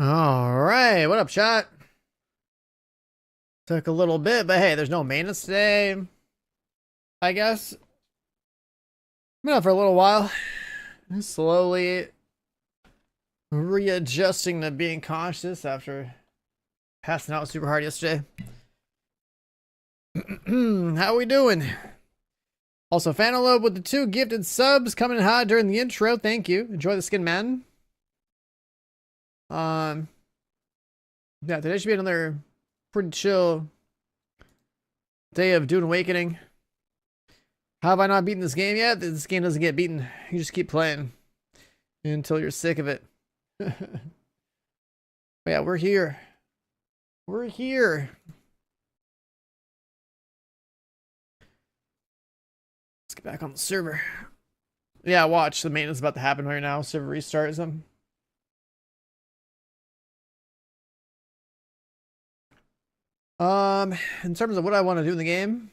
All right, what up, chat? Took a little bit, but hey, there's no maintenance today. I guess. Been out for a little while. Slowly readjusting to being conscious after passing out super hard yesterday. How we doing? Also, Fanalope with the 2 gifted subs coming in hot during the intro. Thank you. Enjoy the skin, man. Yeah, today should be another pretty chill day of Dune Awakening. How have I not beaten this game yet? This game doesn't get beaten. You just keep playing until you're sick of it. Yeah, we're here. We're here. Let's get back on the server. Yeah, watch. The maintenance about to happen right now. Server restart or something. In terms of what I want to do in the game,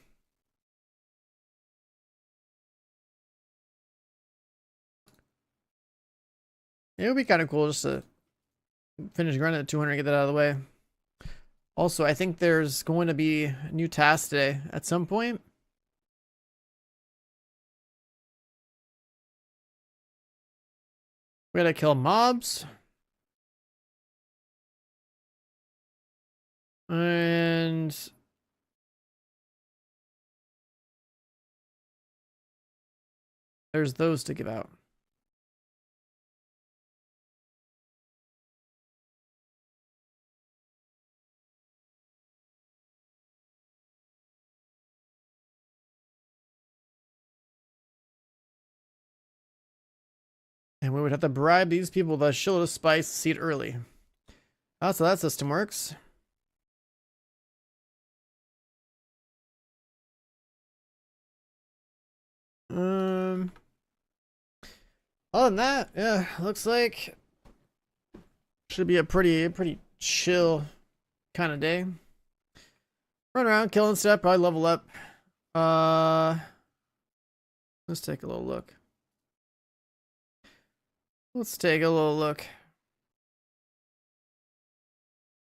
it would be kind of cool just to finish grinding at 200 and get that out of the way. Also, I think there's going to be a new task today at some point. We gotta kill mobs. And there's those to give out. And we would have to bribe these people with a shitload of spice to see it early. Oh, so that system works. Other than that, yeah, looks like should be a pretty chill kind of day. Run around, killing stuff, probably level up. Let's take a little look.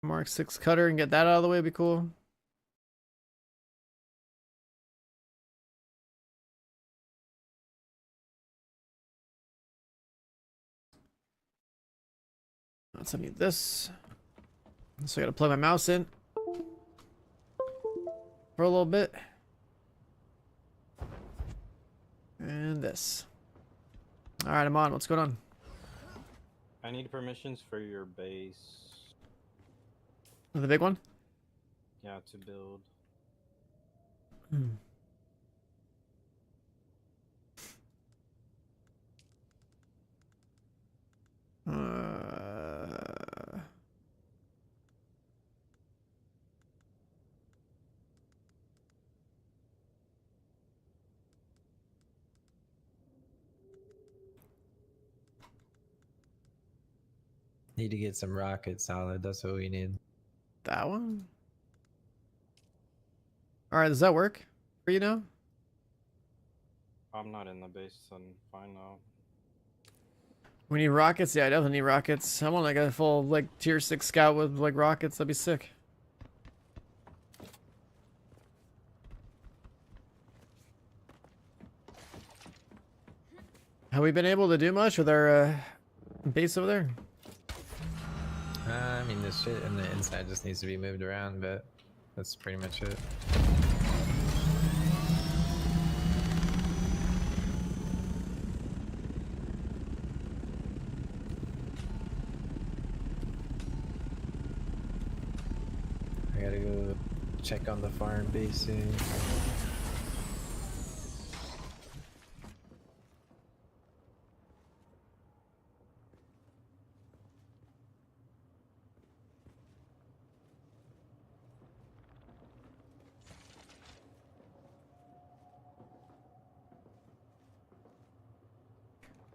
Mark 6 cutter and get that out of the way would be cool. Let's need this. So I gotta plug my mouse in for a little bit. And this. Alright, I'm on. What's going on? I need permissions for your base. The big one? Yeah, to build. Need to get some rocket solid. That's what we need. That one? Alright, does that work for you now? I'm not in the base, so fine now. We need rockets? Yeah, I definitely need rockets. I want like a full like tier 6 scout with like rockets. That'd be sick. Have we been able to do much with our base over there? I mean, this shit in the inside just needs to be moved around, but that's pretty much it. I gotta go check on the farm base soon.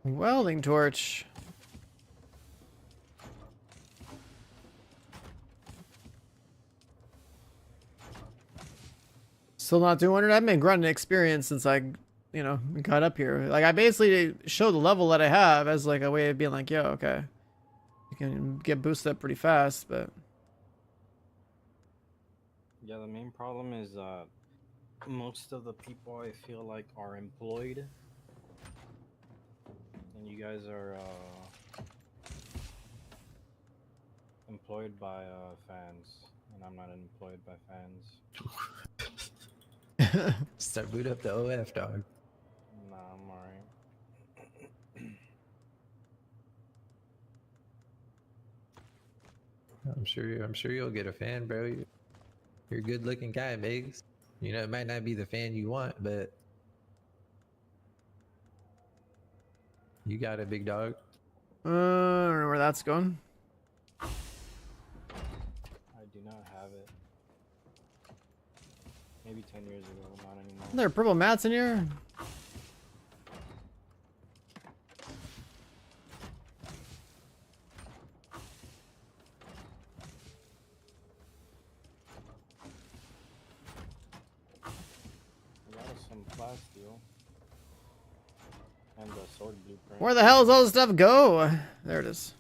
Welding torch. Still not 200. I've been grinding experience since I, got up here. Like I basically show the level that I have as like a way of being like, yo, okay. You can get boosted up pretty fast, but Yeah, the main problem is most of the people I feel like are employed, and you guys are employed by fans, and I'm not employed by fans. Start boot up the OF, dog. Nah, I'm alright. I'm sure you'll get a fan, bro. You're a good-looking guy, Biggs. You know, it might not be the fan you want, but you got it, big dog. I don't know where that's going. I do not have it. Maybe 10 years ago, not anymore. Are there purple mats in here? I got us some plasteel. And the sword blueprint. Where the hell does all this stuff go? There it is.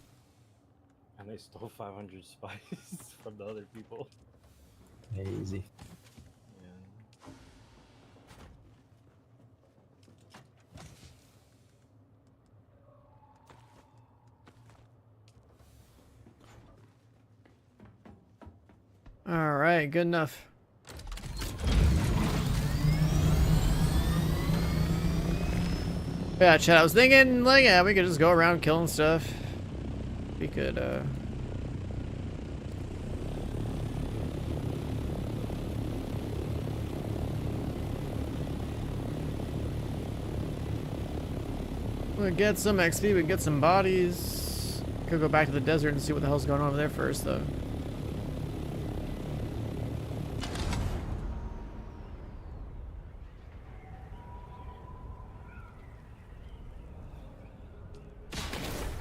And they stole 500 spice from the other people. Easy. Yeah. All right, good enough. Yeah, chat. I was thinking, like, yeah, we could just go around killing stuff. We could, we'll get some XP, we can get some bodies. Could go back to the desert and see what the hell's going on over there first, though.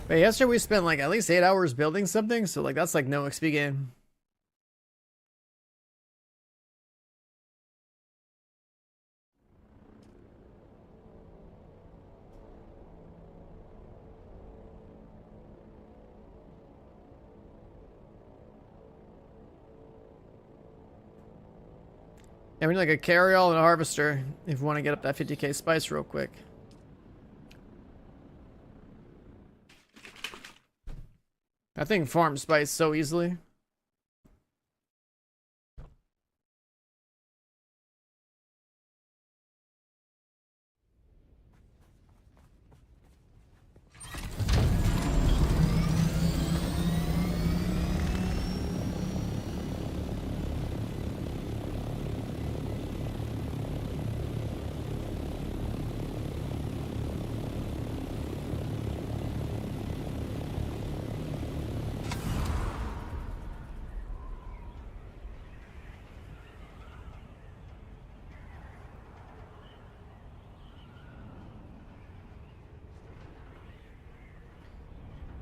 But yesterday we spent like at least 8 hours building something, so like that's like no XP game. Yeah, we need like a carryall and a harvester if we want to get up that 50k spice real quick. That thing farms spice so easily.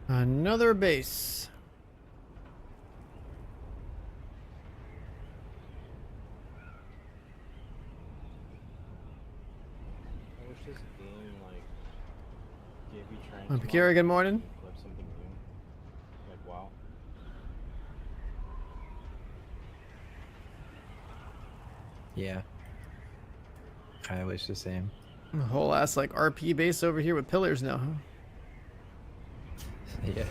Another base. I wish this game like gave you trying Pakira, good morning. flip something new. Like wow. Yeah. I wish the same. A whole ass like RP base over here with pillars now, huh? Yeah.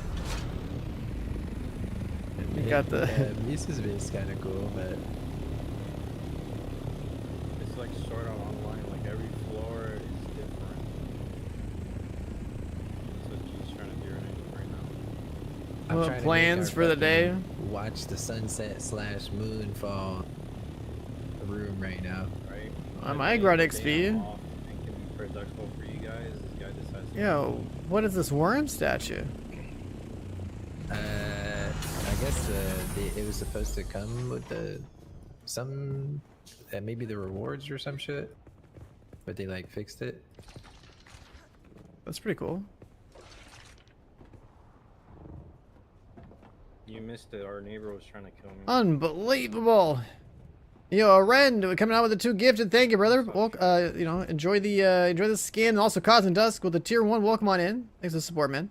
You got the Misa's base kind of cool, but It's like sort of online, like every floor is different. So she's trying to do right now. I'm Well, trying to plans make our for the day? fucking watch the sunset / moonfall room right now. Right? I'm Like, Agrod the XP. day I'm off and can be productive for you guys. This guy decides to Yo, what is this worm statue? I guess it was supposed to come with maybe the rewards or some shit, but they like fixed it. That's pretty cool. You missed it. Our neighbor was trying to kill me. Unbelievable. Yo, Ren coming out with the 2 gifted. Thank you, brother. Well, you know, enjoy the skin. And also Cosmic Dusk with the tier 1. Welcome on in. Thanks for the support, man.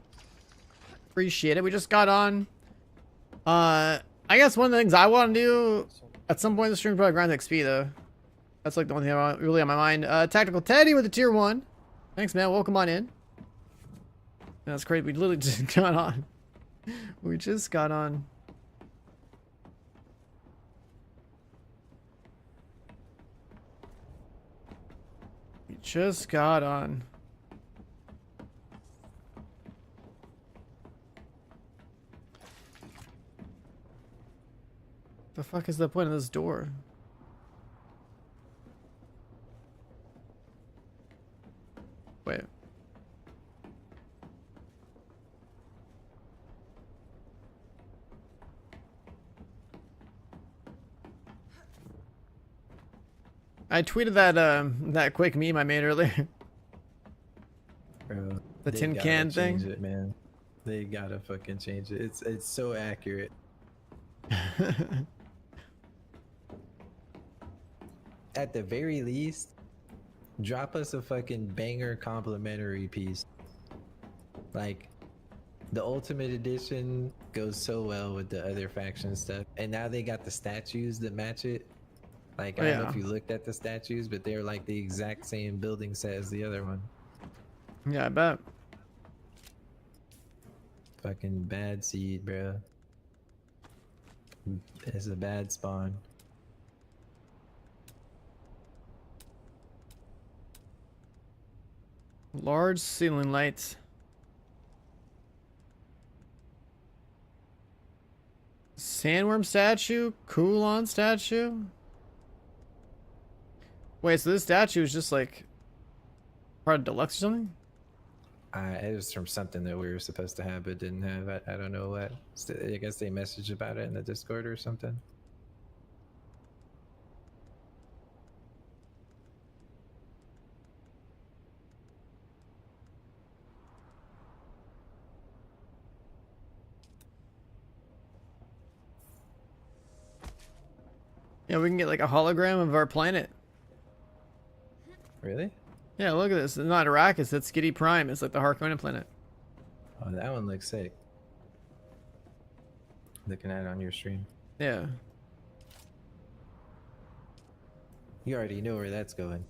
Appreciate it. We just got on. I guess one of the things I want to do at some point in the stream is probably grind XP though. That's like the only thing really on my mind. Tactical Teddy with the tier 1. Thanks, man. Welcome on in. That's great. We literally just got on. We just got on. We just got on. The fuck is the point of this door? Wait. I tweeted that that quick meme I made earlier. Bro, The they tin gotta can change thing. it, man. They gotta fucking change it. It's so accurate. At the very least, drop us a fucking banger complimentary piece. Like, the Ultimate Edition goes so well with the other faction stuff, and now they got the statues that match it. Like, I don't know if you looked at the statues, but they're like the exact same building set as the other one. Yeah, I bet. Fucking bad seed, bro. It's a bad spawn. Large ceiling lights. Sandworm statue? Coolon statue? Wait, so this statue is just like part of deluxe or something? It was from something that we were supposed to have but didn't have. I don't know what. I guess they messaged about it in the Discord or something. Yeah, we can get like a hologram of our planet. Really? Yeah, look at this. It's not Arrakis, it's Skitty Prime. It's like the Harkonnen planet. Oh, that one looks sick. Looking at it on your stream. Yeah. You already know where that's going.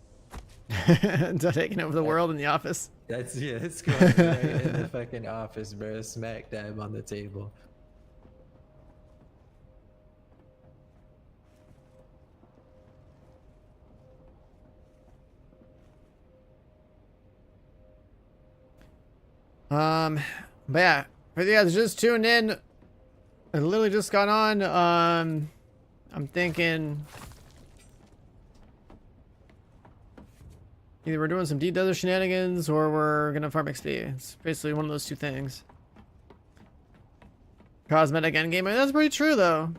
Taking over the world in the office. That's it's going right in the fucking office, bro. Smack dab on the table. But yeah, for you guys just tuned in, I literally just got on. I'm thinking either we're doing some deep desert shenanigans or we're gonna farm XP. It's basically one of those two things. Cosmetic endgame. I mean, that's pretty true though.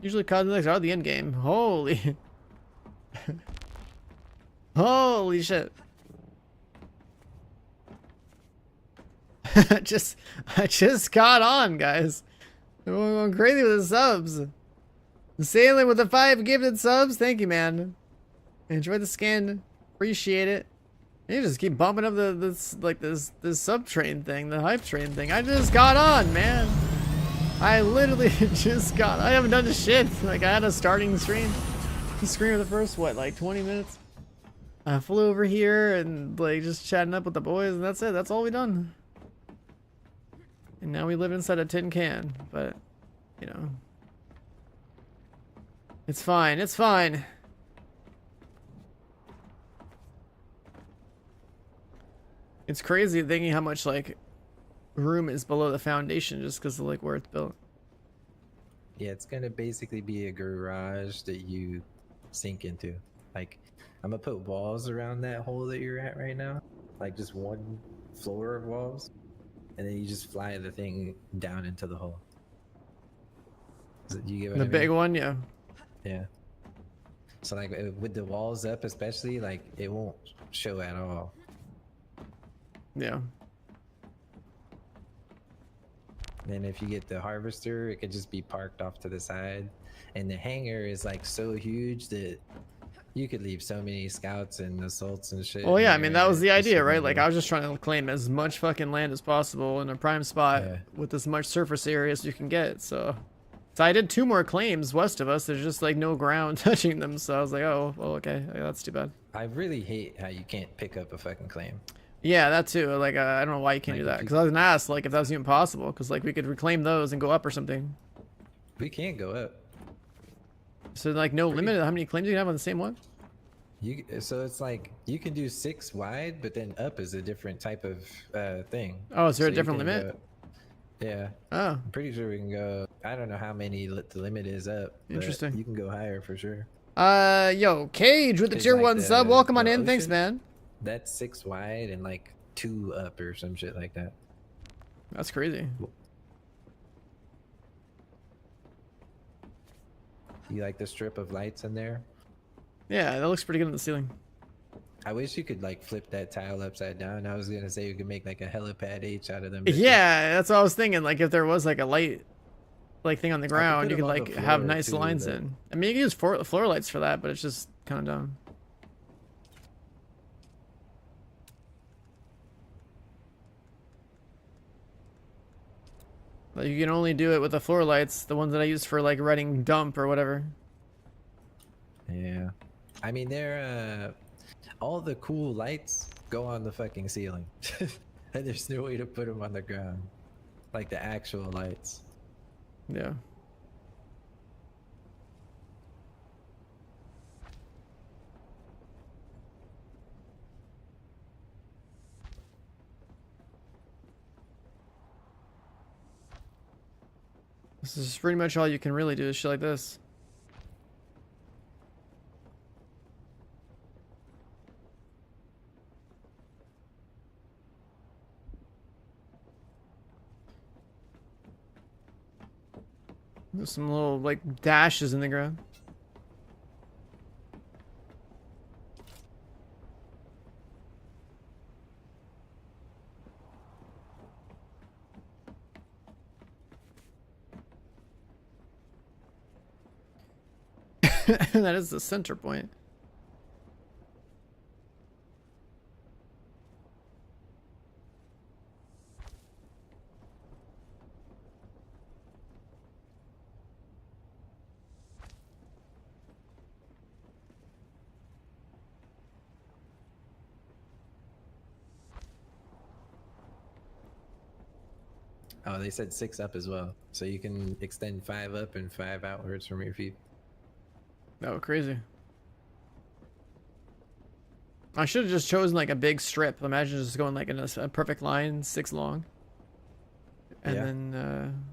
Usually cosmetics are the endgame. Holy, holy shit. I just got on, guys. I'm going crazy with the subs. Sailing with the 5 gifted subs. Thank you, man. Enjoy the skin. Appreciate it. You just keep bumping up this sub train thing, the hype train thing. I just got on, man. I literally just got. I haven't done this shit. Like I had a starting stream. The screen for the first what, like 20 minutes. I flew over here and like just chatting up with the boys, and that's it. That's all we done. And now we live inside a tin can, but, you know. It's fine, it's fine. It's crazy thinking how much, like, room is below the foundation just because of, like, where it's built. Yeah, it's gonna basically be a garage that you sink into. Like, I'm gonna put walls around that hole that you're at right now. Like, just one floor of walls. And then you just fly the thing down into the hole. You get what I The mean? big one, yeah. Yeah. So like with the walls up especially, like it won't show at all. Yeah. Then if you get the harvester, it could just be parked off to the side. And the hangar is like so huge that You could leave so many scouts and assaults and shit. Well, in yeah, I mean, that there, was the it idea, shouldn't right? Like, work. I was just trying to claim as much fucking land as possible in a prime spot Yeah. with as much surface area as you can get, so I did 2 more claims west of us. There's just, like, no ground touching them, so I was like, oh, well, okay, yeah, that's too bad. I really hate how you can't pick up a fucking claim. Yeah, that too. Like, I don't know why you can't Like, do if that, you- because I was gonna ask, like, if that was even possible, because, like, we could reclaim those and go up or something. We can't go up. So, like, no limit to how many claims you can have on the same one? So it's like you can do 6 wide, but then up is a different type of thing. Oh, is there a So you different can limit? yeah, Oh, I'm pretty sure we can go. I don't know how many the limit is up. But Interesting. You can go higher for sure. yo, Cage with the It's tier like 1 sub. Welcome on the in. Thanks, ocean. man. That's 6 wide and like 2 up or some shit like that. That's crazy. You like the strip of lights in there? Yeah, that looks pretty good on the ceiling. I wish you could like flip that tile upside down. I was gonna say you could make like a helipad H out of them. bitches. Yeah, that's what I was thinking. Like, if there was like a light, like thing on the ground, put you could them on like the have floor, nice too, lines but- in. I mean, you can use floor lights for that, but it's just kind of dumb. Like, you can only do it with the floor lights, the ones that I use for like writing dump or whatever. Yeah. I mean, they're all the cool lights go on the fucking ceiling, and there's no way to put them on the ground, like the actual lights. Yeah. This is pretty much all you can really do is shit like this. There's some little like dashes in the ground. That is the center point. Oh, they said 6 up as well, so you can extend 5 up and 5 outwards from your feet. Oh, crazy. I should have just chosen like a big strip. Imagine just going like in a perfect line, 6 long. And Yeah. then,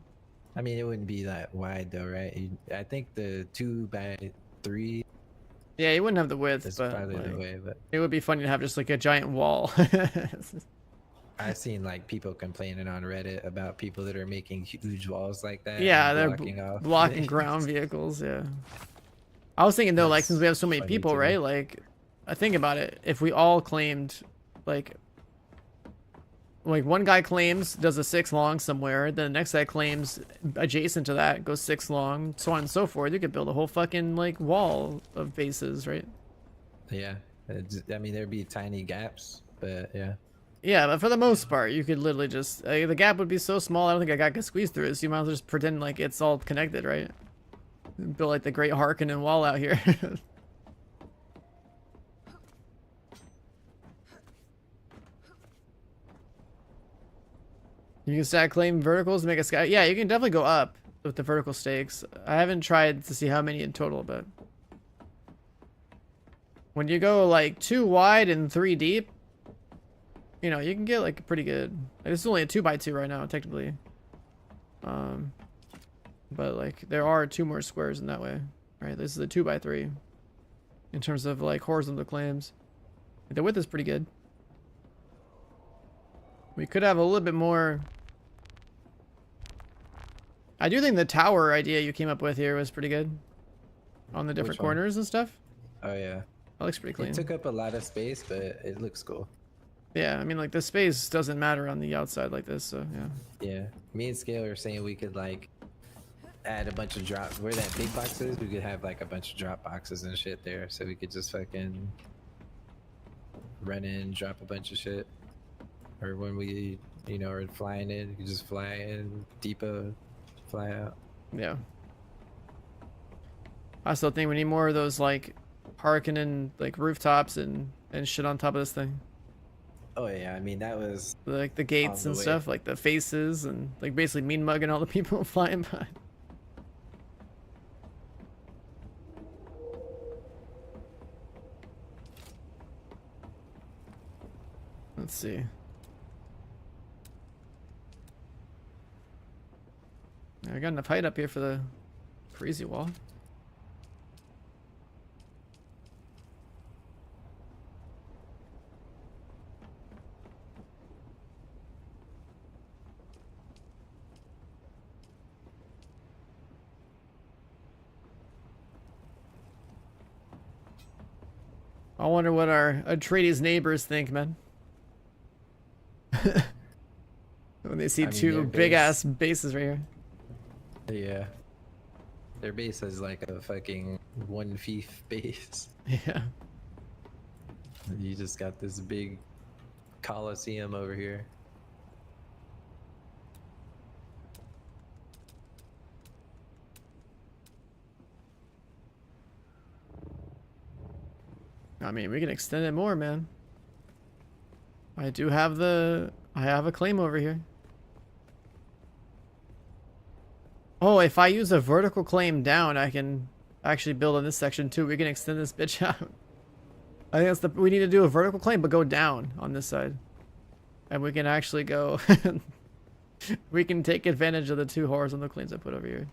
I mean, it wouldn't be that wide though, right? I think the 2x3 yeah, you wouldn't have the width, is but probably the like, way. But it would be funny to have just like a giant wall. I've seen like people complaining on Reddit about people that are making huge walls like that. Yeah, and they're blocking off. blocking ground vehicles, yeah. I was thinking though, like, since we have so many Funny people, to me. right? Like, I think about it. If we all claimed, like one guy claims, does a 6 long somewhere, then the next guy claims adjacent to that, goes 6 long, so on and so forth. You could build a whole fucking, like, wall of bases, right? Yeah, I mean there'd be tiny gaps, but yeah. Yeah, but for the most part, you could literally just, the gap would be so small, I don't think a guy could squeeze through it, so you might as well just pretend like it's all connected, right? Build like the Great Harkonnen wall out here. You can stack claim verticals to make a sky. Yeah, you can definitely go up with the vertical stakes. I haven't tried to see how many in total, but when you go like 2 wide and 3 deep, you know, you can get like pretty good. Like, this is only a 2x2 right now, technically. But like there are 2 more squares in that way, right? This is a 2x3 in terms of like horizontal claims. The width is pretty good. We could have a little bit more. I do think the tower idea you came up with here was pretty good. On the different Which one? corners and stuff. Oh yeah, That looks pretty clean. it took up a lot of space, but it looks cool. Yeah, I mean, like, the space doesn't matter on the outside like this, so yeah. Yeah, me and Scale are saying we could like add a bunch of drop where that big box is. We could have like a bunch of drop boxes and shit there, so we could just fucking run in, drop a bunch of shit. Or when we, you know, are flying in, you can just fly in, depot, fly out. Yeah. I still think we need more of those like parking and like rooftops and shit on top of this thing. Oh yeah, I mean that was Like the gates On and the way. stuff, like the faces and like basically mean mugging all the people flying by. Let's see. I got enough height up here for the crazy wall. I wonder what our Atreides neighbors think, man. When they see I mean, two their big base- ass bases right here. yeah. Their base is like a fucking one fief base. Yeah. You just got this big coliseum over here. I mean, we can extend it more, man. I have a claim over here. Oh, if I use a vertical claim down, I can actually build on this section too. We can extend this bitch out. I think we need to do a vertical claim, but go down on this side. And we can actually go, we can take advantage of the two horizontal claims I put over here.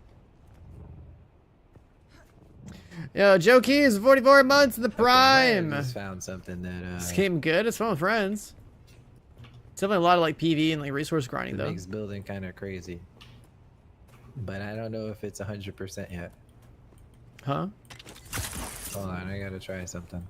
Yo, Joe Keys, 44 months in the Okay, I might have prime. just found something that This game good. It's fun with friends. It's definitely a lot of like PV and like resource grinding that though. makes building kind of crazy. But I don't know if it's 100% yet. Huh? Hold on, I gotta try something.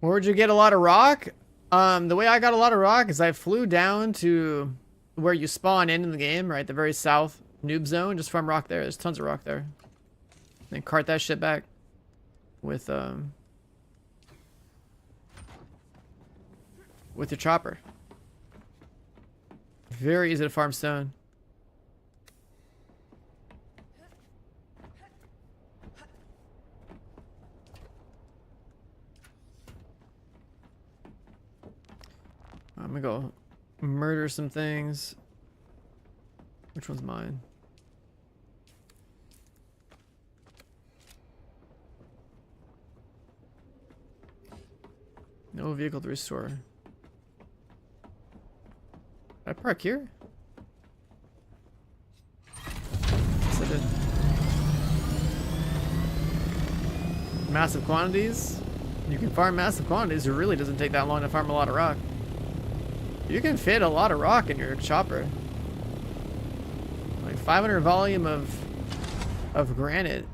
Where'd you get a lot of rock? The way I got a lot of rock is I flew down to where you spawn in the game, right? The very south noob zone, just farm rock there. There's tons of rock there. Then cart that shit back with your chopper. Very easy to farm stone. I'm gonna go murder some things. Which one's mine? No vehicle to restore. Did I park here? Yes, I did. Massive quantities. You can farm massive quantities. It really doesn't take that long to farm a lot of rock. You can fit a lot of rock in your chopper. Like 500 volume of granite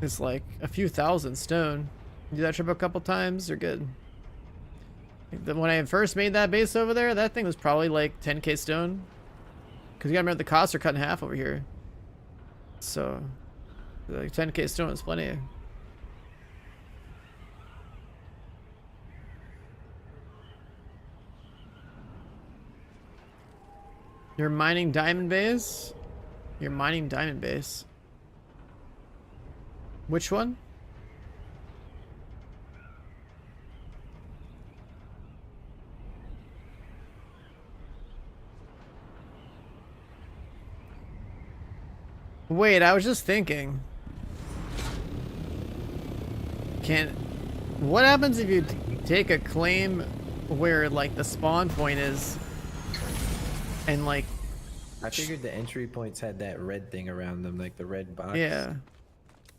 is like a few thousand stone. Do that trip a couple times, you're good. When I first made that base over there, that thing was probably like 10k stone. Because you gotta remember the costs are cut in half over here. So, like 10k stone is plenty. You're mining diamond base? You're mining diamond base. Which one? Wait, I was just thinking. What happens if you take a claim where like the spawn point is and like I figured the entry points had that red thing around them, like the red box. yeah.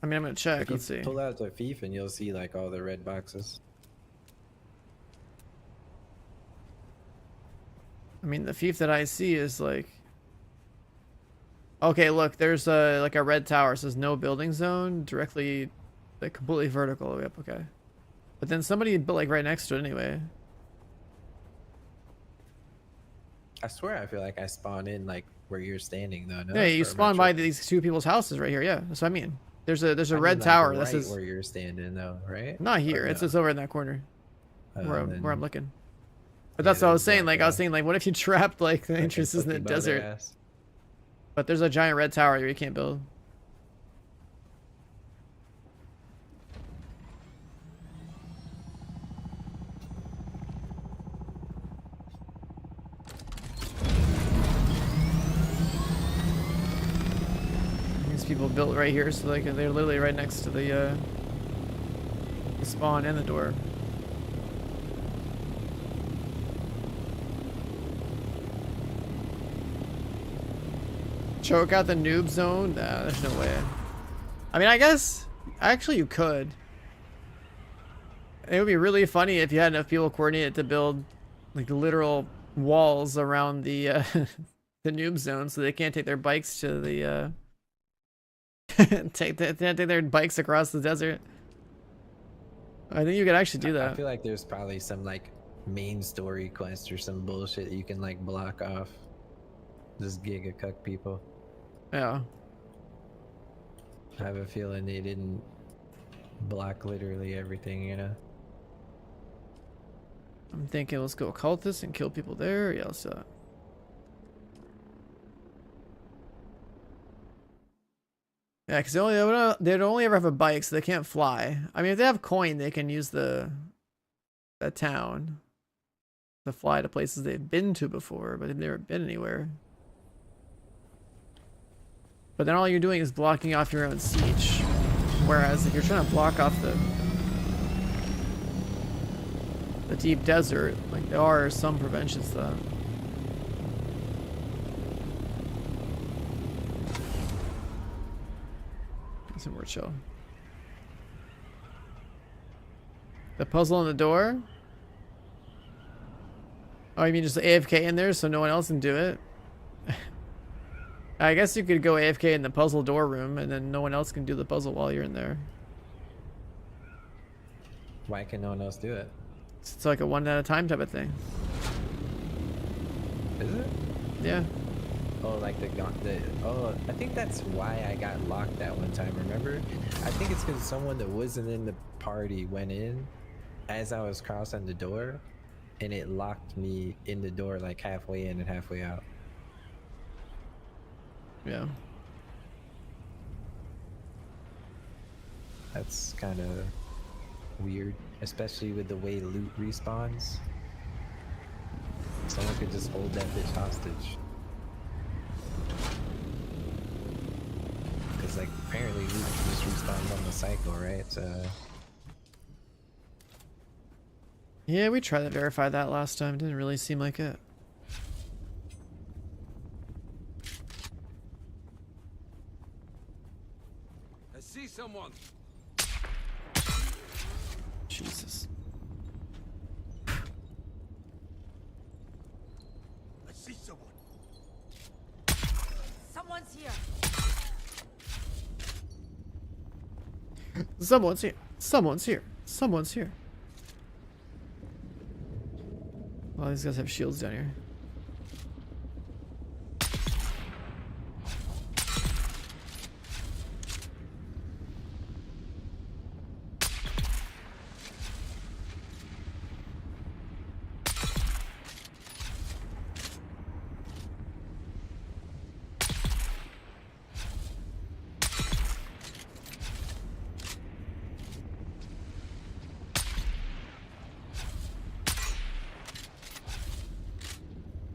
I mean, I'm gonna check. If you Let's see. pull out the thief and you'll see like all the red boxes. I mean, the thief that I see is like. Okay, look, there's a like a red tower. It says no building zone directly, like completely vertical. All the way up. Okay, but then somebody built like right next to it anyway. I swear I feel like I spawn in like where you're standing though. No? Yeah, you Or am I spawn by tripping? these two people's houses right here. Yeah, that's what I mean. There's a I red mean, like, tower. right This is where you're standing though, right? not Or here. It's no? just over in that corner where I'm Then- looking. But yeah, that's what I was there's saying. Like I was saying, like what if you trapped like the fucking entrances in the cookie butter desert? ass. But there's a giant red tower here you can't build. These people built right here, so they're literally right next to the spawn and the door. Choke out the noob zone? Nah, there's no way. I mean, I guess actually you could. It would be really funny if you had enough people coordinated to build like literal walls around the the noob zone so they can't take their bikes to the take their bikes across the desert. I think you could actually do I that. feel like there's probably some like main story quest or some bullshit you can like block off. Just giga cuck people. Yeah. I have a feeling they didn't block literally everything, you know? I'm thinking let's go occultist and kill people there. Yeah, let's do that. Yeah, because they'd only ever have a bike, so they can't fly. I mean, if they have coin, they can use the town to fly to places they've been to before, but they've never been anywhere. But then all you're doing is blocking off your own siege. Whereas if you're trying to block off the deep desert, like there are some preventions to that. Some more chill. The puzzle on the door? Oh, you mean just AFK in there so no one else can do it? I guess you could go AFK in the puzzle door room and then no one else can do the puzzle while you're in there. Why can no one else do it? It's like a one at a time type of thing. Is it? Yeah. Oh, like oh, I think that's why I got locked that one time, remember? I think it's because someone that wasn't in the party went in as I was crossing the door, and it locked me in the door like halfway in and halfway out. Yeah. That's kind of weird, especially with the way loot respawns. Someone could just hold that bitch hostage. Because like apparently loot just respawns on the cycle, right? Yeah, we tried to verify that last time. It didn't really seem like it. I see someone. Jesus. I see someone. Someone's here. Someone's here. Someone's here. Someone's here. Well, these guys have shields down here.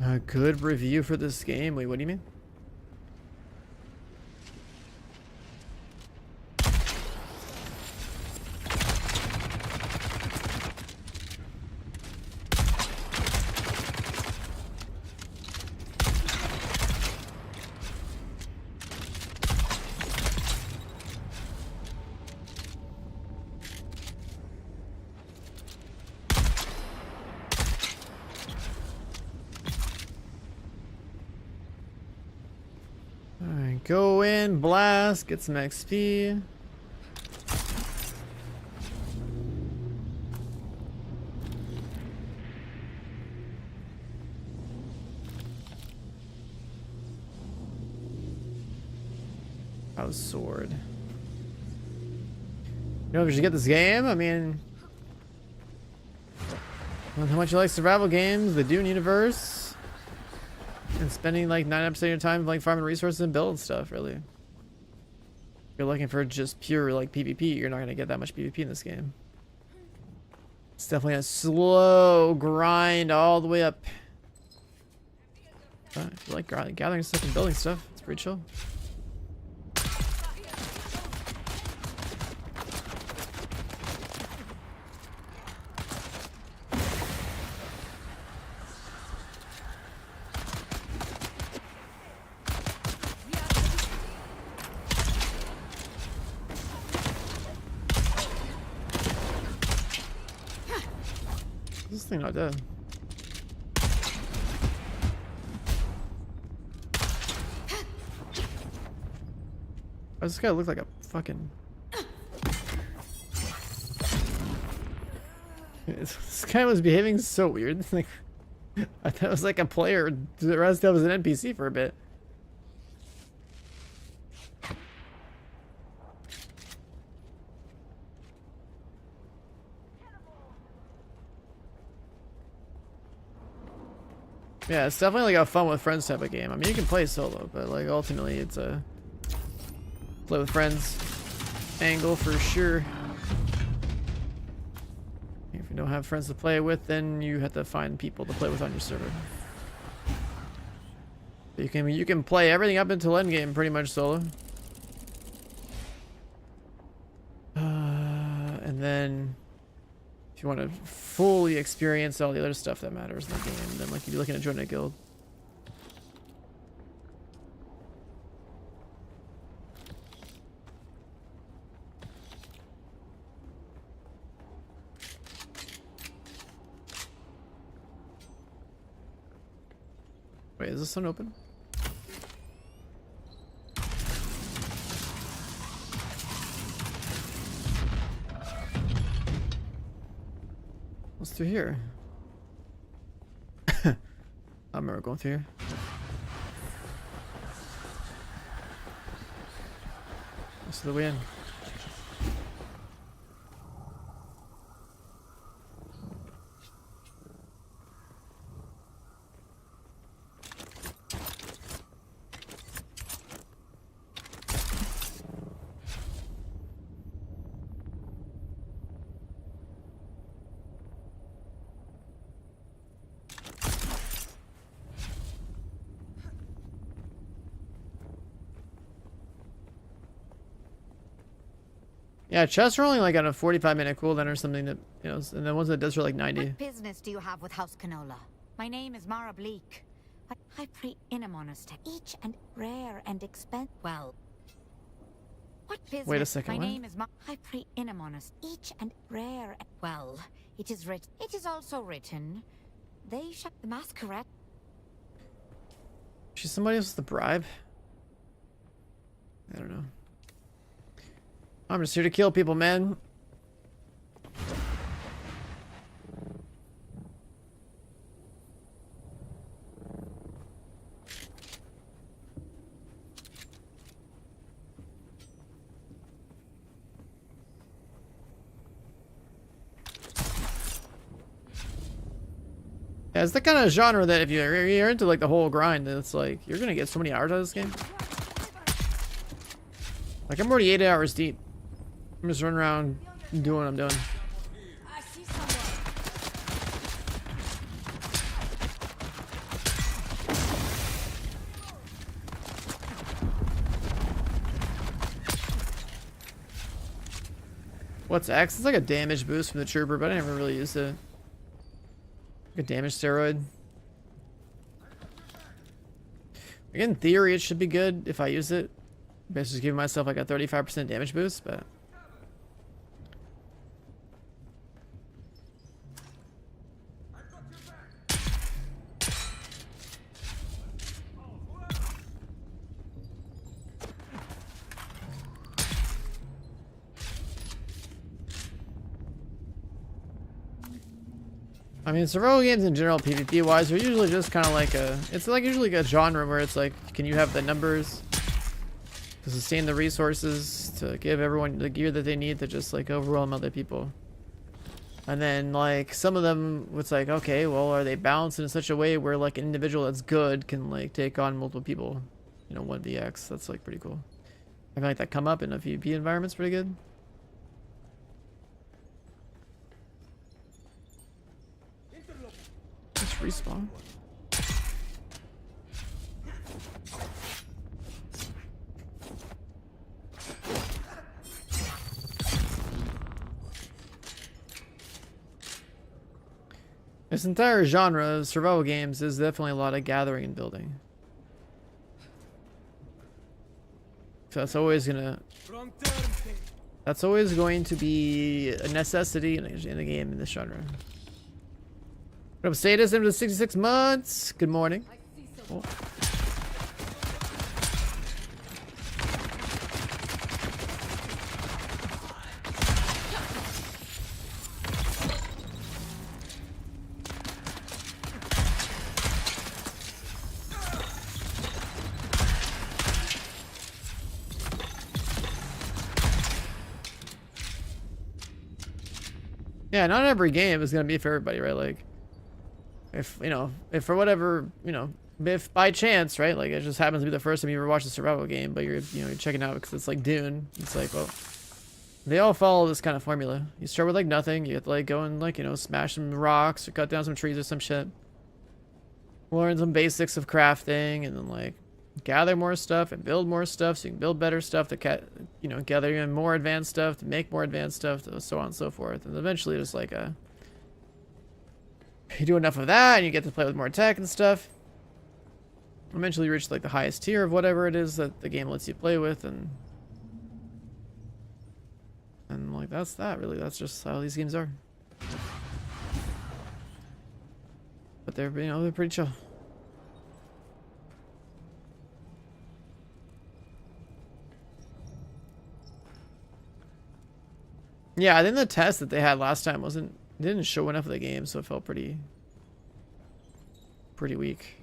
A good review for this game? Wait, what do you mean? Go in, blast, get some XP. House sword. You know, if you should get this game, I mean, I don't know how much you like survival games, the Dune universe, and spending like 99% of your time like farming resources and building stuff. Really, if you're looking for just pure like PvP, you're not gonna get that much PvP in this game. It's definitely a slow grind all the way up. But if you like gathering stuff and building stuff, it's pretty chill. This thing not dead. Why does this guy look like a fucking... This guy was behaving so weird. Like, I thought it was like a player. The rest of it was an NPC for a bit. Yeah, it's definitely like a fun with friends type of game. I mean, you can play solo, but like ultimately it's a play with friends angle for sure. If you don't have friends to play with, then you have to find people to play with on your server. You can play everything up until endgame pretty much solo. And then if you want to fully experience all the other stuff that matters in the game, then like you'd be looking at joining a guild. Wait, is this one open? What's through here? I remember going through here. What's the way in? Yeah, chests are only like on a 45-minute cooldown or something that, you know, and the ones that does are like 90. What business do you have with House Canola? My name is Mara Bleak. I pray in a monastery. Each and rare and well. What business? Wait a second, My what? name is I pray in a monastery. Each and rare well. It is written. It is also written. They shall the masquerade. She's somebody else with the bribe? I don't know. I'm just here to kill people, man. Yeah, it's the kind of genre that if you're into like the whole grind, it's like you're gonna get so many hours out of this game. Like I'm already 8 hours deep. I'm just running around doing what I'm doing. I see someone. What's X? It's like a damage boost from the trooper, but I never really used it. Like a damage steroid. Like in theory, it should be good if I use it. Basically just giving myself like a 35% damage boost, but... I mean, survival games in general, PvP wise, are usually just kind of like it's like usually a genre where it's like, can you have the numbers to sustain the resources to give everyone the gear that they need to just like overwhelm other people? And then like some of them, it's like, okay, well, are they balanced in such a way where like an individual that's good can like take on multiple people, you know, 1vx? That's like pretty cool. I feel like that come up in a PvP environment's pretty good. Just respawn. This entire genre of survival games is definitely a lot of gathering and building. So that's always going to be a necessity in a game in this genre. What up, Status? Into 66 months. Good morning. Oh. Yeah, not every game is gonna be for everybody, right? Like, if for whatever, if by chance, right, like it just happens to be the first time you ever watched a survival game, but you're checking out because it's like Dune. It's like, well, they all follow this kind of formula. You start with like nothing. You have to like go and like smash some rocks or cut down some trees or some shit. Learn some basics of crafting, and then like gather more stuff and build more stuff so you can build better stuff to gather even more advanced stuff to make more advanced stuff, to so on and so forth. And eventually just like you do enough of that and you get to play with more tech and stuff. Eventually you reach like the highest tier of whatever it is that the game lets you play with, and like that's just how these games are. But they're they're pretty chill. Yeah, I think the test that they had last time didn't show enough of the game, so it felt pretty weak.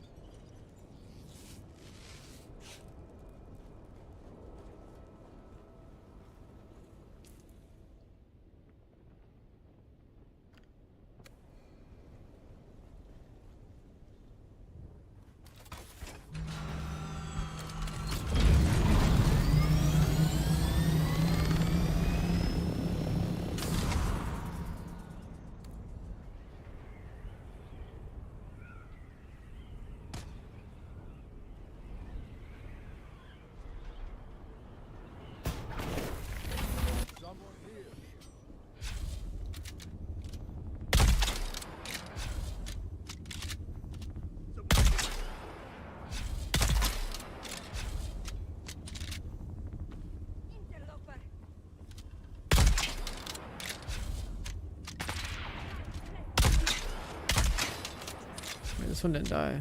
This one didn't die.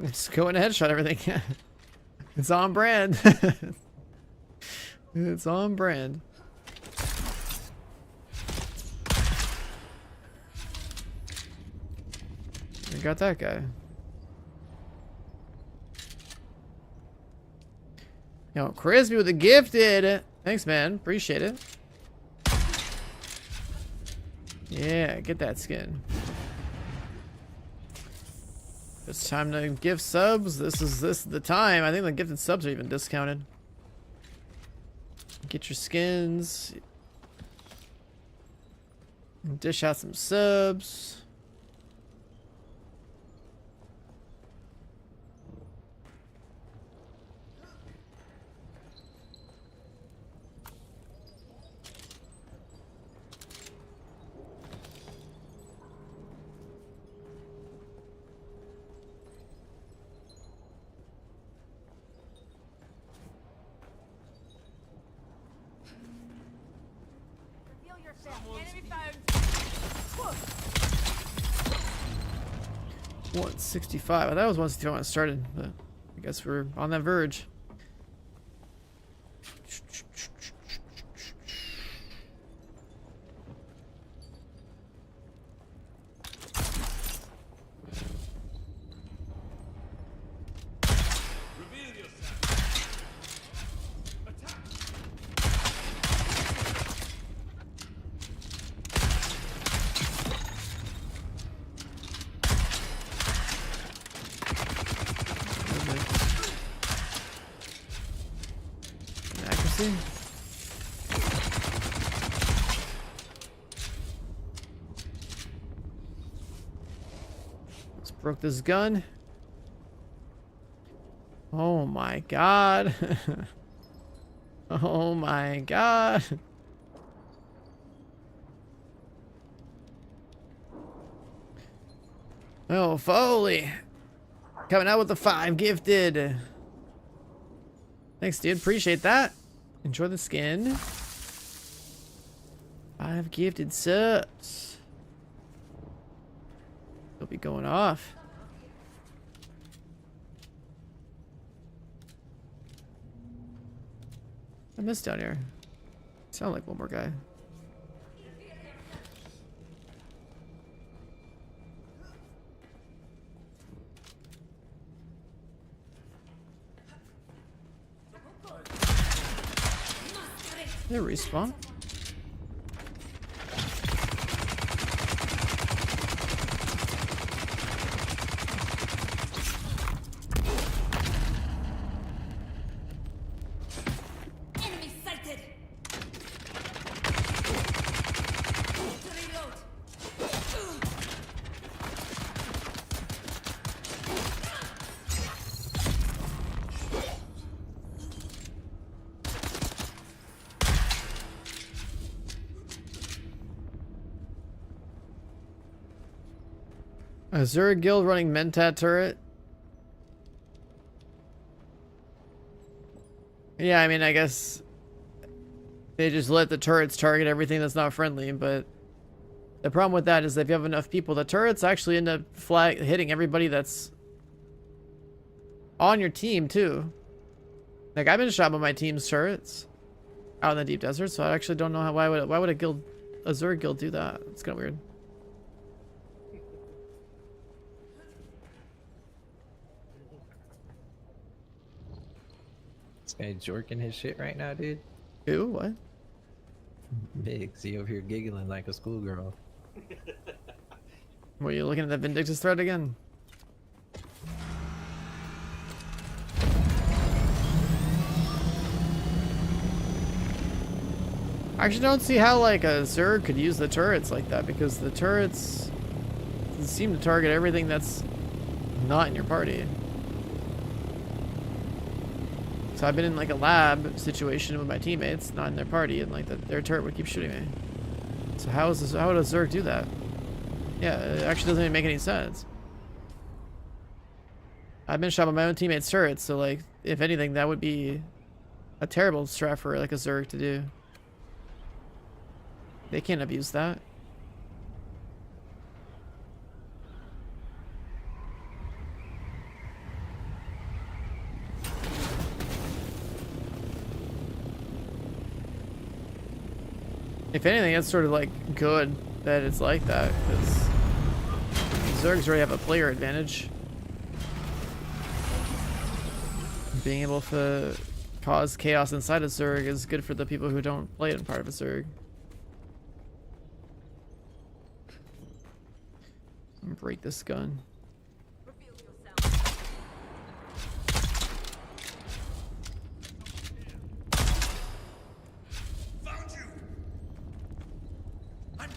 Just go and headshot everything. It's on brand. It's on brand. We got that guy. Yo, Crispy with the gifted. Thanks, man. Appreciate it. Yeah, get that skin. It's time to gift subs. This is the time. I think the gifted subs are even discounted. Get your skins. Dish out some subs. Enemy found. 165. That was 165 when it started, but I guess we're on that verge. Reveal yourself. Attack. Accuracy. Let's broke this gun. Oh my god. Oh my god. Oh, Foley. Coming out with the 5 gifted. Thanks, dude. Appreciate that. Enjoy the skin. 5 gifted subs. They'll be going off. I missed down here. Sound like one more guy. They respawn. Enemy sighted. Reload. Azura Guild running Mentat turret. Yeah, I mean, I guess they just let the turrets target everything that's not friendly, but the problem with that is that if you have enough people, the turrets actually end up hitting everybody that's on your team too. Like, I've been shot by my team's turrets out in the deep desert, so I actually don't know why would a guild, Azura Guild, do that? It's kind of weird. This guy jorking his shit right now, dude. Who? What? Big, see over here giggling like a schoolgirl. Were you looking at the Vindictus thread again? I actually don't see how, like, a Zerg could use the turrets like that, because the turrets seem to target everything that's not in your party. So I've been in, like, a lab situation with my teammates, not in their party, and, like, their turret would keep shooting me. So how would a Zerg do that? Yeah, it actually doesn't even make any sense. I've been shot by my own teammates' turrets, so, like, if anything, that would be a terrible strat for, like, a Zerg to do. They can't abuse that. If anything, it's sort of like good that it's like that, because Zergs already have a player advantage. Being able to cause chaos inside a Zerg is good for the people who don't play it in part of a Zerg. Break this gun. Reveal yourself. Found you. I'm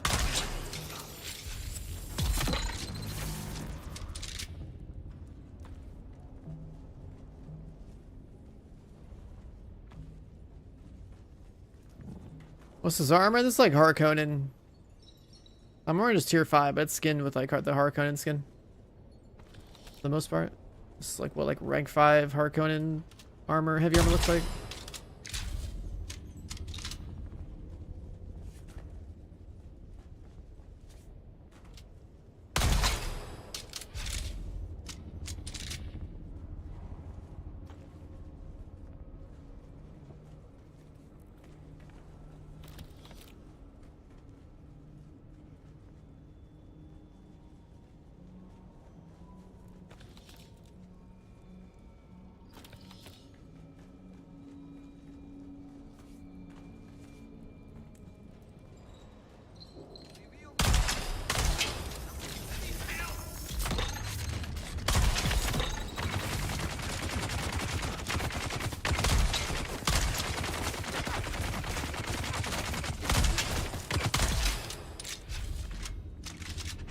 What's his armor? This is like Harkonnen. I'm wearing just tier 5, but it's skinned with like the Harkonnen skin. For the most part. This is like what, like rank 5 Harkonnen armor, heavy armor looks like.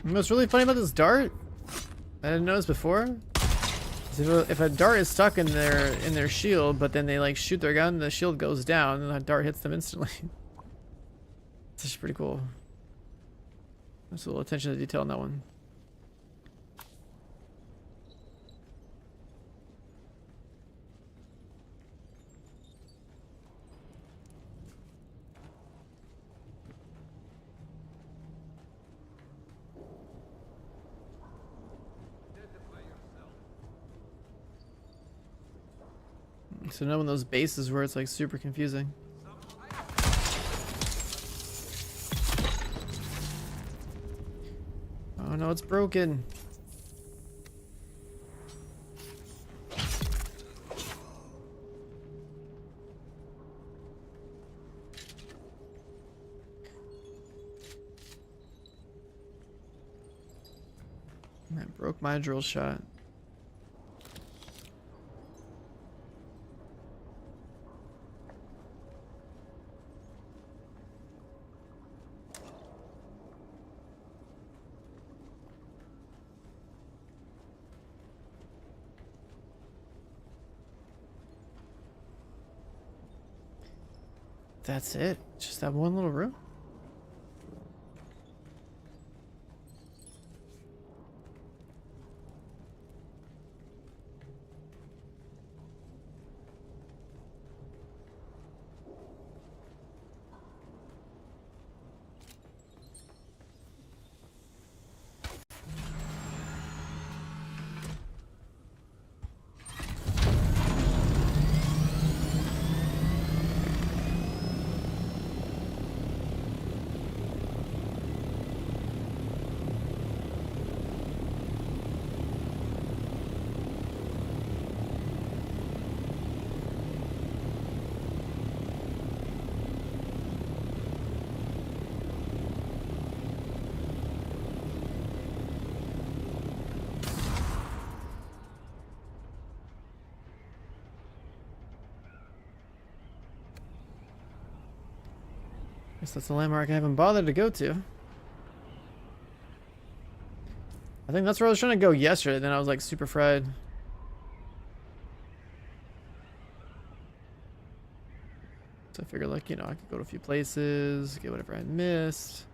And what's really funny about this dart, I didn't notice before, is if a dart is stuck in their shield, but then they like shoot their gun, the shield goes down, and that dart hits them instantly. It's just pretty cool. There's a little attention to detail on that one. So now one of those bases where it's like super confusing. Oh no, it's broken. That broke my drill shot. That's it? Just that one little room? Guess that's a landmark I haven't bothered to go to. I think that's where I was trying to go yesterday, then I was like super fried. So I figured like, you know, I could go to a few places, get whatever I missed.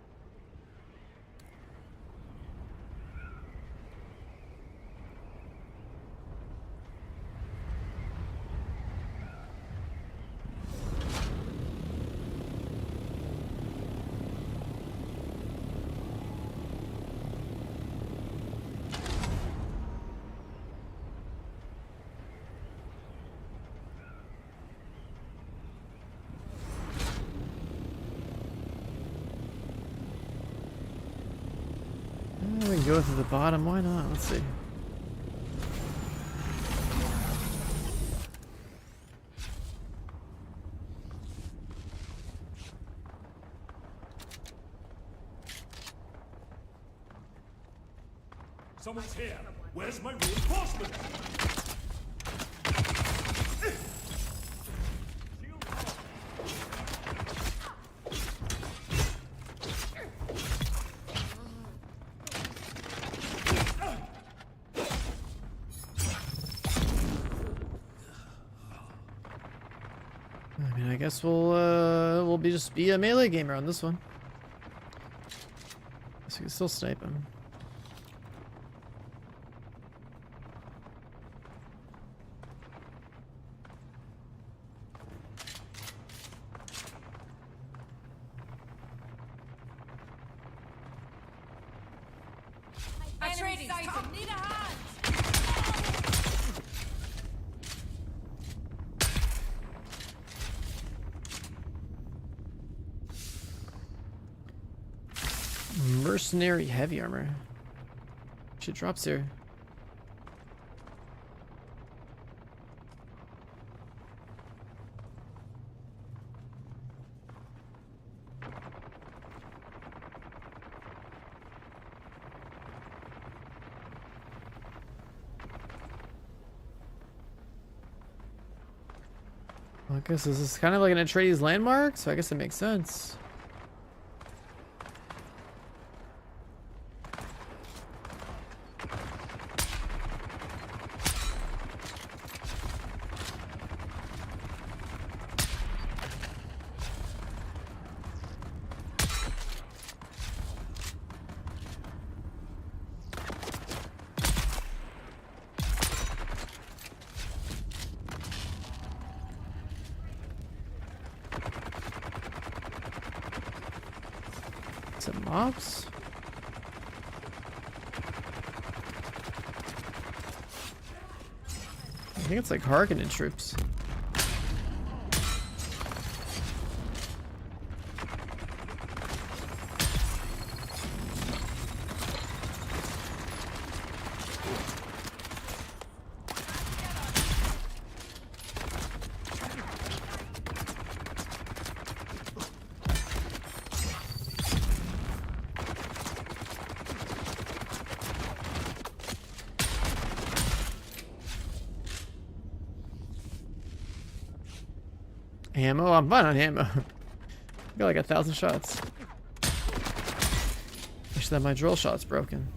We can go to the bottom, why not? Let's see. Someone's here. Where's my reinforcement? guess we'll just be a melee gamer on this one. Guess we can still snipe him. Atreides, come! Need a hand! Mercenary heavy armor. Shit drops here. Well, I guess this is kind of like an Atreides landmark, so I guess it makes sense. Some mobs. I think it's like Harkonnen troops. Ammo? I'm fine on ammo. Got like 1,000 shots. Wish that my drill shot's broken.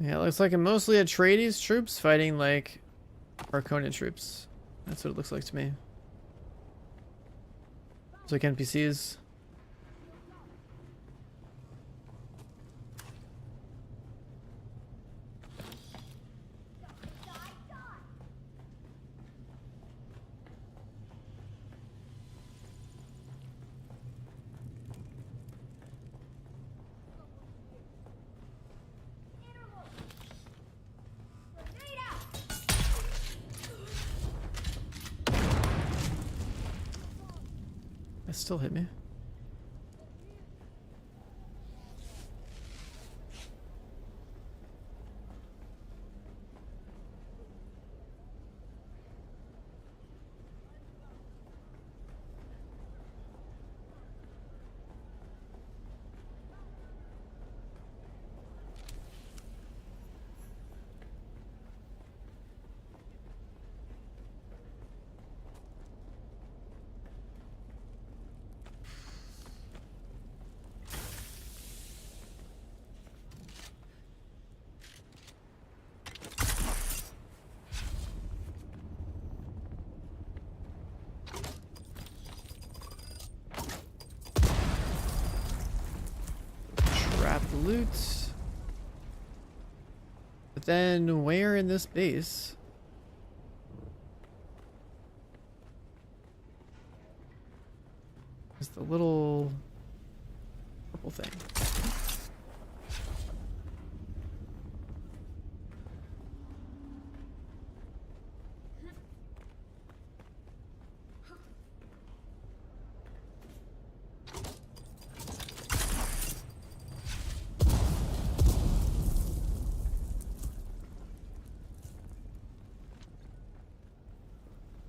Yeah, it looks like mostly Atreides troops fighting like Harkonnen troops. That's what it looks like to me. It's like NPCs. That still hit me. Loot. But then where in this base? Is the little purple thing?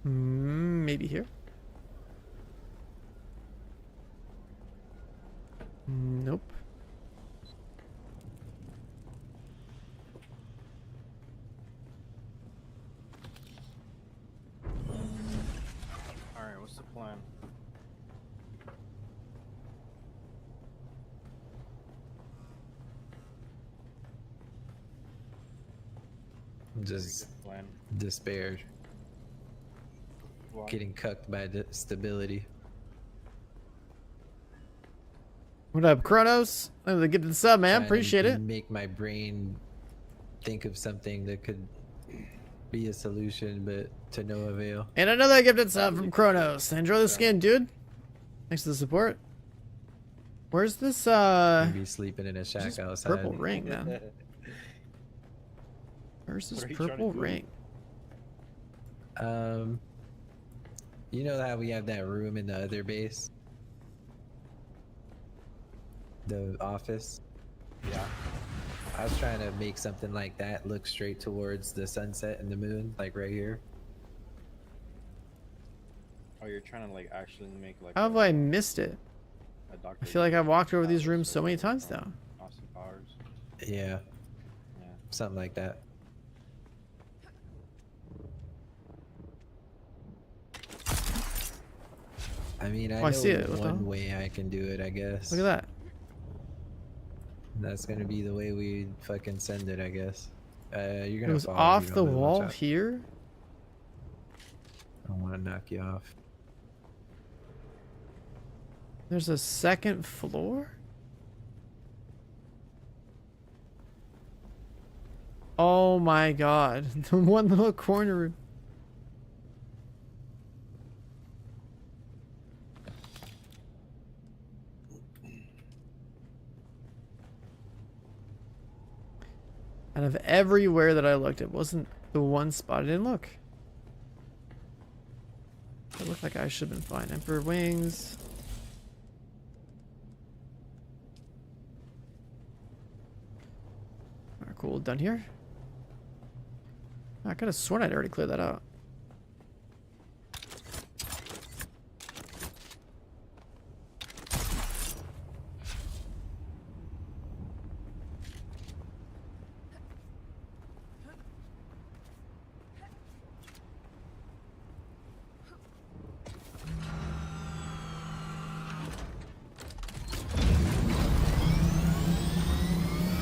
Maybe here? Nope. Alright, what's the just Good plan. despaired, Why? getting cucked by the stability. What up, Kronos? Oh, they get the sub, man. Trying to Appreciate it. Make my brain think of something that could be a solution, but to no avail. And another gifted sub from Kronos. Enjoy the skin, dude. Thanks for the support. Where's this Maybe sleeping in a shack this outside. purple ring, man? Where's this What are you trying to purple do? ring? You know how we have that room in the other base? The office? Yeah. I was trying to make something like that look straight towards the sunset and the moon, like right here. Oh, you're trying to like actually make like. How have I missed it? A Dr. I feel like I've walked over these House rooms or so many something times from now. Austin Powers. Yeah, Yeah. something like that. I mean, I Oh, know I see it. What the one hell? way I can do it, I guess. Look at that. That's gonna be the way we fucking send it, I guess. You're It gonna was fall if off you the don't move, watch wall out. here? I don't want to knock you off. There's a second floor? Oh my god. The one little corner room. Out of everywhere that I looked, it wasn't the one spot I didn't look. It looked like I should have been fine. Emperor wings. Alright, cool. Done here. I could have sworn I'd already cleared that out.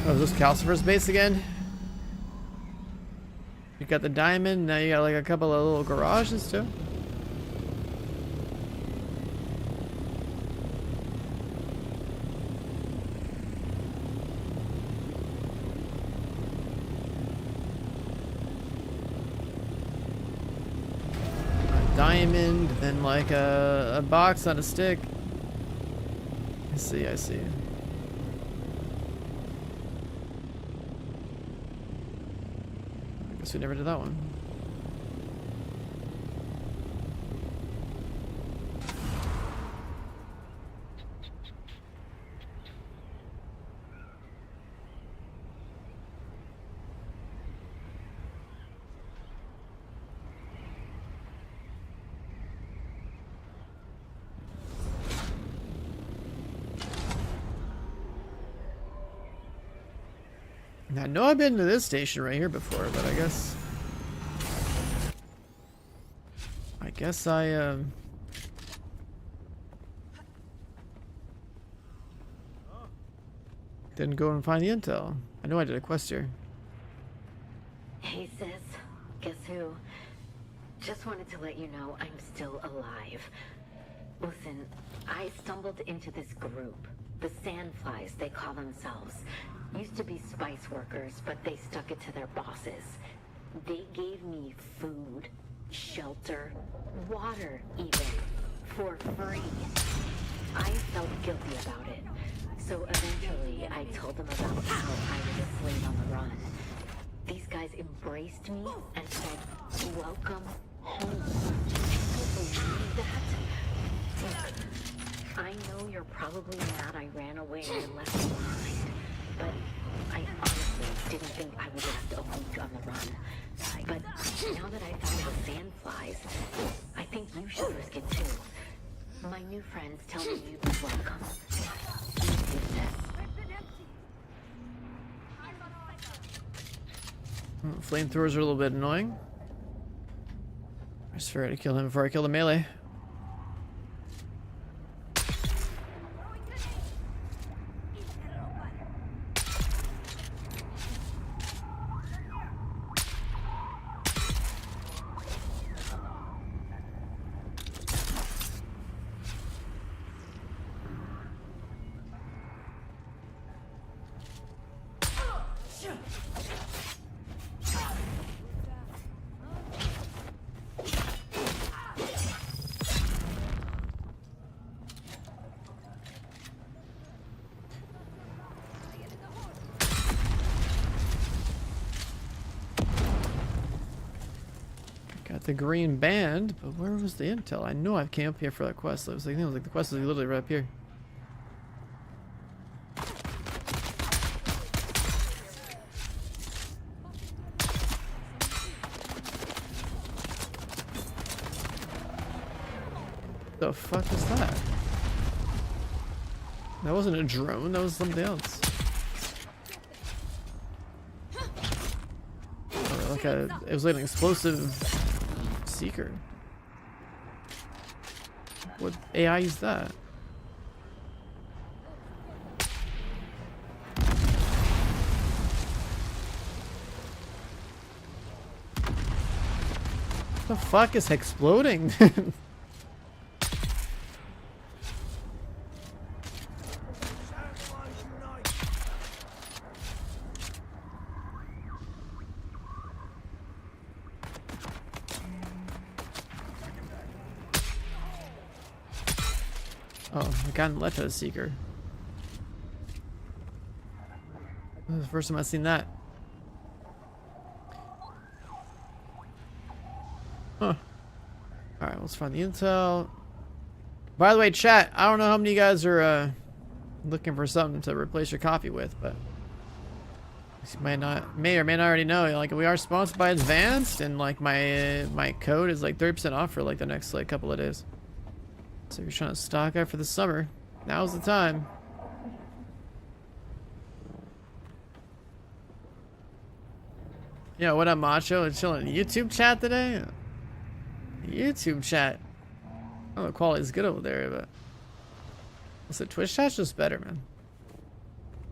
Oh, is this Calcifer's base again? You got the diamond, now you got like a couple of little garages too. A diamond, then like a box on a stick. I see, I see. I guess we never did that one. I know I've been to this station right here before, but I guess I didn't go and find the intel. I know I did a quest here. Hey sis, guess who? Just wanted to let you know I'm still alive. Listen, I stumbled into this group. The Sandflies, they call themselves. Used to be spice workers, but they stuck it to their bosses. They gave me food, shelter, water even, for free. I felt guilty about it. So eventually, I told them about how I was a slave on the run. These guys embraced me and said, welcome home. Can you believe that? Look, I know you're probably mad I ran away and left you behind, but I honestly didn't think I would last a week on the run. But now that I found the Sandflies, I think you should risk it too. My new friends tell me you'd be welcome. Easy as this. Flamethrowers are a little bit annoying. I just figured to kill him before I kill the melee. Got the green band, but where was the intel? I know I came up here for that quest. I was like, I think it was like the quest was literally right up here. The fuck is that? That wasn't a drone, that was something else. Oh, like it was like an explosive seeker. What AI is that? What the fuck is exploding? Oh, I got left as a seeker. This is the first time I've seen that. Huh. Alright, let's find the intel. By the way, chat, I don't know how many of you guys are looking for something to replace your coffee with, but you may or may not already know, like, we are sponsored by Advanced, and like my code is like 30% off for like the next like couple of days. So if you're trying to stock up for the summer, now's the time. Yo, what up, Macho? Chilling in YouTube chat today? YouTube chat. Oh, the quality's good over there, but listen, Twitch chat's just better, man.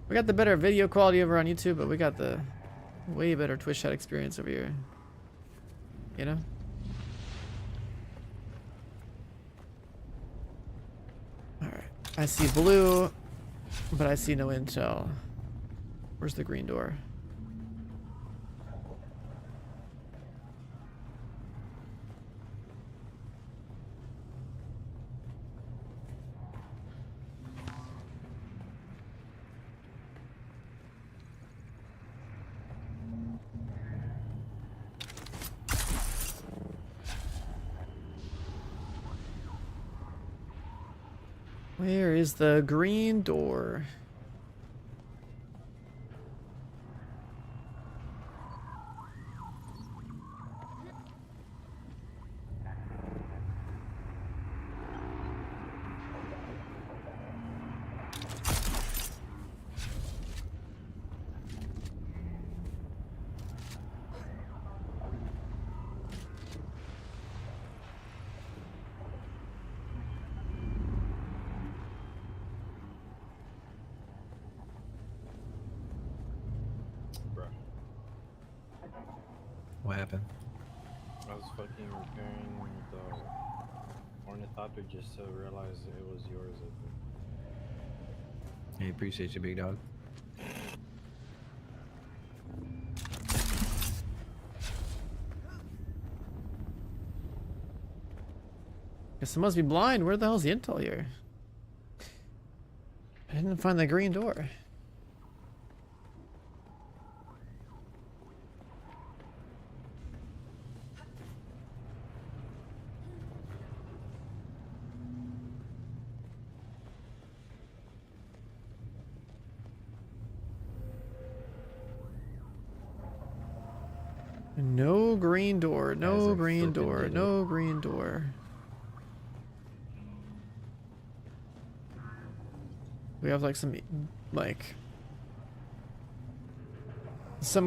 We got the better video quality over on YouTube, but we got the way better Twitch chat experience over here. You know? Alright. I see blue, but I see no intel. Where's the green door? Where is the green door? What happened? I was fucking repairing the Ornithopter just to realize it was yours. Hey, appreciate you, big dog. Guess it must be blind. Where the hell's the intel here? I didn't find the green door. No green door, no green door, no green door. We have like some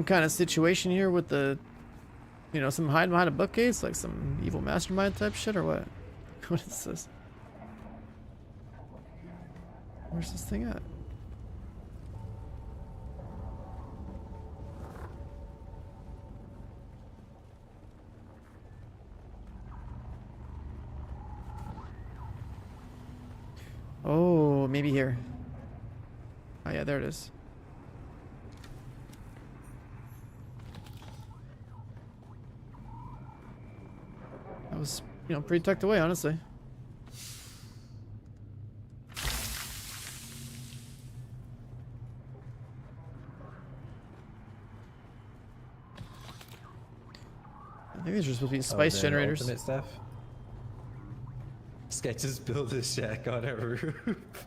kind of situation here with the, you know, some hiding behind a bookcase, like some evil mastermind type shit, or what? What is this? Where's this thing at? Oh, maybe here. Oh yeah, there it is. That was, you know, pretty tucked away, honestly. think these are supposed to be Oh, spice the generators. ultimate stuff. This guy just built a shack on a roof.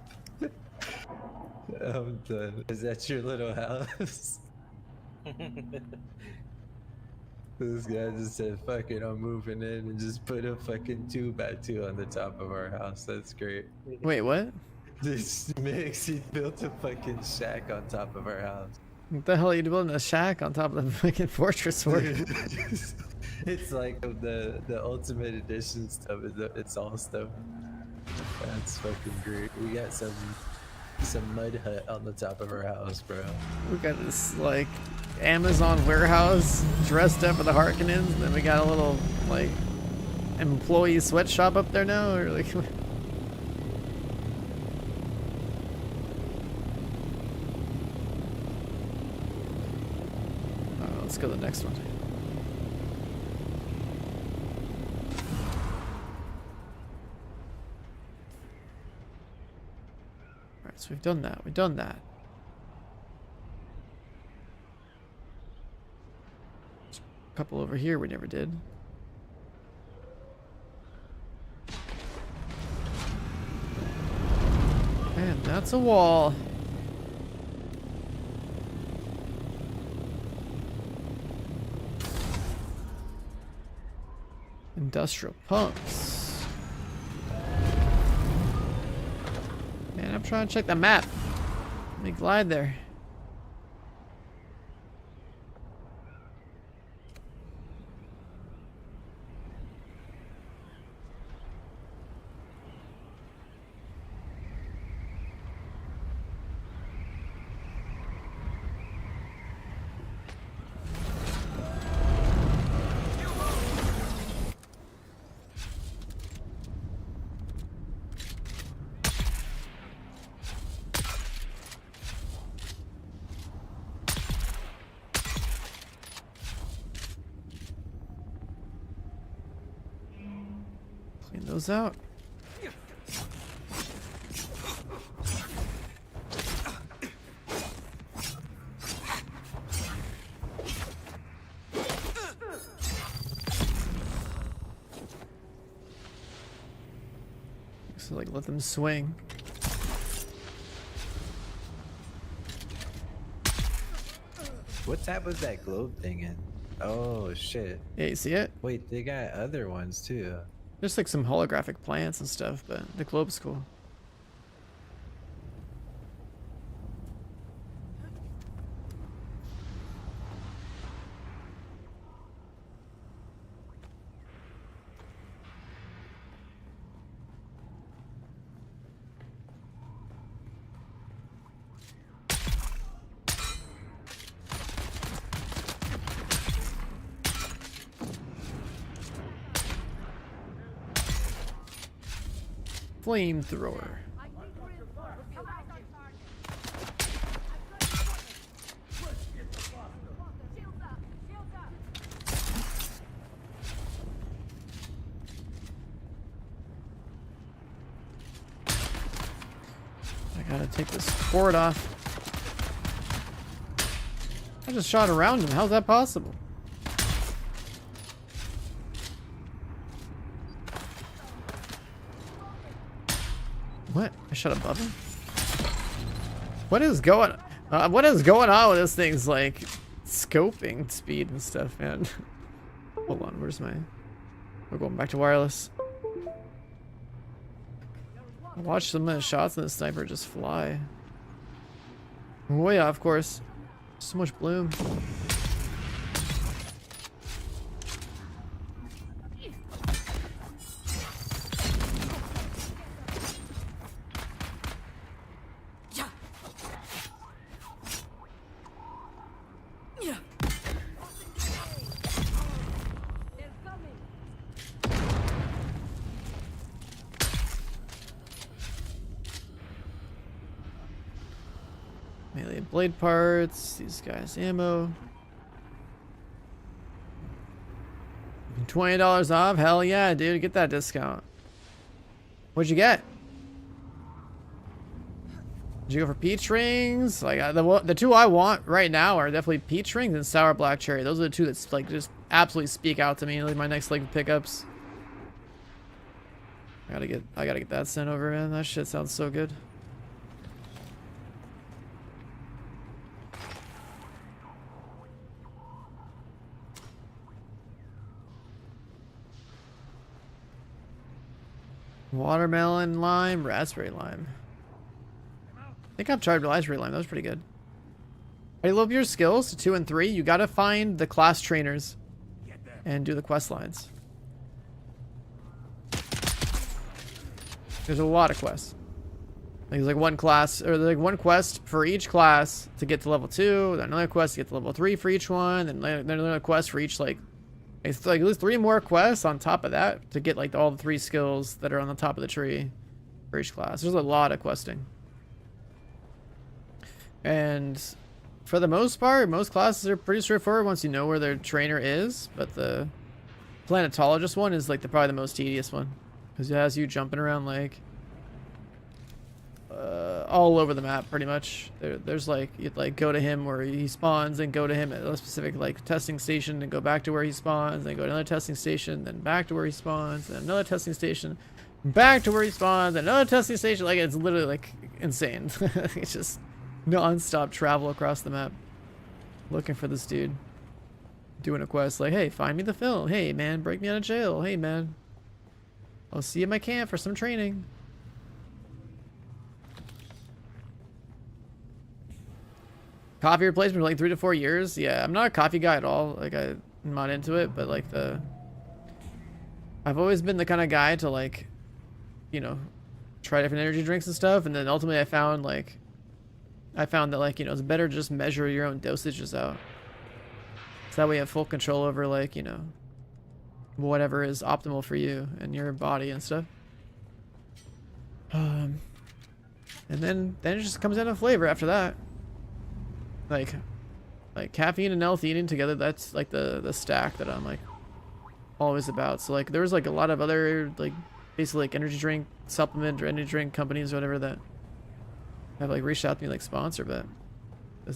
I'm done. Is that your little house? This guy just said, fuck it, I'm moving in, and just put a fucking 2x2 on the top of our house. That's great. Wait, what? This mix, he built a fucking shack on top of our house. What the hell are you building a shack on top of the fucking fortress for? It's like the ultimate edition stuff. It's all stuff. That's fucking great. We got some mud hut on the top of our house, bro. We got this like Amazon warehouse dressed up for the Harkonnens, and then we got a little like employee sweatshop up there now, or like. Let's go to the next one. Alright, so we've done that. We've done that. There's a couple over here we never did. And that's a wall. Industrial pumps. Man, I'm trying to check the map. Let me glide there. Clean those out. So like let them swing. What tab was that globe thing in? Oh shit. Yeah, you see it? Wait, they got other ones too. There's like some holographic plants and stuff, but the globe's cool. Flamethrower. I gotta take this board off. I just shot around him. How's that possible? What? I shot above him? What is going on with this thing's like scoping speed and stuff, man? Hold on, where's my... We're going back to wireless. I watched some of the shots and the sniper just fly. Oh yeah, of course. So much bloom. Melee blade parts, these guys ammo. $20 off? Hell yeah, dude, get that discount. What'd you get? Did you go for peach rings? Like the two I want right now are definitely peach rings and sour black cherry. Those are the two that's like just absolutely speak out to me. Like my next like pickups. I gotta get that sent over, man. That shit sounds so good. Watermelon lime, raspberry lime. I think I've tried raspberry lime. That was pretty good. I love your skills to 2 and 3. You gotta find the class trainers and do the quest lines. There's a lot of quests. Like, there's like one class, or like one quest for each class to get to level 2, then another quest to get to level 3 for each one, and then another quest for each, like, it's like at least 3 more quests on top of that to get like all the 3 skills that are on the top of the tree for each class. There's a lot of questing. And for the most part, most classes are pretty straightforward once you know where their trainer is, but the planetologist one is like probably the most tedious one. Because it has you jumping around like all over the map pretty much. There's like you'd like go to him where he spawns and go to him at a specific like testing station and go back to where he spawns, then go to another testing station, then back to where he spawns, then another testing station, back to where he spawns, then another testing station. Like it's literally like insane. It's just non-stop travel across the map looking for this dude doing a quest like, hey, find me the film. Hey man, break me out of jail. Hey man, I'll see you at my camp for some training. Coffee replacement for like 3 to 4 years. Yeah, I'm not a coffee guy at all. Like I'm not into it, but like I've always been the kind of guy to like, you know, try different energy drinks and stuff. And then ultimately I found that like, you know, it's better to just measure your own dosages out. So that way you have full control over like, you know, whatever is optimal for you and your body and stuff. And then it just comes down to flavor after that. Like caffeine and L-theanine together, that's like the stack that I'm like always about. So like there was like a lot of other like basically like energy drink supplement or energy drink companies or whatever that have like reached out to me like sponsor, but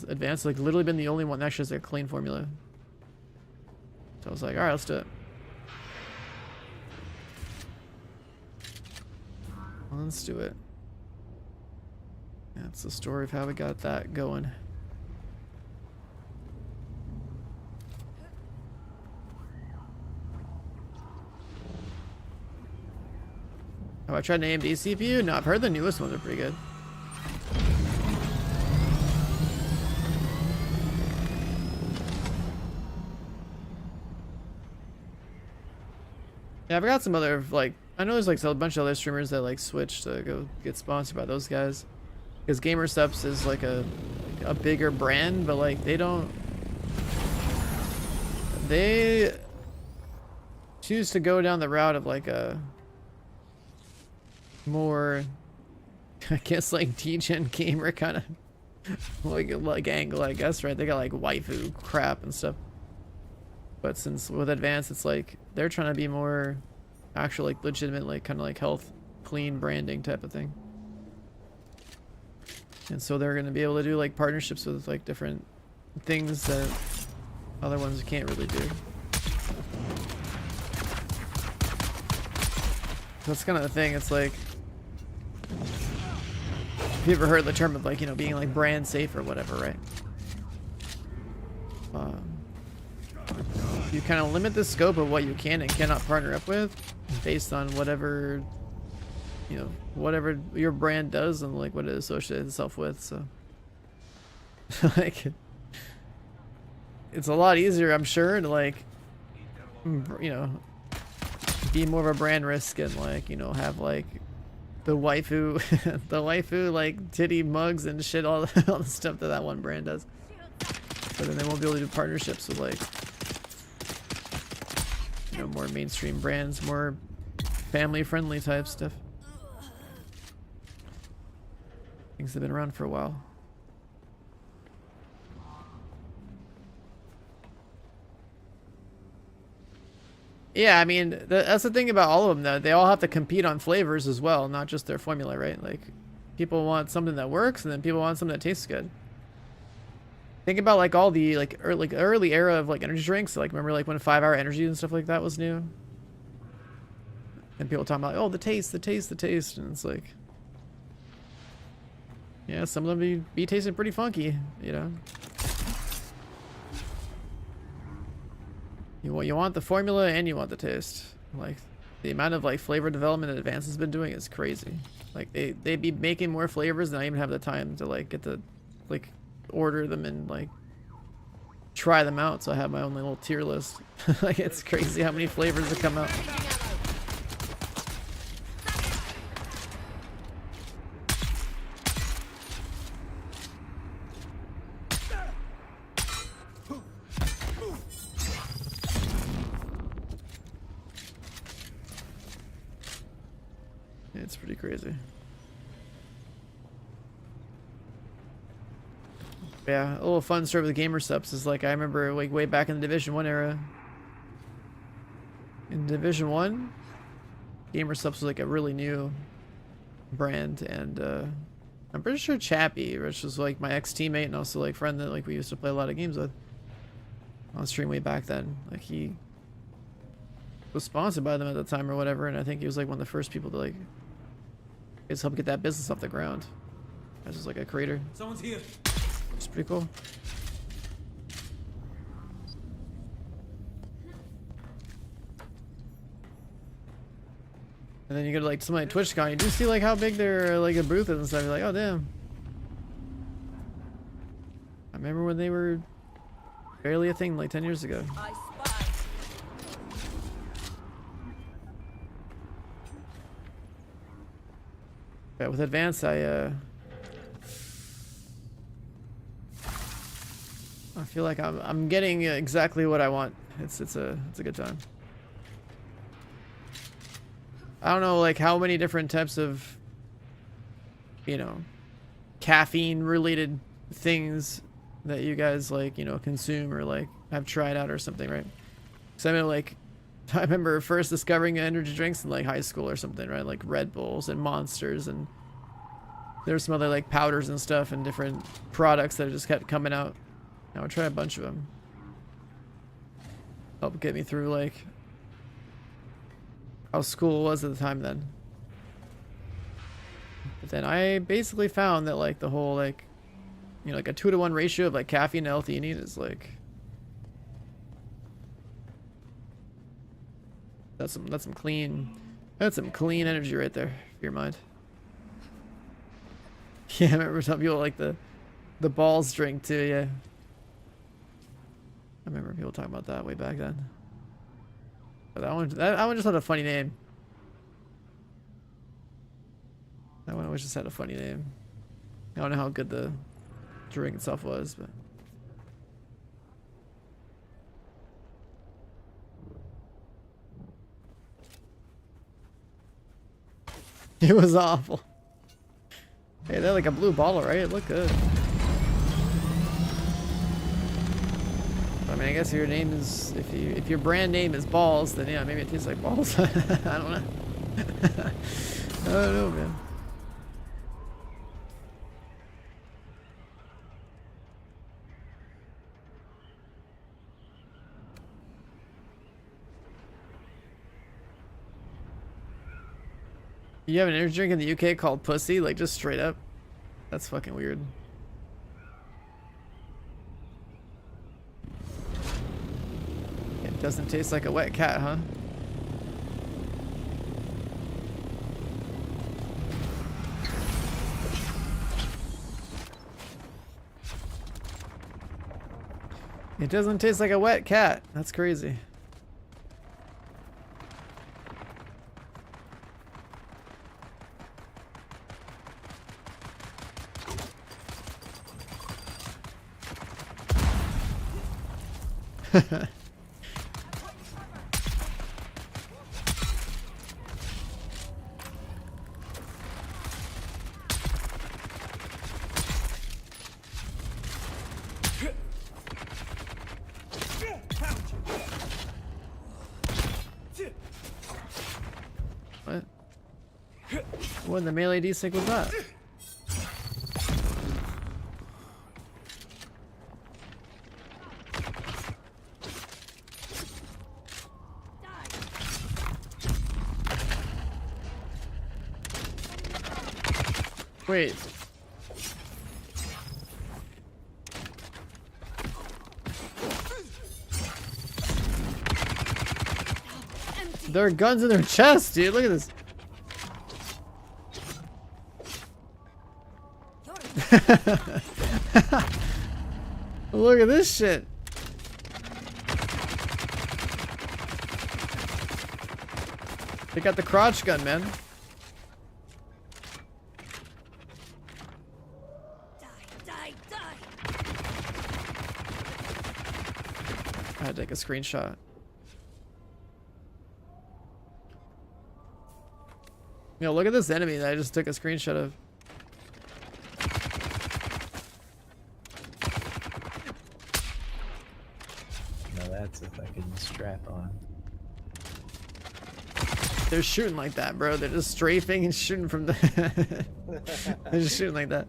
Advanced like literally been the only one that actually has a clean formula. So I was like, all right, let's do it. Let's do it. That's the story of how we got that going. Oh, I tried an AMD CPU? No, I've heard the newest ones are pretty good. Yeah, I've got some other, like, I know there's like a bunch of other streamers that like switch to go get sponsored by those guys. Because Gamer Steps is like a bigger brand, but like they choose to go down the route of like a more, I guess like degen gamer kind of like angle, I guess, right? They got like waifu crap and stuff. But since with Advanced, it's like they're trying to be more actual, like legitimate, like kind of like health, clean branding type of thing. And so they're going to be able to do like partnerships with like different things that other ones can't really do. That's kind of the thing. It's like, have you ever heard the term of like, you know, being like brand safe or whatever, right? You kind of limit the scope of what you can and cannot partner up with based on whatever, you know, whatever your brand does and like what it associates itself with. So like it's a lot easier, I'm sure, to like, you know, be more of a brand risk and like, you know, have like the waifu the waifu like titty mugs and shit, all the stuff that one brand does. But then they won't be able to do partnerships with like, you know, more mainstream brands, more family friendly type stuff. Things have been around for a while. Yeah, I mean, that's the thing about all of them, though. They all have to compete on flavors as well, not just their formula, right? Like, people want something that works, and then people want something that tastes good. Think about like all the like early era of like energy drinks. Like remember like when 5 Hour Energy and stuff like that was new. And people talking about, oh, the taste, and it's like, yeah, some of them be tasting pretty funky, you know. You want the formula and you want the taste. Like the amount of like flavor development that Advance has been doing is crazy. Like they be making more flavors than I even have the time to like get to like order them and like try them out. So I have my own little tier list. Like it's crazy how many flavors that come out. It's pretty crazy. Yeah, a little fun story with the gamer subs is like I remember like way back in the Division 1 era. In Division 1, gamer subs was like a really new brand, and I'm pretty sure Chappie, which was like my ex-teammate and also like friend that like we used to play a lot of games with on stream way back then. Like he was sponsored by them at the time or whatever, and I think he was like one of the first people to like just help get that business off the ground. As just like a creator. Someone's here. It's pretty cool. And then you go to like somebody at TwitchCon, you do see like how big their like a booth is and stuff. You're like, oh damn. I remember when they were barely a thing like 10 years ago. I spy. Yeah, with Advance, I feel like I'm getting exactly what I want. It's a good time. I don't know like how many different types of, you know, caffeine related things that you guys like, you know, consume or like have tried out or something, right? So I mean, like, I remember first discovering energy drinks in like high school or something, right? Like Red Bulls and Monsters, and there's some other like powders and stuff and different products that just kept coming out. I would try a bunch of them. Help get me through like how school was at the time then. But then I basically found that like the whole like, you know, like a 2-to-1 ratio of like caffeine to L-theanine is like, that's some clean energy right there for your mind. Yeah, I remember some people like the balls drink too. Yeah, I remember people talking about that way back then. But that one just had a funny name. That one always just had a funny name. I don't know how good the drink itself was, but it was awful. Hey, they're like a blue bottle, right? It looked good. I mean, I guess if your name is, if your brand name is balls, then yeah, maybe it tastes like balls. I don't know. I don't know, man. You have an energy drink in the UK called Pussy? Like, just straight up? That's fucking weird. It doesn't taste like a wet cat, huh? It doesn't taste like a wet cat. That's crazy. What? What in the melee D-stick was that? Wait. There are guns in their chest, dude. Look at this. Look at this shit. They got the crotch gun, man. Die. I had to take a screenshot. Yo, look at this enemy that I just took a screenshot of. No, that's a fucking strap on. They're shooting like that, bro. They're just strafing and shooting from the... They're just shooting like that.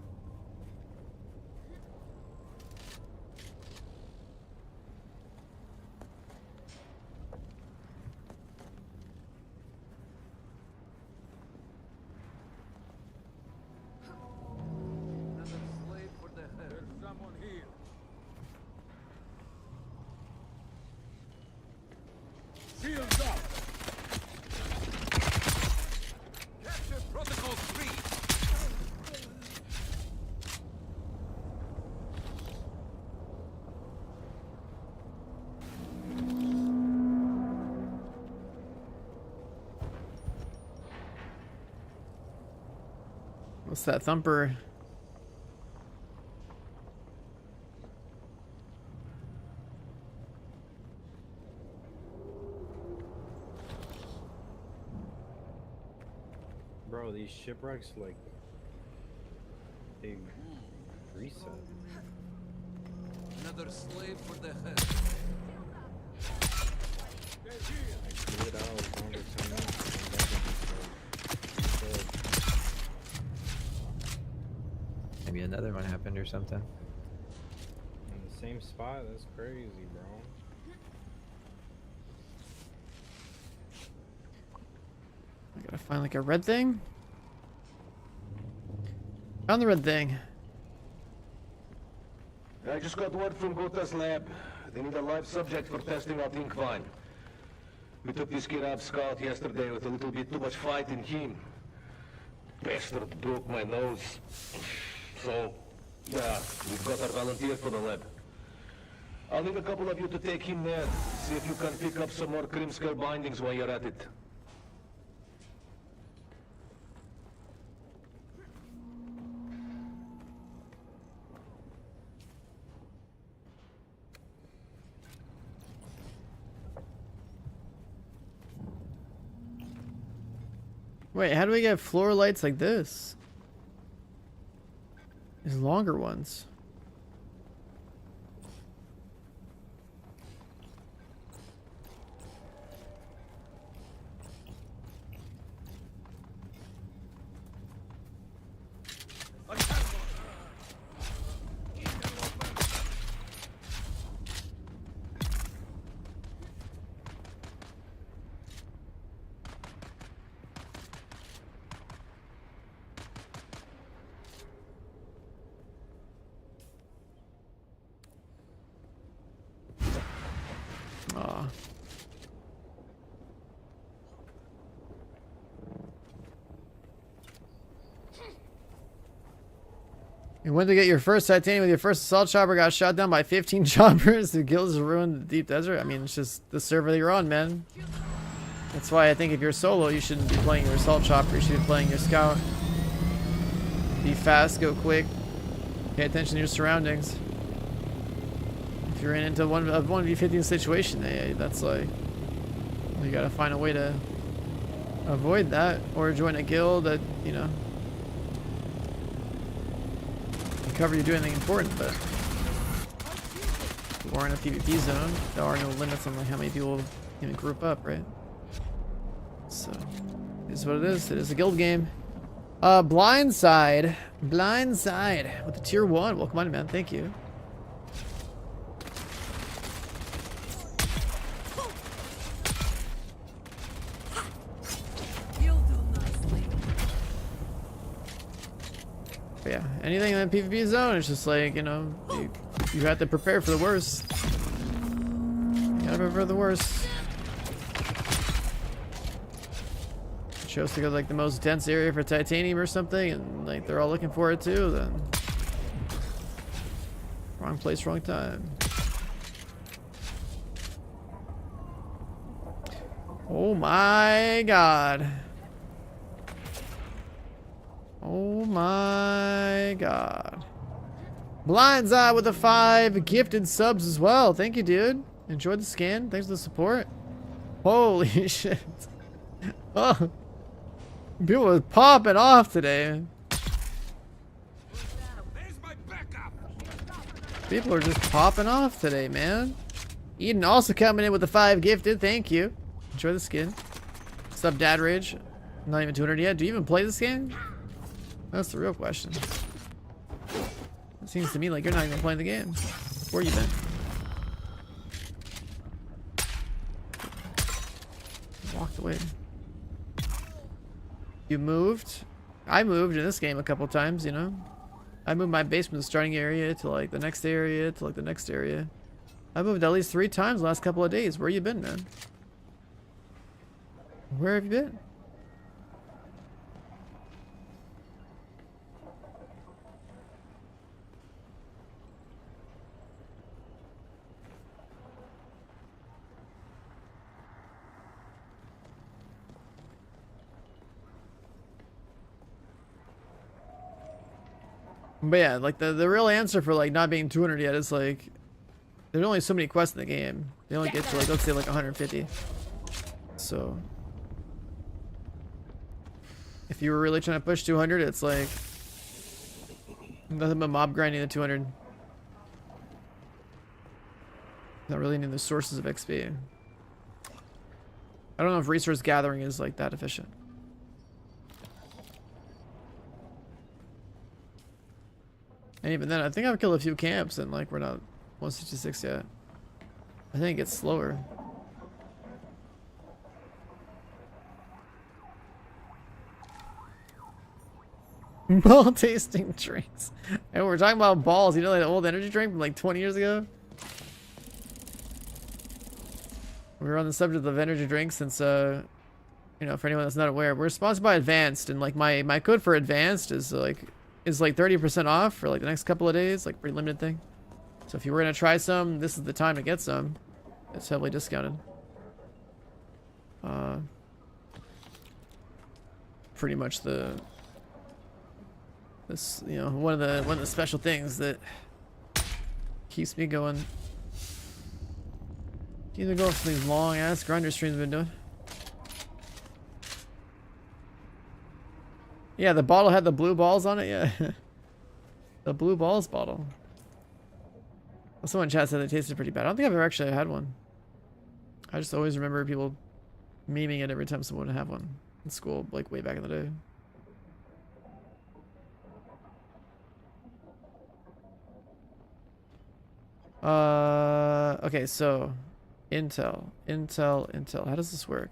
Shields up. Capture Protocol 3. What's that thumper? Bro, these shipwrecks, like, they reset. Another slave for the head. Like, give it out as long as 10 minutes, and then it's Maybe another one happened or something. in the same spot. That's crazy, bro. I gotta find like a red thing. Found the red thing. I just got word from Gota's lab. They need a live subject for testing out Inkvine. We took this kid out scout yesterday with a little bit too much fight in him. Bastard broke my nose. So, yeah, we've got our volunteer for the lab. I'll need a couple of you to take him there. See if you can pick up some more Krimskar bindings while you're at it. Wait, how do we get floor lights like this? These longer ones. Aw. You went to get your first titanium with your first assault chopper, got shot down by 15 choppers. The guilds ruined the deep desert. I mean, it's just the server that you're on, man. That's why I think if you're solo, you shouldn't be playing your assault chopper. You should be playing your scout. Be fast, go quick. Pay attention to your surroundings. If you're into a 1v15 situation, that's like, you gotta find a way to avoid that, or join a guild that, you know, can cover you do anything important. But if you are in a PvP zone, there are no limits on like how many people even group up, right? So, it is what it is. It is a guild game. Blindside with the tier 1. Welcome on, man. Thank you. You'll do nicely. But yeah, anything in the PvP zone, it's just like, you know, you have to prepare for the worst. You gotta prepare for the worst. Chose to go to, like, the most dense area for titanium or something, and like they're all looking for it too, then wrong place, wrong time. Oh my god. Oh my god. Blindside with the 5 gifted subs as well. Thank you, dude. Enjoyed the scan. Thanks for the support. Holy shit. Oh. People are popping off today. There's my backup. People are just popping off today, man. Eden also coming in with the 5 gifted. Thank you. Enjoy the skin. Sub Dad Rage. Not even 200 yet. Do you even play this game? That's the real question. It seems to me like you're not even playing the game. Where you been? Walked away. You moved? I moved in this game a couple times, you know? I moved my base from the starting area to like the next area to like the next area. I moved at least 3 times the last couple of days. Where you been, man? Where have you been? But yeah, like the real answer for like not being 200 yet is like there's only so many quests in the game. They only get to like, let's say like 150. So if you were really trying to push 200, it's like nothing but mob grinding the 200. Not really needing the sources of XP. I don't know if resource gathering is like that efficient. And even then, I think I've killed a few camps and like we're not 166 yet. I think it's slower. Ball tasting drinks. And we're talking about balls, you know, like the old energy drink from like 20 years ago? We were on the subject of energy drinks since, you know, for anyone that's not aware, we're sponsored by Advanced, and like my code for Advanced is like 30% off for like the next couple of days, like pretty limited thing. So if you were gonna try some, this is the time to get some. It's heavily discounted. Pretty much this, you know, one of the special things that keeps me going. Either go for these long ass grinder streams we've been doing. Yeah, the bottle had the blue balls on it, yeah. The blue balls bottle. Someone in chat said it tasted pretty bad. I don't think I've ever actually had one. I just always remember people memeing it every time someone would have one in school, like way back in the day. Okay, so Intel. How does this work?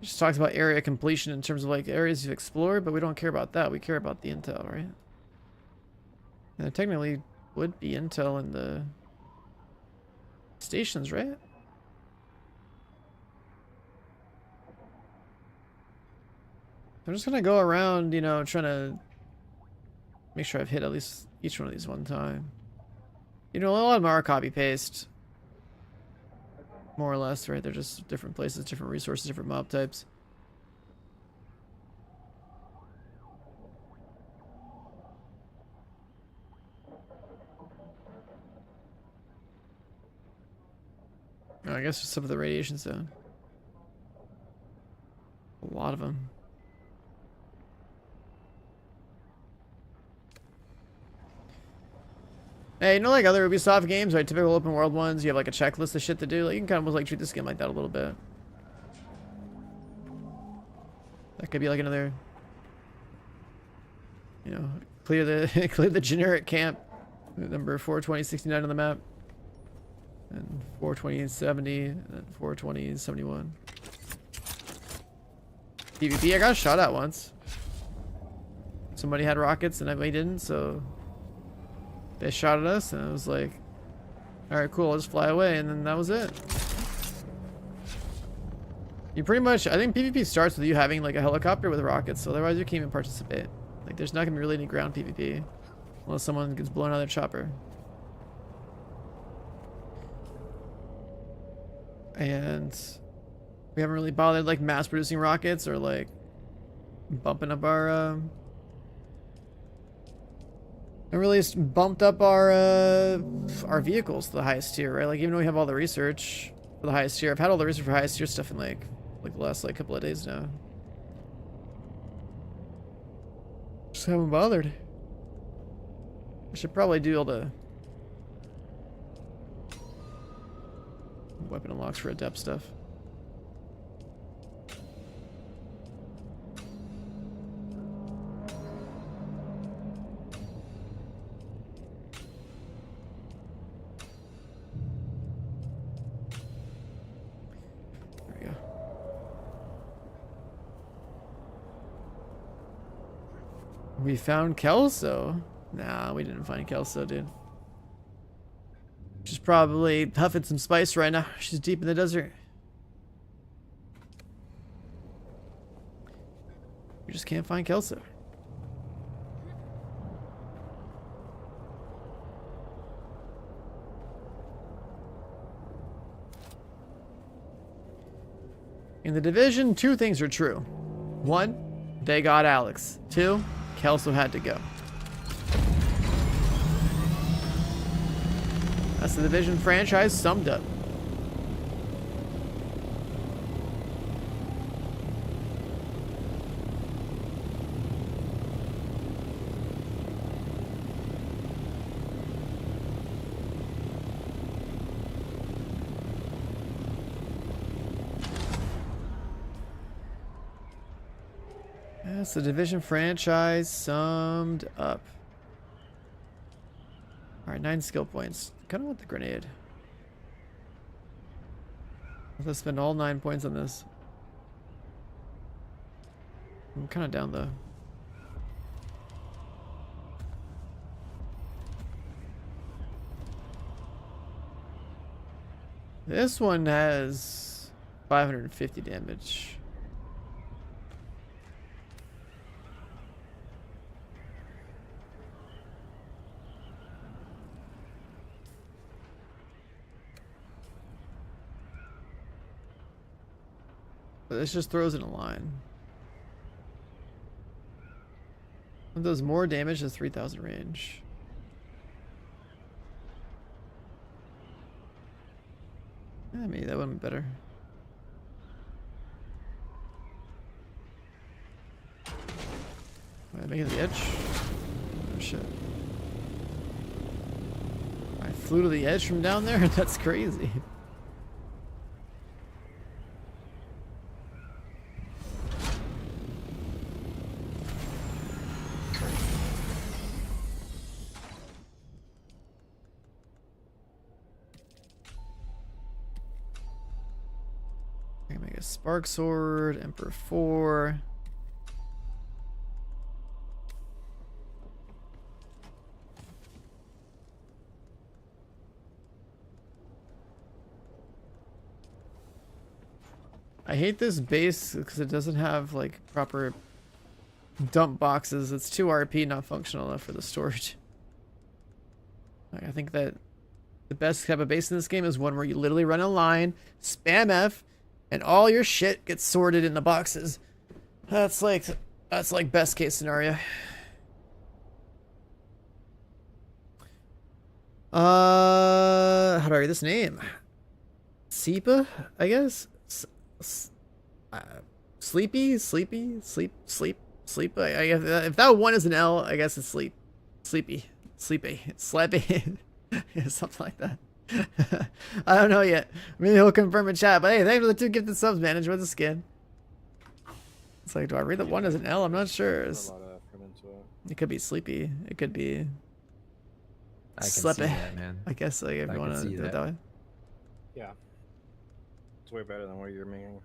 It just talks about area completion in terms of like areas you've explored, but we don't care about that. We care about the intel, right? And there technically would be intel in the stations, right? I'm just gonna go around, you know, trying to make sure I've hit at least each one of these one time. You know, a lot of them are copy paste. More or less, right? They're just different places, different resources, different mob types. Oh, I guess some of the radiation zone. A lot of them. Hey, you know, like other Ubisoft games, right? Typical open world ones, you have like a checklist of shit to do. Like, you can kind of like treat this game like that a little bit. That could be like another, you know, clear the clear the generic camp, number 42069 on the map, and 42070, and then 42071. PvP, I got a shot at once. somebody had rockets and we didn't, so they shot at us, and it was like, all right, cool, I'll just fly away, and then that was it. You pretty much, I think PvP starts with you having like a helicopter with rockets, so otherwise you can't even participate. Like there's not gonna be really any ground PvP unless someone gets blown out of their chopper. And we haven't really bothered like mass producing rockets or like bumping up our and really bumped up our vehicles to the highest tier, right? Like even though we have all the research for the highest tier, I've had all the research for highest tier stuff in like the last like couple of days now. Just haven't bothered. I should probably do all the weapon unlocks for adept stuff. We found Kelso. Nah, we didn't find Kelso, dude. She's probably huffing some spice right now. She's deep in the desert. We just can't find Kelso. In the Division, two things are true. One, they got Alex. Two, Kelso had to go. That's the Division franchise summed up. That's the Division franchise summed up. Alright, 9 skill points. Kind of want the grenade. Let's spend all 9 points on this. I'm kind of down though. This one has 550 damage. But this just throws in a line. It does more damage than 3,000 range. Yeah, maybe that would be better. Am I making the edge? Oh shit. I flew to the edge from down there? That's crazy. Spark Sword, Emperor 4. I hate this base because it doesn't have like proper dump boxes. It's 2 RP, not functional enough for the storage. Like, I think that the best type of base in this game is one where you literally run a line, spam F, and all your shit gets sorted in the boxes. That's like best case scenario. How do I read this name? Seepa, I guess. Sleepy. I guess if that one is an L, I guess it's sleepy, slappy, yeah, something like that. I don't know yet. Maybe he'll confirm in chat. But hey, thanks for the 2 gifted subs, man. Enjoy the skin. It's like, do I read that one as an L? I'm not sure. There's a lot of effort into it. It could be sleepy. It could be I can see sleepy. that, man. I guess like if you want to do it that way. Yeah. It's way better than what you're making.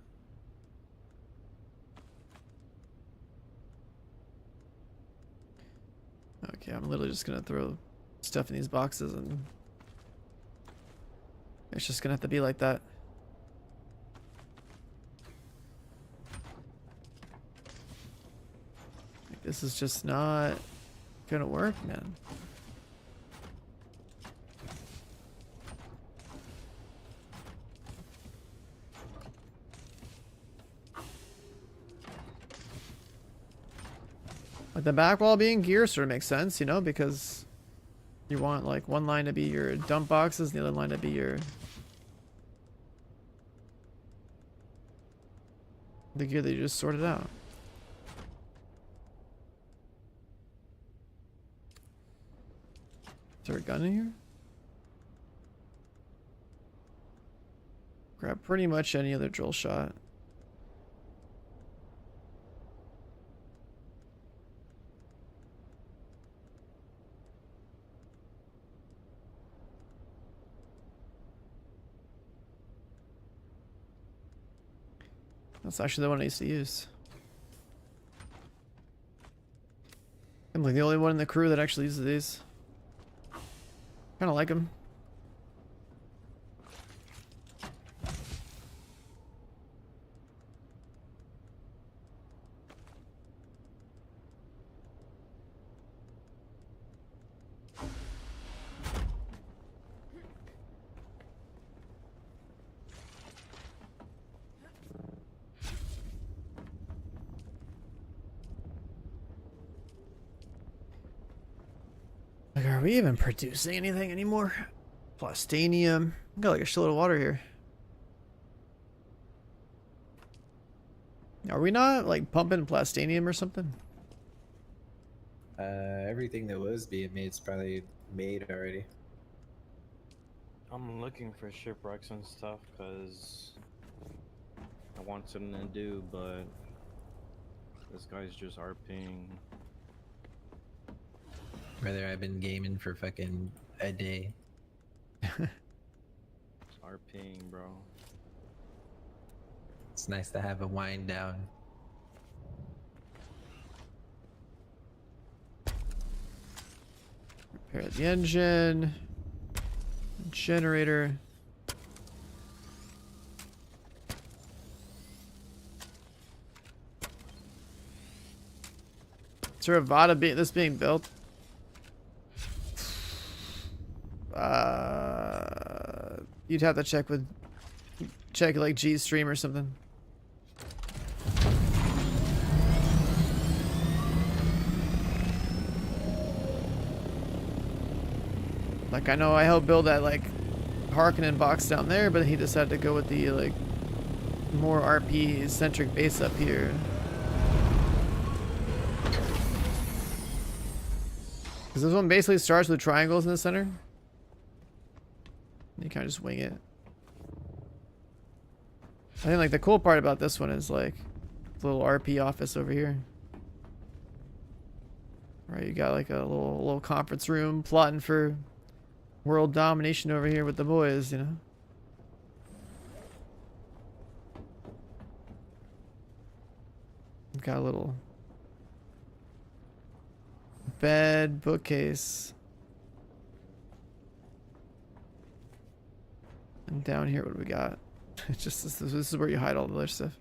Okay, I'm literally just gonna throw stuff in these boxes and it's just gonna have to be like that. Like, this is just not gonna work, man. Like the back wall being gear sort of makes sense, you know, because you want like one line to be your dump boxes, and the other line to be your the gear that you just sorted out. Is there a gun in here? Grab pretty much any other drill shot. That's actually the one I used to use. I'm like the only one in the crew that actually uses these. Kind of like them. Like, are we even producing anything anymore? Plastanium. Got like a shitload of water here. Are we not like pumping plastanium or something? Everything that was being made is probably made already. I'm looking for shipwrecks and stuff because I want something to do, but this guy's just RPing. Brother, I've been gaming for fucking a day. Just RPing, bro. It's nice to have a wind down. Repair the engine. Generator. Is there a VADA this being built? You'd have to check like G stream or something. Like I know I helped build that like Harkonnen box down there, but he decided to go with the like more RP centric base up here. Because this one basically starts with triangles in the center. You kind of just wing it. I think like the cool part about this one is like the little RP office over here. Right, you got like a little conference room plotting for world domination over here with the boys, you know. Got a little bed, bookcase. And down here, what do we got? It's just this is where you hide all the other stuff.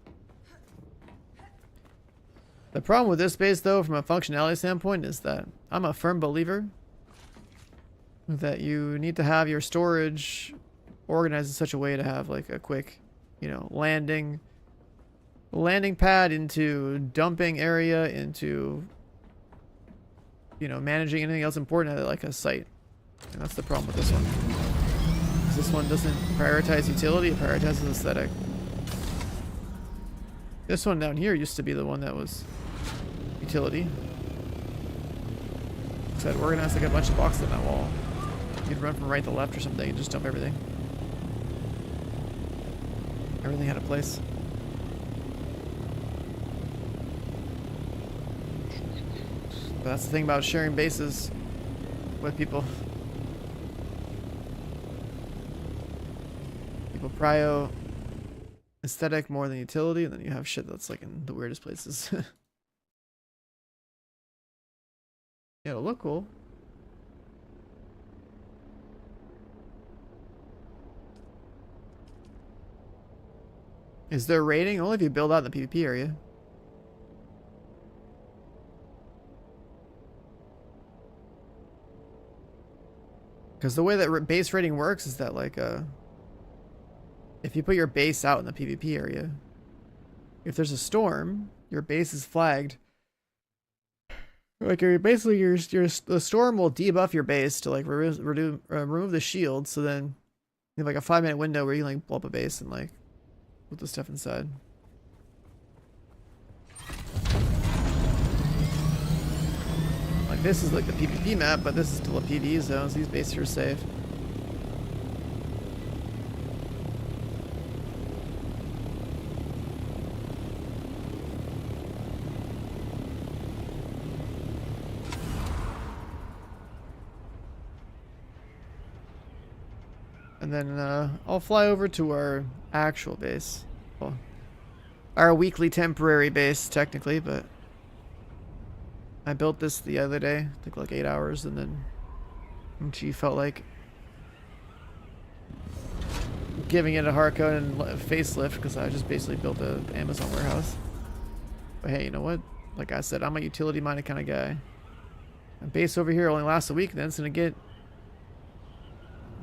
The problem with this base, though, from a functionality standpoint, is that I'm a firm believer that you need to have your storage organized in such a way to have like a quick, you know, landing pad into dumping area into, you know, managing anything else important at like a site. And that's the problem with this one. This one doesn't prioritize utility, it prioritizes aesthetic. This one down here used to be the one that was utility. So I'd organize like a bunch of boxes on that wall. You'd run from right to left or something and just dump everything. Everything had a place. But that's the thing about sharing bases with people. People prio aesthetic more than utility, and then you have shit that's like in the weirdest places. Yeah, it'll look cool. Is there rating? Only if you build out in the PvP area. Because the way that base rating works is that, like, if you put your base out in the PvP area, if there's a storm, your base is flagged. Like, the storm will debuff your base to, like, remove the shield, so then you have, like, a 5-minute window where you can, like, blow up a base and, like, put the stuff inside. Like, this is, like, the PvP map, but this is still a PvE zone, so these bases are safe. And then I'll fly over to our actual base. Well, our weekly temporary base, technically, but I built this the other day. Took like 8 hours, and then she felt like giving it a hard code and facelift because I just basically built an Amazon warehouse. But hey, you know what? Like I said, I'm a utility-minded kind of guy. And base over here only lasts a week, and then it's gonna get...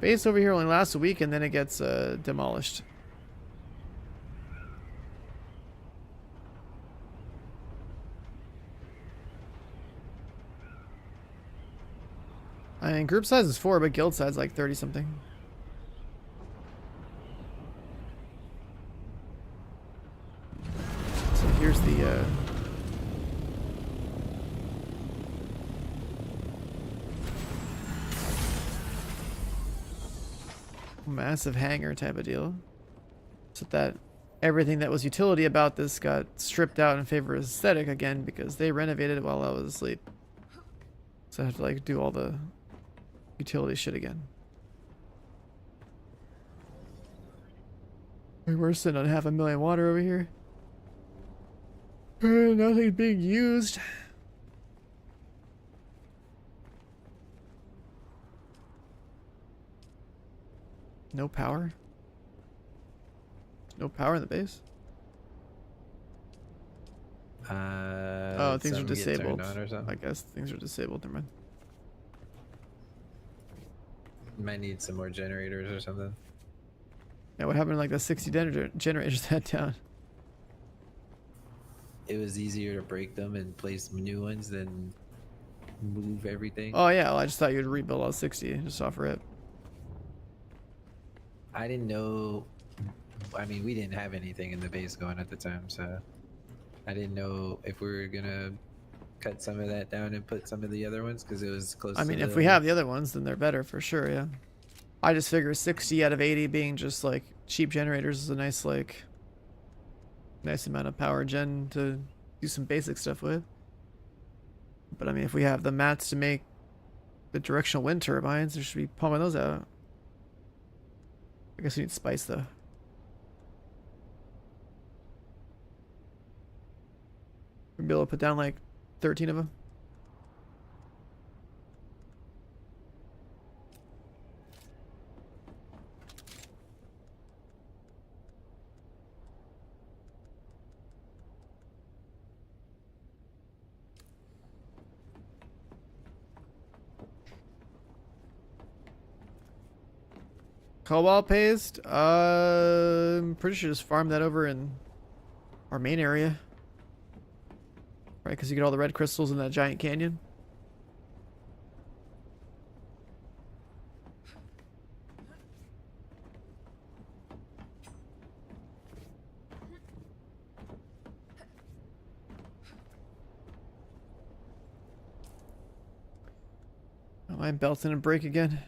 Base over here only lasts a week, and then it gets demolished. I mean, group size is 4, but guild size is like 30 something. So here's the massive hangar type of deal. So that everything that was utility about this got stripped out in favor of aesthetic again because they renovated it while I was asleep. So I have to like do all the utility shit again. We're sitting on 500,000 water over here. Nothing's being used. No power? No power in the base? Oh, things are disabled. I guess things are disabled. Never mind. Might need some more generators or something. Yeah, what happened to like the 60 generators that down? It was easier to break them and place new ones than move everything. Oh yeah, well, I just thought you'd rebuild all 60 just off rip. I didn't know. I mean, we didn't have anything in the base going at the time, so I didn't know if we were gonna cut some of that down and put some of the other ones because it was close. I mean, if we have the other ones, then they're better for sure. Yeah. I just figure 60 out of 80 being just like cheap generators is a nice amount of power gen to do some basic stuff with. But I mean, if we have the mats to make the directional wind turbines, there should be pumping those out. I guess we need spice though. We'll be able to put down like 13 of them. Cobalt paste? I'm pretty sure just farm that over in our main area. Right, because you get all the red crystals in that giant canyon. Oh, my belt's in a break again.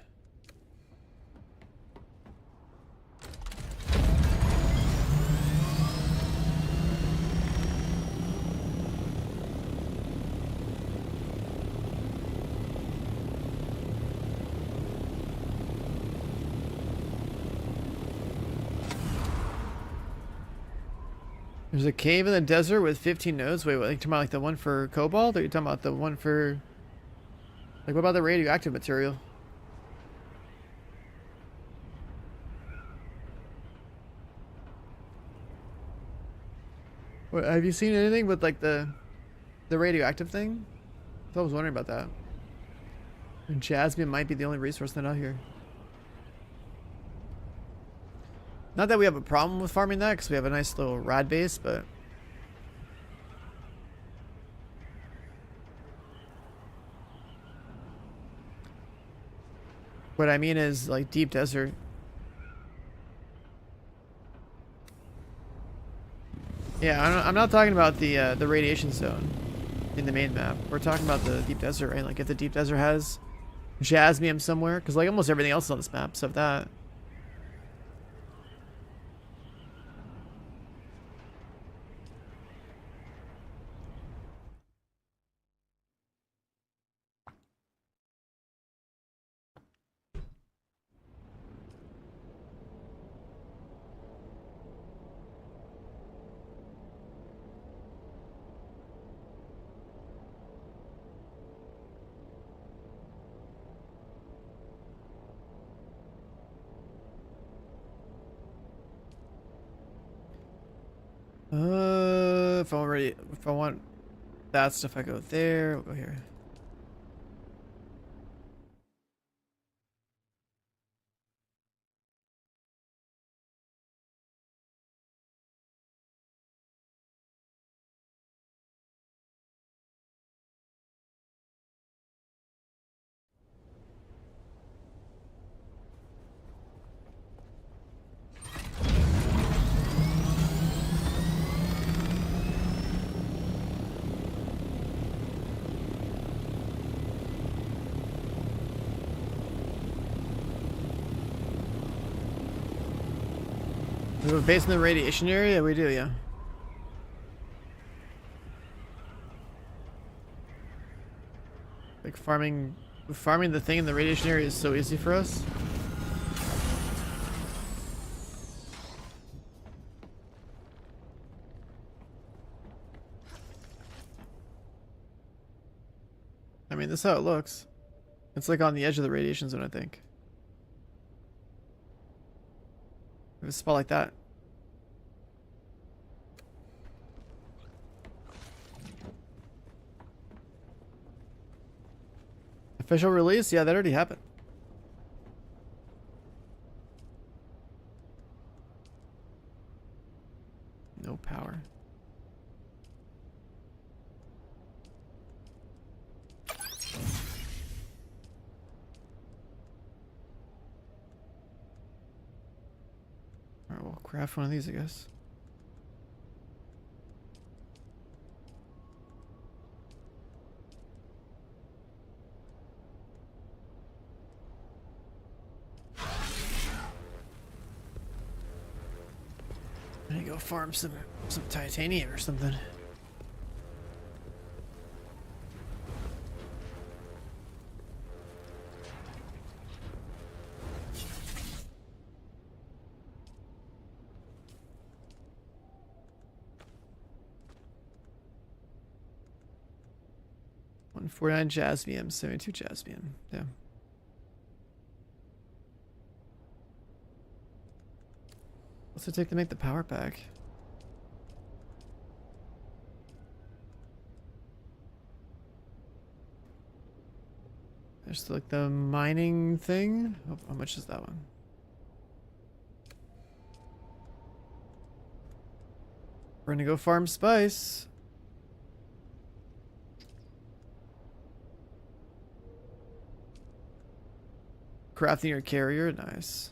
There's a cave in the desert with 15 nodes. Wait, what, are you talking about like the one for Cobalt, or are you talking about the one for Like, what about the radioactive material? What, have you seen anything with like the radioactive thing? I was wondering about that. And jasmine might be the only resource that's out here. Not that we have a problem with farming that, because we have a nice little rad base, but what I mean is like deep desert. Yeah, I'm not talking about the radiation zone in the main map. We're talking about the deep desert, right? Like if the deep desert has jasmium somewhere, because like almost everything else is on this map, so if that. If I want that stuff, I go there. We'll go here. We have a base in the radiation area? We do, yeah. Like farming the thing in the radiation area is so easy for us. I mean, this is how it looks. It's like on the edge of the radiation zone, I think. We have a spot like that. Official release? Yeah, that already happened. No power. Alright, we'll craft one of these, I guess. I need to go farm some titanium or something. $149 jasmium, $72 jasmium. Yeah. What's it take to make the power pack? There's like the mining thing. How much is that one? We're gonna go farm spice. Crafting your carrier, nice.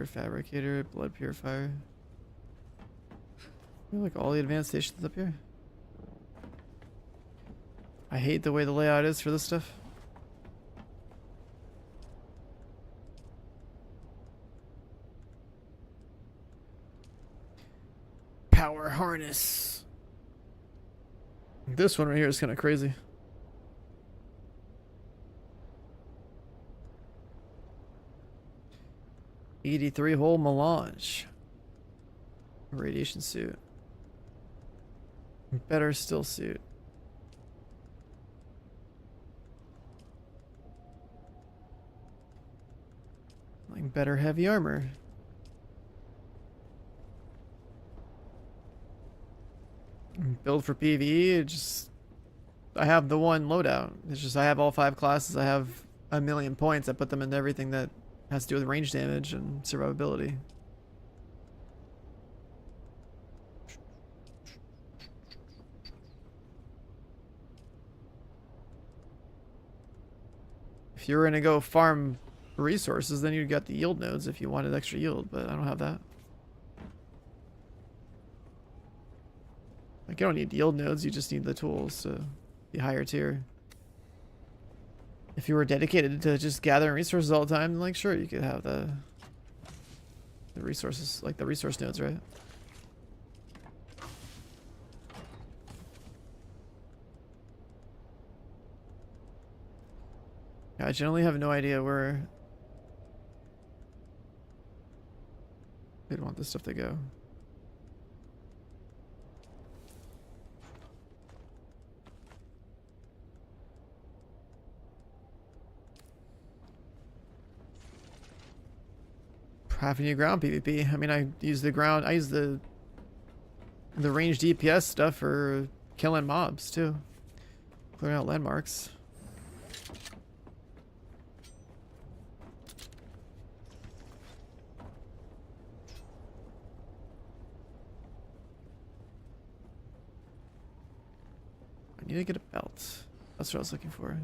Fabricator, blood purifier. Like all the advanced stations up here. I hate the way the layout is for this stuff. Power harness. This one right here is kind of crazy. 83 hole melange. Radiation suit. Better still suit. Like better heavy armor. Build for PvE, I have the one loadout. It's just I have all 5 classes. I have 1,000,000 points. I put them into everything that has to do with range damage and survivability. If you were gonna go farm resources, then you got the yield nodes if you wanted extra yield, but I don't have that. Like, you don't need yield nodes, you just need the tools to be higher tier. If you were dedicated to just gathering resources all the time, then like, sure, you could have the resources, like the resource nodes, right? Yeah, I generally have no idea where they'd want this stuff to go. Having new ground PvP. I mean, I use the ranged DPS stuff for killing mobs too. Clearing out landmarks. I need to get a belt. That's what I was looking for.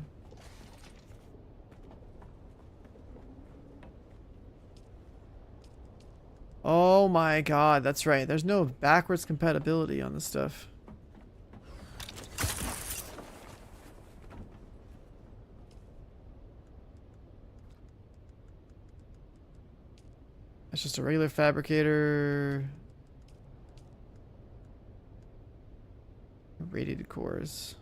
Oh my god, that's right. There's no backwards compatibility on this stuff. That's just a regular fabricator. Radiated cores.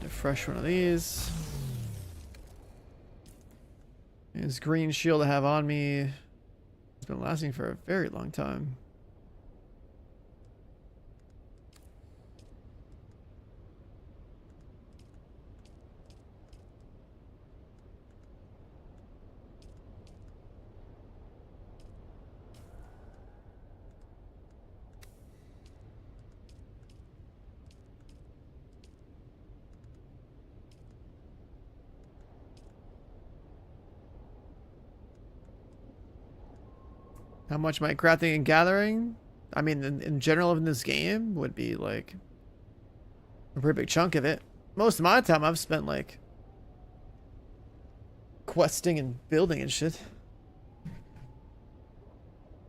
Fresh one of these. And this green shield I have on me has been lasting for a very long time. How much my crafting and gathering? I mean, in general in this game would be like a pretty big chunk of it. Most of my time I've spent like questing and building and shit.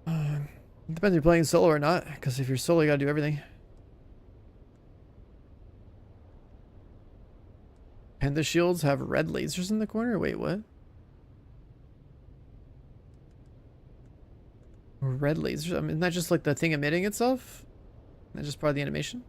It depends if you're playing solo or not, because if you're solo you gotta do everything. Panda shields have red lasers in the corner? Wait, what? Red lasers? I mean, isn't that just like the thing emitting itself? Isn't that just part of the animation?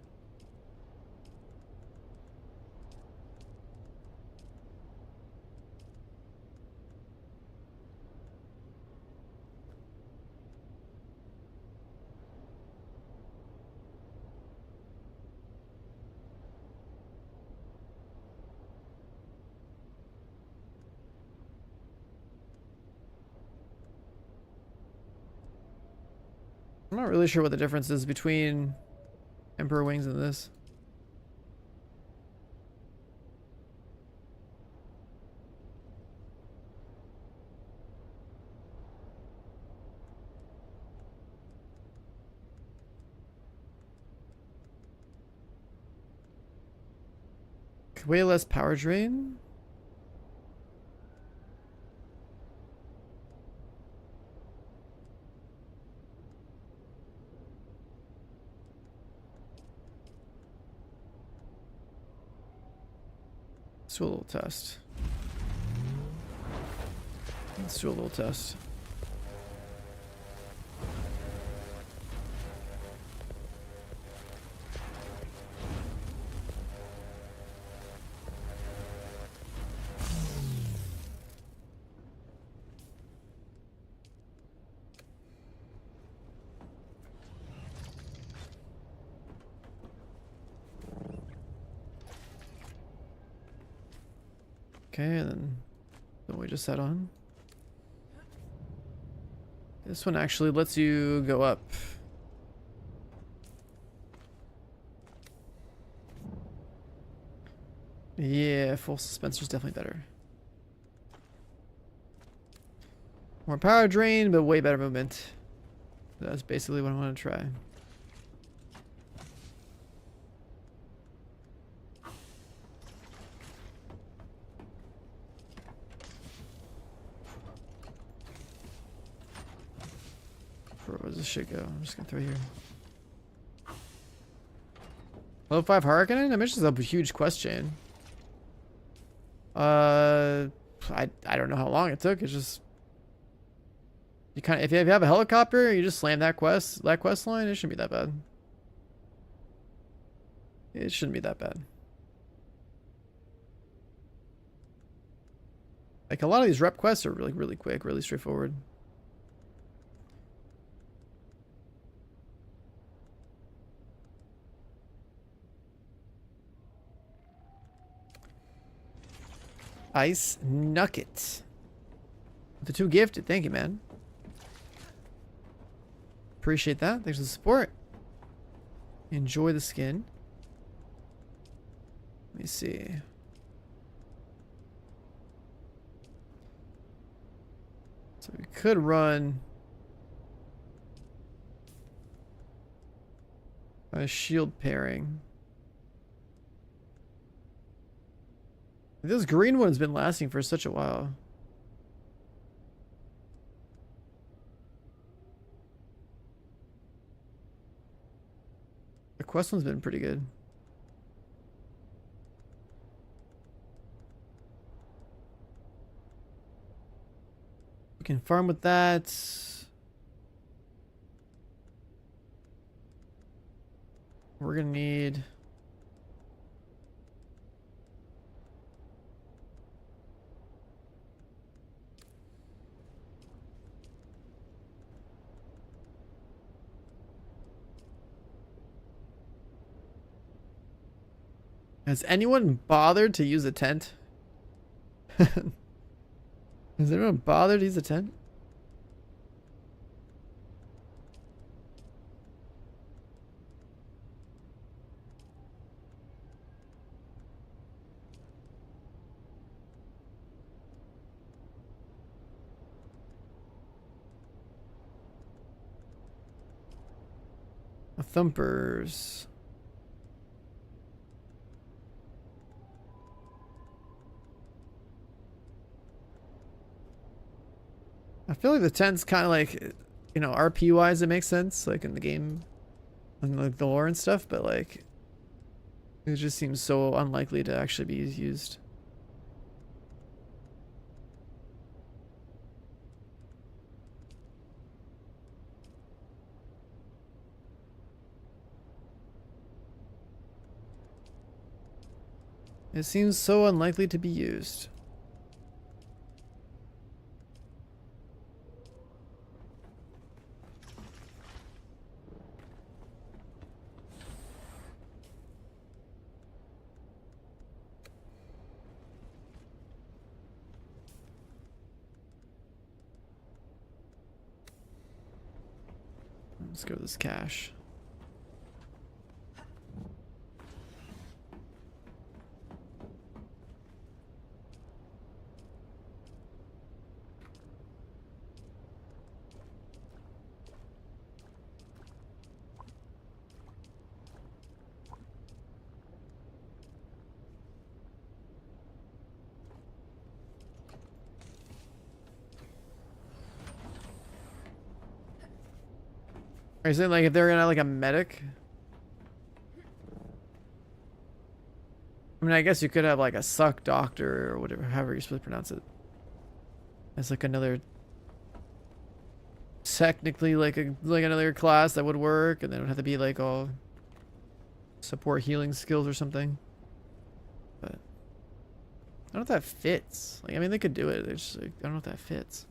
I'm not really sure what the difference is between Emperor Wings and this. Way less power drain. Let's do a little test. Let's do a little test. Okay, and then we just set on. This one actually lets you go up. Yeah, full suspensor's definitely better. More power drain, but way better movement. That's basically what I want to try. Where does this shit go? I'm just gonna throw it here. Level 5 Harkonnen? That mentions a huge quest chain. I don't know how long it took. It's just you kind of if you have a helicopter, you just slam that quest line. It shouldn't be that bad. It shouldn't be that bad. Like a lot of these rep quests are really quick, really straightforward. Ice Nugget. The 2 gifted. Thank you, man. Appreciate that. Thanks for the support. Enjoy the skin. Let me see. So we could run a shield pairing. This green one's been lasting for such a while. The quest one's been pretty good. We can farm with that. We're gonna need Has anyone bothered to use a tent? Has anyone bothered to use a tent? Thumpers. I feel like the tent's kind of like, you know, RP wise it makes sense, like in the game, and like the lore and stuff, but like it just seems so unlikely to actually be used. It seems so unlikely to be used. Let's go with this cash. Are you saying like if they're gonna have like a medic? I mean, I guess you could have like a suck doctor or whatever, however you're supposed to pronounce it. As like another, technically like another class that would work, and then it would have to be like all support healing skills or something. But I don't know if that fits. Like, I mean, they could do it. They're just like, I don't know if that fits.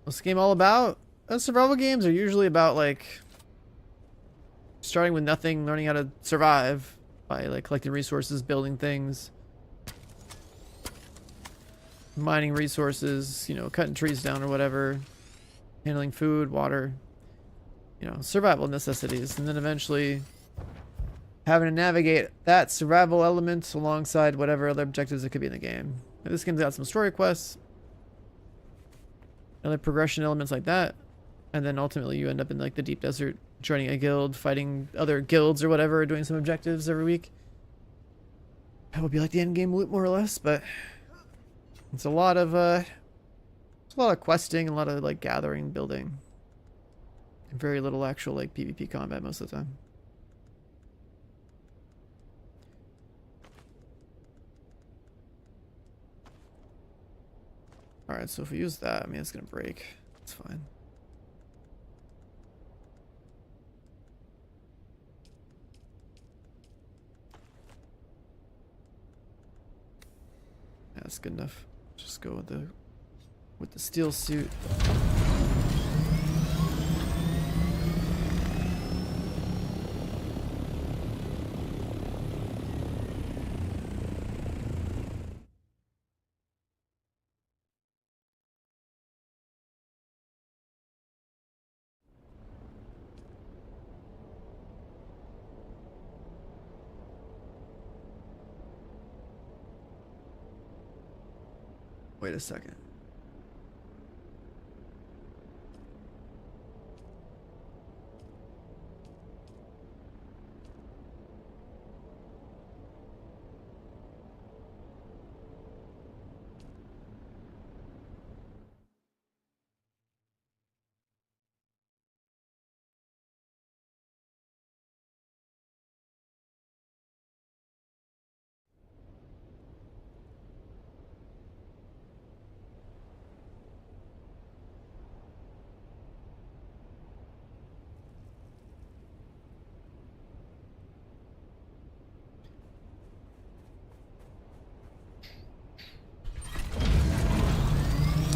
What's the game all about? Survival games are usually about like starting with nothing, learning how to survive by like collecting resources, building things, mining resources, you know, cutting trees down or whatever, handling food, water, you know, survival necessities, and then eventually having to navigate that survival element alongside whatever other objectives it could be in the game. And this game's got some story quests, other progression elements like that, and then ultimately you end up in like the deep desert, joining a guild, fighting other guilds or whatever, doing some objectives every week. That would be like the end game loop more or less, but it's a lot of questing, a lot of like gathering, building, and very little actual like PvP combat most of the time. Alright, so if we use that, I mean, it's gonna break. It's fine. Yeah, that's good enough. Just go with the steel suit. Wait a second.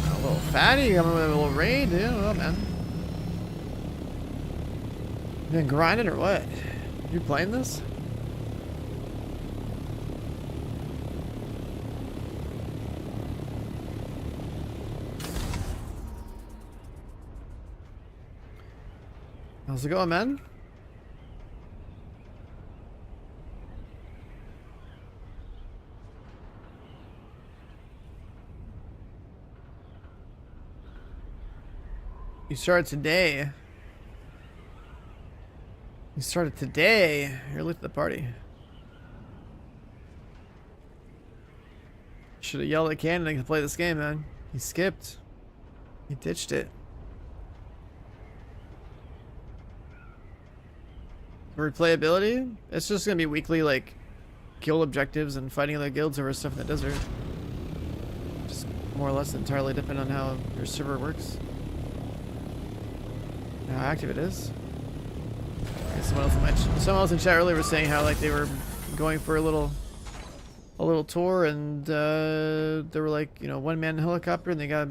A little fatty, I'm with a little raid, dude. I don't know, man. You been grinding or what? You playing this? How's it going, man? You started today. You started today. You're late to the party. Should have yelled at Cannon to play this game, man. He skipped. He ditched it. Replayability? It's just gonna be weekly, like, guild objectives and fighting other guilds over stuff in the desert. Just more or less entirely depending on how your server works. And how active it is. Someone else in chat earlier was saying how like they were going for a little tour, and they were like, you know, one-man helicopter, and they got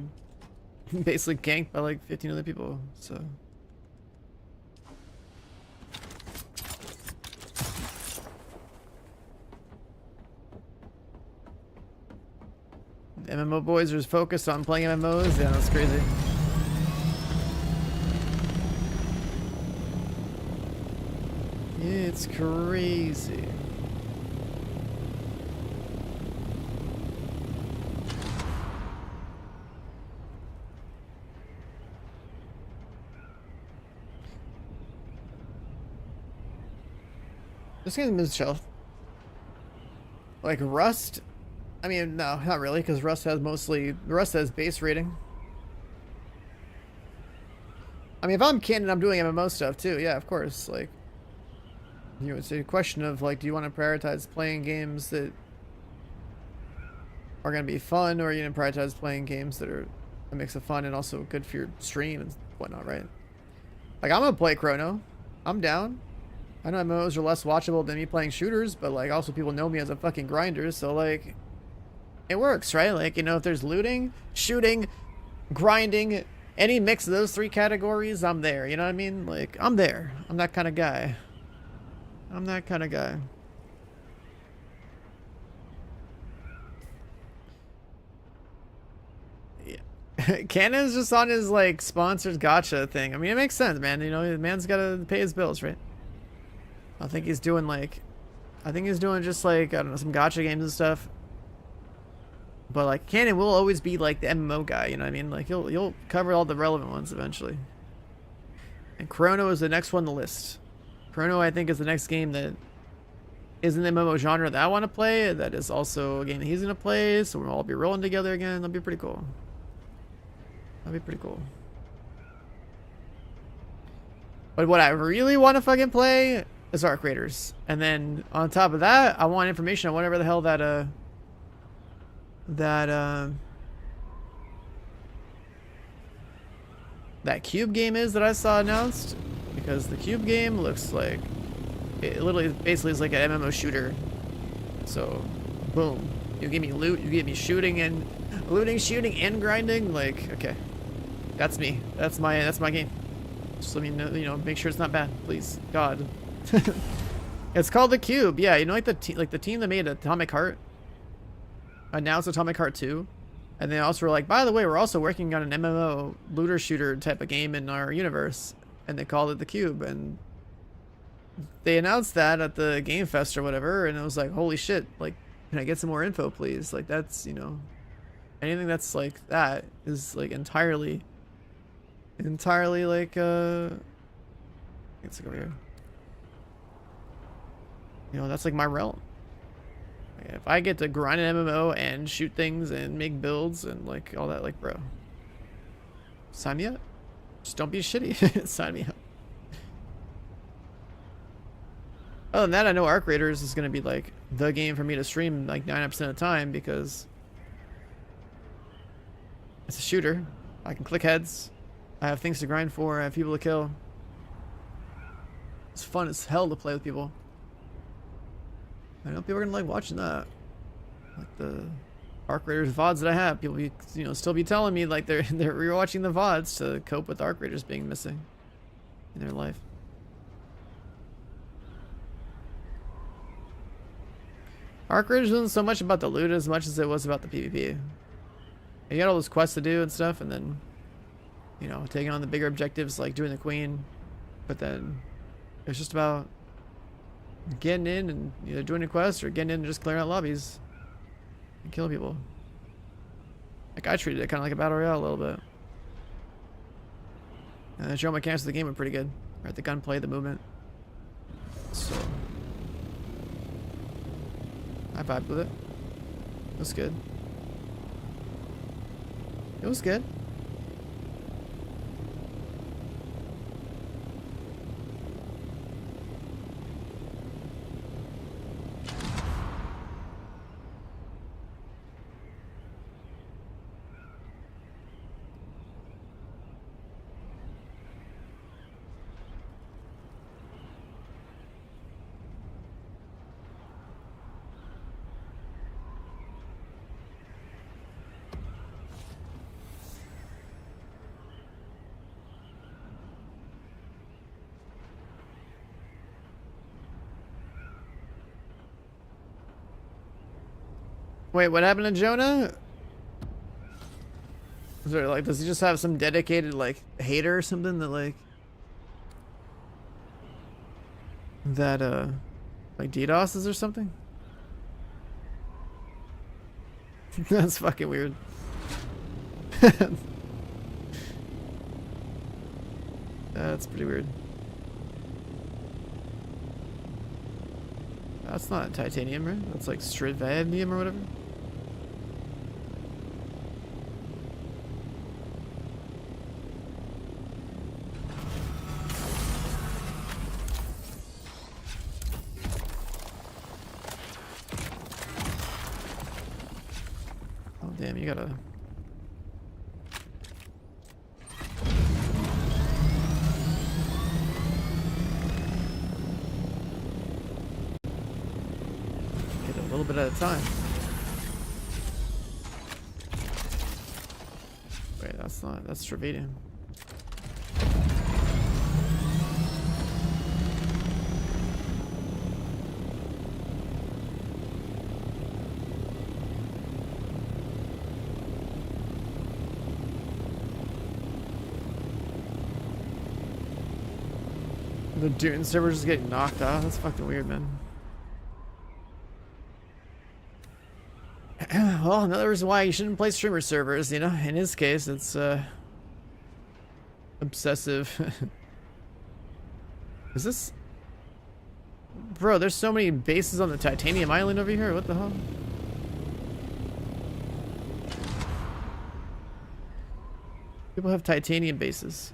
basically ganked by like 15 other people. So the MMO boys are focused on playing MMOs. Yeah, that's crazy. It's crazy. This game is chill. Like Rust I mean, no, not really, because Rust has base rating. I mean, if I'm canon, I'm doing MMO stuff too. Yeah, of course. Like, you know, it's a question of like, do you want to prioritize playing games that are going to be fun, or are you going to prioritize playing games that are a mix of fun and also good for your stream and whatnot, right? Like, I'm gonna play Chrono. I'm down. I know MMOs are less watchable than me playing shooters, but like, also people know me as a fucking grinder, so like, it works, right? Like, you know, if there's looting, shooting, grinding, any mix of those 3 categories, I'm there. You know what I mean? Like, I'm there. I'm that kind of guy. I'm that kind of guy. Yeah. Cannon's just on his, like, sponsored gacha thing. I mean, it makes sense, man. You know, the man's got to pay his bills, right? I think he's doing, like... I think he's doing just, like, I don't know, some gacha games and stuff. But like Cannon will always be like the MMO guy, you know what I mean? Like you'll cover all the relevant ones eventually. And Chrono is the next one on the list. Chrono, I think, is the next game that is in the MMO genre that I want to play. That is also a game that he's gonna play, so we'll all be rolling together again. That'll be pretty cool. That'll be pretty cool. But what I really want to fucking play is Arc Raiders. And then on top of that, I want information on whatever the hell that Cube game is that I saw announced, because the Cube game looks like it literally basically is like an MMO shooter. So boom, you give me loot, you give me shooting and looting, shooting and grinding. Like, okay, that's me, that's my game. Just let me know, you know, make sure it's not bad, please, God. It's called the Cube. Yeah, you know, like the team that made Atomic Heart announced Atomic Heart 2, and they also were like, by the way, we're also working on an MMO looter shooter type of game in our universe, and they called it the Cube. And they announced that at the Game Fest or whatever, and it was like, holy shit, like, can I get some more info, please? Like, that's, you know, anything that's like that is like entirely like it's like over here, you know, that's like my realm. If I get to grind an MMO and shoot things and make builds and like all that, like, bro, sign me up. Just don't be shitty. Sign me up. Other than that, I know Arc Raiders is gonna be like the game for me to stream like 90% of the time, because it's a shooter. I can click heads. I have things to grind for. I have people to kill. It's fun as hell to play with people. I know people are gonna like watching that. Like the Arc Raiders VODs that I have. People be, you know, still be telling me like they're rewatching the VODs to cope with Arc Raiders being missing in their life. Arc Raiders wasn't so much about the loot as much as it was about the PvP. You got all those quests to do and stuff, and then, you know, taking on the bigger objectives like doing the Queen. But then it's just about getting in and either doing a quest or getting in and just clearing out lobbies and killing people. Like, I treated it kind of like a battle royale a little bit. And the general mechanics of the game were pretty good. Right, the gunplay, the movement. So I vibed with it. It was good. It was good. Wait, what happened to Jonah? Is there, like, does he just have some dedicated, like, hater or something that, like, that, like, DDoSes or something? That's fucking weird. That's pretty weird. That's not titanium, right? That's like stridvanium or whatever. you gotta... Get a little bit at a time. Wait, that's not... That's Trevadian. The Dune server just getting knocked out. That's fucking weird, man. Well, another reason why you shouldn't play streamer servers, you know? In his case, it's, obsessive. Is this... Bro, there's so many bases on the Titanium Island over here. What the hell? People have titanium bases.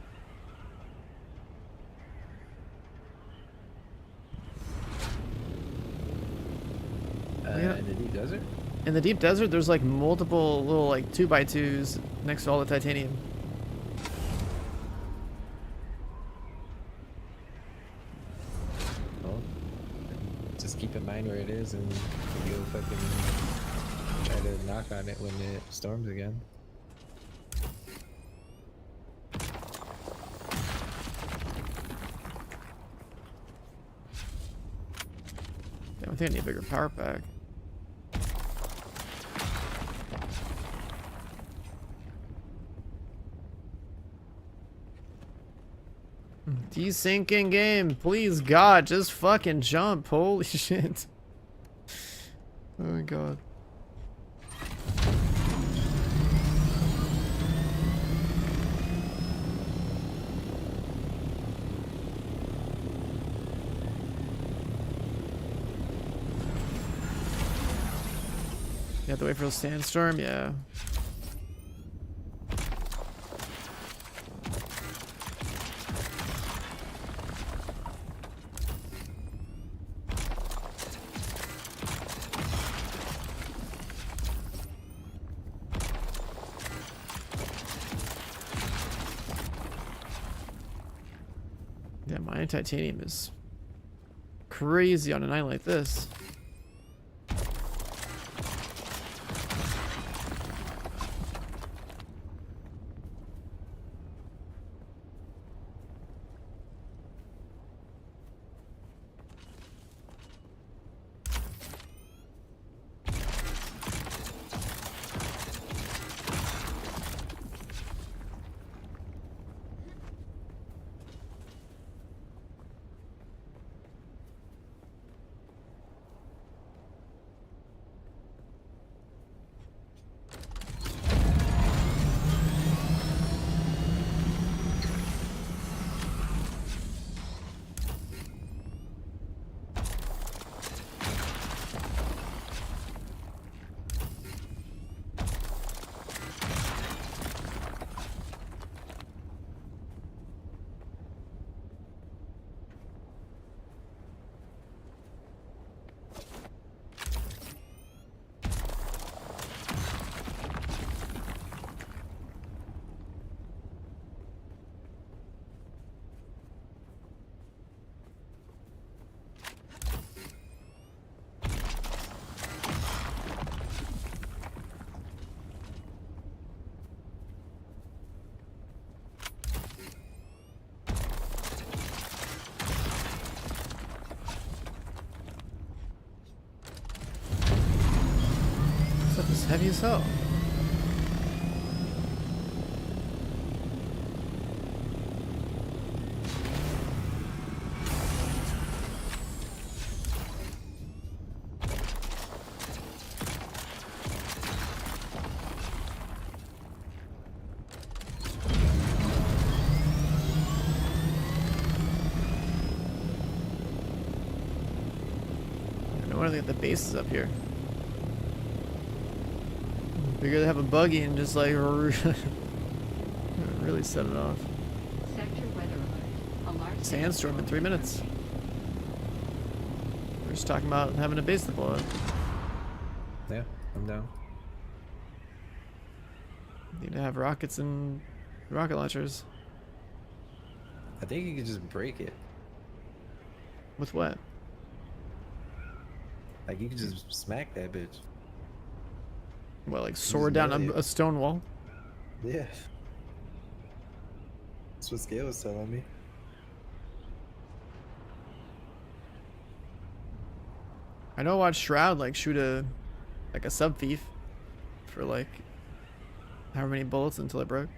In the deep desert? In the deep desert, there's like multiple little like 2x2s next to all the titanium. Well, just keep in mind where it is and go fucking try to knock on it when it storms again. Damn, I think I need a bigger power pack. Desyncing game, please God, just fucking jump. Holy shit. Oh my God. You have to wait for a sandstorm, yeah. Yeah, mining titanium is crazy on a night like this. Stuff is heavy as hell. No wonder the base is up here. Figure they have a buggy and just like really set it off. Sector weather alert. A large Sandstorm in 3 minutes. We're just talking about having a base to blow up. Yeah, I'm down. Need to have rockets and rocket launchers. I think you could just break it. With what? Like you could just smack that bitch. What, like sword down a stone wall? Yeah. That's what Scale was telling me. I know I watched Shroud like shoot a sub thief for like however many bullets until it broke.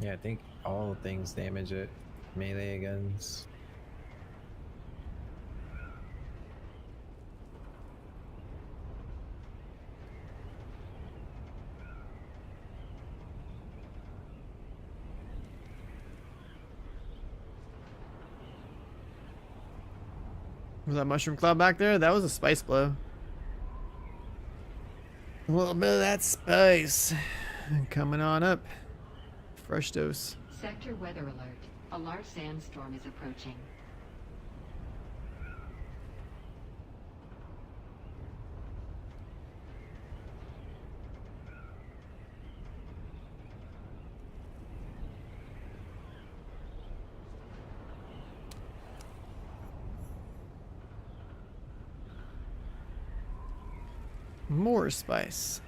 Yeah, I think all things damage it. Melee guns. Was that mushroom cloud back there? That was a spice blow. A little bit of that spice coming on up. Fresh dose. Sector weather alert. A large sandstorm is approaching. More spice.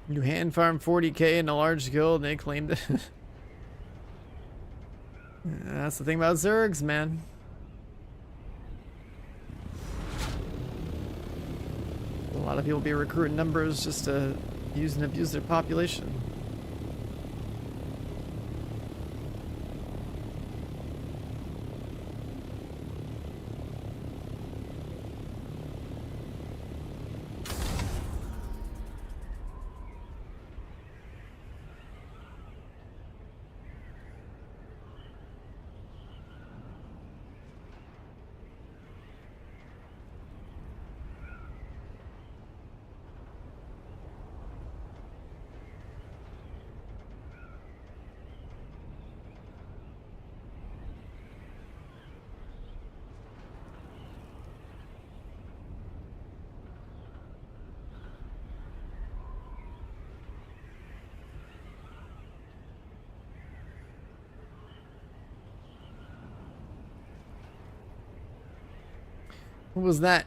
You hand farm 40k in a large guild and they claimed it. That's the thing about Zergs, man. A lot of people be recruiting numbers just to use and abuse their population. What was that?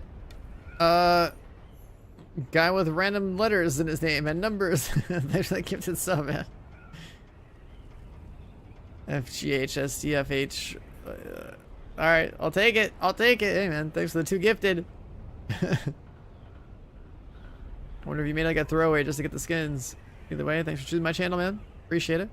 Guy with random letters in his name and numbers. There's that gifted sub, man. FGHSTFH. Alright, I'll take it. I'll take it. Hey, man, thanks for the 2 gifted. I wonder if you made like a throwaway just to get the skins. Either way, thanks for choosing my channel, man. Appreciate it.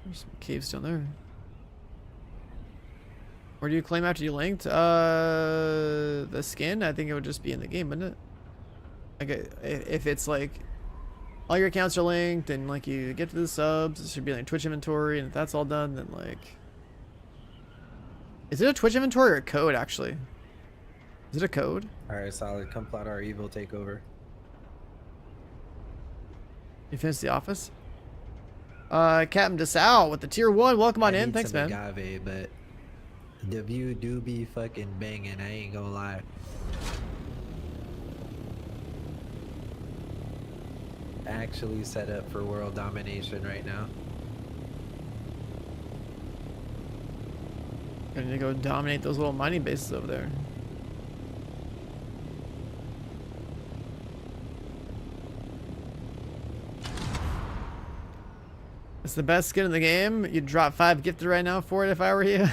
There's some caves down there. Where do you claim after you linked? The skin? I think it would just be in the game, wouldn't it? Like, if it's like all your accounts are linked and like you get to the subs, it should be like Twitch inventory, and if that's all done, then like, is it a Twitch inventory or a code actually? Is it a code? Alright, solid. Come plot our evil takeover. You finished the office? Captain DeSal with the tier 1. Welcome on in. Thanks, man. Agave, but the view do be fucking banging. I ain't gonna lie. Actually set up for world domination right now. I need to go dominate those little mining bases over there. It's the best skin in the game. You'd drop 5 gifted right now for it if I were you.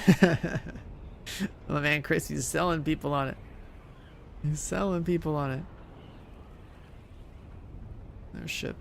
Oh man, Chris, he's selling people on it. He's selling people on it. There's ship.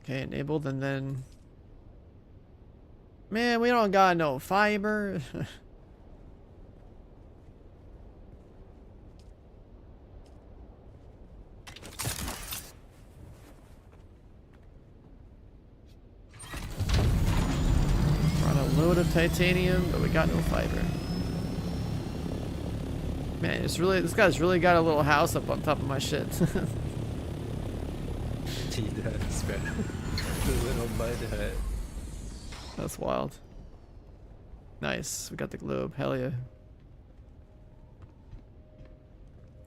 Okay, enabled, and then... Man, we don't got no fiber. Brought a load of titanium, but we got no fiber. Man, it's really, this guy's really got a little house up on top of my shit. He does, bro. The little mud hut. That's wild. Nice, we got the globe, hell yeah.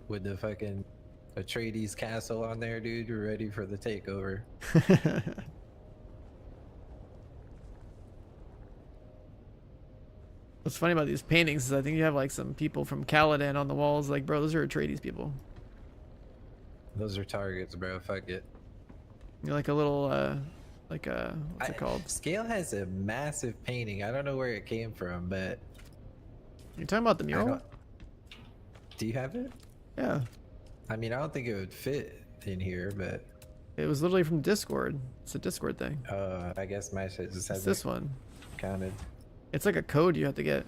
With the fucking Atreides castle on there, dude. We're ready for the takeover. What's funny about these paintings is I think you have like some people from Caladan on the walls. Like, bro, those are Atreides people. Those are targets, bro. Fuck it. You're like a little, what's it called? Scale has a massive painting. I don't know where it came from, but... You're talking about the mural? Do you have it? Yeah. I mean, I don't think it would fit in here, but... It was literally from Discord. It's a Discord thing. I guess my shit just It's has this one. counted. It's like a code you have to get.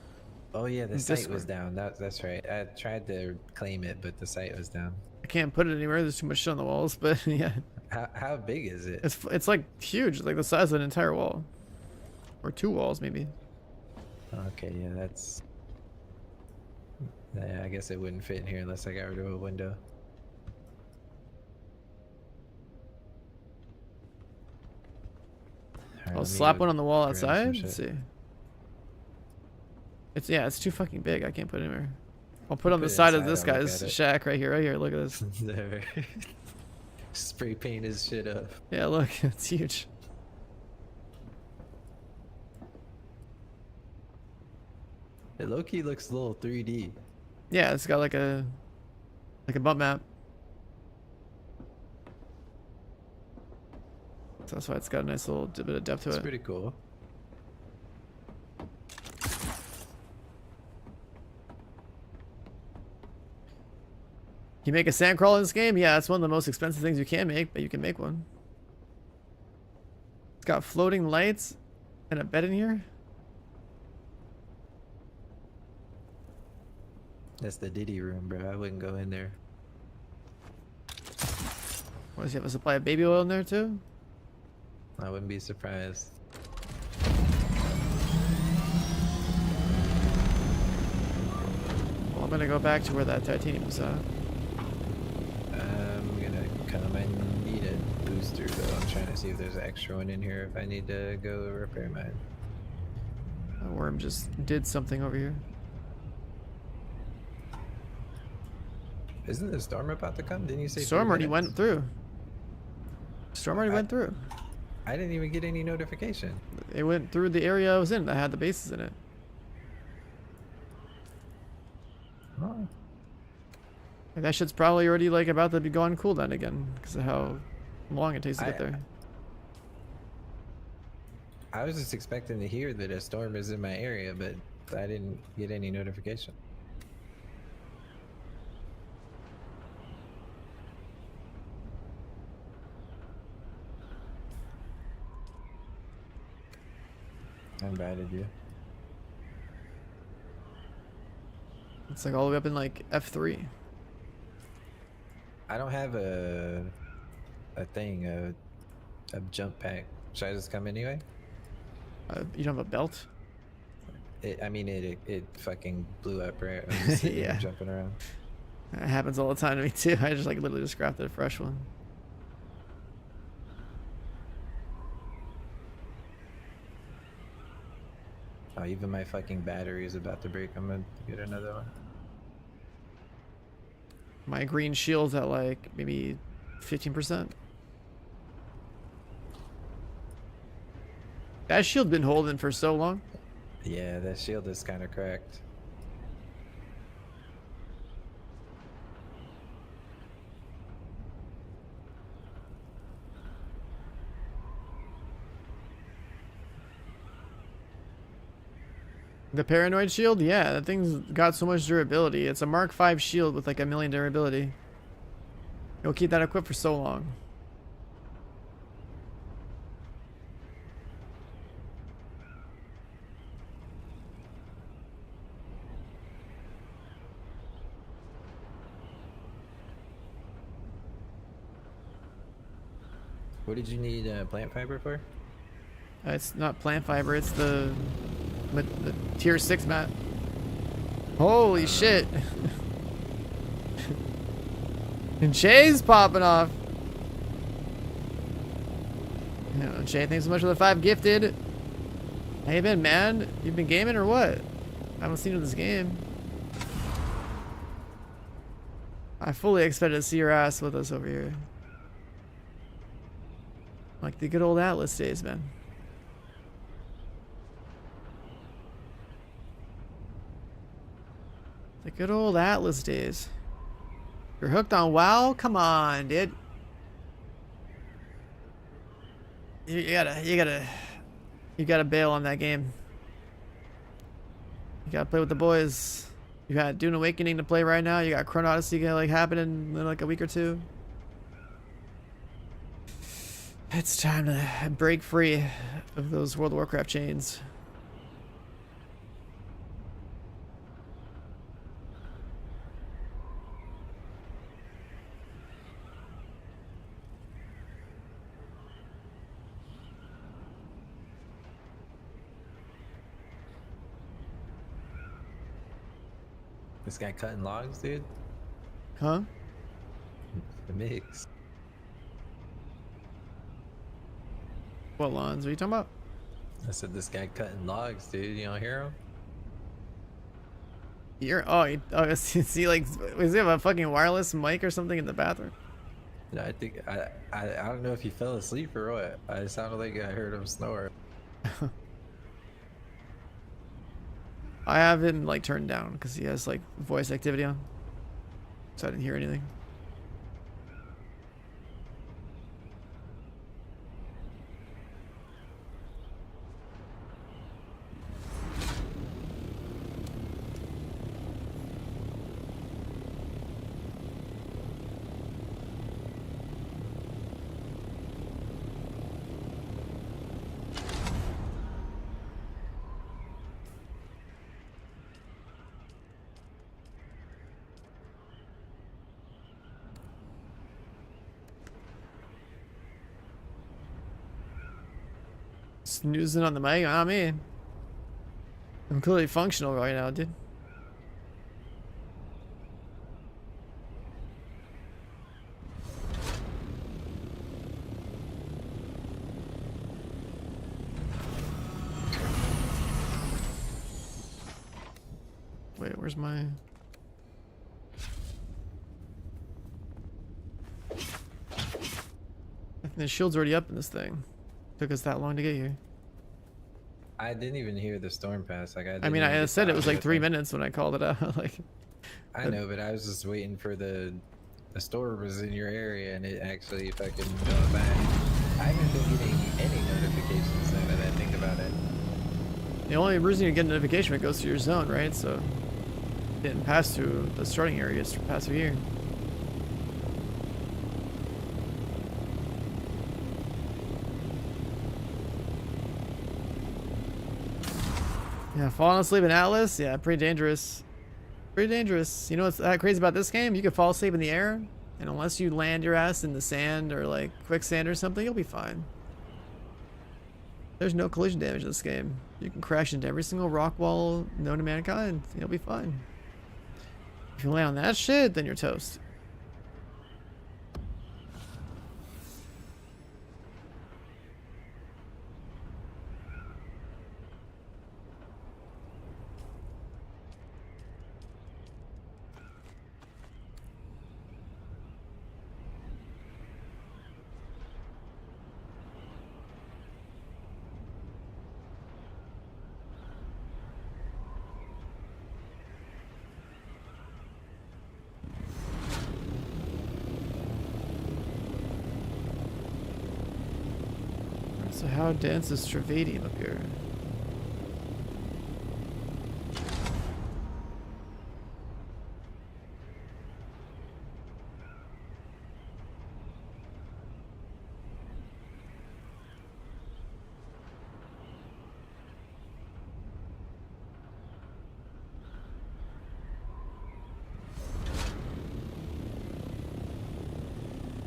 Oh yeah, the from site Discord. was down. That's right. I tried to claim it, but the site was down. I can't put it anywhere. There's too much shit on the walls, but yeah. How big is it? It's like huge, like the size of an entire wall. Or 2 walls, maybe. Okay, yeah, that's... Yeah, I guess it wouldn't fit in here unless I got rid of a window. Alright, I'll let me slap go one on the wall grab some outside. shit. Let's see. It's too fucking big. I can't put it anywhere. I'll put it on the Put it side of inside, this I'll look guy's at it. shack right here. Right here. Look at this. There. Spray paint his shit up. Yeah, look. It's huge. It low-key looks a little 3D. Yeah, it's got like a bump map. So that's why it's got a nice little bit of depth to It's it. pretty cool. You make a sandcrawler in this game? Yeah, it's one of the most expensive things you can make, but you can make one. It's got floating lights and a bed in here. That's the Diddy room, bro. I wouldn't go in there. What, does he have a supply of baby oil in there too? I wouldn't be surprised. Well, I'm gonna go back to where that titanium was at. I'm gonna come. I need a booster though. I'm trying to see if there's an extra one in here if I need to go repair mine. That worm just did something over here. Isn't the storm about to come? Didn't you say Storm 3 already minutes? went through. Storm already went through. I didn't even get any notification. It went through the area I was in that had the bases in it. Oh. Like, that shit's probably already like about to be gone cooldown again because of how long it takes to get there. I was just expecting to hear that a storm is in my area, but I didn't get any notification. I invited you. It's like all the way up in like F3. I don't have a jump pack. Should I just come anyway? You don't have a belt? It fucking blew up, right? I'm just sitting here Yeah. jumping around. It happens all the time to me too. I just like literally just crafted a fresh one. Oh, even my fucking battery is about to break. I'm gonna get another one. My green shield's at like maybe 15%. That shield been holding for so long. Yeah, that shield is kind of cracked. The paranoid shield? Yeah, that thing's got so much durability. It's a Mark V shield with like 1,000,000 durability. You'll keep that equipped for so long. What did you need plant fiber for? It's not plant fiber, it's the tier 6 map. Holy shit. And Jay's popping off. Jay, thanks so much for the 5 gifted. How you been, man? You been gaming or what? I haven't seen you in this game. I fully expected to see your ass with us over here. Like the good old Atlas days, man. The good old Atlas days. You're hooked on WoW? Come on, dude. You gotta bail on that game. You gotta play with the boys. You got Dune Awakening to play right now. You got Chrono Odyssey gonna like happen in like a week or two. It's time to break free of those World of Warcraft chains. This guy cutting logs, dude? Huh? The mix. What lawns? What are you talking about? I said this guy cutting logs, dude. You don't hear him? Is he like, does he have a fucking wireless mic or something in the bathroom? No, I think I don't know if he fell asleep or what. I sounded like I heard him snore. I have him like turned down because he has like voice activity on, so I didn't hear anything. Snoozing on the mic? Not me. I'm clearly functional right now, dude. Wait, where's my... I think the shield's already up in this thing. Took us that long to get here. I didn't even hear the storm pass. Like I mean, I said it was like 3 minutes when I called it out. Like, I know, but I was just waiting for the storm was in your area and it actually fucking going back. I haven't been getting any notifications now that I think about it. the only reason you get a notification, it goes through your zone, right? So it didn't pass through the starting areas, pass through here. Yeah, falling asleep in Atlas? Yeah, pretty dangerous. Pretty dangerous. You know what's crazy about this game? You can fall asleep in the air, and unless you land your ass in the sand or like quicksand or something, you'll be fine. There's no collision damage in this game. You can crash into every single rock wall known to mankind. You'll be fine. If you land on that shit, then you're toast. So how dense is Travadium up here?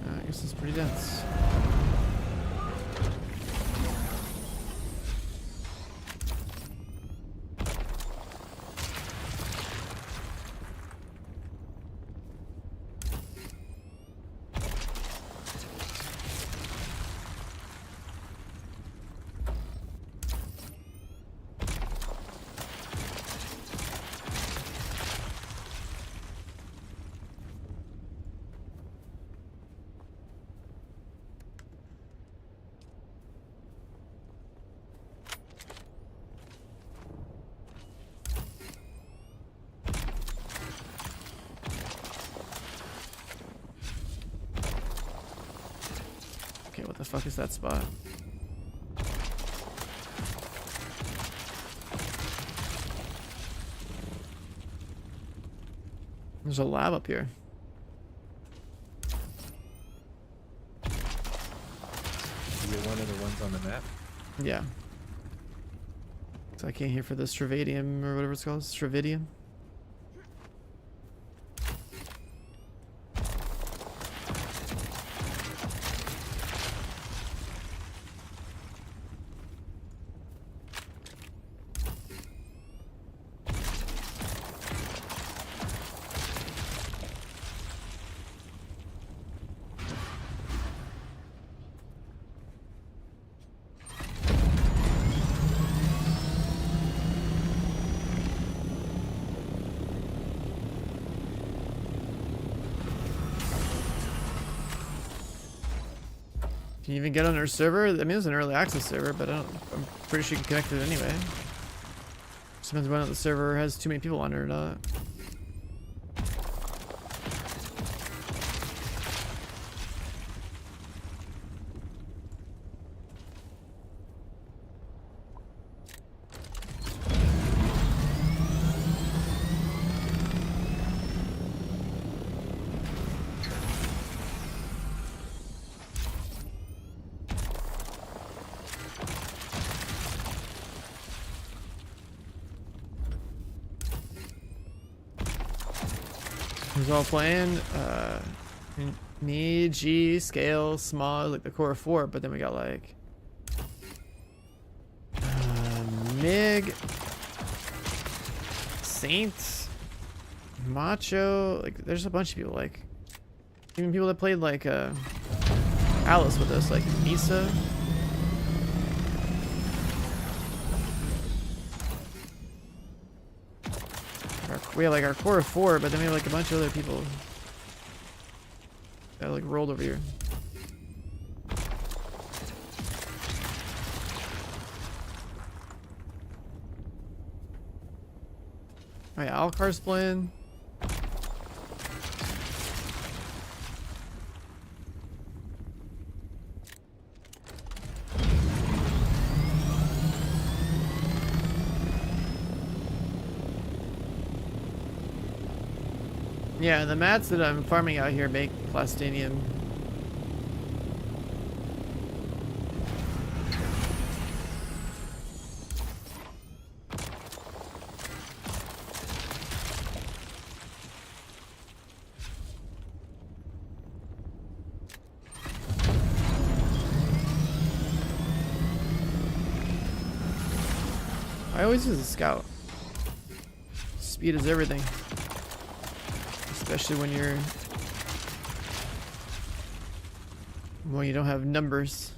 I guess it's pretty dense. fuck is that spot? There's a lab up here. Is it one of the ones on the map? Yeah. So I came here for the Stravadium or whatever it's called. Stravidium. Can you even get on their server? I mean, it's an early access server, but I'm pretty sure you can connect it anyway. Just depends whether the server has too many people on it or not. Who's all playing? Me, G, Scale, Small, like the core of 4, but then we got like Mig, Saint, Macho, like there's a bunch of people, like even people that played like Alice with us, like Misa. We have like our core of 4, but then we have like a bunch of other people that like rolled over here. Oh yeah, Alcar's playing. Yeah, the mats that I'm farming out here make plastinium. I always use a scout. Speed is everything. Especially when you don't have numbers.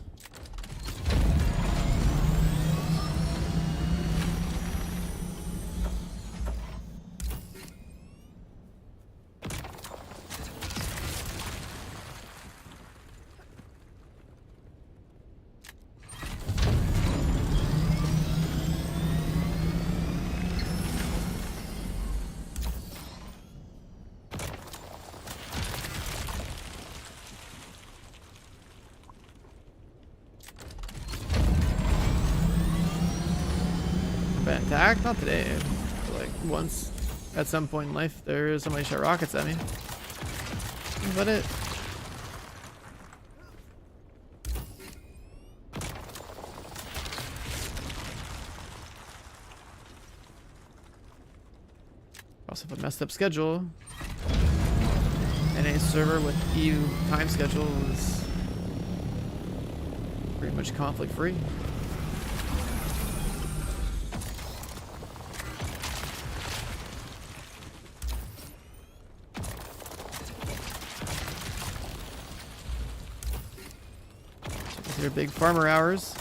Attack? Not today. But like once at some point in life there somebody shot rockets at me. But it also have a messed up schedule. And a server with EU time schedule is pretty much conflict free. Their big farmer hours.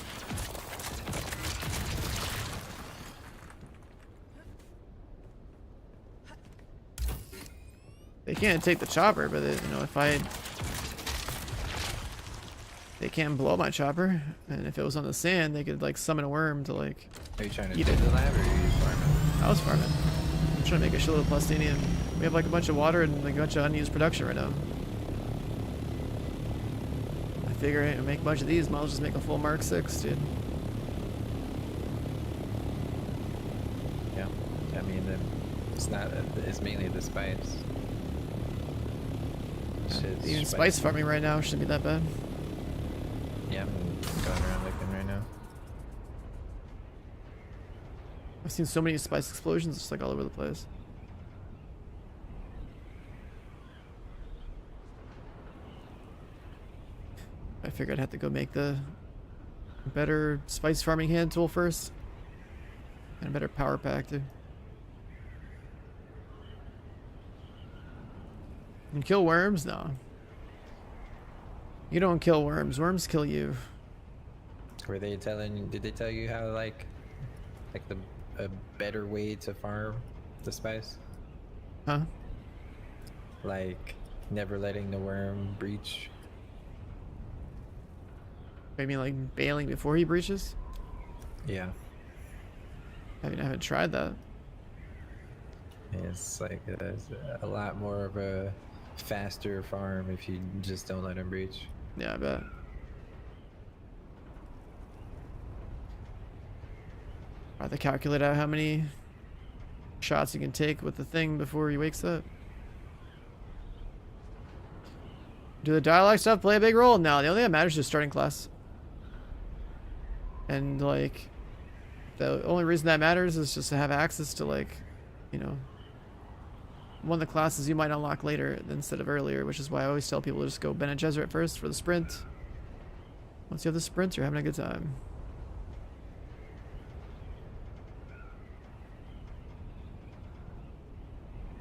They can't take the chopper, but you know, they can't blow my chopper, and if it was on the sand, they could like summon a worm to like. Are you trying to eat do it. the lab or are you farming? I was farming. I'm trying to make a shitload of plastinium. We have like a bunch of water and like a bunch of unused production right now. I figure it and make a bunch of these. Might as well just make a full Mark 6, dude. Yeah, I mean, it's not. It's mainly the spice. Shit's Even spicy. spice farming right now shouldn't be that bad. Yeah, I'm going around looking right now. I've seen so many spice explosions just like all over the place. I figured I'd have to go make the better spice farming hand tool first. And a better power pack too. You can kill worms? No. You don't kill worms. Worms kill you. Were they telling? Did they tell you how like a better way to farm the spice? Huh? Like never letting the worm breach. I mean like bailing before he breaches? Yeah, I mean I haven't tried that. it's like a lot more of a faster farm if you just don't let him breach. Yeah, I bet. I have to calculate out how many shots you can take with the thing before he wakes up. Do the dialogue stuff play a big role? No, the only thing that matters is starting class. And like, the only reason that matters is just to have access to like, you know, one of the classes you might unlock later instead of earlier, which is why I always tell people to just go Bene Gesserit first for the sprint. Once you have the sprint, you're having a good time.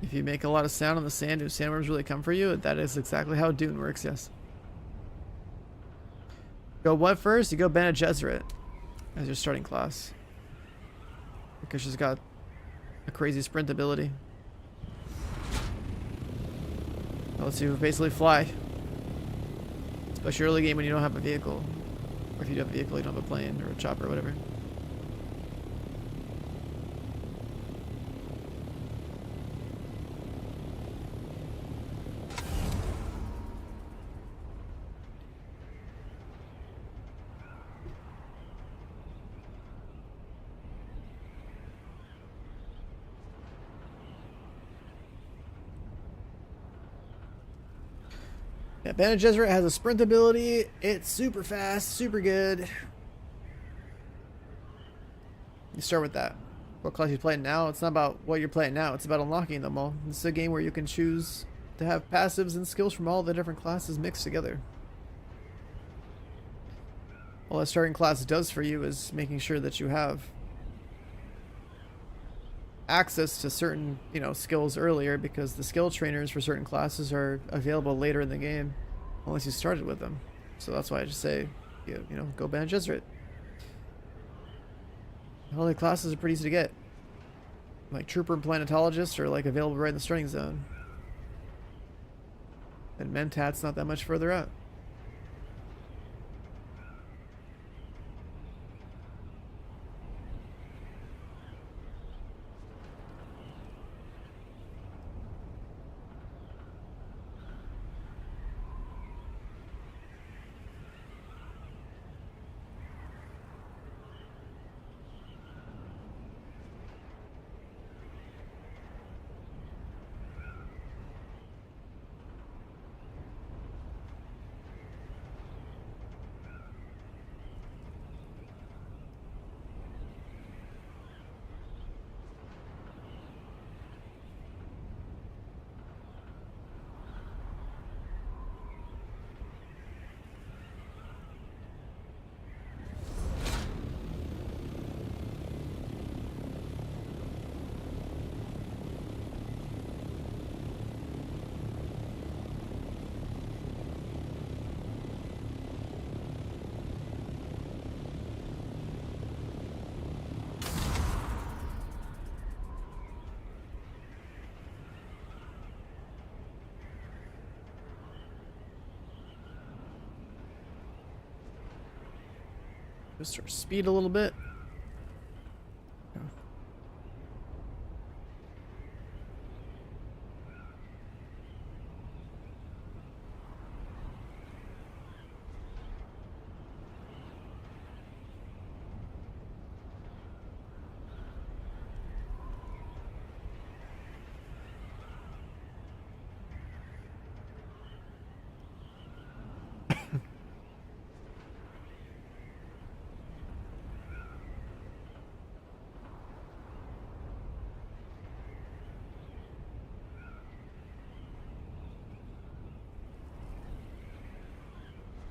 If you make a lot of sound on the sand, do sandworms really come for you? That is exactly how Dune works, yes. Go what first? You go Bene Gesserit as your starting class. Because she's got a crazy sprint ability. Lets you basically fly. Especially early game when you don't have a vehicle. Or if you do have a vehicle, you don't have a plane or a chopper or whatever. Yeah, Bene Gesserit has a sprint ability. It's super fast, super good. You start with that. What class you playing now? It's not about what you're playing now. It's about unlocking them all. This is a game where you can choose to have passives and skills from all the different classes mixed together. All that starting class does for you is making sure that you have access to certain, you know, skills earlier, because the skill trainers for certain classes are available later in the game unless you started with them. So that's why I just say, you know, go Bene Gesserit. All the classes are pretty easy to get. Like Trooper and Planetologist are like available right in the starting zone. And Mentat's not that much further out. Just our speed a little bit.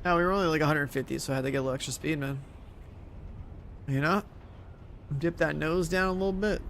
No, we were only like 150, so I had to get a little extra speed, man. You know? Dip that nose down a little bit.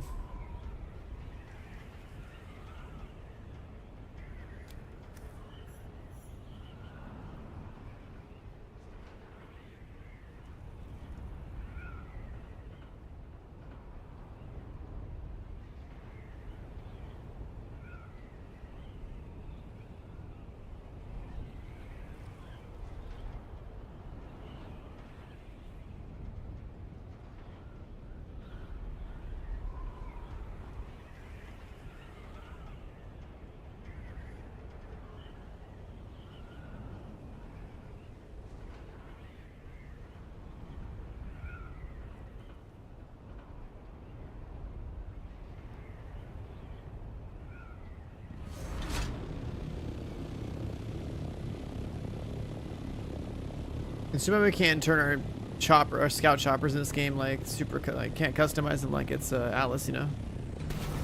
Assuming we can't turn our chopper, our scout choppers in this game like super, like can't customize them like it's Atlas, you know,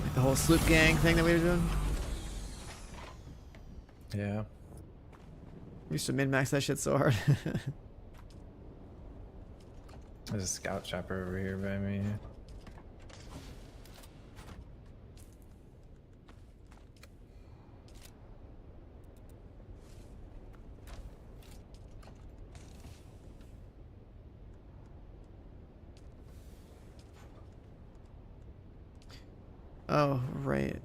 like the whole sloop gang thing that we were doing. Yeah. We used to min max that shit so hard. There's a scout chopper over here by me. Oh, right.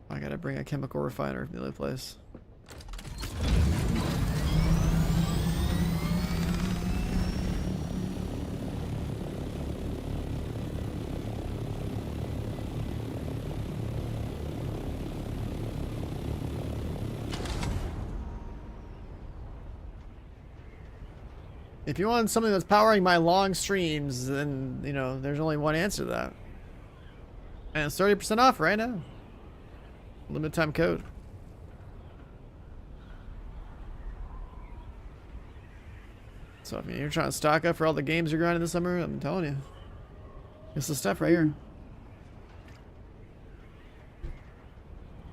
I gotta bring a chemical refiner from the other place. If you want something that's powering my long streams, then, you know, there's only one answer to that. And it's 30% off right now. Limited time code. So if you're trying to stock up for all the games you're grinding this summer, I'm telling you. It's the stuff right here.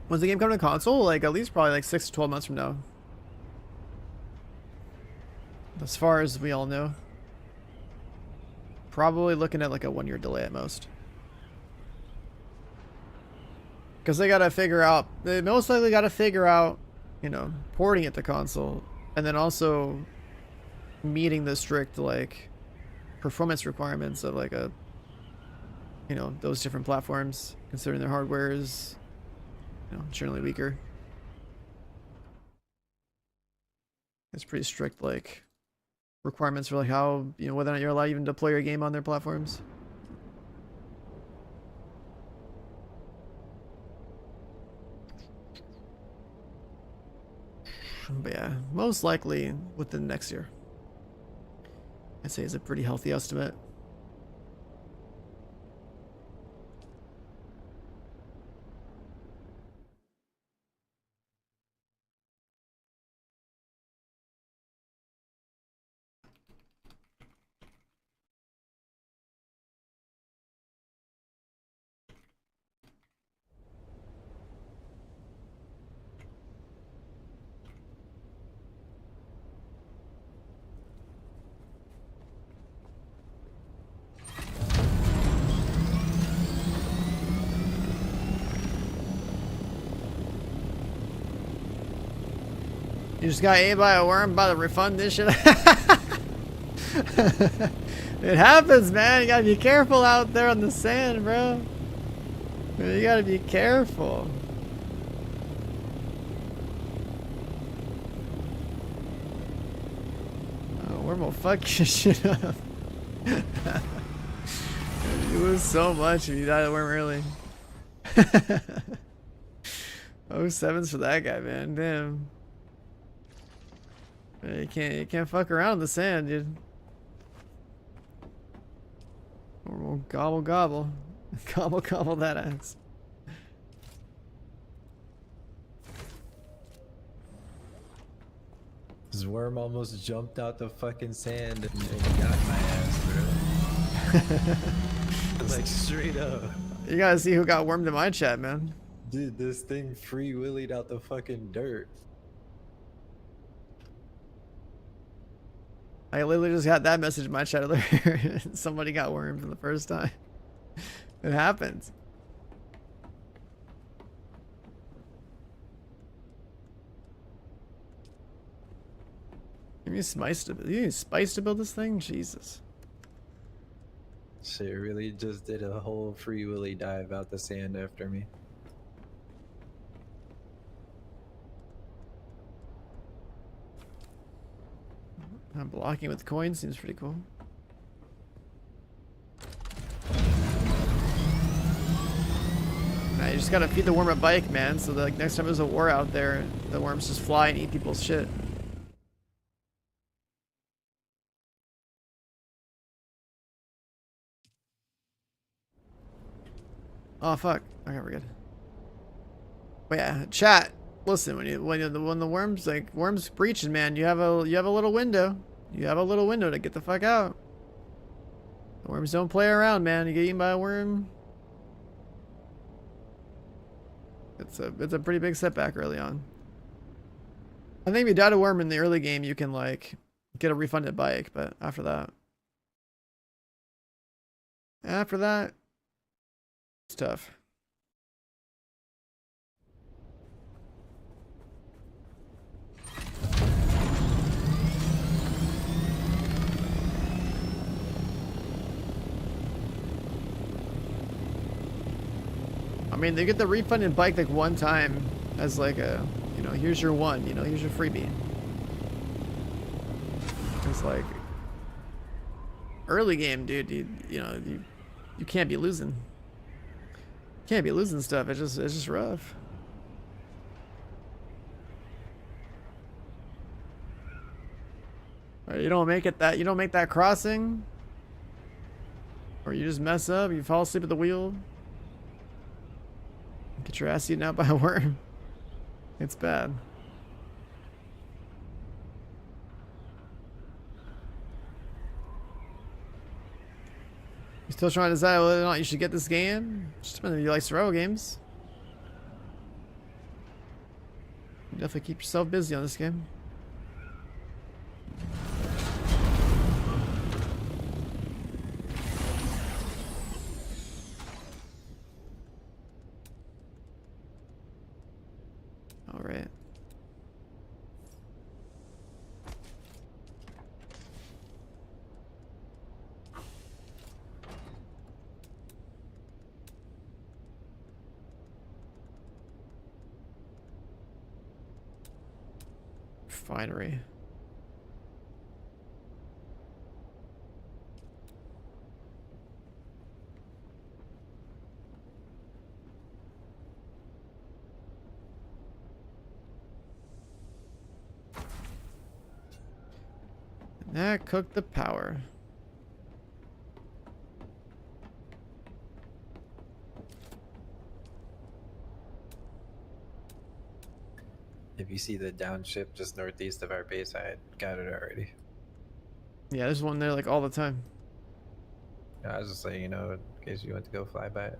When's the game coming to console? Like, at least probably like 6 to 12 months from now. As far as we all know. Probably looking at like a 1-year delay at most. Because they gotta figure out, they most likely gotta figure out, you know, porting it to console. And then also meeting the strict, like, performance requirements of like a, you know, those different platforms. Considering their hardware is, you know, generally weaker. It's pretty strict, like, requirements for like how, you know, whether or not you're allowed to even deploy your game on their platforms. But yeah, most likely within next year. I'd say is a pretty healthy estimate. You just got ate by a worm, about to refund this shit. It happens, man. You gotta be careful out there on the sand, bro. You gotta be careful. Oh, worm will fuck your shit up. You lose so much if you die to worm early. 07's for that guy, man. Damn. You can't fuck around in the sand, dude. Or we'll gobble gobble. Gobble gobble that ass. This worm almost jumped out the fucking sand and got my ass, bro. Like straight up. You gotta see who got wormed in my chat, man. Dude, this thing free willied out the fucking dirt. I literally just got that message in my chat earlier. Somebody got wormed for the first time. It happens. You need spice to build this thing? Jesus. Shit really just did a whole free willy dive out the sand after me. Blocking with coins seems pretty cool. Nah, you just gotta feed the worm a bike, man. So that, like, next time there's a war out there, the worms just fly and eat people's shit. Oh fuck. Okay, we're good. But yeah, chat. Listen, when the worms breaching, man, you have a little window. You have a little window to get the fuck out. The worms don't play around, man. You get eaten by a worm. It's a pretty big setback early on. I think if you died a worm in the early game, you can like get a refunded bike, but after that, it's tough. I mean, they get the refunded bike like one time as like a, you know, here's your one, you know, here's your freebie. It's like early game, dude. You can't be losing. Can't be losing stuff. It's just rough. Or you don't make that crossing, or you just mess up. You fall asleep at the wheel. Get your ass eaten out by a worm. It's bad. You still trying to decide whether or not you should get this game? Just depends if you like survival games. You definitely keep yourself busy on this game. All right. Refinery. And that cooked the power. If you see the downship just northeast of our base, I got it already. Yeah, there's one there like all the time. I was just saying, you know, in case you went to go fly by it.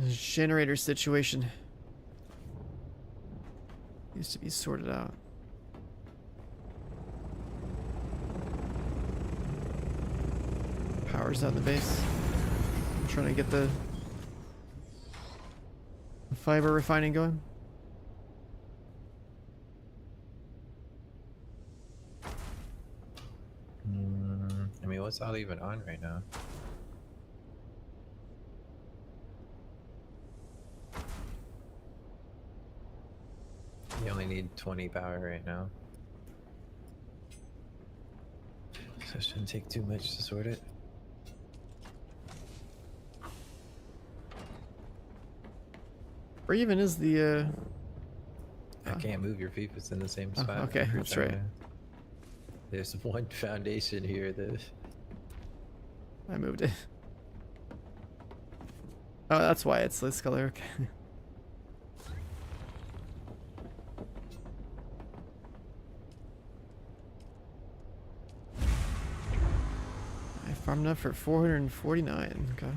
Generator situation needs to be sorted out. Power's out in the base. I'm trying to get the fiber refining going. I mean, what's all even on right now? You only need 20 power right now. So it shouldn't take too much to sort it. Where even is the I can't move your feet if it's in the same spot. okay, Every that's time right. There's one foundation here that... I moved it. Oh, that's why it's this color. Okay. I farmed up for 449. Okay.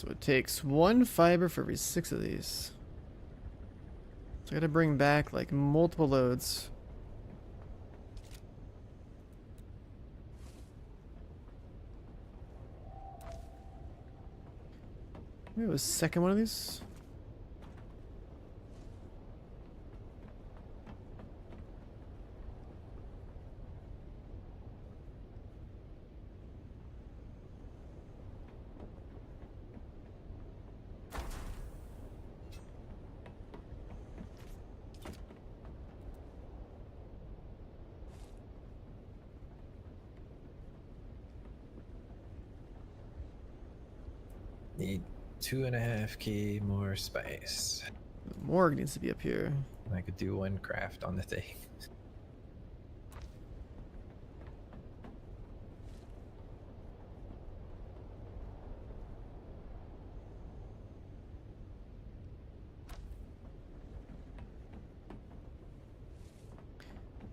So it takes 1 fiber for every 6 of these. So I gotta bring back like multiple loads. Maybe it was second one of these. Need 2.5k more spice. The morgue needs to be up here. I could do 1 craft on the thing.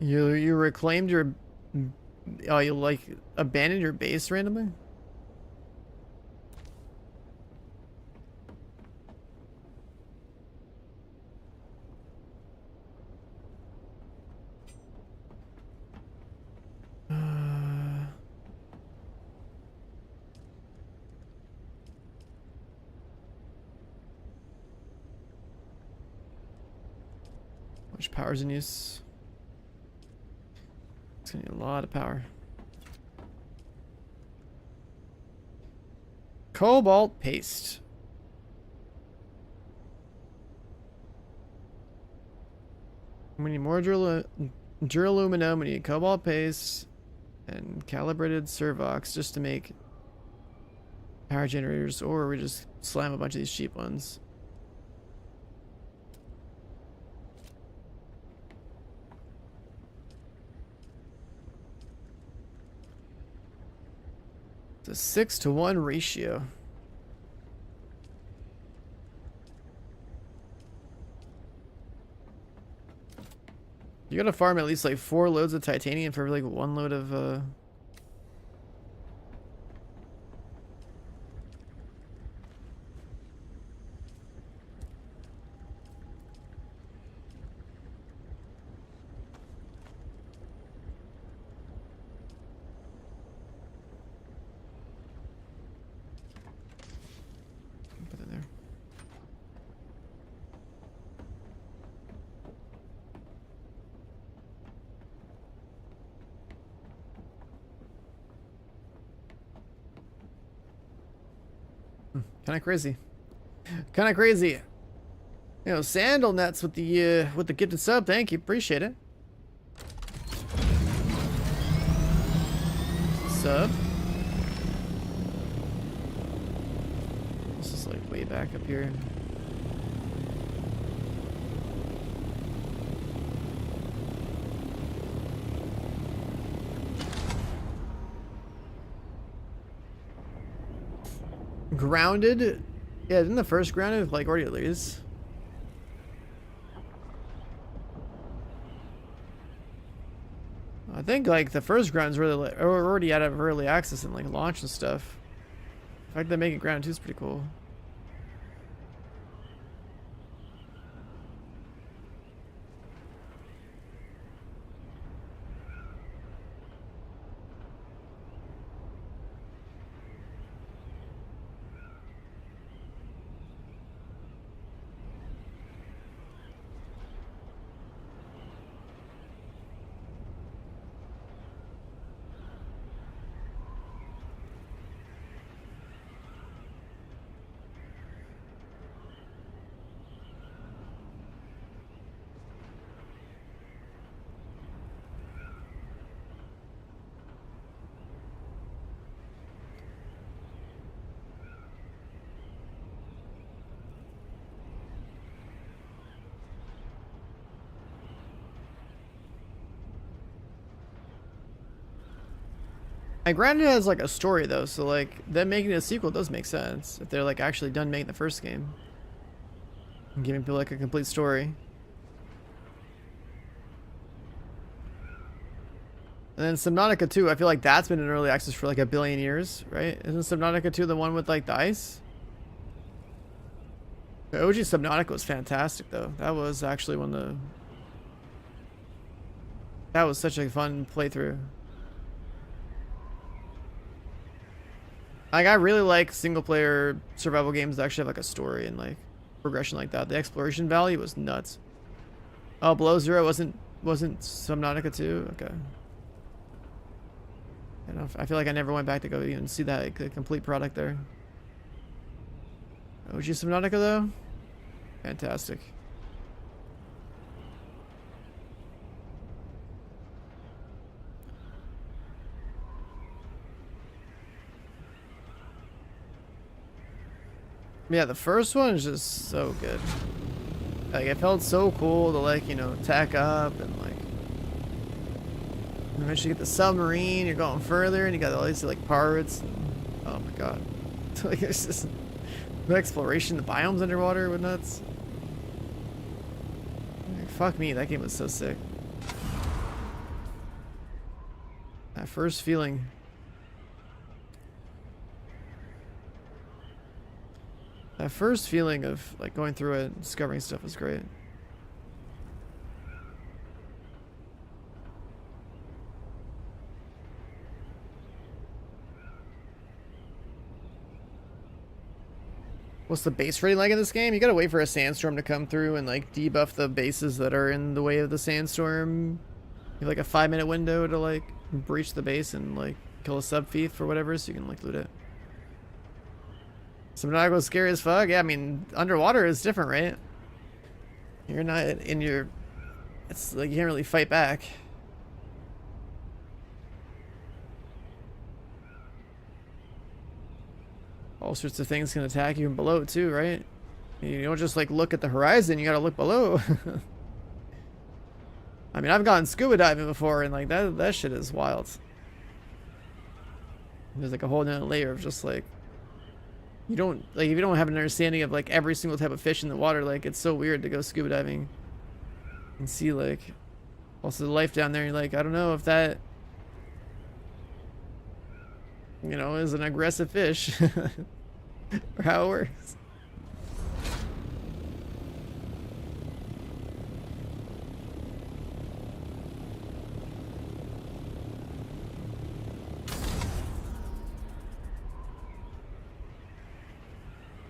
You reclaimed your... Oh, you like abandoned your base randomly? Which power's in use? It's gonna need a lot of power. Cobalt paste. We need more duraluminum, we need cobalt paste, and calibrated servox just to make power generators, or we just slam a bunch of these cheap ones. It's a 6-to-1 ratio. You gotta farm at least like 4 loads of titanium for like 1 load of put it there. Kind of crazy. Kind of crazy. You know, Sandal Nuts with the gifted sub. Thank you, appreciate it. Sub. This is like way back up here. Grounded? Yeah, didn't the first grounded like already lose? I think like the first ground's really already out of early access and like launch and stuff. The fact that making ground 2 is pretty cool. And granted it has like a story though, so like them making a sequel does make sense if they're like actually done making the first game and giving people like a complete story. And then Subnautica 2, I feel like that's been in early access for like 1 billion years, right? Isn't Subnautica 2 the one with like the ice? The OG Subnautica was fantastic though. That was actually one of the... That was such a fun playthrough. Like, I really like single player survival games that actually have like a story and like progression like that. The exploration value was nuts. Oh, Below Zero wasn't Subnautica 2? Okay. I feel like I never went back to go even see that, like, the complete product there. OG Subnautica though? Fantastic. Yeah, the first one is just so good. Like, it felt so cool to, like, you know, tack up and, like, eventually get the submarine, you're going further, and you got all these, like, pirates. And, oh my god. Like, it's just... The exploration, the biomes underwater were nuts. Like, fuck me, that game was so sick. That first feeling... That first feeling of, like, going through it and discovering stuff was great. What's the base rating like in this game? You gotta wait for a sandstorm to come through and, like, debuff the bases that are in the way of the sandstorm. You have, like, a 5-minute window to, like, breach the base and, like, kill a sub-thief or whatever so you can, like, loot it. Subnautica was scary as fuck. Yeah, I mean, underwater is different, right? You're not in your... It's like you can't really fight back. All sorts of things can attack you from below, too, right? You don't just, like, look at the horizon. You gotta look below. I mean, I've gone scuba diving before, and, like, that shit is wild. There's, like, a whole nother layer of just, like... You don't, like, if you don't have an understanding of, like, every single type of fish in the water, like, it's so weird to go scuba diving and see, like, also the life down there. You're like, I don't know if that, you know, is an aggressive fish or how it works.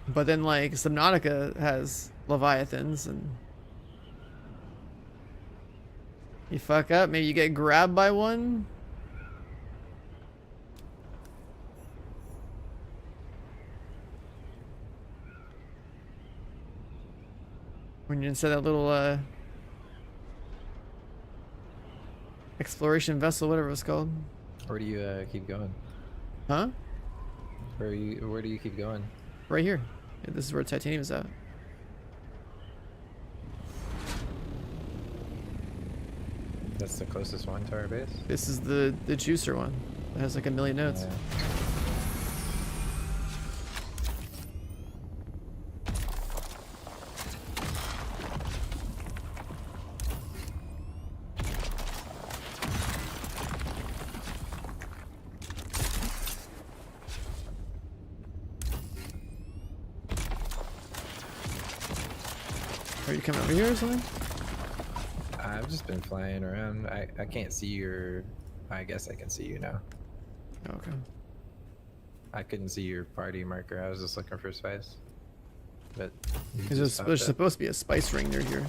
But then, like, Subnautica has Leviathans, and you fuck up, maybe you get grabbed by one. When you're inside that little, exploration vessel, whatever it's called. Where do you keep going? Huh? Where do you keep going? Right here. Yeah, this is where titanium is at. That's the closest one to our base? This is the juicer one. It has like 1 million notes. Yeah. Are you coming over here or something? I've just been flying around. I can't see your... I guess I can see you now. Okay. I couldn't see your party marker. I was just looking for spice. But There's supposed to be a spice ring near here.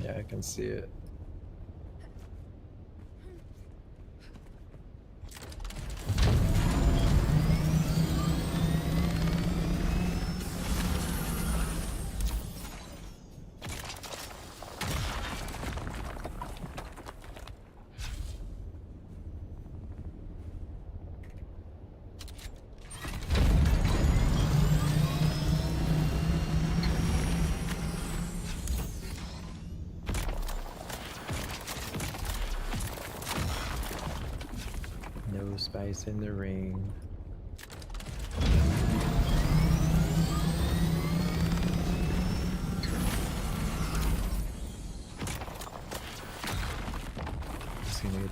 Yeah, I can see it. No spice in the ring.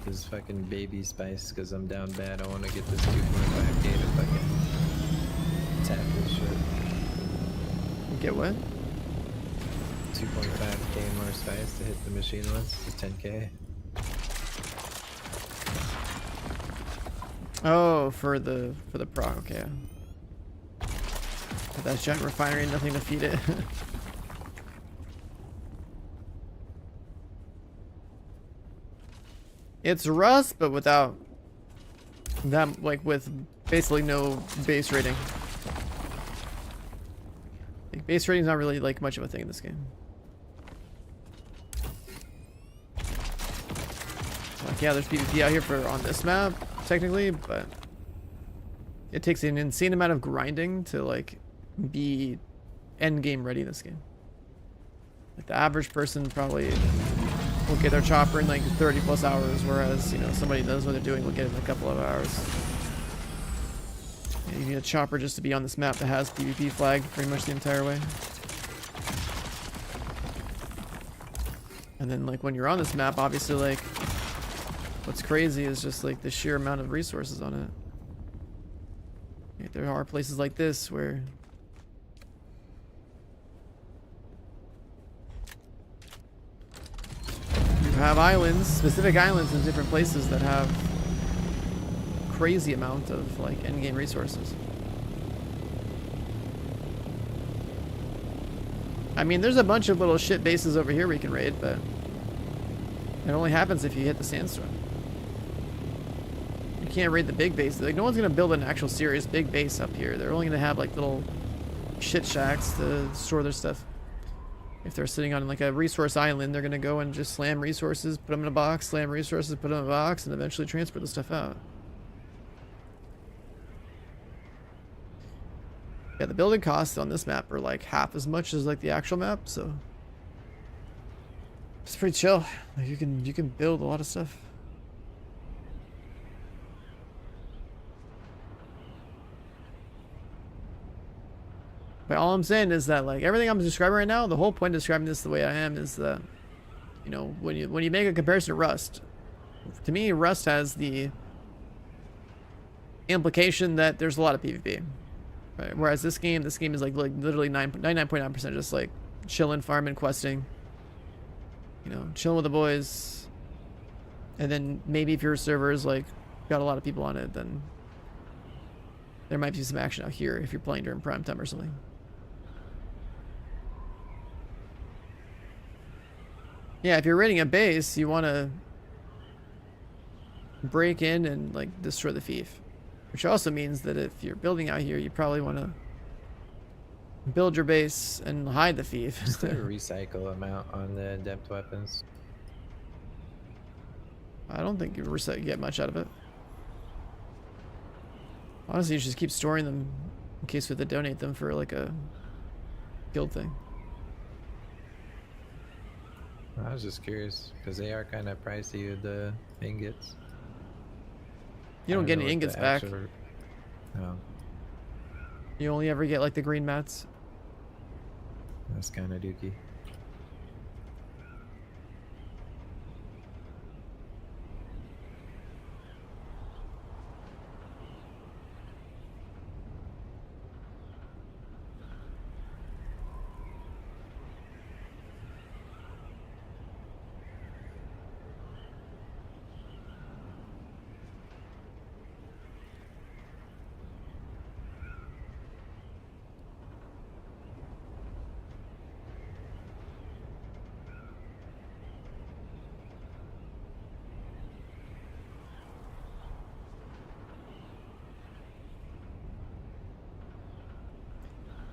this fucking baby spice because I'm down bad. I want to get this 2.5k to fucking tap this shit. Get what? 2.5k more spice to hit the machine once. It's 10k. Oh, for the pro. Okay. But that giant refinery, nothing to feed it. It's Rust, but without that, like with basically no base rating. Like, base rating's not really like much of a thing in this game. Like, yeah, there's PvP out here for on this map, technically, but it takes an insane amount of grinding to like be end game ready in this game. Like the average person probably will get their chopper in like 30 plus hours, whereas, you know, somebody knows what they're doing will get it in a couple of hours. Yeah, you need a chopper just to be on this map that has PvP flagged pretty much the entire way. And then like when you're on this map, obviously like what's crazy is just like the sheer amount of resources on it. Like, there are places like this where you have islands, specific islands in different places that have crazy amount of like endgame resources. I mean, there's a bunch of little shit bases over here we can raid, but it only happens if you hit the sandstorm. You can't raid the big base. Like, no one's gonna build an actual serious big base up here. They're only gonna have like little shit shacks to store their stuff. If they're sitting on like a resource island, they're gonna go and just slam resources, put them in a box, slam resources, put them in a box, and eventually transfer the stuff out. Yeah, the building costs on this map are like half as much as like the actual map, so it's pretty chill. Like, you can build a lot of stuff. But all I'm saying is that like everything I'm describing right now, the whole point of describing this the way I am is that, you know, when you make a comparison to Rust, to me Rust has the implication that there's a lot of PvP. Right? Whereas this game is like literally 99.9% just like chilling, farming, questing. You know, chilling with the boys. And then maybe if your server is like got a lot of people on it, then there might be some action out here if you're playing during prime time or something. Yeah, if you're raiding a base, you want to break in and like destroy the fief. Which also means that if you're building out here, you probably want to build your base and hide the fief. What's the recycle amount on the adept weapons? I don't think you get much out of it. Honestly, you should just keep storing them in case we have to donate them for like a guild thing. I was just curious because they are kind of pricey with the ingots. You don't get any ingots back. No. You only ever get like the green mats. That's kind of dookie.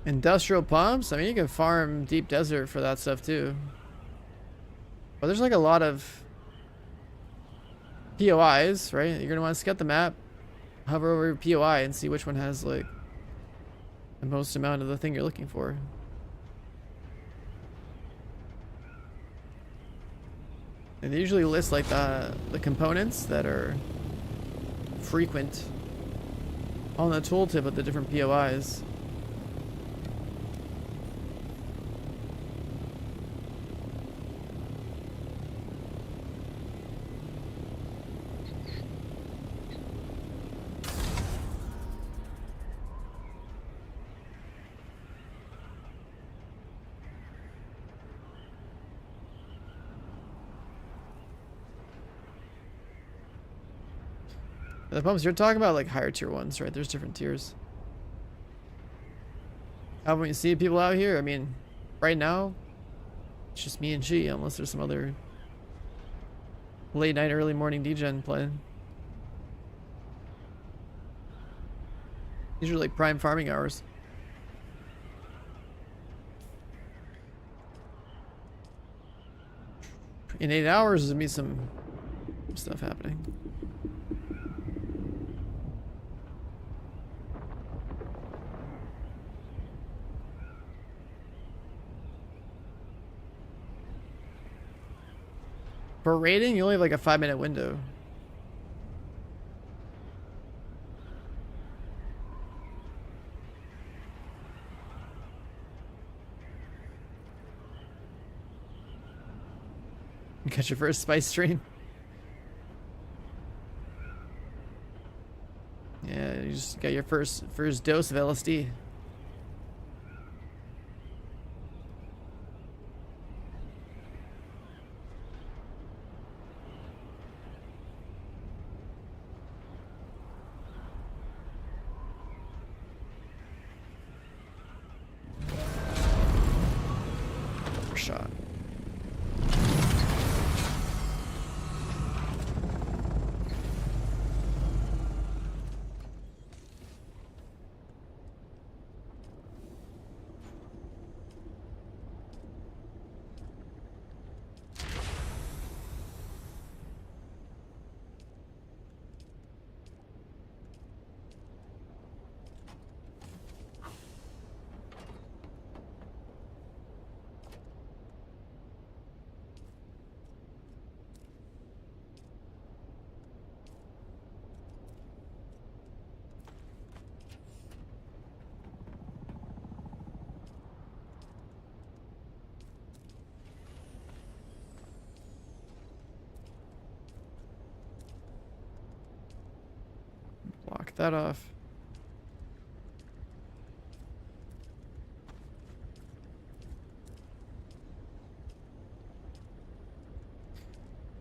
Industrial pumps? I mean, you can farm deep desert for that stuff too. But there's like a lot of POIs, right? You're gonna want to scout the map, hover over POI and see which one has like the most amount of the thing you're looking for. And they usually list like the components that are frequent on the tooltip of the different POIs. The pumps you're talking about, like higher tier ones, right? There's different tiers. How when you see people out here, I mean, right now, it's just me and she, unless there's some other late night, early morning DGen playing. These are like prime farming hours. In 8 hours, there's gonna be some stuff happening. For raiding, you only have like a 5-minute window. Catch your first spice stream. Yeah, you just got your first dose of LSD. Shot. Block that off.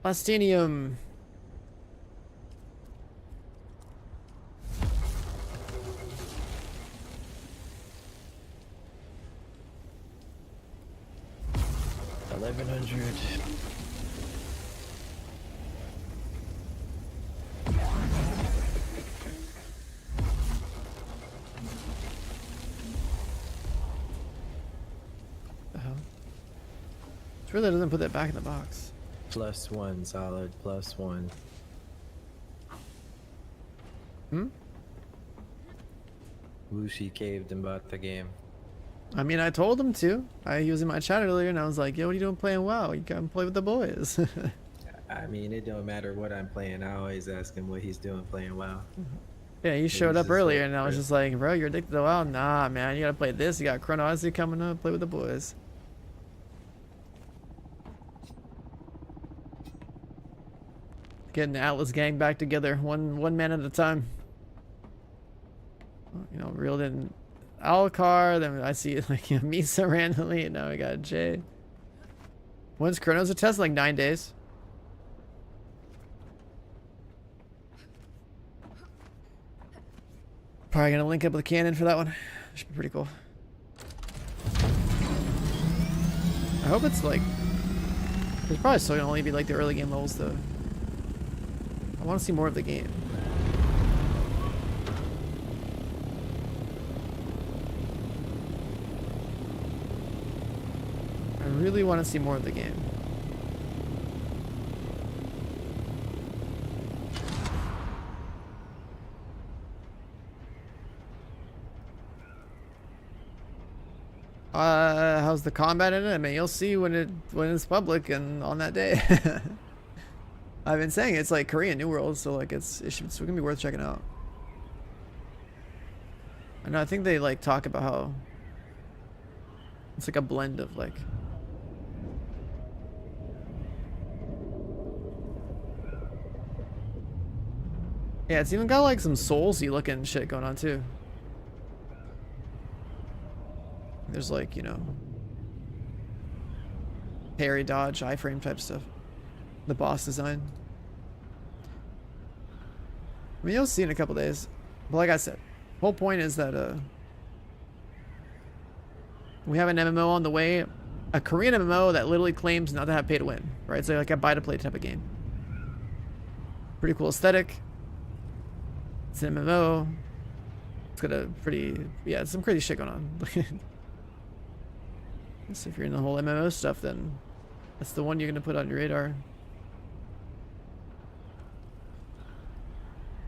Plastinium. $1,100. The hell? It's weird that it doesn't put that back in the box. +1 solid, +1. Hmm? Wushi caved and bought the game. I mean, I told him to. He was in my chat earlier, and I was like, "Yo, what are you doing playing WoW? You come play with the boys." I mean, it don't matter what I'm playing. I always ask him what he's doing playing WoW. Yeah, you showed up just earlier, like, and I was just like, "Bro, you're addicted to WoW? Nah, man, you gotta play this. You got Chrono Odyssey coming up. Play with the boys." Getting the Atlas gang back together, one man at a time. You know, reeled in Alcar, then I see like Misa randomly, and now we got Jay. When's Chronos a test? Like 9 days. Probably gonna link up with Cannon for that one. Should be pretty cool. I hope it's like, there's probably still gonna only be like the early game levels though. I want to see more of the game. I really want to see more of the game. How's the combat in it? I mean, you'll see when it's public and on that day. I've been saying it's like Korean New World, so like it's gonna be worth checking out. I know, I think they like talk about how it's like a blend of like yeah, it's even got like some Soulsy looking shit going on too. There's like, you know, parry, dodge, iframe type stuff. The boss design. I mean, you'll see in a couple days. But like I said, whole point is that we have an MMO on the way, a Korean MMO that literally claims not to have pay to win, right? So like a buy to play type of game. Pretty cool aesthetic. It's an MMO. It's got a pretty, yeah, some crazy shit going on. So if you're in the whole MMO stuff, then that's the one you're gonna put on your radar.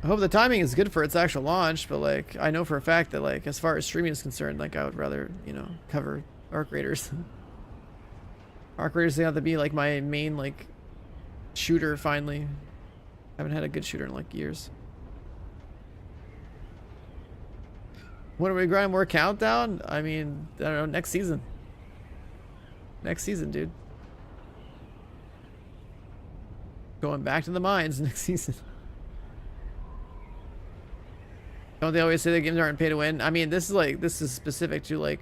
I hope the timing is good for its actual launch, but like I know for a fact that like as far as streaming is concerned, like I would rather, you know, cover Arc Raiders. Arc Raiders, they have to be like my main like shooter finally. Haven't had a good shooter in like years. When are we grinding more Countdown? I mean, I don't know, next season. Next season, dude. Going back to the mines next season. Don't they always say the games aren't pay to win? I mean, this is specific to like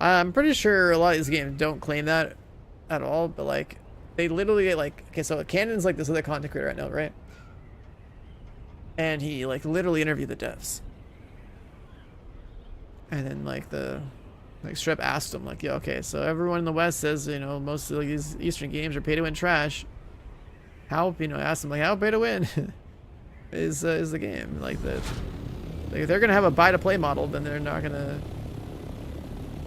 I'm pretty sure a lot of these games don't claim that at all, but like they literally get like, okay, so Cannon's like this other content creator right now, right? And he like literally interviewed the devs. And then like Strep asked him like, yeah, okay, so everyone in the West says, you know, most of these Eastern games are pay to win trash. How, you know, ask them like how pay to win is the game. Like if they're gonna have a buy to play model, then they're not gonna.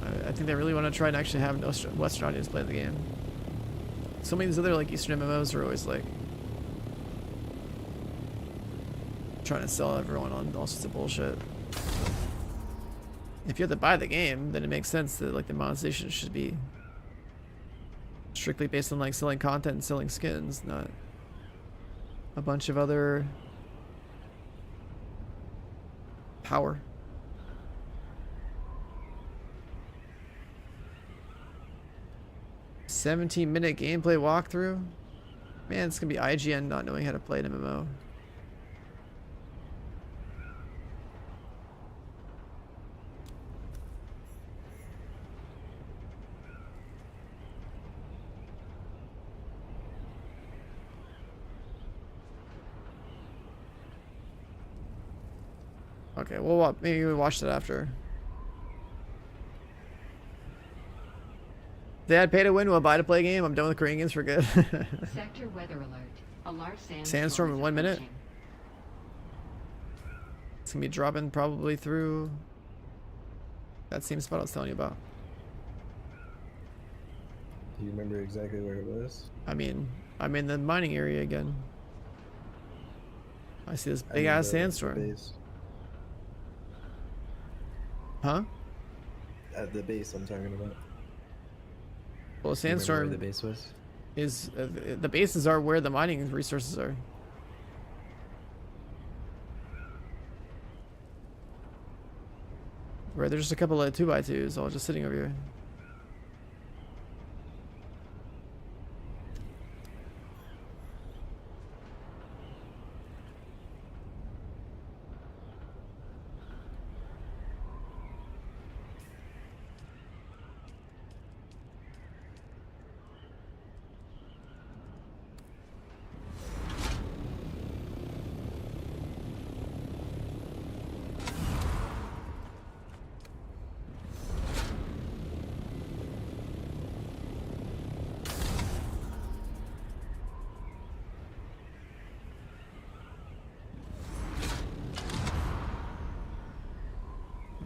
I think they really want to try and actually have no Western audience play the game. So many of these other like Eastern MMOs are always like trying to sell everyone on all sorts of bullshit. If you have to buy the game, then it makes sense that like the monetization should be strictly based on like selling content and selling skins, not a bunch of other power. 17-minute gameplay walkthrough? Man, it's gonna be IGN not knowing how to play an MMO. Okay, well, maybe we'll watch that after. They had pay to win to a buy to play game. I'm done with Korean games for good. Sector weather alert. A large Sandstorm in 1 minute. It's gonna be dropping probably through that same spot I was telling you about. Do you remember exactly where it was? I mean, I'm in the mining area again. I see this big ass sandstorm. Huh? At the base I'm talking about. Well, sandstorm. Where the base was? Is the bases are where the mining resources are. Where there's just a couple of 2x2s all just sitting over here.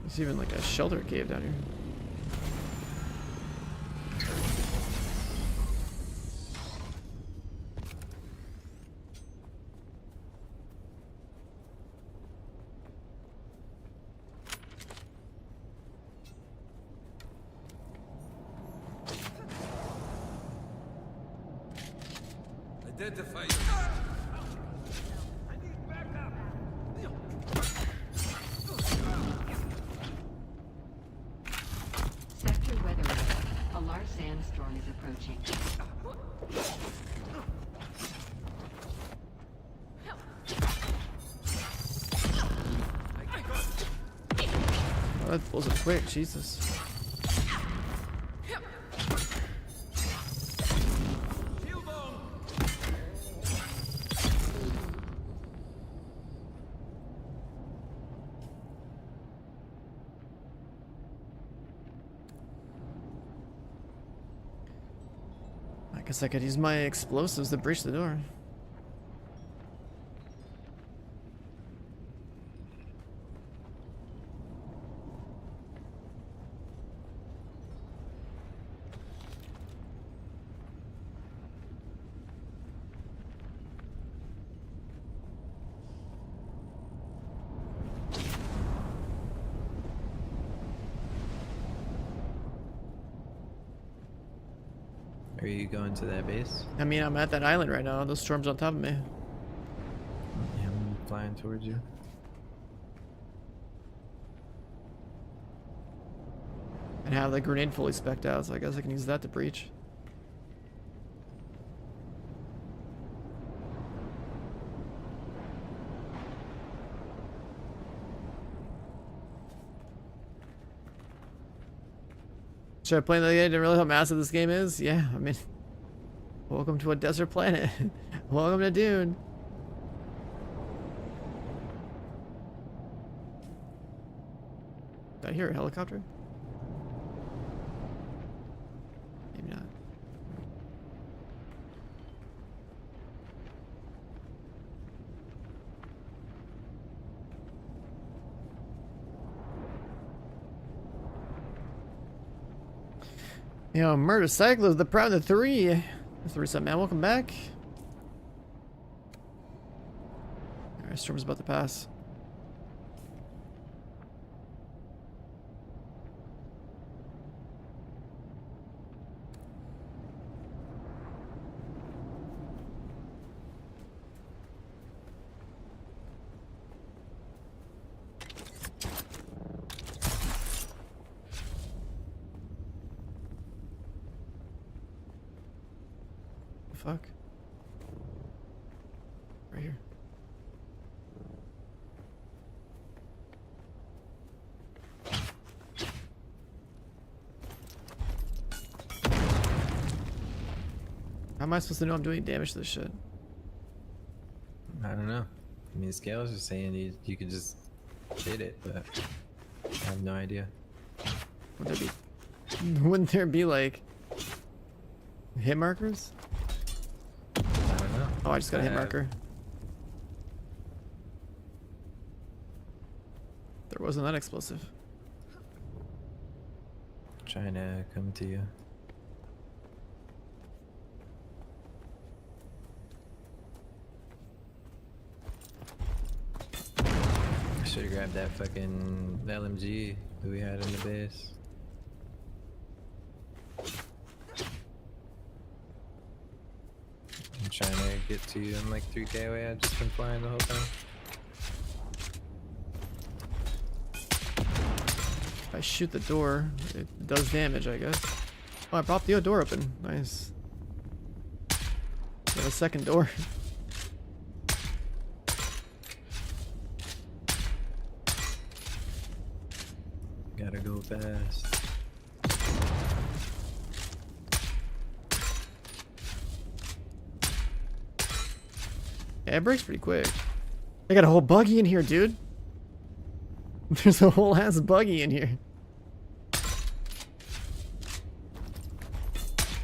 There's even like a shelter cave down here. Identify. I need backup. Sector weather alert. A large sandstorm is approaching. Oh, that pulls it quick, Jesus. Shield on. Guess I could use my explosives to breach the door. Are you going to that base? I mean, I'm at that island right now. Those storms on top of me. Yeah, I'm flying towards you. And have the grenade fully spec'd out, so I guess I can use that to breach. Should I play the game to really how massive this game is? Yeah, I mean, welcome to a desert planet. Welcome to Dune. Did I hear a helicopter? Maybe not. Yo, Murder Cyclist, the Proud of 3. That's what's up, man. Welcome back. Alright, storm's about to pass. Fuck. Right here. How am I supposed to know I'm doing damage to this shit? I don't know. I mean, Scales is saying you could just hit it, but I have no idea. Wouldn't there be like hit markers? I don't know. Oh, I just got a hit marker. There wasn't that explosive. Trying to come to you. I should have grabbed that fucking LMG that we had in the base. I'm trying to get to you. I'm like 3K away. I've just been flying the whole time. If I shoot the door, it does damage, I guess. Oh, I popped the door open. Nice. Got a second door. Gotta go fast. Yeah, it breaks pretty quick. I got a whole buggy in here, dude. There's a whole ass buggy in here.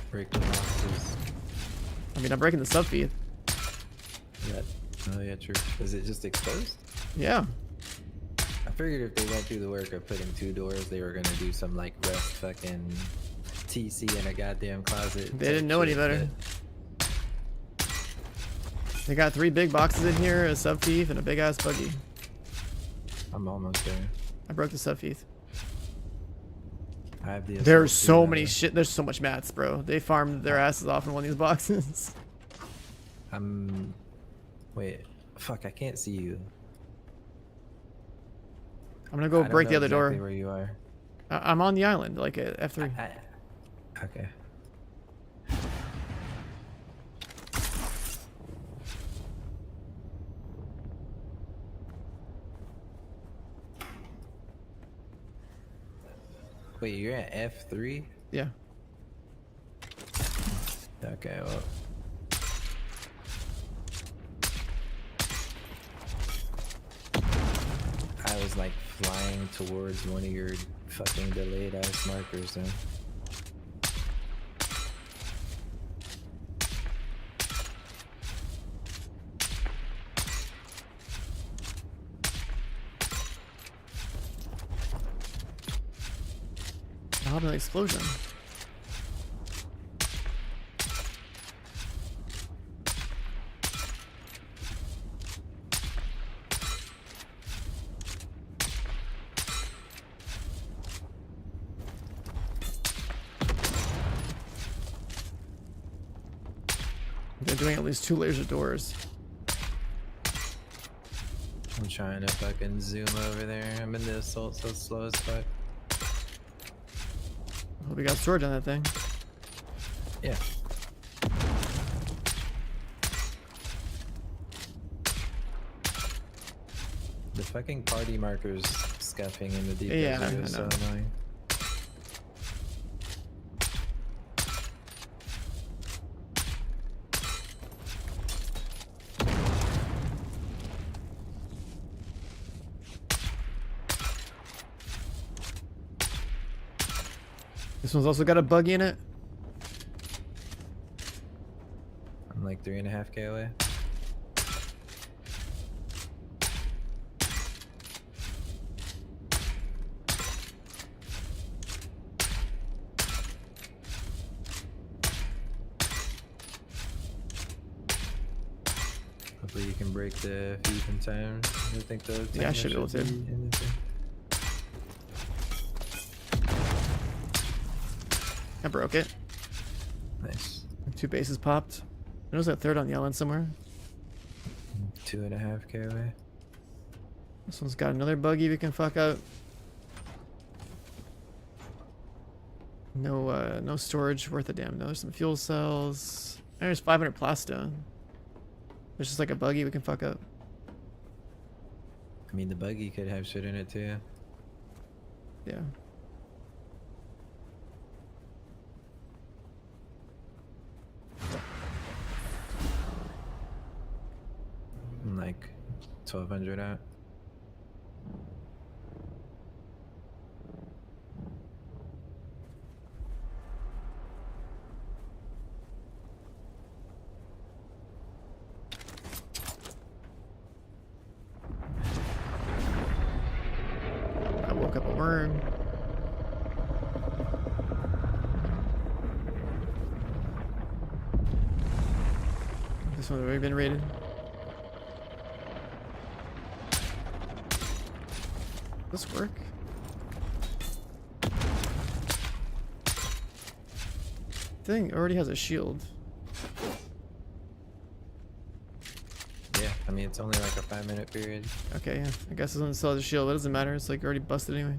Break the boxes. I mean, I'm breaking the sub feed. Oh yeah, true. Is it just exposed? Yeah. I figured if they went through the work of putting 2 doors, they were gonna do some like rest fucking TC in a goddamn closet. They didn't know any better. They got 3 big boxes in here, a sub thief, and a big ass buggy. I'm almost there. I broke the sub thief. I have the. There's so many shit. There's so much mats, bro. They farmed their asses off in one of these boxes. Wait. Fuck, I can't see you. I'm gonna go break the other door. Where you are? I'm on the island, like at F3. Okay. Wait, you're at F3? Yeah. Okay, well. I was like flying towards one of your fucking delayed ass markers then. happened to the explosion? They're doing at least 2 layers of doors. I'm trying to fucking zoom over there. I'm in the assault so slow as fuck. Hope we got storage on that thing. Yeah. The fucking party markers scuffing in the deep Yeah, desert I is so know. annoying. This one's also got a buggy in it. I'm like 3.5K away. Hopefully you can break the feed in time. I think the Yeah, I should be able to. I broke it. Nice. 2 bases popped. There's that third on the island somewhere. 2.5K away. This one's got another buggy we can fuck up. No, no storage worth a damn. No, there's some fuel cells. There's 500 plastone. There's just like a buggy we can fuck up. I mean, the buggy could have shit in it too. Yeah. I'm like 1200 out. I woke up a worm. This one's already been raided. Does this work? Thing already has a shield. Yeah, I mean, it's only like a 5-minute period. Okay, yeah. I guess this one still has a shield, but it doesn't matter. It's like already busted anyway.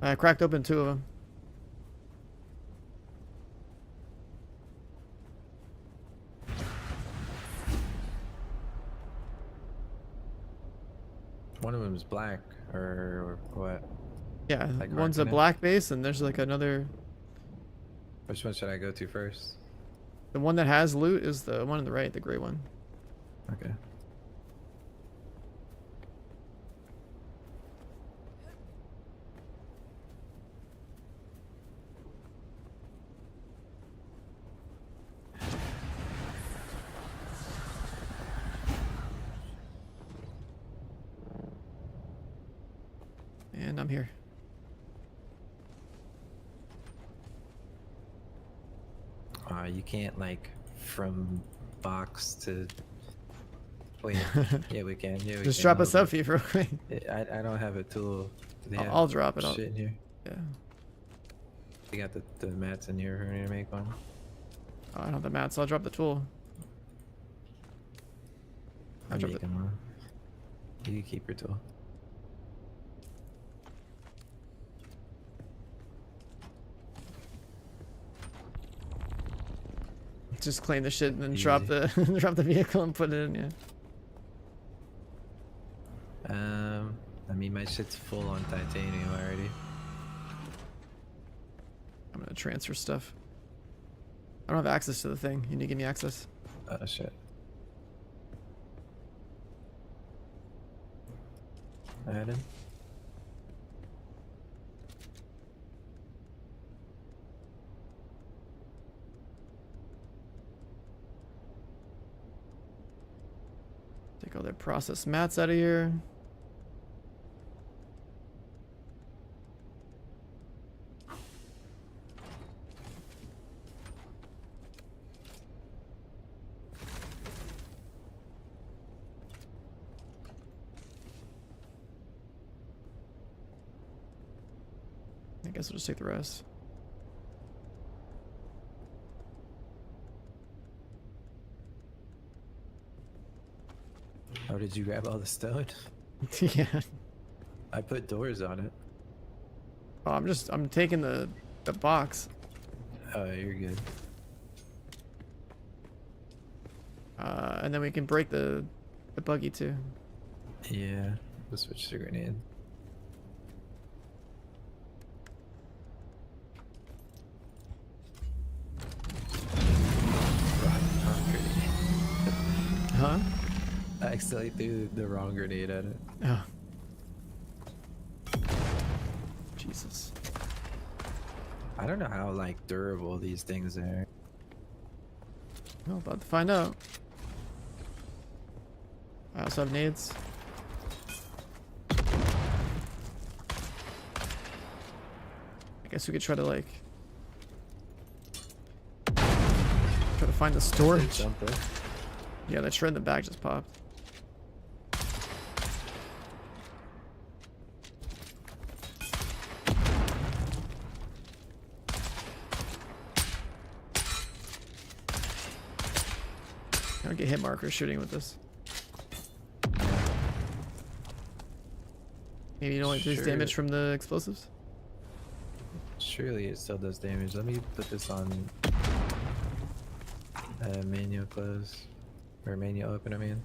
I cracked open 2 of them. One of them is black, or what? Yeah, Like one's a marking it? black base, and there's like another. Which one should I go to first? The one that has loot is the one on the right, the gray one. Okay. And I'm here. You can't like from box to. Wait, yeah, we can. Yeah, we Just can. drop a Hold sub on. fee for quick. I don't have a tool. They have I'll drop it. Shit in here. Yeah. We got the mats in here for me to make one. Oh, I don't have the mats, so I'll drop the tool. I'll I'm drop making one. You can keep your tool. Just claim the shit and then drop the drop the vehicle and put it in. Yeah. I mean, my shit's full on titanium already. I'm gonna transfer stuff. I don't have access to the thing. You need to give me access. Oh shit. Add in. Take all their processed mats out of here. I guess we'll just take the rest. Oh, did you grab all the stone? Yeah. I put doors on it. Oh, I'm taking the box. Oh, you're good. And then we can break the buggy too. Yeah, we'll switch to grenade. Wrong grenade. Huh? I accidentally threw the wrong grenade at it. Oh. Jesus. I don't know how like durable these things are. Well, about to find out. I also have nades. I guess we could try to like try to find the storage. Something. Yeah, that shred in the back just popped. I'll get hit markers shooting with this. Maybe you don't like takes damage from the explosives? Surely it still does damage. Let me put this on manual close. Or manual open, I mean.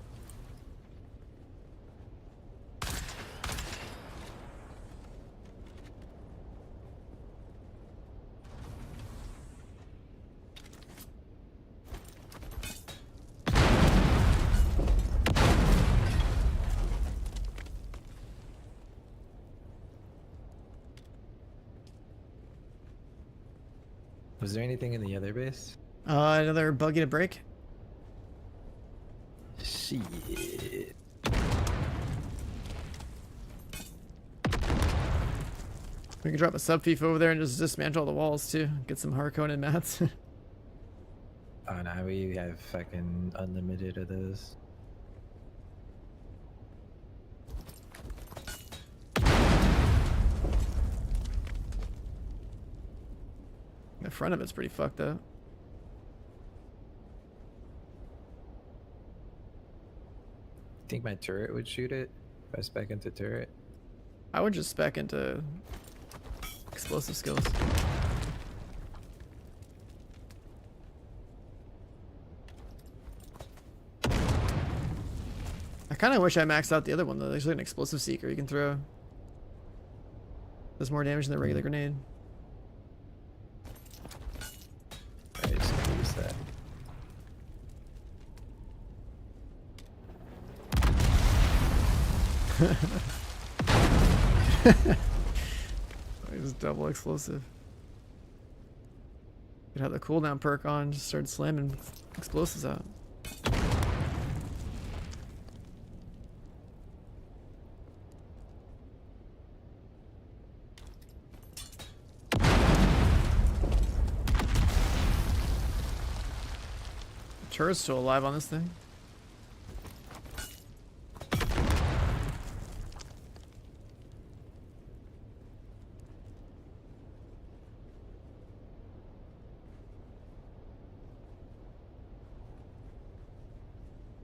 Was there anything in the other base? Another buggy to break. Shit. We can drop a sub thief over there and just dismantle all the walls too. Get some Harkonnen mats. Oh no, we have fucking unlimited of those. The front of it's pretty fucked up. Think my turret would shoot it? If I spec into turret? I would just spec into explosive skills. I kind of wish I maxed out the other one though. There's like an explosive seeker you can throw. Does more damage than the regular grenade. Alright, so use that. It's double explosive. Could have the cooldown perk on, just start slamming explosives out. The turret's still alive on this thing.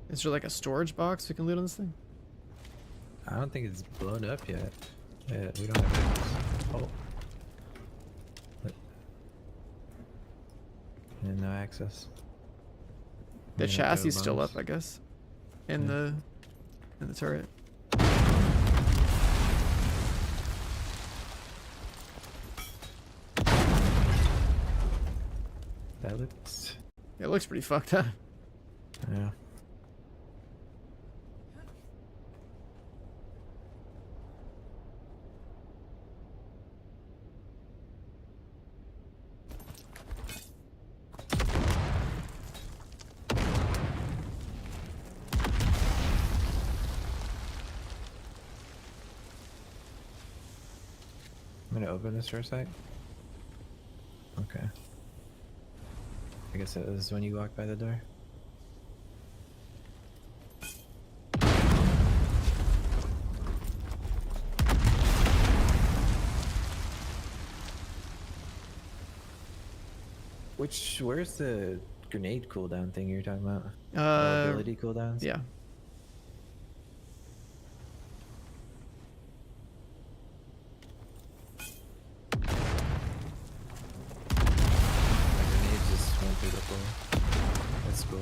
Is there like a storage box we can loot on this thing? I don't think it's blown up yet. Yeah, we don't have access. Oh. What? Yeah, no access. The Yeah, chassis go is still bombs. up, I guess. In the turret. That looks... It looks pretty fucked up. Yeah. I'm gonna open this for a sec. Okay. I guess it was when you walked by the door. Where's the grenade cooldown thing you're talking about? Ability cooldowns? Yeah. My grenade just went through the floor. That's cool.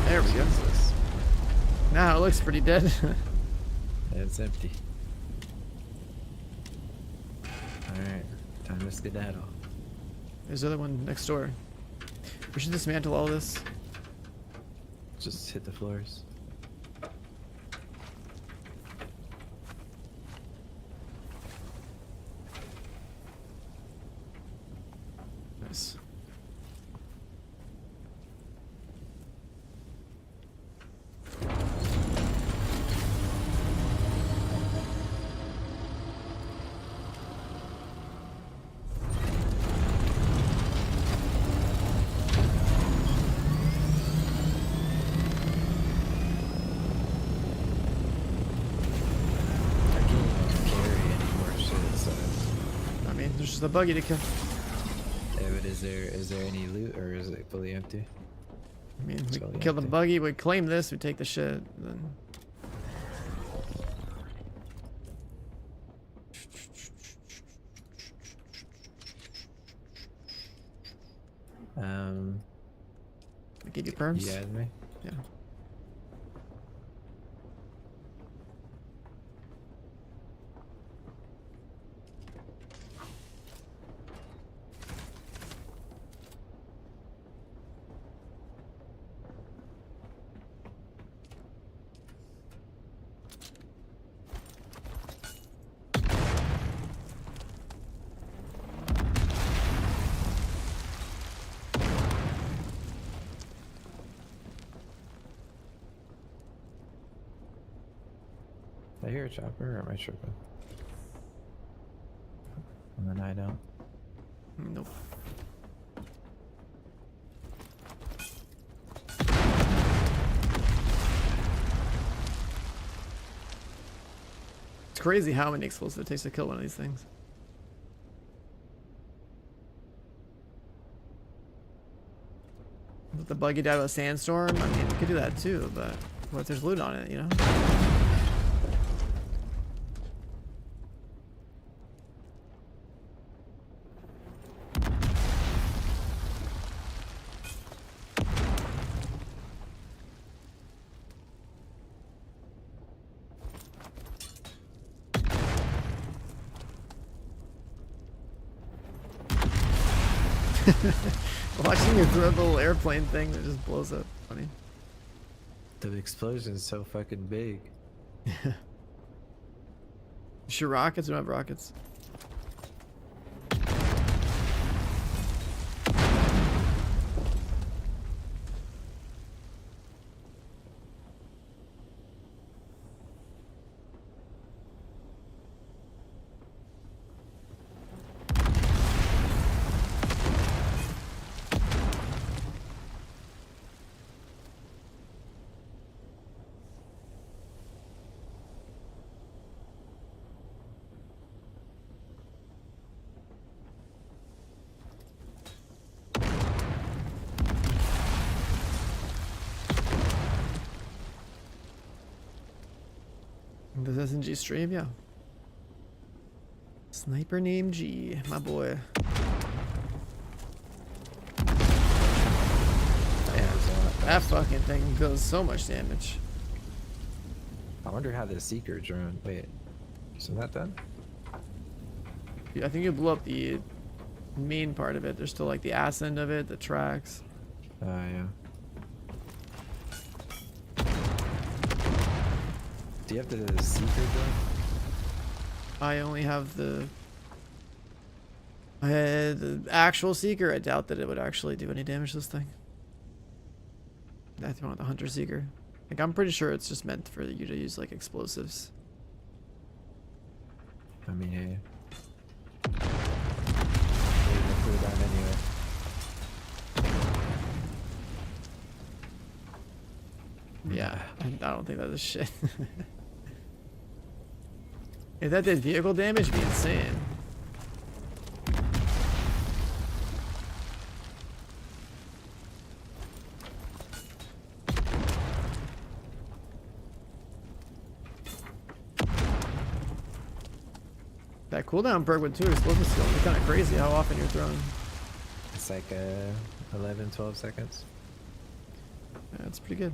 There we go. Jesus. Now it looks pretty dead. Yeah, it's empty. Alright, time to skedaddle. There's the other one next door. We should dismantle all this. Just hit the floors. Nice. I can't even carry any more shit, so... I mean, there's just a buggy to kill. Yeah, but is there any loot, or is it fully empty? I mean, It's we fully kill the empty. buggy, we claim this, we take the shit, then... I give you perms? You add me? Yeah. I hear a chopper, or am I tripping? And then I don't. Nope. It's crazy how many explosives it takes to kill one of these things. Let the buggy die with a sandstorm? I mean, we could do that too, but what if there's loot on it, you know? Watching you throw the little airplane thing that just blows up. Funny. The explosion's so fucking big. Sure, rockets? We don't have rockets. This SNG stream, yeah. Sniper named G, my boy. Yeah, That fucking thing does so much damage. I wonder how the Seeker drone. Wait, isn't that done? I think you blew up the main part of it. There's still like the ass end of it, the tracks. Yeah. Do you have the Seeker drone? I only have the actual Seeker. I doubt that it would actually do any damage to this thing. I think I want the Hunter Seeker. Like, I'm pretty sure it's just meant for you to use like explosives. I mean, hey. Put it down anyway. Yeah, I don't think that is shit. If that did vehicle damage, it'd be insane. That cooldown perk with 2 explosive skills is kind of crazy how often you're throwing. It's like 11, 12 seconds. Yeah, that's pretty good.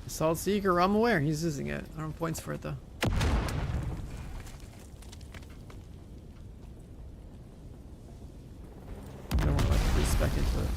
Assault Seeker, I'm aware. He's using it. I don't have points for it though. I don't want to like respec into it.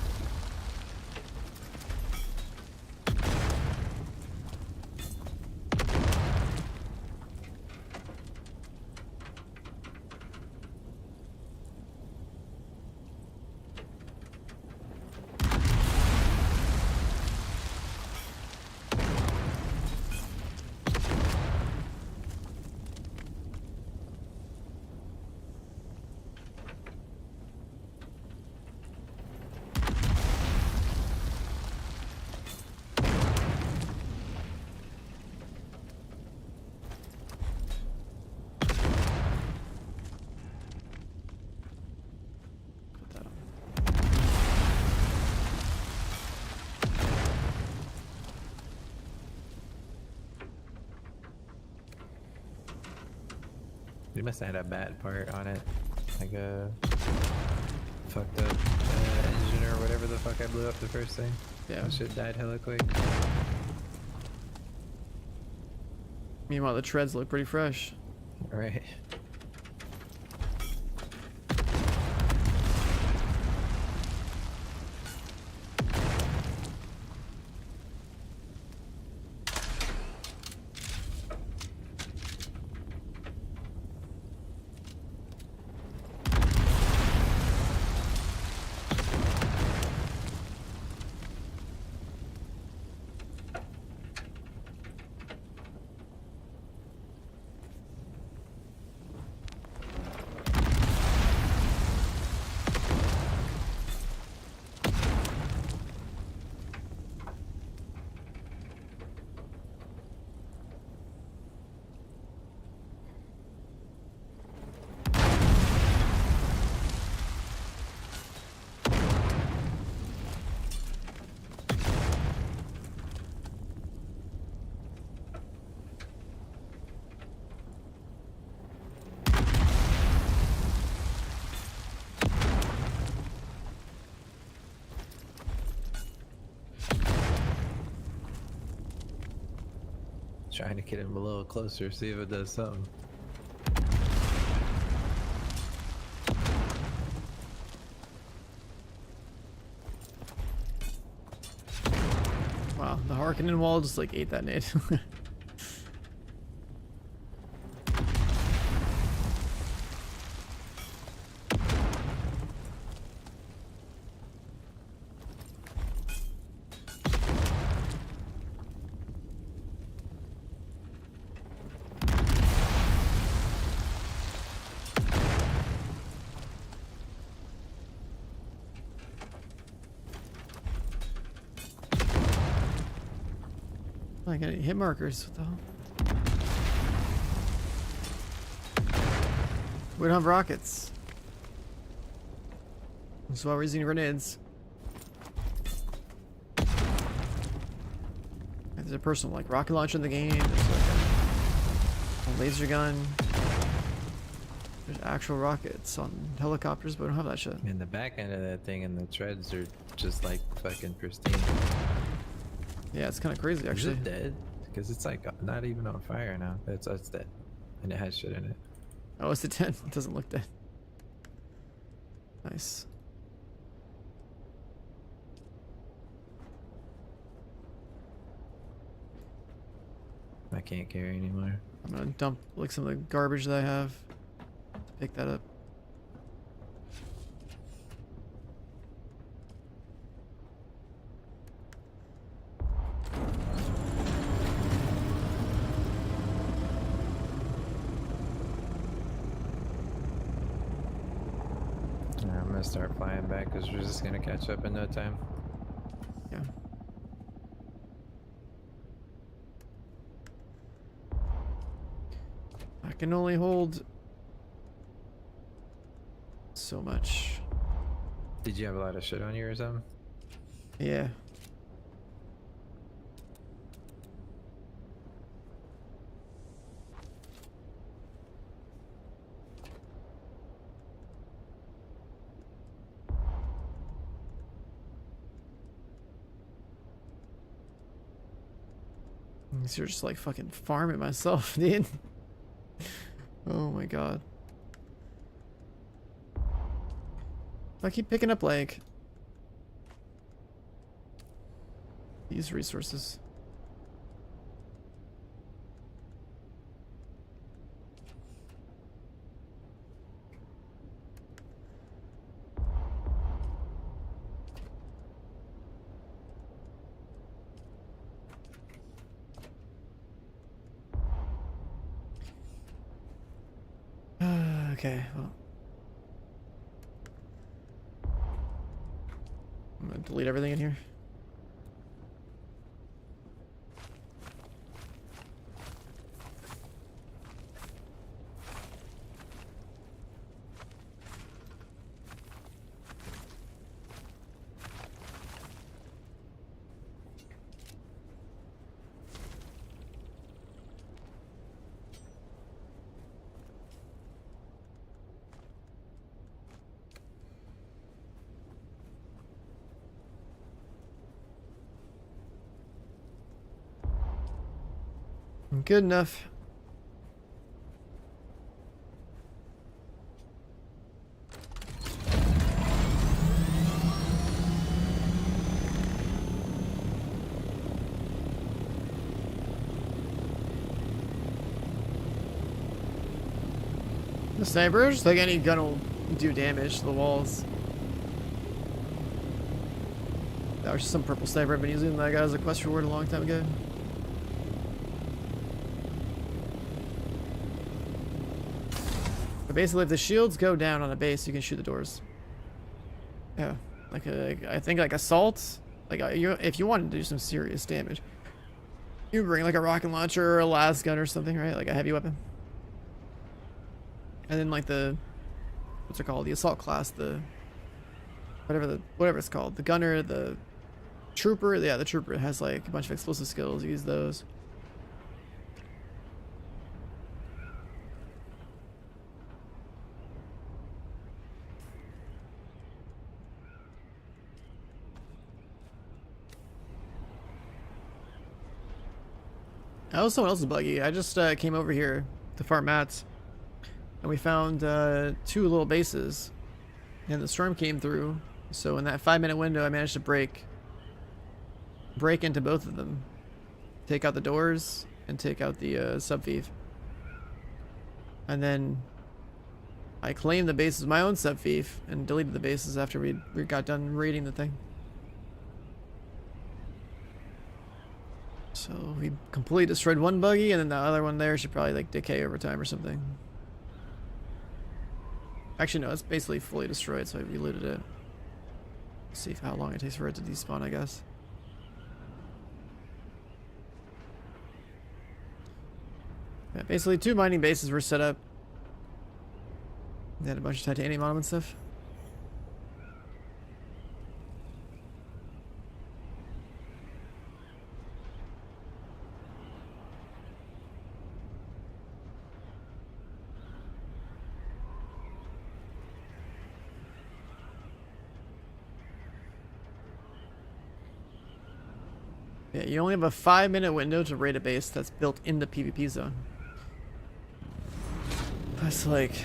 You must have had a bad part on it. Like a fucked up engine or whatever the fuck I blew up the first thing. Yeah. That shit died hella quick. Meanwhile, the treads look pretty fresh. Right. Trying to get him a little closer, see if it does something. Wow, the Harkonnen wall just like ate that nade. I got any hit markers. What the hell? We don't have rockets. That's why we're using grenades. There's a personal like rocket launcher in the game. There's like a laser gun. There's actual rockets on helicopters, but we don't have that shit. And the back end of that thing and the treads are just like fucking pristine. Yeah, it's kind of crazy actually. Is it dead? Because it's like not even on fire now. It's dead. And it has shit in it. Oh, it's a 10. It doesn't look dead. Nice. I can't carry anymore. I'm gonna dump like some of the garbage that I have. pick that up. I'm gonna start flying back because we're just gonna catch up in no time. Yeah. I can only hold so much. Did you have a lot of shit on you or something? Yeah. You're just like fucking farming myself, dude. Oh my god. I keep picking up like these resources. Okay, well. I'm gonna delete everything in here. Good enough. The snipers, like any gun will do damage to the walls. That was just some purple sniper I've been using that I got as a quest reward a long time ago. But basically, if the shields go down on a base, you can shoot the doors. Yeah, like I think like assault, like if you wanted to do some serious damage, you bring like a rocket launcher or a las gun or something, right? Like a heavy weapon. And then like the, what's it called? The assault class, the whatever it's called, the gunner, the trooper. Yeah, the trooper has like a bunch of explosive skills. Use those. That was someone else's buggy. I just came over here to farm mats, and we found 2 little bases, and the storm came through. So in that 5-minute window, I managed to break into both of them, take out the doors and take out the sub-thief, and then I claimed the base as my own sub-thief and deleted the bases after we got done raiding the thing. So we completely destroyed one buggy, and then the other one there should probably like decay over time or something. Actually, no, it's basically fully destroyed, so I relooted it. See how long it takes for it to despawn, I guess. Yeah, basically 2 mining bases were set up. They had a bunch of titanium on them and stuff. Yeah, you only have a 5-minute window to raid a base that's built in the PvP zone. That's like...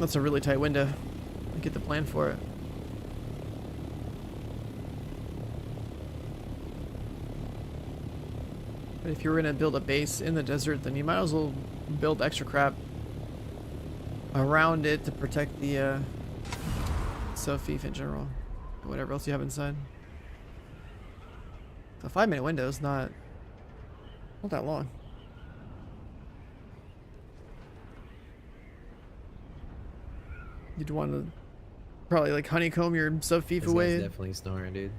That's a really tight window. You get the plan for it. But if you're gonna build a base in the desert, then you might as well build extra crap. around it to protect the Sophief in general. Whatever else you have inside. The 5-minute window is not that long. You'd want to probably like honeycomb your Sophief This away. guy's definitely snoring, dude.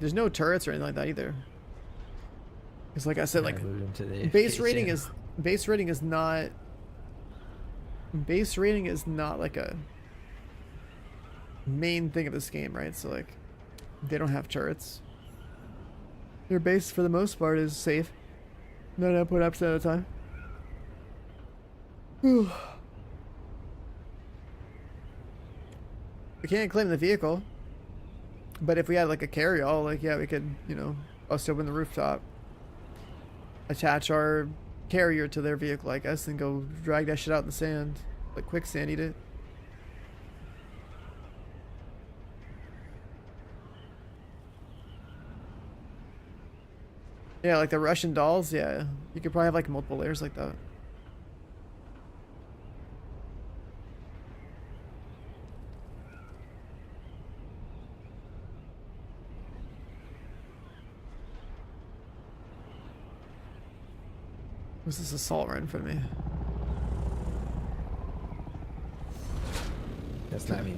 There's no turrets or anything like that either. Because like I said, like I moved him to the base FPS rating channel. is not like a main thing of this game, right? So like they don't have turrets. Their base for the most part is safe. 99.9% of the time. Whew. We can't claim the vehicle. But if we had like a carry-all, like yeah, we could, you know, bust open the rooftop, attach our carrier to their vehicle, I guess, and go drag that shit out in the sand, like quicksand, eat it. Yeah, like the Russian dolls, yeah, you could probably have like multiple layers like that. What's this assault right in front of me? That's not me.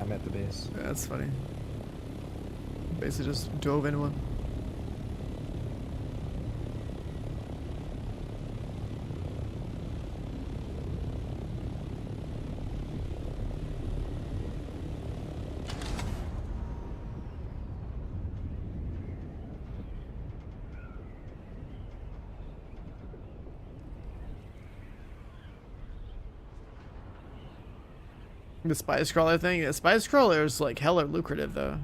I'm at the base. Yeah, that's funny. Basically just dove into him. The spice crawler thing? Yeah, spice crawler is like hella lucrative though.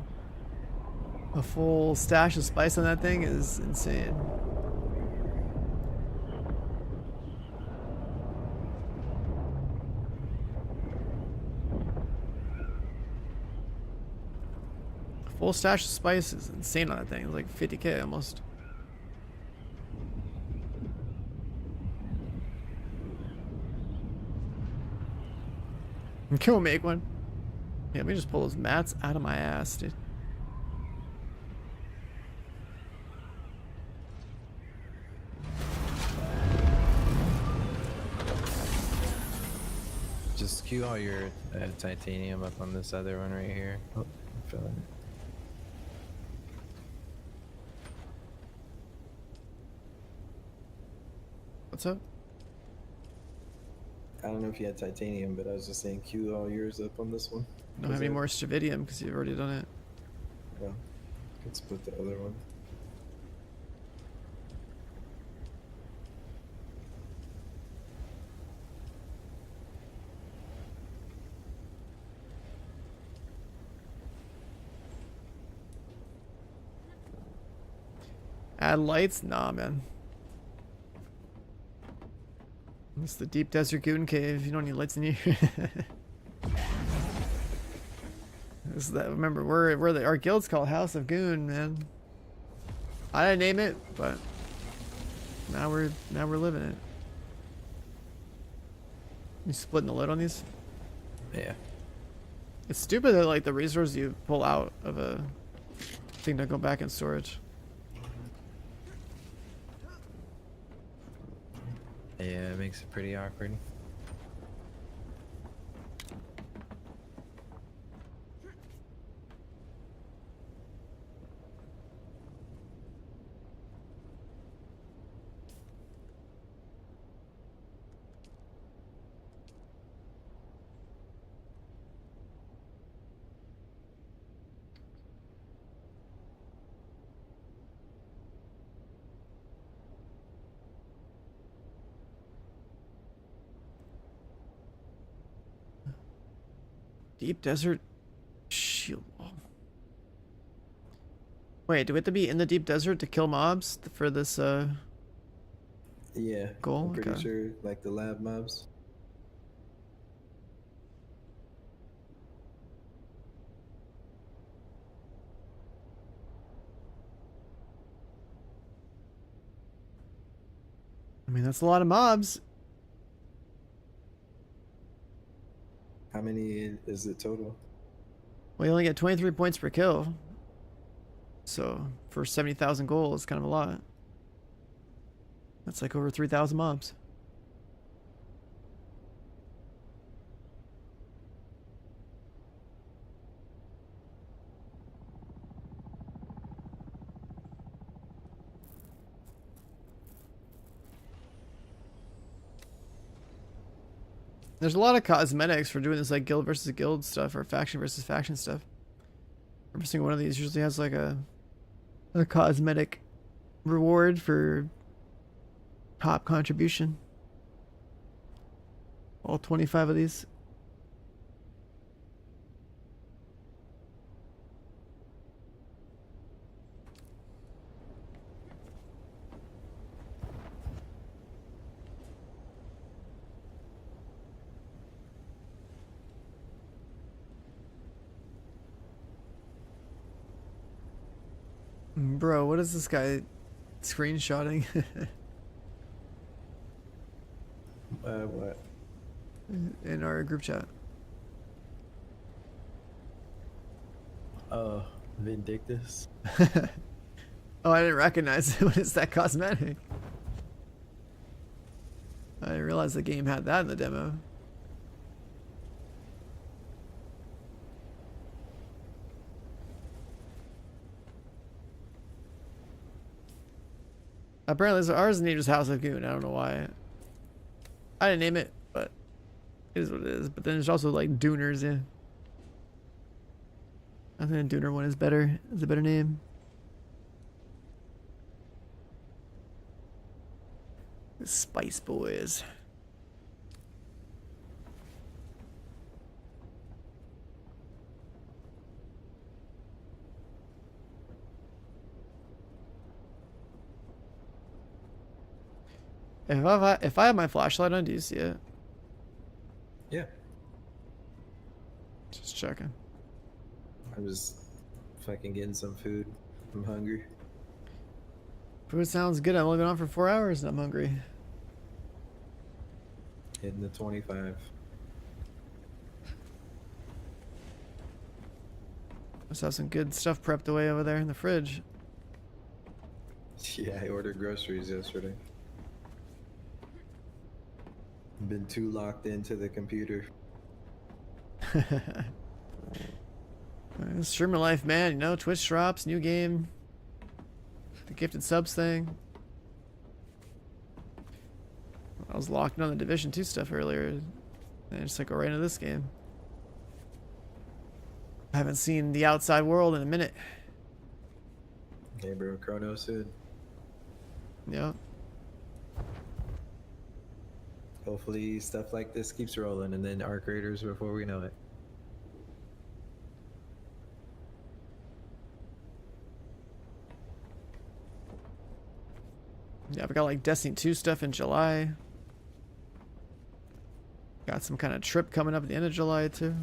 A full stash of spice on that thing is insane. A full stash of spice is insane on that thing. It's like 50k almost. Can we make one? Yeah, let me just pull those mats out of my ass, dude. Just queue all your titanium up on this other one right here. Oh, I'm feeling it. What's up? I don't know if you had titanium, but I was just saying queue all yours up on this one. Don't have any more Stravidium because you've already done it. Well, let's put the other one. Add lights? Nah, man. It's the deep desert goon cave. You don't need lights in here. This is that. Remember, our guild's called House of Goon, man. I didn't name it, but now we're living it. You splitting the load on these? Yeah. It's stupid that like the resources you pull out of a thing don't go back in storage. Yeah, it makes it pretty awkward. Deep desert shield wall. Wait, do we have to be in the deep desert to kill mobs for this Yeah. goal? I'm pretty Okay. sure, like the lab mobs. I mean, that's a lot of mobs. How many is it total? Well, you only get 23 points per kill. So, for 70,000 gold, it's kind of a lot. That's like over 3,000 mobs. There's a lot of cosmetics for doing this like guild versus guild stuff or faction versus faction stuff. Every single one of these usually has like a cosmetic reward for top contribution. All 25 of these. Bro, what is this guy screenshotting? What? In our group chat. Oh, Vindictus. Oh, I didn't recognize it. What is that cosmetic? I didn't realize the game had that in the demo. Apparently, ours is named House of Goon. I don't know why. I didn't name it, but it is what it is. But then there's also like Duners, yeah. I think the Duner one is better. It's a better name. The Spice Boys. If I have my flashlight on, do you see it? Yeah. Just checking. I'm just fucking getting some food. I'm hungry. Food sounds good. I've only been on for 4 hours and I'm hungry. Hitting the 25. Must have some good stuff prepped away over there in the fridge. Yeah, I ordered groceries yesterday. Been too locked into the computer. Streamer life, man. You know, Twitch drops, new game, the gifted subs thing. I was locked on the Division 2 stuff earlier, and I just like go right into this game. I haven't seen the outside world in a minute. Hey, bro, Chronos did. Yeah. Hopefully stuff like this keeps rolling and then arc raiders before we know it. Yeah, we got like Destiny 2 stuff in July. Got some kind of trip coming up at the end of July too.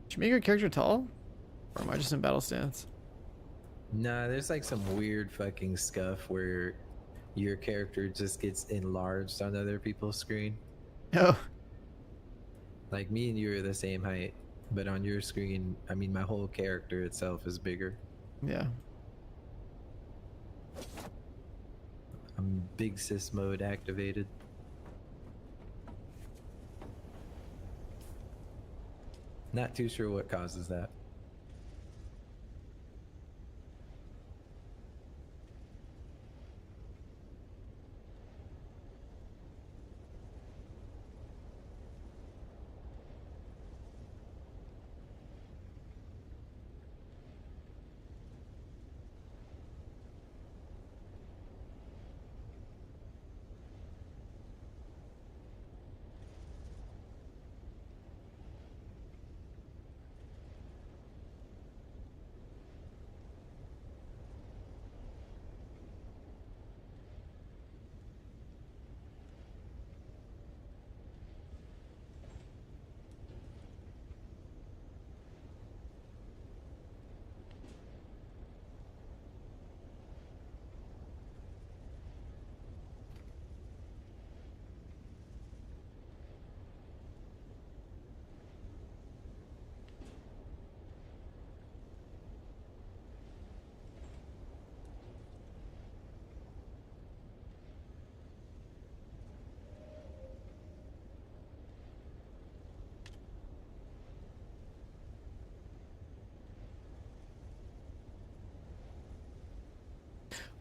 Should you make your character tall? Or am I just in battle stance? Nah, there's like some weird fucking scuff where your character just gets enlarged on other people's screen. Oh. Like me and you are the same height, but on your screen, I mean, my whole character itself is bigger. Yeah. I'm big sis mode activated. Not too sure what causes that.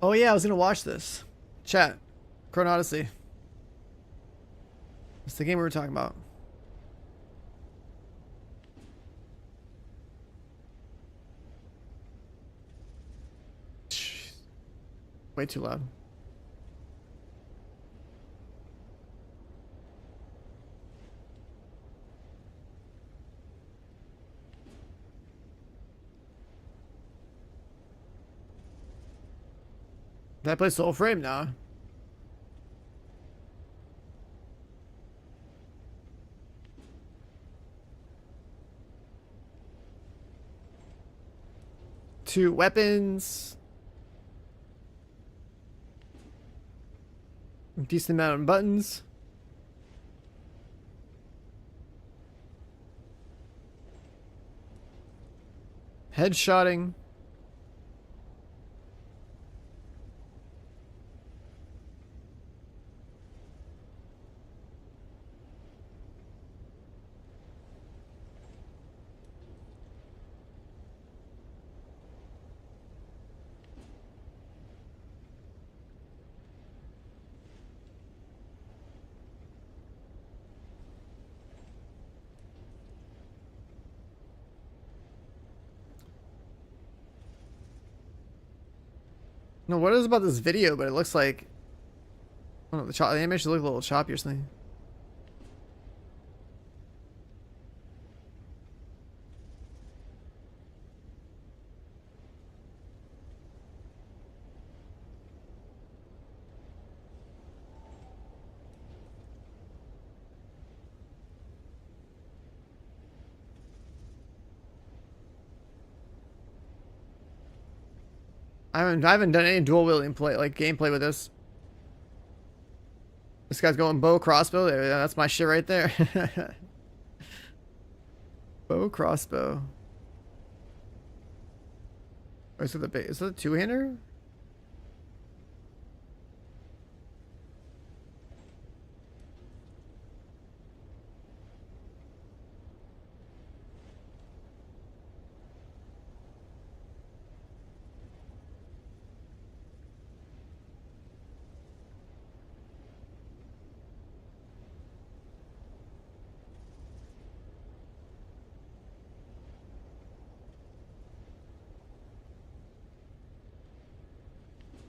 Oh yeah, I was gonna watch this. Chat. Chrono Odyssey. It's the game we were talking about. Way too loud. Did I play Soul Frame? Nah. Two weapons. Decent amount of buttons. Headshotting. No, what is about this video? But it looks like, I don't know, the animation look a little choppy or something. I haven't done any dual wielding gameplay with this. This guy's going bow crossbow. Yeah, that's my shit right there. Bow crossbow. Or is it is it a two-hander?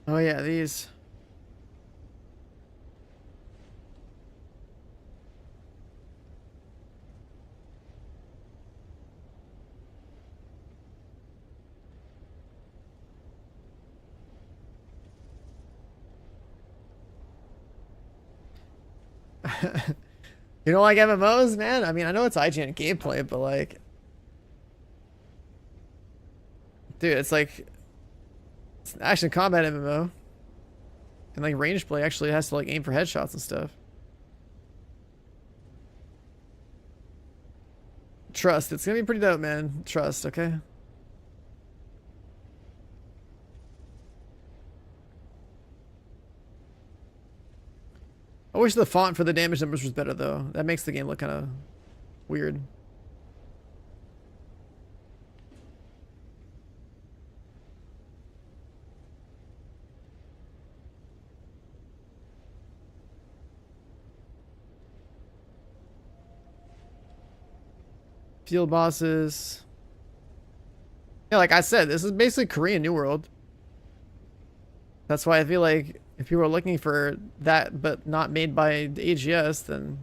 Oh yeah, these. You don't like MMOs, man? I mean, I know it's IGN gameplay, but like, dude, it's like it's an action combat MMO, and like range play actually has to like aim for headshots and stuff. Trust, it's gonna be pretty dope, man. Trust, okay? I wish the font for the damage numbers was better though. That makes the game look kind of weird. Field bosses. Yeah, like I said, this is basically Korean New World. That's why I feel like if people are looking for that but not made by the AGS, then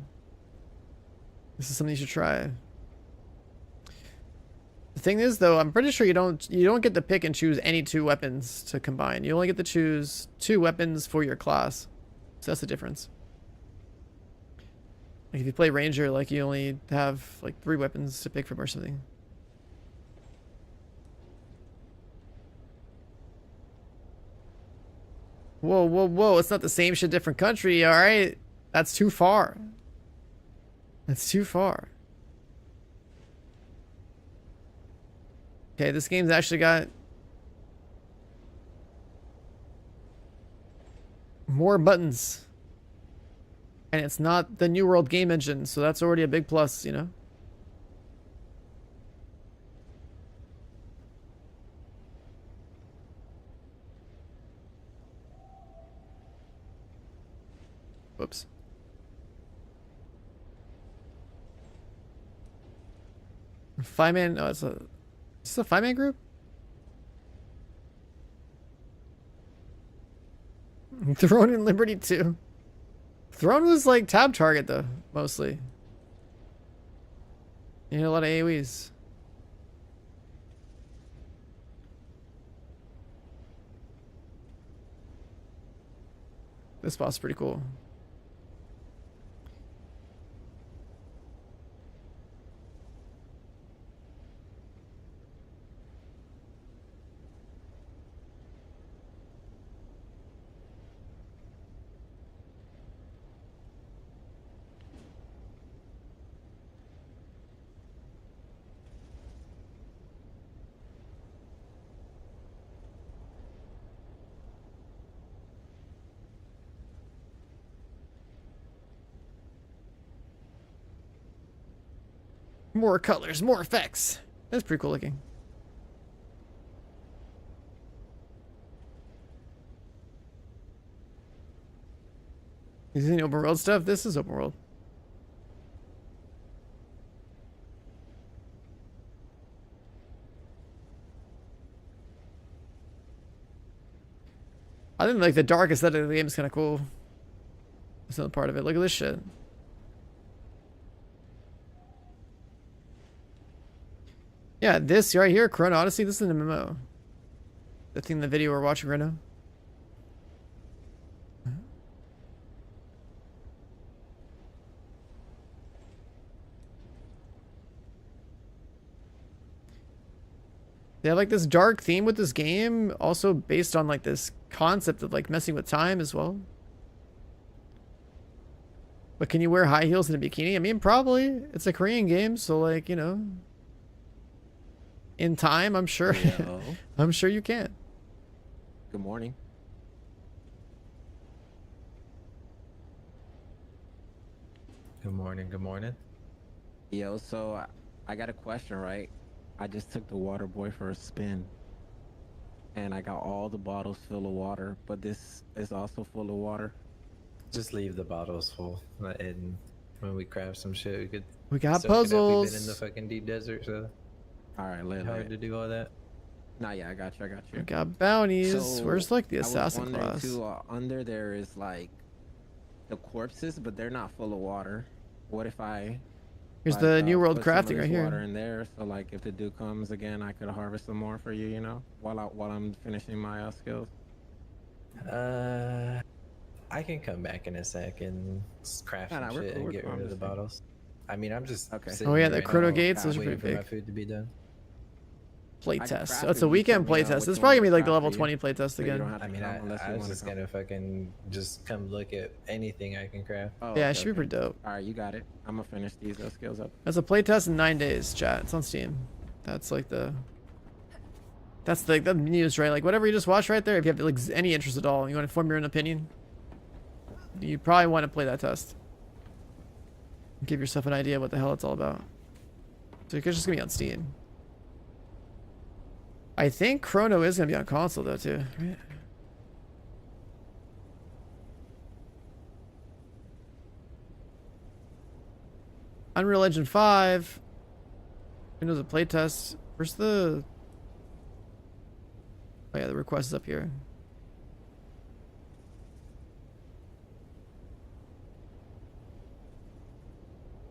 this is something you should try. The thing is though, I'm pretty sure you don't get to pick and choose any two weapons to combine. You only get to choose two weapons for your class. So that's the difference. Like if you play Ranger, like you only have like 3 weapons to pick from or something. Whoa, whoa, whoa. It's not the same shit, different country, alright? That's too far. That's too far. Okay, this game's actually got more buttons. And it's not the New World game engine, so that's already a big plus, you know? Whoops. Five-man. Oh, is this a five-man group? Throne and Liberty too. Throne was like tab target though, mostly. You know, a lot of AoEs. This boss is pretty cool. More colors, more effects. That's pretty cool looking. Is this any open world stuff? This is open world. I think like the dark aesthetic of the game is kind of cool. That's another part of it. Look at this shit. Yeah, this right here, Chrono Odyssey, this is an MMO. The thing, the video we're watching right now. They have like this dark theme with this game, also based on like this concept of like messing with time as well. But can you wear high heels and a bikini? I mean, probably. It's a Korean game, so like, you know. In time, I'm sure. I'm sure you can. Good morning. Good morning, good morning. Yo, so I got a question, right? I just took the water boy for a spin. And I got all the bottles full of water, but this is also full of water. Just leave the bottles full. And when we craft some shit, we got soak it up. puzzles. We've been in the fucking deep desert, so Alright, hard to do all that. Nah, yeah, I got you. We got bounties. So, where's like the I was assassin wondering class? too, under there is like the corpses, but they're not full of water. What if I Here's the New World put some of crafting this right water here. in there, so like if the dude comes again, I could harvest some more for you, you know, while I'm finishing my skills. I can come back in a sec and craft some shit and get rid of the bottles. I mean, I'm just Oh yeah, the Chrono Gates, those are waiting pretty for my big. food to be done. Playtest. Oh, it's a weekend playtest. It's probably gonna be like the level 20 playtest again. I mean, I was just gonna fucking just come look at anything I can craft. Oh, Yeah, it should be pretty dope. Alright, you got it. I'm gonna finish these skills up. That's a playtest in 9 days, chat. It's on Steam. That's like the news, right? Like whatever you just watched right there, if you have like any interest at all, you want to form your own opinion, you probably want to play that test. Give yourself an idea what the hell it's all about. So it's just gonna be on Steam. I think Chrono is gonna be on console though too. Right? Unreal Engine 5. Windows of playtest. Where's the... Oh yeah, the request is up here.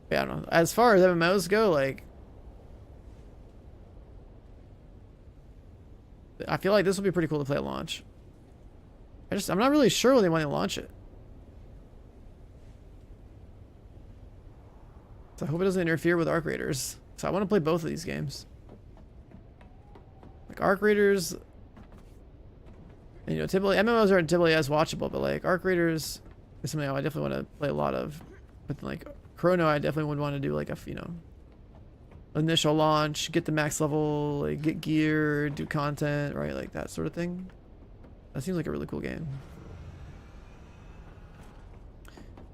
Yeah, I don't know. As far as MMOs go, like... I feel like this will be pretty cool to play at launch. I'm not really sure when they want to launch it. So I hope it doesn't interfere with Arc Raiders. So I want to play both of these games. Like Arc Raiders, and, you know, typically MMOs aren't typically as watchable, but like Arc Raiders is something I definitely want to play a lot of. But like Chrono, I definitely would want to do like a, you know, initial launch, get the max level, like get gear, do content, right? Like that sort of thing. That seems like a really cool game.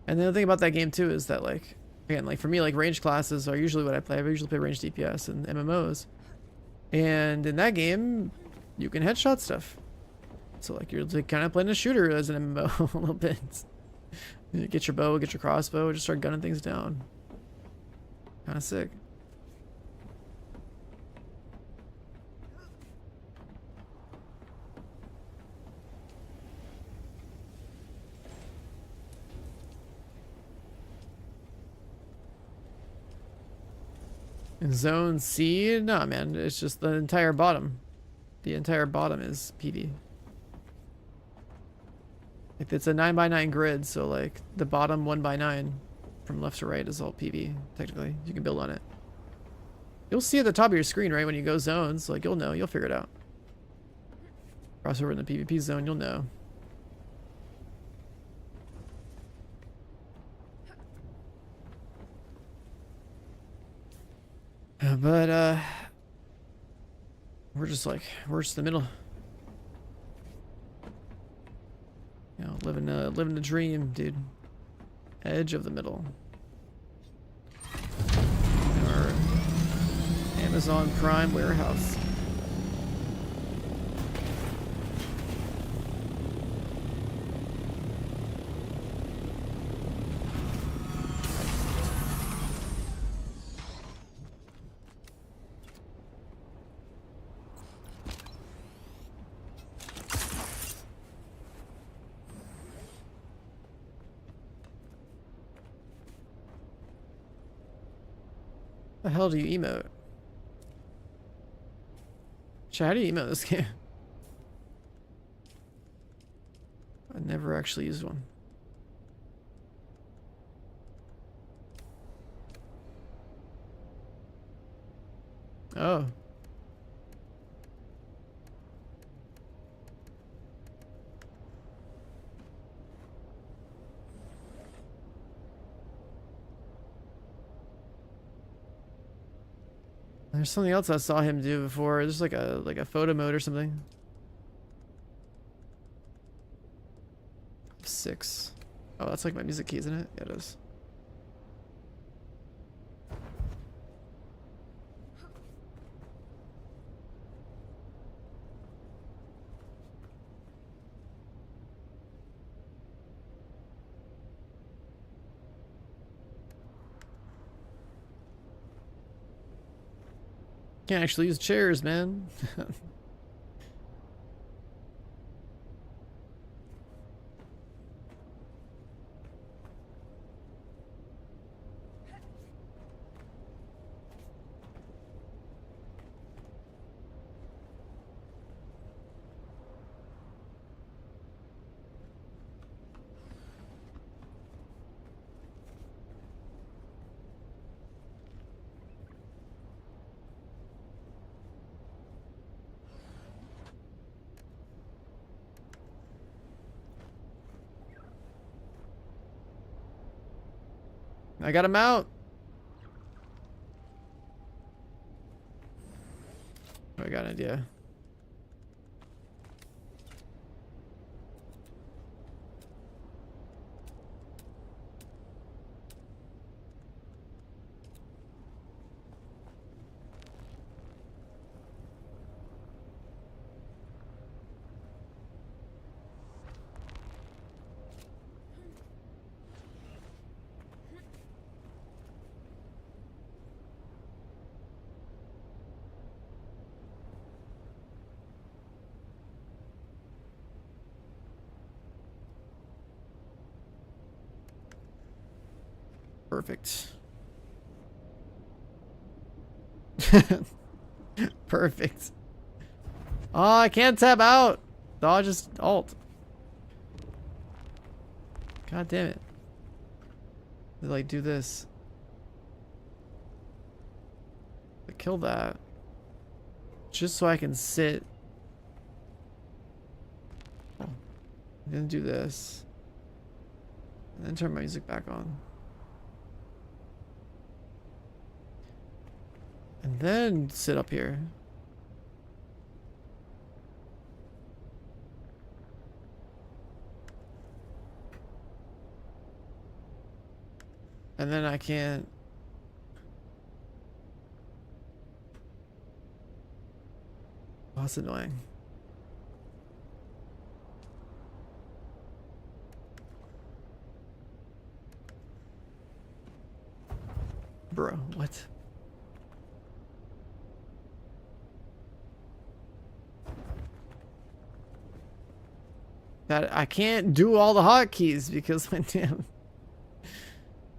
And the other thing about that game too is that like, again, like for me, like range classes are usually what I play. I usually play range DPS and MMOs. And in that game, you can headshot stuff. So like you're like kind of playing a shooter as an MMO a little bit. You get your bow, get your crossbow, just start gunning things down. Kind of sick. In zone C? Nah, man. It's just the entire bottom. The entire bottom is PV. Like, it's a 9x9 grid, so like the bottom 1x9 from left to right is all PV, technically. You can build on it. You'll see at the top of your screen, right, when you go zones. Like, you'll know. You'll figure it out. Cross over in the PvP zone, you'll know. But we're just the middle. You know, living the dream, dude. Edge of the middle. Our Amazon Prime warehouse. The hell do you emote? Chat, how do you emote this game? I never actually used one. Oh. There's something else I saw him do before. There's like a photo mode or something. 6. Oh, that's like my music key, isn't it? Yeah, it is. Can't actually use chairs, man. I got him out. I got an idea. Perfect. Perfect. Oh, I can't tab out. Dodge is alt. God damn it. Like, do this. But kill that. Just so I can sit. Oh. I'm gonna do this. And then turn my music back on. And then sit up here. And then I can't. Oh, that's annoying. Bro, what? That I can't do all the hotkeys because my damn.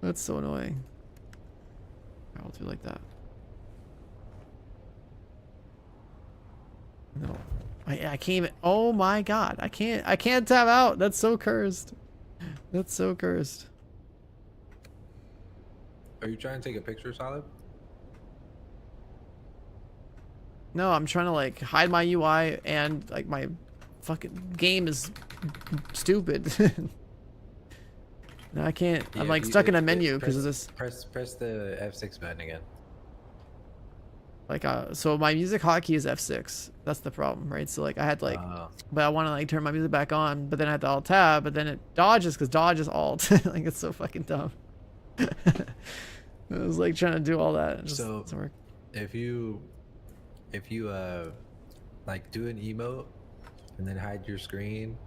That's so annoying. I'll do like that. No, I can't even. Oh my god, I can't tab out. That's so cursed. That's so cursed. Are you trying to take a picture, Solid? No, I'm trying to like hide my UI and like my fucking game is stupid. No, I can't. Yeah, I'm like stuck in a menu because of this. Press the F6 button again. Like so my music hotkey is F6. That's the problem, right? So like I had like, but I want to like turn my music back on, but then I had to alt tab, but then it dodges because dodge is alt. Like it's so fucking dumb. It was like trying to do all that. It just So doesn't work. if you like do an emote and then hide your screen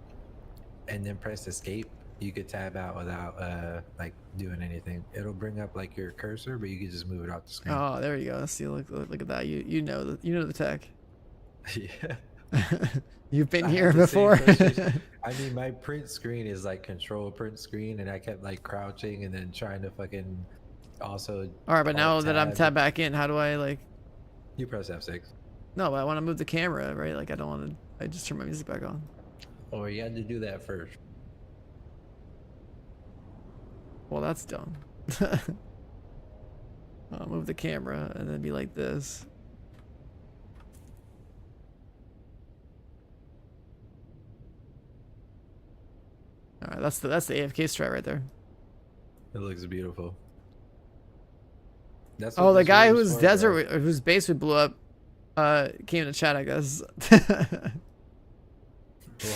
and then press escape, you could tab out without like doing anything. It'll bring up like your cursor, but you can just move it off the screen. Oh, there you go. See, look at that. You know the tech. Yeah. You've been I here had the same before. frustration. I mean, my print screen is like control print screen, and I kept like crouching and then trying to fucking also. All right, but now alt that I'm tab. tabbed back in, how do I like? You press F6. No, but I want to move the camera, right? Like I don't want to. I just turn my music back on. Or you had to do that first. Well, that's dumb. I'll move the camera and then be like this. All right, that's the AFK strat right there. It looks beautiful. That's Oh, what the this guy room is whose for, desert, bro. whose base we blew up, came to chat, I guess. Why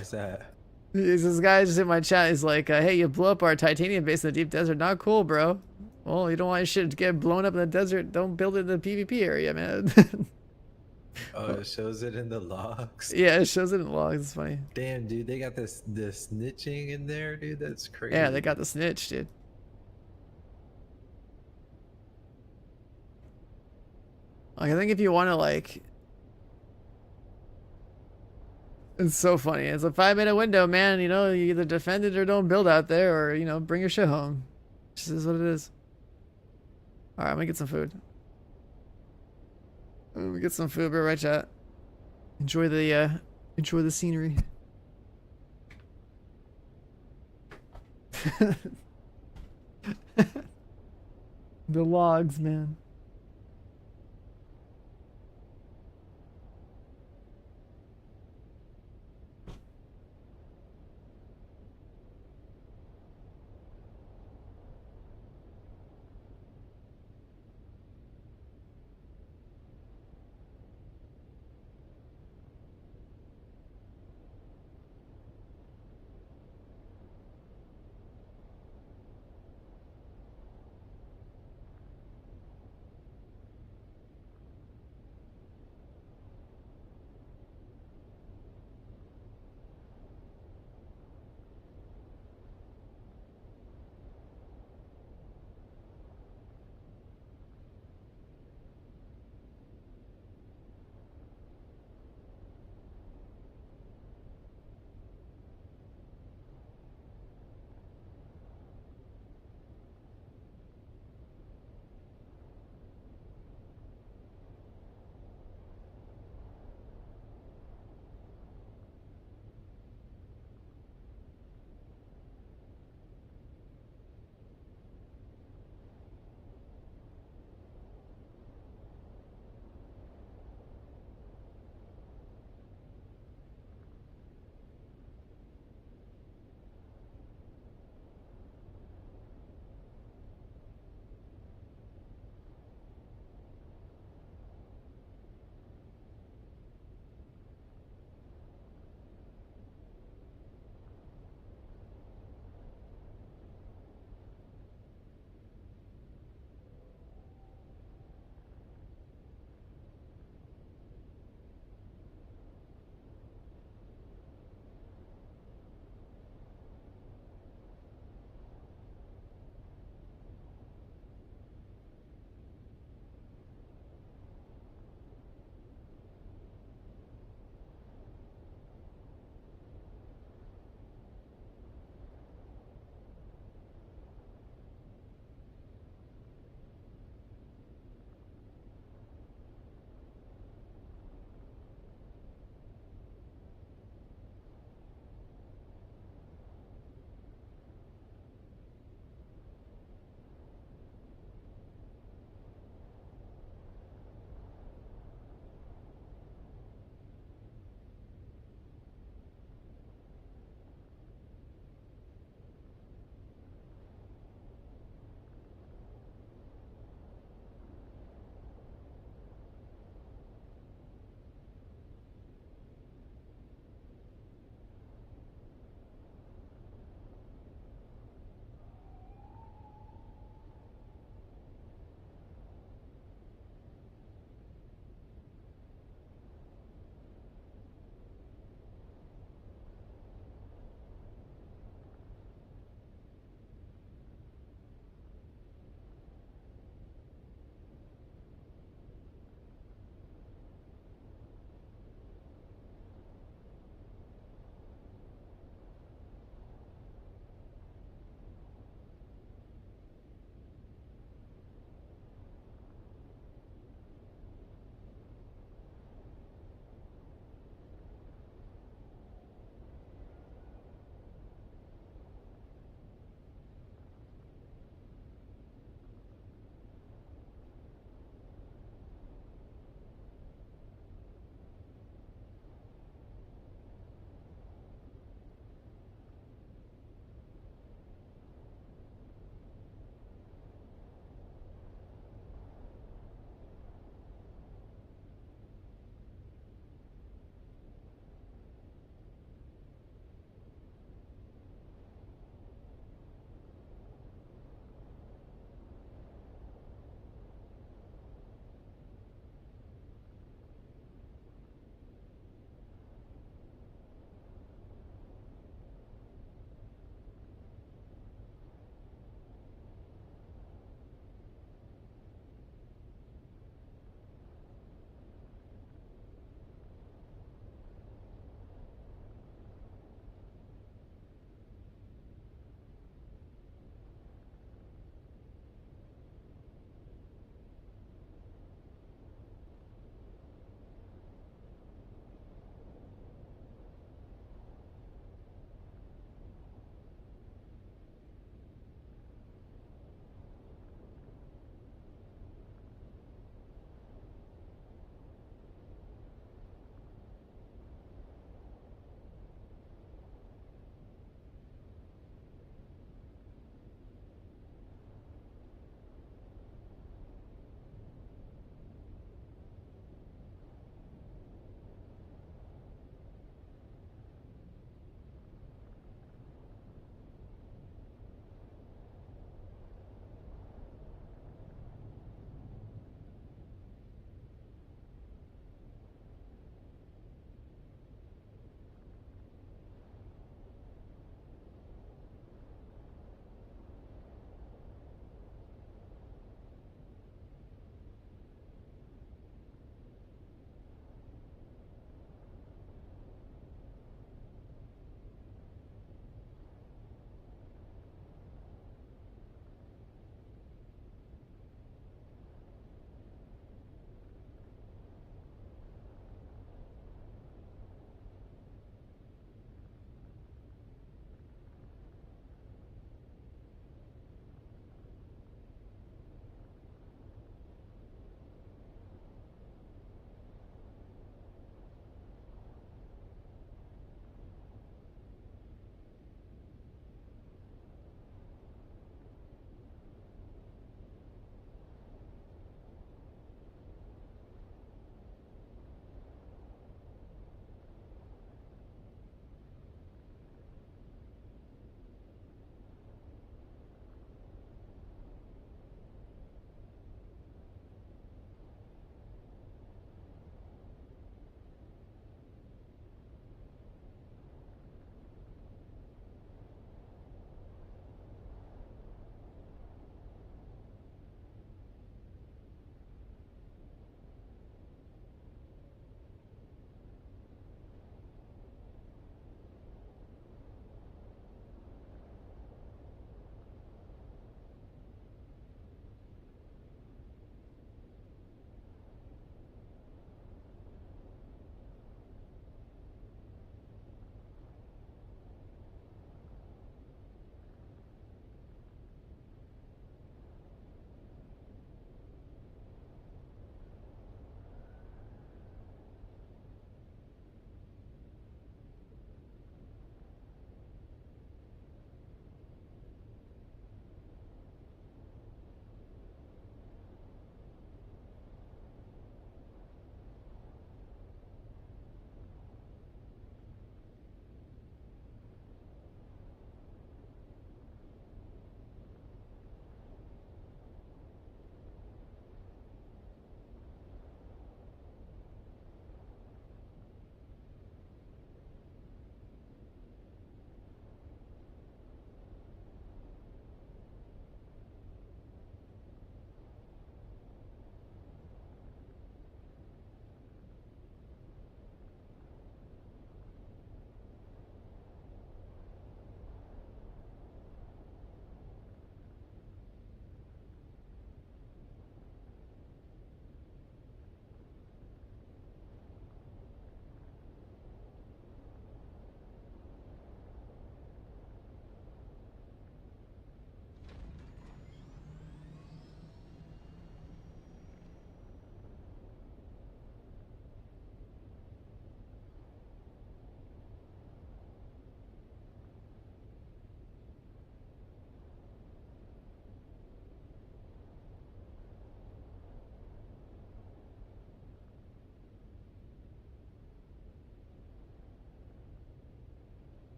is that? This guy just in my chat is like, hey, you blew up our titanium base in the deep desert. Not cool, bro. Well, you don't want your shit to get blown up in the desert. Don't build it in the PvP area, man. Oh, it shows it in the logs. Yeah, it shows it in the logs. It's funny. Damn, dude, they got the snitching in there, dude. That's crazy. Yeah, they got the snitch, dude. Like, I think if you want to, like... It's so funny. It's a 5-minute window, man. You know, you either defend it or don't build out there, or, you know, bring your shit home. This is what it is. Alright, I'm gonna get some food. Let me get some food, bro. Right, chat. Enjoy the scenery. The logs, man.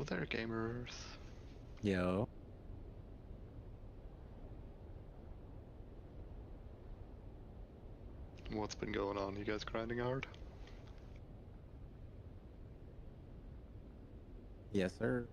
there, gamers. Yo. What's been going on? You guys grinding hard? Yes, sir.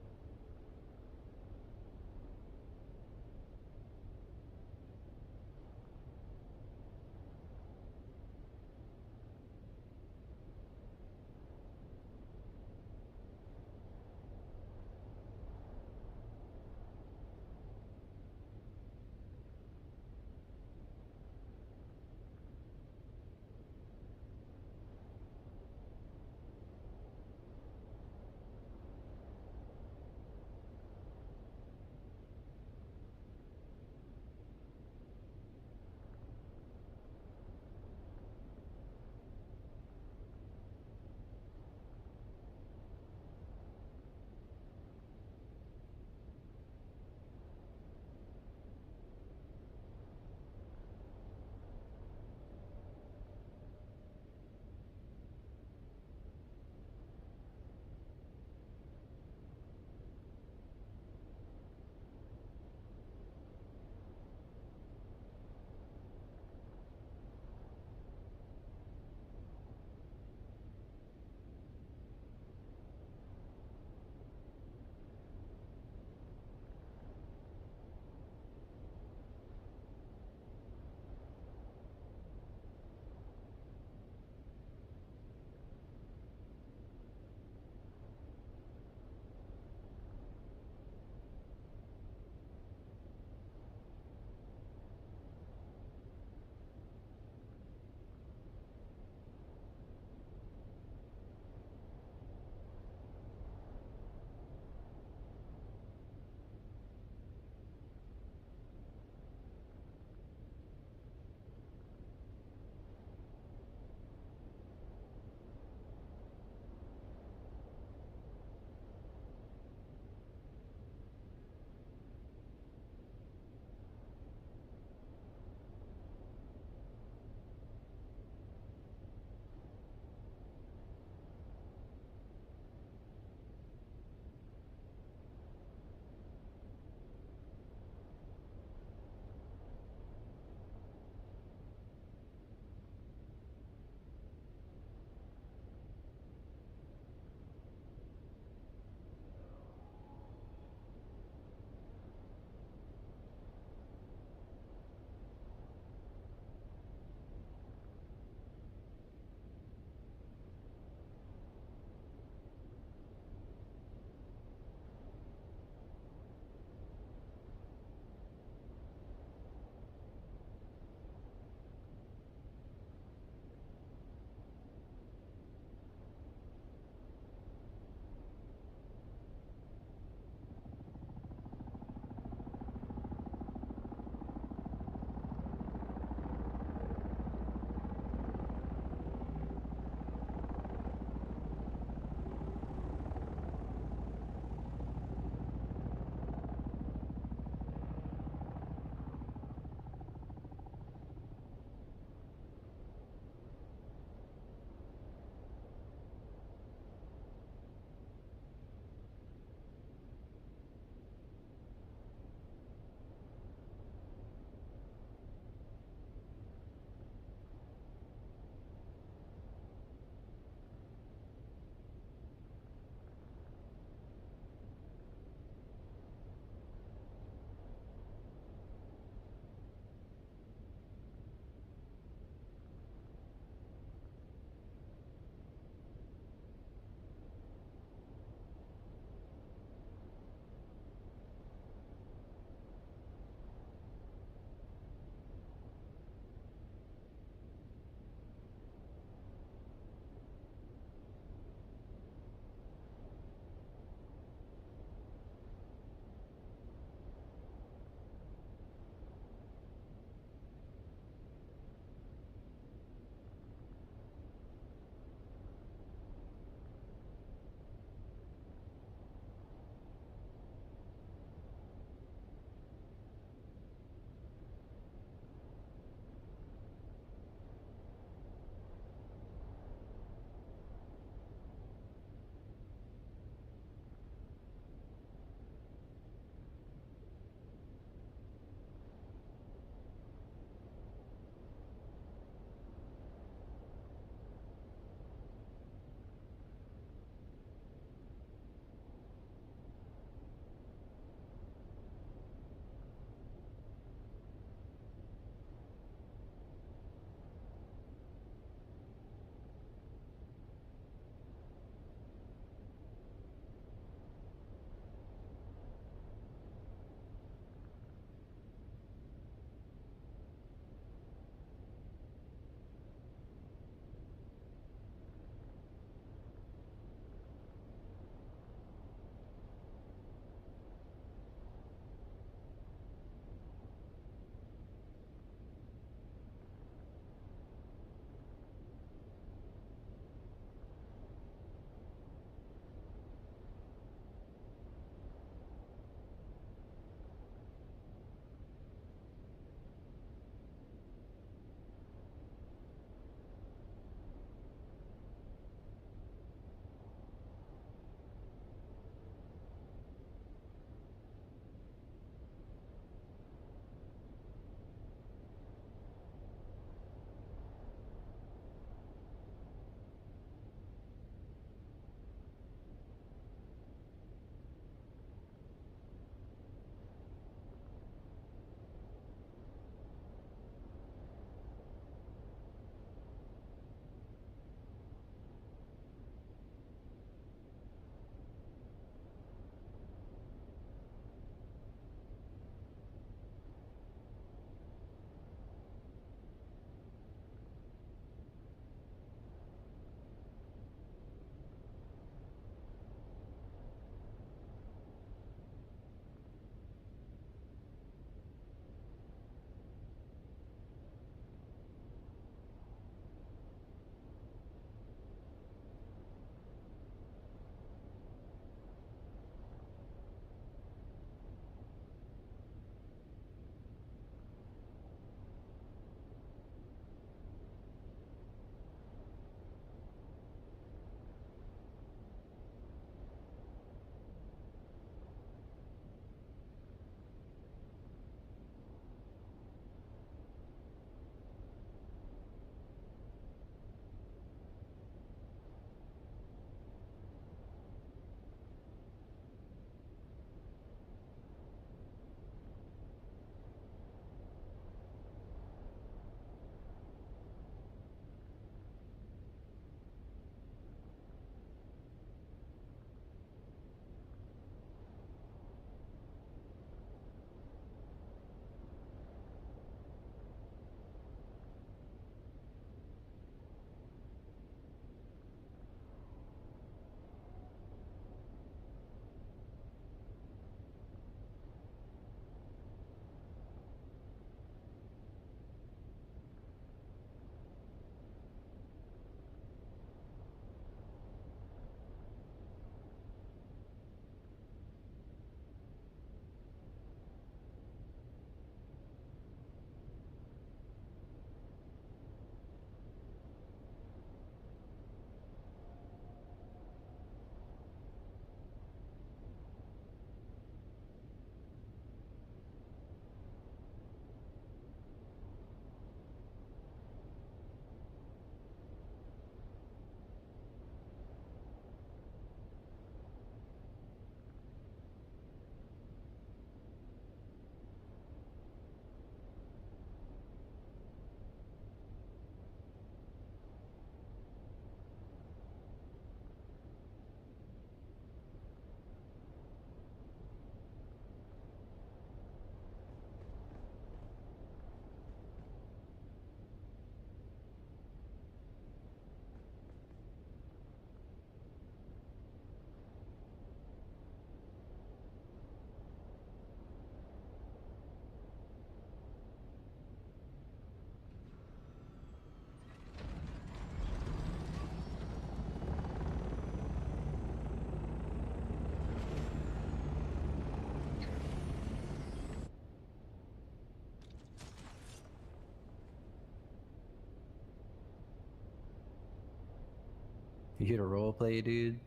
You here to role play, dude?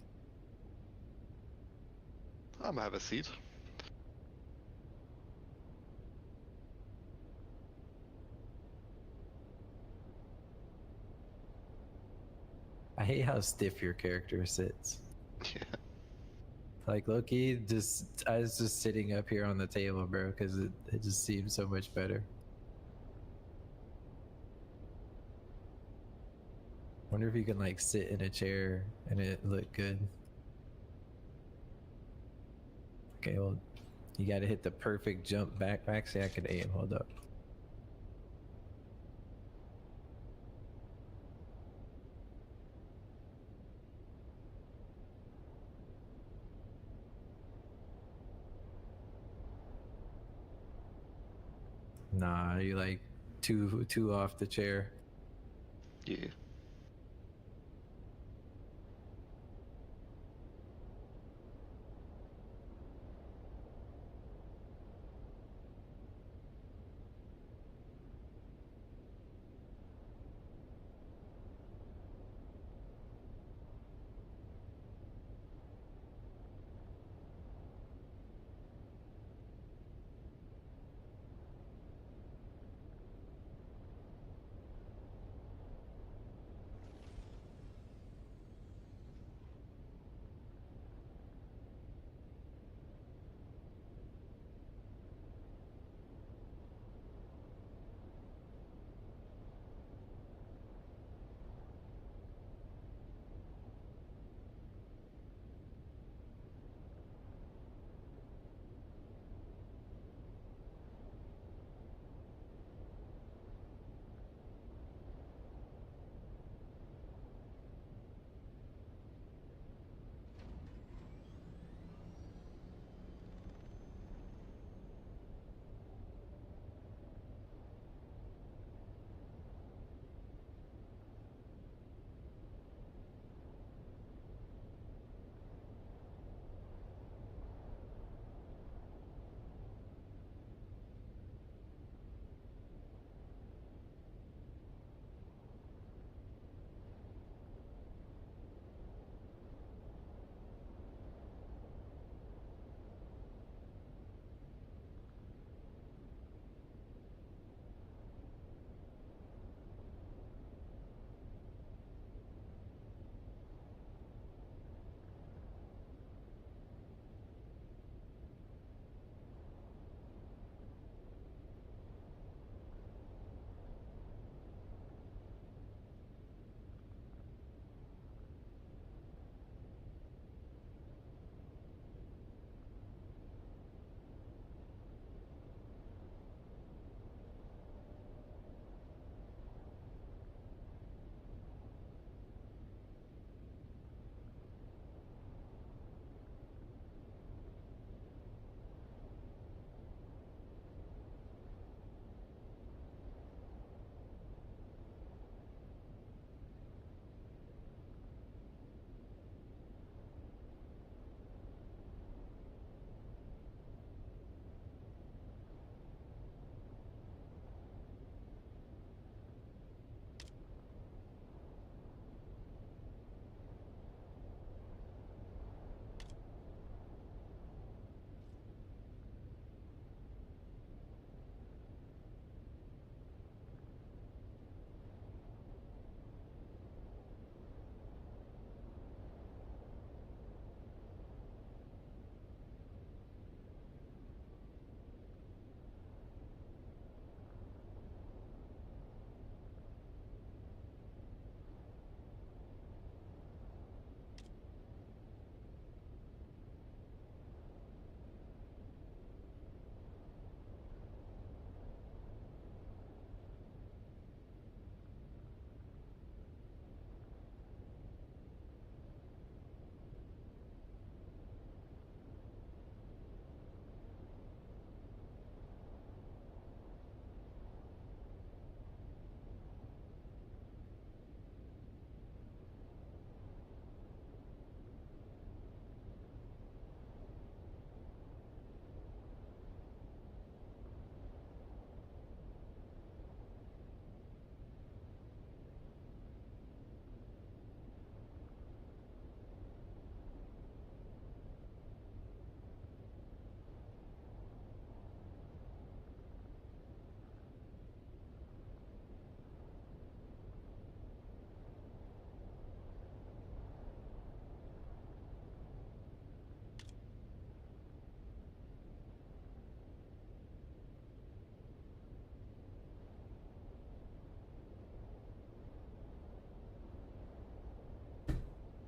I'm gonna have a seat. I hate how stiff your character sits. Yeah. Like Loki, I was just sitting up here on the table, bro, because it just seems so much better. Wonder if you can like sit in a chair and it look good. Okay, well, you got to hit the perfect jump back. Actually, I could aim. Hold up. Nah, you like two off the chair. Yeah.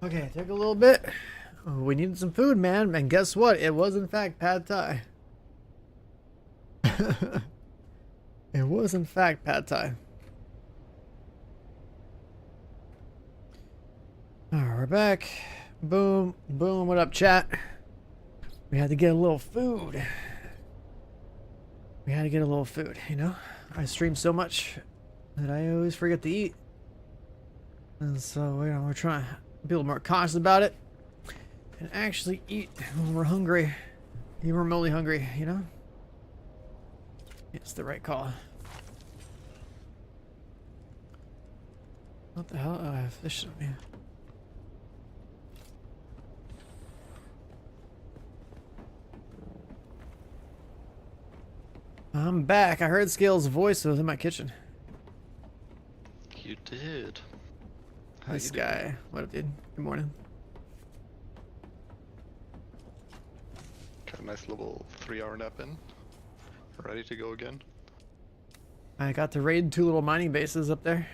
Okay, take a little bit. Oh, we needed some food, man. And guess what? It was, in fact, pad thai. It was, in fact, pad thai. Alright, we're back. Boom. Boom. What up, chat? We had to get a little food. We had to get a little food, you know? I stream so much that I always forget to eat. And so, you know, we're trying to be a little more cautious about it. And actually eat when we're hungry. Even remotely hungry, you know? It's the right call. What the hell? Oh, I have fish on me. I'm back. I heard Scale's voice was in my kitchen. You did. How This you doing? guy. What up, dude? Good morning. Got a nice little 3-hour nap in. Ready to go again. I got to raid 2 little mining bases up there.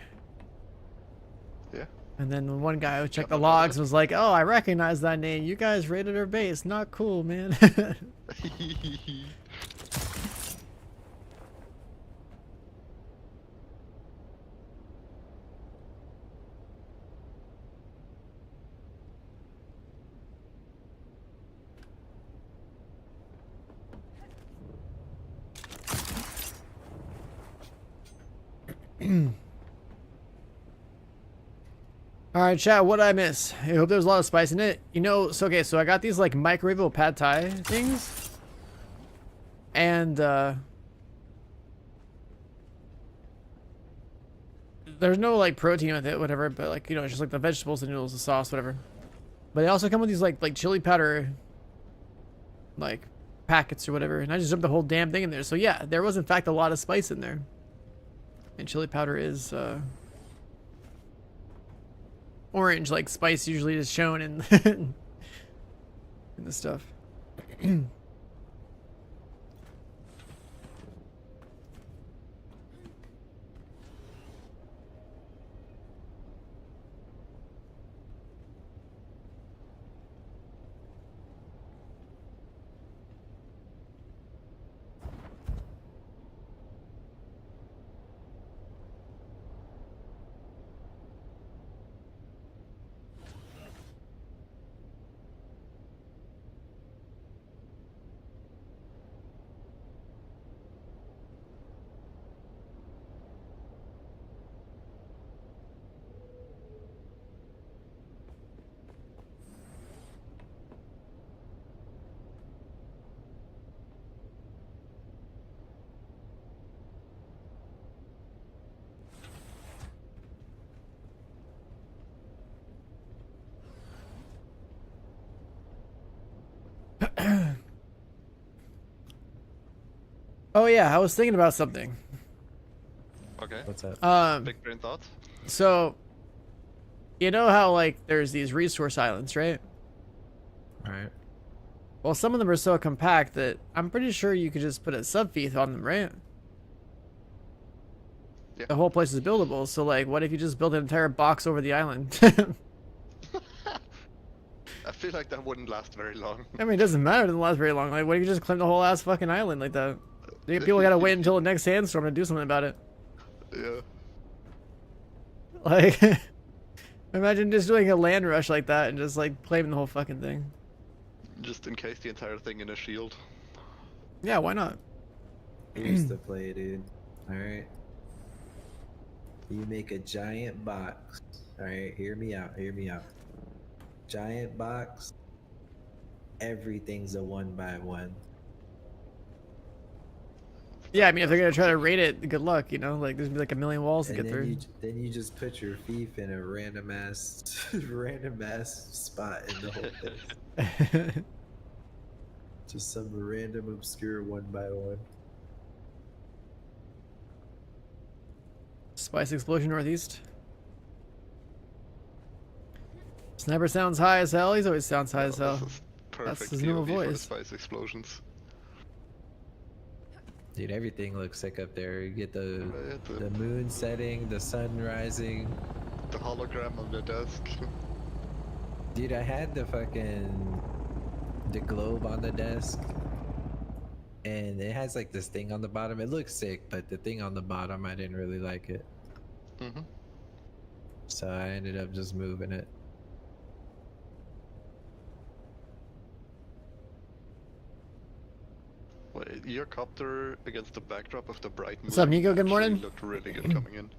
Yeah. And then one guy who checked the Got that logs bullet. was like, oh, I recognize that name. You guys raided our base. Not cool, man. Alright, chat, what did I miss? I hope there's a lot of spice in it. You know, so okay, so I got these like microwavable pad thai things. And there's no like protein with it, whatever, but like, you know, it's just like the vegetables, the noodles, the sauce, whatever. But they also come with these like chili powder like packets or whatever, and I just dumped the whole damn thing in there. So yeah, there was in fact a lot of spice in there. And chili powder is orange, like spice usually is shown in in the stuff. Oh yeah, I was thinking about something. Okay. What's up? Big brain thoughts? So you know how like there's these resource islands, right? Alright. Well, some of them are so compact that I'm pretty sure you could just put a subfieth on them, right? Yeah. The whole place is buildable, so like what if you just build an entire box over the island? I feel like that wouldn't last very long. I mean, it doesn't matter, it doesn't last very long. Like, what if you just claim the whole ass fucking island like that? People gotta wait until the next sandstorm to do something about it. Yeah. Like, imagine just doing a land rush like that and just like claiming the whole fucking thing. Just encase the entire thing in a shield. Yeah, why not? Here's the play, dude. Alright. You make a giant box. Alright, hear me out, hear me out. Giant box. Everything's a 1x1. Yeah, I mean, if they're gonna try to raid it, good luck, you know? Like, there's gonna be like a million walls to And get then through. then you just put your thief in a random ass random ass spot in the whole place. Just some random obscure 1x1. Spice explosion northeast. Sniper sounds high as hell. He's always sounds high as hell. This is perfect That's his normal POV for the voice. spice explosions. Dude, everything looks sick up there. You get the The moon setting, the sun rising. hologram on the desk. Dude, I had the globe on the desk, and it has like this thing on the bottom. It looks sick, but the thing on the bottom, I didn't really like it. Mm-hmm. So I ended up just moving it. Wait, your copter against the backdrop of the bright moon. What's up, Nico? Good actually morning. Looked really good coming in.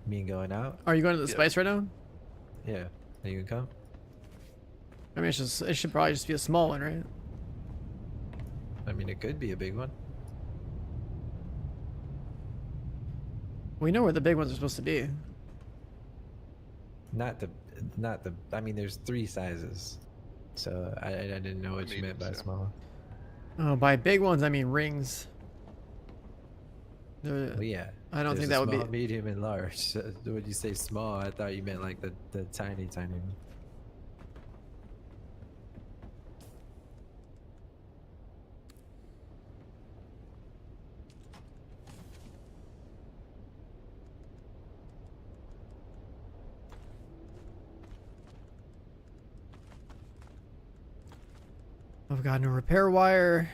Me going out? Are you going to the Yeah. spice right now? Yeah. Are you gonna come? I mean, it should probably just be a small one, right? I mean, it could be a big one. We know where the big ones are supposed to be. Not the. I mean, there's 3 sizes, so I didn't know what you meant by Mediums, yeah. small. Oh, by big ones, I mean rings. Well, yeah. I don't think there's that a would be. small, medium, and large. So when you say small, I thought you meant like the tiny one. I've got no repair wire.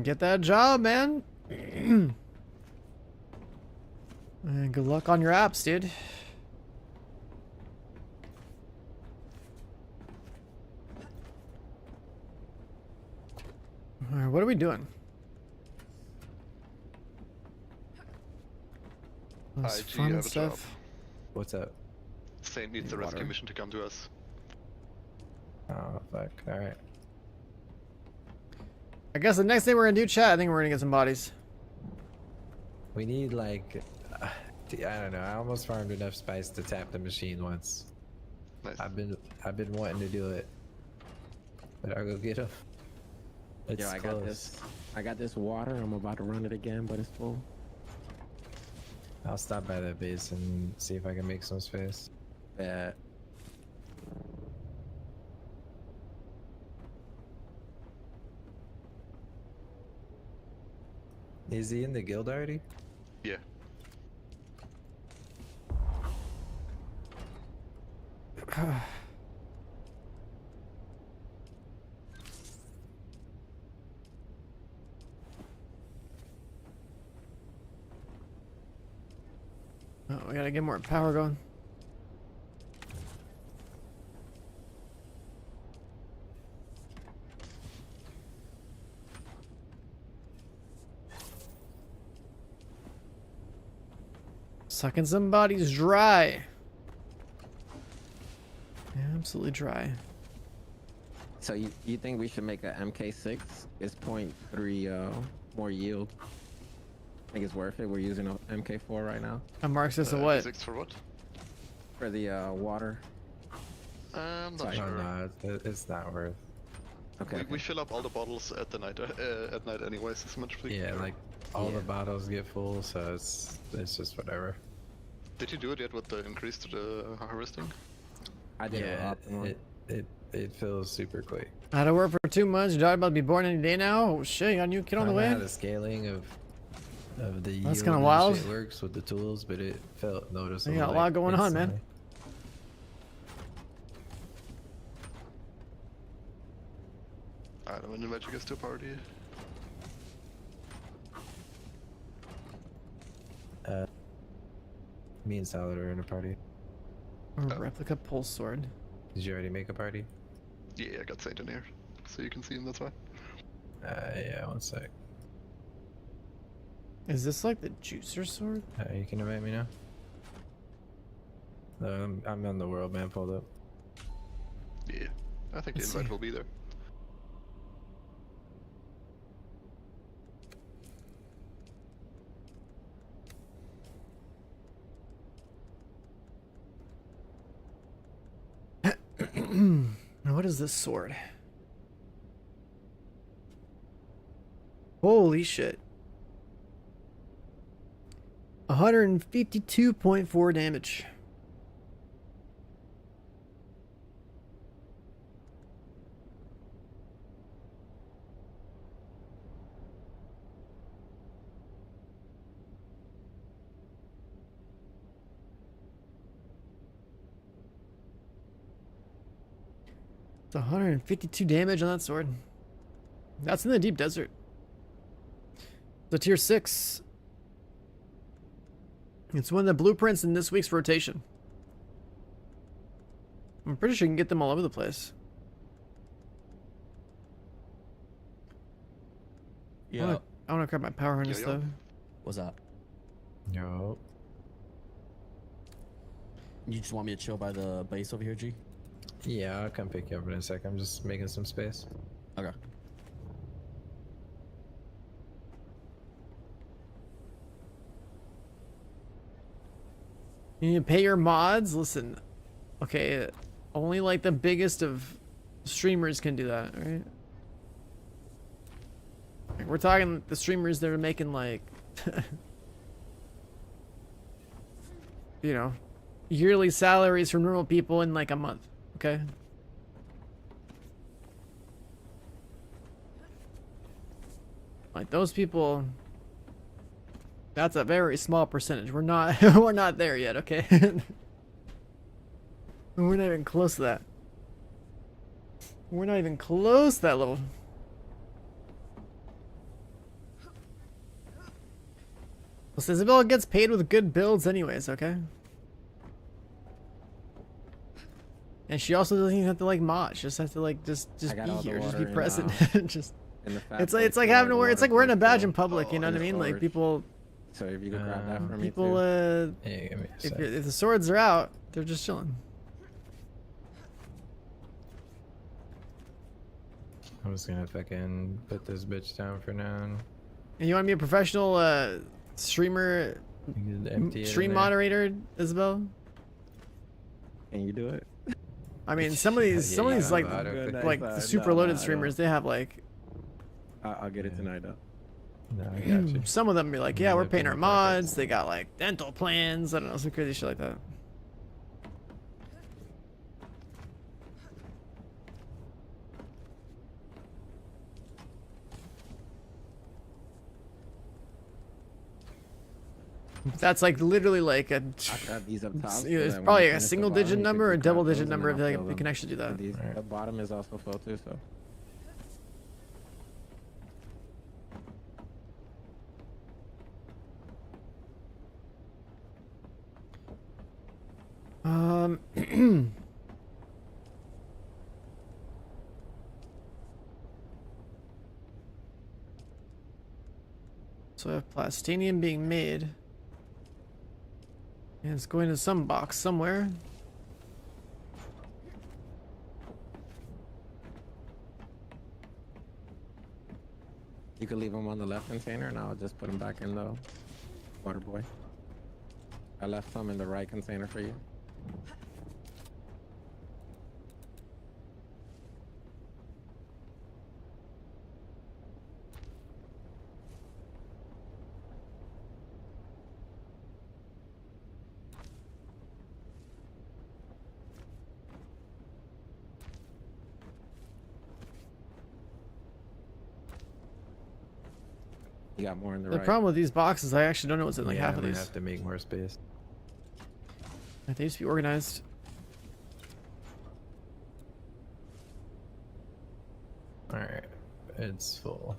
Get that job, man. And good luck on your apps, dude. Alright, what are we doing? This IG, fun you and have a job. stuff. What's up? Saint needs a Water. rescue mission to come to us. Oh fuck! All right. I guess the next thing we're gonna do, chat, I think we're gonna get some bodies. We need like, I don't know. I almost farmed enough spice to tap the machine once. Nice. I've been wanting to do it, but I'll go get him. It's Yo, I got this. I got this water. I'm about to run it again, but it's full. I'll stop by that base and see if I can make some space. Yeah. Is he in the guild already? Yeah. Oh, we gotta get more power going. Sucking some bodies dry. Absolutely dry. So you think we should make a MK6? It's 0.3 more yield. Think it's worth it? We're using a MK4 right now A Marxist of what? Physics for what? for the water. I'm not Sorry. sure. Oh no, it's not worth. Okay. We fill up all the bottles at the night at night anyways. As much fleet. Yeah, like all Yeah. the bottles get full, so it's just whatever. Did you do it yet with the increase to the harvesting? I did Yeah, it. it feels super quick. I had to work for 2 months. Your daughter about to be born any day now. Oh shit, you got a new kid on the I don't know way. how the scaling of the That's yield kinda and wild. shit works with the tools, but it felt noticeable. You got a lot going on, man. instantly. I don't want to invite you guys to a party. Me and Salad are in a party. A replica pulse sword. Did you already make a party? Yeah, I got Saint in here, so you can see him. That's why. Yeah, one sec. Is this like the juicer sword? You can invite me now. I'm on the world map. Hold up. Yeah, I think Let's the invite see. will be there. Now what is this sword? Holy shit. 152.4 damage. It's 152 damage on that sword. That's in the deep desert. The tier 6. It's one of the blueprints in this week's rotation. I'm pretty sure you can get them all over the place. Yeah. I wanna grab my power harness Yo. though. What's up? Yo. You just want me to chill by the base over here, G? Yeah, I'll come pick you up in a sec. I'm just making some space. Okay. You need to pay your mods? Listen, okay, only like the biggest of streamers can do that, right? Like, we're talking the streamers that are making like, you know, yearly salaries for normal people in like a month, okay? Like those people, that's a very small percentage. We're not we're not there yet, okay? We're not even close to that. We're not even close to that level. Well, Isabella gets paid with good builds anyways, okay? And she also doesn't even have to like mod. She just has to like just be here, just be present. Just it's like having to wear. It's like wearing a badge in public. You know what I mean? Like people. So if you could grab that for me People, too. Hey, give me a sec. if the swords are out, they're just chilling. I'm just gonna fucking put this bitch down for now. And you want to be a professional streamer, You can empty it in stream there. moderator, Isabel? Can you do it? I mean, some of these, Yeah, some of you these have like, auto-pick. like the super loaded streamers, they have like, I'll get it tonight though. No, I got you. some of them be like, yeah, Yeah, we're put paying in our my pocket. mods. They got like dental plans. I don't know, some crazy shit like that. That's like literally like a. I grab these up top. It's, so you know, it's that when probably you a finish the single bottom, digit you number or a can double grab those digit and number I'll if they fill can them. actually do that. And these, the bottom is also full too, so. So I have plastinium being made. And it's going to some box somewhere. You could leave them on the left container and I'll just put them back in the water boy. I left some in the right container for you. You got more in the The right. problem with these boxes, I actually don't know what's in like Yeah, half I'm of gonna these. have to make more space. They used to be organized. Alright, it's full.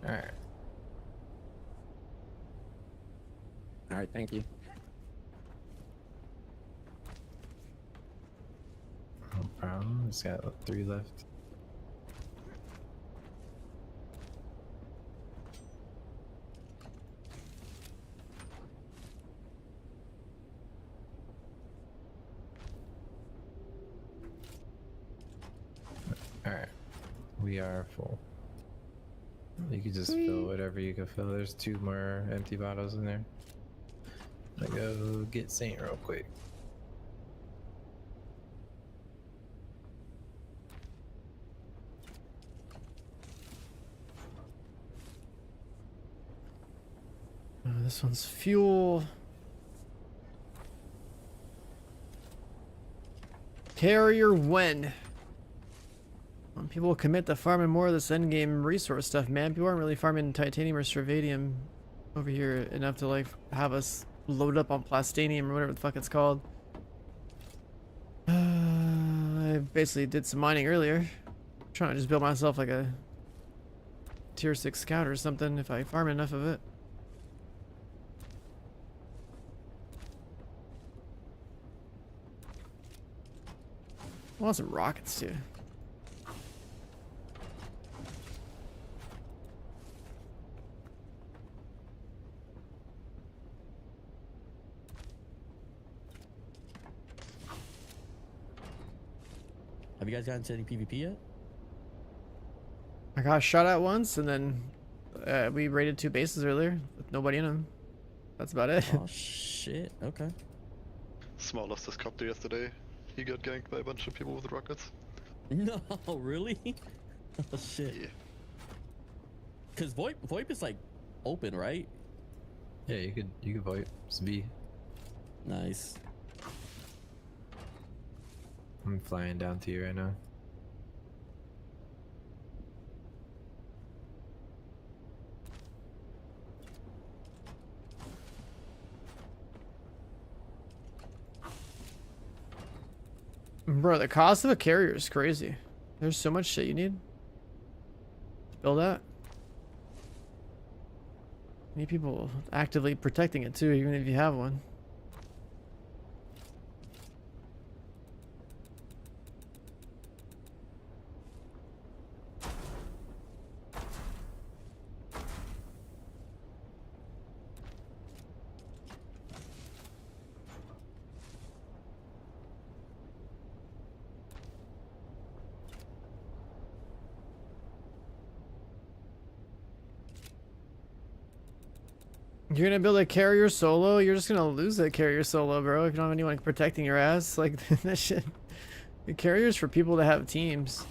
Alright. Alright, thank you. No problem. Just got 3 left. Alright. We are full. You can just fill whatever you can fill. There's 2 more empty bottles in there. I go get Saint real quick. This one's fuel. Carrier when? People commit to farming more of this endgame resource stuff, man. People aren't really farming titanium or stravadium over here enough to like have us load up on plastanium or whatever the fuck it's called. I basically did some mining earlier. Trying to just build myself like a tier 6 scout or something if I farm enough of it. I want some rockets too. Have you guys gotten to any PvP yet? I got shot at once, and then we raided 2 bases earlier with nobody in them. That's about it. Oh shit. Okay. Small lost his copter yesterday. He got ganked by a bunch of people with rockets. No, really? Oh shit. Yeah. Cause VoIP is like open, right? Yeah, you could VoIP. It's B. Nice. I'm flying down to you right now. Bro, the cost of a carrier is crazy. There's so much shit you need. Build that. You need people actively protecting it too, even if you have one. You're gonna build a carrier solo, you're just gonna lose that carrier solo, bro. If you don't have anyone protecting your ass, like that shit. The carrier's for people to have teams.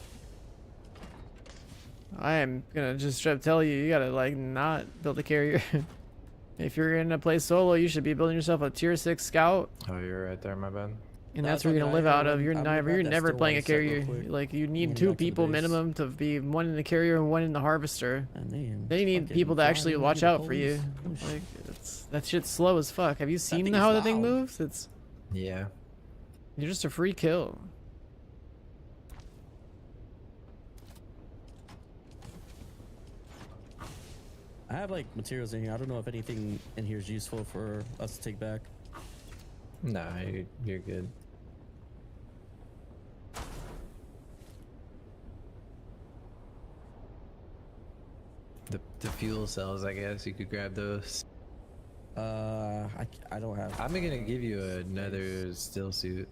I am gonna just straight up tell you, you gotta like not build a carrier. If you're gonna play solo, you should be building yourself a tier 6 scout. Oh, you're right there, my bad. And that's where you're gonna live out of. You're never playing a carrier. quick. Like you need Going 2 back to the people base. minimum to be one in the carrier and one in the harvester. Man, Then you need fucking people to actually flying watch into the out for you. police. Like that shit's slow as fuck. Have you seen thing how is the thing loud. moves? It's Yeah. you're just a free kill. I have like materials in here. I don't know if anything in here is useful for us to take back. Nah, you're good. The fuel cells, I guess you could grab those. I don't have. I'm gonna give you another still suit.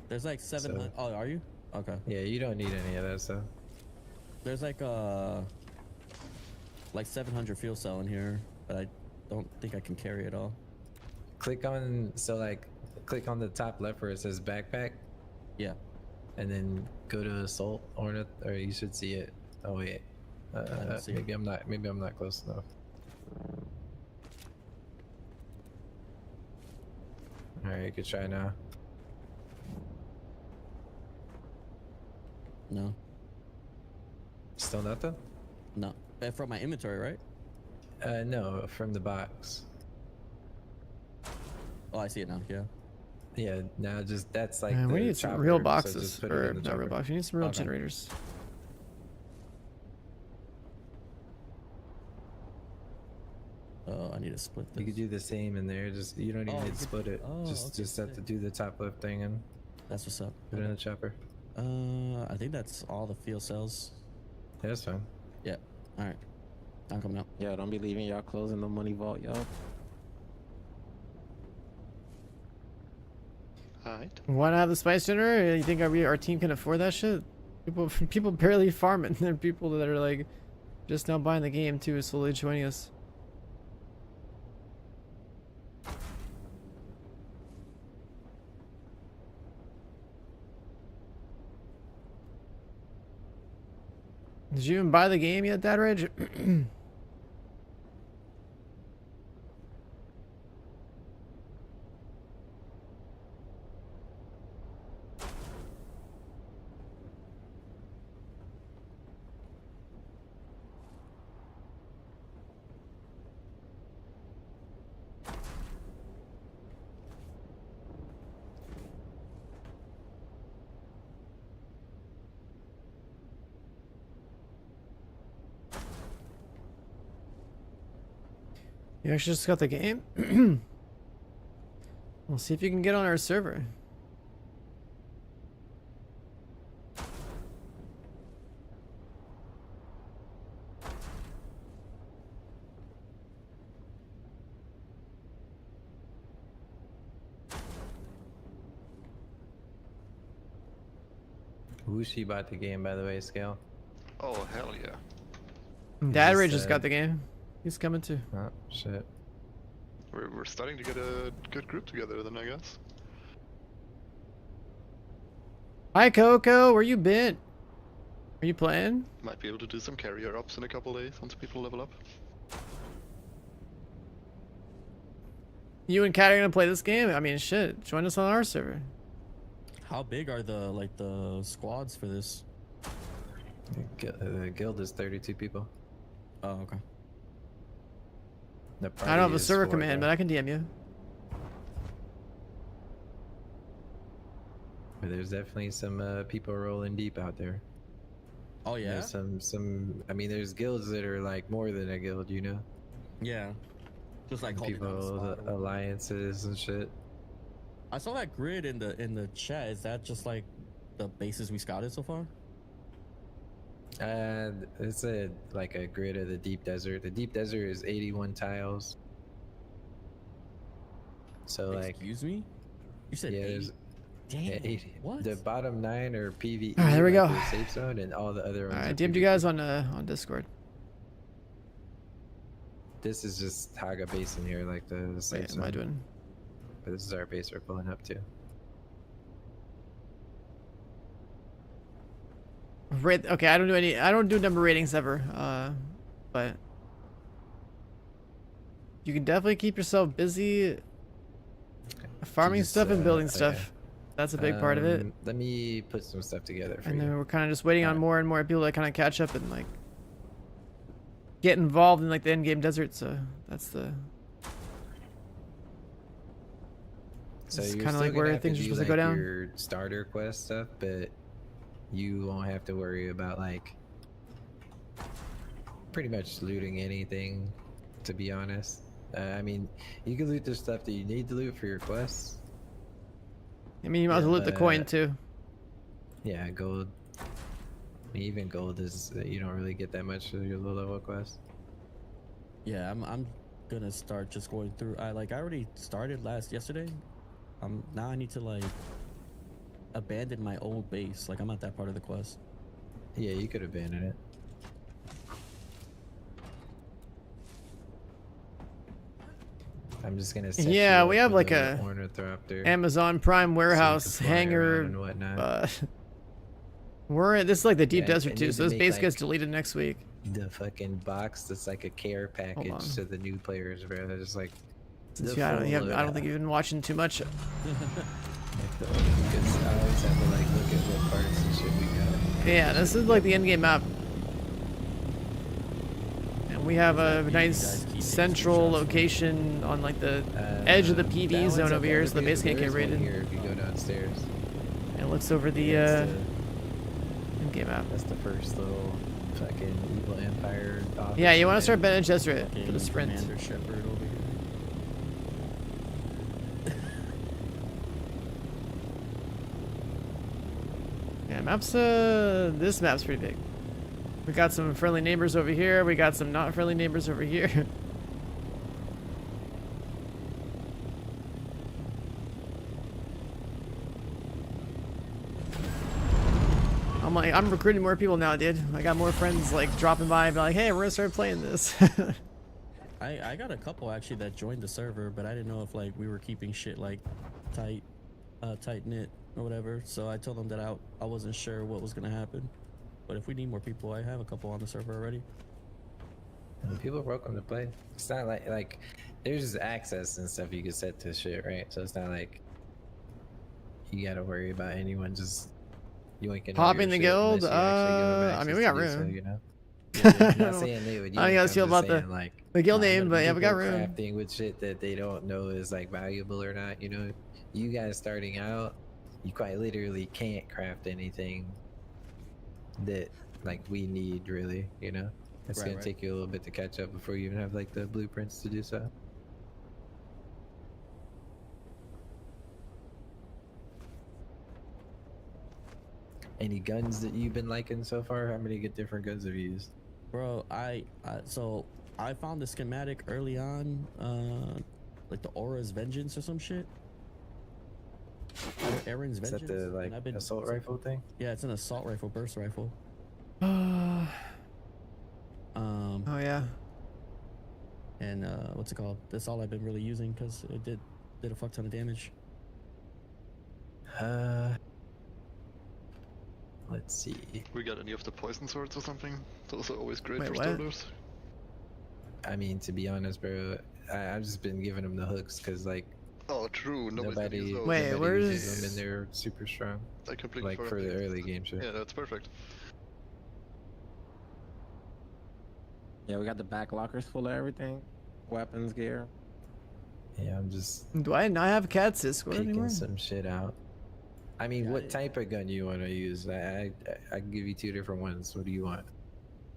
There's like 700. Oh, are you? Okay. Yeah, you don't need any of that stuff. There's like 700 fuel cell in here, but I don't think I can carry it all. Click on click on the top left where it says backpack. Yeah. And then go to assault ornith, or you should see it. Oh wait, see it. maybe I'm not close enough. All right, you can try now. No. Still nothing? No. From my inventory, right? No, from the box. Oh, I see it now. Yeah. Yeah, now just that's like Man, we the need some chopper, real so boxes, just put it or in the not real chopper. boxes. We need some real Okay. generators. Oh, I need to split this. You could do the same in there. Just you don't even Oh, need you to could- split it. oh, just okay, have to do the top left thing and That's what's up. put it in the chopper. I think that's all the fuel cells. Yeah, that's fine. Yeah. All right. I'm coming up. Yeah, don't be leaving y'all closing the money vault, y'all. Alright. Why not have the spice generator? You think our team can afford that shit? People barely farming. There are people that are like just now buying the game too, slowly joining us. Did you even buy the game yet, Dad Rage? You actually just got the game? We'll see if you can get on our server. Wushi bought the game, by the way, Scale. Oh, hell yeah. Dad He Ray just said- got the game. He's coming too. Oh, shit. We're starting to get a good group together then, I guess. Hi Coco, where you been? Are you playing? Might be able to do some carrier ups in a couple days once people level up. You and Kat are gonna play this game? I mean, shit. Join us on our server. How big are the squads for this? The guild is 32 people. Oh, okay. The I don't party have a is server 4, command, though. but I can DM you. But there's definitely some people rolling deep out there. Oh yeah. There's some. I mean, there's guilds that are like more than a guild, you know. Yeah. Just like holding down a People, spot or whatever. alliances and shit. I saw that grid in the chat. Is that just like the bases we scouted so far? It's like a grid of the deep desert. The deep desert is 81 tiles. So like, Excuse me? You said yeah, 80? there's Damn. yeah, 80. What? The bottom 9 are PvE. All right, there we like go. the safe zone, and all the other ones. Alright, are DM'd you PvP. guys on Discord. This is just Haga base in here, like the safe Wait, zone. am I doing? But this is our base we're pulling up to. Okay, I don't do number ratings ever. But you can definitely keep yourself busy farming Just, stuff and building okay. stuff. That's a big part of it. Let me put some stuff together for And then you. we're kind of just waiting on more and more people to kind of catch up and like get involved in like the endgame desert. So that's the. So it's you're kind of still like gonna where have things are do, supposed like, to go down. Your starter quest stuff, but you won't have to worry about like pretty much looting anything. To be honest, I mean, you can loot the stuff that you need to loot for your quests. I mean, you might as well loot the coin but- too. Yeah, gold. I mean, even gold is you don't really get that much of your low level quests. Yeah, I'm gonna start just going through. I already started yesterday. Now I need to like abandon my old base. Like I'm at that part of the quest. Yeah, you could abandon it. I'm just gonna. Set Yeah, you we up have with like a Ornithopter. Amazon Prime warehouse fly around hangar. and whatnot. This is like the deep Yeah, desert I too, need so to this make, base gets like, deleted next week. The fucking box that's like a care package on. to the new players, bro. They're just like. Since the I full don't loadout. think you've been watching too much. Because I always have to like look at what parts and shit we got. Yeah, this is like the endgame map. And we have a nice central location on like the edge of the That PV one's zone up over here, there, so the too. base can't There get is one raided. here if you go downstairs. And it looks over the Yeah, endgame map. That's the first little fucking evil empire. Yeah, you want to office start thing. Bene Gesserit for Okay, the sprint. Commander Shepard over here. Yeah, this map's pretty big. We got some friendly neighbors over here. We got some not friendly neighbors over here. I'm recruiting more people now, dude. I got more friends like dropping by and be like, hey, we're gonna start playing this. I got a couple actually that joined the server, but I didn't know if like we were keeping shit like tight knit or whatever. So I told them that I wasn't sure what was gonna happen. But if we need more people, I have a couple on the server already. And people are welcome to play. It's not like there's access and stuff you can set to shit, right? So it's not like you gotta worry about anyone just yoinking. Popping the guild? I mean, we got room. So, you know. I I'm not saying they would. don't know how you guys feel I'm just about saying, like, the guild when name, but yeah, we got people room. crafting with shit that they don't know is like valuable or not. You know, you guys starting out, you quite literally can't craft anything that like we need really. You know. It's Right, gonna take you a little bit to catch up before you even have like the blueprints to do so. Any guns that you've been liking so far? How many good different guns have you used? Bro, so I found the schematic early on, like the Aura's Vengeance or some shit. Aaron's Is Vengeance. that the and like I've been- assault rifle thing? Yeah, it's an assault rifle, burst rifle. Oh yeah. And what's it called? That's all I've been really using because it did a fuck ton of damage. Let's see. We got any of the poison swords or something? Those are always great Wait, for what? starters. I mean, to be honest, bro, I've just been giving them the hooks because like Oh, true. nobody uses those. Wait, nobody uses where's- them and they're super strong. I completely Like forgot for the they early existed. game shit. Yeah, that's perfect. Yeah, we got the back lockers full of everything, weapons, gear. Yeah, I'm just Do I not have cat Cisco peeking anymore? some shit out. I mean, Yeah, what type of gun you want to use? I can give you two different ones. What do you want?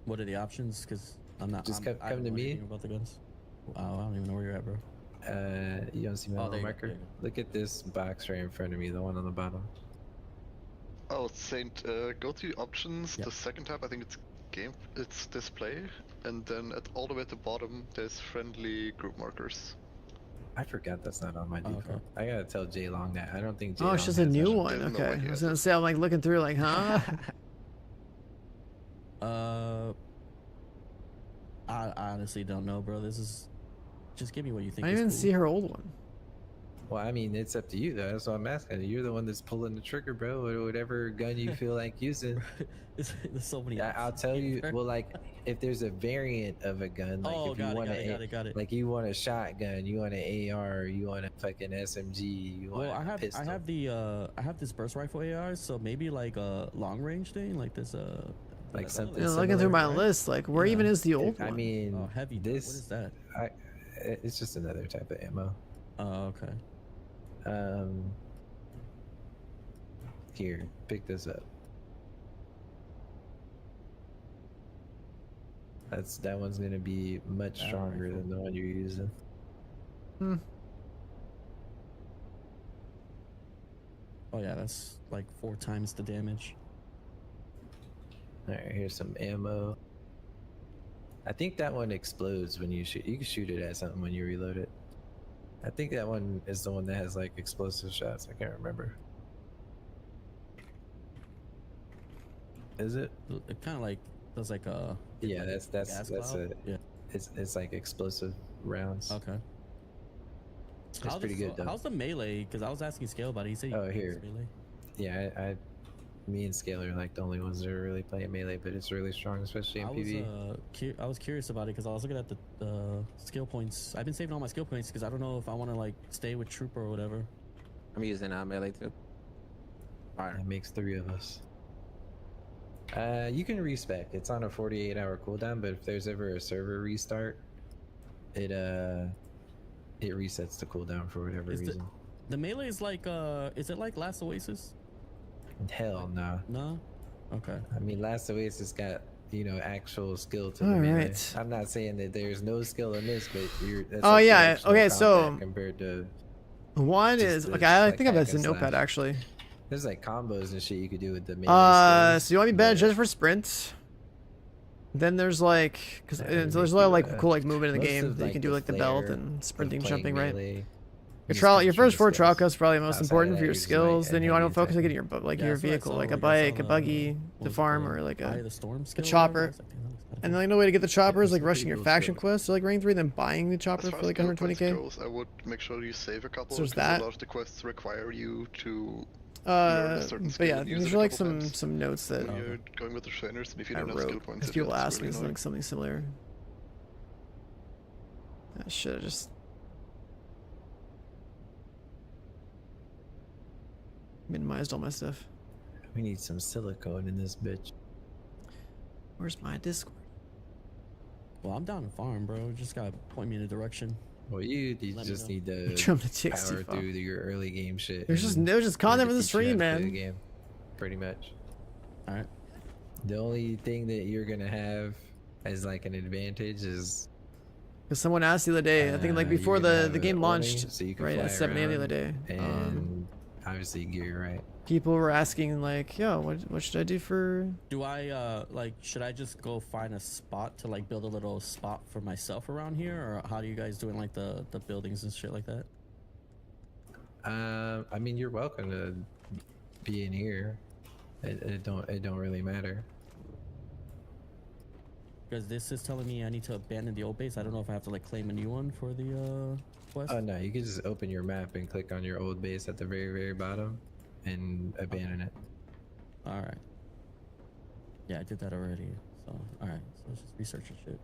What are the options? Because I'm not. Just I come don't to know me. anything about the guns. Wow, I don't even know where you're at, bro. You don't see my Oh, little there you go, marker? there you go. Look at this box right in front of me, the one on the bottom. Oh, Saint, go to options. Yep. The second tab, I think it's game. It's display, and then all the way at the bottom, there's friendly group markers. I forgot that's not on my Oh, default. okay. I gotta tell Jay Long that. I don't think Jay Oh, Long it's just a has new that. one. There's no way Okay. he I was has gonna it. say, I'm like looking through, like, huh? I honestly don't know, bro. This is just give me what you think. I is didn't cool. see her old one. Well, I mean, it's up to you, though. That's what I'm asking. You're the one that's pulling the trigger, bro. Whatever gun you feel like using. There's so many. I'll tell you. Well, like, if there's a variant of a gun, like Oh, if you want got it. like you want a shotgun, you want an AR, you want a fucking SMG, you want Well, a pistol. I have this burst rifle AR, so maybe like a long range thing, like this Like something You know, looking through my right? list, like, where Yeah. even is the old one? I mean, oh heavy. What this is that? it's just another type of ammo. Oh, okay. Here, pick this up. That one's gonna be much That stronger rifle. than the one you're using. Hmm. Oh yeah, that's like 4 times the damage. All right, here's some ammo. I think that one explodes when you shoot. You can shoot it at something when you reload it. I think that one is the one that has like explosive shots. I can't remember. Is it? It kind of like does like a Yeah, like that's gas that's cloud? it. Yeah. It's like explosive rounds. Okay. It's pretty good though. How's the melee? Because I was asking Scale about it. He said you Oh, can use here. melee. Yeah, me and Scale are like the only ones that are really playing melee, but it's really strong, especially in PvE. I was curious about it because I was looking at the skill points. I've been saving all my skill points because I don't know if I want to like stay with Trooper or whatever. I'm using melee too. Alright. That makes 3 of us. You can respec. It's on a 48-hour cooldown, but if there's ever a server restart, it resets the cooldown for whatever reason. The melee is like is it like Last Oasis? Hell no. No. Okay. I mean, Last Oasis got actual skill to All the melee. right. I'm not saying that there's no skill in this, but that's Oh, like yeah, directional okay, so- combat compared to One just is the, okay. I like, think I've hack got a and notepad slash. actually. there's like combos and shit you could do with the melee. So you want me better but- just for sprint? Then there's like, because there's a lot of like cool like movement in the most game of, that you can do like the belt flair and of sprinting, playing jumping, right? melee Your just trial, comes your from first the 4 trial skills. cuts probably most Outside of important that, for your you're just, like, skills. Then you want to heavy focus on getting attacking. your like Yeah, your that's what I vehicle, saw, like a like, I bike, saw a the- buggy, what the was it farm, called? or like Eye a of the Storm the skill or chopper. whatever? I was like, damn, that looks kinda And the cool. only way to get the chopper is like some rushing pretty your cool faction skills. quest, so like rank 3, then buying the As chopper far for as like skill points 120k. goes, I would make sure you save a couple. So there's because that. a lot of the quests require you to learn a certain But skill yeah, and use these it are a like couple times some notes that when you're going with the trainers. And if you I don't have skill wrote points, because people it's asked me really annoying. something similar. I should have just minimized all my stuff. We need some silicone in this bitch. Where's my Discord? Well, I'm down to farm, bro. Just gotta point me in a direction. Well, you Let me just know. need to Jump to TXT power file. through your early game shit. There's just and content for we'll the just teach you stream, how to play man. the game, pretty much. All right. The only thing that you're gonna have as like an advantage is Because someone asked the other day, I think like before you're gonna the have game an launched, awning, so you can right fly at 7 a.m. the other around, day. and obviously gear, right? People were asking like, yo, what should I do for? Do I like should I just go find a spot to like build a little spot for myself around here, or how do you guys doing like the buildings and shit like that? I mean, you're welcome to be in here. It don't really matter. Because this is telling me I need to abandon the old base. I don't know if I have to like claim a new one for the quest. Oh no, you can just open your map and click on your old base at the very bottom and abandon it. All right. Yeah, I did that already. So all right, so let's just research and shit.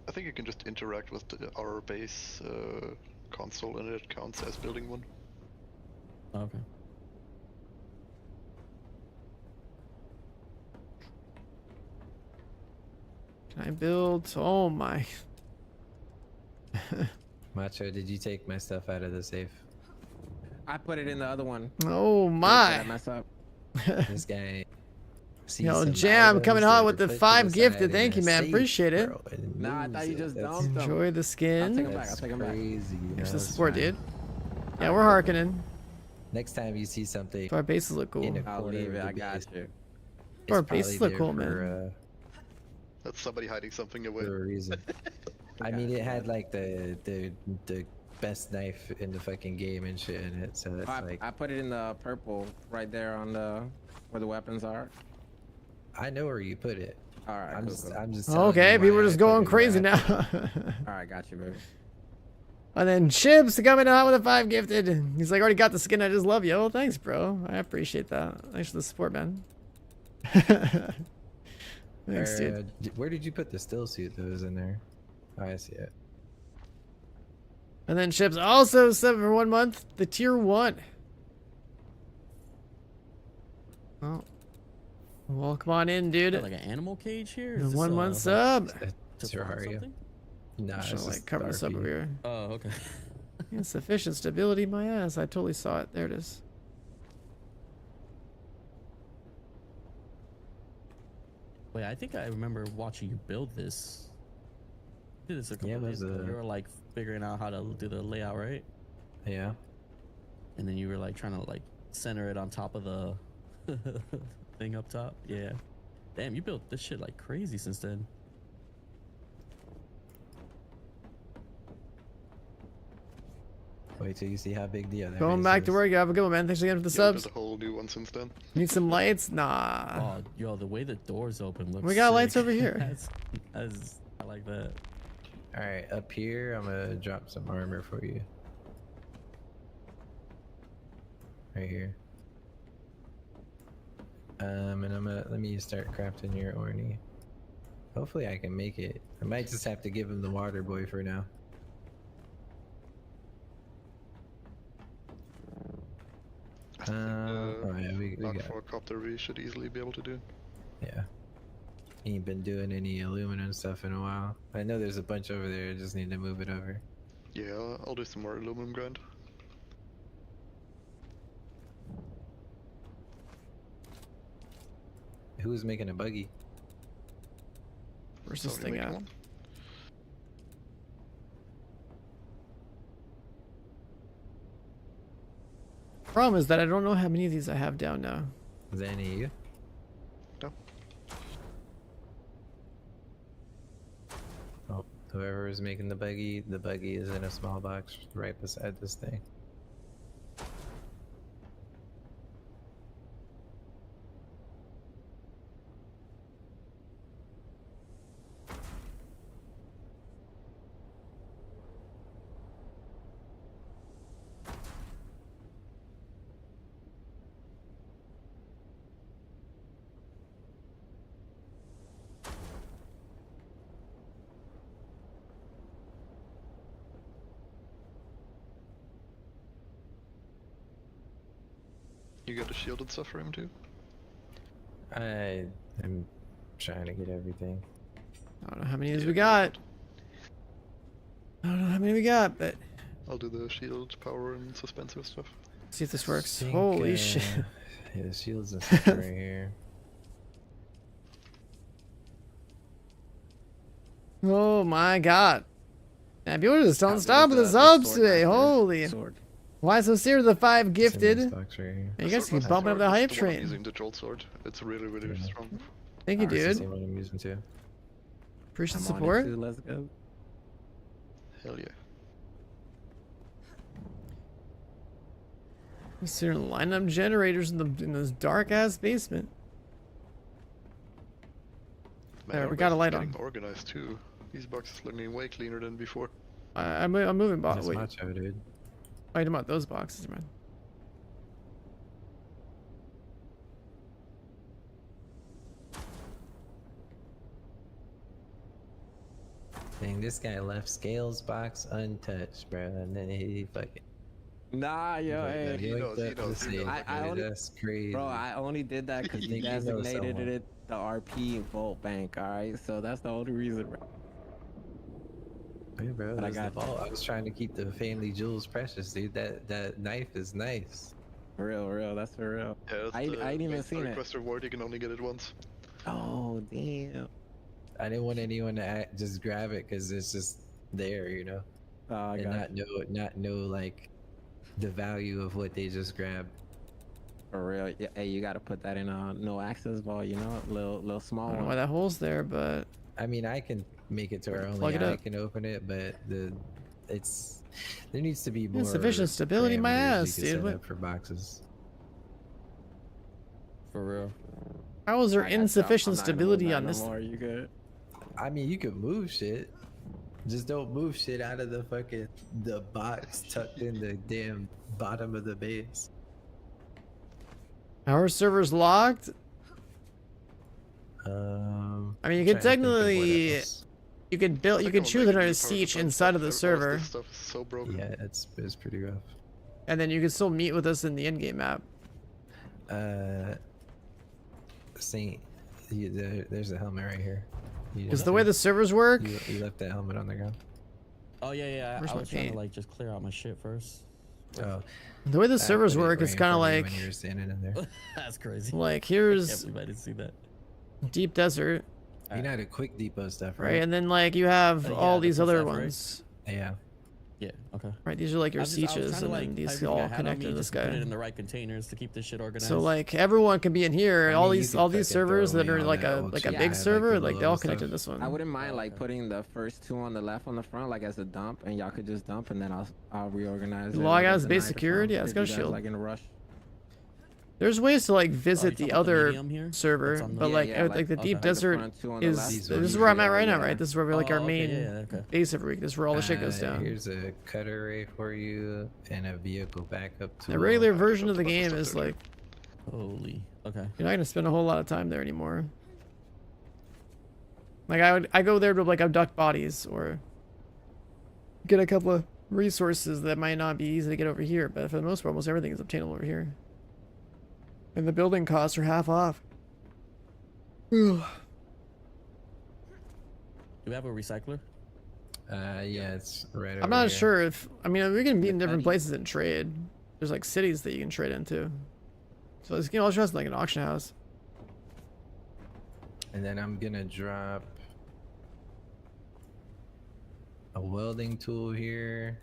I think you can just interact with our base console and it counts as building one. Okay. Can I build? Oh my. Macho, did you take my stuff out of the safe? I put it in the other one. Oh Did I my. mess up? This guy. sees Yo, some Jam items coming that hot are with the put to 5 side gifted. in Thank a you, man. safe, Appreciate it. bro, and Nah, I moves thought you it. just That's- dumped them. Enjoy the I'll skin. take 'em back. I'll That's take 'em back. crazy. Thanks for the That's support, fine. dude. Yeah, we're harkening. Next time you see something Our bases look cool. in a I'll corner leave of it. the I got base, you. it's Our probably bases look there cool, for, man. That's somebody hiding something away. For a reason. I mean, it had like the best knife in the fucking game and shit in it, so it's like I put it in the purple right there on the where the weapons are. I know where you put it. All right. I'm cool, just cool. I'm just telling Okay, you people why are I just put going it where I crazy put now. it. All right, got you, baby. And then Chips coming out with a 5 gifted. He's like, already got the skin. I just love you. Oh, thanks, bro. I appreciate that. Thanks for the support, man. Thanks, dude. Where did you put the still suit that was in there? Oh, I see it. And then Chips also 7 for 1 month. The tier 1. Oh. Well, come on in, dude. Like an animal cage here? The Is this, 1 month like, sub. It's to farm Terraria. something? Nah, I'm it's trying to just like cover this up RP. over here. Oh, okay. Insufficient stability, my ass. I totally saw it. There it is. Wait, I think I remember watching you build this. You did this a couple Yeah, days there's ago. a- You were like figuring out how to do the layout, right? Yeah. And then you were like trying to like center it on top of the thing up top. Yeah. Damn, you built this shit like crazy since then. Wait till you see how big the other Going base back to is. work. Have a good one, man. Thanks again for the Yeah, subs. there's a whole new one since then. Need some lights? Nah. Oh, yo, the way the doors open looks We got sick. lights over here. I like that. All right, up here, I'm gonna drop some armor for you. Right here. And I'm gonna let me start crafting your Orny. Hopefully, I can make it. I might just have to give him the water boy for now. Oh yeah, we got. Ornithopter we should easily be able to do. Yeah. Ain't been doing any aluminum stuff in a while. I know there's a bunch over there. I just need to move it over. Yeah, I'll do some more aluminum grind. Who's making a buggy? Where's this Somebody thing making at? one? Problem is that I don't know how many of these I have down now. Is that any of you? No. Oh, whoever is making the buggy is in a small box right beside this thing. You got a shield and stuff for him too? I am trying to get everything. I don't know how many of these we got. I don't know how many we got, but I'll do the shield, power, and suspensive stuff. see if this works. Think, Holy shit. Yeah, the shields and stuff right here. Oh my god. Man, people are just don't stop with the the subs sword today. right there. Holy. Sword. Why so serious the 5 It's in this gifted? box right here. You guys sword keep master bumping up sword, the that's hype the one I'm train. using, the troll sword. It's really, really Yeah. strong. Thank you, That's the dude. same one I'm using too. Appreciate the I'm on it support. too, let's go. Hell yeah. I'm sitting here lining up generators in this dark ass basement. Man, There, our we got a base is light getting on. organized too. These boxes looking way cleaner than before. I'm moving box. That's Wait, macho, dude. wait about those boxes, man. Dang, this guy left Scales box untouched, bro, and then he fucking. Nah, yo, hey. He knows, he up to knows, he save, knows. I bro. only- That's crazy. Bro, I only did that because you Think you know designated someone. it the RP vault bank, alright? So that's the only reason, bro. Yeah, bro, But I that's the got you. vault. I was trying to keep the family jewels precious, dude. That knife is nice. For real, that's for real. Yeah, that's I ain't the even main seen it. request reward, you can only get it once. Oh, damn. I didn't want anyone to just grab it because it's just there, you know, Oh, I and got not know like the value of what they just grabbed. For real. Yeah, hey, you gotta put that in a no access vault, you know? Little I small don't know why one. that hole's there, but I mean, I can make it to where Plug only it I up. can open it, but there needs to be more Insufficient stability, my parameters you ass, can dude. set What? up for boxes. For real. How is there I got you. insufficient I'm not gonna stability move on that this? No more. You good? I mean, you can move shit. Just don't move shit out of the box tucked in the damn bottom of the base. Our server's locked. I I mean, you could technically, you could build, you could choose another siege inside of the server, This stuff is so broken. Yeah, it's pretty rough. and then you could still meet with us in the endgame map. Saint, there's a helmet right here. Because the way the servers work, you left that helmet on the ground. Oh yeah. Where's I my was trying paint? to like just clear out my shit first. Oh, the way the I servers put it work, right it's in kind of front of you like, when you were standing in there. That's crazy. like I can't here's believe I didn't see that. deep desert, You know the quick depot stuff, right? right? And then like you have Yeah, all the these other stuff, right? ones, Yeah. Yeah. Okay. right? These are like your I was trying sieges, to, and like, then these everything I all had on connect me to this just to Put it guy. in the right containers to keep this shit organized. So like everyone can be in here. I All mean, you these could all these fucking throw servers that away are all like that a old like shit a you big had, like, server, the like they below all and connect to stuff. this one. I wouldn't mind Oh, like okay. putting the first two on the left on the front, like as a dump, and y'all could just dump, and then I'll reorganize. The it log later has tonight base or secured? something, Yeah, it's if got a you guys, shield. Like in a rush. There's ways to like Oh, visit you the talking about the other medium here? server, That's on the- but Yeah, like yeah, like the like- deep okay. desert front two on the is left. These this ones is where I'm at usually right now, yeah. right? This is where we like our Oh, main okay, yeah, okay. base every week. This is where all the shit goes down. Here's a cutter ray for you and a vehicle backup tool. The regular I version of got the a bunch of game stuff is there. like Holy. Okay. you're not gonna spend a whole lot of time there anymore. Like I go there to like abduct bodies or get a couple of resources that might not be easy to get over here, but for the most part, almost everything is obtainable over here. And the building costs are half off. Do we have a recycler? Yeah, it's right over I'm not here. sure if we can be in different petty. places and trade. There's like cities that you can trade into. So this game also has like an auction house. And then I'm gonna drop a welding tool here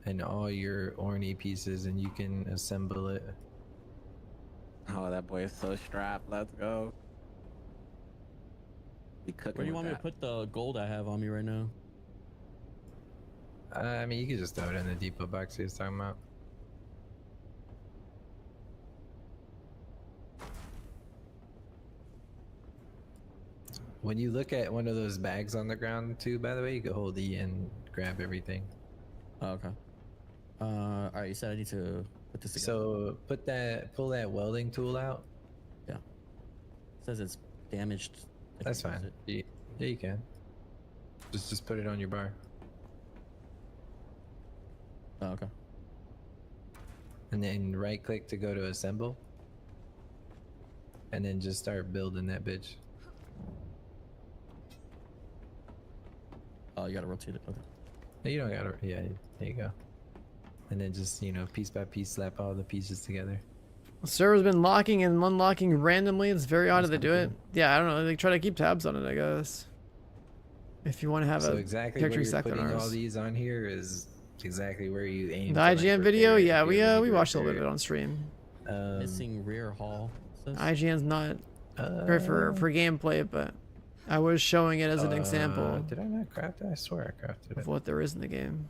and all your Orny pieces, and you can assemble it. Oh, that boy is so strapped. Let's go. Be cooking. Where do you want with me to put the gold I have on me right now? I mean, you could just throw it in the depot box he was talking about. When you look at one of those bags on the ground too, by the way, you can hold E and grab everything. Oh, okay. All right. You said I need to put this together. So pull that welding tool out. Yeah. It says it's damaged. if That's you use fine. it. Yeah, you can. Just put it on your bar. Oh, okay. And then right click to go to assemble. And then just start building that bitch. Oh, you gotta rotate it. Okay. No, you don't gotta, yeah, there you go. And then just, piece by piece slap all the pieces together. The server's been locking and unlocking randomly. It's very odd that they That's do it. kinda Yeah, I don't know. They try to keep tabs on it, I guess. If you want to have So a exactly where character you're select on putting all ours. these on here is exactly where you aim. The to, like, IGN video, repair it yeah, if you ever need we to watched a little repair bit of it on stream. Missing rear hall. Says. IGN's not great for gameplay, but I was showing it as an example Did I not craft it? I swear I crafted of it. what there is in the game.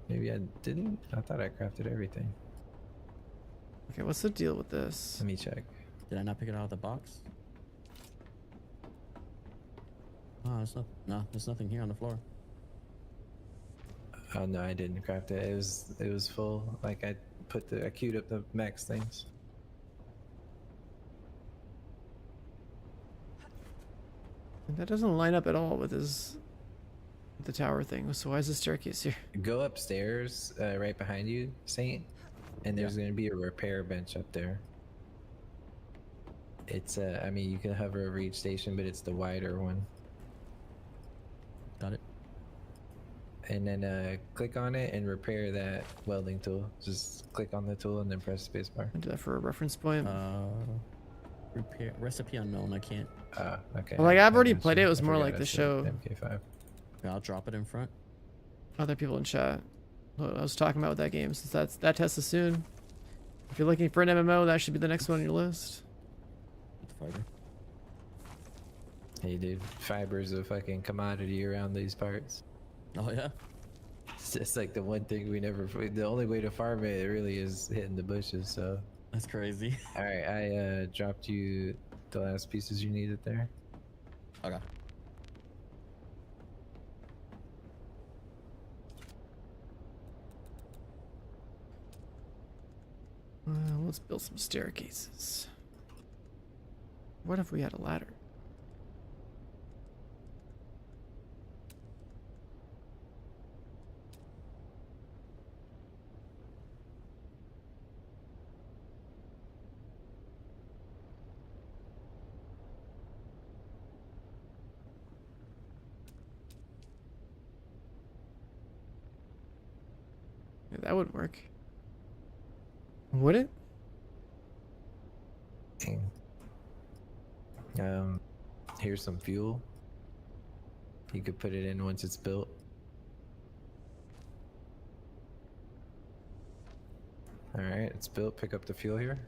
Maybe I didn't. I thought I crafted everything. Okay, what's the deal with this? Let me check. Did I not pick it out of the box? Oh, there's nothing here on the floor. Oh no, I didn't craft it. It was full. Like I queued up the max things. That doesn't line up at all with the tower thing. So why is the staircase here? Go upstairs, right behind you, Saint, and there's gonna be a repair bench up there. It's I mean, you can hover over each station, but it's the wider one. Got it. And then click on it and repair that welding tool. Just click on the tool and then press spacebar. I do that for a reference point. Repair recipe unknown. I can't. Okay. Well, like I've already got played you. it. It was I more forgot like I the said show. MK5. Yeah, I'll drop it in front. Other people in chat. What I was talking about with that game, since that test is soon. If you're looking for an MMO, that should be the next one on your list. The fighter. Hey, dude, fiber's a fucking commodity around these parts. Oh yeah. It's just like the one thing we never. The only way to farm it really is hitting the bushes. So. That's crazy. All right, I dropped you the last pieces you needed there. Okay. Let's build some staircases. What if we had a ladder? Yeah, that would work. Would it? Here's some fuel. You could put it in once it's built. All right, it's built. Pick up the fuel here.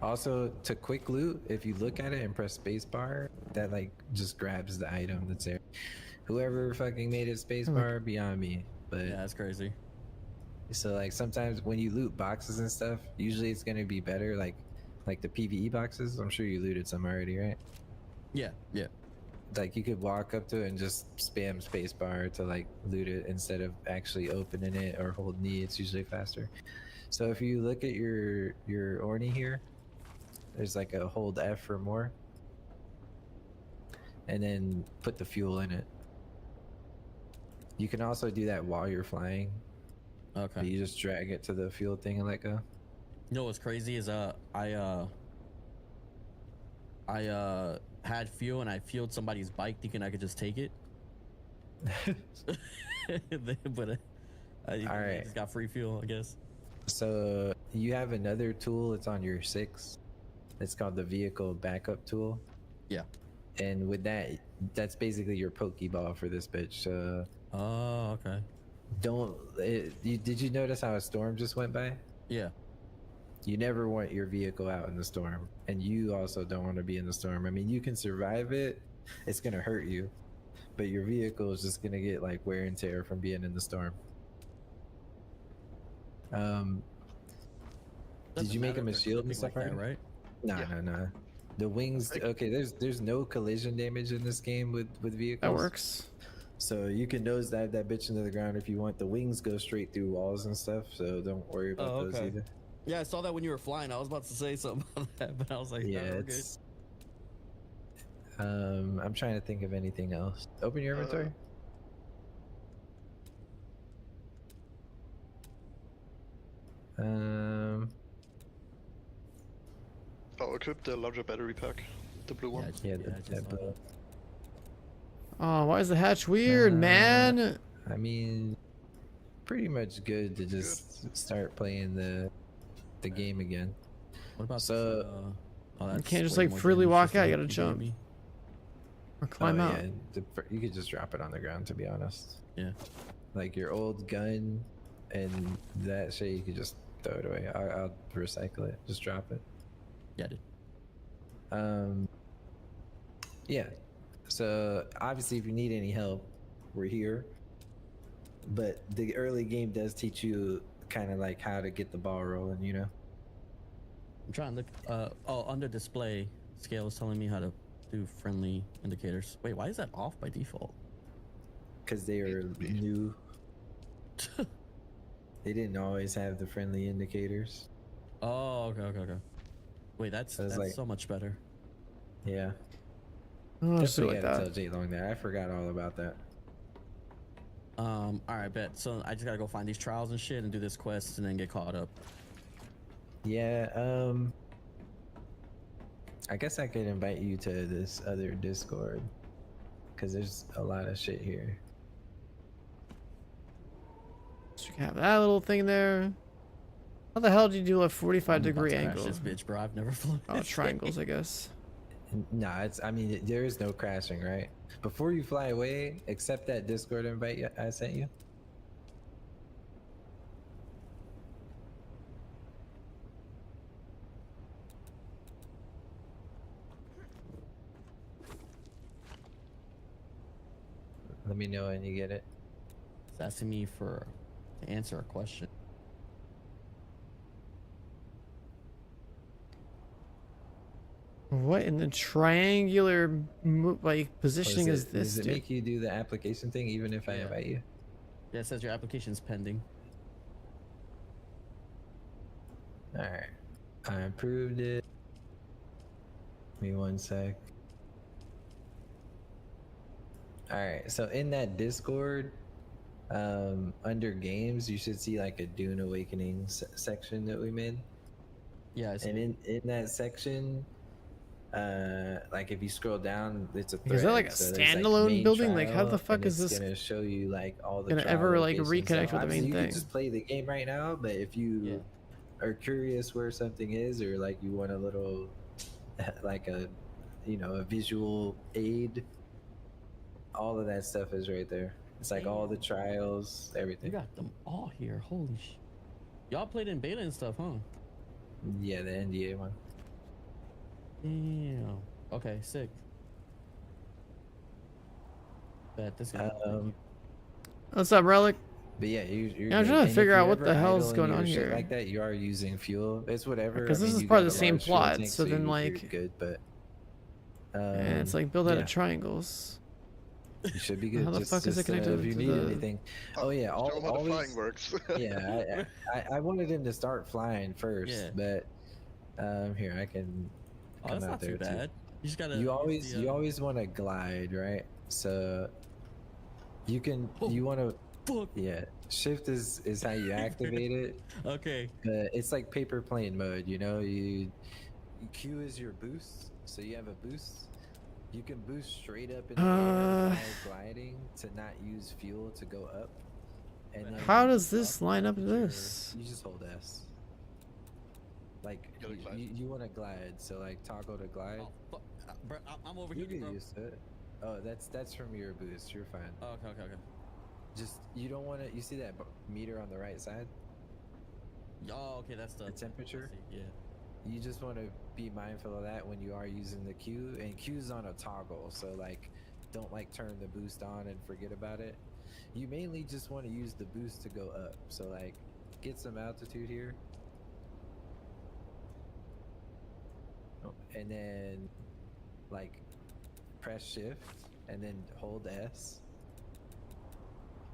Also, to quick loot, if you look at it and press spacebar, that like just grabs the item that's there. Whoever fucking made it spacebar, beyond me. But yeah, that's crazy. So like sometimes when you loot boxes and stuff, usually it's gonna be better. Like the PVE boxes. I'm sure you looted some already, right? Yeah, yeah. Like you could walk up to it and just spam spacebar to like loot it instead of actually opening it or holding E. It's usually faster. So if you look at your Orny here, there's like a hold F for more, and then put the fuel in it. You can also do that while you're flying. Okay. But you just drag it to the fuel thing and let go. You know what's crazy is I had fuel and I fueled somebody's bike thinking I could just take it. But I just got free fuel, I guess. So you have another tool. It's on your 6. It's called the vehicle backup tool. Yeah. And with that, that's basically your Pokeball for this bitch. Oh, okay. Did you notice how a storm just went by? Yeah. You never want your vehicle out in the storm, and you also don't want to be in the storm. I mean, you can survive it. It's gonna hurt you, but your vehicle is just gonna get like wear and tear from being in the storm. Did you make him a shield and stuff, like that, right? No. The wings. Okay, there's no collision damage in this game with vehicles. That works. So you can nose dive that bitch into the ground if you want. The wings go straight through walls and stuff, so don't worry about those either. Yeah, I saw that when you were flying. I was about to say something about that, but I was like, yeah, it's. I'm trying to think of anything else. Open your inventory. Oh, equip the larger battery pack, the blue one. Yeah, that blue. Oh, why is the hatch weird, man? I mean, pretty much good to just start playing the game again. What about Oh, You that's can't just way like more freely damage walk just to out. You hit gotta the jump baby. or climb out. Yeah, you could just drop it on the ground. To be honest, Yeah. like your old gun and that shit, you could just throw it away. I'll recycle it. Just drop it. Yeah, dude. Yeah. So obviously, if you need any help, we're here. But the early game does teach you kind of like how to get the ball rolling, you know. I'm trying to look. Oh, under display, scale is telling me how to do friendly indicators. Wait, why is that off by default? Because they are new. They didn't always have the friendly indicators. Oh, okay. Wait, that's like, so much better. Yeah. Oh, just do Definitely it like gotta that. tell Jay Long that. I forgot all about that. All right, bet. So I just gotta go find these trials and shit and do this quest and then get caught up. Yeah. I guess I could invite you to this other Discord because there's a lot of shit here. So you can have that little thing there. How the hell did you do a 45 I'm about degree to crash angle? this bitch, bro. I've never flown. Oh, triangles, I guess. Nah, I mean, there is no crashing, right? Before you fly away, accept that Discord invite I sent you. Let me know when you get it. It's asking me to answer a question. What in the triangular like positioning is this? Does it Dude? make you do the application thing even if I invite you? Yeah, it says your application's pending. Alright. I approved it. Give me one sec. Alright, so in that Discord, under games, you should see like a Dune Awakening section that we made. Yeah, I see. And in that section, like if you scroll down, it's a thread. Is that like a So there's, standalone main building? Like, how trial, the fuck and is it's this gonna show you like all the gonna trial ever like locations. reconnect So with the main obviously you thing? can just play the game right now, but if you are curious where something is, or like you want a little like a a visual aid, all of that stuff is right there. It's like all the trials, everything. You got them all here. Holy sh! Y'all played in beta and stuff, huh? Yeah, the NDA one. Damn. Okay, sick. Bet this guy. What's up, Relic? But yeah, you're Yeah, I'm good. trying to And if figure you're out what ever the hell's idling going or on shit here. like that, you are using fuel. It's whatever. Because I this mean, is you part of got the a same large fuel plot, tank, so then you're like, good, but and it's like built out yeah. of triangles. You should be good. How the just, fuck is it just, connected if you to need the- anything. Oh yeah, Show 'em how the always. flying works. Yeah, I wanted him to start flying first, Yeah. but here I can Oh, come that's out not there too bad. You just gotta. You use the, always want to glide, right? So you can you want to. Fuck. Yeah, shift is how you activate it. Okay. It's like paper plane mode, you know. Q is your boost, so you have a boost. You can boost straight up in the air while gliding to not use fuel to go up. And then How does this line up to this? You just hold S. Like you want to glide, so like toggle to glide. Oh, fuck. Bro, I'm over You here, get bro. used to it. Oh, that's from your boost. You're fine. Oh, okay. Just you don't want to. You see that meter on the right side? Oh, okay, that's the temperature. Yeah. You just want to be mindful of that when you are using the Q, and Q's on a toggle, so like don't like turn the boost on and forget about it. You mainly just want to use the boost to go up, so like get some altitude here, and then like press shift and then hold S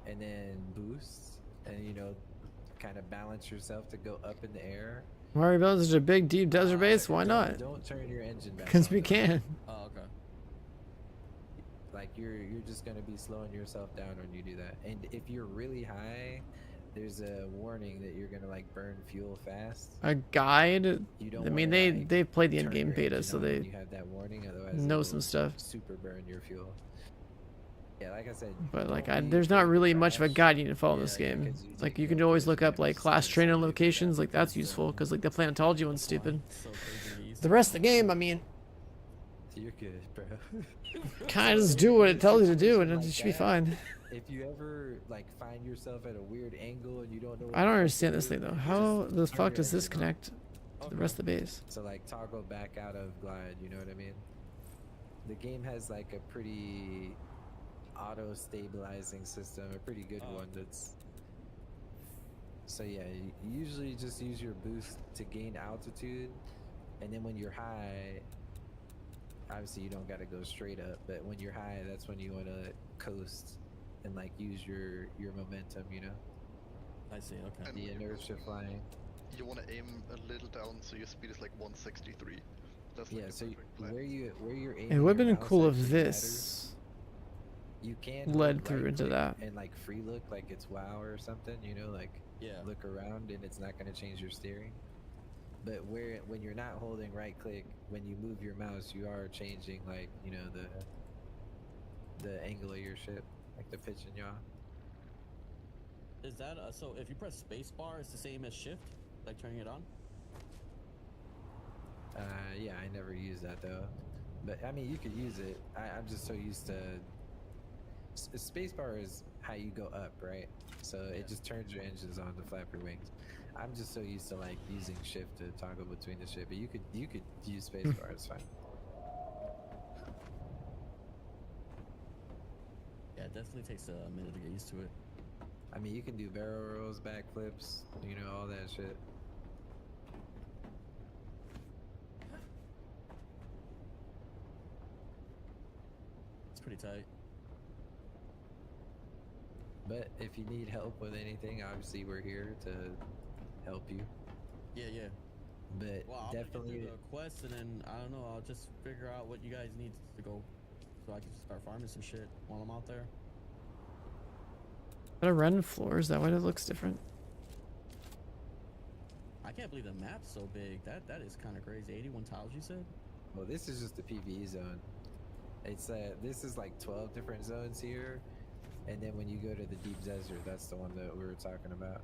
and then boost, and kind of balance yourself to go up in the air. Why are we building such a big, deep desert base? Why not? Don't turn your engine back Because on, we though. can. Oh, okay. Like you're just gonna be slowing yourself down when you do that. And if you're really high, there's a warning that you're gonna like burn fuel fast. A guide? You don't I mean, wanna, they've played the turn in-game your beta, engine so on when they you have that warning. Otherwise, know it'll some stuff. Super burn your fuel. Yeah, like I said. But like, don't be there's not afraid to really much of a crash. guide you need to follow in Yeah, this game. because Like, you you can can go always through look some up like class episodes training where you do that. locations. Like, that's useful because like the planetology one's stupid. So crazy to use. The rest of the game, I mean, You're good, bro. kind of just do what it tells you to do, and it should be fine. If you ever like find yourself at a weird angle and you don't know what I don't the fuck understand to this do, thing though. you How just the turn fuck your does this engine on. connect to the rest of the base? So like toggle back out of glide, you know what I mean? The game has like a pretty auto stabilizing system, a pretty good one that's so yeah, you usually just use your boost to gain altitude, and then when you're high, obviously you don't got to go straight up, but when you're high, that's when you want to coast and like use your momentum, you know? I see, okay. And The inertia flying. You want to aim a little down so your speed is like 163. That's like Yeah, the so perfect plan. where you're aiming It would have your been mouse cool if actually this matters. You can led hold through into right-click that. and like free look like it's WoW or something, you know, like Yeah. look around and it's not going to change your steering. But when you're not holding right click, when you move your mouse, you are changing like, you know, the angle of your ship, like the pitch and yaw. Is that so? If you press spacebar, it's the same as shift, like turning it on. Yeah, I never use that though. But I mean, you could use it. I'm just so used to. Spacebar is how you go up, right? So it just turns your engines on to flap your wings. I'm just so used to like using shift to toggle between the ship, but you could use spacebar. It's fine. Yeah, it definitely takes a minute to get used to it. I mean, you can do barrel rolls, backflips, you know, all that shit. It's pretty tight. But if you need help with anything, obviously we're here to help you. Yeah, yeah. But Well, I'll definitely, get through the quest, and then I don't know. I'll just figure out what you guys need to go, so I can start farming some shit while I'm out there. Is that a random floor? Is that why it looks different? I can't believe the map's so big. That is kind of crazy. 81 tiles, you said? well, this is just the PvE zone. It's this is like 12 different zones here, and then when you go to the deep desert, that's the one that we were talking about.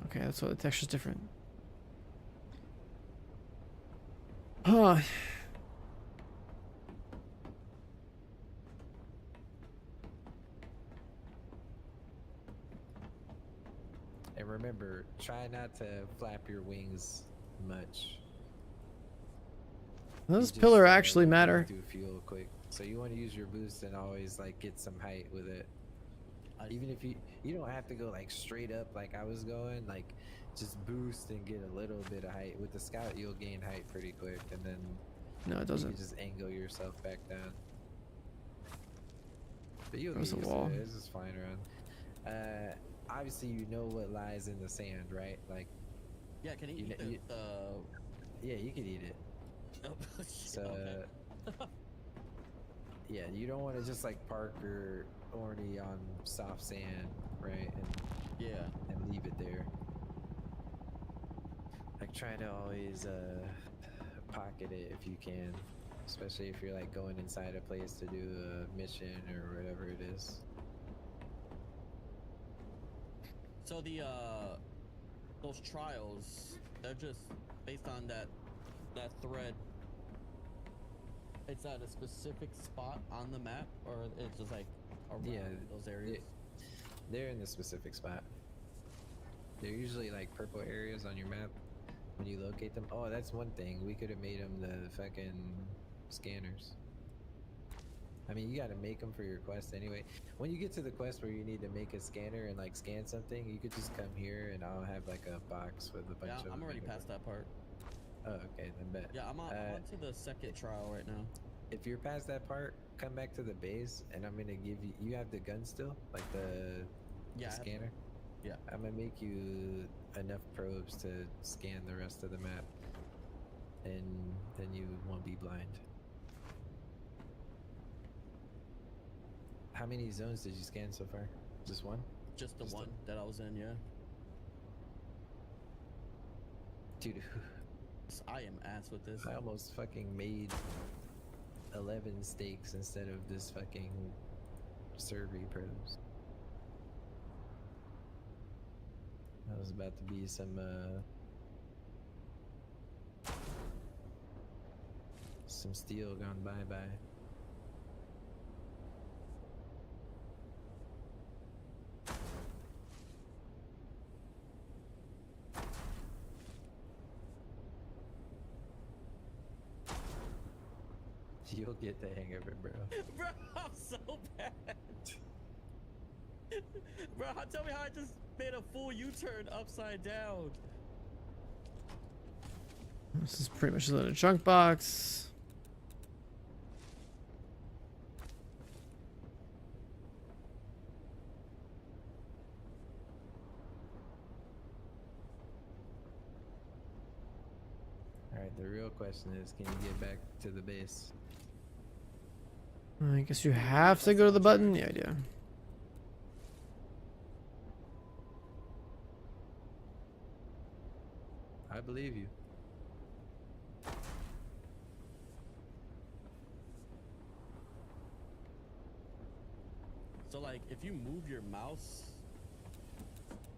Okay, that's why the texture's different. Huh. And remember, try not to flap your wings much. Those You pillar just, actually burn matter. through fuel quick. So you want to use your boost and always like get some height with it. Even if you don't have to go like straight up like I was going, like just boost and get a little bit of height. With the scout, you'll gain height pretty quick, and then No, it you doesn't. can just angle yourself back down. But you'll There's get a used wall. to it. It's just flying around. Obviously, you know what lies in the sand, right? Like, Yeah, can he You eat kn- yeah, you could eat it. So, yeah, you don't want to just like park your Orny on soft sand, right? And leave it there. Like, try to always pocket it if you can, especially if you're like going inside a place to do a mission or whatever it is. So the those trials, they're just based on that thread. It's at a specific spot on the map, or it's just like around those areas. They're in the specific spot. They're usually like purple areas on your map when you locate them. Oh, that's one thing. We could have made them the fucking scanners. I mean, you gotta make them for your quest anyway. When you get to the quest where you need to make a scanner and like scan something, you could just come here and I'll have like a box with a bunch of. Yeah, I'm already past that part. Oh, okay, then bet. Yeah, I'm on to the second trial right now. If you're past that part, come back to the base, and I'm gonna give you. You have the gun still, like the scanner. Yeah. I'm gonna make you enough probes to scan the rest of the map, and then you won't be blind. How many zones did you scan so far? Just one? Just the one that I was in, yeah. Dude, I am ass with this. I almost fucking made 11 stakes instead of this fucking survey probes. That was about to be some Some steel gone bye-bye. You'll get the hang of it, bro. Bro, I'm so bad. Bro, tell me how I just made a full U-turn upside down. This is pretty much a junk box. Alright, the real question is, can you get back to the base? I guess you have to go to the button. Yeah, I do. I believe you. So like, if you move your mouse,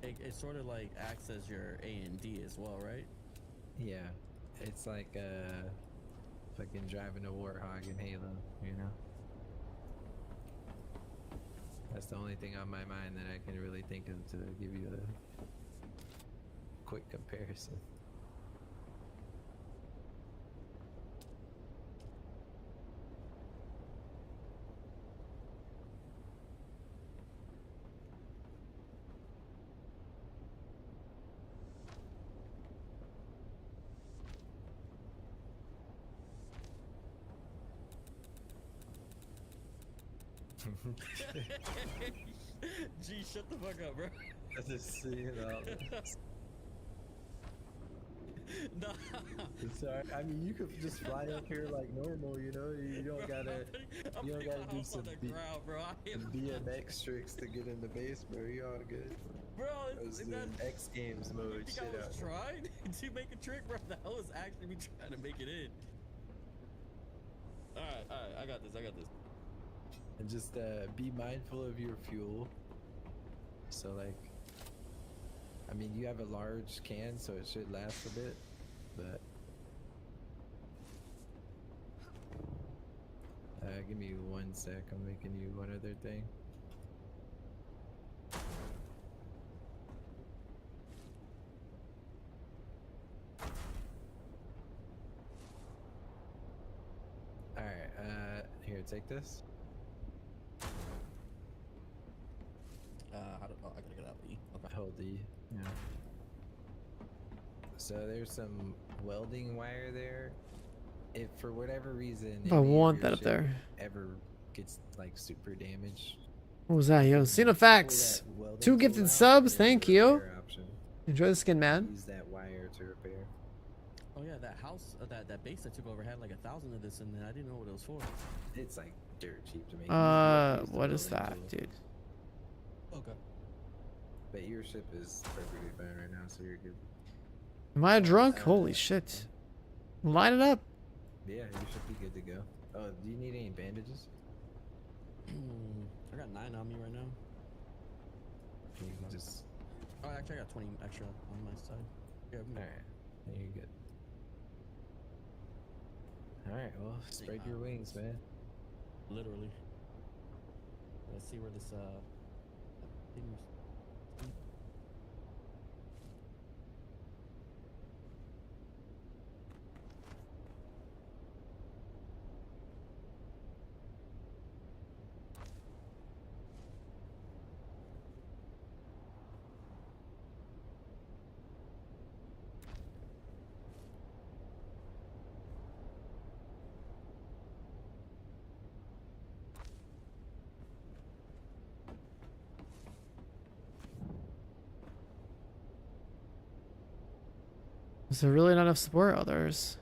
it sort of like acts as your A and D as well, right? Yeah, it's like fucking driving a warthog in Halo, you know? That's the only thing on my mind that I can really think of to give you a quick comparison. Gee, shut the fuck up, bro. I just see it all. Nah. It's alright. I mean, you could just fly up here like normal, you know? You don't gotta, you don't gotta do some BMX tricks to get in the base, bro. You all good. Bro, it's the X Games mode. You think I was trying to make a trick, bro? That was actually me trying to make it in. Alright, I got this. And just be mindful of your fuel. So like, I mean, you have a large can, so it should last a bit, but give me 1 sec. I'm making you one other thing. All right, here, take this. I gotta get out of E. Okay. Hold E. Yeah. So there's some welding wire there. If for whatever reason, I any of want your that up ship there. ever gets like super damaged. What was that, yo? Xenofax. 2 gifted subs. Thank you. Enjoy the skin, man. Use that wire to repair. Oh yeah, that house, that base I took over had like 1,000 of this in there. I didn't know what it was for. It's like dirt cheap to make. What is that, dude? Okay. But your ship is perfectly fine right now, so you're good. Am I drunk? Holy shit. Line it up. Yeah, you should be good to go. Oh, do you need any bandages? I got 9 on me right now. You can just. Oh, actually, I got 20 extra on my side. Yeah, Alright, you're good. Alright, well, spread your wings, man. Literally. Let's see where this thing is. Is there really not enough support? Oh, there's.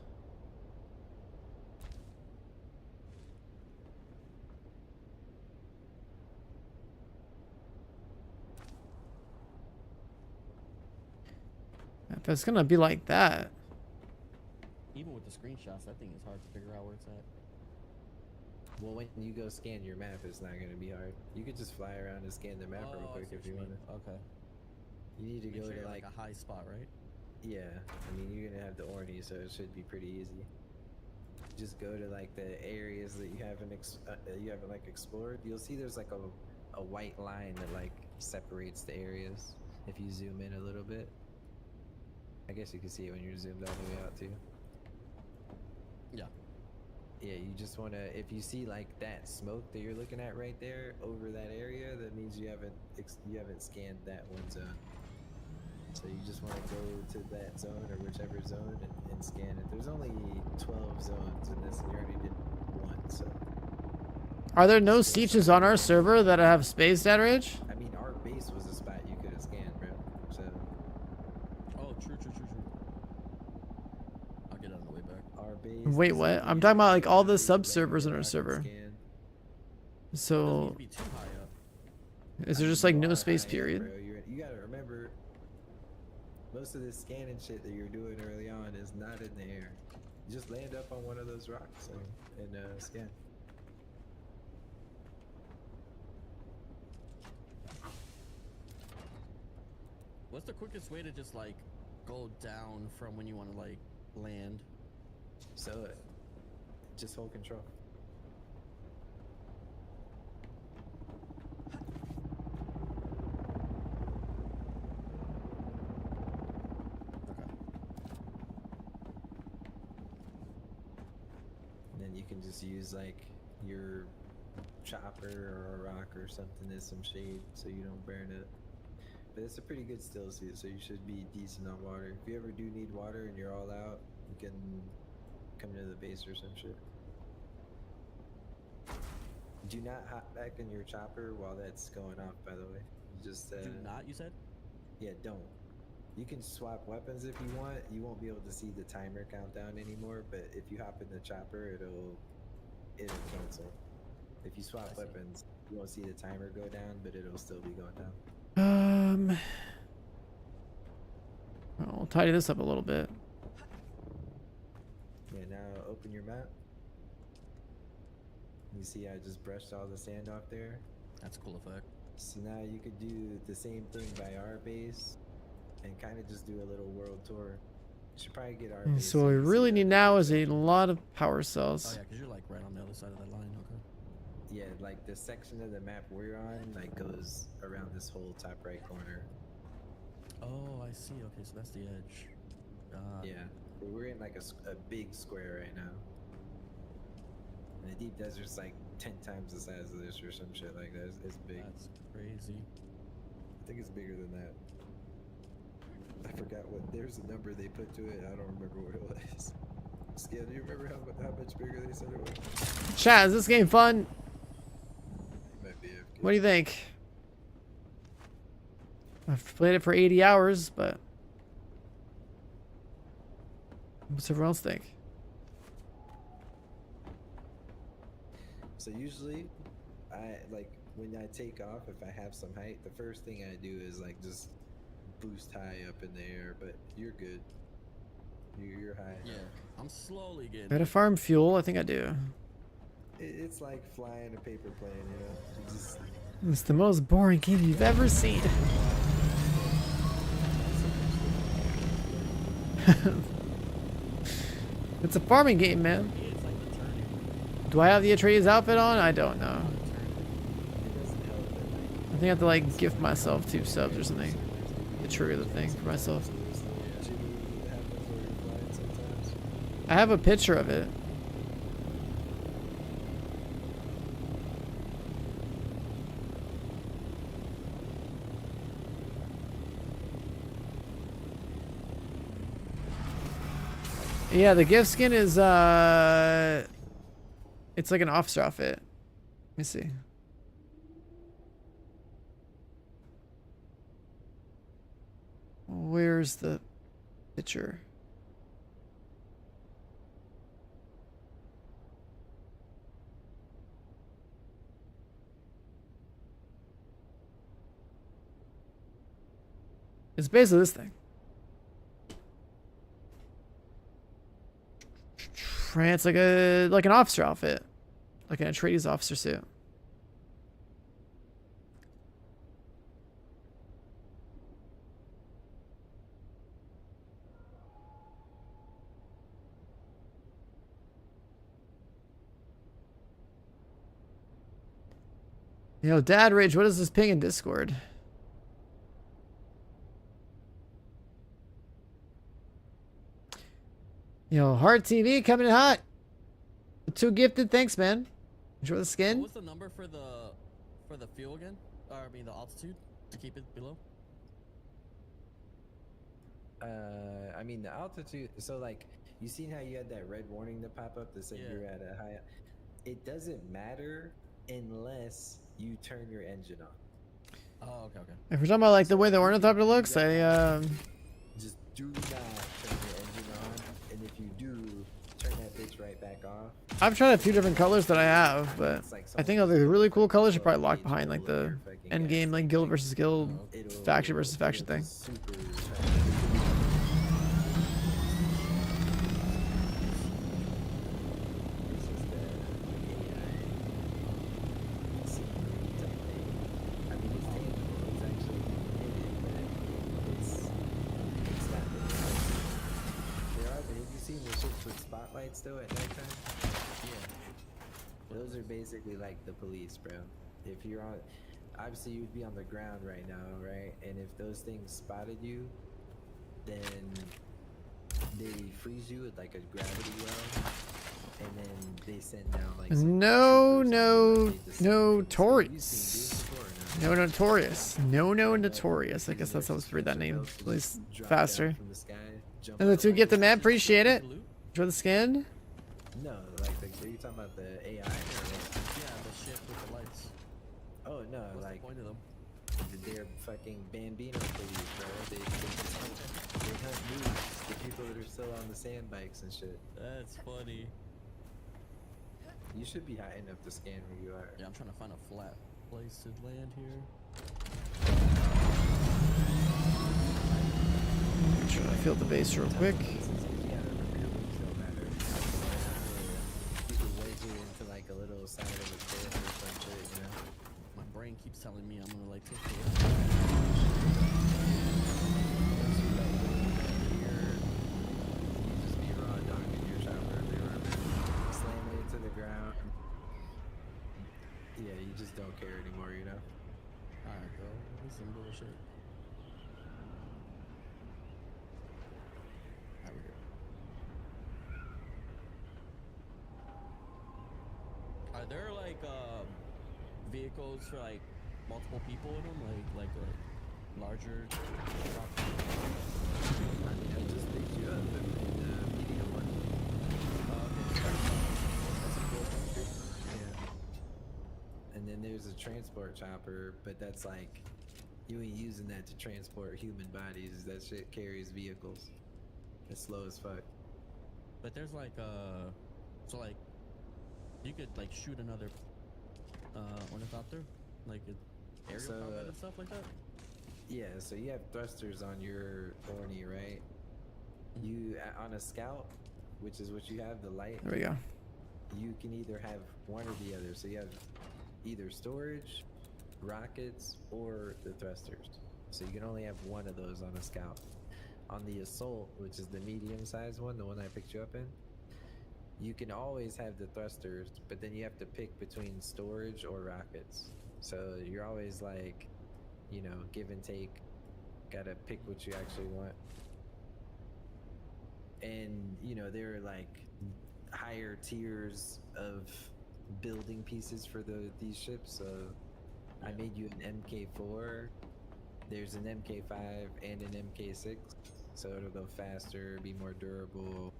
If it's gonna be like that. Even with the screenshots, that thing is hard to figure out where it's at. Well, when you go scan your map, it's not going to be hard. You could just fly around and scan the map real quick if you want to. Okay. You need to Make go sure to you're like a high spot, right? Yeah, I mean, you're going to have the Orny, so it should be pretty easy. just go to like the areas that you haven't like explored, you'll see there's like a white line that like separates the areas. If you zoom in a little bit, I guess you can see it when you're zoomed all the way out too. Yeah. Yeah, you just want to, if you see like that smoke that you're looking at right there over that area, that means you haven't scanned that one zone. So you just want to go to that zone or whichever zone and scan it. There's only 12 zones in this, and you already did one, so. Are there no sietches on our server that have space data rage? I mean, our base was a spot you could have scanned, bro. So. Oh, true. I'll get on the way back. Our base. Wait, what? I'm talking about like all the sub-servers on our server. So, Be too high up. is there just like no space period? Bro. You gotta remember, most of this scanning shit that you're doing early on is not in the air. You just land up on one of those rocks and scan. What's the quickest way to just like go down from when you want to like land? So, just hold control. And then you can just use like your chopper or a rock or something as some shade so you don't burn it. But it's a pretty good still suit, so you should be decent on water. If you ever do need water and you're all out, you can come to the base or some shit. Do not hop back in your chopper while that's going off, by the way. Just Do not, you said? Yeah, don't. You can swap weapons if you want. You won't be able to see the timer countdown anymore, but if you hop in the chopper, it'll cancel. If you swap weapons, you won't see the timer go down, but it'll still be going down. I'll tidy this up a little bit. Yeah, now open your map. You see I just brushed all the sand off there? That's a cool effect. So now you could do the same thing by our base and kind of just do a little world tour. You should probably get our base. So what we really need now is a lot of power cells. Oh yeah, because you're like right on the other side of that line, okay. Yeah, like the section of the map we're on like goes around this whole top right corner. Oh, I see. Okay, so that's the edge. Yeah, but we're in like a big square right now. And the deep desert's like 10 times the size of this or some shit like that. It's big. That's crazy. I think it's bigger than that. I forgot what. There's a number they put to it. I don't remember what it was. Scale, do you remember how much bigger they said it was? Chat, is this game fun? It might be. What do you think? I've played it for 80 hours, but what's everyone else think? So usually, I like when I take off. If I have some height, the first thing I do is like just boost high up in the air. But you're good. You're high. Yeah, I'm slowly getting. Gotta farm fuel. I think I do. It's like flying a paper plane, you know. You just... It's the most boring game you've ever seen. It's a farming game, man. Do I have the Atreides outfit on? I don't know. I think I have to like gift myself 2 subs or something to trigger the thing for myself. I have a picture of it. Yeah, the gift skin is it's like an officer outfit. Let me see. Where's the picture? It's basically this thing. It's like an officer outfit, like an Atreides officer suit. Yo, Dad Rage, what is this ping in Discord? Yo, Heart TV coming in hot. Too gifted, thanks, man. Enjoy the skin. What was the number for the fuel again? Or I mean the altitude to keep it below? I mean the altitude. So like, you seen how you had that red warning that pop up that said you're at a high. It doesn't matter unless you turn your engine on. Oh, okay, okay. If we're talking about like the way the Ornithopter looks, I Just do not turn your engine on, and if you do, turn that bitch right back off. I've tried a few different colors that I have, but I think the really cool colors are probably locked behind like the Endgame, like guild versus guild, faction versus faction thing. Still at nighttime? Yeah. Those are basically like the police, bro. If you're on, obviously you'd be on the ground right now, right? And if those things spotted you, then they freeze you at like a gravity well, and then they send down like Notorious. No Notorious. No Notorious. I guess that's how to read that name. Please faster. And the two get the man, appreciate it. Enjoy the skin? No, like, are you talking about the AI? Or yeah, the ship with the lights. Oh, no, What's like, the point of them? They're fucking Bambino police, bro. They hunt moose, the people that are still on the sand bikes and shit. That's funny. You should be high enough to scan where you are. Yeah, I'm trying to find a flat place to land here. Try to fill the base real quick. My brain keeps telling me I'm gonna like take it. You just be raw dogging your chopper everywhere, slamming it to the ground. Yeah, you just don't care anymore, you know? Alright, bro. This is some bullshit. There we go. Are there like vehicles for like multiple people in them, like a larger? I mean, I just picked you up in the medium one. Yeah. And then there's a transport chopper, but that's like, you ain't using that to transport human bodies. That shit carries vehicles. It's slow as fuck. But there's like so like you could like shoot another ornithopter, like aerial combat and stuff like that. Yeah, so you have thrusters on your Orny, right? You on a scout, which is what you have, the light. There we go. You can either have one or the other. So you have either storage, rockets, or the thrusters. So you can only have one of those on a scout. On the assault, which is the medium-sized one, the one I picked you up in, you can always have the thrusters, but then you have to pick between storage or rockets. So you're always like, you know, give and take. Gotta pick what you actually want. And, you know, there are like higher tiers of building pieces for these ships. So I made you an MK4. There's an MK5 and an MK6. So it'll go faster, be more durable,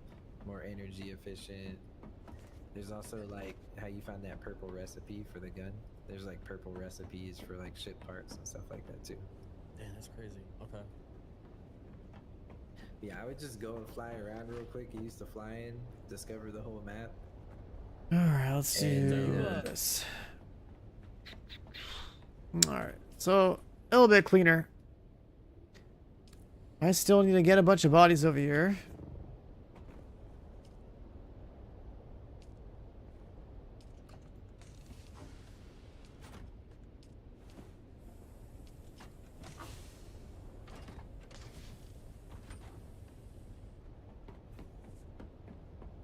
more energy efficient. There's also like how you found that purple recipe for the gun. There's like purple recipes for like ship parts and stuff like that too. Damn, that's crazy. Okay. Yeah, I would just go and fly around real quick. I used to fly in, discover the whole map. Alright, let's do this. Alright, so a little bit cleaner. I still need to get a bunch of bodies over here.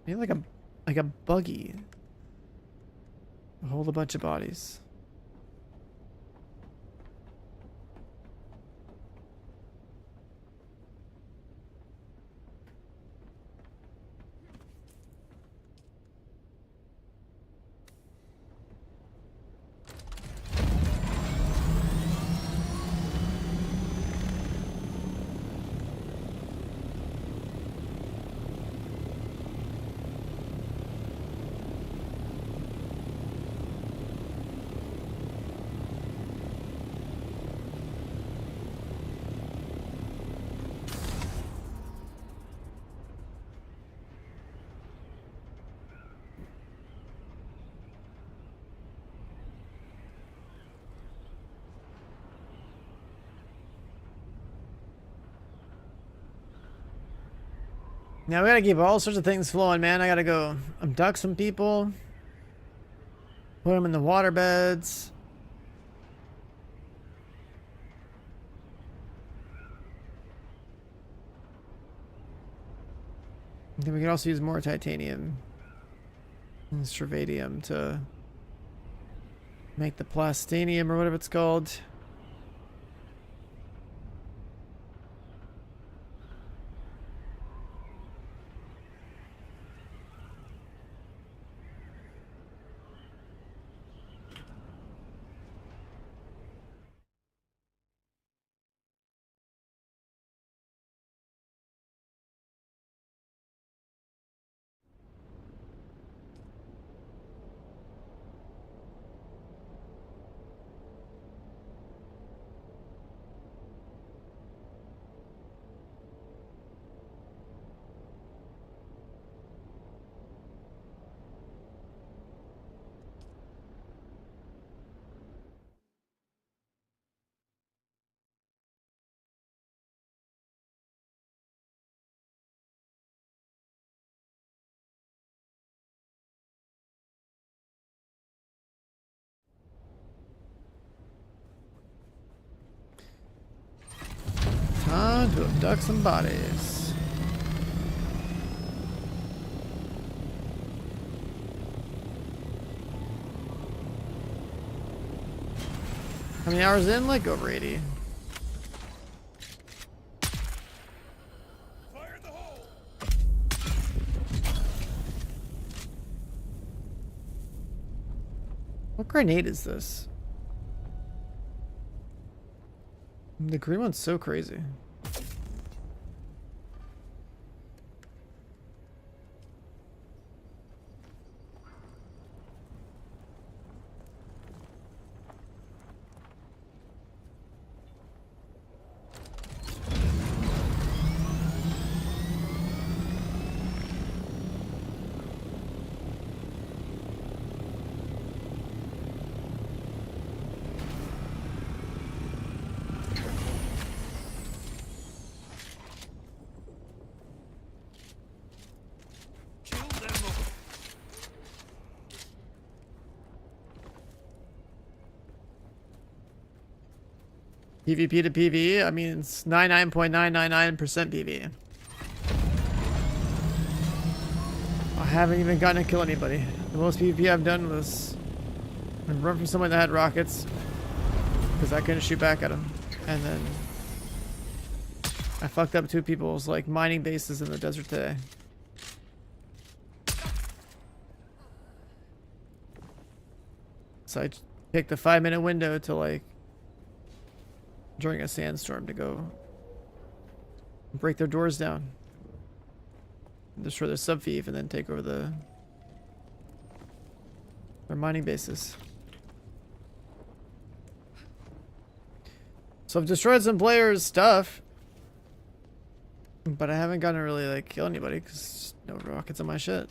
Maybe like a buggy. Hold a bunch of bodies. Now we gotta keep all sorts of things flowing, man. I gotta go abduct some people. Put them in the water beds. Then we can also use more titanium and stravadium to make the plastinium or whatever it's called. Time to abduct some bodies. How many hours in? Like over 80. What grenade is this? The green one's so crazy. PvP to PvE, I mean, it's 99.999% PvE. I haven't even gotten to kill anybody. The most PvP I've done was run from someone that had rockets because I couldn't shoot back at them. And then I fucked up two people's like mining bases in the desert today. So I picked a 5-minute window to like during a sandstorm to go break their doors down, destroy their subfief, and then take over their mining bases. So I've destroyed some players' stuff, but I haven't gotten to really like kill anybody because no rockets on my shit.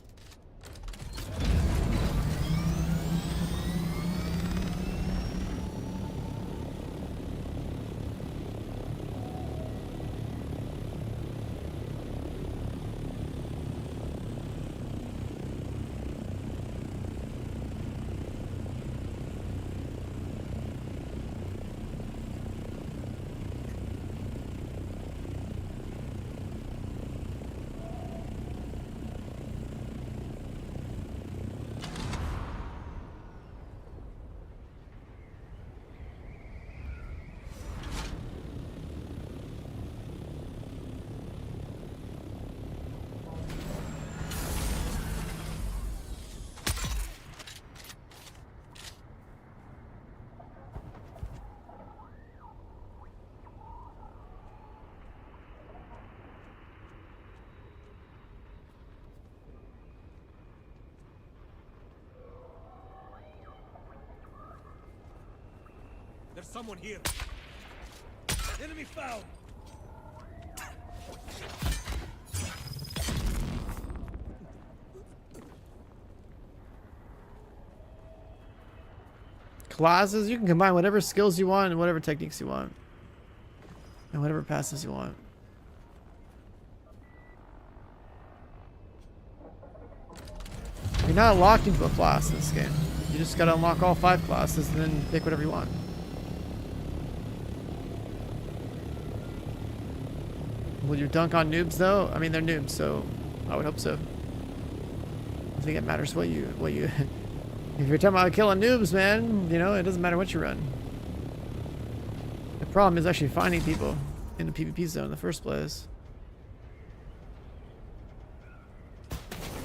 There's someone here. Enemy found. Classes, you can combine whatever skills you want and whatever techniques you want. And whatever passes you want. You're not locked into a class in this game. You just gotta unlock all 5 classes and then pick whatever you want. Will you dunk on noobs though? I mean, they're noobs, so I would hope so. I think it matters what you if you're talking about killing noobs, man, you know, it doesn't matter what you run. The problem is actually finding people in the PvP zone in the first place.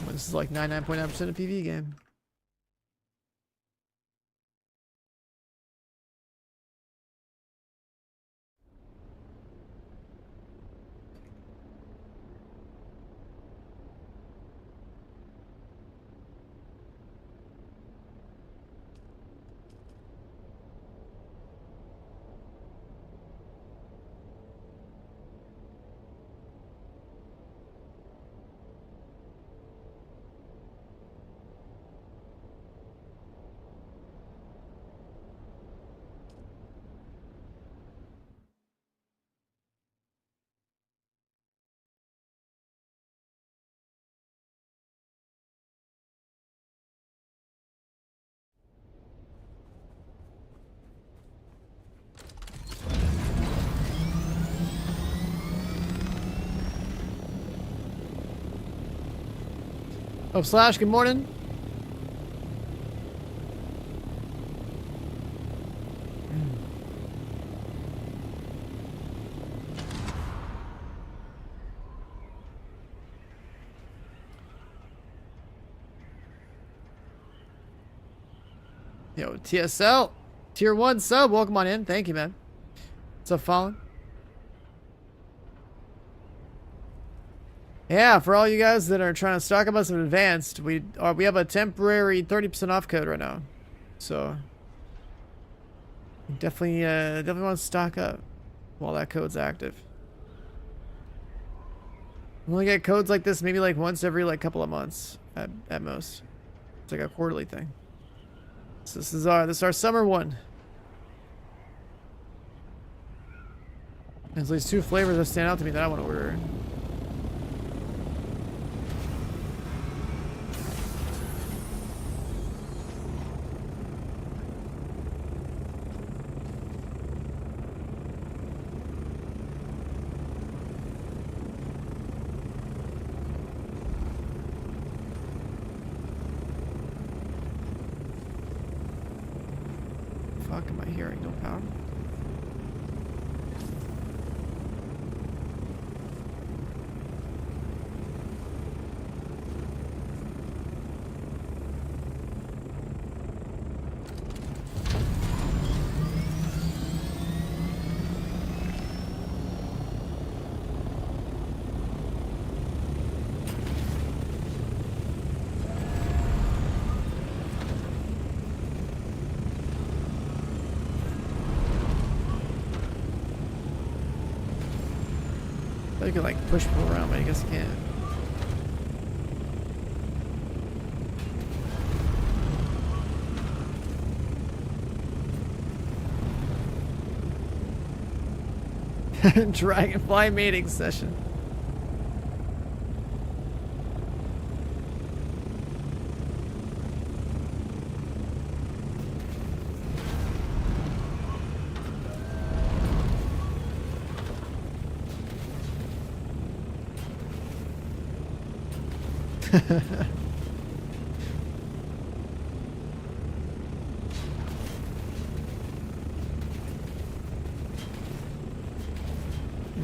Well, this is like 99.9% of PvE game. Oh, Slash, good morning. Yo, TSL, tier 1 sub, welcome on in. Thank you, man. What's up, Fallen? Yeah, for all you guys that are trying to stock up on some advanced, we have a temporary 30% off code right now. So definitely want to stock up while that code's active. We only get codes like this maybe like once every like couple of months at most. It's like a quarterly thing. So this is our summer one. There's at least 2 flavors that stand out to me that I want to order. Fuck am I hearing? No power. You can like push people around, but I guess you can't. Dragonfly mating session.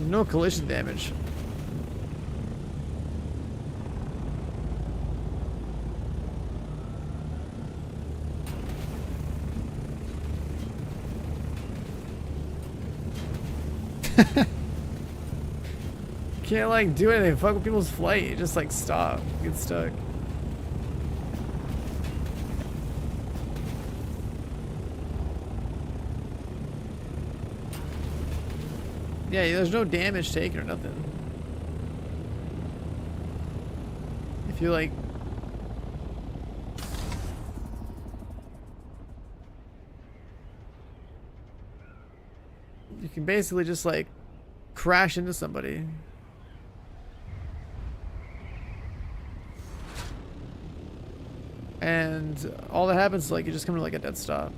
No collision damage. Can't like do anything. Fuck with people's flight. You just like stop. You get stuck. Yeah, there's no damage taken or nothing. If you like... You can basically just like crash into somebody. And all that happens is like you just come to like a dead stop.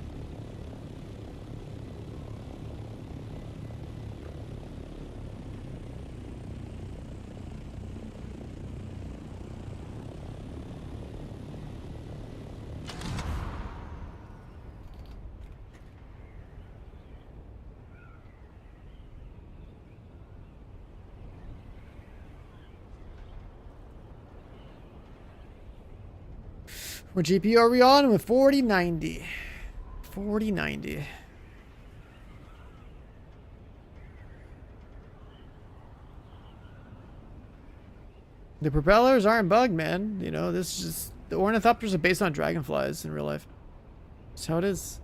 What GPU are we on? With 4090. 4090. The propellers aren't bugged, man. You know, this is just... The Ornithopters are based on dragonflies in real life. That's how it is.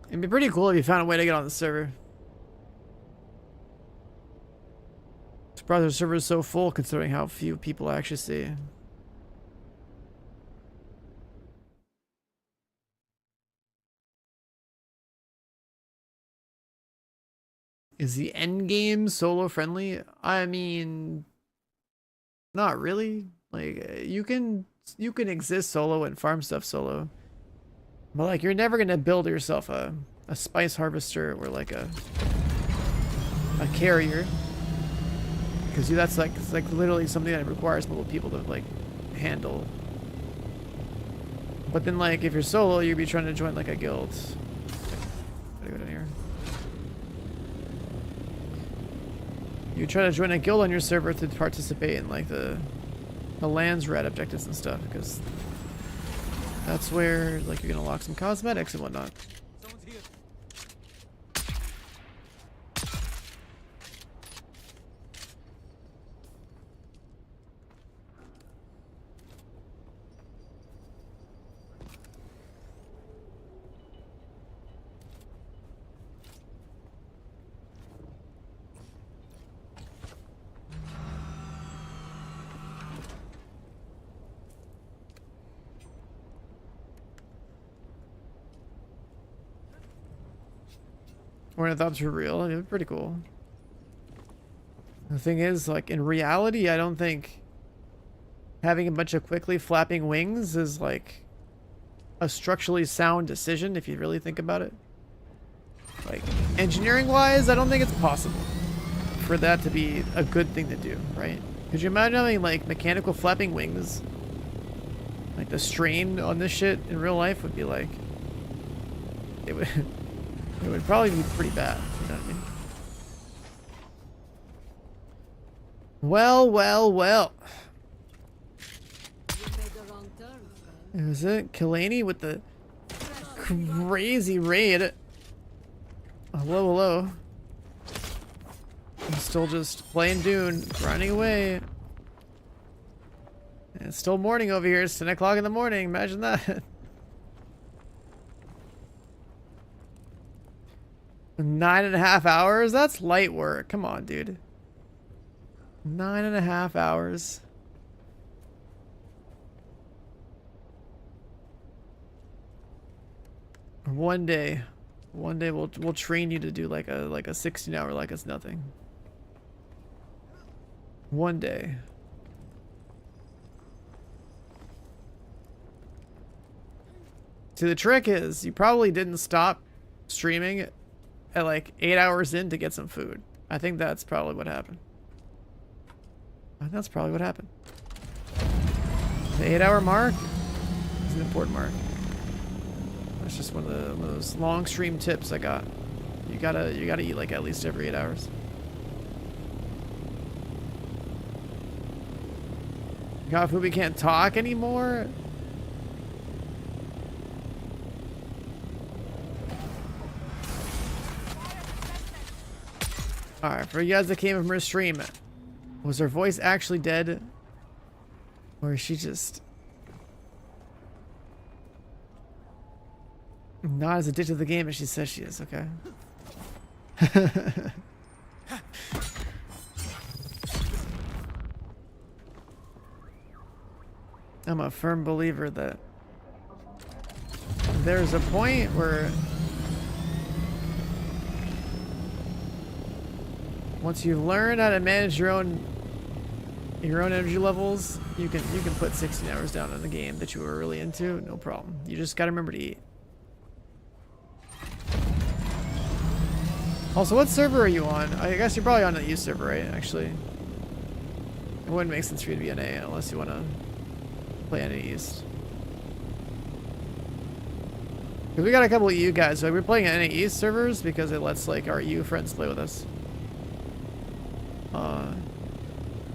It'd be pretty cool if you found a way to get on the server. Surprised the server is so full considering how few people actually see. Is the Endgame solo friendly? I mean, not really. Like you can exist solo and farm stuff solo. But like you're never gonna build yourself a spice harvester or like a carrier, because that's like it's like literally something that requires multiple people to like handle. But then like if you're solo, you'd be trying to join like a guild. Gotta go down here. You try to join a guild on your server to participate in like the lands red objectives and stuff, because that's where like you're gonna lock some cosmetics and whatnot. Ornithopters were real. I mean, they're pretty cool. The thing is, like, in reality, I don't think having a bunch of quickly flapping wings is, like, a structurally sound decision, if you really think about it. Like, engineering-wise, I don't think it's possible for that to be a good thing to do, right? Could you imagine having, like, mechanical flapping wings? Like, the strain on this shit in real life would be, like... It would... It would probably be pretty bad, you know what I mean? Well, well, well. Is it Kalani with the crazy raid? Hello, hello. I'm still just playing Dune, grinding away. And it's still morning over here. It's 10 o'clock in the morning. Imagine that. 9.5 hours? That's light work. Come on, dude. 9.5 hours. One day we'll train you to do like a 16-hour like it's nothing. One day. See, the trick is you probably didn't stop streaming at like 8 hours in to get some food. I think that's probably what happened. That's probably what happened. The 8-hour mark is an important mark. That's just one of those long stream tips I got. You gotta eat like at least every 8 hours. God, food, we can't talk anymore. Alright, for you guys that came from her stream, was her voice actually dead? Or is she just Not as addicted to the game as she says she is, okay. I'm a firm believer that there's a point where once you've learned how to manage your own energy levels, you can put 16 hours down on a game that you were really into, no problem. You just gotta remember to eat. Also, what server are you on? I guess you're probably on the U server, right? Actually, it wouldn't make sense for you to be an A unless you want to play NA East. Because we got a couple of EU guys, so we're playing NA East servers because it lets like our EU friends play with us.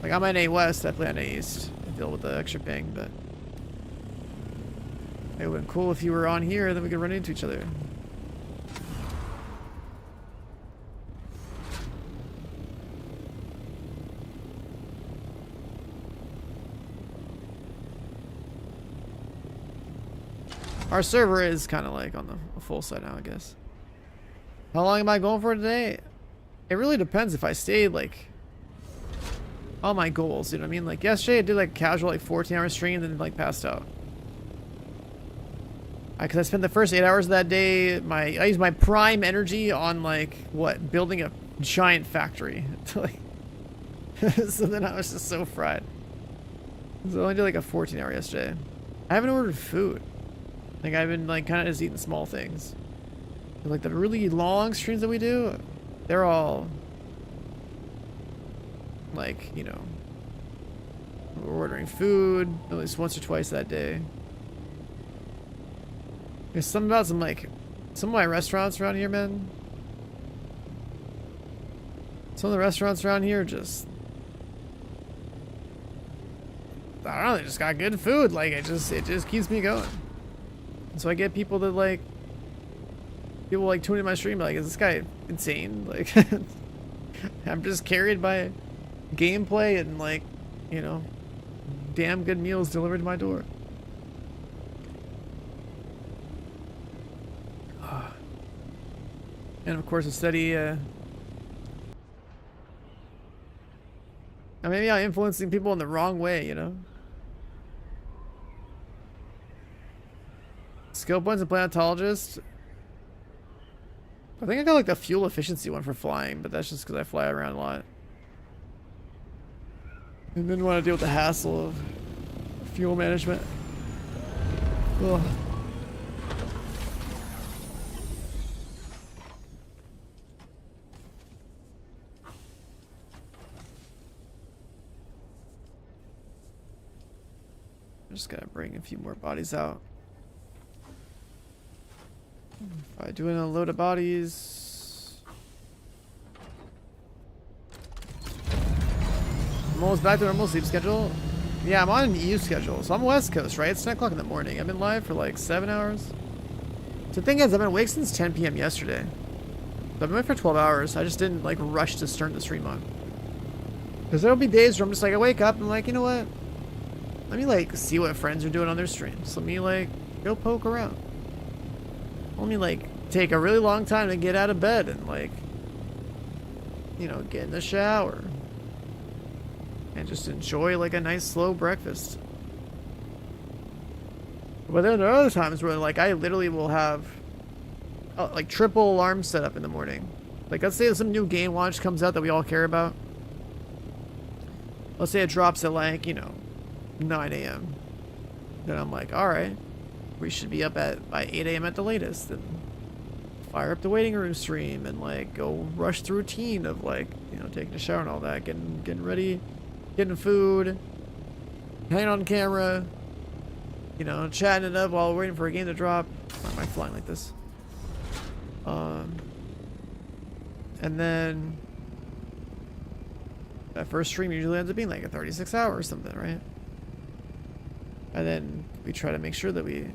Like I'm NA West, I play NA East. I deal with the extra ping, but it would have been cool if you were on here, then we could run into each other. Our server is kind of like on the full side now, I guess. How long am I going for today? It really depends if I stayed like all my goals, you know what I mean? Like yesterday I did like casual like 14-hour stream, then like passed out. Cause I spent the first 8 hours of that day, I used my prime energy on like what, building a giant factory. Like, so then I was just so fried. So I only did like a 14-hour yesterday. I haven't ordered food. Like I've been like kind of just eating small things. Like the really long streams that we do, they're all like, you know, we're ordering food at least once or twice that day. There's something about some of my restaurants around here, man. Some of the restaurants around here just, I don't know, they just got good food. Like it just keeps me going. So I get people that like, people like tune in my stream like, is this guy insane? Like, I'm just carried by gameplay and like, you know, damn good meals delivered to my door. And of course a steady, maybe I'm influencing people in the wrong way, you know? Skill points and planetologist. I think I got like the fuel efficiency one for flying, but that's just because I fly around a lot. And didn't want to deal with the hassle of fuel management. Ugh. I just gotta bring a few more bodies out. If I do a load of bodies. I'm almost back to normal sleep schedule. Yeah, I'm on an EU schedule, so I'm West Coast, right? It's 10 o'clock in the morning. I've been live for like 7 hours. So the thing is, I've been awake since 10 p.m. yesterday. So I've been awake for 12 hours. I just didn't like rush to start the stream on. Because there'll be days where I'm just like, I wake up and I'm like, you know what? Let me like see what friends are doing on their streams. Let me like go poke around. Let me like take a really long time to get out of bed and like, you know, get in the shower and just enjoy like a nice slow breakfast. But then there are other times where like I literally will have like triple alarm set up in the morning. Like let's say some new game launch comes out that we all care about. Let's say it drops at like, you know, 9 a.m. Then I'm like, all right, we should be up by 8 a.m. at the latest, and fire up the waiting room stream and like go rush through routine of like, you know, taking a shower and all that, getting ready, getting food, hanging on camera, you know, chatting it up while we're waiting for a game to drop. Why am I flying like this? And then that first stream usually ends up being like a 36 hour or something, right? And then we try to make sure that we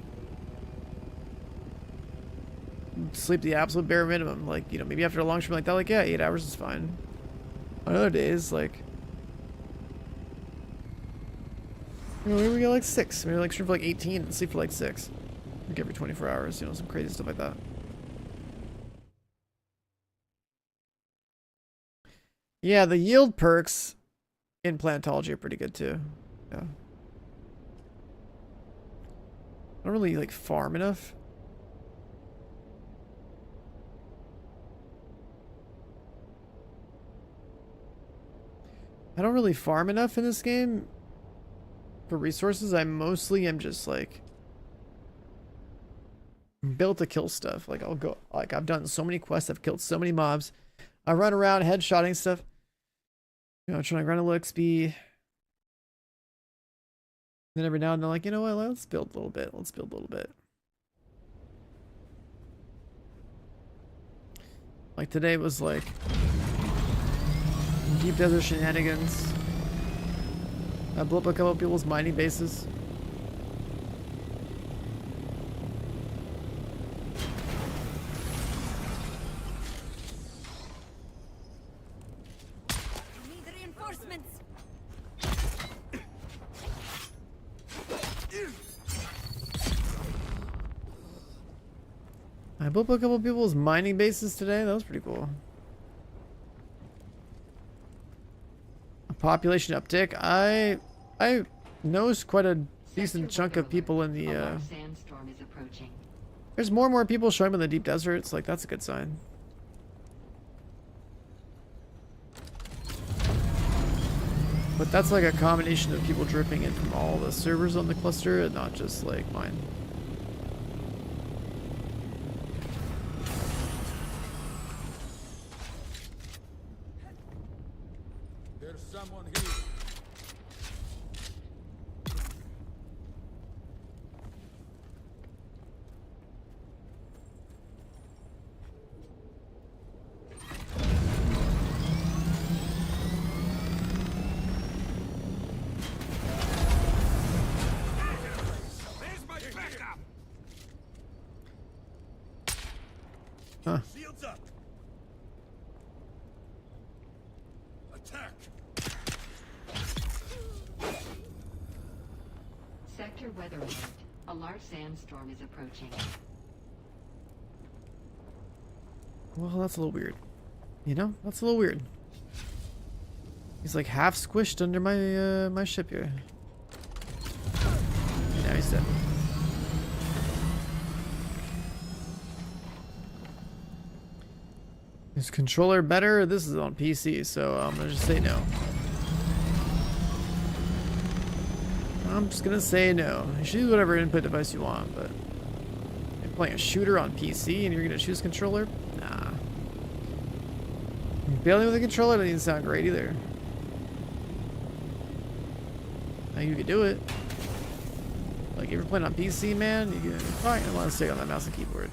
sleep the absolute bare minimum. Like, you know, maybe after a long stream like that, like, yeah, 8 hours is fine. On other days, like, you know, maybe we get like 6. Maybe like stream for like 18 and sleep for like 6. Like every 24 hours, you know, some crazy stuff like that. Yeah, the yield perks in plantology are pretty good too. Yeah. I don't really like farm enough. I don't really farm enough in this game for resources. I mostly am just like built to kill stuff. Like I'll go, like I've done so many quests. I've killed so many mobs. I run around headshotting stuff. You know, trying to grind a little XP. Then every now and then, like, you know what? Let's build a little bit. Let's build a little bit. Like today was like deep desert shenanigans. I blew up a couple of people's mining bases. Need reinforcements. I blew up a couple of people's mining bases today. That was pretty cool. A population uptick. I noticed quite a decent chunk of people in the sandstorm is approaching. There's more and more people showing up in the deep deserts. Like that's a good sign. But that's like a combination of people dripping in from all the servers on the cluster and not just like mine. There's someone here. There's my backup. Huh. Shields up. Attack. Sector weather alert. A large sandstorm is approaching. Well, that's a little weird. You know, that's a little weird. He's like half squished under my my ship here. And now he's dead. Is controller better? This is on PC, so I'm gonna just say no. I'm just gonna say no. You should use whatever input device you want, but you're playing a shooter on PC and you're gonna choose controller? Nah. Bailing with a controller doesn't even sound great either. Now you can do it. Like if you're playing on PC, man, you're probably gonna want to stay on that mouse and keyboard.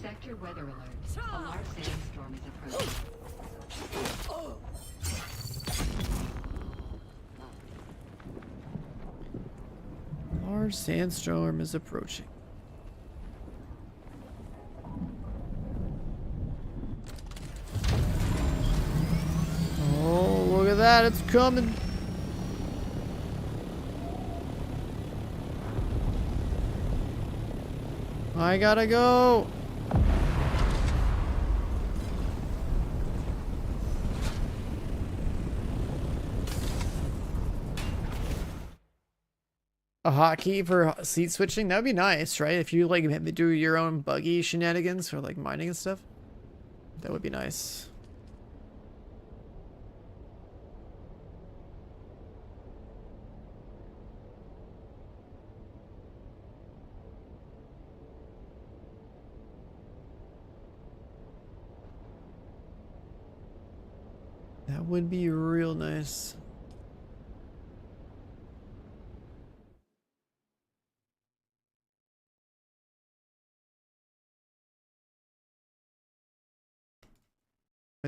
Sector weather alert. A large sandstorm is approaching. Large sandstorm is approaching. Oh, look at that, it's coming. I gotta go. A hotkey for seat switching? That would be nice, right? If you like do your own buggy shenanigans for like mining and stuff. That would be nice. That would be real nice.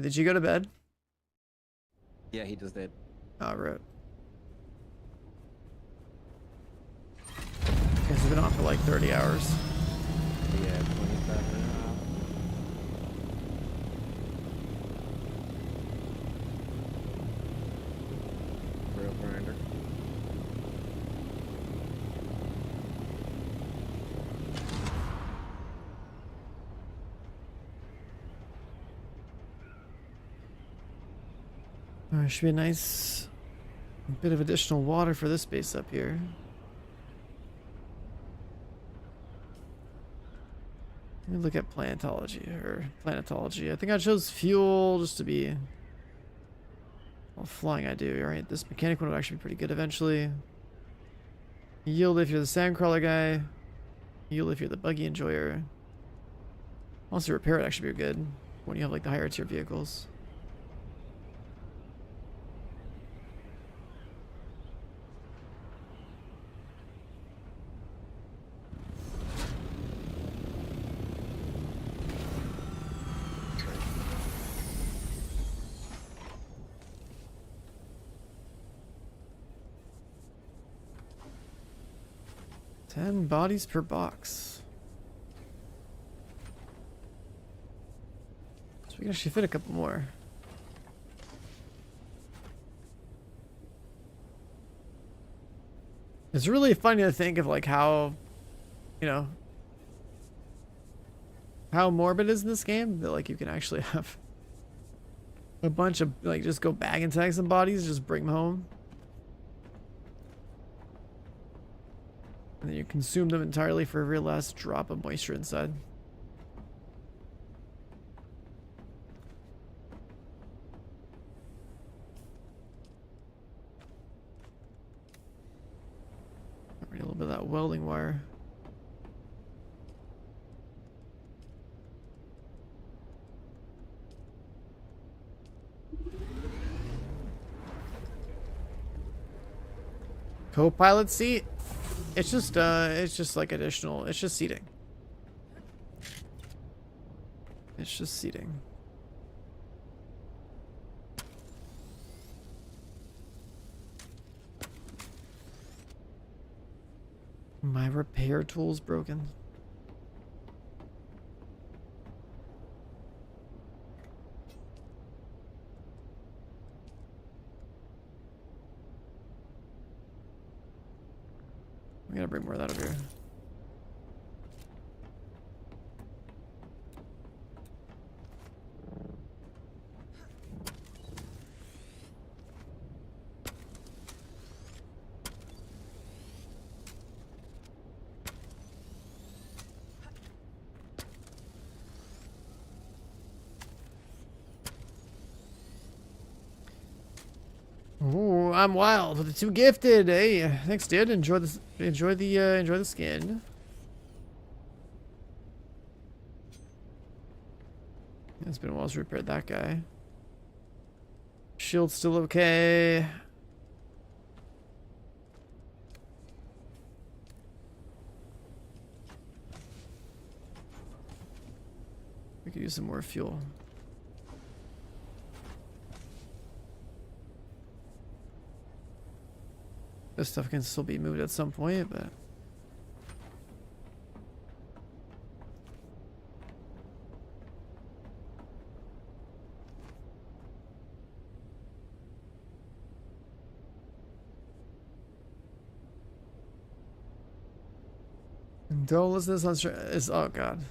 Did you go to bed? Yeah, he just did. Oh, right. It's been on for like 30 hours. Yeah, 27 Real grinder. should be a nice bit of additional water for this base up here. Let me look at planetology. I think I chose fuel just to be all flying I do. Alright, this mechanic one would actually be pretty good eventually. Yield if you're the sandcrawler guy. Yield if you're the buggy enjoyer. Also repair would actually be good when you have like the higher tier vehicles. Ten bodies per box. So we can actually fit a couple more. It's really funny to think of like how, you know, how morbid it is in this game that like you can actually have a bunch of like just go bag and tag some bodies, just bring them home. And then you consume them entirely for every last drop of moisture inside. A little bit of that welding wire. Co-pilot seat? It's just like additional, it's just seating. It's just seating. My repair tool's broken. We gotta bring more of that over here. Ooh, I'm wild with the two gifted. Hey, thanks, dude. Enjoy the skin. It's been a while since we repaired that guy. Shield's still okay. We could use some more fuel. This stuff can still be moved at some point, but don't listen to this on oh god.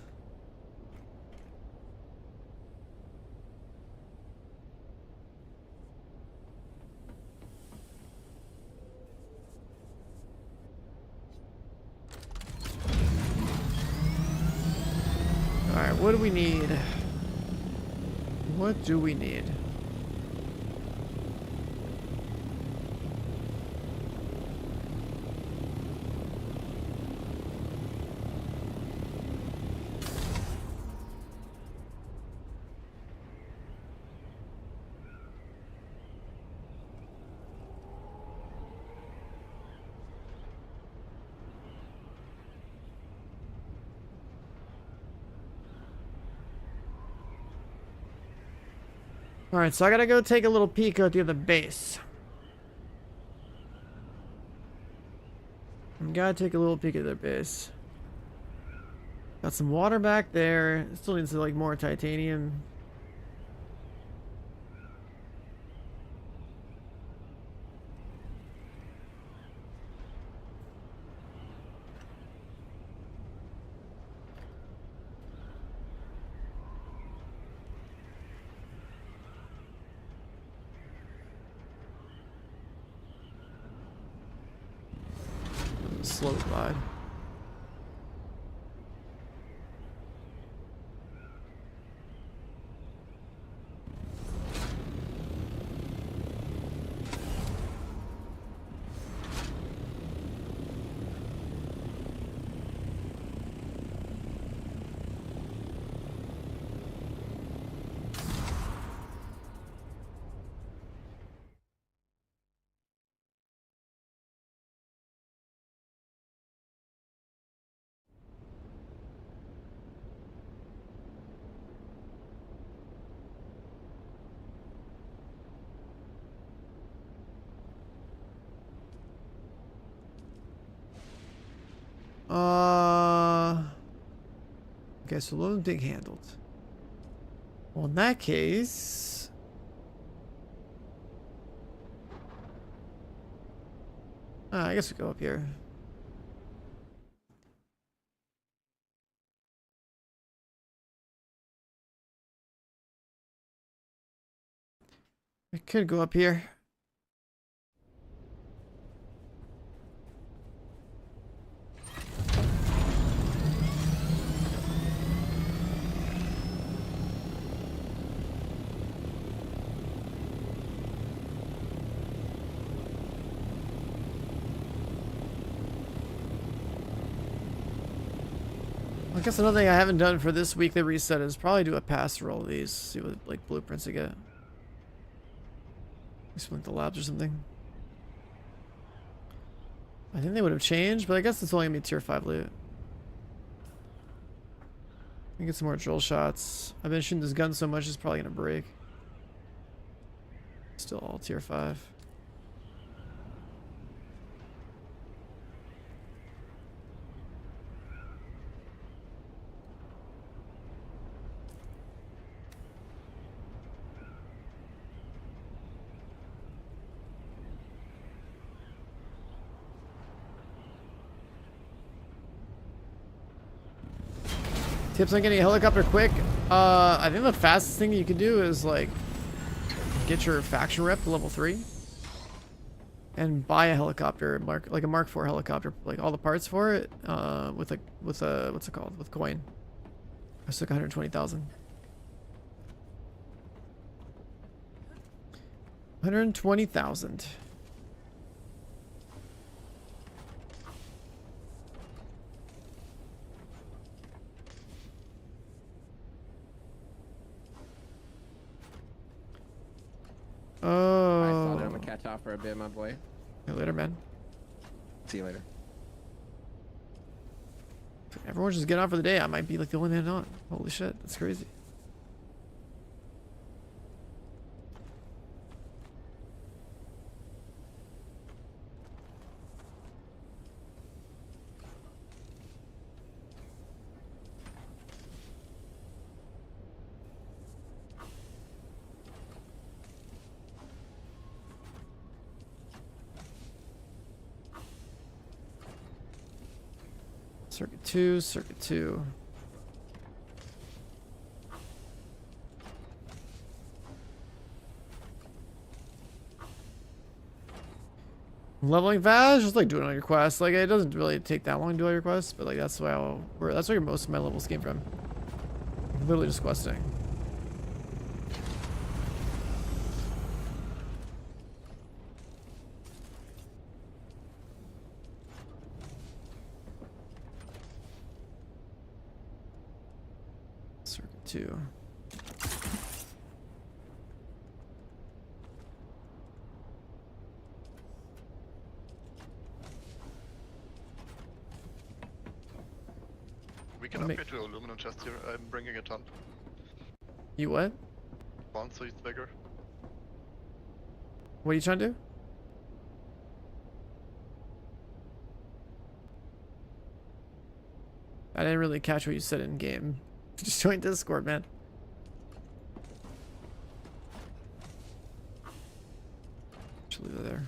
Alright, what do we need? What do we need? Alright, so I gotta go take a little peek at the other base. I gotta take a little peek at their base. Got some water back there. Still needs like more titanium. slow glide. Okay, so load dig handled. Well, in that case, I guess we go up here. We could go up here. I guess another thing I haven't done for this weekly reset is probably do a pass through all of these, see what like blueprints I get. Just like the labs or something. I think they would have changed, but I guess it's only gonna be tier 5 loot. I get some more drill shots. I've been shooting this gun so much it's probably gonna break. Still all tier 5. Tips on getting a helicopter quick. I think the fastest thing you can do is like get your faction rep to level 3 and buy a helicopter, like a Mark IV helicopter, like all the parts for it, with a what's it called, with coin. It's like 120,000. 120,000. Oh. I saw that. I'm gonna catch off for a bit, my boy. See you later, man. See you later. Everyone's just getting on for the day. I might be like the only man on. Holy shit, that's crazy. Circuit 2, circuit 2. Leveling fast, just like doing all your quests. Like it doesn't really take that long to do all your quests, but like that's why that's where most of my levels came from. Literally just questing. Circuit 2. We can upgrade to aluminum chest here. I'm bringing a ton. You what? One, so it's bigger. What are you trying to do? I didn't really catch what you said in game. Just join Discord, man. Just leave it there.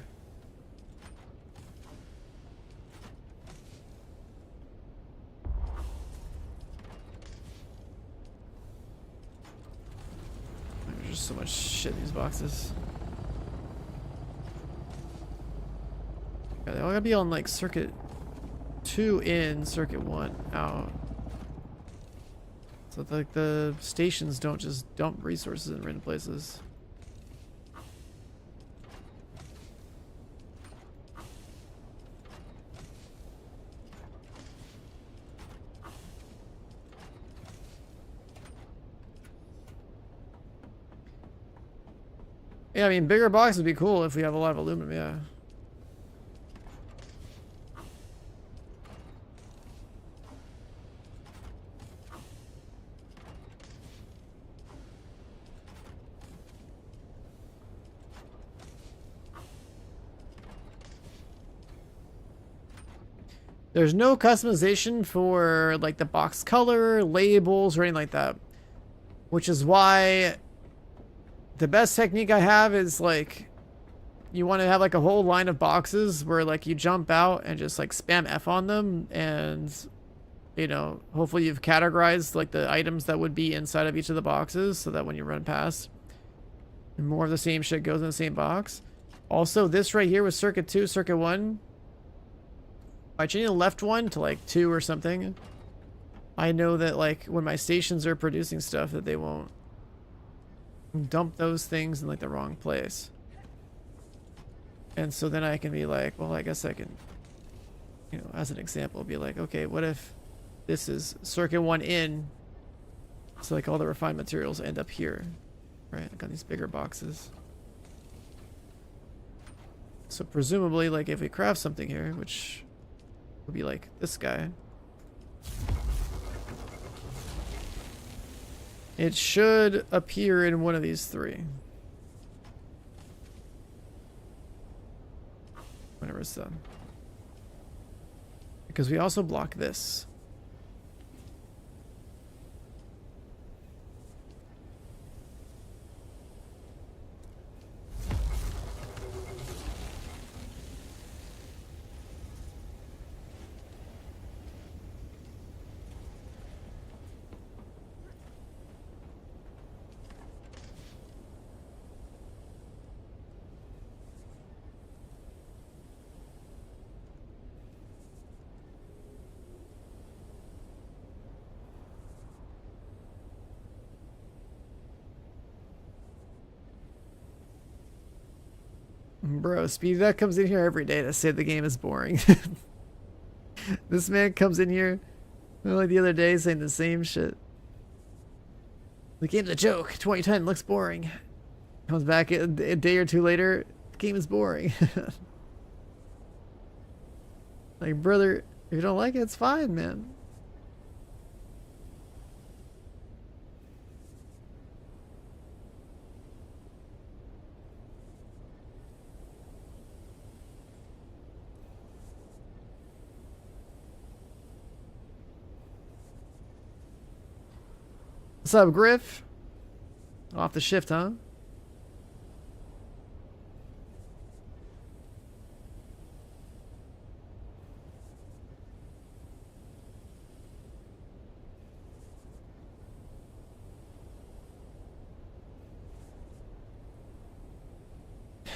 There's just so much shit in these boxes. Yeah, they all gotta be on like circuit 2 in, circuit 1 out. So like the stations don't just dump resources in random places. Yeah, I mean, bigger boxes would be cool if we have a lot of aluminum, yeah. There's no customization for like the box color, labels, or anything like that. Which is why the best technique I have is like you want to have like a whole line of boxes where like you jump out and just like spam F on them, and you know, hopefully you've categorized like the items that would be inside of each of the boxes so that when you run past, more of the same shit goes in the same box. Also, this right here was circuit 2, circuit 1. By changing the left one to like 2 or something, I know that like when my stations are producing stuff that they won't dump those things in like the wrong place. And so then I can be like, well, I guess I can, you know, as an example, be like, okay, what if this is circuit 1 in, so like all the refined materials end up here, right? Like on these bigger boxes. So presumably, like if we craft something here, which would be like this guy, it should appear in one of these 3. Whenever it's done. Because we also block this. Bro, Speed that comes in here every day to say the game is boring. This man comes in here like the other day saying the same shit. The game's a joke. 2010 looks boring. Comes back a day or 2 later, the game is boring. Like, brother, if you don't like it, it's fine, man. What's up, Griff? Off the shift, huh?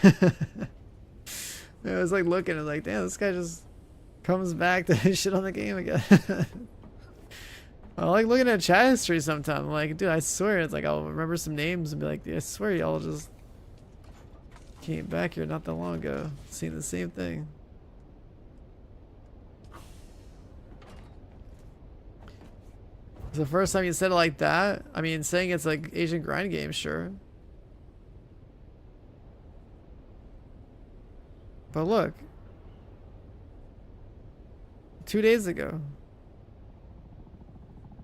I was like looking and like, damn, this guy just comes back to shit on the game again. I like looking at chat history sometimes. I'm like, dude, I swear, it's like I'll remember some names and be like, I swear y'all just came back here not that long ago, seeing the same thing. It's the first time you said it like that. I mean, saying it's like Asian grind game, sure. But look, 2 days ago.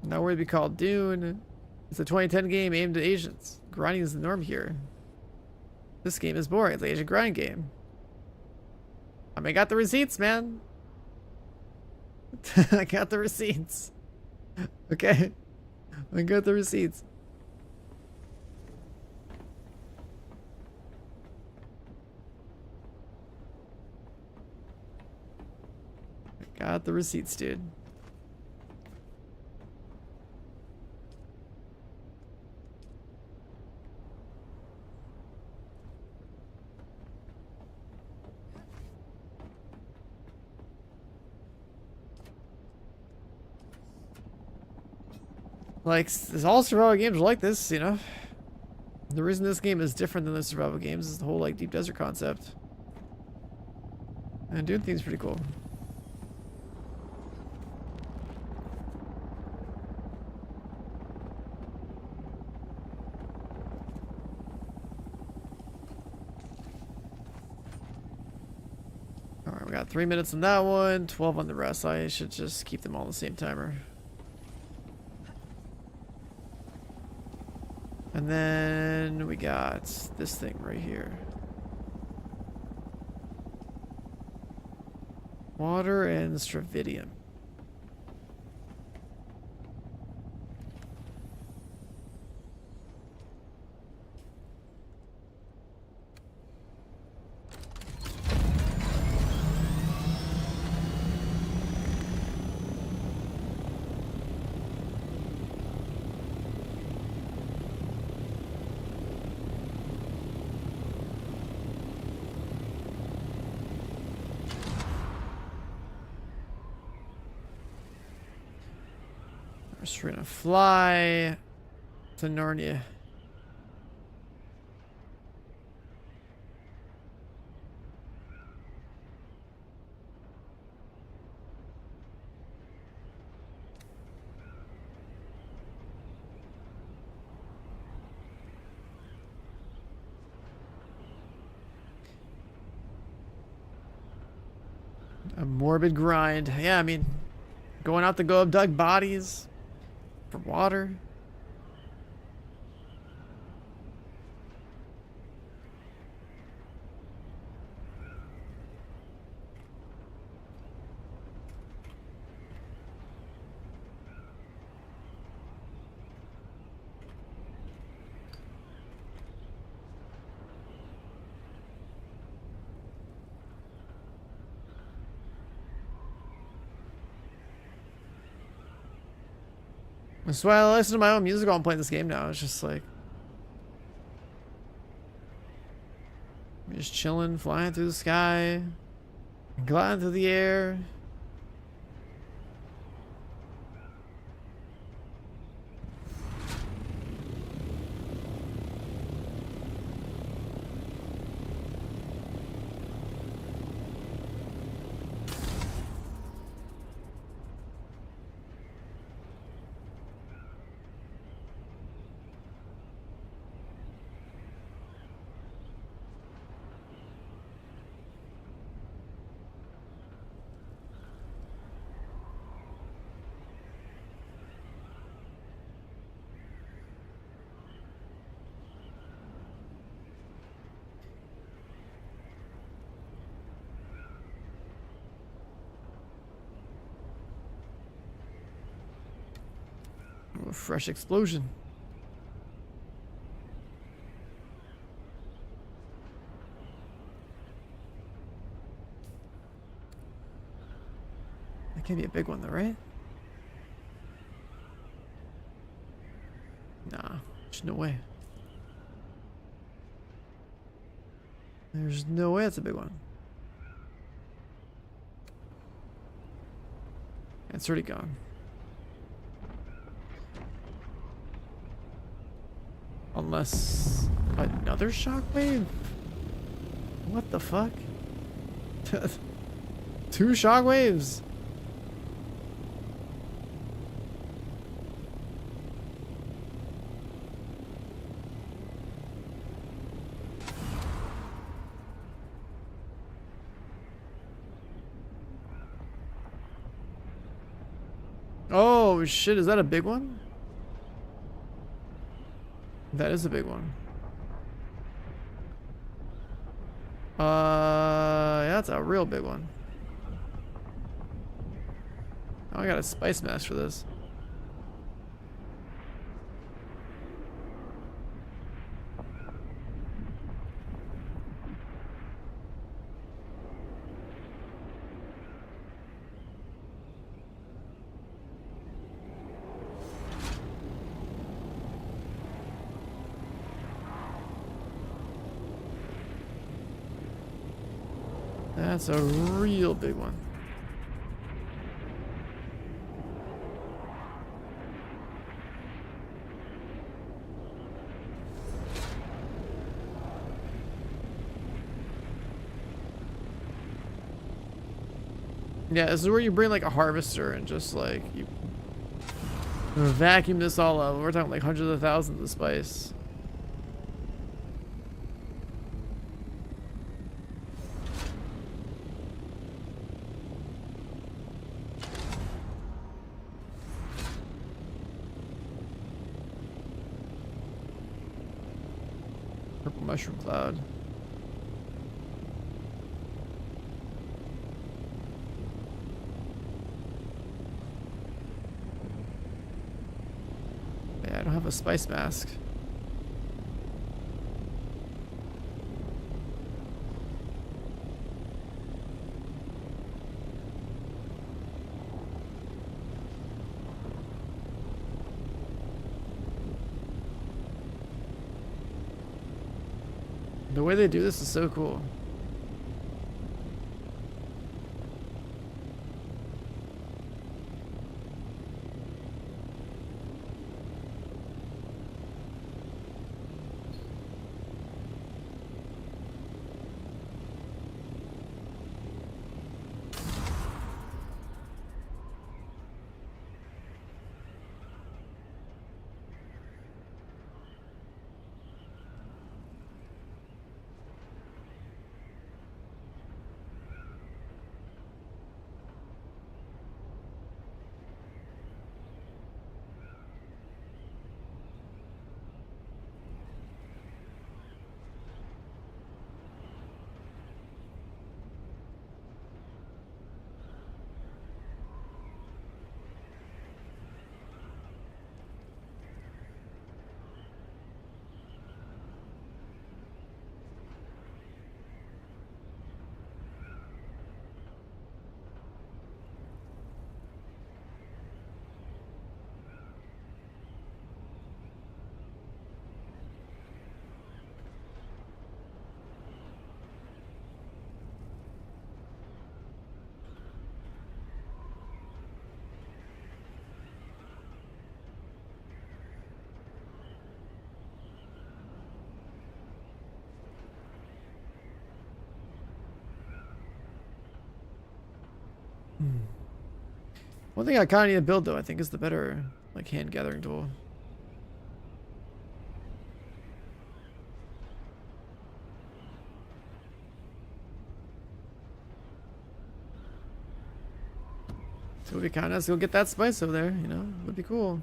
Now we're to be called Dune. It's a 2010 game aimed at Asians. Grinding is the norm here. This game is boring. It's an Asian grind game. I mean, I got the receipts, man. I got the receipts. Okay. I got the receipts. I got the receipts, dude. Like, all survival games are like this, you know? The reason this game is different than the survival games is the whole, like, deep desert concept. And Dune theme's pretty cool. Alright, we got 3 minutes on that one, 12 on the rest. I should just keep them all the same timer. And then we got this thing right here. Water and Stravidium. We're just gonna fly to Narnia. A morbid grind. Yeah, I mean, going out to go abduct bodies for water. That's why I listen to my own music while I'm playing this game now. It's just like, I'm just chilling, flying through the sky, gliding through the air. A fresh explosion. That can't be a big one though, right? Nah, there's no way. There's no way it's a big one. It's already gone. Unless another shockwave? What the fuck? 2 shockwaves? Oh shit, is that a big one? That is a big one. Yeah, that's a real big one. Oh, I got a spice mask for this. That's a real big one. Yeah, this is where you bring like a harvester and just like you vacuum this all up. We're talking like hundreds of thousands of spice. Purple mushroom cloud. Yeah, I don't have a spice mask. The way they do this is so cool. One thing I kind of need to build though, I think, is the better like hand gathering tool. So it would be kind of nice to go get that spice over there, you know, would be cool.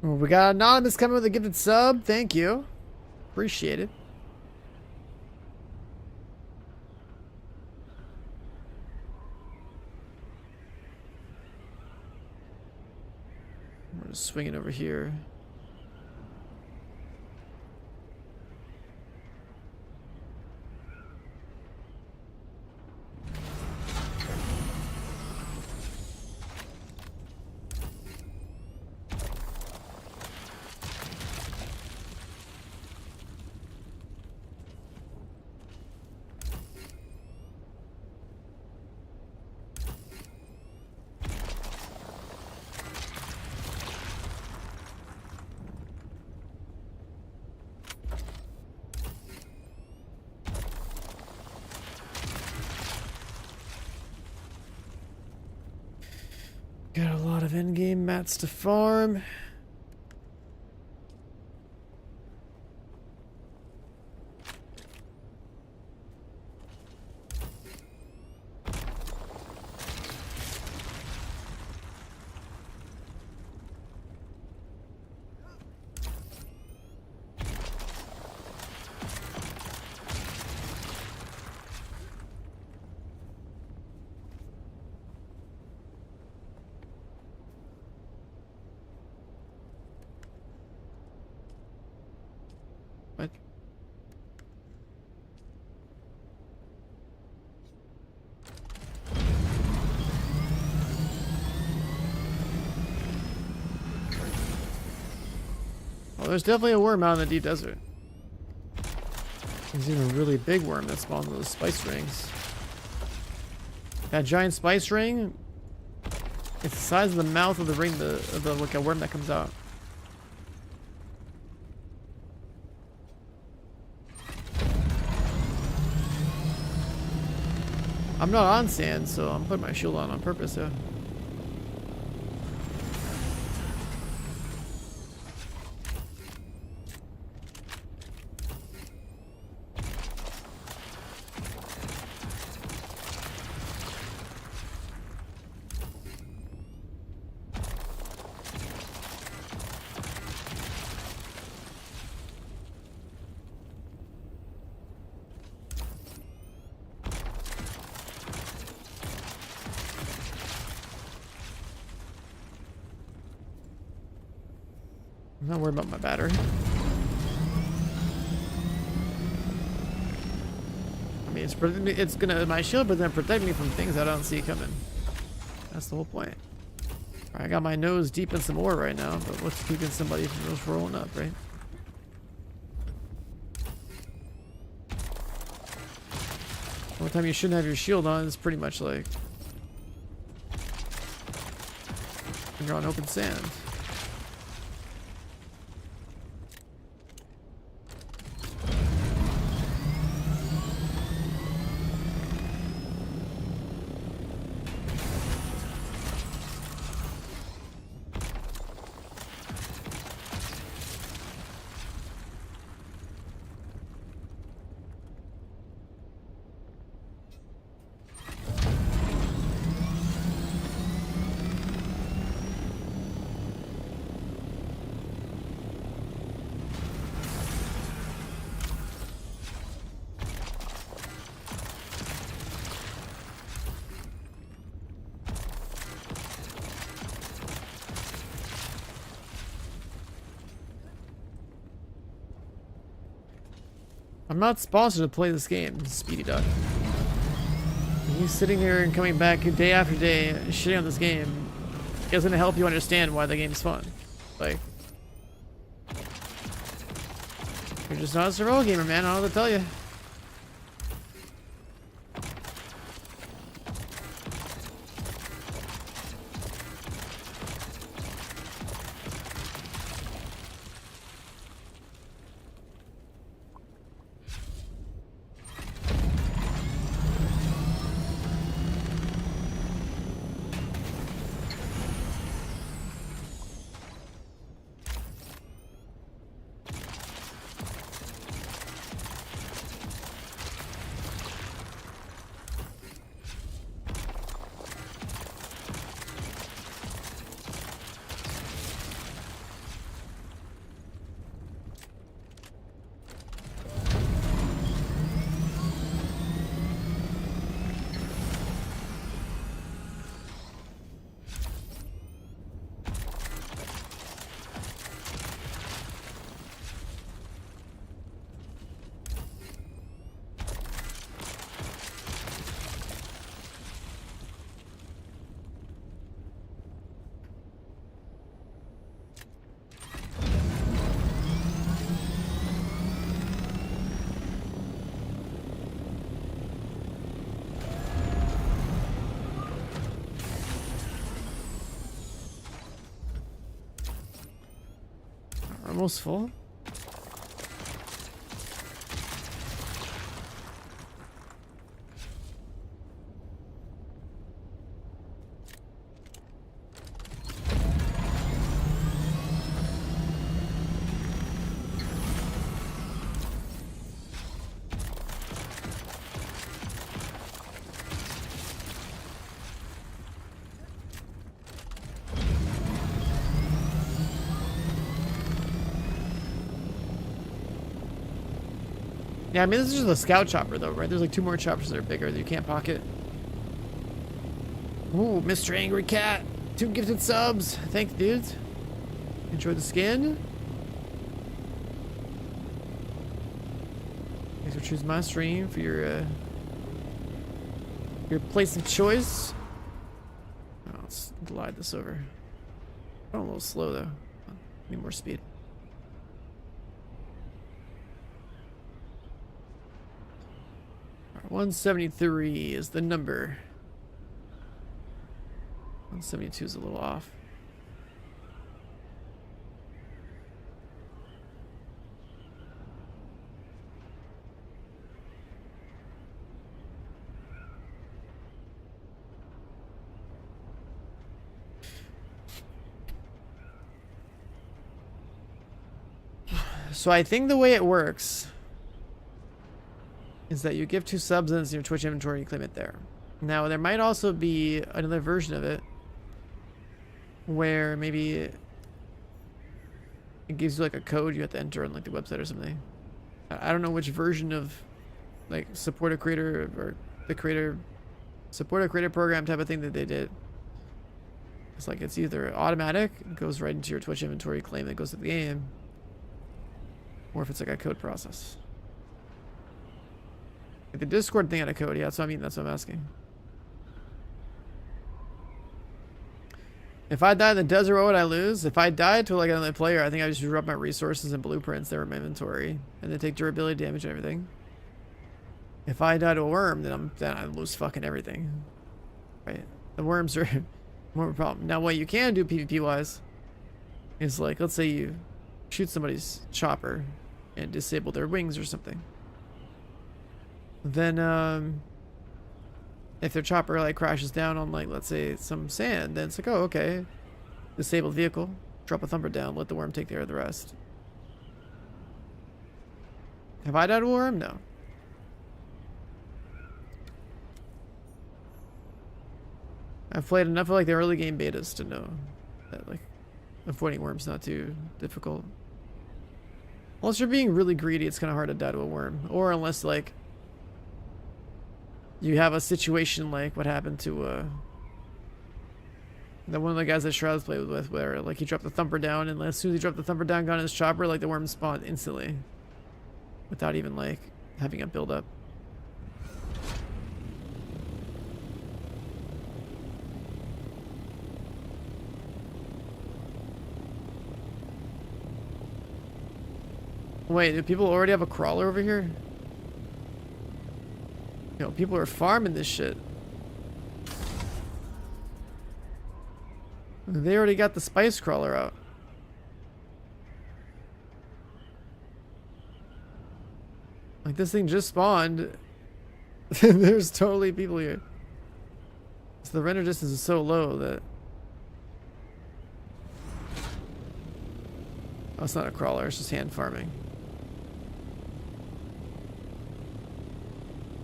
Well, we got Anonymous coming with a gifted sub. Thank you. Appreciate it. We're just swinging over here. Got a lot of endgame mats to farm. there's definitely a worm out in the deep desert. There's even a really big worm that spawns in those spice rings. That giant spice ring, it's the size of the mouth of the ring, like a worm that comes out. I'm not on sand, so I'm putting my shield on purpose, yeah. I'm not worried about my battery. I mean, it's gonna my shield, but then protect me from things I don't see coming. That's the whole point. Alright, I got my nose deep in some ore right now, but what's keeping somebody from just rolling up, right? The only time you shouldn't have your shield on is pretty much like when you're on open sand. I'm not sponsored to play this game, Speedy Duck. You sitting here and coming back day after day shitting on this game isn't gonna help you understand why the game's fun. Like, you're just not a survival gamer, man. I don't know what to tell you. Almost full. Yeah, I mean, this is just a scout chopper, though, right? There's like 2 more choppers that are bigger that you can't pocket. Ooh, Mr. Angry Cat. 2 gifted subs. Thanks, dudes. Enjoy the skin. Thanks for choosing my stream for your place of choice. Oh, let's glide this over. I'm a little slow, though. Need more speed. 173 is the number. 172 is a little off. So I think the way it works is that you give 2 subs in your Twitch inventory and you claim it there. Now there might also be another version of it where maybe it gives you like a code you have to enter on like the website or something. I don't know which version of like support a creator or the creator support a creator program type of thing that they did. It's like it's either automatic, it goes right into your Twitch inventory claim that goes to the game, or if it's like a code process. Like the Discord thing had a code, yeah, that's what I mean, that's what I'm asking. If I die in the desert, what would I lose? If I died to like another player, I think I just drew up my resources and blueprints that were in my inventory, and they take durability damage and everything. If I die to a worm, then I lose fucking everything. Right? The worms are more of a problem. Now, what you can do PvP wise is like, let's say you shoot somebody's chopper and disable their wings or something. Then if their chopper like crashes down on like, let's say some sand, then it's like, oh, okay, disabled vehicle, drop a thumper down, let the worm take care of the rest. Have I died to a worm? No. I've played enough of like the early game betas to know that like avoiding worms not too difficult. Unless you're being really greedy, it's kind of hard to die to a worm. Or unless like you have a situation like what happened to that one of the guys that Shrouds played with, where like he dropped the thumper down, and as soon as he dropped the thumper down, got on his chopper, like the worm spawned instantly without even like having a build up. Wait, do people already have a crawler over here? Yo, people are farming this shit. They already got the spice crawler out. Like this thing just spawned. There's totally people here. So the render distance is so low that... Oh, it's not a crawler, it's just hand farming.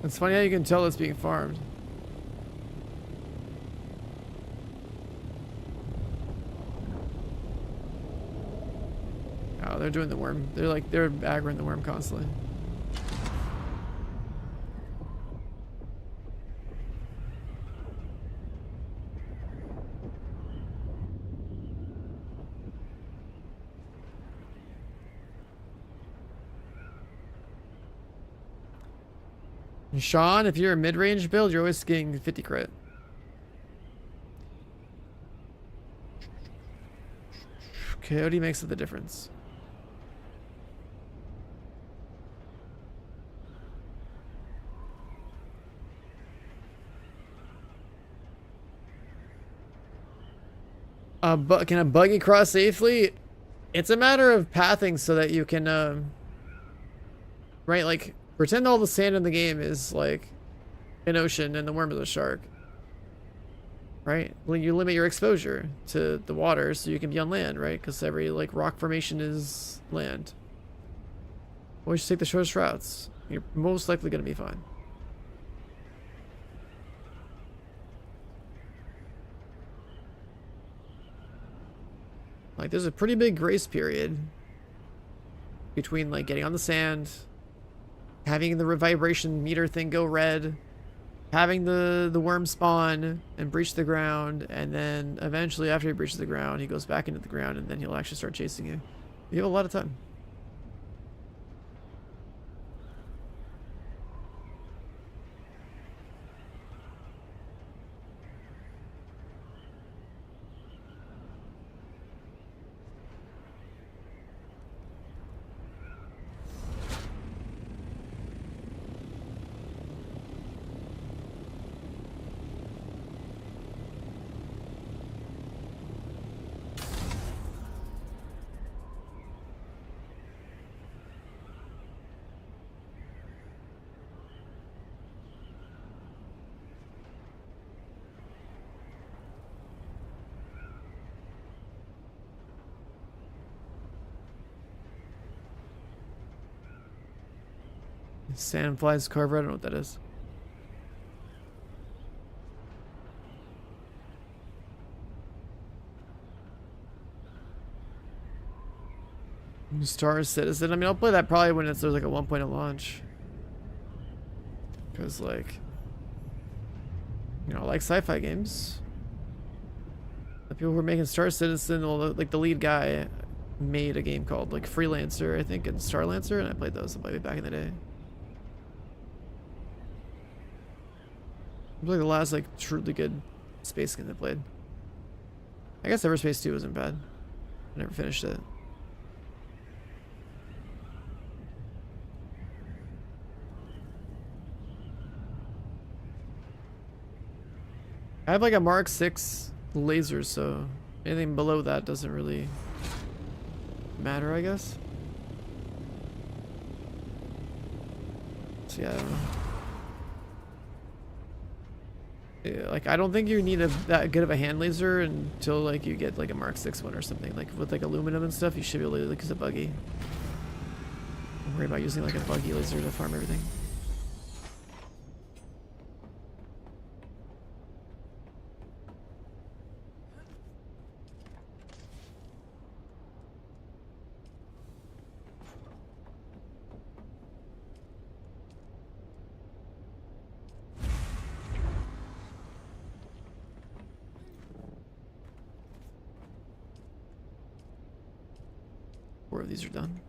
It's funny how you can tell it's being farmed. Oh, they're doing the worm. They're aggroing the worm constantly. Sean, if you're a mid-range build, you're always getting 50 crit. Coyote makes the difference. Can a buggy cross safely? It's a matter of pathing so that you can, right, like, pretend all the sand in the game is like an ocean and the worm is a shark. Right? Well, you limit your exposure to the water so you can be on land, right? Because every like rock formation is land. Always just take the shortest routes. You're most likely going to be fine. Like there's a pretty big grace period between like getting on the sand, having the vibration meter thing go red, having the worm spawn and breach the ground, and then eventually after he breaches the ground, he goes back into the ground, and then he'll actually start chasing you. You have a lot of time. Sandflies carver, I don't know what that is. Star Citizen. I mean, I'll play that probably when there's like a 1.0 launch. Because, like, you know, I like sci-fi games. The people who are making Star Citizen, well, like the lead guy made a game called like Freelancer, I think, and Starlancer, and I played those way back in the day. It was like the last like truly good space game I played. I guess Everspace 2 wasn't bad. I never finished it. I have like a Mark 6 laser, so anything below that doesn't really matter, I guess. So yeah, I don't know. Yeah, like I don't think you need that good of a hand laser until like you get like a Mark 6 one or something. Like with like aluminum and stuff, you should be able to like, use a buggy. Don't worry about using like a buggy laser to farm everything. Four of these are done.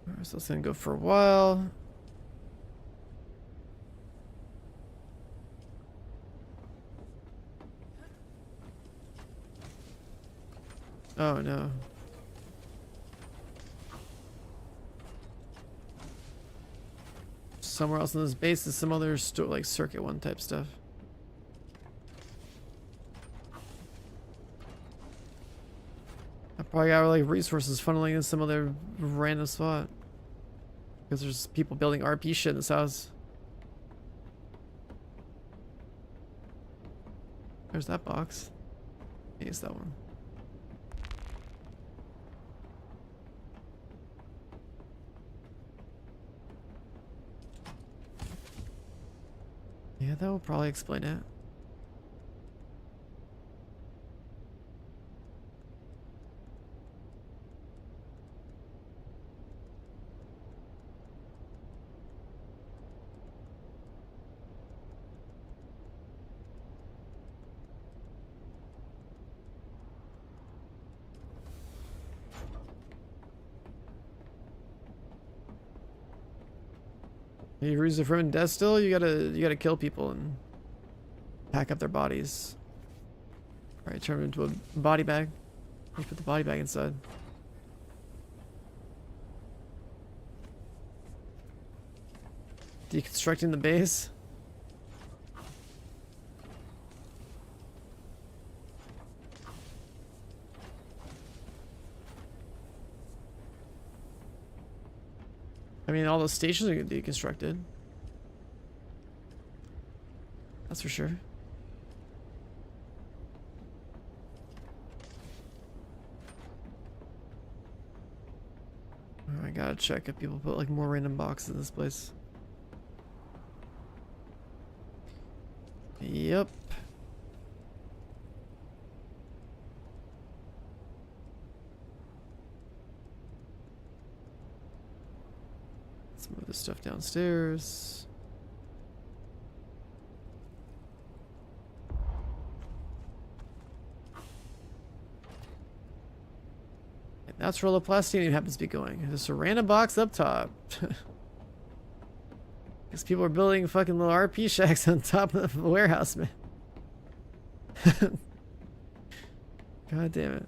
Alright, so it's gonna go for a while. Oh no. Somewhere else in this base is some other like circuit one type stuff. I probably got like resources funneling in some other random spot. Because there's people building RP shit in this house. There's that box. I guess that one. Yeah, that will probably explain it. You use it from death still, you gotta kill people and pack up their bodies. Alright, turn them into a body bag. You put the body bag inside. Deconstructing the base. I mean, all those stations are deconstructed. That's for sure. I gotta check if people put like more random boxes in this place. Yep. Let's move this stuff downstairs. And that's where all the plastinium happens to be going. There's a random box up top. Because people are building fucking little RP shacks on top of the warehouse, man. God damn it.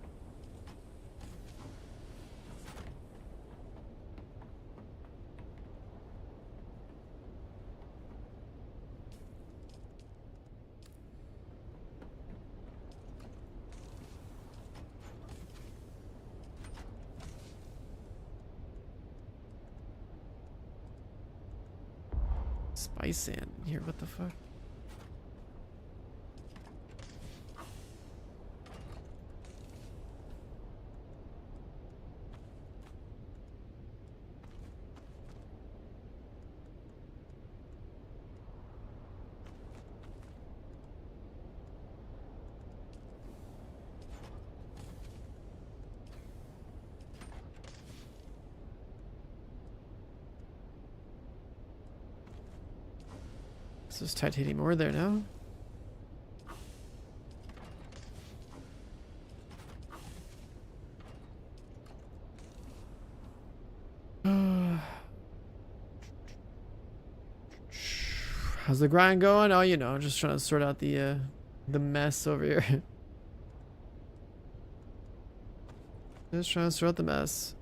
spice sand here. What the fuck? So there's titanium ore there now. How's the grind going? Oh, you know, just trying to sort out the mess over here. Just trying to sort out the mess.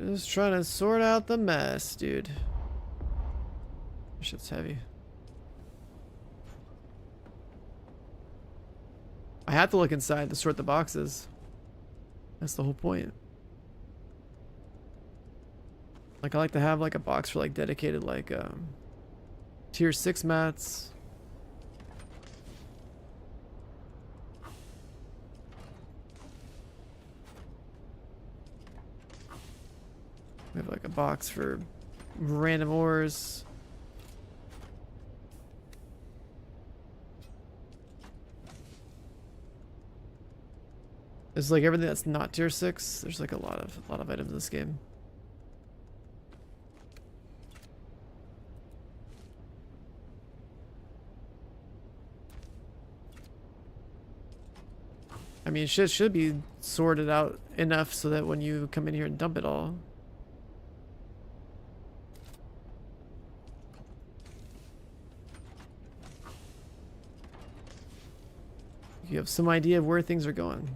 Just trying to sort out the mess, dude. This shit's heavy. I have to look inside to sort the boxes. That's the whole point. Like, I like to have like a box for like dedicated like tier 6 mats. We have like a box for random ores. It's like everything that's not tier 6. There's like a lot of items in this game. I mean, shit should be sorted out enough so that when you come in here and dump it all, you have some idea of where things are going.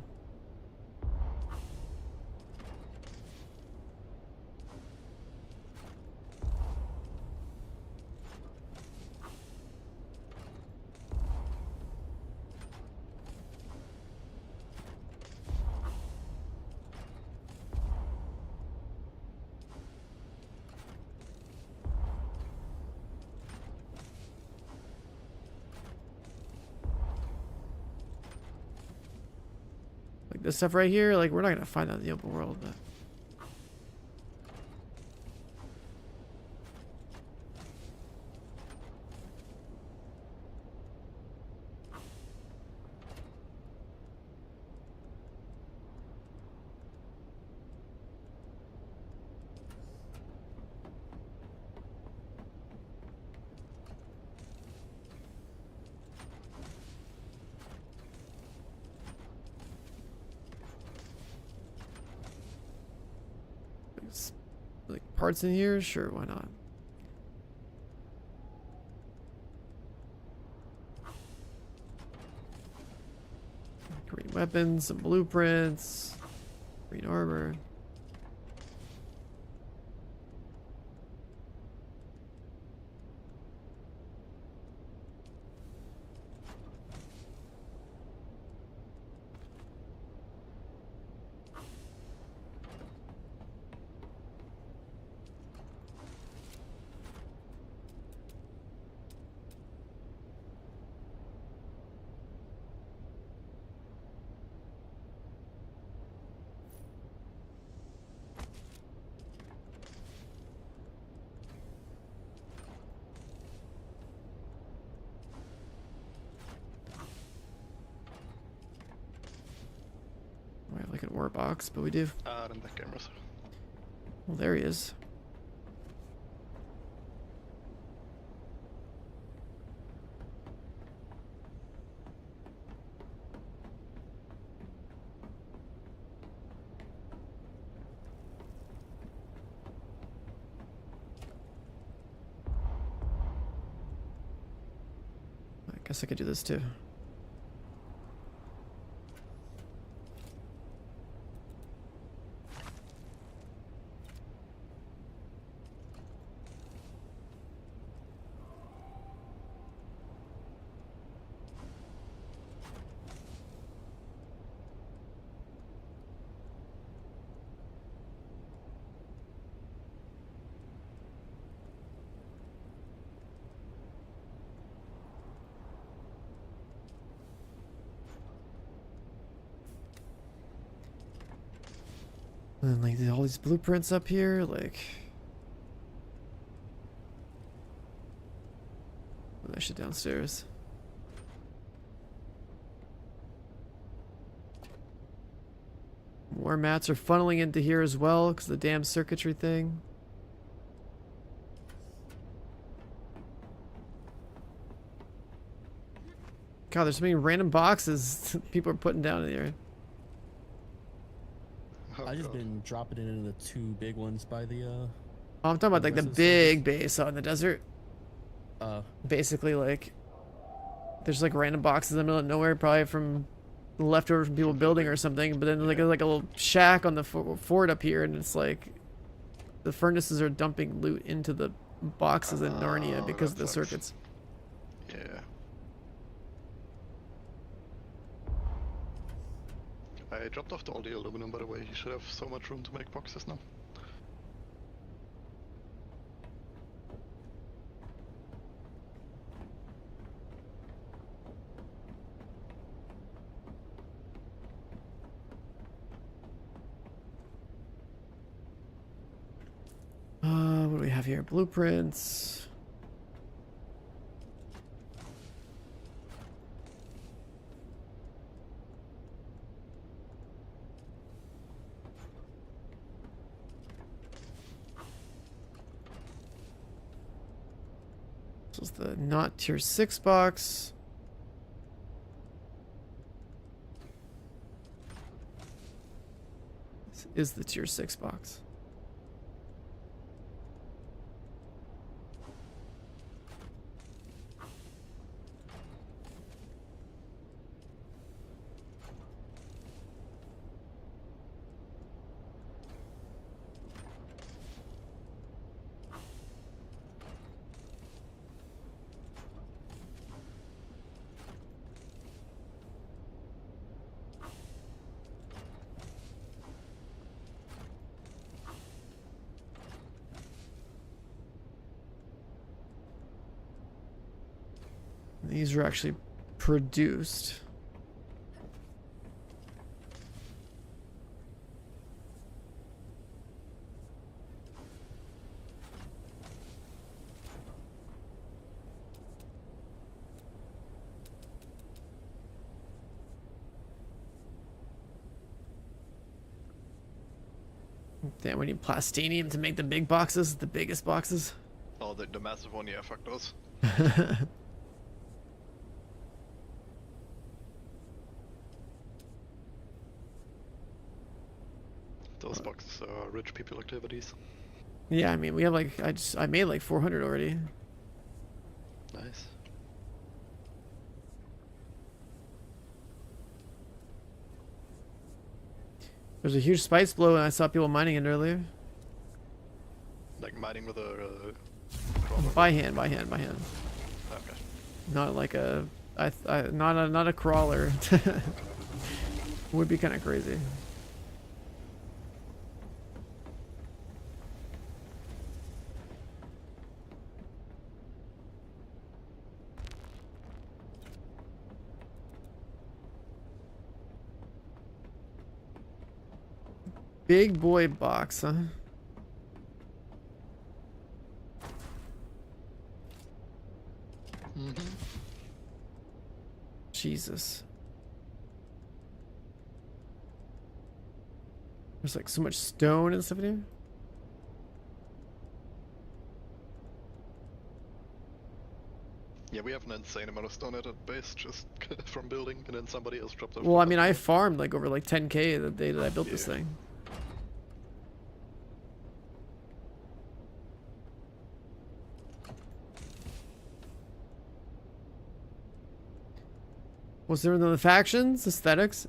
This stuff right here, like, we're not gonna find that in the open world, but like parts in here, sure, why not? Green weapons, some blueprints, green armor. We have like an ore box, but we do. Den där cameras. Well, there he is. Guess I could do this too. And like all these blueprints up here, like put that shit downstairs. More mats are funneling into here as well because the damn circuitry thing. God, there's so many random boxes people are putting down in here. Oh, I just God. been dropping it into the 2 big ones by the Oh, I'm talking about like the big base out in the desert. Basically, like there's like random boxes in the middle of nowhere, probably from leftover from people building or something. But then like a little shack on the fort up here, and it's like the furnaces are dumping loot into the boxes in Narnia because of the circuits. Yeah. I dropped off all the aluminum, by the way. You should have so much room to make boxes now. What do we have here? Blueprints. This is the not tier 6 box. This is the tier 6 box. These are actually produced. Damn, we need plastinium to make the big boxes, the biggest boxes. Oh, the massive one, yeah, fuck those. Those boxes are rich people activities. Yeah, I mean, we have like, I made like 400 already. Nice. There's a huge spice blow, and I saw people mining it earlier. Like mining with a... By hand, by hand, by hand. Okay. Not like a, not a crawler. Would be kind of crazy. Big boy box, huh? Mm-hmm. Jesus. There's like so much stone and stuff in here. Yeah, we have an insane amount of stone at that base just from building, and then somebody else dropped off. Well, I mean, I farmed like over like 10k the day that I built this thing. Was there in the factions? Aesthetics?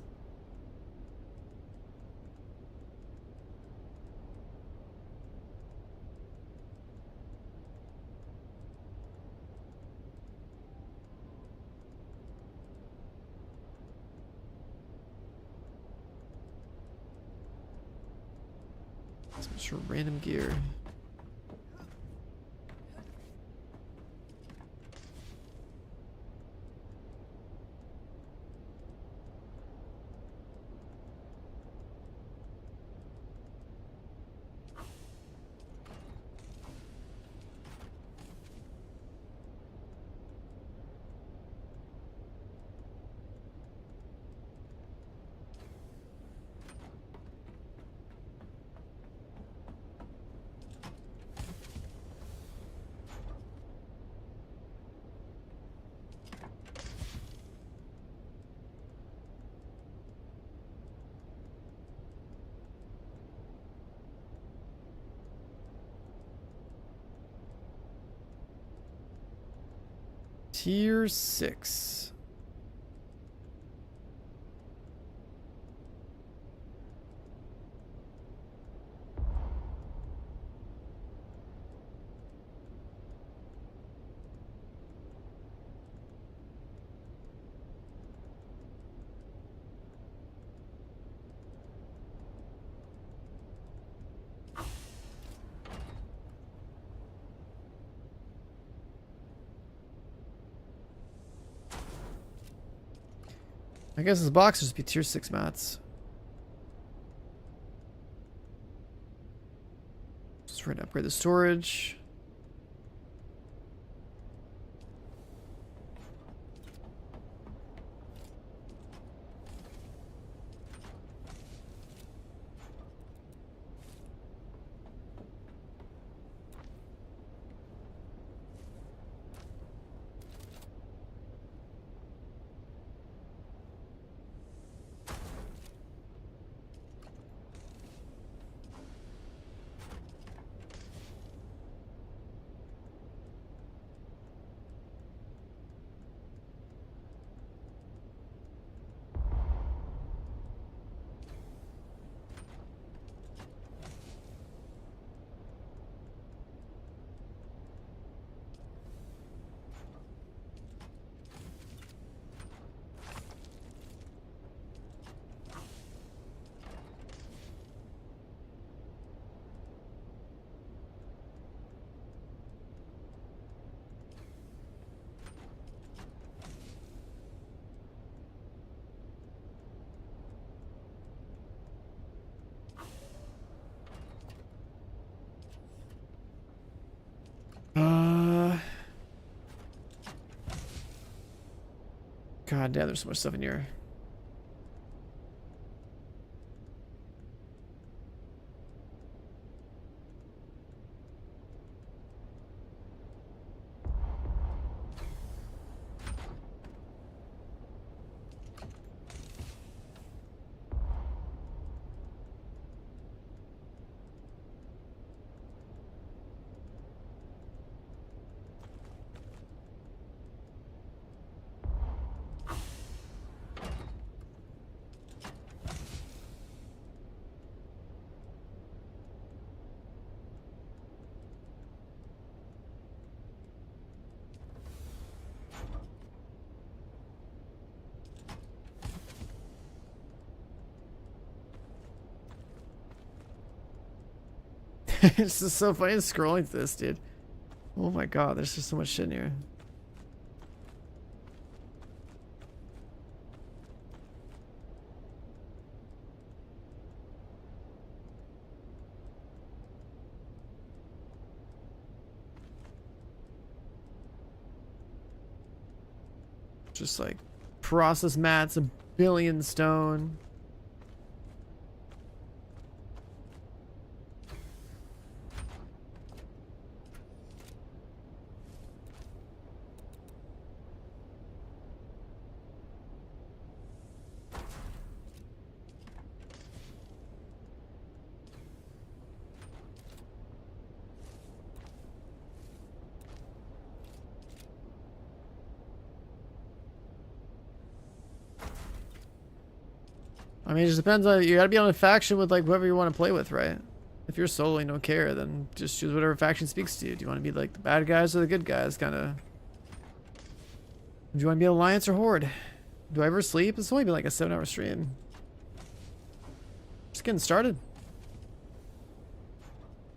Some random gear. Tier 6. I guess his boxers be tier 6 mats. Just trying to upgrade the storage. God damn, there's so much stuff in here. It's just so funny scrolling through this, dude. Oh my god, there's just so much shit in here. Just like process mats, 1,000,000,000 stone. I mean, it just depends on, you gotta be on a faction with like whoever you want to play with, right? If you're solo, you don't care, then just choose whatever faction speaks to you. Do you want to be like the bad guys or the good guys, kind of? Do you want to be Alliance or Horde? Do I ever sleep? It's only been like a 7-hour stream. Just getting started.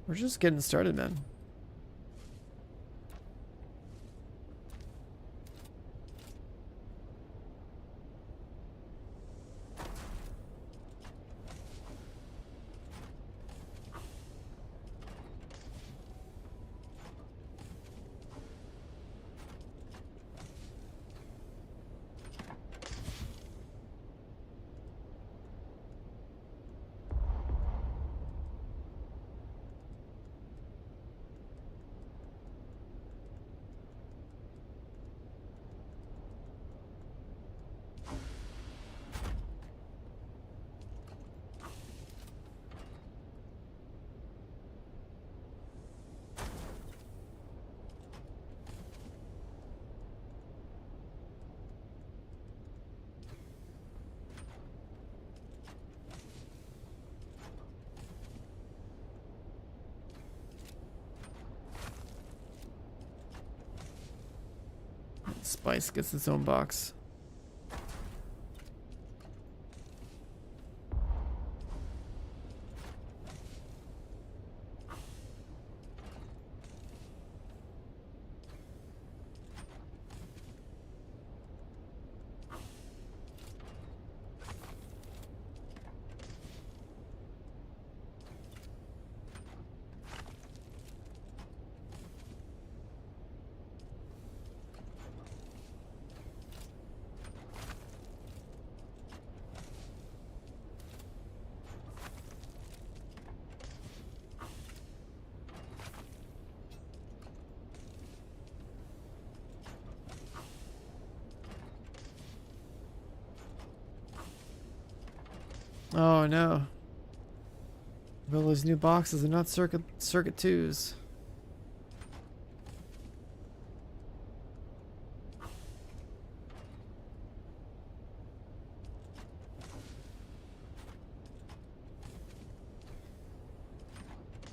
We're just getting started, man. Spice gets its own box. Oh no. Well, those new boxes are not circuit 2s.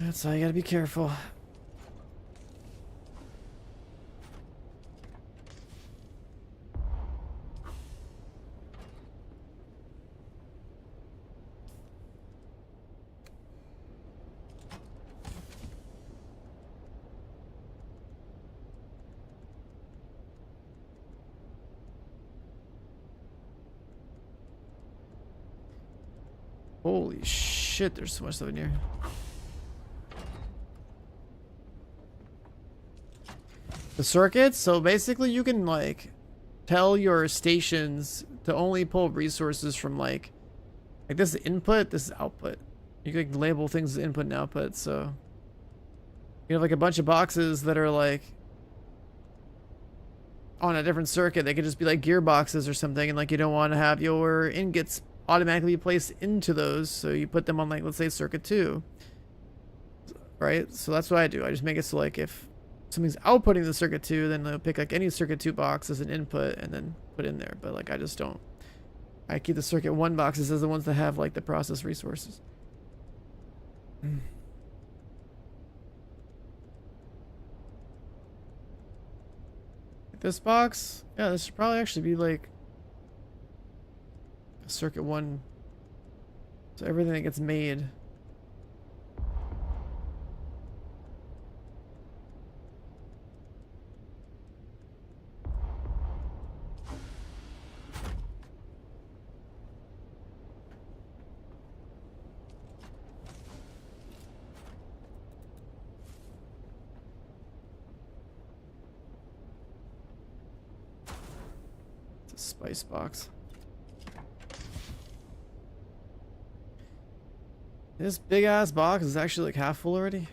That's why you gotta be careful. Holy shit, there's so much stuff in here. The circuits, so basically you can like tell your stations to only pull resources from like this is input, this is output. You can like, label things as input and output, so you have like a bunch of boxes that are like on a different circuit. They could just be like gearboxes or something, and like you don't want to have your ingots automatically placed into those, so you put them on like, let's say circuit 2, right? So that's what I do. I just make it so like if something's outputting the circuit 2, then they'll pick like any circuit 2 box as an input and then put in there. But like I just don't, I keep the circuit 1 boxes as the ones that have like the process resources. This box, yeah, this should probably actually be like a circuit 1, so everything that gets made. It's a spice box. This big ass box is actually like half full already.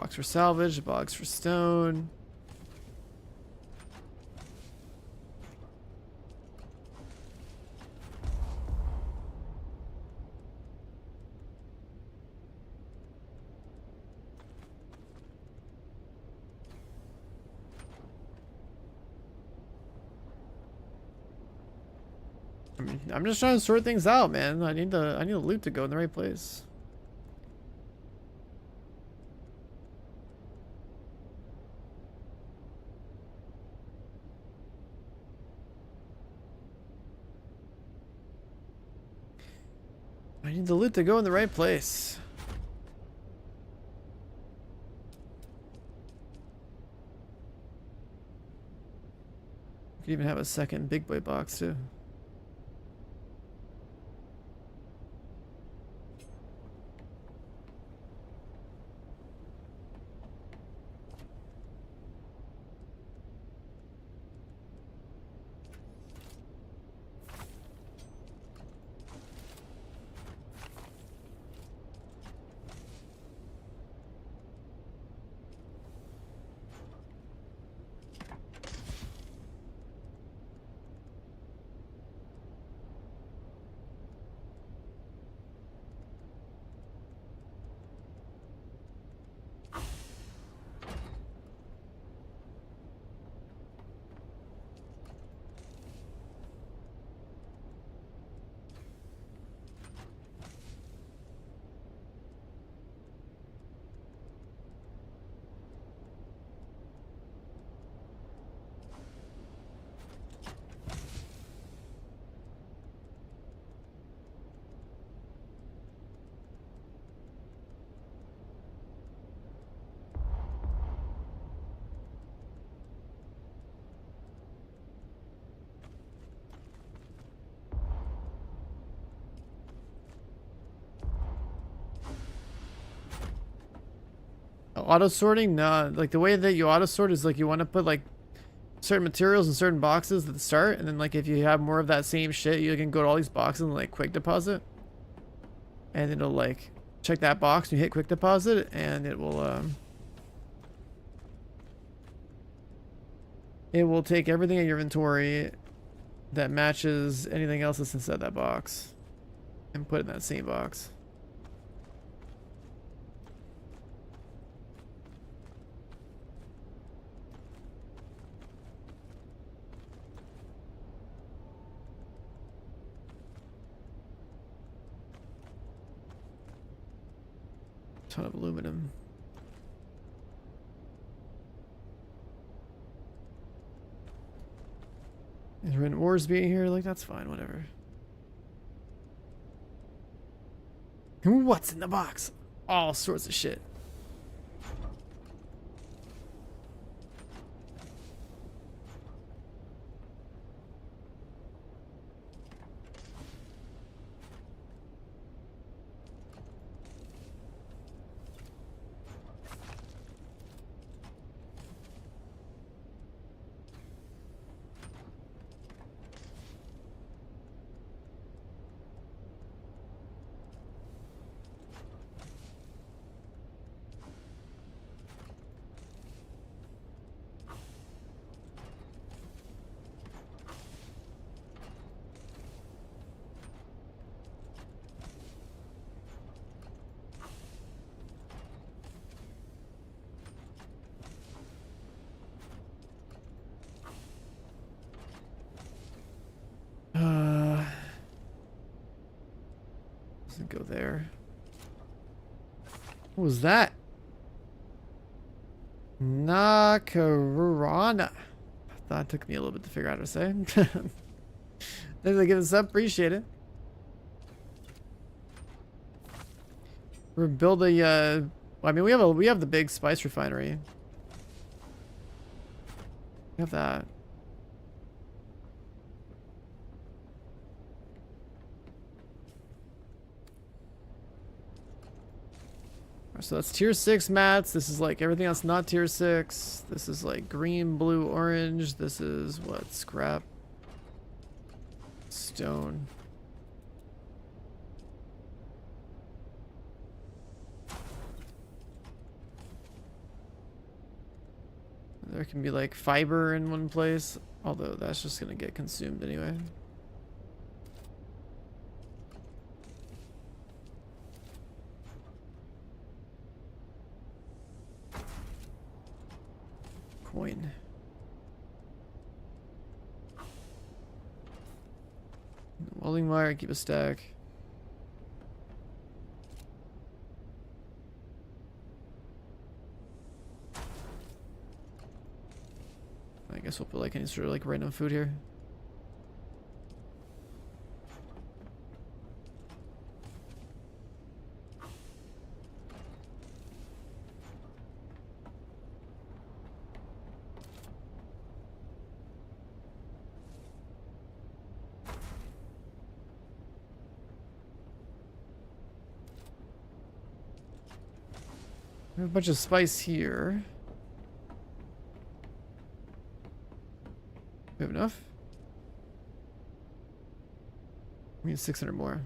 Box for salvage, box for stone. I'm just trying to sort things out, man. I need the loot to go in the right place. I need the loot to go in the right place. Could even have a second big boy box too. Auto sorting? Nah, like the way that you auto sort is like you want to put like certain materials in certain boxes at the start, and then like if you have more of that same shit, you can go to all these boxes and like quick deposit, and it'll like check that box. You hit quick deposit, and it will take everything in your inventory that matches anything else that's inside that box, and put it in that same box. Ton of aluminum. Is there an ores being here? Like, that's fine, whatever. What's in the box? All sorts of shit. Doesn't go there. What was that? Nakarana. That took me a little bit to figure out how to say. Thanks for giving us up. Appreciate it. We're building I mean we have the big spice refinery. We have that. So that's tier 6 mats. This is like everything else not tier 6. This is like green, blue, orange. This is what? Scrap. Stone. can be like fiber in one place, although that's just gonna get consumed anyway. Coin. Welding wire, keep a stack. I guess we'll put like any sort of like random food here. We have a bunch of spice here. We have enough? We need 600 more.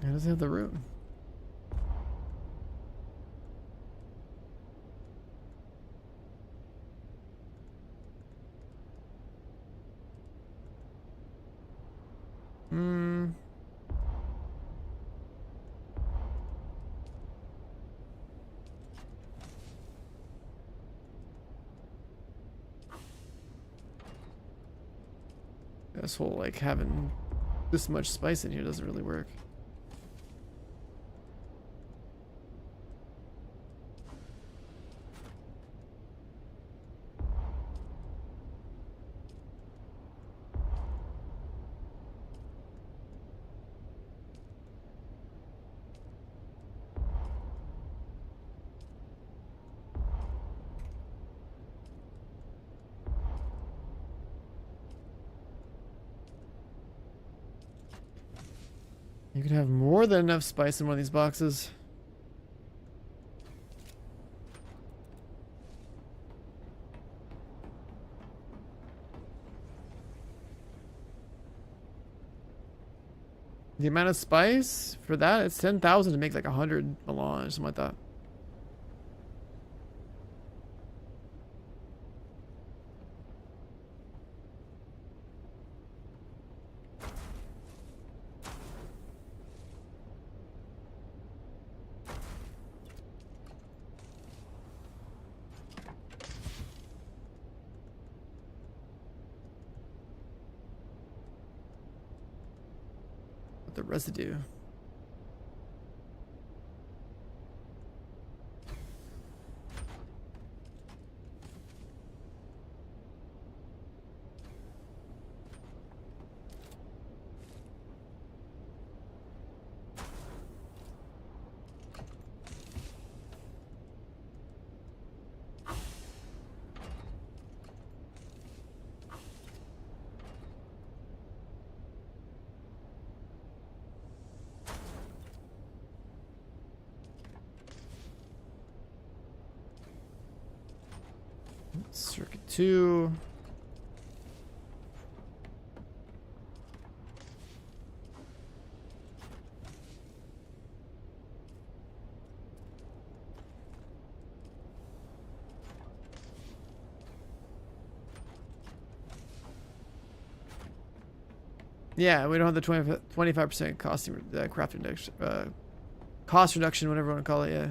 It doesn't have the room. This whole like having this much spice in here doesn't really work. You could have more than enough spice in one of these boxes. The amount of spice for that, it's 10,000 to make like 100 melange, something like that. The residue. Circuit 2. Yeah, we don't have the 25% craft reduction, cost reduction, whatever you want to call it. Yeah.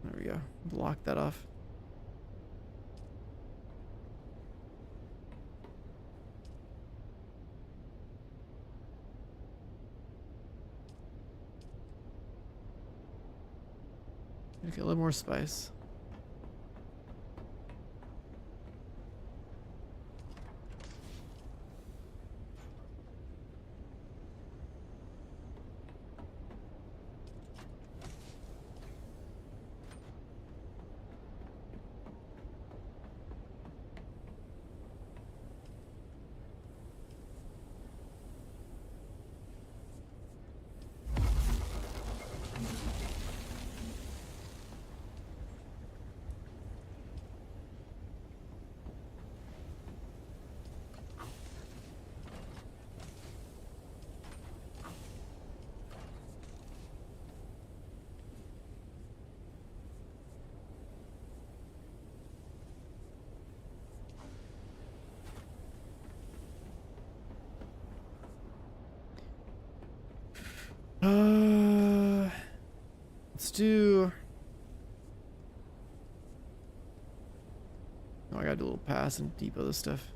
There we go. Block that off. Get a little more spice. Let's do. Oh, I gotta do a little pass and depot this stuff.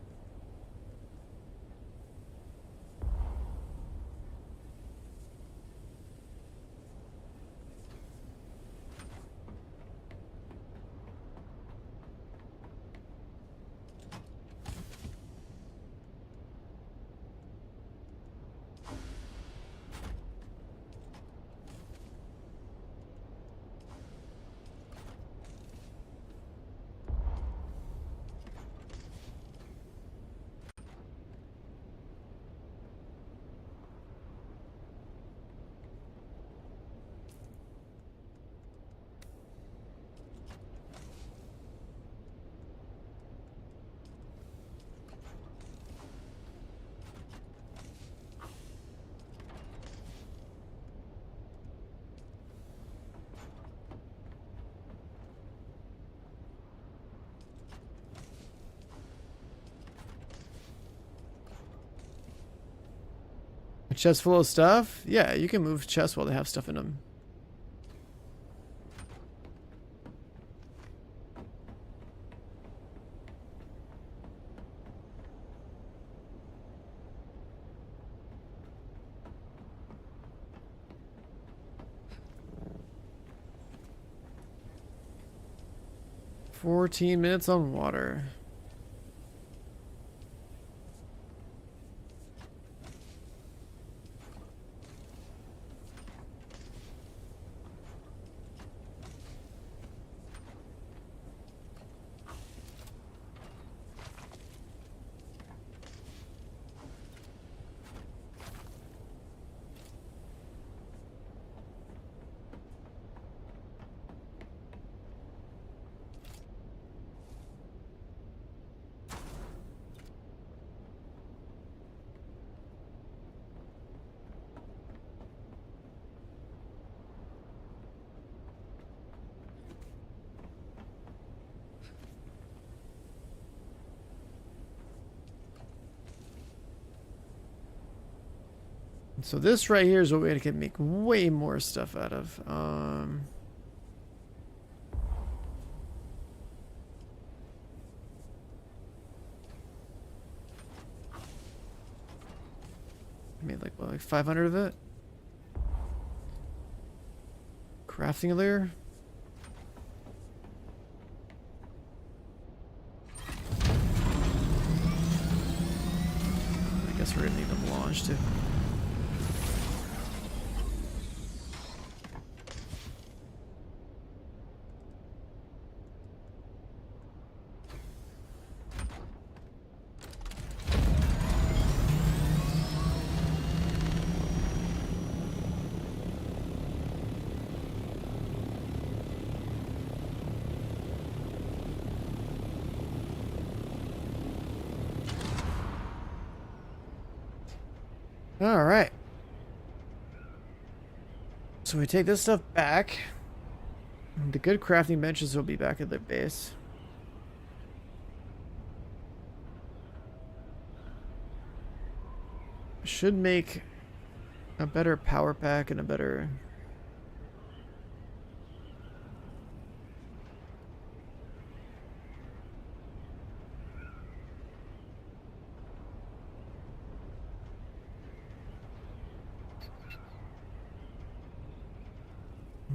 A chest full of stuff? Yeah, you can move chests while they have stuff in them. $14 on water. So this right here is what we can make way more stuff out of. I made like what, like 500 of it. Crafting layer. I guess we're gonna need them launched too. All right. So we take this stuff back. The good crafting benches will be back at their base. Should make a better power pack and a better...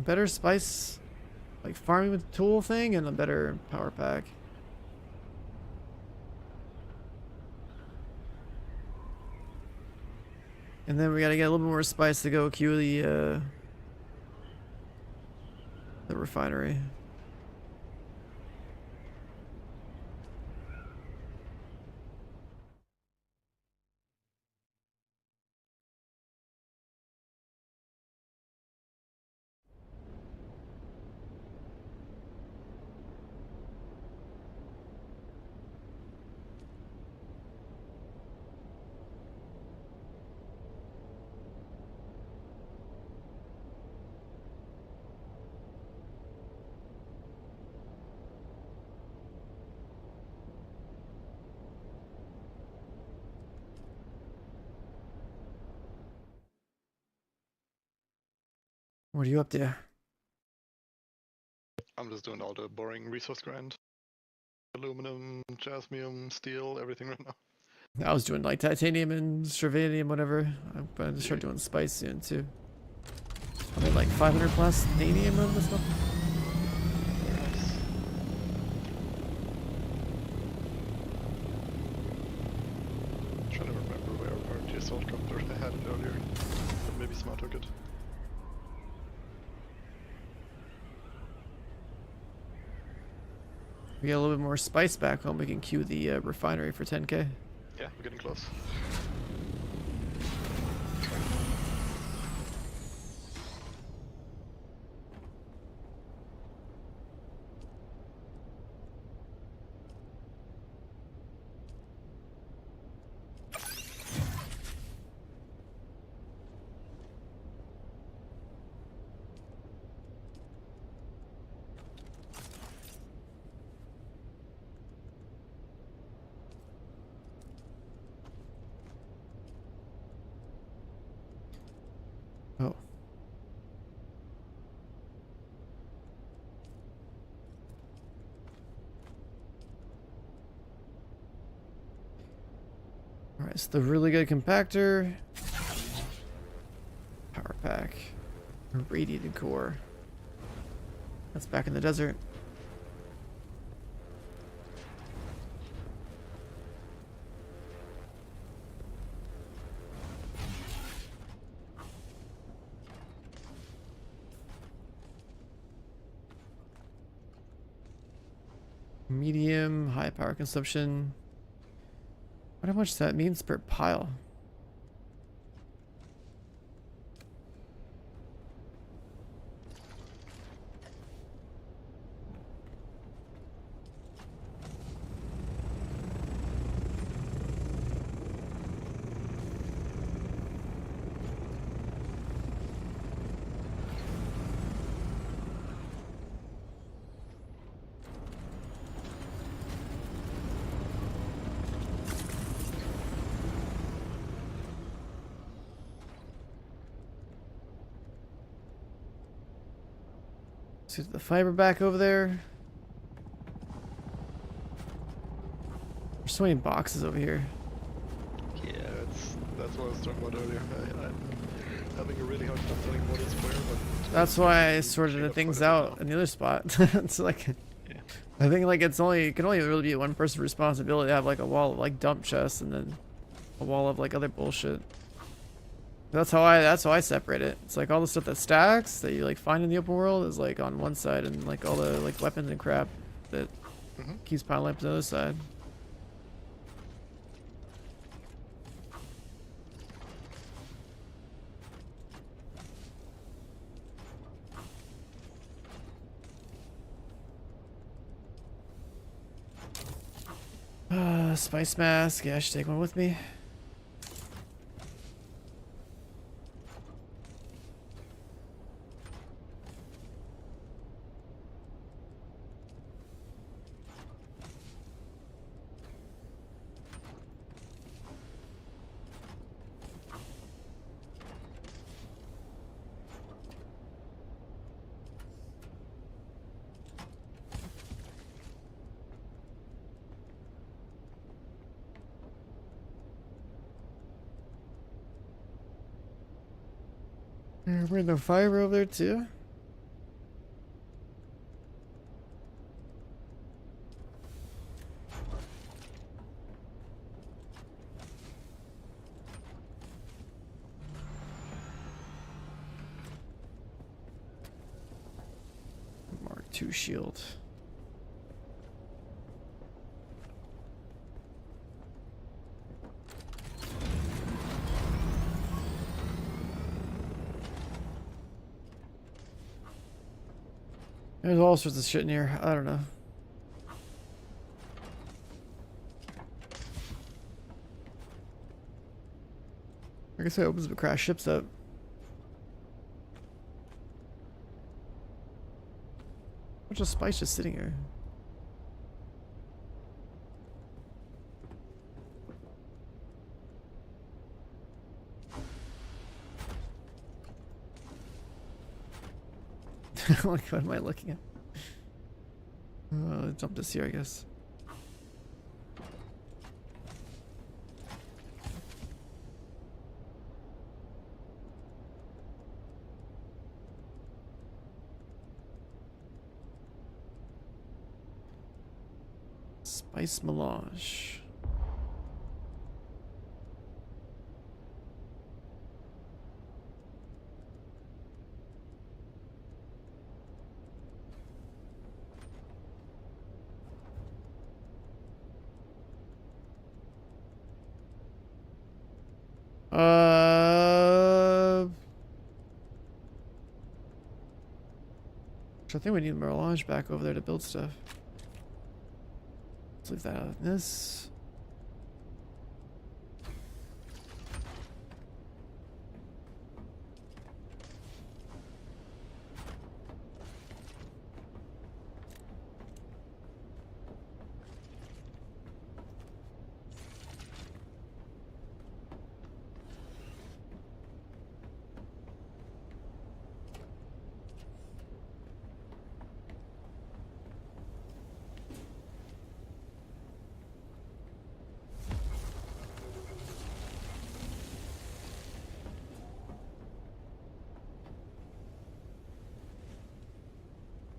better spice, like farming with the tool thing, and a better power pack. And then we gotta get a little bit more spice to go queue the refinery. What are you up to? I'm just doing all the boring resource grind. Aluminum, jasmium, steel, everything right now. I was doing like titanium and strontium, whatever. I'm going to start doing spice soon too. I made like 500 plus titanium on this one. Nice. I'm trying to remember where our assault copter I had it earlier. But maybe Smart took it. We get a little bit more spice back home. We can queue the refinery for 10k. Yeah, we're getting close. Oh. Alright, so the really good compactor. Power pack. Radiated core. That's back in the desert. Medium, high power consumption. I wonder how much that means per pile. Let's get the fiber back over there. There's so many boxes over here. Yeah, that's what I was talking about earlier. I'm having a really hard time telling what is where, but That's why I sorted the things out in the other spot. It's like, yeah. I think like it can only really be one person's responsibility to have like a wall of like dump chests and then a wall of like other bullshit. That's how I separate it. It's like all the stuff that stacks that you like find in the open world is like on one side, and like all the like weapons and crap that keeps piling up to the other side. Spice mask. Yeah, I should take one with me. We're the fiber over there too. Mark II shield. There's all sorts of shit in here. I don't know. I guess it opens the crash ships up. Bunch of spice just sitting here. Like, what am I looking at? Jump this here, I guess. Spice melange. I think we need melange back over there to build stuff. Let's leave that out of this.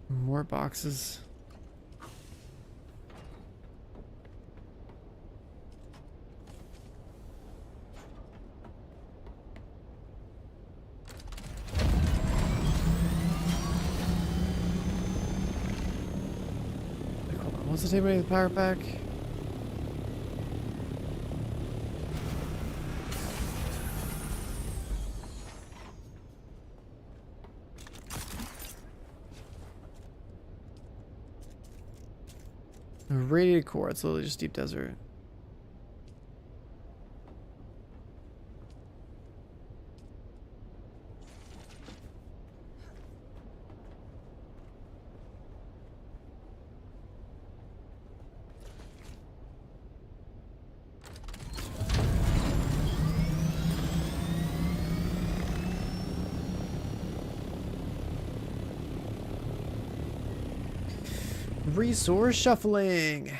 More boxes. Like, hold on, what's the take away the power pack? Radiated core, it's literally just deep desert. Resource shuffling.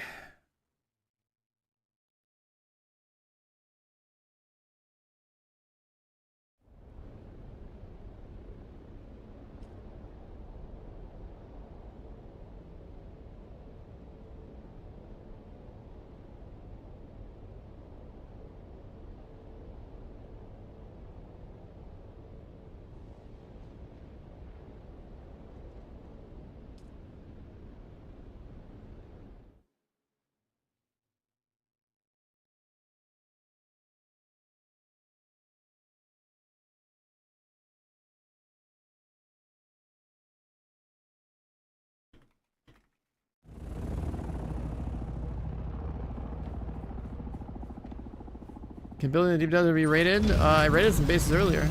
Can building the deep desert be rated? I rated some bases earlier.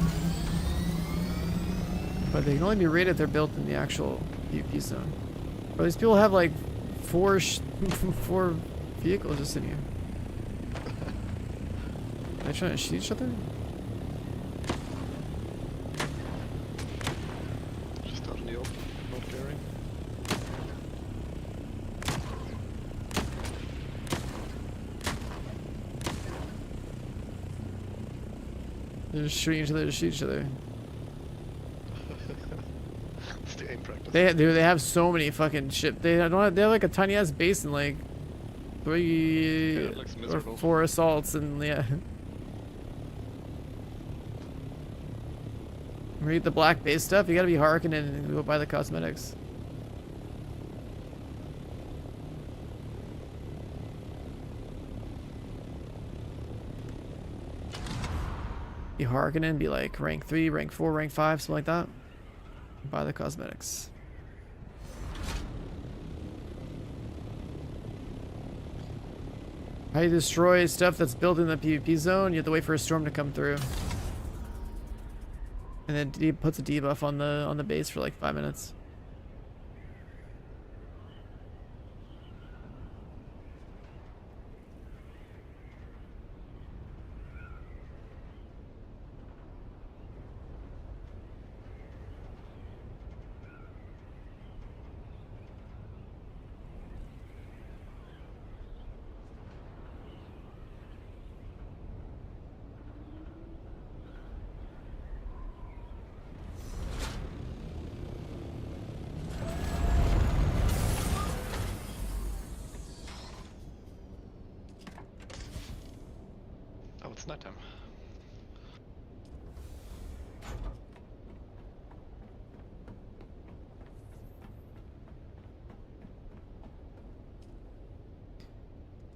But they can only be rated if they're built in the actual PvP zone. Bro, these people have like four vehicles just in here. Are they trying to shoot each other? Just out in the open, not caring. They're just shooting each other to shoot each other. It's the aim practice. They have so many fucking shit. They have like a tiny ass base and like 3 or 4 assaults and yeah. Read the black base stuff. You gotta be harking and go buy the cosmetics. Be harkening, be like rank 3, rank 4, rank 5, something like that. Buy the cosmetics. How you destroy stuff that's built in the PvP zone, you have to wait for a storm to come through. And then he puts a debuff on the base for like 5 minutes. it's nighttime.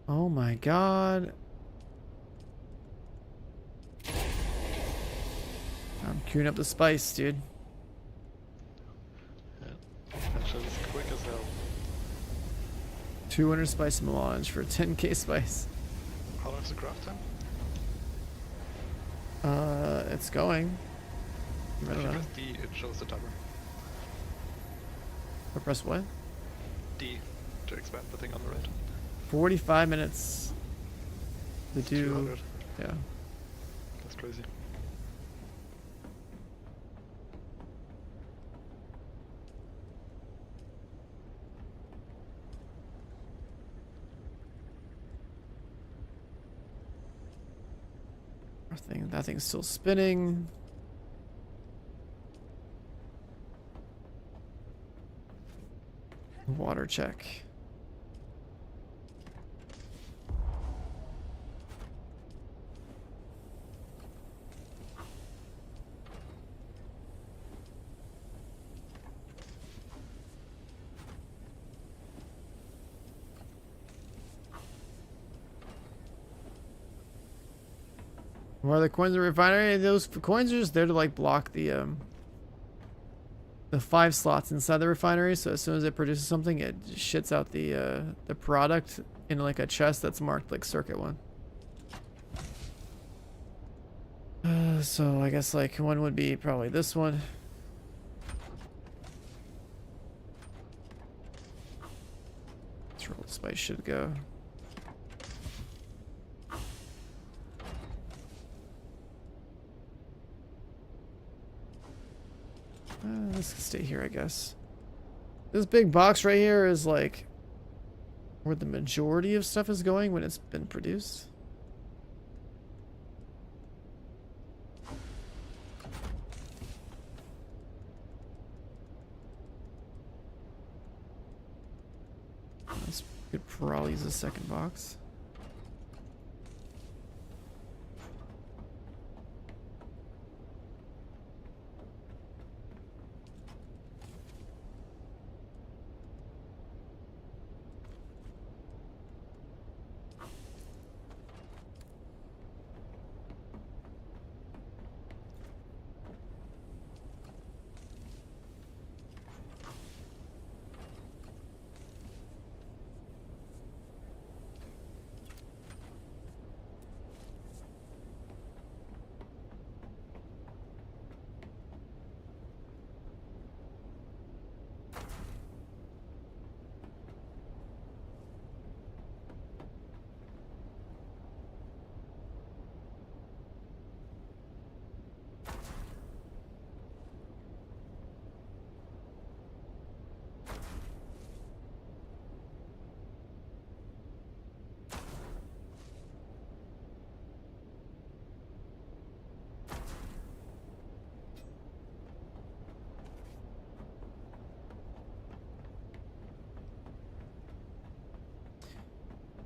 Oh my god. I'm queuing up the spice, dude. Yeah, that shit is quick as hell. 200 spice melange for 10k spice. How long is the craft time? It's going. I If don't you know. press D, it shows the timer. I press what? D to expand the thing on the right. 45 minutes to do. 200. Yeah. That's crazy. That thing's still spinning. Water check. Why are the coins in the refinery? Those coins are just there to like block the 5 slots inside the refinery. So as soon as it produces something, it shits out the product in like a chest that's marked like circuit 1. So I guess like one would be probably this one. That's where all the spice should go. This can stay here, I guess. This big box right here is like where the majority of stuff is going when it's been produced. This could probably use a second box.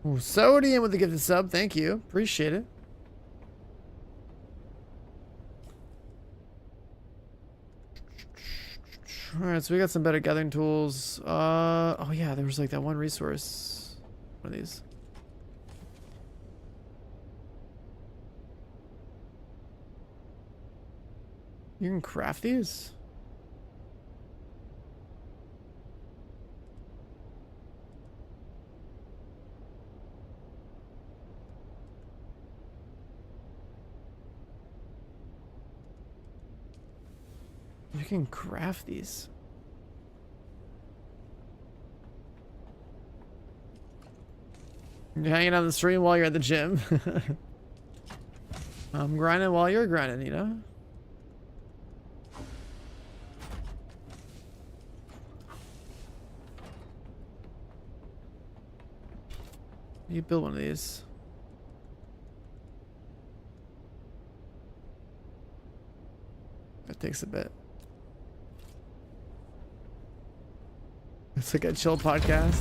Ooh, Sodium with the gifted sub. Thank you. Appreciate it. Alright, so we got some better gathering tools. Oh yeah, there was like that one resource. One of these. You can craft these? You can craft these. You're hanging on the stream while you're at the gym. I'm grinding while you're grinding, you know? You build one of these. That takes a bit. It's like a chill podcast.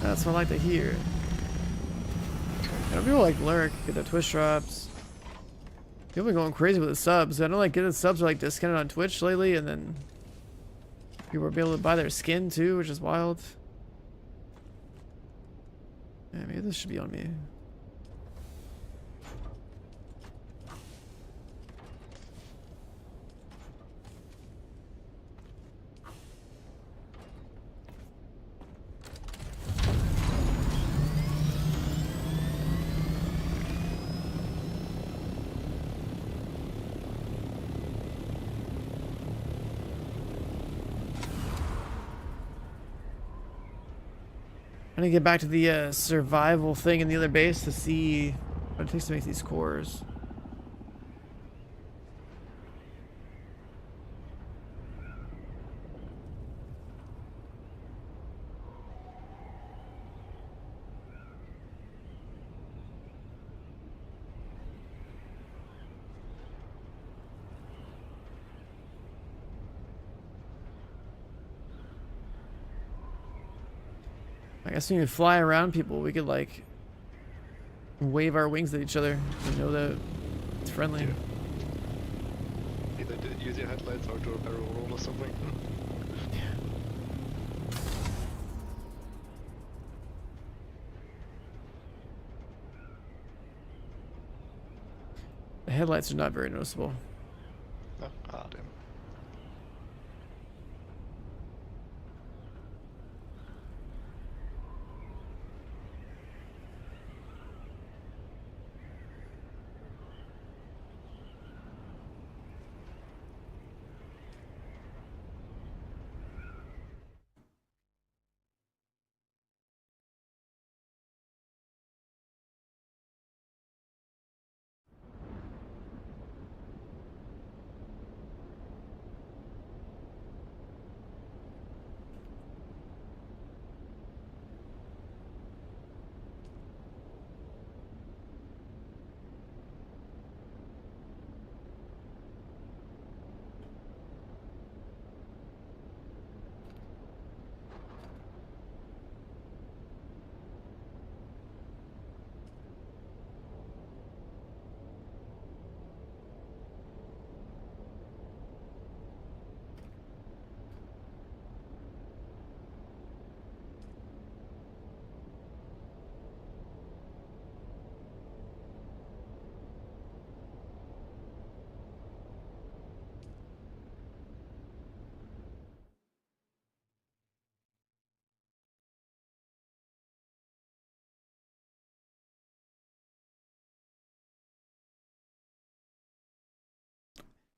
That's what I like to hear. know, people like lurk, get the Twitch drops. People been going crazy with the subs. I know like getting subs are like discounted on Twitch lately, and then people are able to buy their skin too, which is wild. Yeah, maybe this should be on me. I need to get back to the survival thing in the other base to see what it takes to make these cores. I guess when you fly around people, we could like wave our wings at each other to know that it's friendly. Yeah. Either use your headlights or do a barrel roll or something. The headlights are not very noticeable. No? Ah, damn.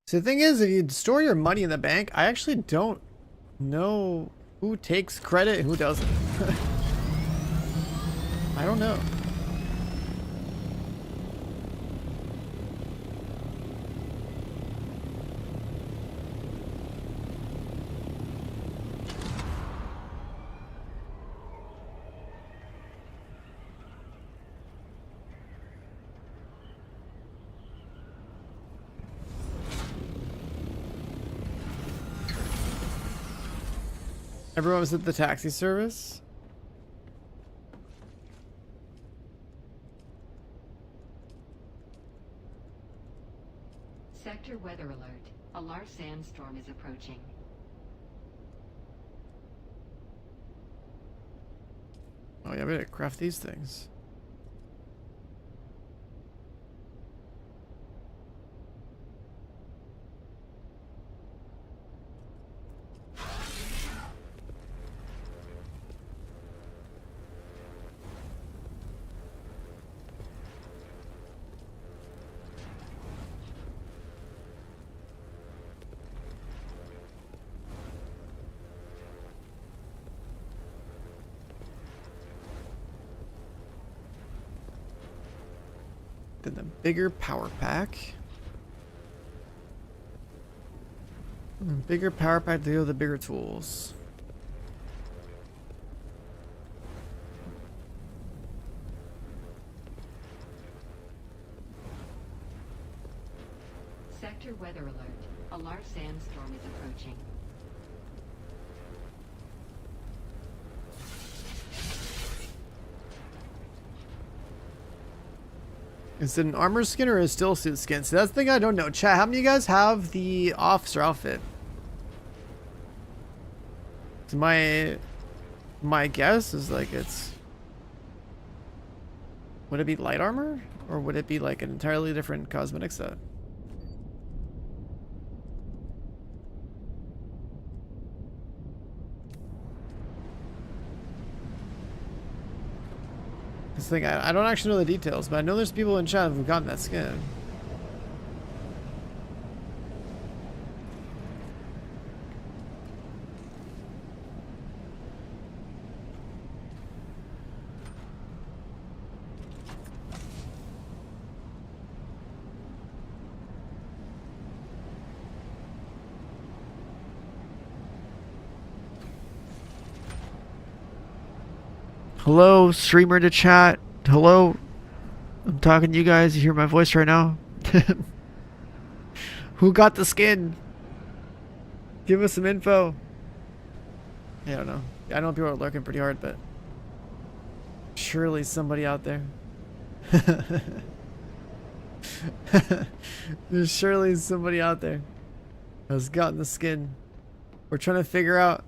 So the thing is, if you store your money in the bank, I actually don't know who takes credit and who doesn't. I don't know. Everyone was at the taxi service. Sector weather alert. A large sandstorm is approaching. Oh yeah, we gotta craft these things. Then the bigger power pack. Bigger power pack to go with the bigger tools. Sector weather alert. A large sandstorm is approaching. Is it an armor skin or a still suit skin? So that's the thing I don't know. Chat, how many of you guys have the officer outfit? So my guess is like it's... Would it be light armor? Or would it be like an entirely different cosmetic set? This thing, I don't actually know the details, but I know there's people in chat who've gotten that skin. Hello, streamer to chat. Hello. I'm talking to you guys. You hear my voice right now? Who got the skin? Give us some info. I don't know. I know people are lurking pretty hard, but surely somebody out there. There's surely somebody out there has gotten the skin. We're trying to figure out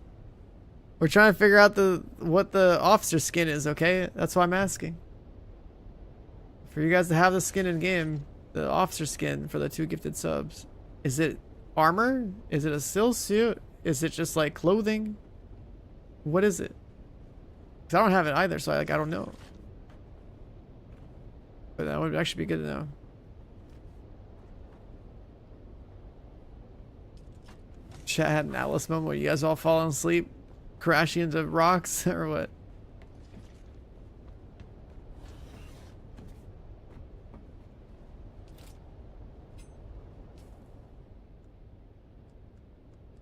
what the officer skin is, okay? That's why I'm asking. For you guys to have the skin in game, the officer skin for the 2 gifted subs. Is it armor? Is it a still suit? Is it just like clothing? What is it? 'Cause I don't have it either, so I don't know. But that would actually be good to know. Chat had an Alice moment where you guys all falling asleep, crashing into rocks, or what?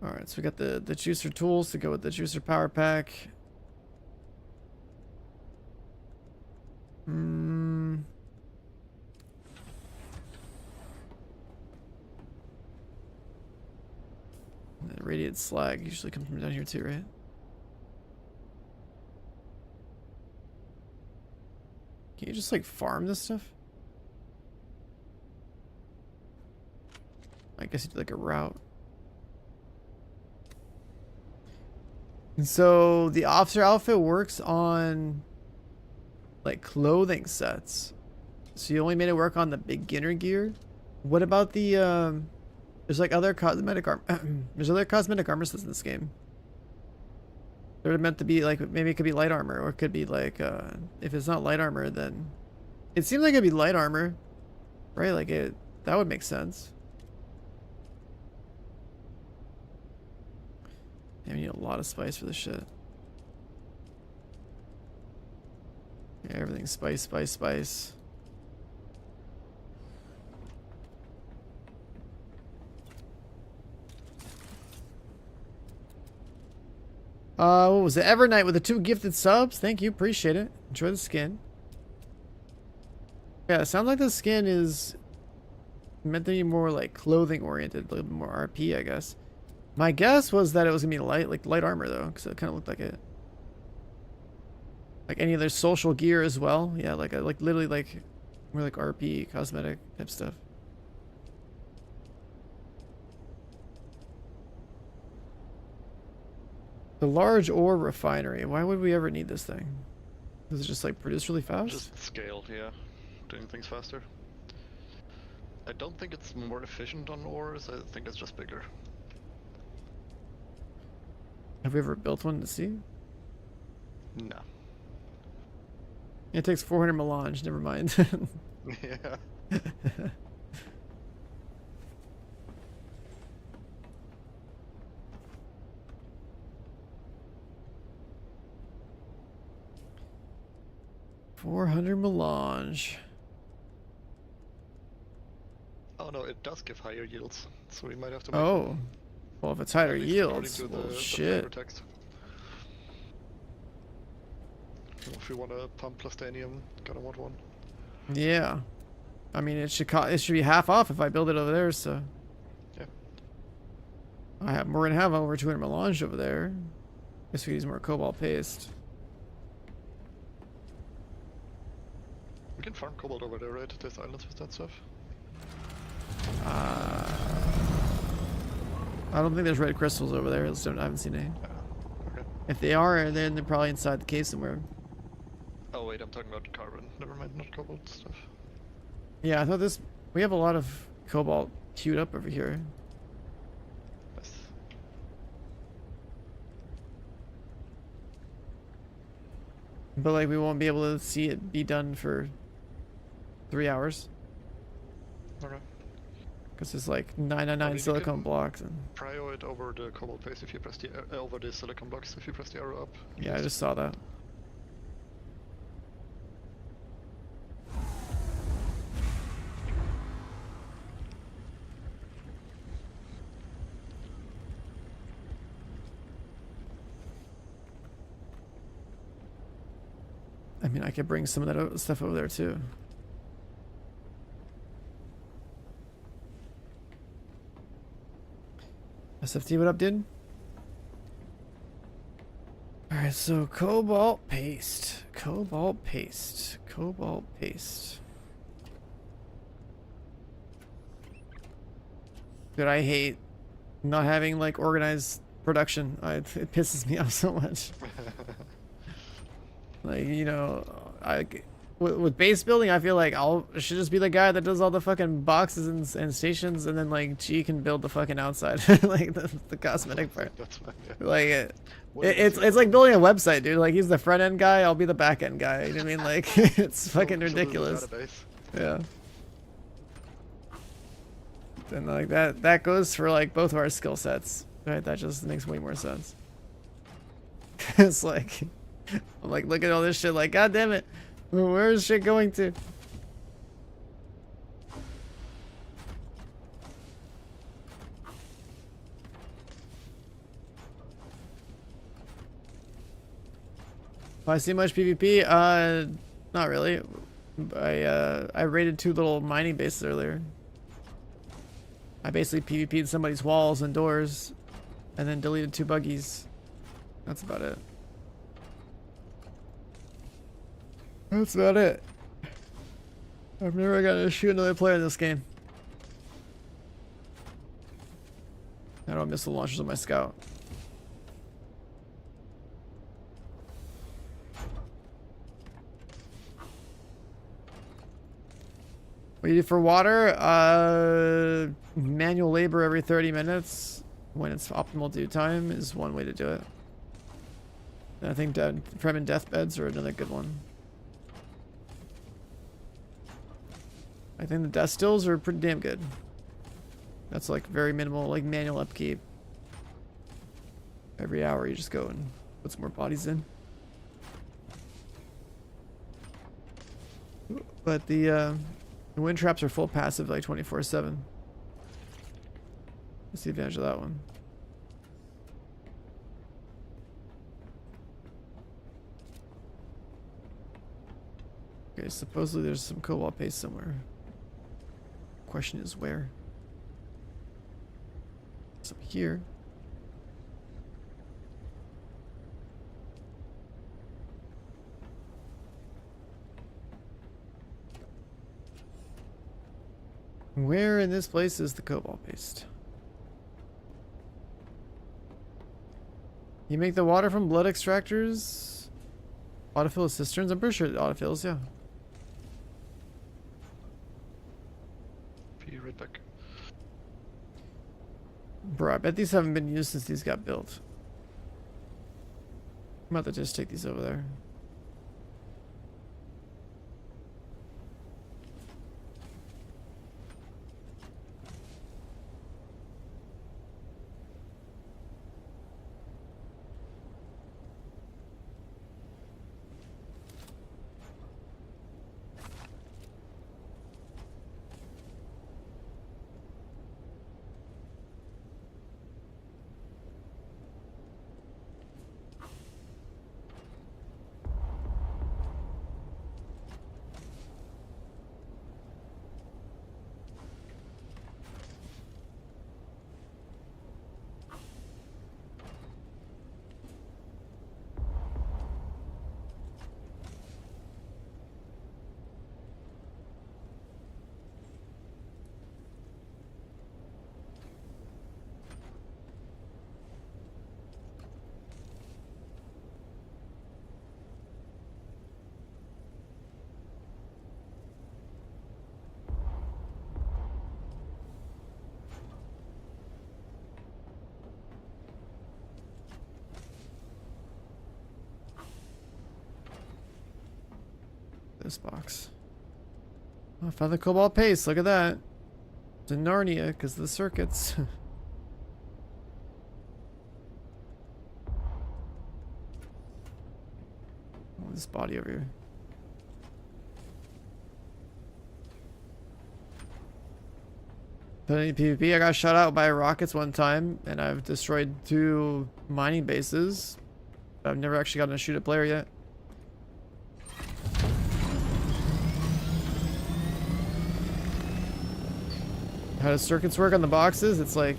Alright, so we got the juicer tools to go with the juicer power pack. And radiant slag usually comes from down here too, right? Can you just like farm this stuff? I guess you do like a route. And so the officer outfit works on like clothing sets. So you only made it work on the beginner gear. What about the there's like other cosmetic armor there's other cosmetic armor sets in this game. They're meant to be like, maybe it could be light armor, or it could be like if it's not light armor, then it seems like it'd be light armor, right? Like that would make sense. Yeah, we need a lot of spice for this shit. Yeah, everything's spice, spice, spice. What was it? Evernight with the 2 gifted subs. Thank you, appreciate it. Enjoy the skin. Yeah, it sounds like the skin is meant to be more like clothing oriented, a little bit more RP, I guess. My guess was that it was gonna be light armor though, because it kind of looked like it. Like any of their social gear as well. Yeah, like literally like more like RP cosmetic type stuff. The large ore refinery. Why would we ever need this thing? Does it just like produce really fast? Just scale, yeah. Doing things faster. I don't think it's more efficient on ores, I think it's just bigger. Have we ever built one to see? No. It takes 400 melange, never mind. Yeah. $400 melange. Oh no, it does give higher yields, so we might have to make Oh. Well, if it's higher at least yields, according to well, the shit. flavor text. If you want a pump plastanium, gonna want one. Yeah. I mean, it should be half off if I build it over there, so. Yeah. We're gonna have over 200 melange over there. Guess we use more cobalt paste. We can farm cobalt over there, right? There's islands with that stuff. I don't think there's red crystals over there. I haven't seen any. Okay. If they are, then they're probably inside the cave somewhere. Oh wait, I'm talking about carbon. Never mind, not cobalt stuff. Yeah, I thought this... We have a lot of cobalt queued up over here. Yes. But like, we won't be able to see it be done for 3 hours. Okay. Because there's like 999 silicone blocks. And... Prio it over the cobalt base if you press the... over the silicon box if you press the arrow up. Yeah, I just saw that. I mean, I could bring some of that stuff over there too. SFT, what up, dude? Alright, so cobalt paste. Cobalt paste. Cobalt paste. Dude, I hate not having like organized production. It pisses me off so much. Like, you know, with base building, I feel like I should just be the guy that does all the fucking boxes and stations, and then like G can build the fucking outside, like the cosmetic part. That's fine, yeah. Like it's like building a website, dude. Like he's the front end guy, I'll be the back end guy. You know what I mean? Like it's fucking ridiculous. Yeah. And like that goes for like both of our skill sets, right? That just makes way more sense. It's like. I'm like, look at all this shit, like, god damn it. Where is shit going to? Do I see much PvP? Not really. I raided 2 little mining bases earlier. I basically PvP'd somebody's walls and doors, and then deleted 2 buggies. That's about it. That's about it. I've never got to shoot another player in this game. I don't miss the launchers on my scout. What do you do for water? Manual labor every 30 minutes when it's optimal dew time is one way to do it. And I think Fremen deathbeds are another good one. I think the death stills are pretty damn good. That's like very minimal, like manual upkeep. Every hour you just go and put some more bodies in. But the wind traps are full passive like 24/7. Let's see the advantage of that one. Okay, supposedly there's some cobalt paste somewhere. Question is where? It's up here. Where in this place is the cobalt paste? You make the water from blood extractors? Autofill cisterns? I'm pretty sure it autofills, yeah. Be right back. Bro, I bet these haven't been used since these got built. I'm about to just take these over there. this box. Oh, I found the cobalt paste. Look at that. It's in Narnia because of the circuits. Oh, this body over here. Plenty of PvP. I got shot out by rockets one time, and I've destroyed 2 mining bases. I've never actually gotten to shoot a player yet. How does circuits work on the boxes? It's like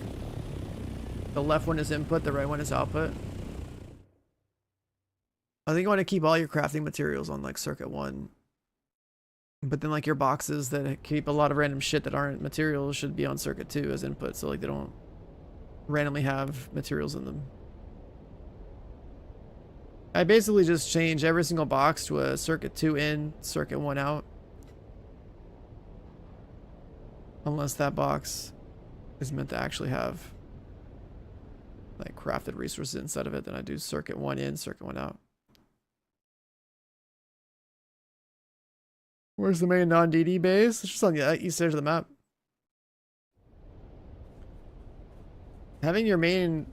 the left one is input, the right one is output. I think you want to keep all your crafting materials on like circuit 1. But then like your boxes that keep a lot of random shit that aren't materials should be on circuit 2 as input, so like they don't randomly have materials in them. I basically just change every single box to a circuit 2 in, circuit 1 out. Unless that box is meant to actually have like crafted resources inside of it, then I do circuit 1 in, circuit 1 out. Where's the main non-DD base? It's just on the east edge of the map. Having your main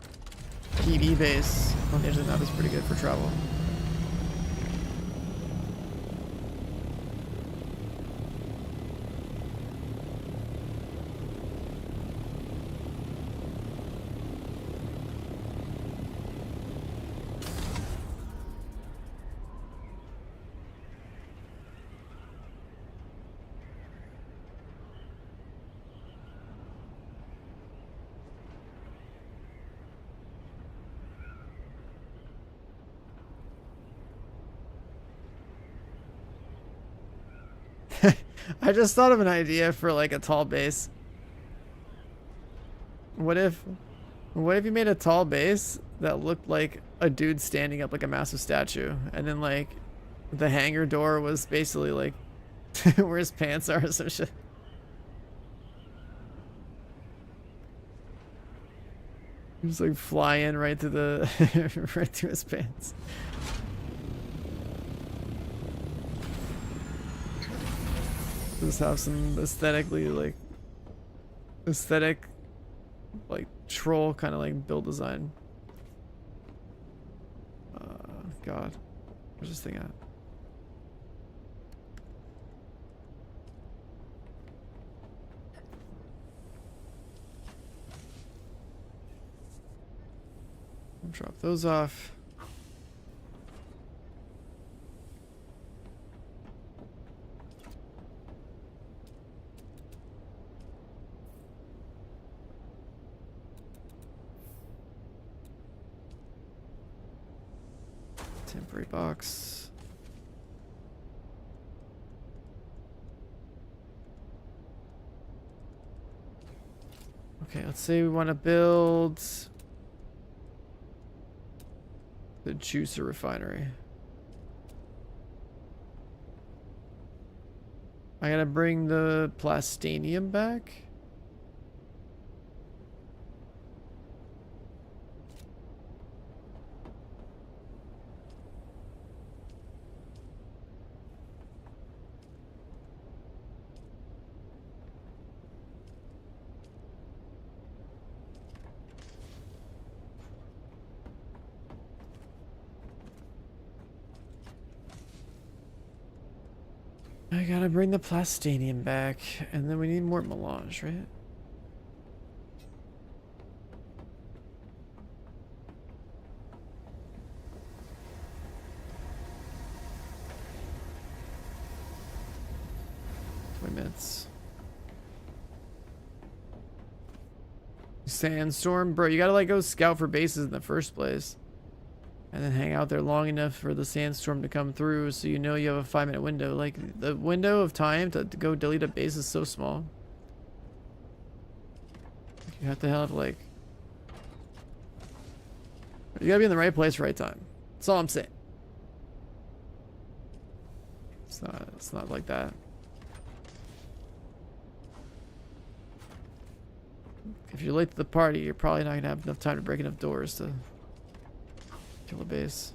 PV base on the edge of the map is pretty good for travel. I just thought of an idea for like a tall base. What if you made a tall base that looked like a dude standing up like a massive statue, and then like the hangar door was basically like where his pants are or some shit. Just like fly in right to the right through his pants. Just have some aesthetic like troll kind of like build design. God, where's this thing at? I'll drop those off. Temporary box. Okay, let's say we want to build the juicer refinery. I gotta bring the plastanium back. I gotta bring the plastanium back, and then we need more melange, right? Minutes. Sandstorm, bro, you gotta like go scout for bases in the first place, and then hang out there long enough for the sandstorm to come through, so you know you have a 5-minute window. Like the window of time to go delete a base is so small. You have to have like, you gotta be in the right place, right time. That's all I'm saying. It's not like that. If you're late to the party, you're probably not gonna have enough time to break enough doors to kill a base.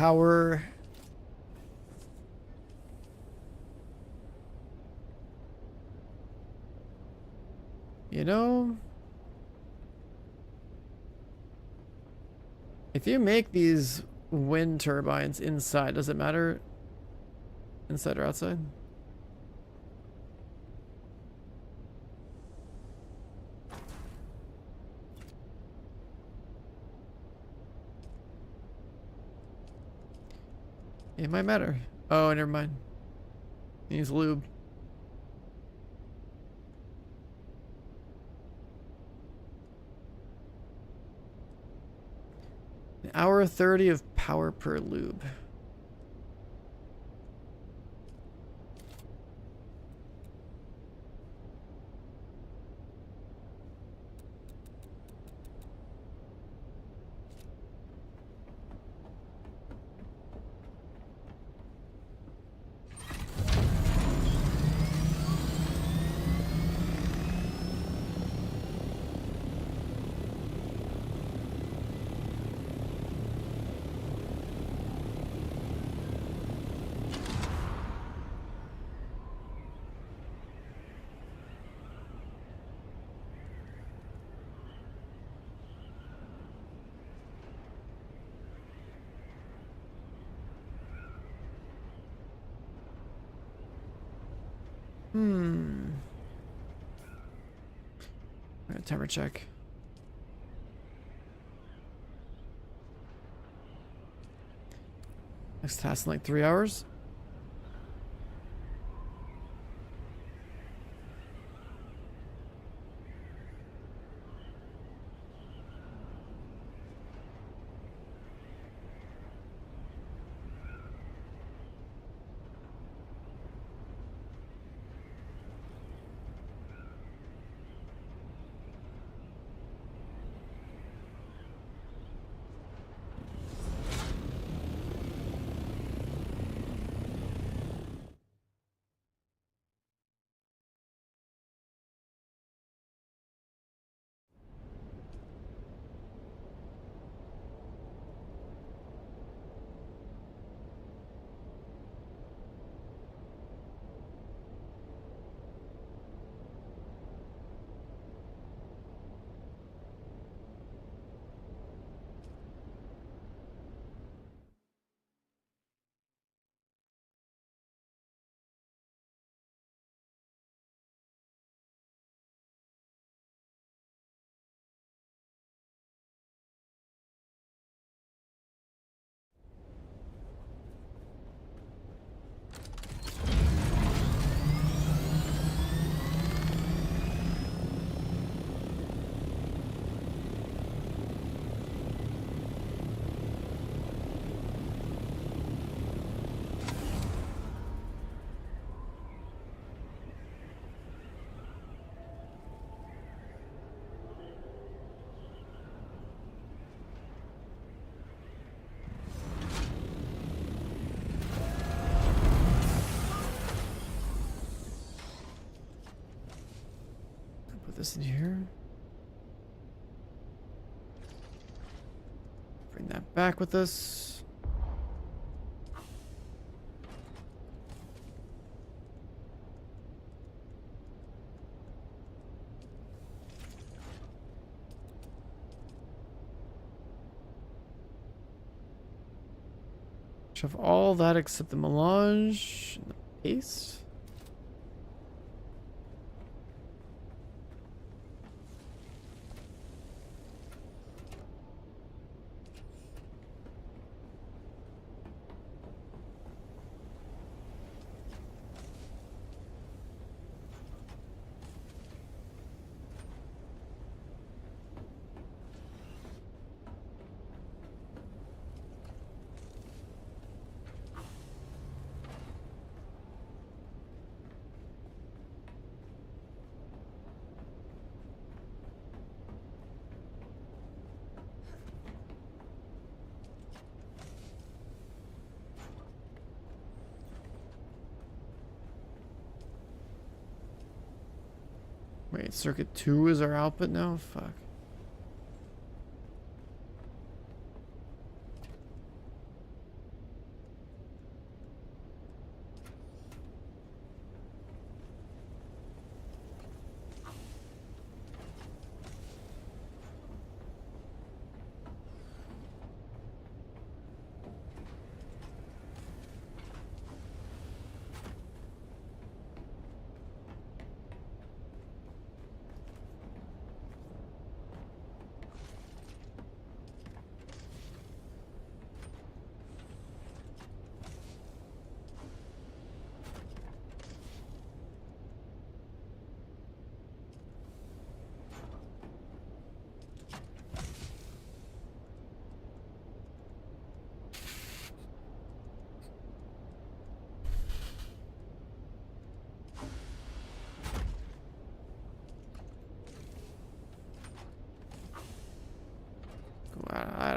power. You know, if you make these wind turbines inside, does it matter inside or outside? It might matter. Oh, never mind. Needs lube. An hour 30 of power per lube. Alright, timer check. Next task in like 3 hours. Put this in here. Bring that back with us. Shove all that except the melange and the paste. Wait, circuit 2 is our output now? Fuck.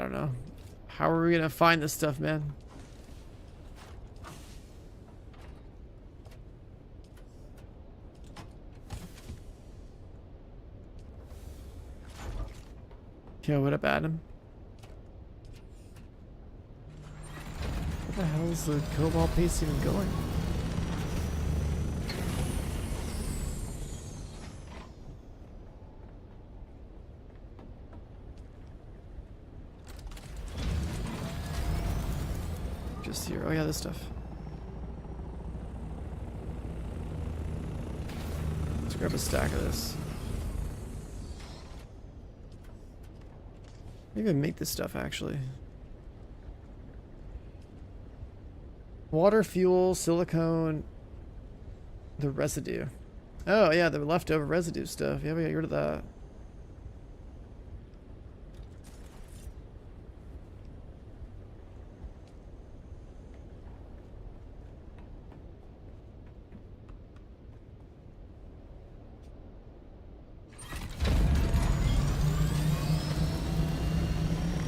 don't know. How are we gonna find this stuff, man? Yo, what up, Adam? Where the hell is the cobalt paste even going? Just here. Oh yeah, this stuff. Let's grab a stack of this. Maybe make this stuff actually. Water, fuel, silicone, the residue. Oh yeah, the leftover residue stuff. Yeah, we got rid of that.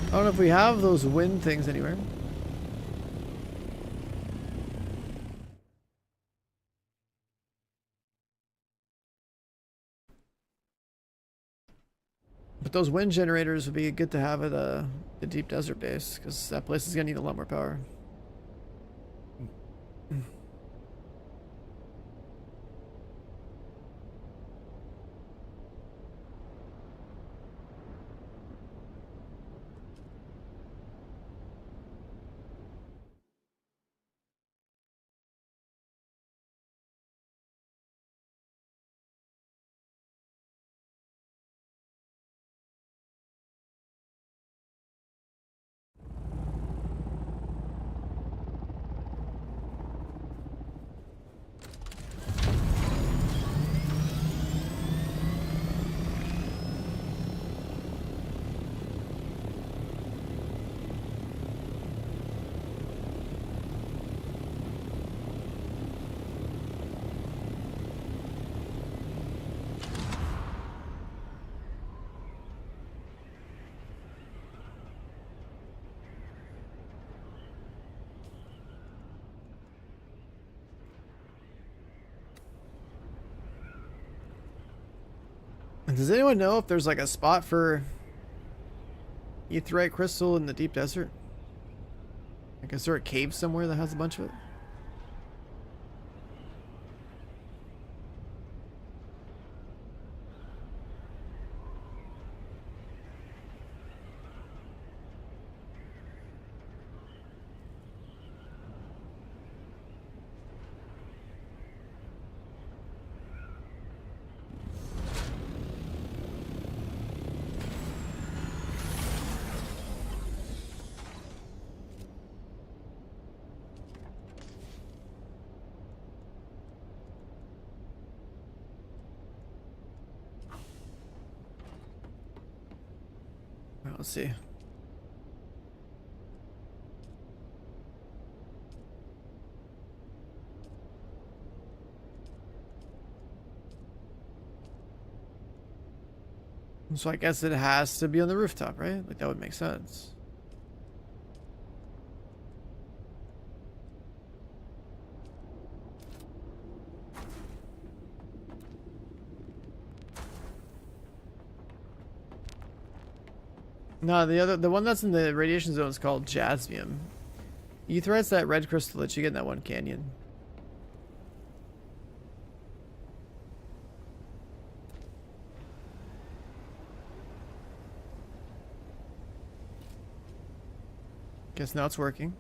I don't know if we have those wind things anywhere. But those wind generators would be good to have at the deep desert base, because that place is gonna need a lot more power. Does anyone know if there's like a spot for aetheryte crystal in the deep desert? Like, is there a cave somewhere that has a bunch of it? Let's see. So I guess it has to be on the rooftop, right? Like that would make sense. No, the one that's in the radiation zone is called jasmium. Aetheryte's that red crystal that you get in that one canyon. Guess now it's working.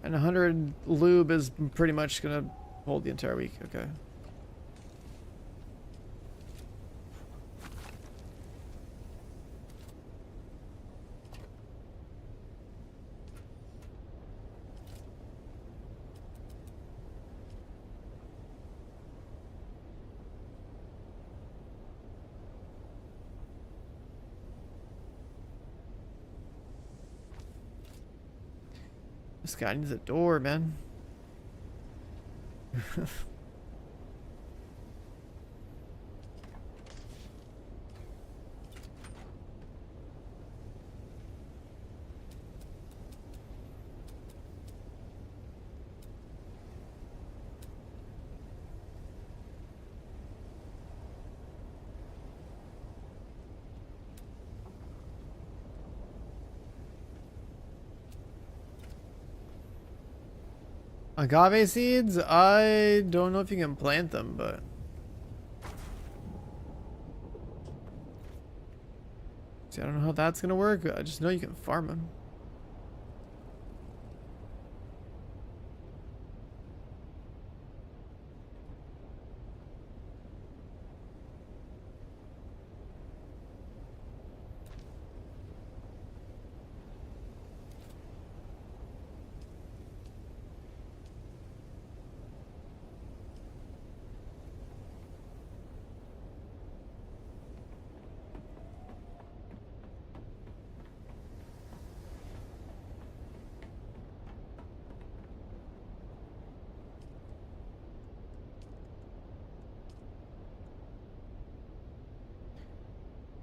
And 100 lube is pretty much gonna hold the entire week. Okay. This guy needs a door, man. Agave seeds? I don't know if you can plant them, but... See, I don't know how that's gonna work. I just know you can farm them.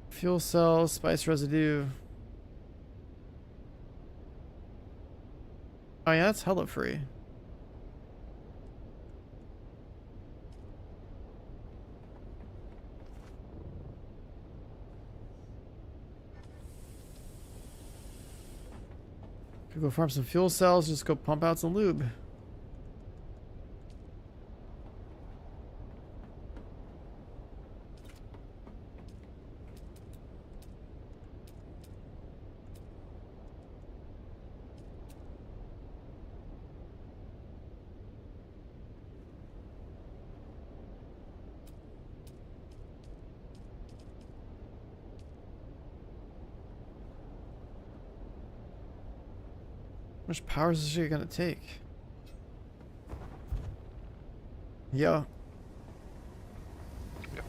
Fuel cell, spice residue. Oh yeah, that's hella free. Could go farm some fuel cells, just go pump out some lube. How much power is this shit gonna take? Yo. Yep.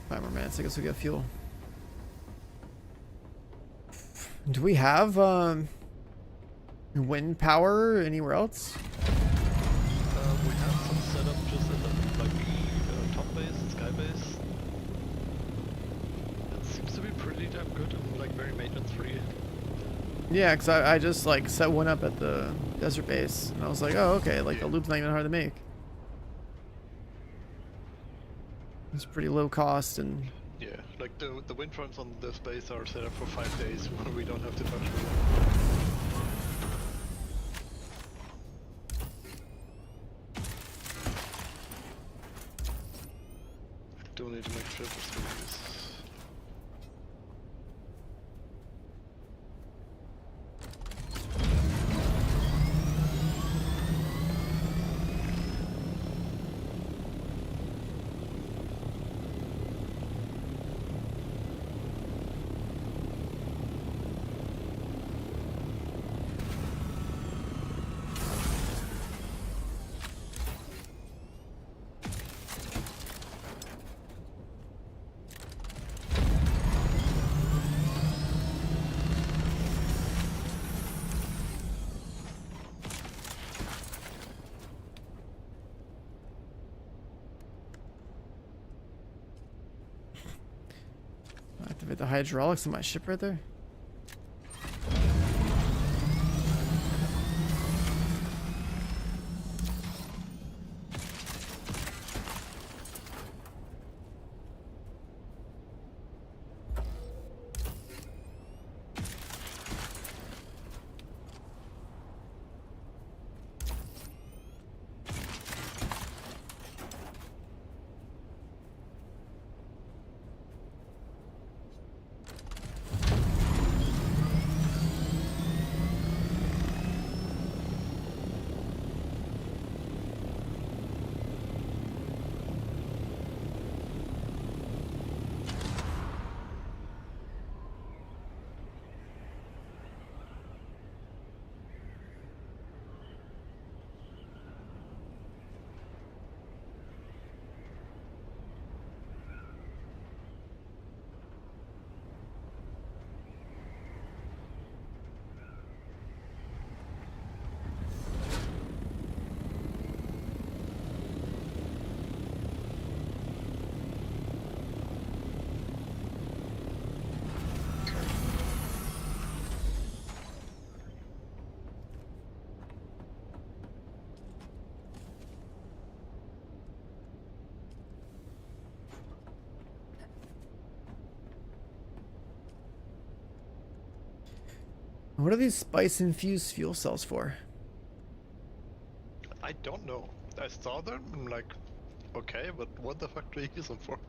Five more minutes, I guess we got fuel. Do we have wind power anywhere else? We have some setup just at the top base and sky base. It seems to be pretty damn good and like very maintenance free. Yeah, because I just like set one up at the desert base and I was like, oh okay, like the loop's not even hard to make. It's pretty low cost and... Yeah, like the wind farms on this base are set up for 5 days where we don't have to touch them. Do need to make sure this is... Activate the hydraulics on my ship right there. What are these spice-infused fuel cells for? I don't know. I saw them, I'm like, okay, but what the fuck do you use them for?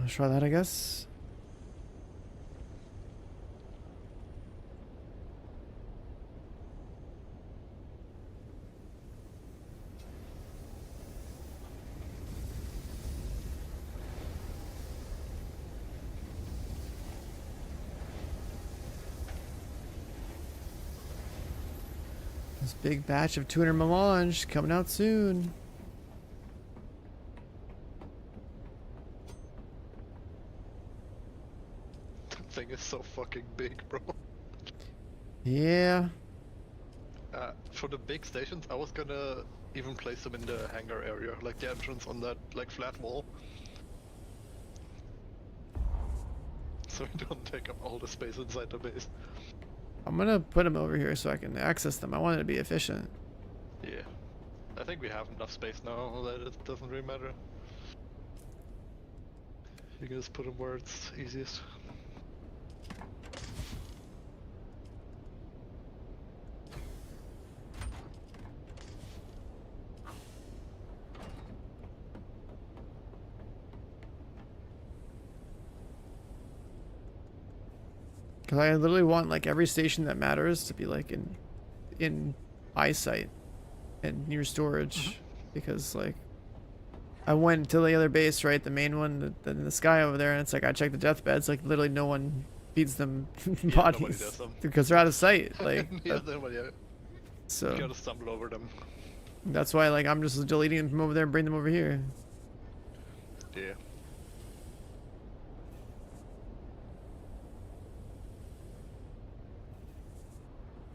Let's try that, I guess. This big batch of 200 melange coming out soon. That thing is so fucking big, bro. Yeah. For the big stations, I was gonna even place them in the hangar area, like the entrance on that like flat wall. So we don't take up all the space inside the base. I'm gonna put them over here so I can access them. I want it to be efficient. Yeah. I think we have enough space now that it doesn't really matter. You can just put them where it's easiest. Cause I literally want like every station that matters to be like in eyesight and near storage, because like I went to the other base, right, the main one in the sky over there, and it's like I checked the deathbeds, like literally no one feeds them bodies does them. because they're out of sight. Like Yeah, nobody. so You gotta stumble over them. that's why like I'm just deleting them from over there and bring them over here. Yeah.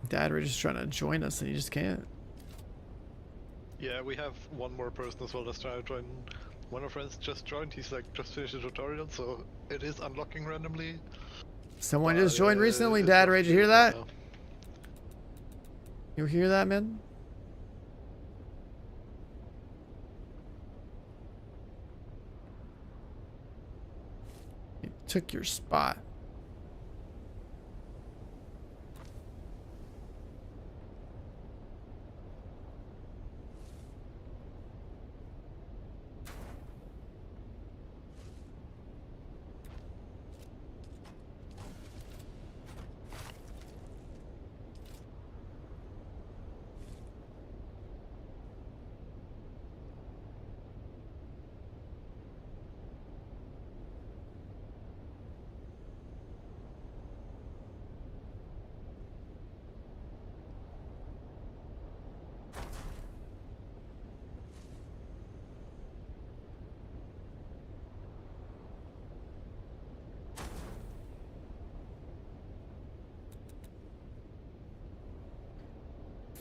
Dad, we're just trying to join us and you just can't. Yeah, we have one more person as well that's trying to join. One of our friends just joined, he's like just finished the tutorial, so it is unlocking randomly. Someone just joined recently, Dad, did you hear that? You hear that, man? You took your spot.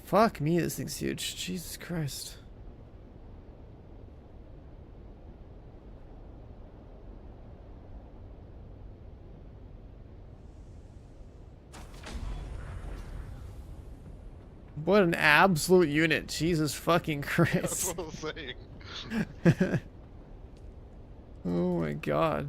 Fuck me, this thing's huge. Jesus Christ. What an absolute unit. Jesus fucking Christ. That's what I'm saying. Oh my god.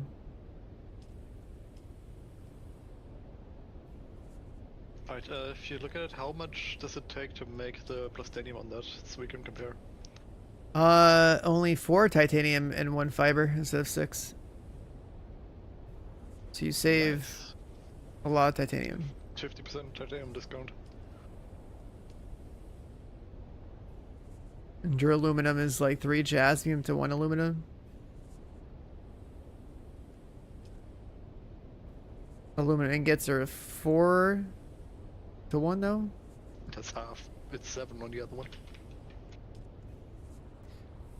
Alright, if you look at it, how much does it take to make the plastinium on that, so we can compare? Only 4 titanium and 1 fiber instead of 6. So you save a lot of titanium. 50% titanium discount. And duraluminum is like 3 jasmium to 1 aluminum. Aluminum ingots are 4 to 1 though? That's half. It's 7 on the other one.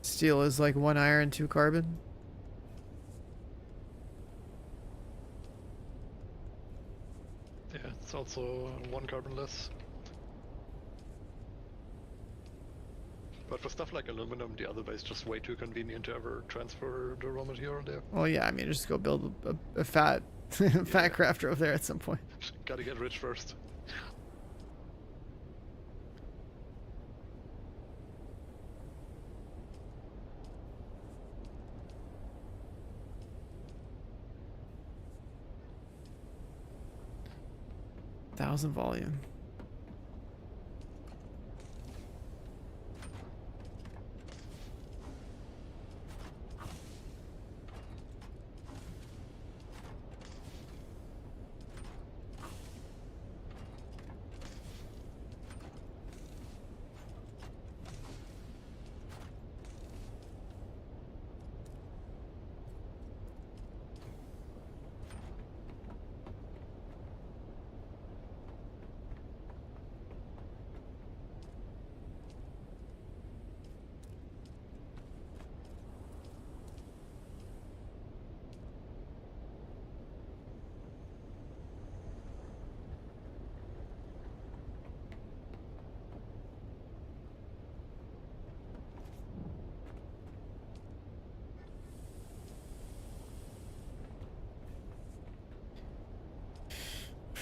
Steel is like 1 iron, 2 carbon. also 1 carbon less. But for stuff like aluminum, the other way is just way too convenient to ever transfer the raw material there. Well, yeah, I mean, just go build a fat, fat crafter over there at some point. Gotta get rich first. Thousand volume.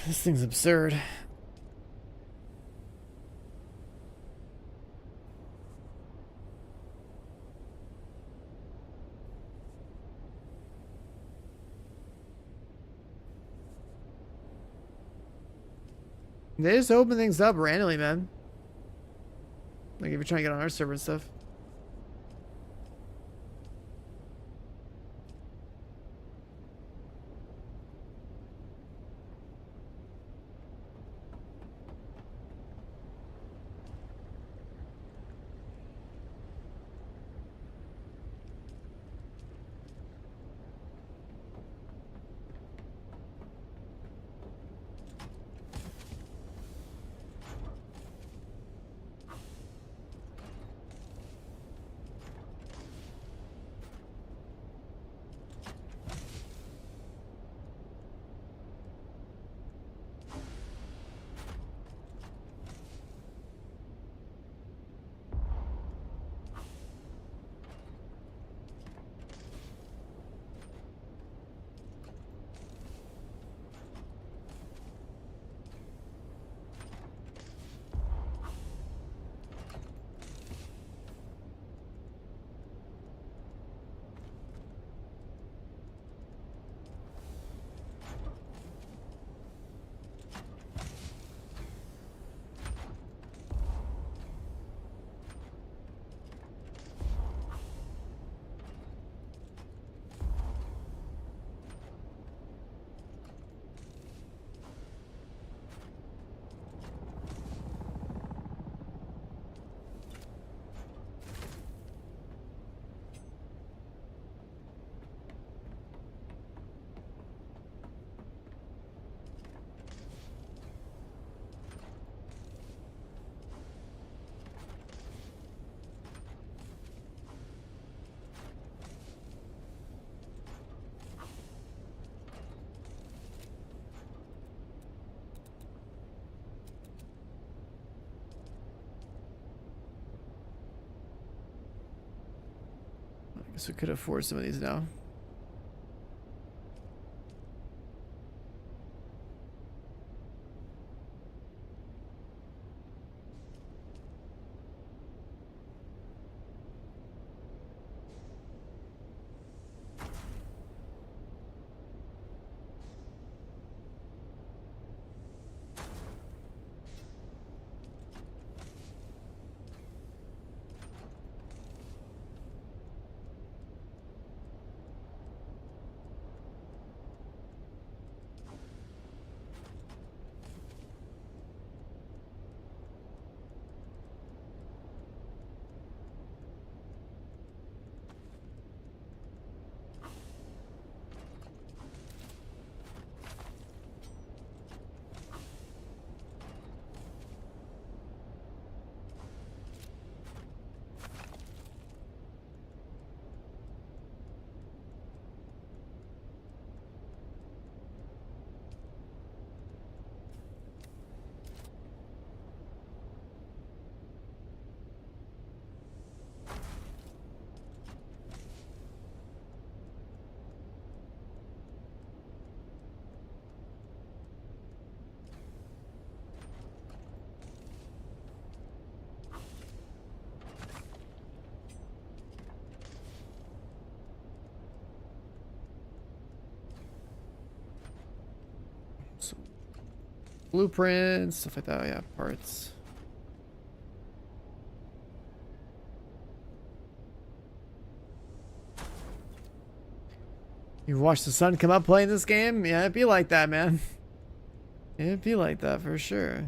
This thing's absurd. They just open things up randomly, man. Like if you're trying to get on our server and stuff. I guess we could afford some of these now. Blueprints, stuff like that. Yeah, parts. You watch the sun come up playing this game? Yeah, it'd be like that, man. It'd be like that for sure.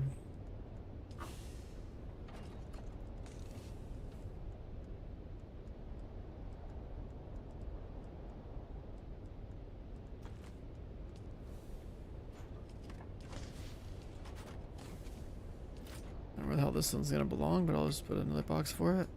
I don't know where the hell this one's gonna belong, but I'll just put another box for it.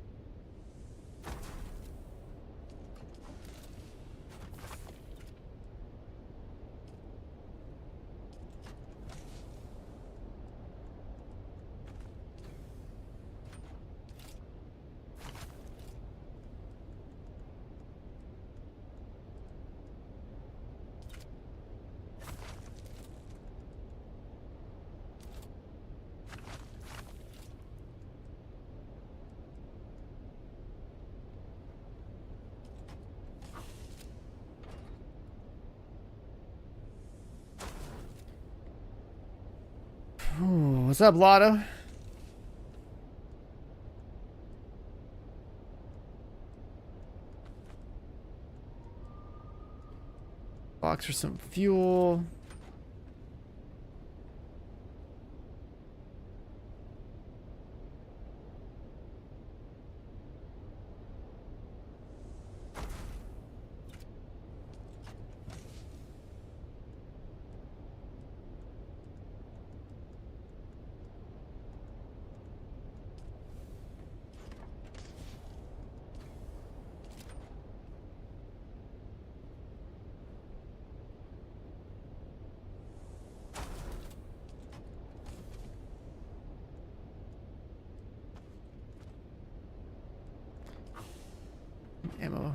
Ooh, what's up, Lotto? Box for some fuel. Ammo.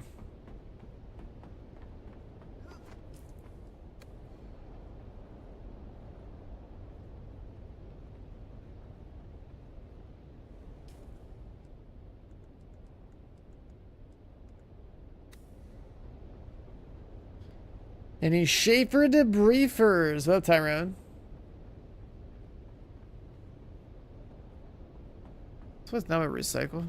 Any Schaefer debriefers? What up, Tyrone? So what's now a recycle?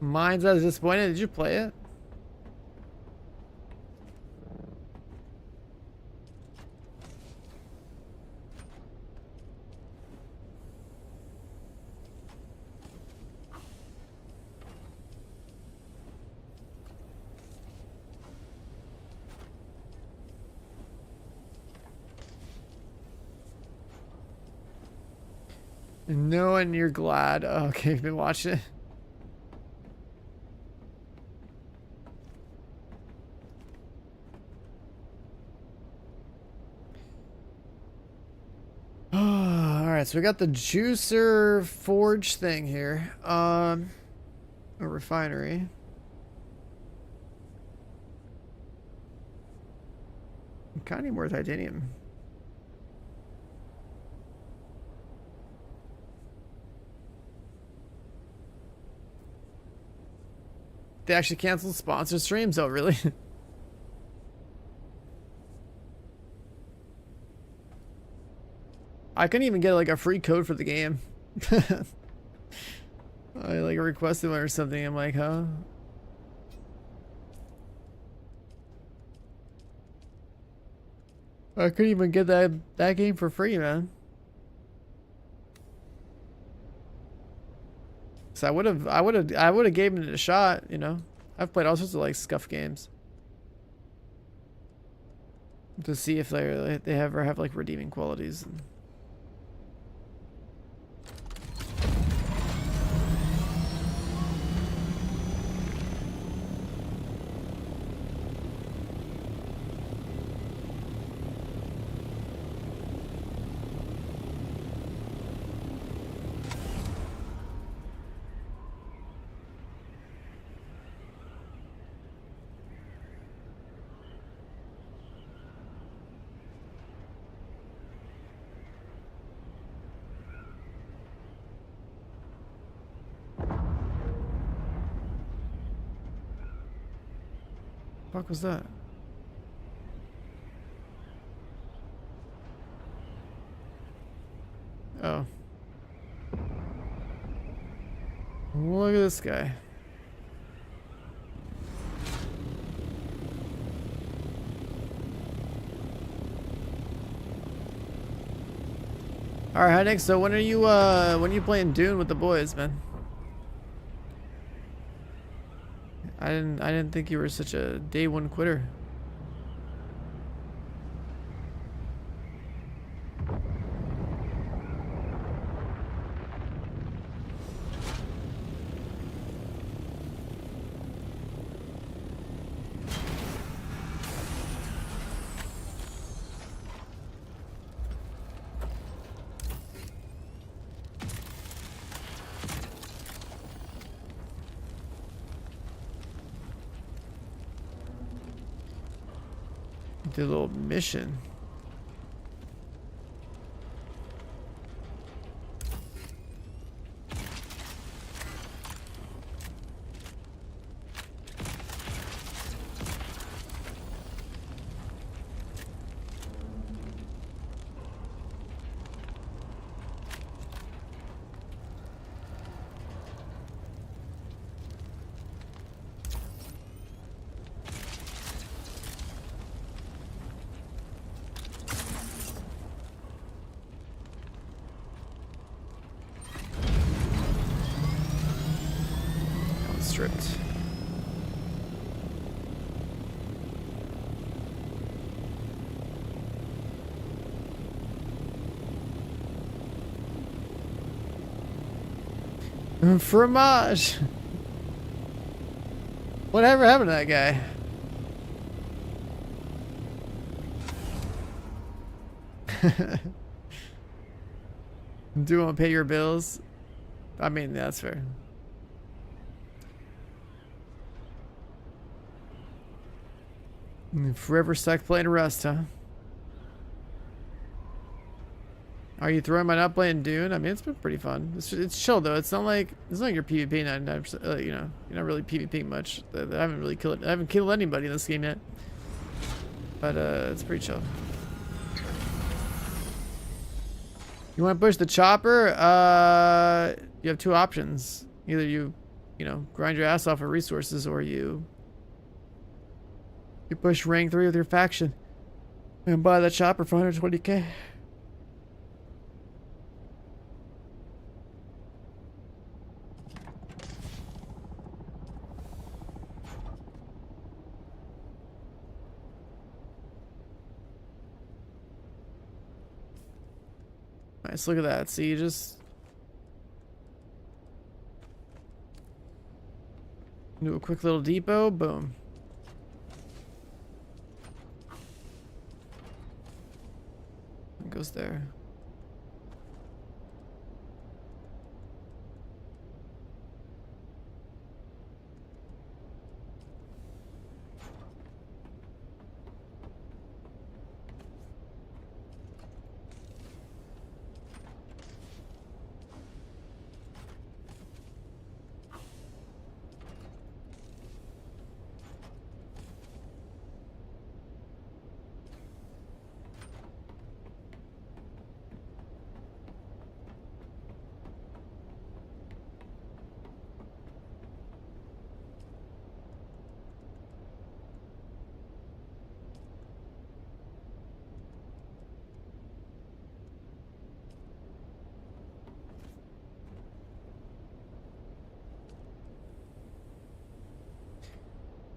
Mine's I was disappointed. Did you play it? No, and you're glad. Oh, okay, you've been watching it. Alright, so we got the juicer forge thing here. A refinery. Kind of need more titanium. They actually canceled sponsored streams. Oh, really? I couldn't even get like a free code for the game. I like requested one or something. I'm like, huh? I couldn't even get that game for free, man. So I would have gave it a shot, you know. I've played all sorts of like scuff games to see if they ever have like redeeming qualities. What the fuck was that? Oh. Look at this guy. All right, Nick. So when are you playing Dune with the boys, man? I didn't think you were such a day one quitter. The little mission. Stripped. Fromage. Whatever happened to that guy? Do you want to pay your bills? I mean, that's fair. Forever stuck playing Rust, huh? Are you throwing my not playing Dune? I mean, it's been pretty fun. It's chill though. It's not like you're PvP 99%. You know, you're not really PvPing much. I haven't really killed. I haven't killed anybody in this game yet. But it's pretty chill. You want to push the chopper? You have two options. Either you know, grind your ass off for resources, or you push rank 3 with your faction and buy that chopper for 120k. Nice, look at that. See, you just do a quick little depot, boom. It goes there.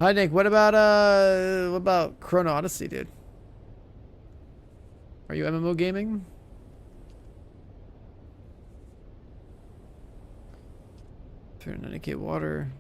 Hi Nick, what about Chrono Odyssey, dude? Are you MMO gaming? Turn 90k water.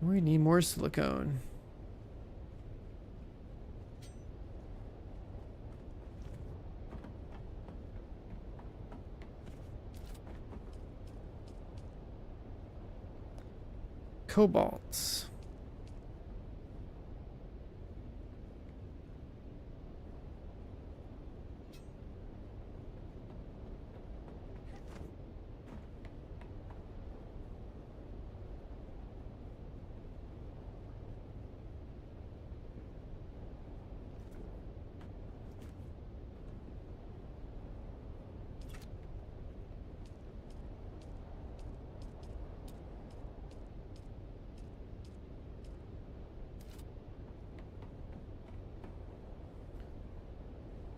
We need more silicone. Cobalt.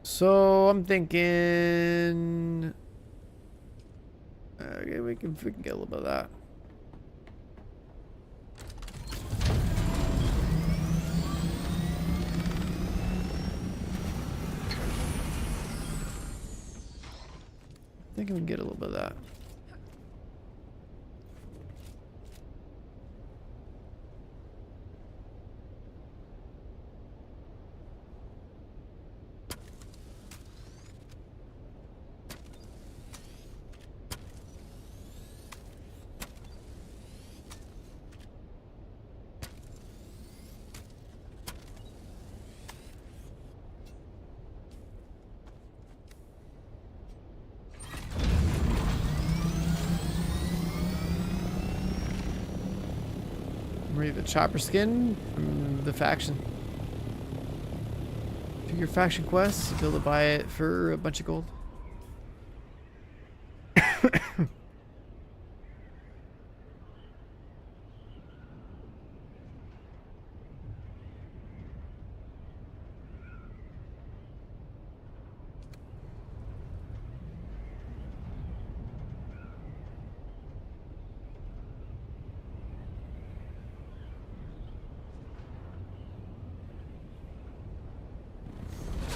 So I'm thinking, okay, we can get a little bit of that. I think we can get a little bit of that. Read the chopper skin from the faction. Do your faction quests, you'll be able to buy it for a bunch of gold.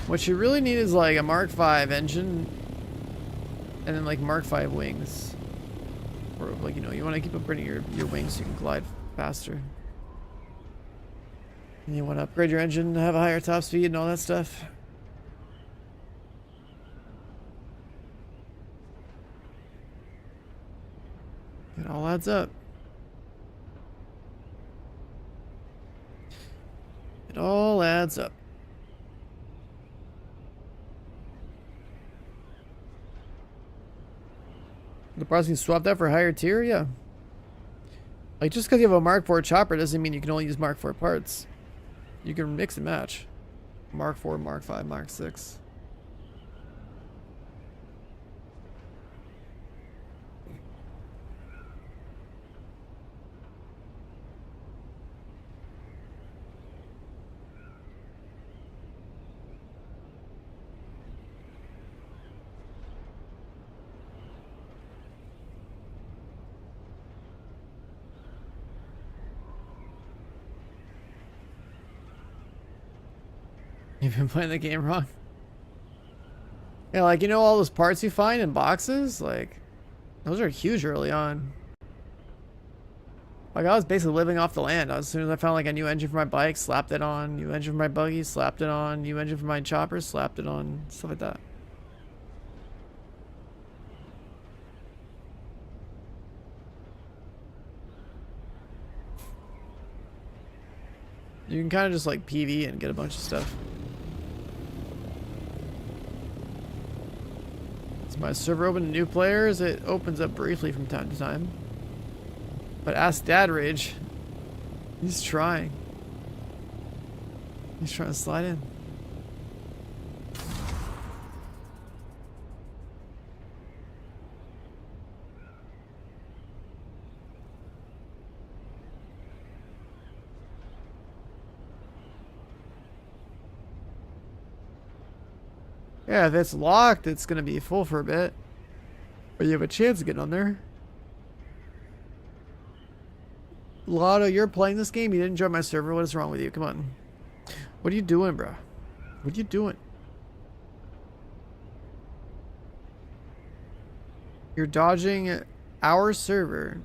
What you really need is like a Mark V engine and then like Mark V wings. Or like, you know, you want to keep upgrading your wings so you can glide faster. And you want to upgrade your engine to have a higher top speed and all that stuff. It all adds up. It all adds up. The parts can swap that for a higher tier, yeah. Like just because you have a Mark IV chopper doesn't mean you can only use Mark IV parts. You can mix and match. Mark IV, Mark V, Mark VI. You've been playing the game wrong. Yeah, like, you know all those parts you find in boxes? Like, those are huge early on. Like, I was basically living off the land. As soon as I found, like, a new engine for my bike, slapped it on. New engine for my buggy, slapped it on. New engine for my chopper, slapped it on. Stuff like that. You can kind of just like PV and get a bunch of stuff. Is my server open to new players? It opens up briefly from time to time. But ask Dad Rage. He's trying. He's trying to slide in. Yeah, if it's locked, it's gonna be full for a bit. But you have a chance of getting on there. Lotto, you're playing this game? You didn't join my server? What is wrong with you? Come on. What are you doing, bro? What are you doing? You're dodging our server.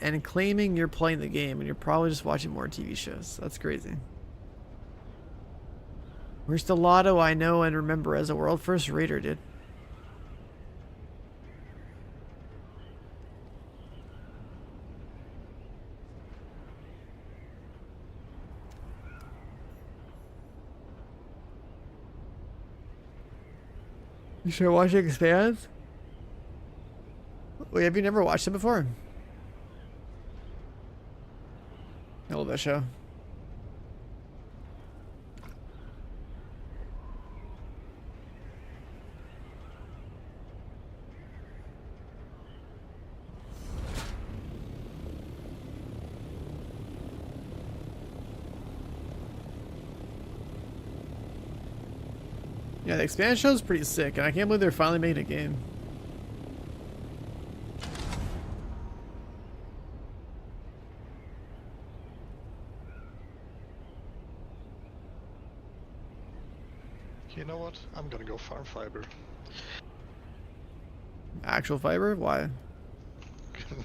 And claiming you're playing the game, and you're probably just watching more TV shows. That's crazy. Where's the Lotto I know and remember as a world first raider, dude? You should watch Expanse? Wait, have you never watched it before? I love that show. Yeah, the Expanse show is pretty sick, and I can't believe they're finally making a game. You know what? I'm gonna go farm fiber. Actual fiber? Why?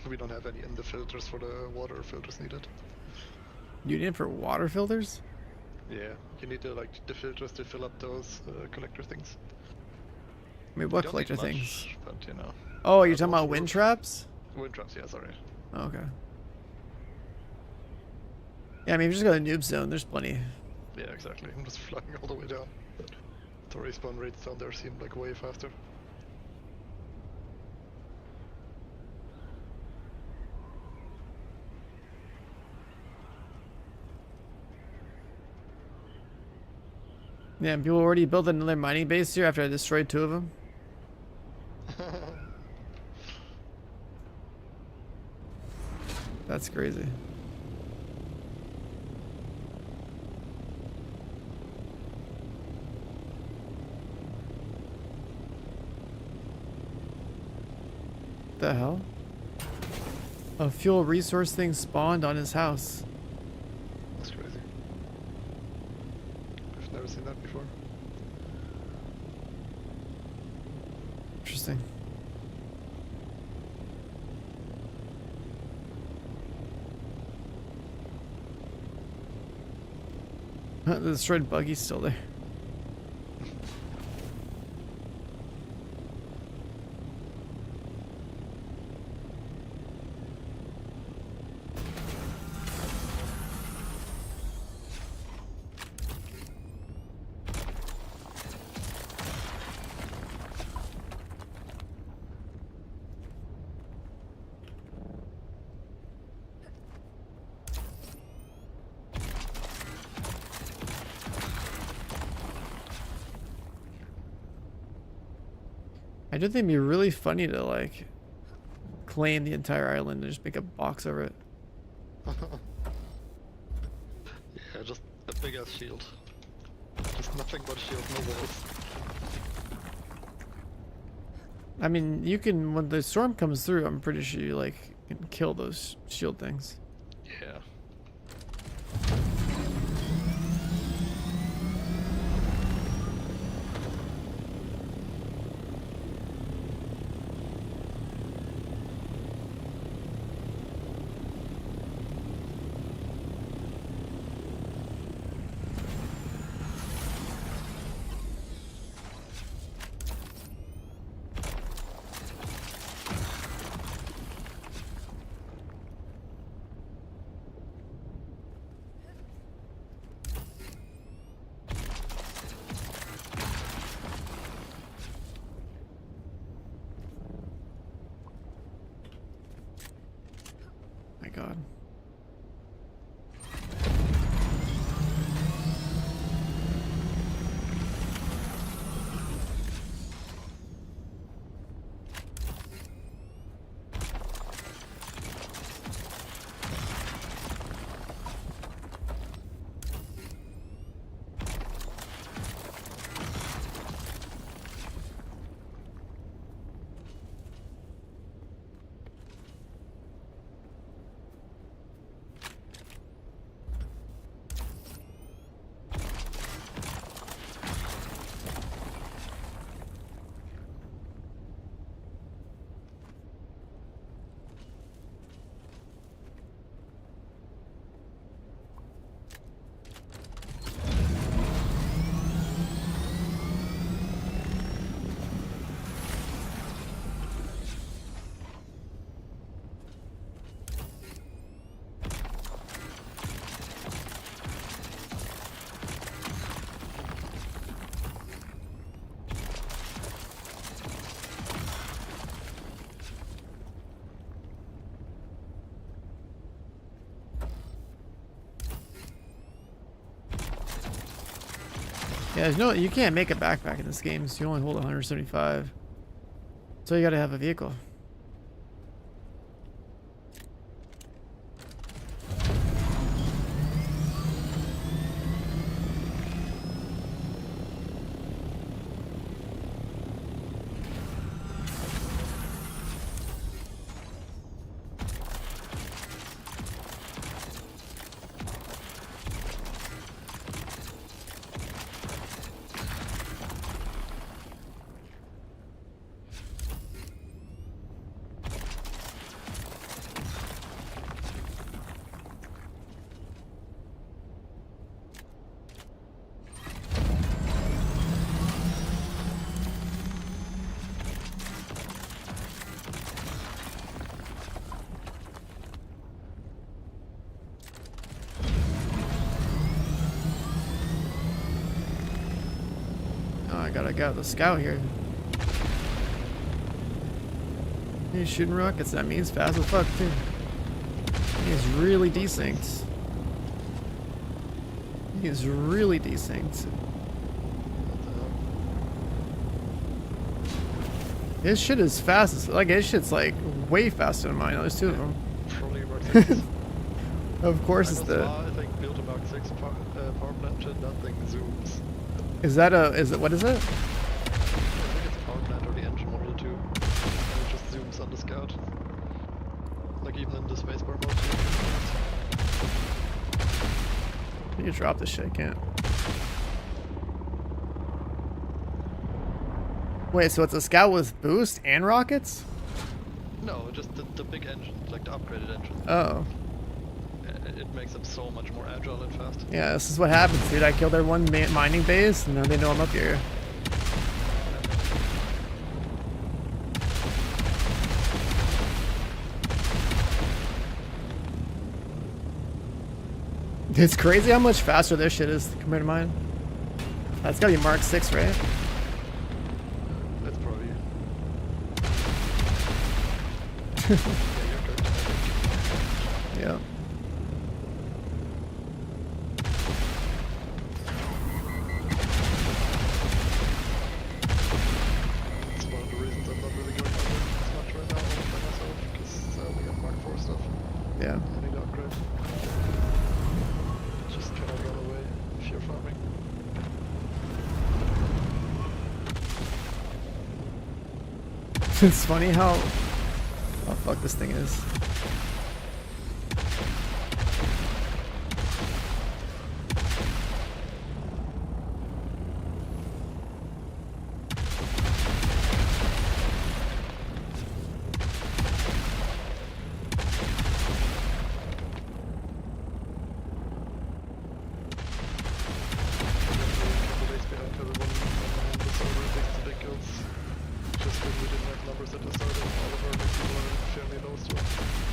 We don't have any in the filters for the water filters needed. You need it for water filters? Yeah, you need to like the filters to fill up those collector things. I mean, what collector things? But you know. Oh, you're talking about wind traps? Wind traps, yeah, sorry. Oh, okay. Yeah, I mean, if you just go to noob zone, there's plenty. Yeah, exactly. I'm just flying all the way down. The respawn rates down there seem like way faster. Yeah, and people already built another mining base here after I destroyed 2 of them. That's crazy. The hell? A fuel resource thing spawned on his house. That's crazy. I've never seen that before. Interesting. The destroyed buggy's still there. I do think it'd be really funny to like claim the entire island and just make a box over it. Yeah, just a big ass shield. Just nothing but shield, no walls. I mean, you can, when the storm comes through, I'm pretty sure you like can kill those shield things. Yeah. god. Yeah, there's no, you can't make a backpack in this game, so you only hold 175. So you gotta have a vehicle. I got the scout here. He's shooting rockets. That means fast as fuck too. He's really desynced. He's really desynced. His shit is fast as like his shit's like way faster than mine. There's two of them. Probably Mark 6. Of course, it's the. I think built a Mark 6 power plant and that thing zooms. Is that a? Is it? What is it? I think it's a power plant or the engine, one of the two. And it just zooms on the scout. Like even in the spacebar mode. You drop this shit, I can't. Wait, so it's a scout with boost and rockets? No, just the big engine, like the upgraded engine. Oh. It makes it so much more agile and fast. Yeah, this is what happens, dude. I killed their one mining base, and now they know I'm up here. It's crazy how much faster their shit is compared to mine. That's gotta be Mark 6, right? That's probably. Yeah. It's one of the reasons I'm not really going out as much right now by myself, because I only got Mark 4 stuff. Yeah. I need to upgrade. Just cannot run away if you're farming. It's funny how fuck this thing is.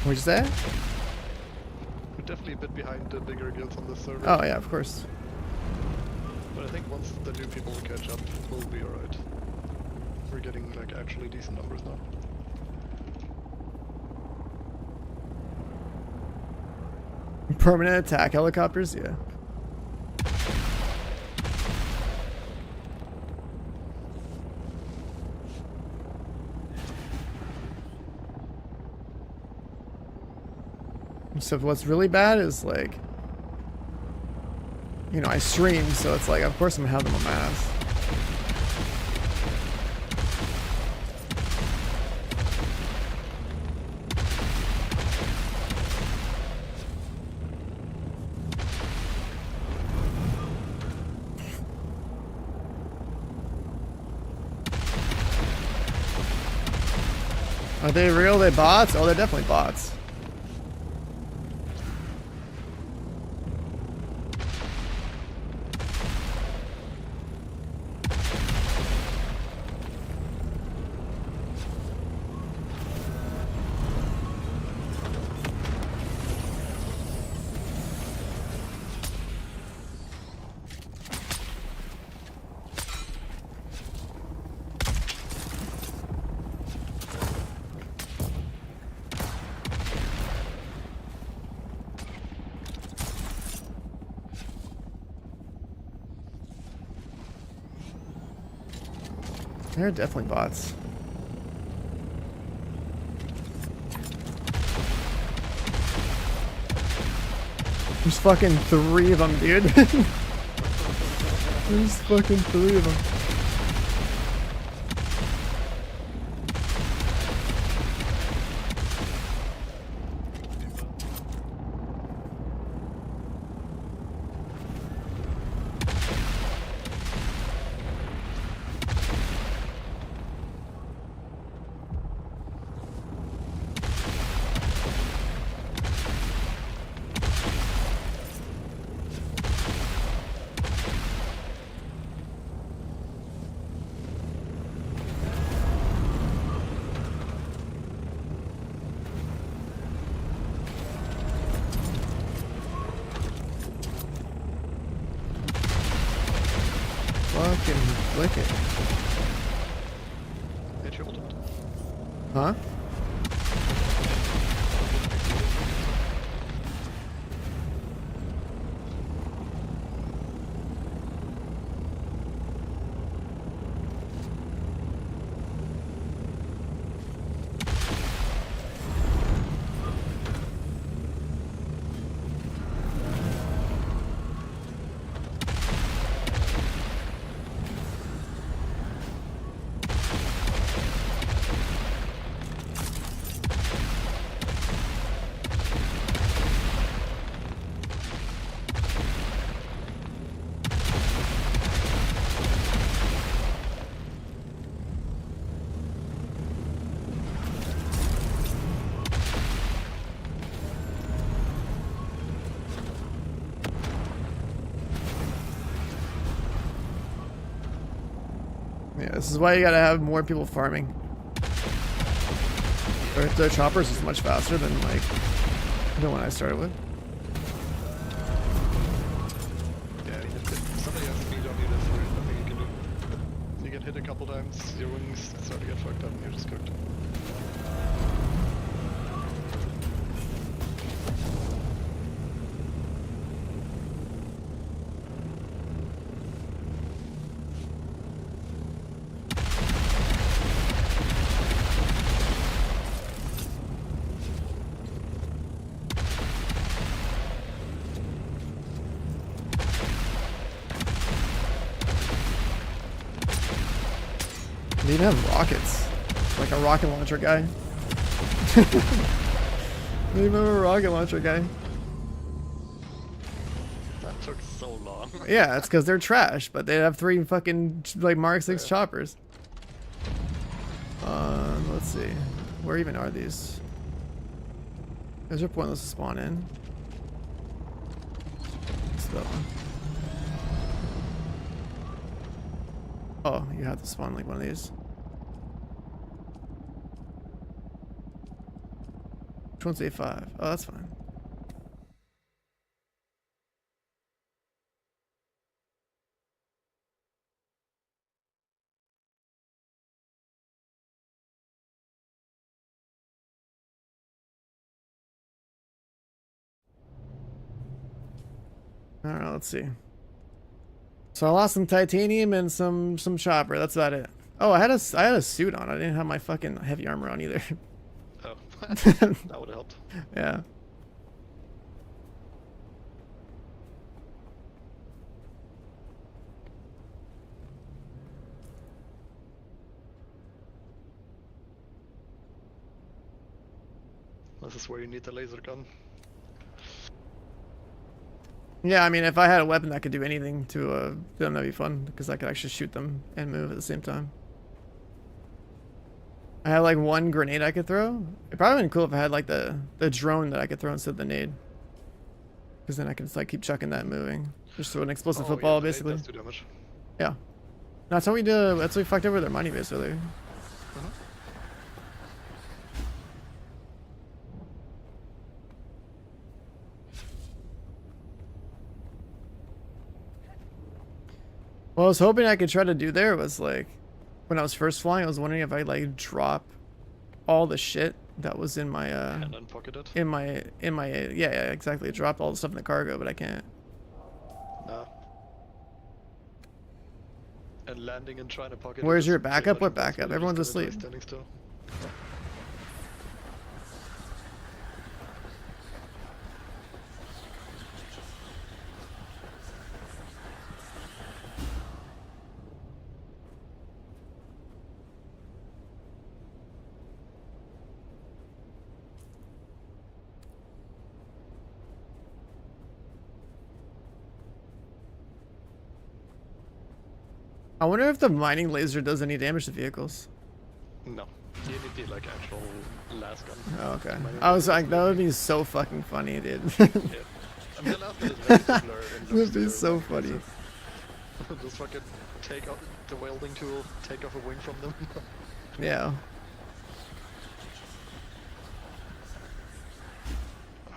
What'd you say? We're definitely a bit behind the bigger guilds on this server. Oh yeah, of course. But I think once the new people catch up, we'll be alright. We're getting like actually decent numbers now. Permanent attack helicopters, yeah. So what's really bad is like, you know, I stream, so it's like, of course I'm gonna have them on my ass. Are they real? They bots? Oh, they're definitely bots. They're definitely bots. There's fucking 3 of them, dude. There's fucking 3 of them. Fucking flick it. Hit your ultimate. Huh? Yeah, this is why you gotta have more people farming. Their choppers is much faster than like the one I started with. Yeah, somebody has speed on you, that's nothing you can do. You get hit a couple times, your wings start to get fucked up and you're just cooked. They even have rockets. Like a rocket launcher guy. They even have a rocket launcher guy. That took so long. Yeah, it's because they're trash, but they have 3 fucking like Mark 6 choppers. Let's see. Where even are these? Those are pointless to spawn in. What's that one? Oh, you have to spawn like one of these. Which one's A5? Oh, that's fine. I don't know. Let's see. So I lost some titanium and some chopper. That's about it. Oh, I had a suit on. I didn't have my fucking heavy armor on either. Oh, that would have helped. Yeah. This is where you need the laser gun. Yeah, I mean, if I had a weapon that could do anything to them, that'd be fun because I could actually shoot them and move at the same time. I had like one grenade I could throw. It'd probably been cool if I had like the drone that I could throw instead of the nade. Because then I can just like keep chucking that and moving. Just throw an explosive football, yeah, the nade basically. does do damage. Yeah. No, that's how we did. That's how we fucked over their money base earlier. What I was hoping I could try to do there was like, when I was first flying, I was wondering if I'd like drop all the shit that was in my And then pocket it. yeah, exactly. Drop all the stuff in the cargo, but I can't. Nah. And landing and trying to pocket it Where's is your pretty backup? much What impossible. backup? You Everyone's just gotta asleep. die standing still. I wonder if the mining laser does any damage to vehicles. No. You need the like actual last gun. Oh, okay. Mining I was laser like, is that would really- be so fucking funny, dude. Yeah. I mean, the last gun is very similar in That would be looks to so the funny. laser. Just fucking take out the welding tool, take off a wing from them. Yeah.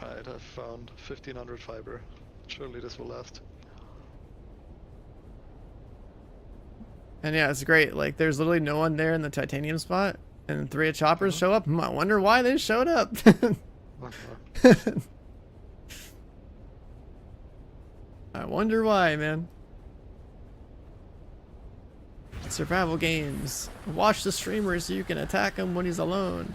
Alright, I've found 1500 fiber. Surely this will last. And yeah, it's great. Like, there's literally no one there in the titanium spot, and 3 choppers show up. I wonder why they showed up. I wonder why, man. Survival games. Watch the streamer so you can attack him when he's alone.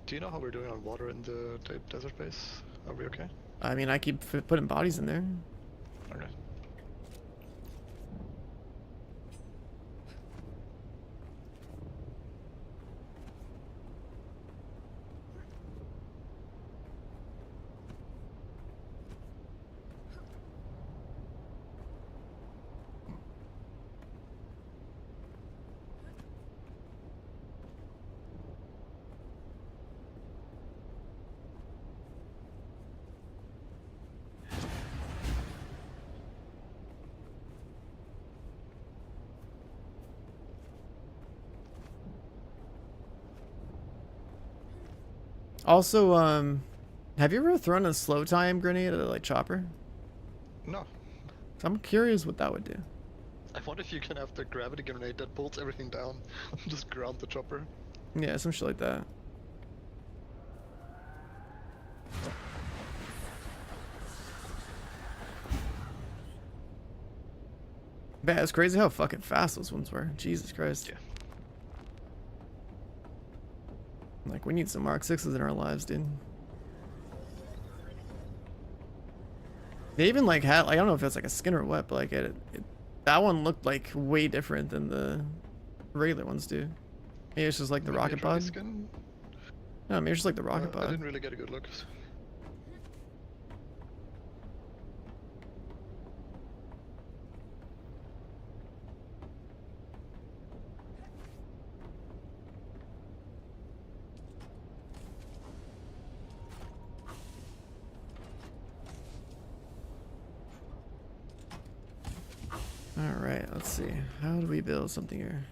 Do you know how we're doing on water in the desert base? Are we okay? I mean, I keep putting bodies in there. Okay. Also, have you ever thrown a slow time grenade at a like chopper? No. I'm curious what that would do. I wonder if you can have the gravity grenade that pulls everything down. Just ground the chopper. Yeah, some shit like that. Man, it's crazy how fucking fast those ones were. Jesus Christ. Yeah. Like, we need some Mark 6s in our lives, dude. They even, like, had, like, I don't know if it's like a skin or what, but, like, that one looked, like, way different than the regular ones do. Maybe it's just like the Maybe rocket try pod. skin? No, maybe it's just like the rocket I pod. didn't really get a good look. Alright, let's see. How do we build something here?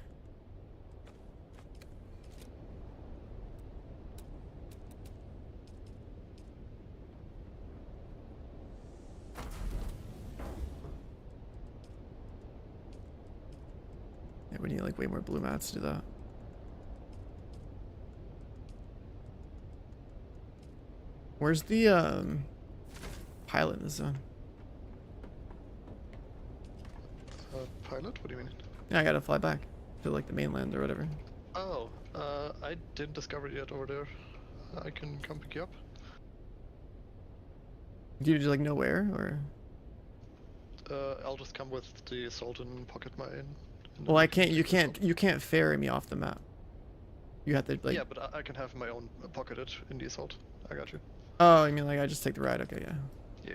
We need like way more blue mats to do that. Where's the pilot in this zone? Pilot? What do you mean? Yeah, I gotta fly back to like the mainland or whatever. Oh, I didn't discover it yet over there. I can come pick you up. Do you just like know where or? I'll just come with the assault and pocket mine. Well, I can't. You can't ferry me off the map. You have to like. Yeah, but I can have my own pocketed in the assault. I got you. Oh, I mean like I just take the ride. Okay, yeah. Yeah.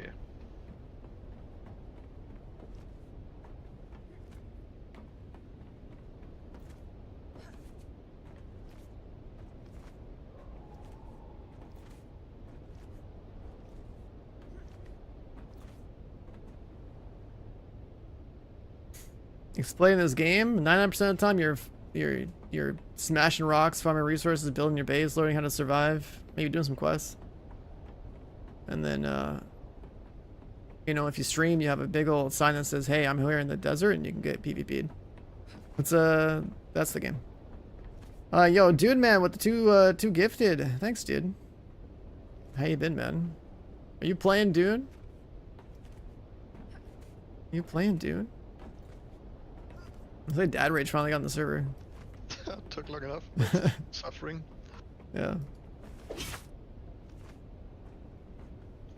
Explain this game. 99% of the time, you're smashing rocks, farming resources, building your base, learning how to survive, maybe doing some quests. And then, you know, if you stream, you have a big old sign that says, "Hey, I'm here in the desert," and you can get PvP'd. It's that's the game. Yo, dude, man, with the two gifted. Thanks, dude. How you been, man? Are you playing Dune? You playing Dune? I think Dad Rage finally got on the server. Took long enough. Suffering. Yeah.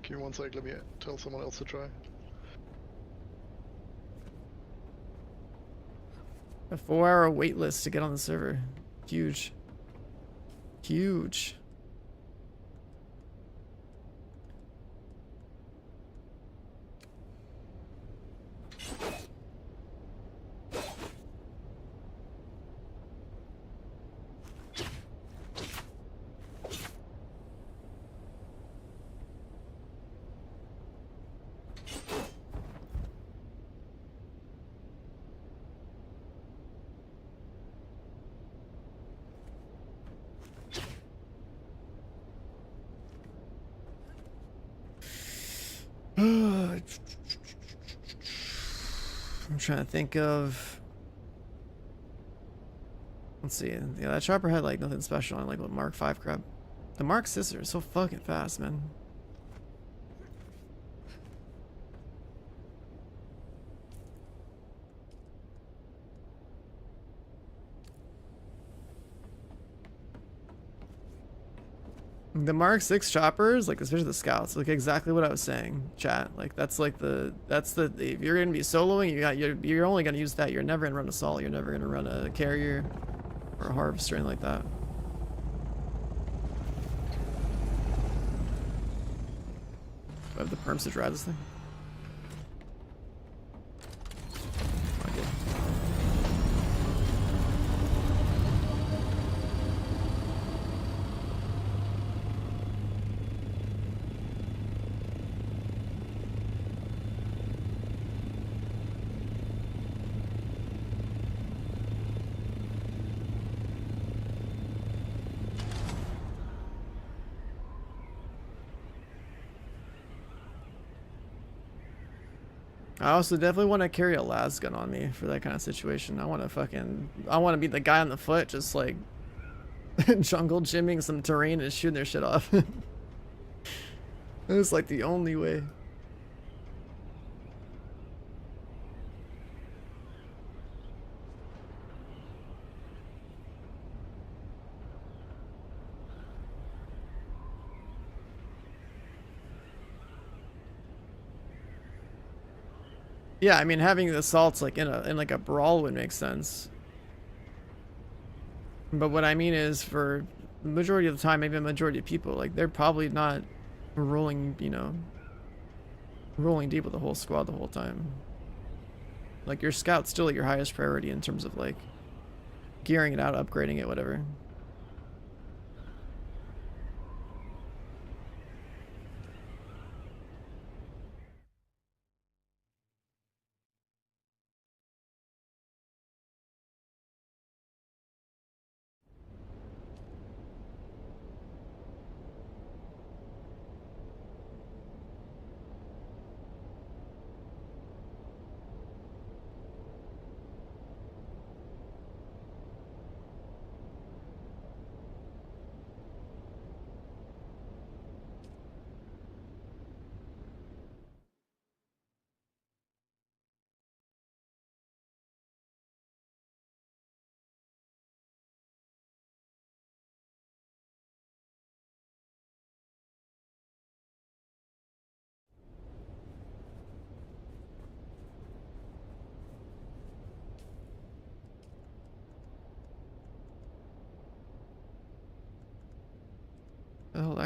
Give me one sec, let me tell someone else to try. A 4-hour wait list to get on the server. Huge. Huge. I'm trying to think of. Let's see. Yeah, that chopper had like nothing special on like what Mark 5 crap. The Mark Sister is so fucking fast, man. The Mark 6 choppers, like especially the scouts, like exactly what I was saying, chat. Like that's the if you're gonna be soloing, you're only gonna use that. You're never gonna run assault. You're never gonna run a carrier or a harvester or anything like that. Do I have the perms to drive this thing? I did. I also definitely want to carry a las gun on me for that kind of situation. I want to be the guy on the foot, just like jungle gymming some terrain and shooting their shit off. It's like the only way. Yeah, I mean having the assaults like in like a brawl would make sense. But what I mean is for the majority of the time, maybe a majority of people, like they're probably not rolling, you know, rolling deep with the whole squad the whole time. Like your scout's still like your highest priority in terms of like gearing it out, upgrading it, whatever.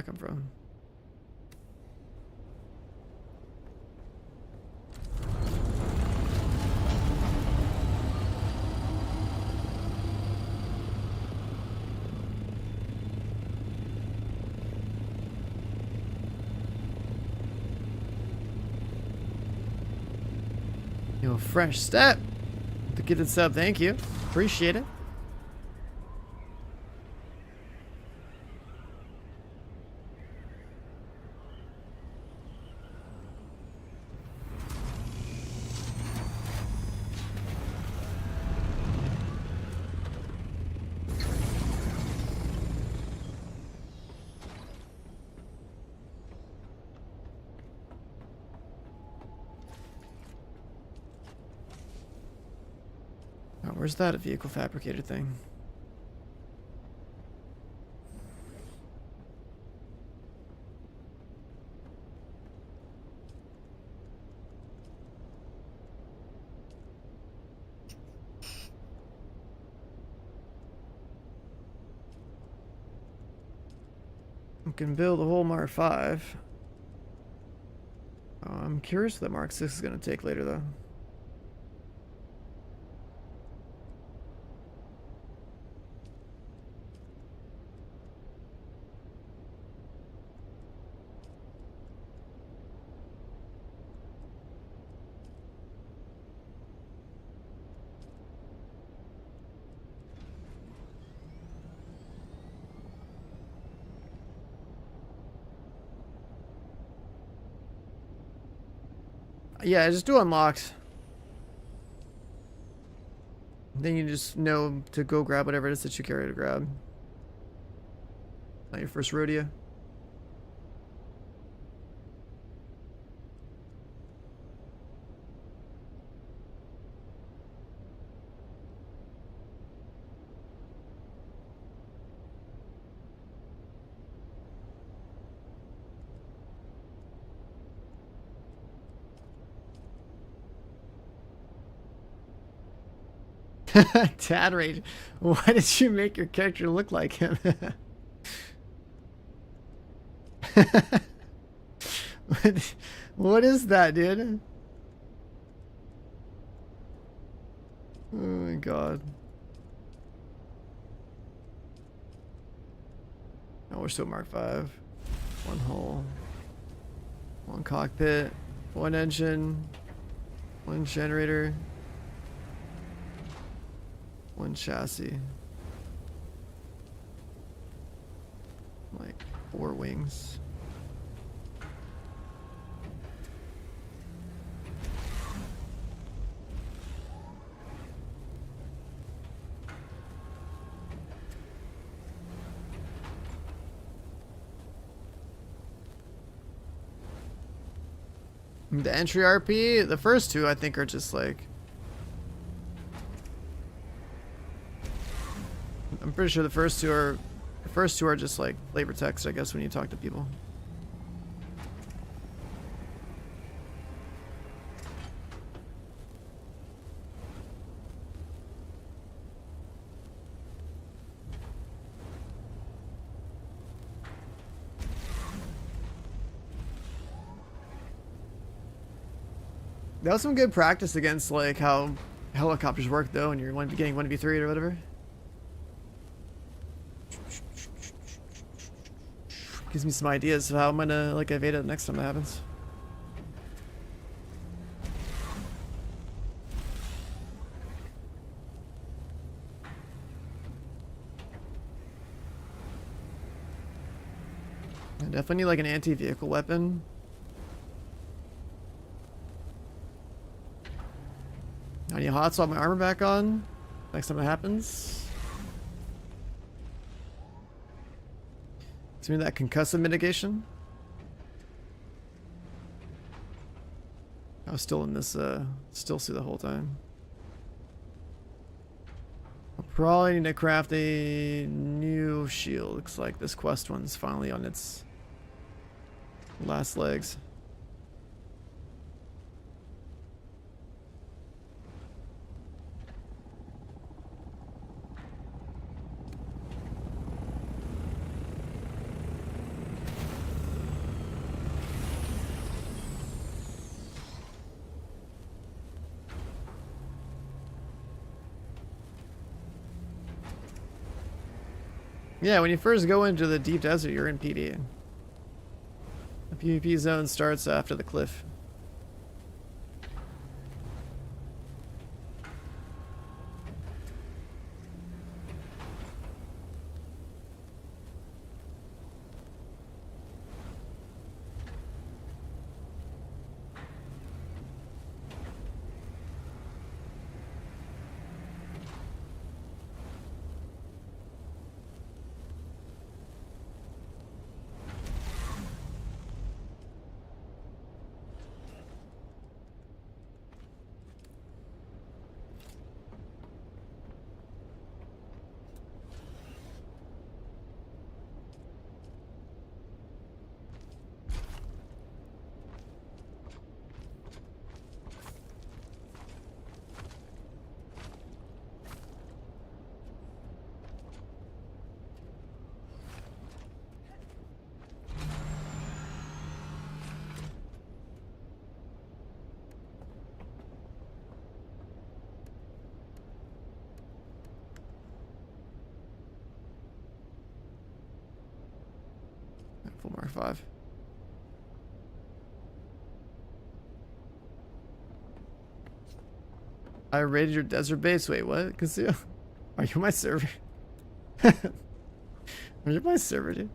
that come from? Yo, fresh step. The gifted sub, thank you. Appreciate it. Oh, where's that vehicle fabricator thing? We can build a whole Mark 5. I'm curious what that Mark 6 is going to take later, though. Yeah, just do unlocks. Then you just know to go grab whatever it is that you carry to grab. Not your first rodeo. Tad Rage, why did you make your character look like him? What is that, dude? Oh my god. Oh, we're still Mark 5. One hull. One cockpit. One engine. One generator. One chassis. Like 4 wings. The entry RP, the first 2 I think are just like, I'm pretty sure the first two are just like flavor text, I guess, when you talk to people. That was some good practice against like how helicopters work though, and you're getting 1v3 or whatever. Gives me some ideas of how I'm gonna like evade it next time that happens. I definitely need like an anti-vehicle weapon. I need to hot swap my armor back on next time it happens. Give me that concussive mitigation. I was still in this, still see the whole time. I'll probably need to craft a new shield. Looks like this quest one's finally on its last legs. Yeah, when you first go into the deep desert, you're in PD. The PvP zone starts after the cliff. Full Mark 5. I raided your desert base. Wait, what? Casio? Are you my server? Are you my server, dude?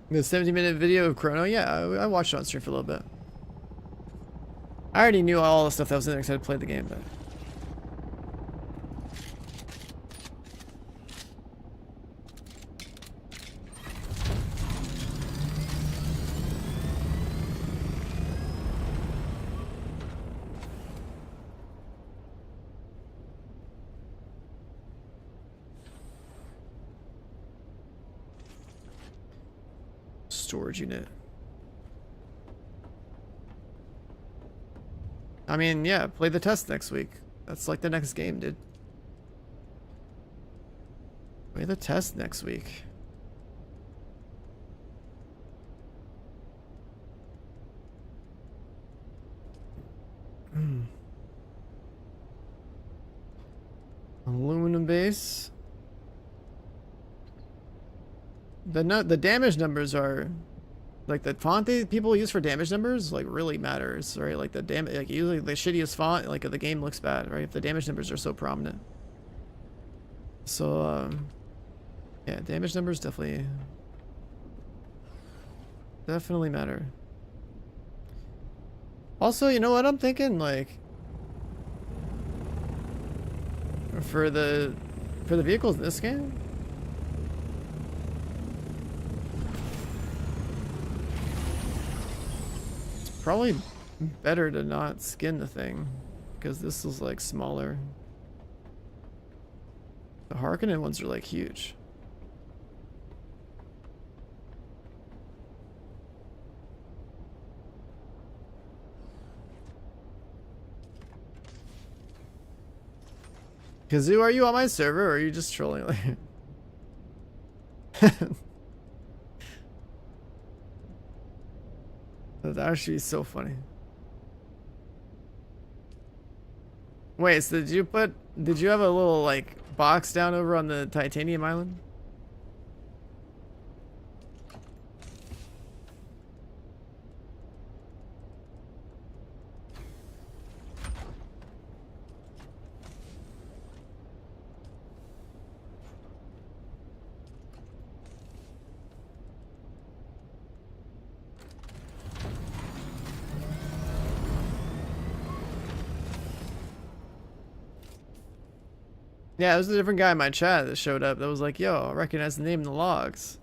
The 70-minute video of Chrono? Yeah, I watched it on stream for a little bit. I already knew all the stuff that was in there because I played the game, but... Storage unit. I mean, yeah, play the test next week. That's like the next game, dude. Play the test next week. Aluminum base. The damage numbers are like the font people use for damage numbers like really matters, right? Like the damage, like usually the shittiest font, like the game looks bad, right? If the damage numbers are so prominent. So yeah, damage numbers definitely matter. Also, you know what I'm thinking, like for the vehicles in this game. Probably better to not skin the thing because this is like smaller. The Harkonnen ones are like huge. Kazoo, are you on my server or are you just trolling? That's actually so funny. Wait, so did you have a little like box down over on the titanium island? Yeah, it was a different guy in my chat that showed up that was like, yo, I recognize the name in the logs.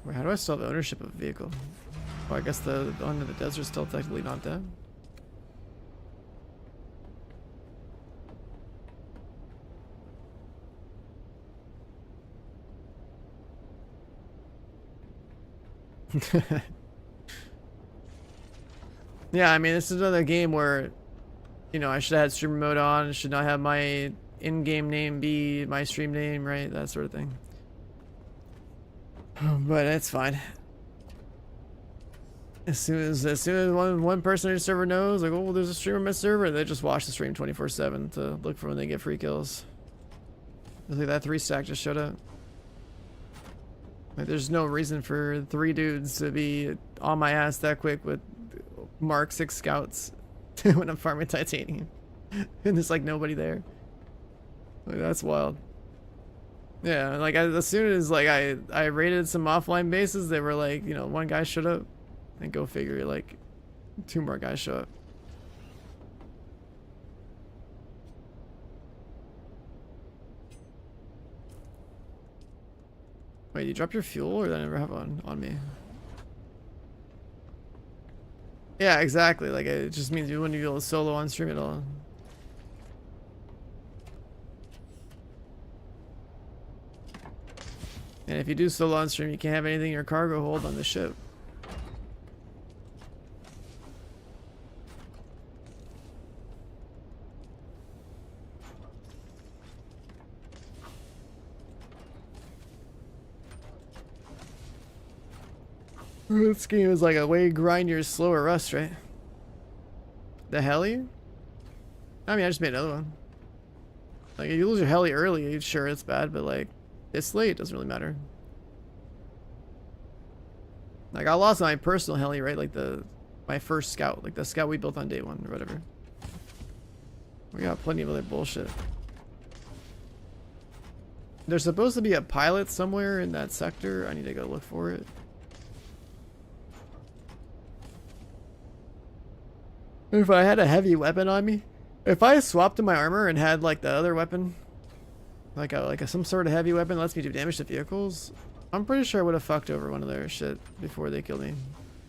Wait, how do I still have ownership of a vehicle? Oh, I guess the one in the desert's still technically not dead. Yeah, I mean, this is another game where, you know, I should have had streamer mode on, should not have my in-game name be my stream name, right? That sort of thing. But it's fine. As soon as one person on your server knows, like, oh, well, there's a streamer on my server, they just watch the stream 24/7 to look for when they get free kills. Look like that 3-stack just showed up. Like, there's no reason for 3 dudes to be on my ass that quick with Mark 6 scouts when I'm farming titanium. And there's like nobody there. Like, that's wild. Yeah, like as soon as like I raided some offline bases, they were like, you know, 1 guy showed up. And go figure, like 2 more guys show up. Wait, you drop your fuel, or did I never have one on me? Yeah, exactly. Like, it just means you wouldn't be able to solo on stream at all. And if you do solo on stream, you can't have anything in your cargo hold on the ship. This game is like a way grindier, slower Rust, right? The heli? I mean, I just made another one. Like, if you lose your heli early, sure, it's bad, but like, this late, it doesn't really matter. Like, I lost my personal heli, right? Like my first scout, like the scout we built on day 1 or whatever. We got plenty of other bullshit. There's supposed to be a pilot somewhere in that sector. I need to go look for it. If I had a heavy weapon on me, if I swapped to my armor and had like the other weapon, like some sort of heavy weapon that lets me do damage to vehicles, I'm pretty sure I would have fucked over one of their shit before they killed me.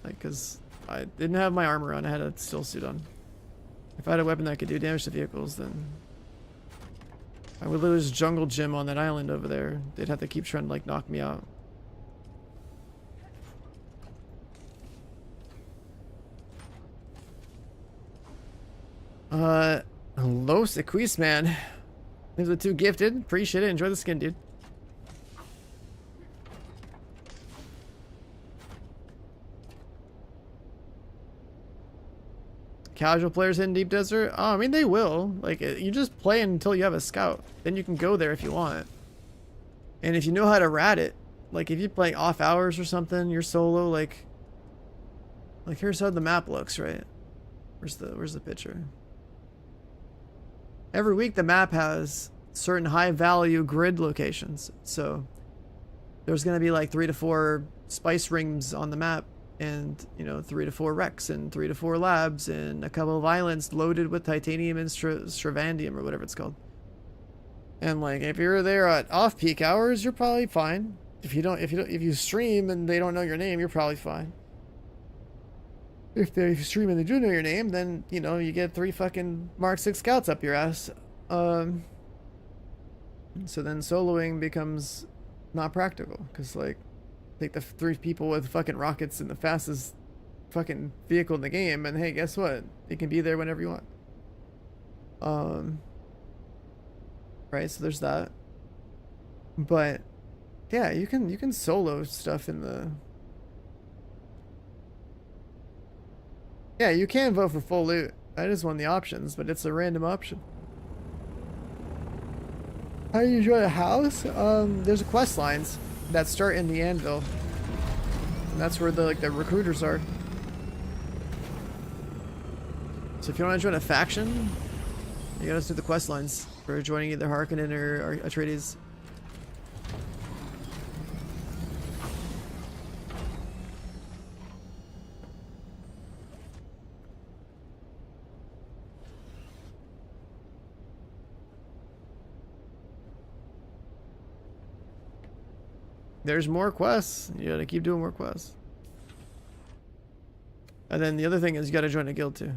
Like, cause I didn't have my armor on, I had a still suit on. If I had a weapon that could do damage to vehicles, then I would literally just jungle gym on that island over there. They'd have to keep trying to like knock me out. Los Equis, man. There's the 2 gifted. Appreciate it. Enjoy the skin, dude. Casual players in Deep Desert? Oh, I mean, they will. Like, you just play until you have a scout. Then you can go there if you want. And if you know how to rat it, like, if you're playing off hours or something, you're solo, like here's how the map looks, right? Where's the picture? Every week the map has certain high value grid locations. So there's going to be like 3 to 4 spice rings on the map, and, you know, 3 to 4 wrecks and 3 to 4 labs and a couple of islands loaded with titanium and stravandium or whatever it's called. And like, if you're there at off peak hours, you're probably fine. If you stream and they don't know your name, you're probably fine. If you stream and they do know your name, then, you know, you get 3 fucking Mark 6 scouts up your ass. So then soloing becomes not practical, because, like, take the 3 people with fucking rockets and the fastest fucking vehicle in the game, and hey, guess what? You can be there whenever you want. Right, so there's that. But yeah, you can solo stuff in the... Yeah, you can vote for full loot. That is one of the options, but it's a random option. How do you join a house? There's quest lines that start in the anvil. And that's where the recruiters are. So if you want to join a faction, you gotta do the quest lines for joining either Harkonnen or Atreides. there's more quests. You gotta keep doing more quests. And then the other thing is you gotta join a guild too.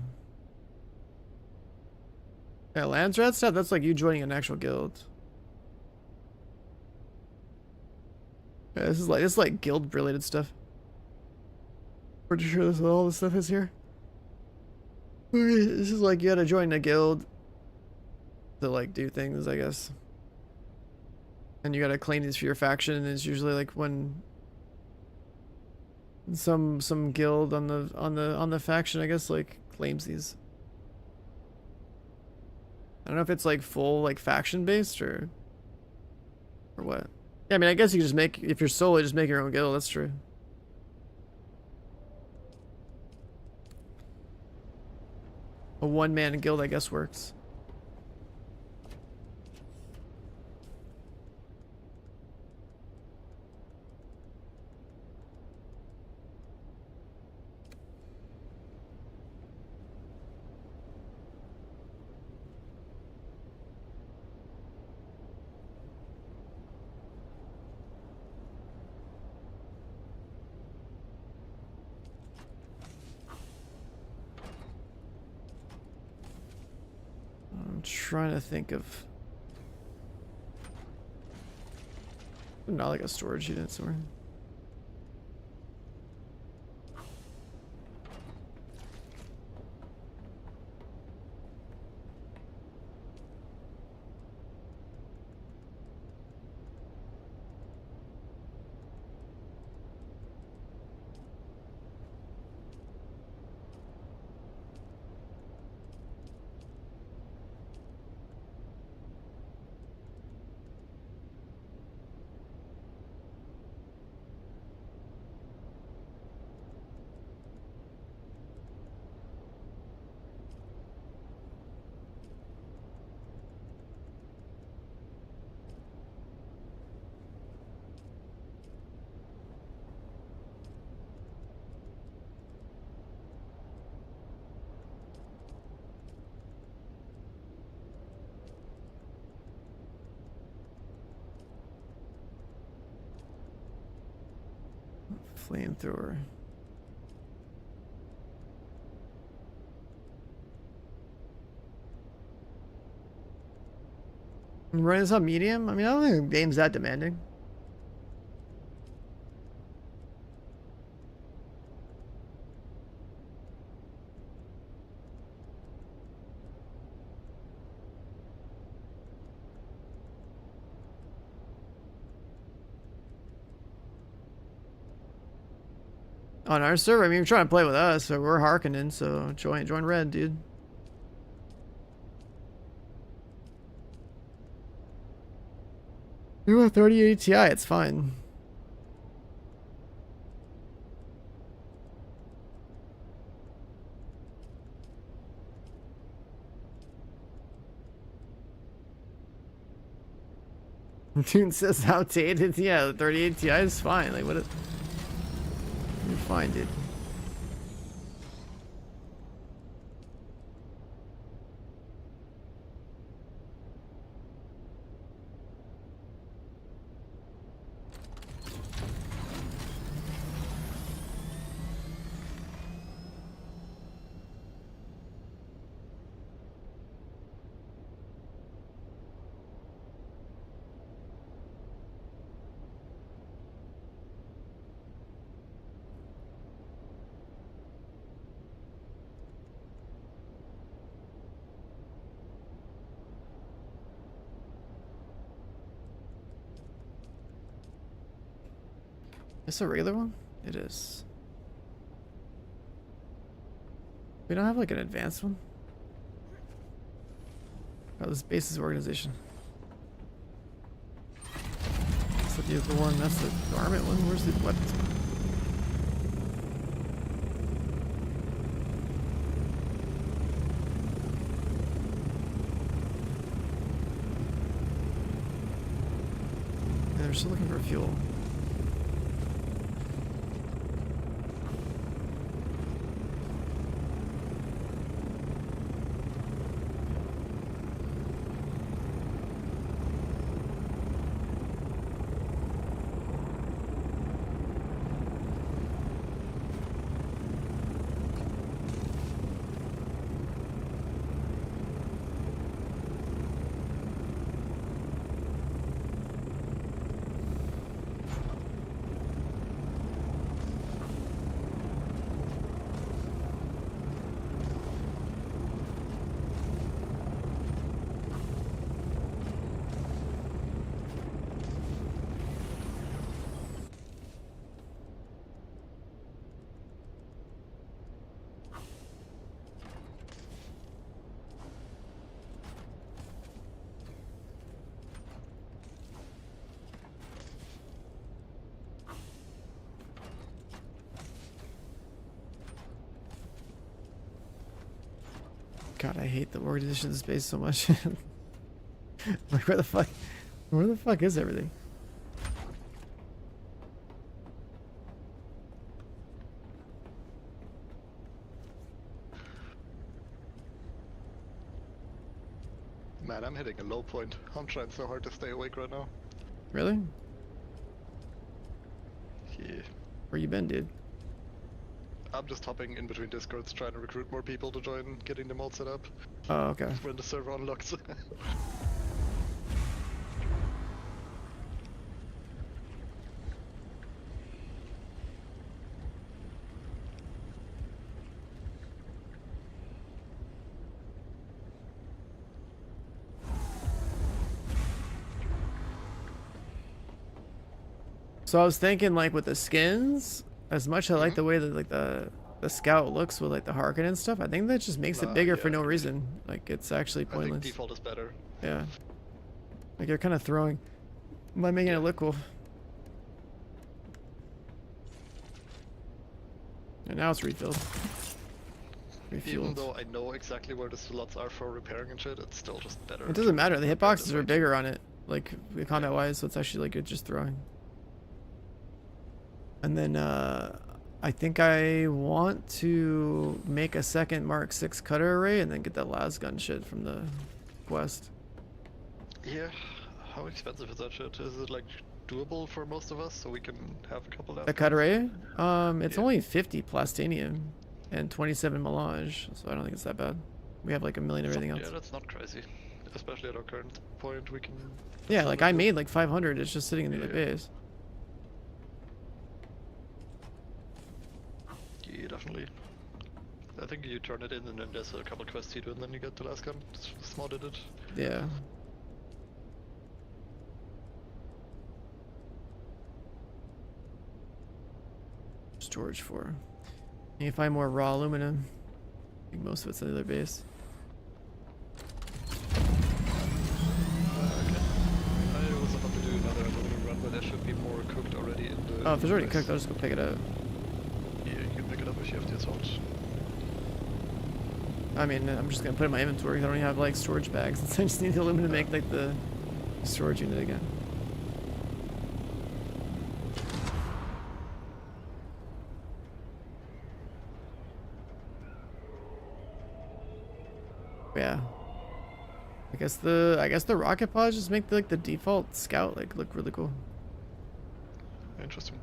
Yeah, Lance Rat stuff, that's like you joining an actual guild. Yeah, this is like guild related stuff. Pretty sure this is all the stuff is here. This is like you gotta join a guild to like do things, I guess. And you gotta claim these for your faction, and it's usually like when some guild on the faction, I guess, like claims these. I don't know if it's like full like faction based or what. Yeah, I mean, I guess you can just make, if you're solo, just make your own guild. That's true. A one-man guild, I guess, works. I'm trying to think of not like a storage unit somewhere. Flamethrower. I'm running this on medium? I mean, I don't think the game's that demanding. On our server, I mean, you're trying to play with us, so we're Harkonnen, so join red, dude. Do a 3080 Ti, it's fine. Dune says outdated. Yeah, the 3080 Ti is fine. Like, what is... You're fine, dude. Is this a regular one? It is. We don't have like an advanced one? Oh, this base is organization. That's the vehicle one. That's the garment one. Where's the weapons one? Yeah, they're still looking for fuel. God, I hate the organization space so much. Like, where the fuck is everything? Man, I'm hitting a low point. I'm trying so hard to stay awake right now. Really? Yeah. Where you been, dude? I'm just hopping in between discords trying to recruit more people to join, getting them all set up. Oh, okay. When the server unlocks. So I was thinking, like, with the skins, as much as I like the way that, like, the scout looks with, like, the Harkin and stuff, I think that just makes it bigger for no reason. Like, it's actually pointless. I think default is better. Yeah. Like, you're kind of throwing by making it look cool. And now it's refilled. Even though I know exactly where the slots are for repairing and shit, it's still just better. It doesn't matter. The hitboxes are bigger on it, like, combat-wise, so it's actually, like, good just throwing. And then, I think I want to make a second Mark 6 cutter array and then get that lasgun shit from the quest. Yeah, how expensive is that shit? Is it like doable for most of us so we can have a couple left? The cutter array? It's only 50 plastinium and 27 melange, so I don't think it's that bad. We have like a million everything else. Yeah, that's not crazy. Especially at our current point, we can... Yeah, like I made like 500, it's just sitting in the base. Yeah, definitely. I think you turn it in and then there's a couple quests you do and then you get the last gun. Just modded it. Yeah. Storage 4. You can find more raw aluminum. I think most of it's in the other base. Okay. I was about to do another aluminum run, but there should be more cooked already in the... Oh, if it's already cooked, I'll just go pick it up. Yeah, you can pick it up if you have the assault. I mean, I'm just gonna put it in my inventory because I don't even have like storage bags. I just need the aluminum to make like the storage unit again. Yeah. I guess the rocket pods just make the default scout like look really cool. Interesting.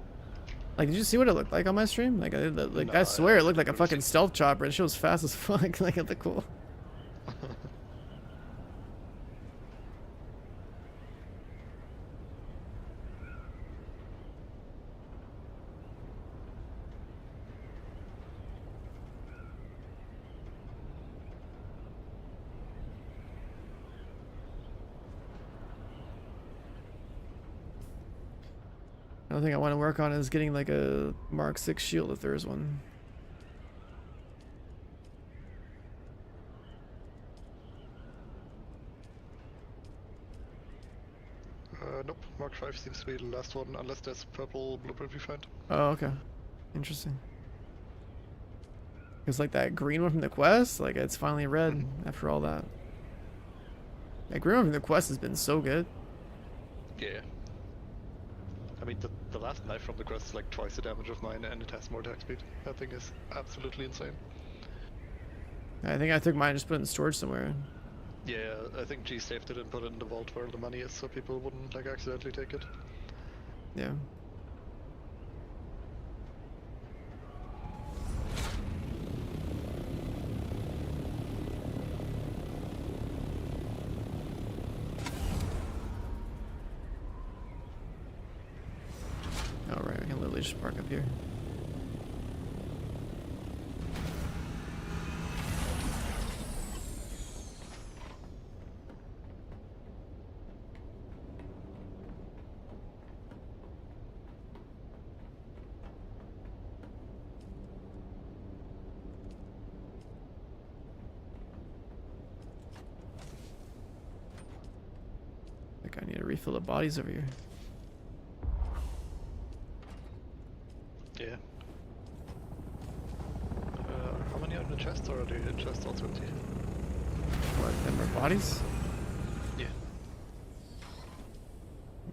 Like, did you see what it looked like on my stream? Like, I swear it looked like a fucking stealth chopper. And shit was fast as fuck. Like, it looked cool. Another thing I want to work on is getting like a Mark 6 shield if there is one. Nope, Mark 5 seems to be the last one, unless there's a purple blueprint we find. Oh, okay. Interesting. Because like that green one from the quest, like it's finally red after all that. That green one from the quest has been so good. Yeah. I mean, the last knife from the quest is like twice the damage of mine and it has more attack speed. That thing is absolutely insane. I think I took mine and just put it in storage somewhere. Yeah, I think G saved it and put it in the vault where the money is so people wouldn't like accidentally take it. Yeah. Alright, I can literally just park up here. I think I need to refill the bodies over here. Yeah. How many are in the chest, or are the chests all 20? bodies? Yeah.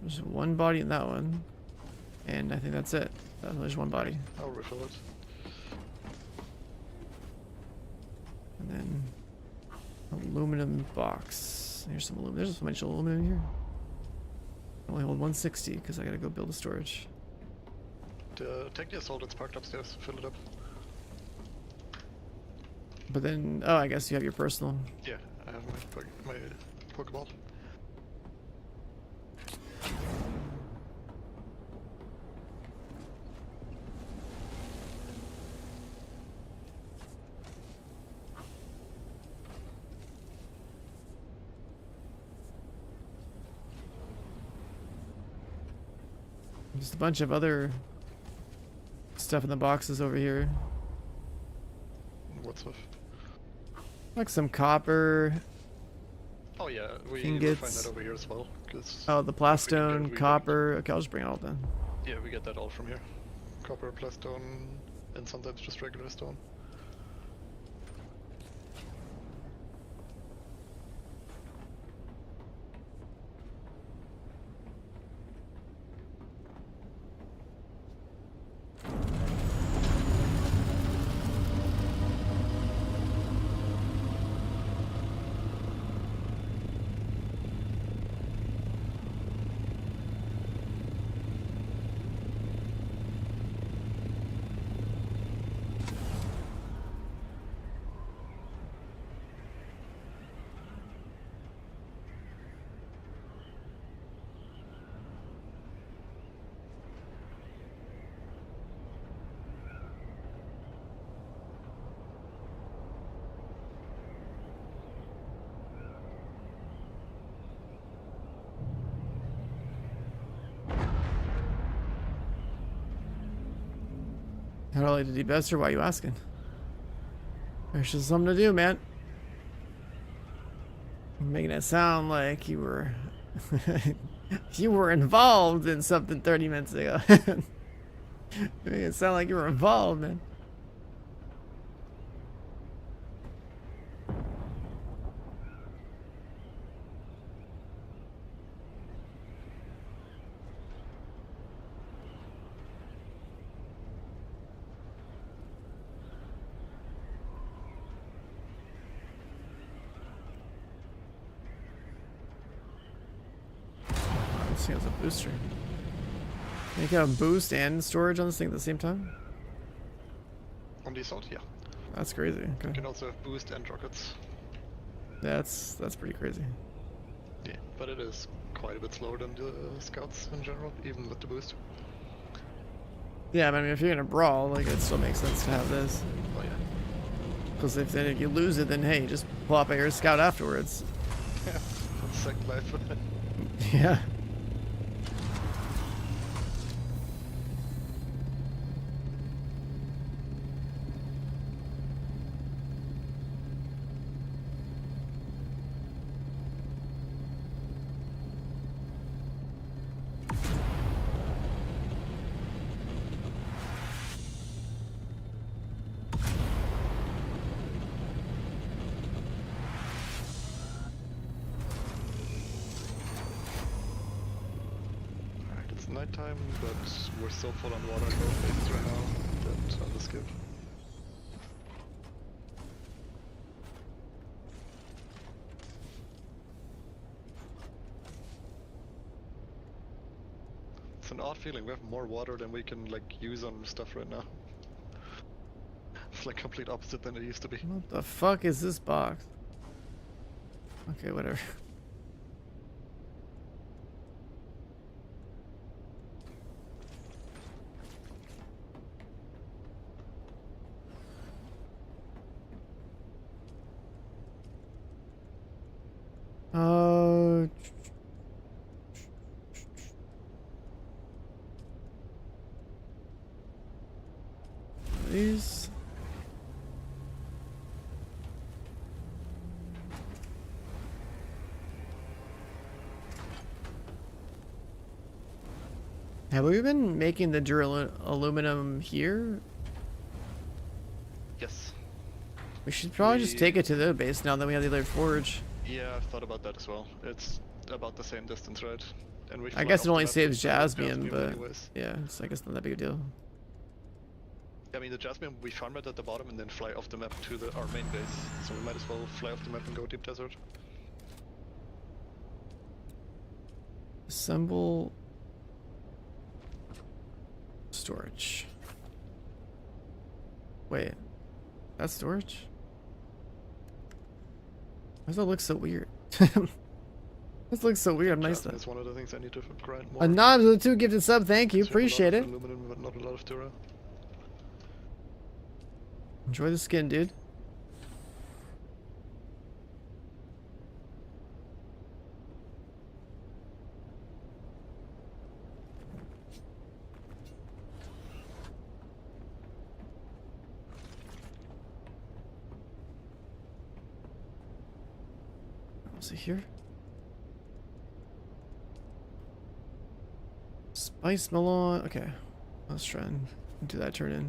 There's one body in that one. And I think that's it. There's one body. I'll refill it. And then aluminum box. Here's some aluminum. There's so much aluminum here. I only hold 160 because I gotta go build a storage. Take the assault that's parked upstairs. Fill it up. But then, oh, I guess you have your personal. Yeah, I have my Pokeball. Just a bunch of other stuff in the boxes over here. What's up? Like some copper. Oh yeah, we will ingots. find that over here as well. 'Cause Oh, the if we can get it, plastone, we copper. Okay, I'll just bring it all then. Yeah, we get that all from here. Copper, plastone, and sometimes just regular stone. How early did he best or why are you asking? There's just something to do, man. You're making it sound like you were you were involved in something 30 minutes ago. Making it sound like you were involved, man. This thing has a booster. You can have boost and storage on this thing at the same time? On the assault, yeah. That's crazy. You Okay. can also have boost and rockets. That's pretty crazy. Yeah, but it is quite a bit slower than the scouts in general, even with the boost. Yeah, but I mean, if you're gonna brawl, like, it still makes sense to have this. Oh yeah. Because if then if you lose it, then hey, just pull up your scout afterwards. Yeah, second life. Yeah. Alright, it's nighttime, but we're still full on water in both places right now. That on the skip. It's an odd feeling. We have more water than we can like use on stuff right now. It's like complete opposite than it used to be. What the fuck is this box? Okay, whatever. These. Have we been making the aluminum here? Yes. We should probably just take it to the base now that we have the other forge. Yeah, I've thought about that as well. It's about the same distance, right? And we I fly guess off it the only map saves with Jasmine, but anyways. yeah, so I guess not that big a deal. I mean, the Jasmine, we farm it at the bottom and then fly off the map to our main base. So we might as well fly off the map and go deep desert. Assemble storage. Wait, that's storage? Why does that look so weird? This looks so weird. Nice though. That's one of the things I need to grind more. Anonymous with 2 gifted sub. Thank you. We have a lot Appreciate of it. aluminum, but not a lot of Dura. Enjoy the skin, dude. Was it here? Spice melon. Okay, let's try and do that turn in.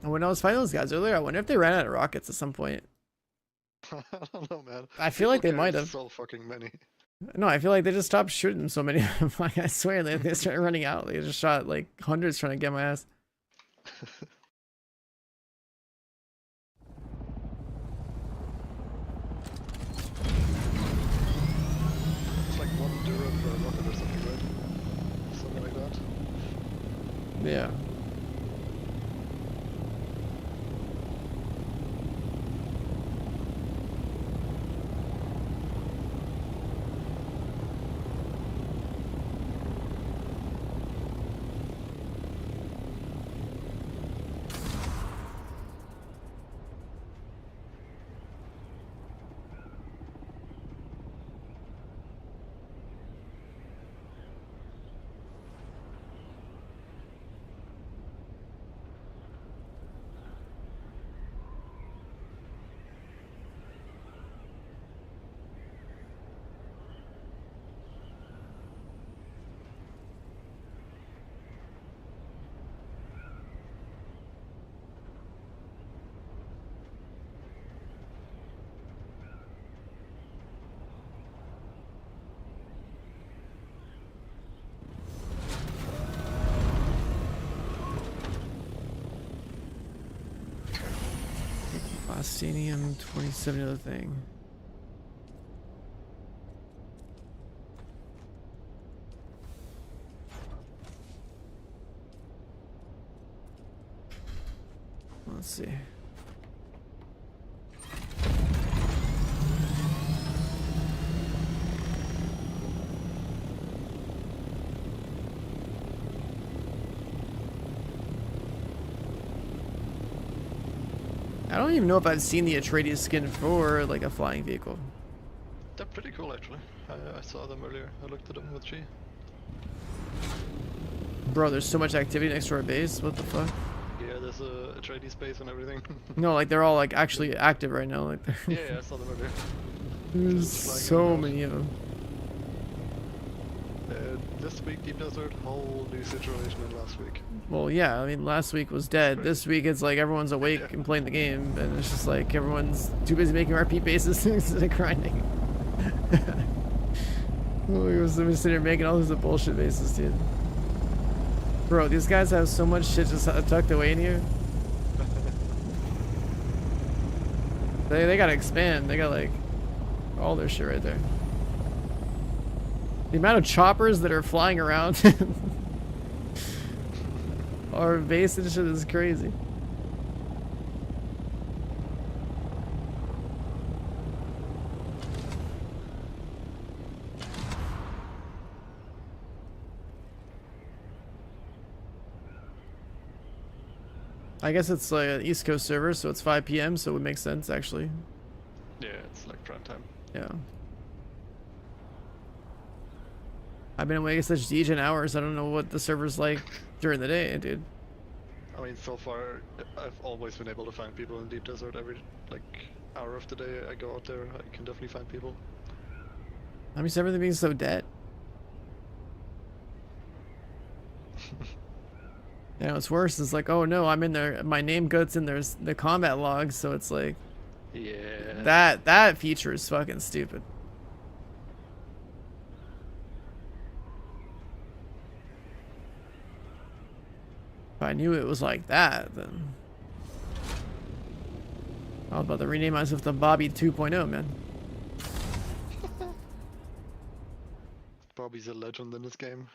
And when I was fighting those guys earlier, I wonder if they ran out of rockets at some point. I don't know, man. I feel like they People might carry have. So fucking many. No, I feel like they just stopped shooting so many. Like, I swear, they started running out. They just shot like hundreds trying to get my ass. It's like 1 Dura per rocket or something, right? Something like that. Yeah. Bostanium 27 other thing. Let's see. I don't even know if I've seen the Atreides skin for like a flying vehicle. They're pretty cool, actually. I saw them earlier. I looked at them with G. Bro, there's so much activity next to our base. What the fuck? Yeah, there's a trading space and everything. No, like they're all like actually active right now. Like yeah, I saw them earlier. there's so many of them. This week, Deep Desert, whole new situation than last week. Well, yeah, I mean, last week was dead. This week it's like everyone's awake and playing the game, and it's just like everyone's too busy making RP bases instead of grinding. We're sitting here making all these bullshit bases, dude. Bro, these guys have so much shit just tucked away in here. They gotta expand. They got like all their shit right there. The amount of choppers that are flying around our base and shit is crazy. I guess it's like an East Coast server, so it's 5 p.m. So it would make sense actually. Yeah, it's like prime time. Yeah. I've been awake such degen hours. I don't know what the server's like during the day, dude. I mean, so far, I've always been able to find people in Deep Desert every, like, hour of the day I go out there. I can definitely find people. I mean, everything being so dead. Yeah, what's worse is like, oh no, I'm in there. My name goes in there's the combat logs, so it's like, yeah, that feature is fucking stupid. If I knew it was like that, then I was about to rename myself to Bobby 2.0, man. Bobby's a legend in this game.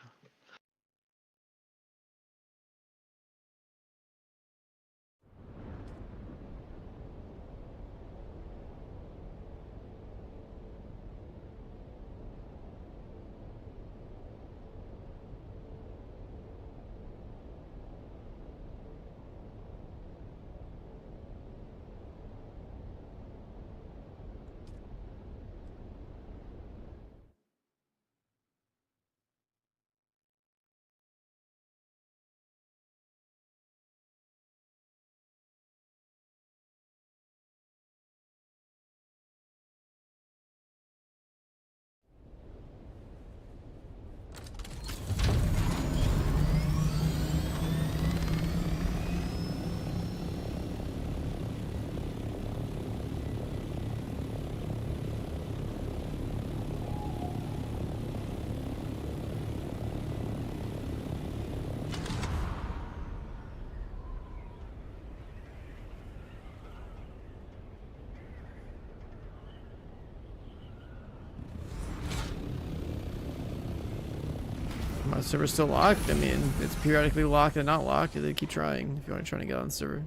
My server's still locked. I mean, it's periodically locked and not locked. They keep trying if you want to try to get on the server.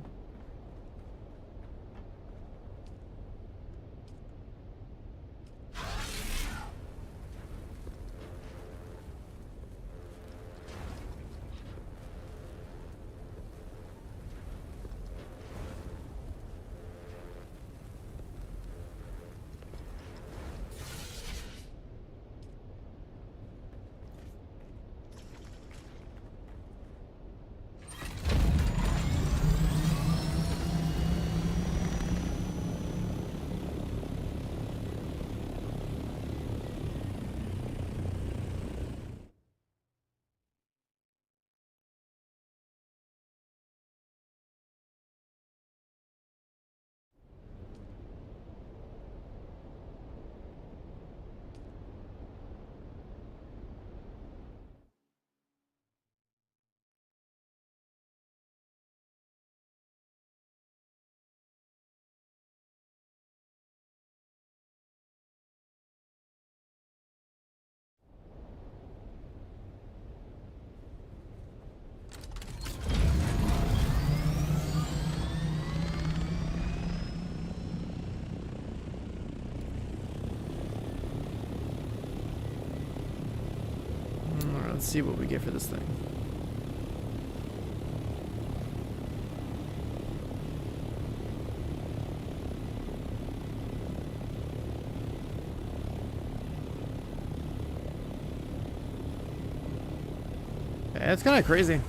Alright, let's see what we get for this thing. Yeah, it's kind of crazy.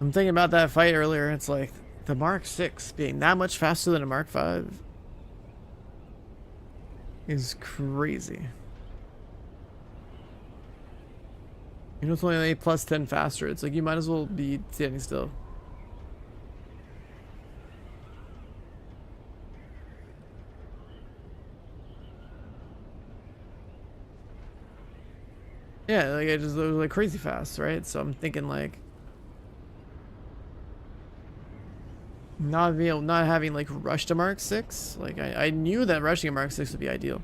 I'm thinking about that fight earlier. It's like the Mark 6 being that much faster than a Mark 5 is crazy. You know, it's only like plus 10 faster. It's like you might as well be standing still. Yeah, like it was like crazy fast, right? So I'm thinking like not having like rush to Mark 6. Like I knew that rushing a Mark 6 would be ideal.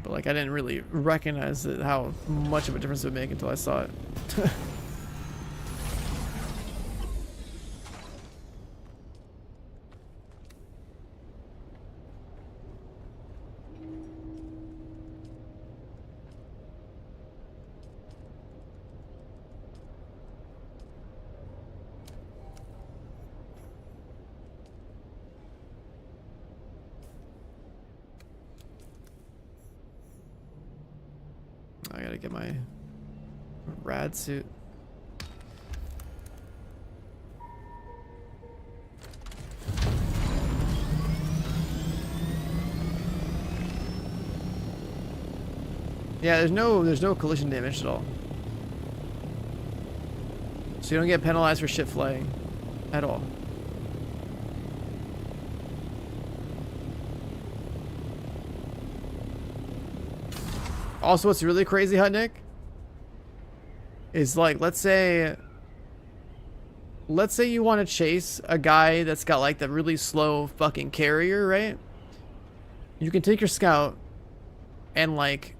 But like I didn't really recognize how much of a difference it would make until I saw it. I gotta get my rad suit. Yeah, there's no collision damage at all. So you don't get penalized for shit flying at all. Also, what's really crazy, Hutnick, is like, let's say you want to chase a guy that's got like the really slow fucking carrier, right? You can take your scout and like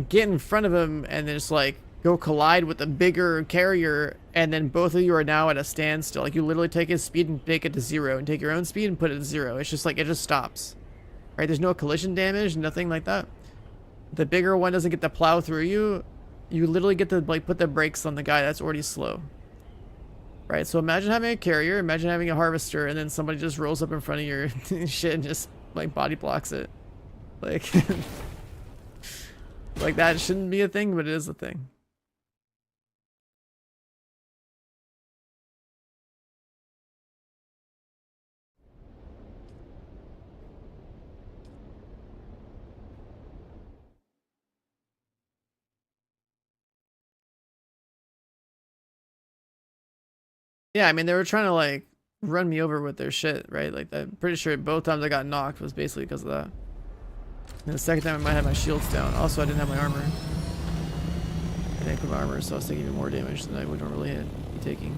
get in front of him and then just like go collide with the bigger carrier, and then both of you are now at a standstill. Like you literally take his speed and make it to 0, and take your own speed and put it to 0. It's just like, it just stops, right? There's no collision damage, nothing like that. The bigger one doesn't get to plow through you. You literally get to like put the brakes on the guy that's already slow, right? So imagine having a carrier, imagine having a harvester, and then somebody just rolls up in front of your shit and just like body blocks it. Like like that shouldn't be a thing, but it is a thing. Yeah, I mean, they were trying to like run me over with their shit, right? Like, I'm pretty sure both times I got knocked was basically because of that. And the second time I might have my shields down. Also, I didn't have my armor. I didn't put my armor, so I was taking even more damage than I would normally be taking.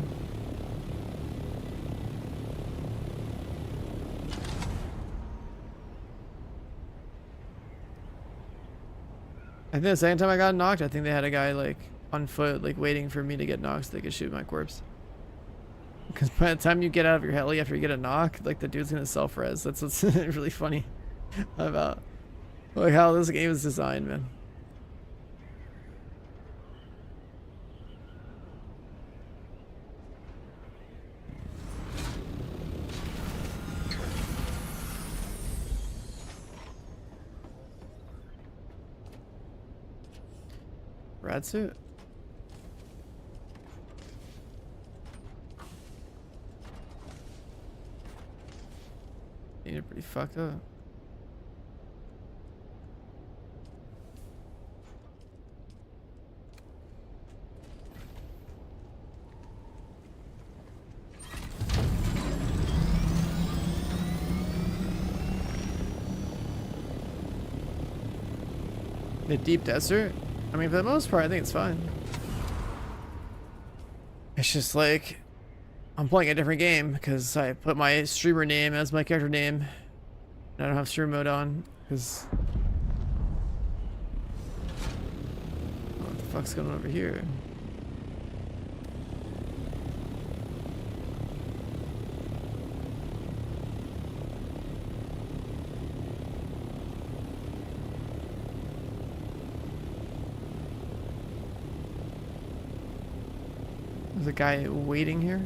I think the second time I got knocked, I think they had a guy like on foot, like waiting for me to get knocked so they could shoot my corpse. Because by the time you get out of your heli after you get a knock, like the dude's gonna self-res. That's what's really funny about like how this game is designed, man. Rad suit. You're pretty fucked up. The deep desert? I mean, for the most part, I think it's fine. It's just like, I'm playing a different game because I put my streamer name as my character name. And I don't have stream mode on because... What the fuck's going on over here? There's a guy waiting here.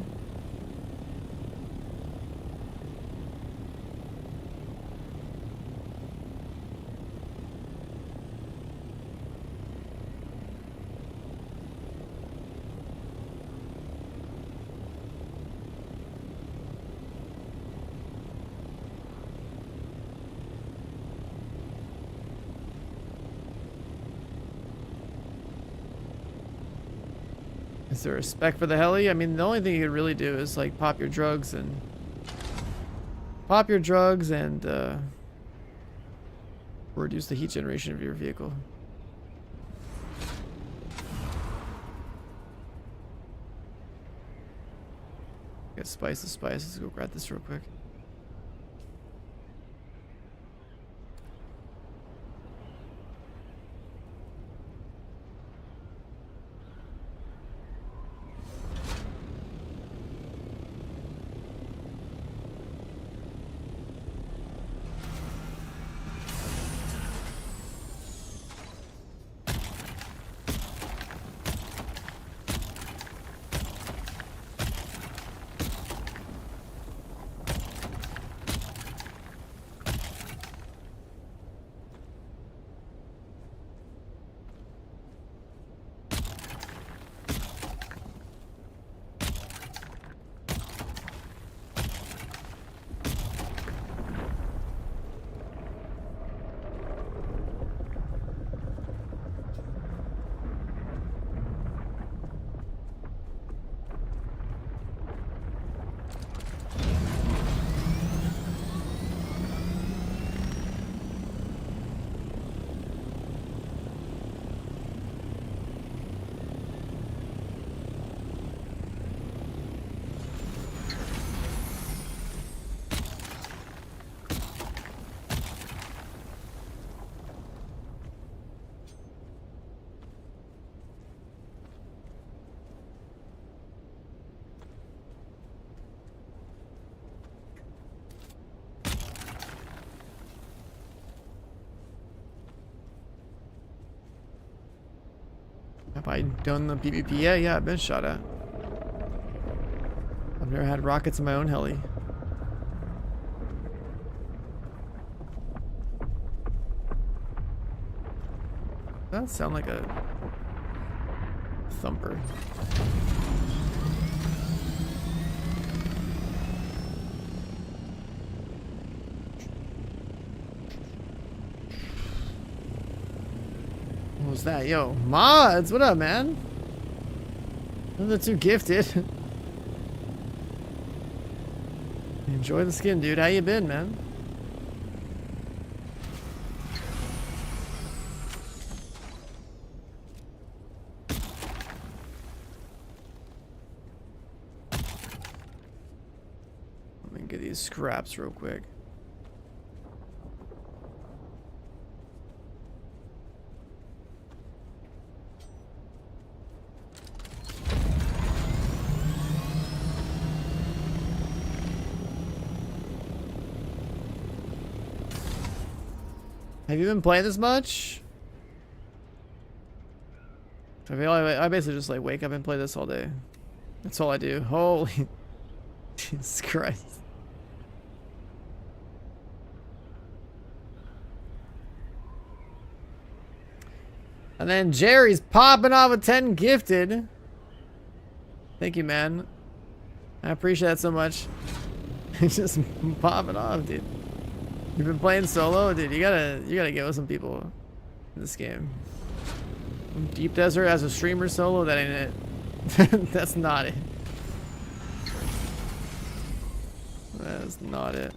Is there a spec for the heli? I mean, the only thing you could really do is like pop your drugs and reduce the heat generation of your vehicle. Got spice. Let's go grab this real quick. I done the PvP? Yeah, I've been shot at. I've never had rockets in my own heli. That sound like a thumper. What was that? Yo, mods, what up, man? They're too gifted. Enjoy the skin, dude. How you been, man? Let me get these scraps real quick. Have you been playing this much? I basically just like wake up and play this all day. That's all I do. Holy Jesus Christ. And then Jerry's popping off with 10 gifted. Thank you, man. I appreciate that so much. He's just popping off, dude. You've been playing solo? Dude, you gotta get with some people in this game. Deep Desert as a streamer solo? That ain't it. That's not it. That's not it.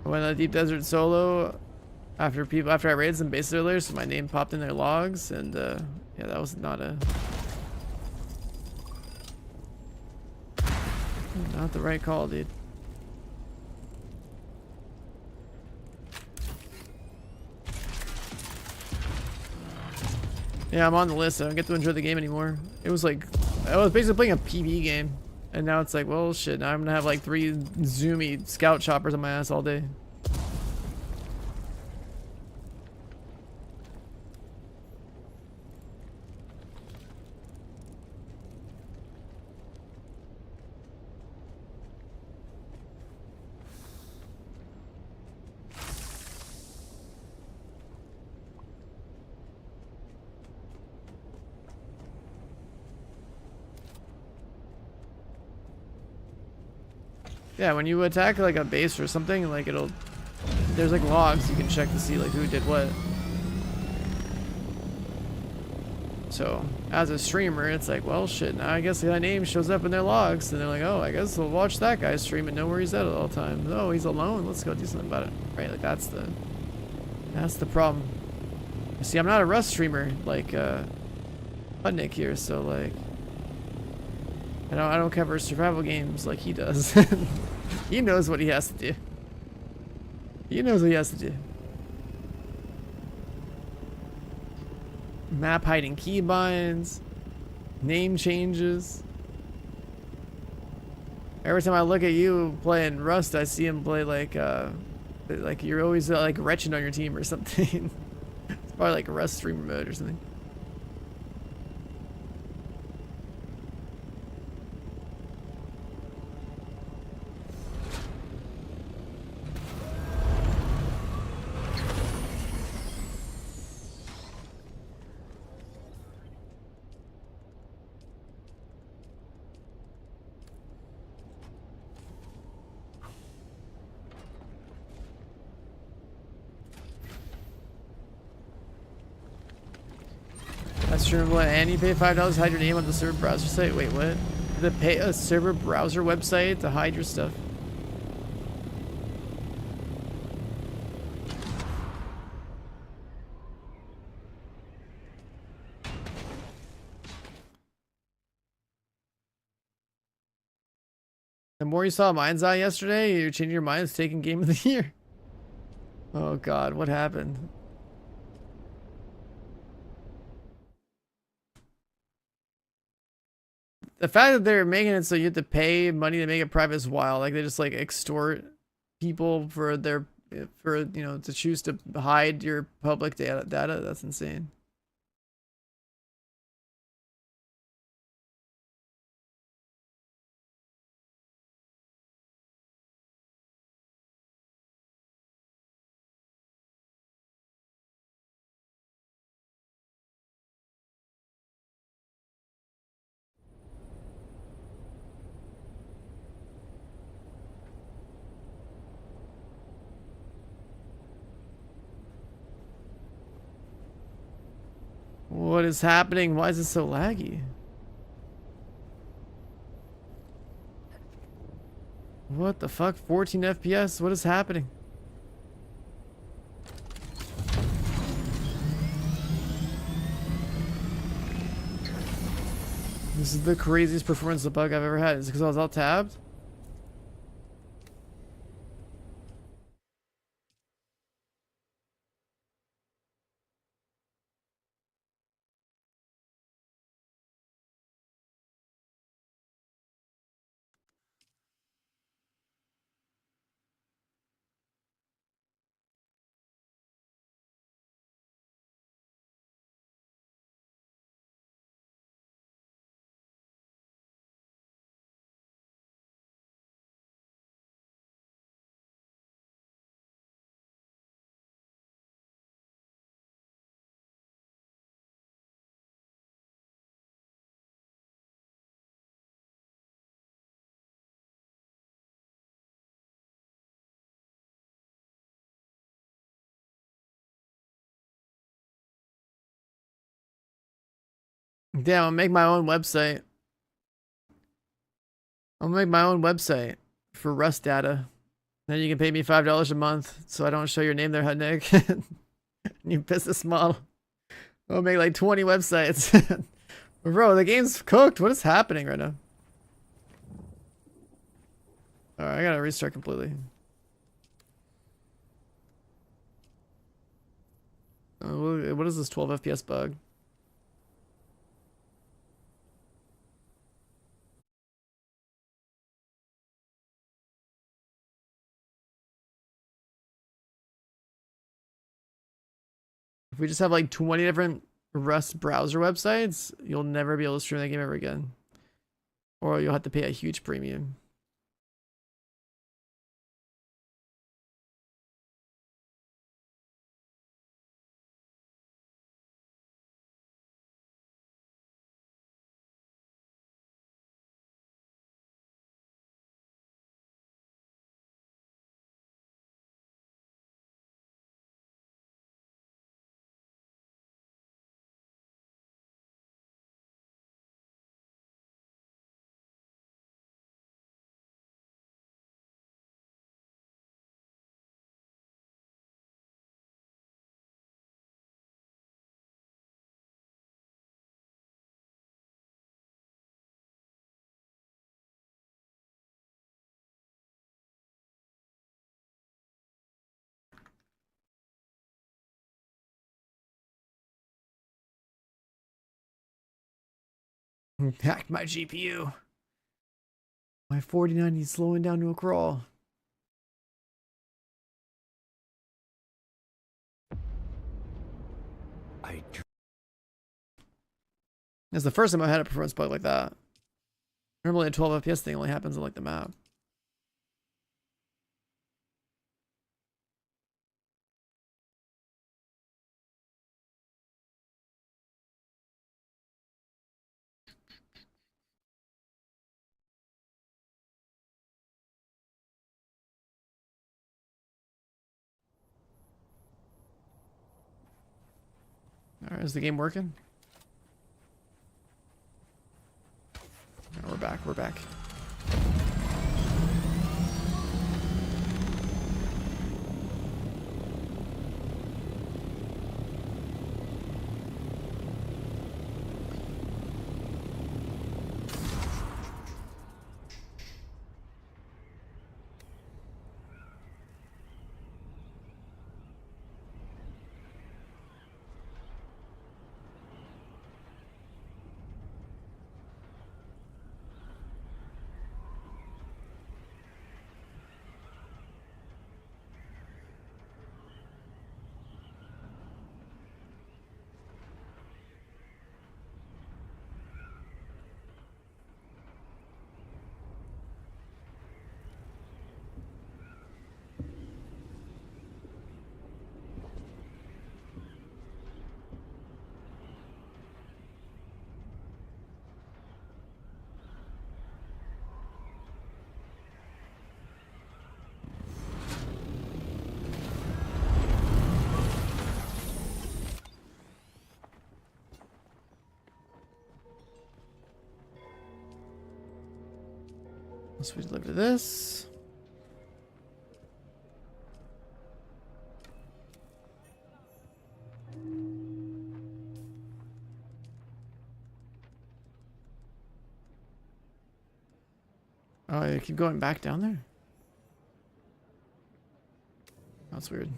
I went on Deep Desert solo after I raided some base earlier, so my name popped in their logs, and yeah, that was not the right call, dude. Yeah, I'm on the list. I don't get to enjoy the game anymore. It was like, I was basically playing a PB game. And now it's like, well, shit, now I'm gonna have like 3 zoomy scout choppers on my ass all day. Yeah, when you attack like a base or something, like there's like logs you can check to see like who did what. So as a streamer, it's like, well, shit, now I guess that name shows up in their logs, and they're like, oh, I guess we'll watch that guy stream and know where he's at all the time. Oh, he's alone. Let's go do something about it. Right? Like that's the problem. See, I'm not a Rust streamer like Putnik here, so like I don't cover survival games like he does. He knows what he has to do. He knows what he has to do. Map hiding keybinds, name changes. Every time I look at you playing Rust, I see him play like you're always like Wretched on your team or something. It's probably like a Rust streamer mode or something. Streamable, and you pay $5 to hide your name on the server browser site. Wait, what? You have to pay a server browser website to hide your stuff. The more you saw Mind's Eye yesterday, you're changing your mind. It's taking Game of the Year. Oh God, what happened? The fact that they're making it so you have to pay money to make it private is wild. Like they just like extort people for their for, you know, to choose to hide your public data, that's insane. What is happening? Why is it so laggy? What the fuck? 14 FPS? What is happening? This is the craziest performance bug I've ever had. Is it because I was alt tabbed? Damn, I'll make my own website. I'll make my own website for Rust data. Then you can pay me $5 a month so I don't show your name there, Hut Nick. New business model. I'll make like 20 websites. Bro, the game's cooked. What is happening right now? Alright, I gotta restart completely. What is this 12 FPS bug? If we just have like 20 different Rust browser websites, you'll never be able to stream that game ever again. Or you'll have to pay a huge premium. Hacked my GPU. My 4090 is slowing down to a crawl. That's the first time I've had a performance bug like that. Normally a 12 FPS thing only happens on like the map. Alright, is the game working? No, we're back, we're back. Let's live to this. Oh, I keep going back down there? That's weird.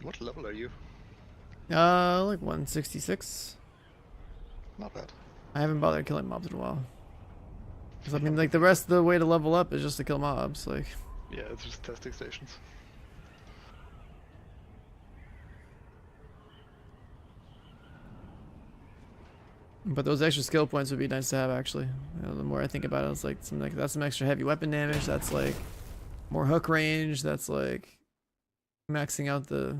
What level are you? Like 166. Not bad. I haven't bothered killing mobs in a while. 'Cause I mean, like, the rest of the way to level up is just to kill mobs, like... Yeah, it's just testing stations. But those extra skill points would be nice to have, actually. You know, the more I think about it, it's like, that's some extra heavy weapon damage, that's like more hook range, that's like maxing out the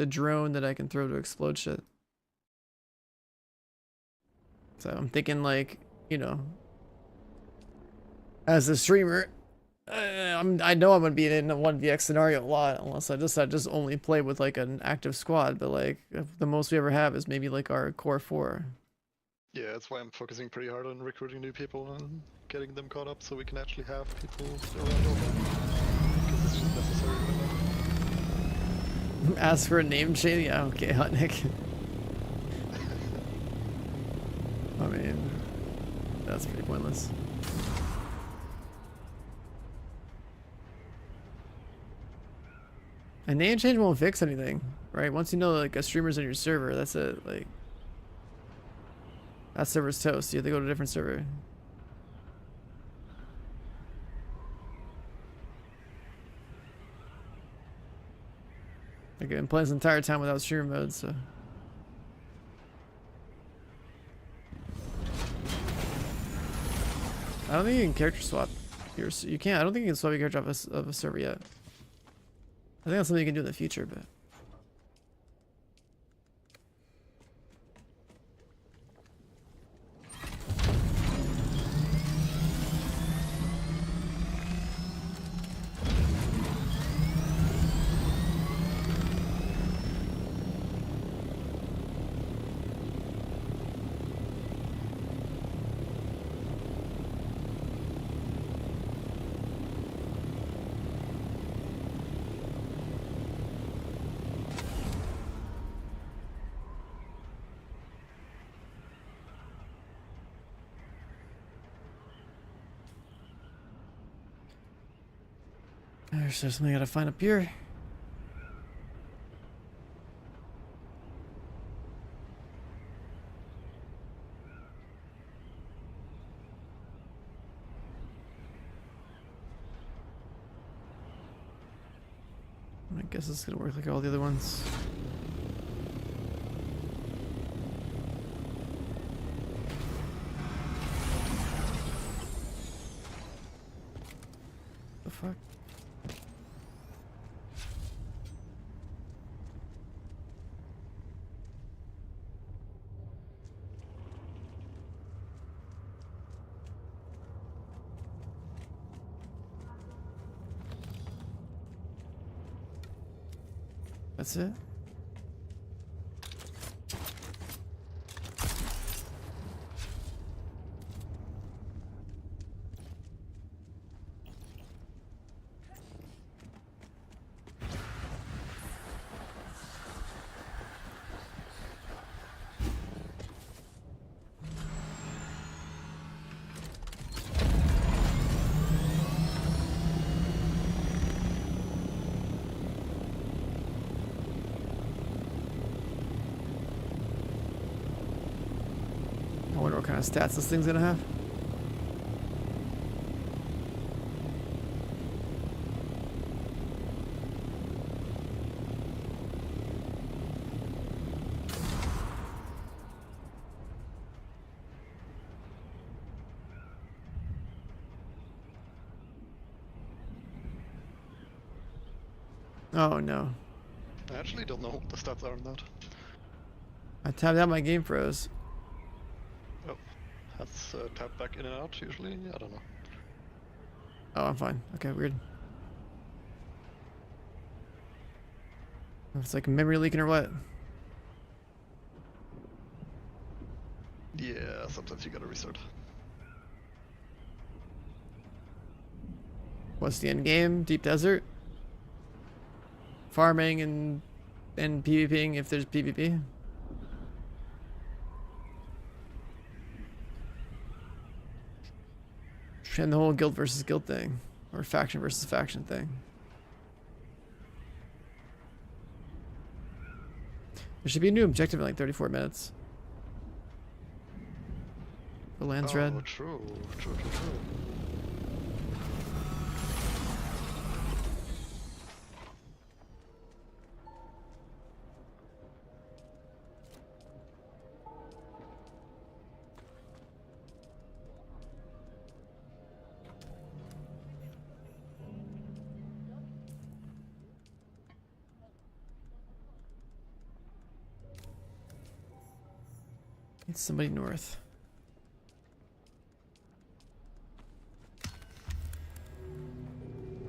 drone that I can throw to explode shit. So I'm thinking, like, you know, as a streamer, I know I'm gonna be in a 1vx scenario a lot, unless I just only play with like an active squad. But like, the most we ever have is maybe like our core 4. Yeah, that's why I'm focusing pretty hard on recruiting new people and getting them caught up so we can actually have people around all that. Because it's just necessary right now. Ask for a name change? Yeah, okay, Hot Nick. I mean, that's pretty pointless. A name change won't fix anything, right? Once you know like a streamer's on your server, that's it. Like, that server's toast. You have to go to a different server. Like, I've been playing this entire time without streamer mode, so. I don't think you can character swap you can't. I don't think you can swap your character off of a server yet. I think that's something you can do in the future, but. There's something I gotta find up here. I guess it's gonna work like all the other ones. The fuck? That's it? kind of stats this thing's gonna have. Oh no. I actually don't know what the stats are on that. I tabbed out, my game froze. Oh, that's tapped back in and out usually? I don't know. Oh, I'm fine. Okay, weird. It's like memory leaking or what? Yeah, sometimes you gotta restart. What's the end game? Deep desert? Farming and PvPing if there's PvP? And the whole guild versus guild thing. Or faction versus faction thing. There should be a new objective in like 34 minutes. The land's red. True. It's somebody north.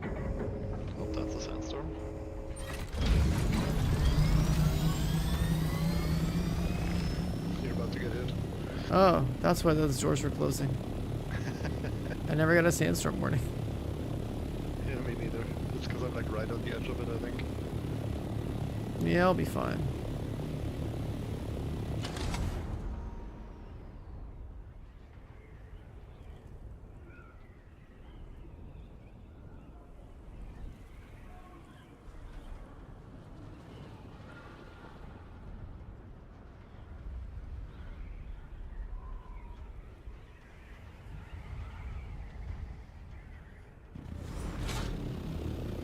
Oh, that's a sandstorm. You're about to get hit. Oh, that's why those doors were closing. I never got a sandstorm warning. Yeah, me neither. It's because I'm like right on the edge of it, I think. Yeah, I'll be fine.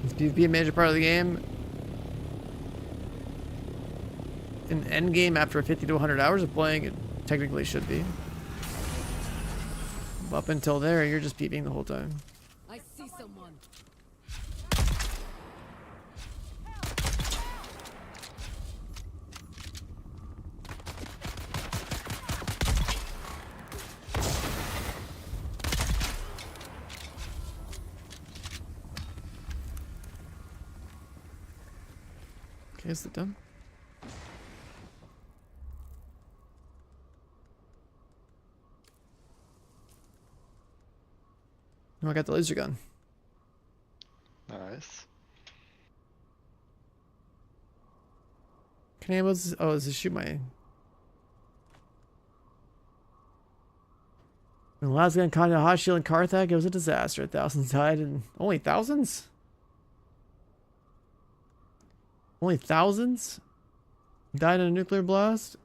Is PvP a major part of the game? In Endgame, after 50 to 100 hours of playing, it technically should be. Up until there, you're just PvPing the whole time. I see someone. Okay, is it done? Oh, I got the laser gun. Nice. Can I does this shoot my... When the last gun caught a hot shield in Carthage, it was a disaster. Thousands died and... Only thousands? Only thousands? Died in a nuclear blast?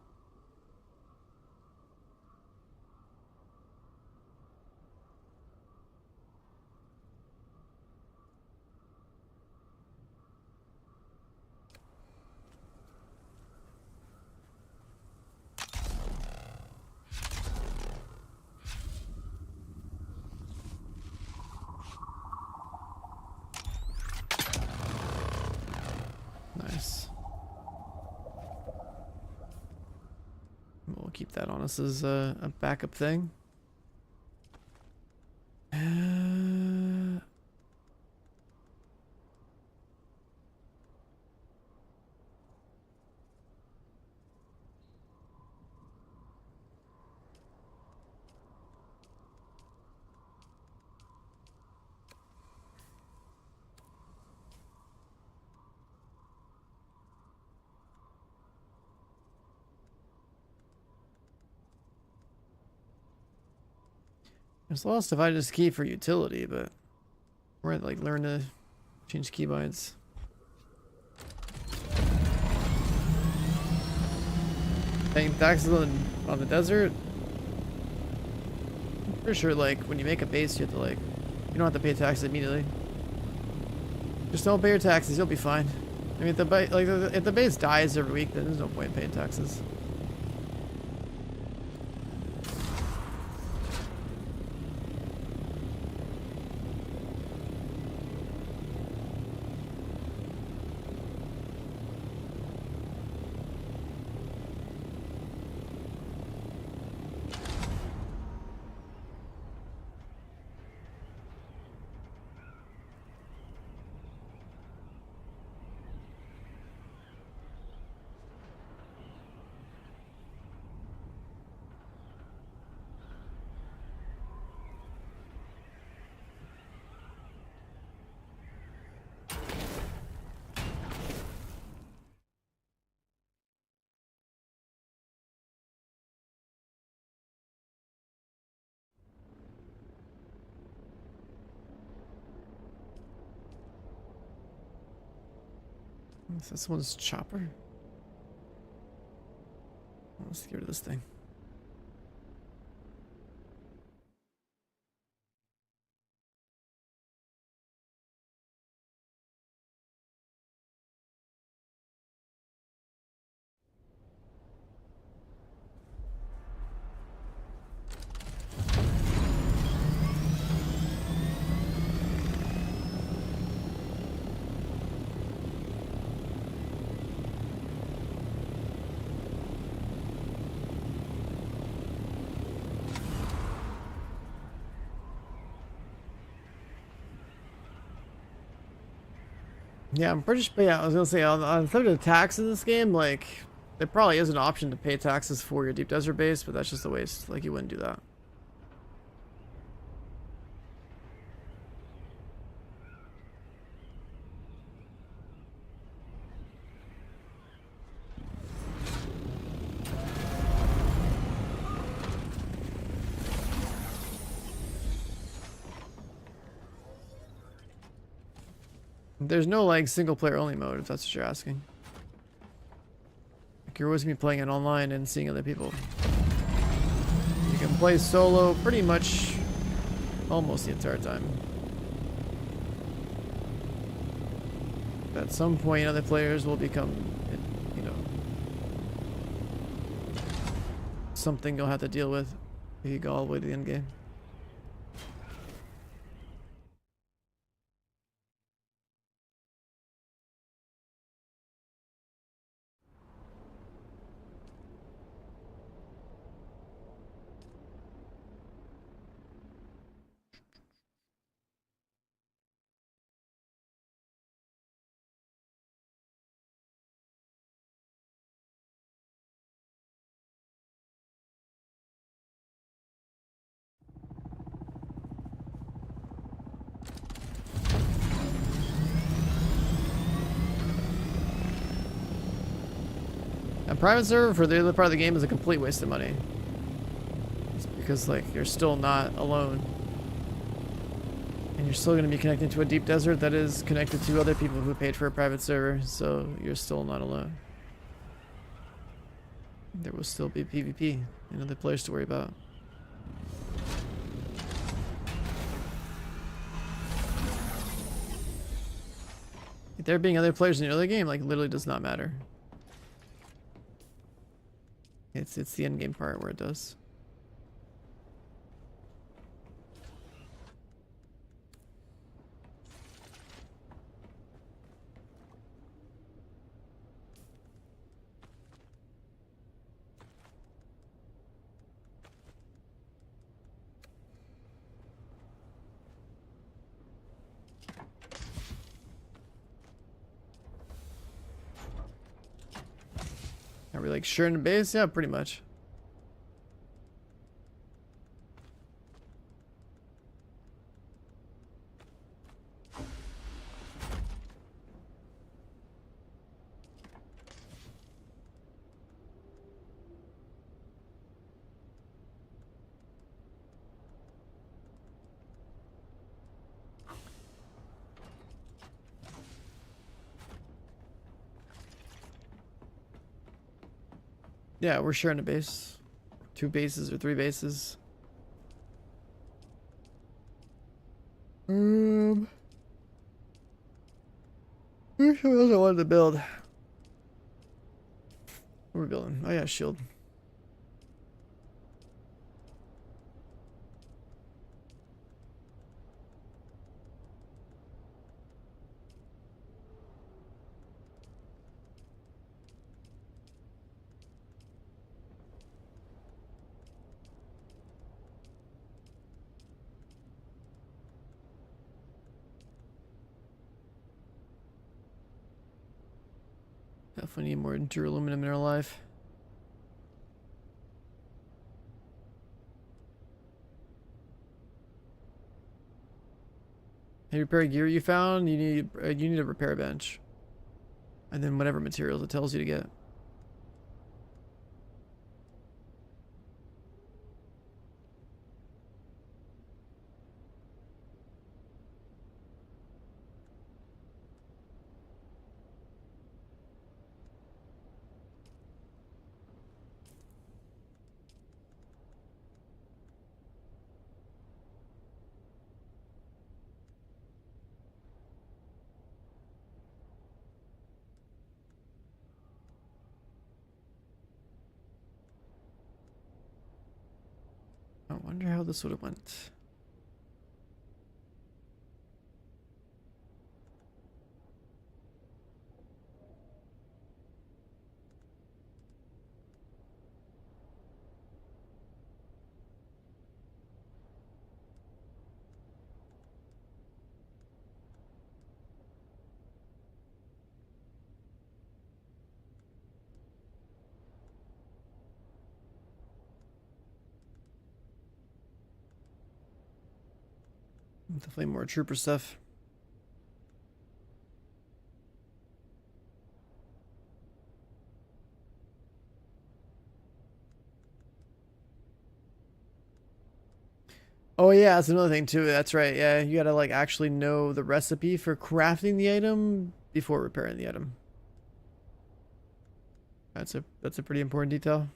Nice. We'll keep that on us as a backup thing. There's a lot of stuff I just key for utility, but we're gonna like learn to change keybinds. Paying taxes on the desert. Pretty sure like when you make a base, you have to like, you don't have to pay taxes immediately. Just don't pay your taxes, you'll be fine. I mean, if the base dies every week, then there's no point in paying taxes. Is this one's chopper? Let's get rid of this thing. Yeah, I'm pretty sure. Yeah, I was gonna say on some of the tax in this game, like there probably is an option to pay taxes for your deep desert base, but that's just a waste. Like you wouldn't do that. There's no like single player only mode if that's what you're asking. Like you're always gonna be playing it online and seeing other people. You can play solo pretty much almost the entire time. At some point other players will become, you know, something you'll have to deal with if you go all the way to the end game. A private server for the other part of the game is a complete waste of money. It's because like you're still not alone. And you're still going to be connected to a deep desert that is connected to other people who paid for a private server, so you're still not alone. There will still be PvP and other players to worry about. There being other players in the other game like literally does not matter. It's the end game part where it does. Are we like sharing the base? Yeah, pretty much. Yeah, we're sharing a base. 2 bases or 3 bases. Who else I wanted to build? What are we building? Oh yeah, shield. Definitely need more duraluminum in our life. Hey, repair gear you found. You need a repair bench, and then whatever materials it tells you to get. I wonder how this would have went. Definitely more trooper stuff. Oh yeah, that's another thing too. That's right. Yeah, you gotta like actually know the recipe for crafting the item before repairing the item. That's a pretty important detail.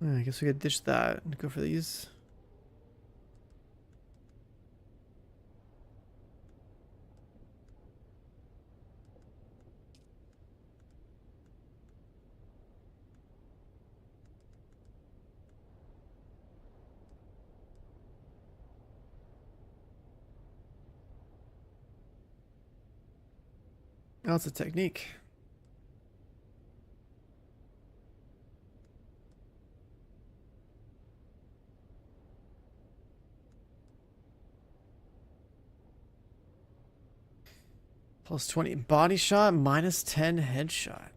I guess we could ditch that and go for these. Oh, it's a technique. Plus 20 body shot, minus 10 headshot.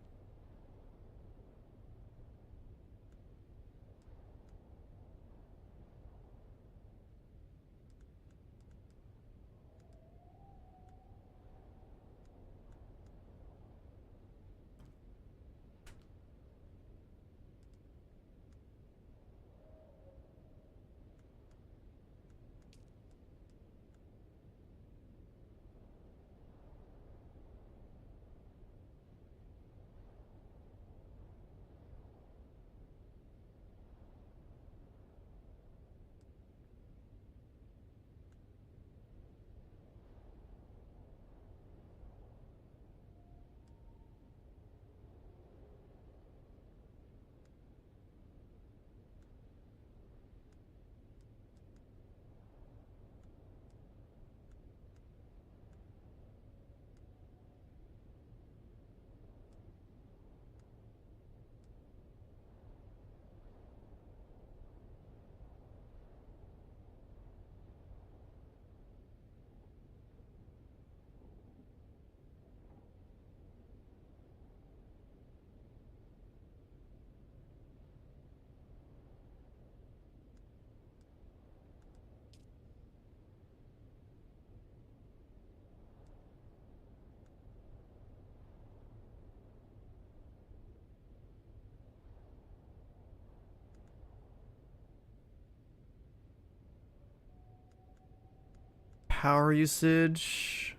power usage.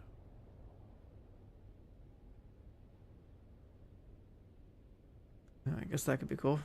I guess that could be cool.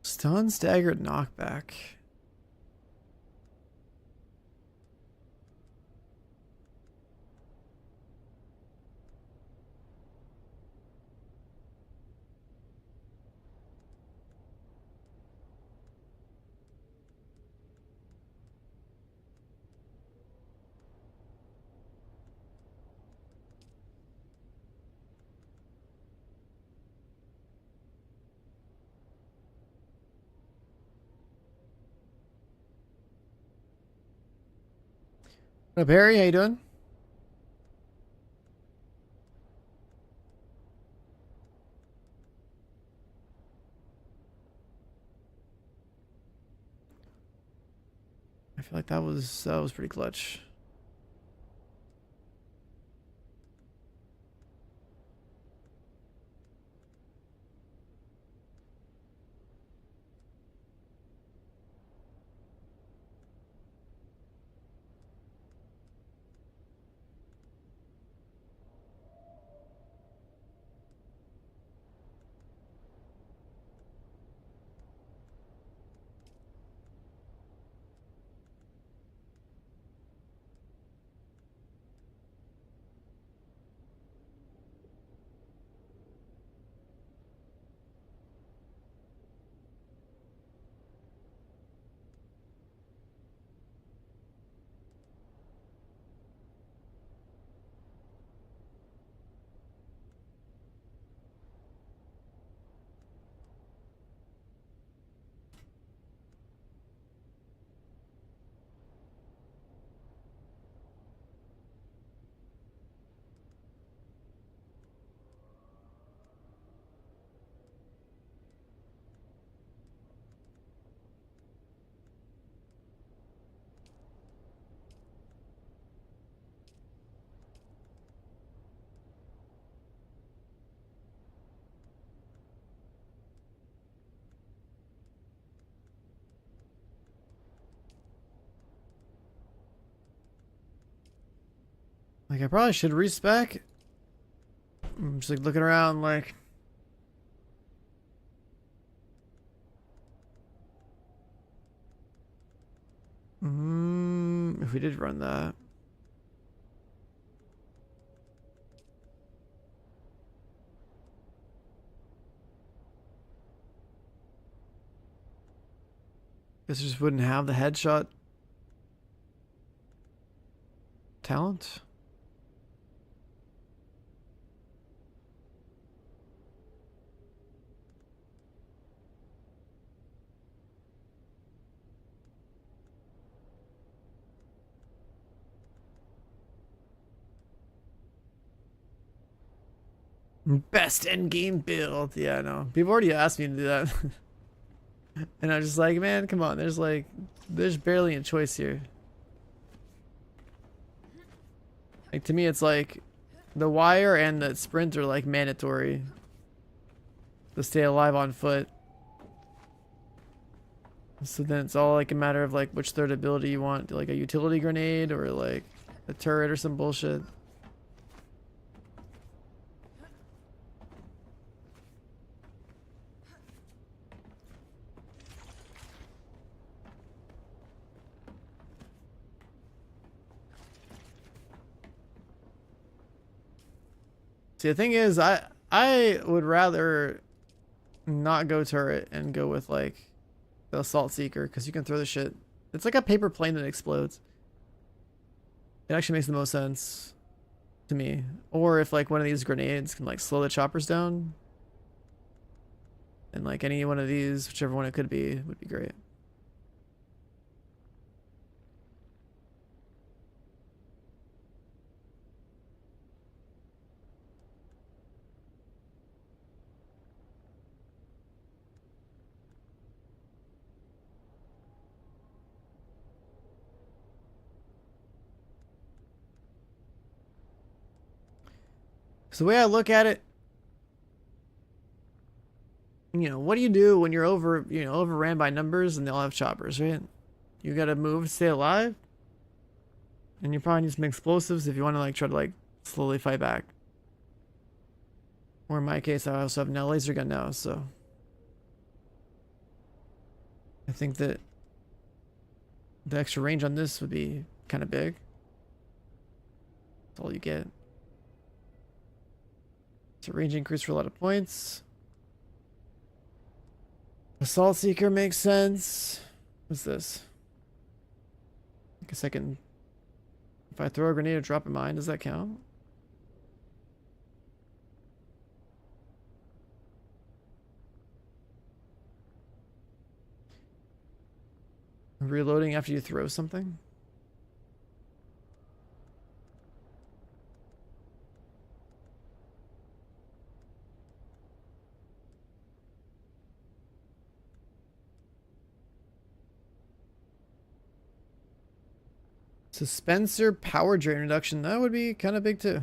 Stun, staggered, knockback. What up, Harry? How you doing? I feel like that was pretty clutch. Like, I probably should respec. I'm just like looking around like... if we did run that. Guess I just wouldn't have the headshot talent. Best endgame build. Yeah, I know. People already asked me to do that. And I'm just like, man, come on. There's barely a choice here. Like, to me, it's like the wire and the sprint are like mandatory to stay alive on foot. So then it's all like a matter of like which third ability you want, like a utility grenade or like a turret or some bullshit. See, the thing is, I would rather not go turret and go with like the assault seeker because you can throw the shit. It's like a paper plane that explodes. It actually makes the most sense to me. Or if like one of these grenades can like slow the choppers down, and like any one of these, whichever one it could be, would be great. So the way I look at it, you know, what do you do when you're overran by numbers and they all have choppers, right? You gotta move to stay alive. And you probably need some explosives if you want to like try to like slowly fight back. Or in my case, I also have now laser gun now, so I think that the extra range on this would be kind of big. That's all you get. It's a range increase for a lot of points. Assault Seeker makes sense. What's this? I guess I can... If I throw a grenade or drop a mine, does that count? Reloading after you throw something? Dispenser power drain reduction. That would be kind of big too.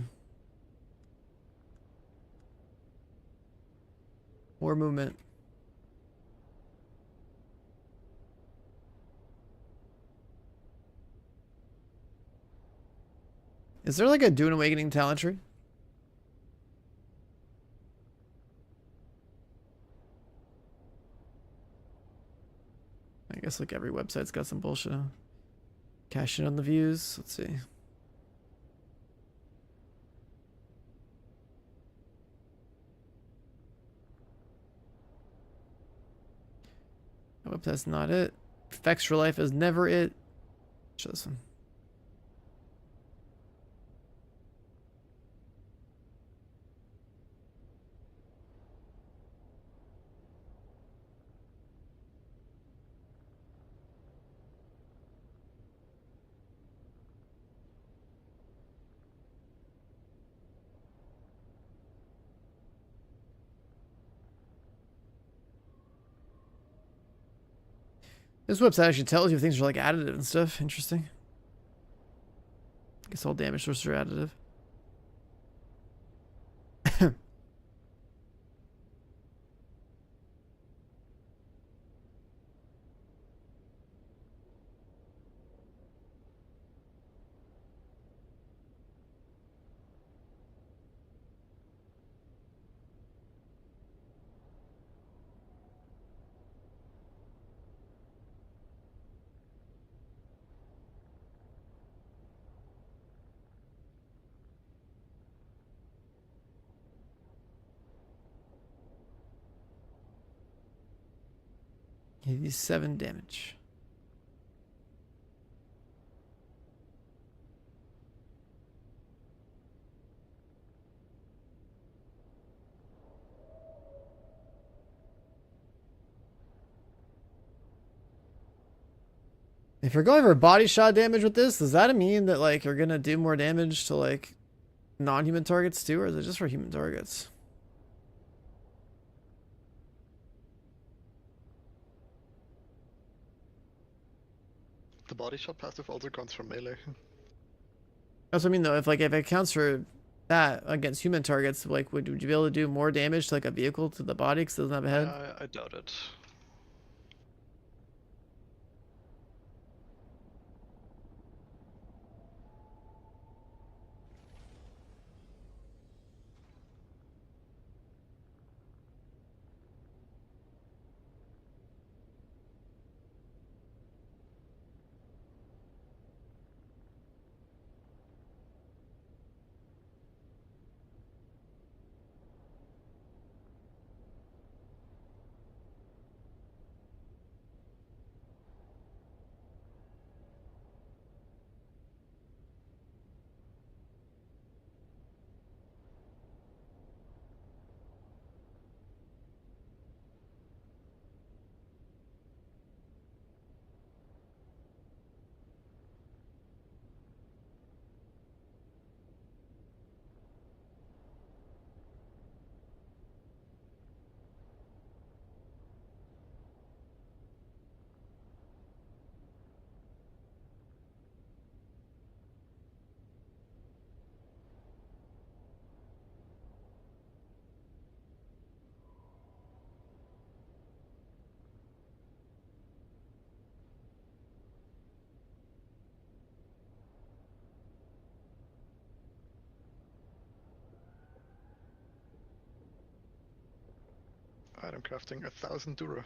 More movement. Is there like a Dune Awakening talent tree? I guess like every website's got some bullshit. Cash in on the views. Let's see. I hope that's not it. Effects for life is never it. Show this one. This website actually tells you if things are like additive and stuff. Interesting. I guess all damage sources are additive. He's 7 damage. If you're going for body shot damage with this, does that mean that like you're gonna do more damage to like non-human targets too, or is it just for human targets? The body shot passive also counts for melee. That's what I mean though. If it counts for that against human targets, like would you be able to do more damage to like a vehicle to the body because it doesn't have a head? I doubt it. item crafting 1,000 Dura.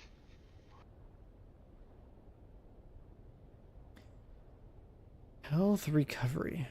Health recovery.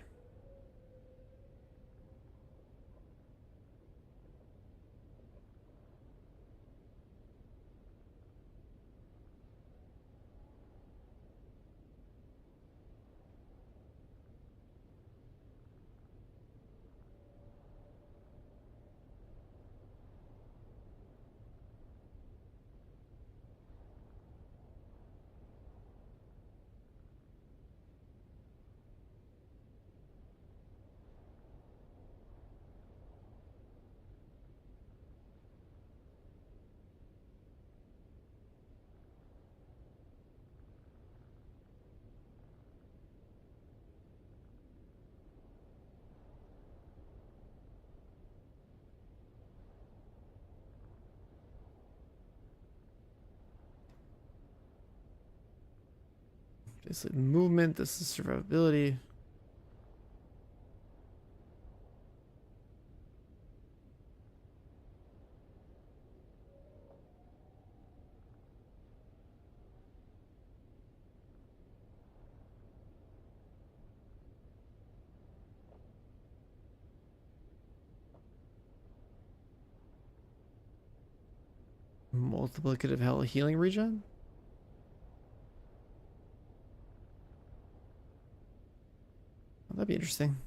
This is movement, this is survivability. Multiplicative hell healing regen? Oh, that'd be interesting.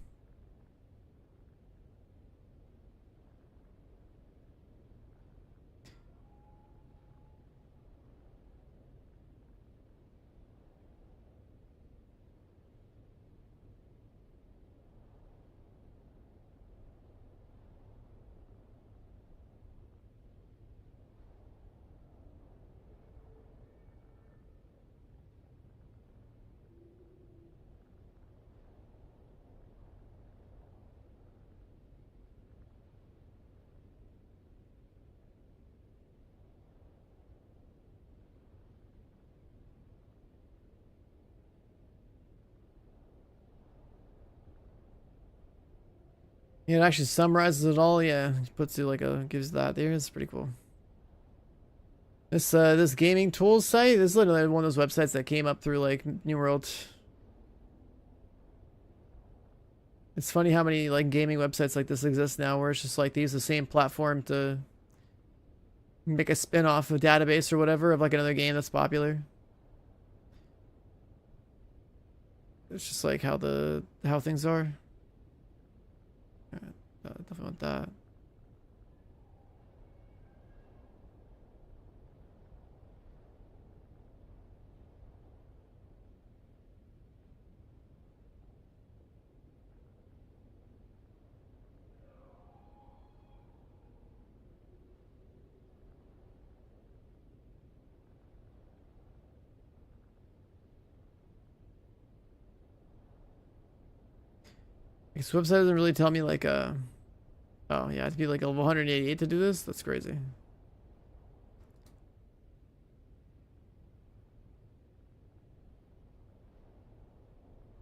Yeah, it actually summarizes it all. Yeah, it puts you like a gives that there. It's pretty cool. This gaming tools site, this is literally one of those websites that came up through like New World. It's funny how many like gaming websites like this exist now, where it's just like they use the same platform to make a spin-off of database or whatever of like another game that's popular. It's just like how things are. Definitely want that. This website doesn't really tell me like oh yeah, I have to be like level 188 to do this? That's crazy.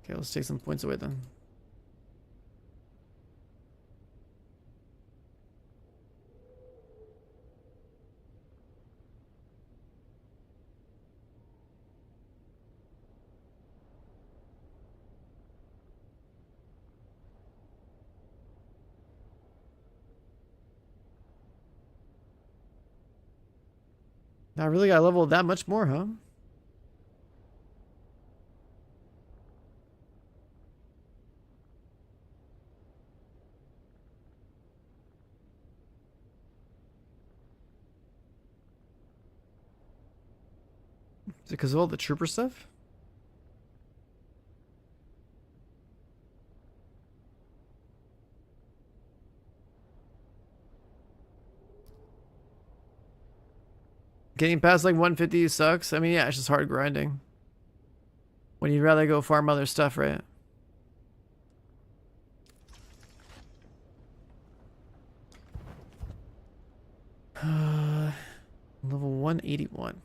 Okay, let's take some points away then. I really got leveled that much more, huh? Is it because of all the trooper stuff? Getting past like 150 sucks. I mean, yeah, it's just hard grinding. When you'd rather go farm other stuff, right? Level 181.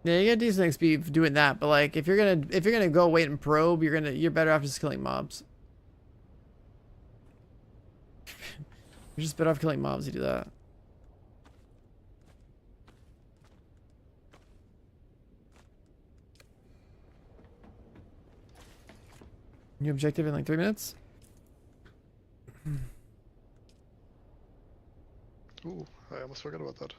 Yeah, you get decent XP doing that, but like if you're gonna go wait and probe, you're better off just killing mobs. You're just better off killing mobs to do that. New objective in like 3 minutes? Ooh, I almost forgot about that.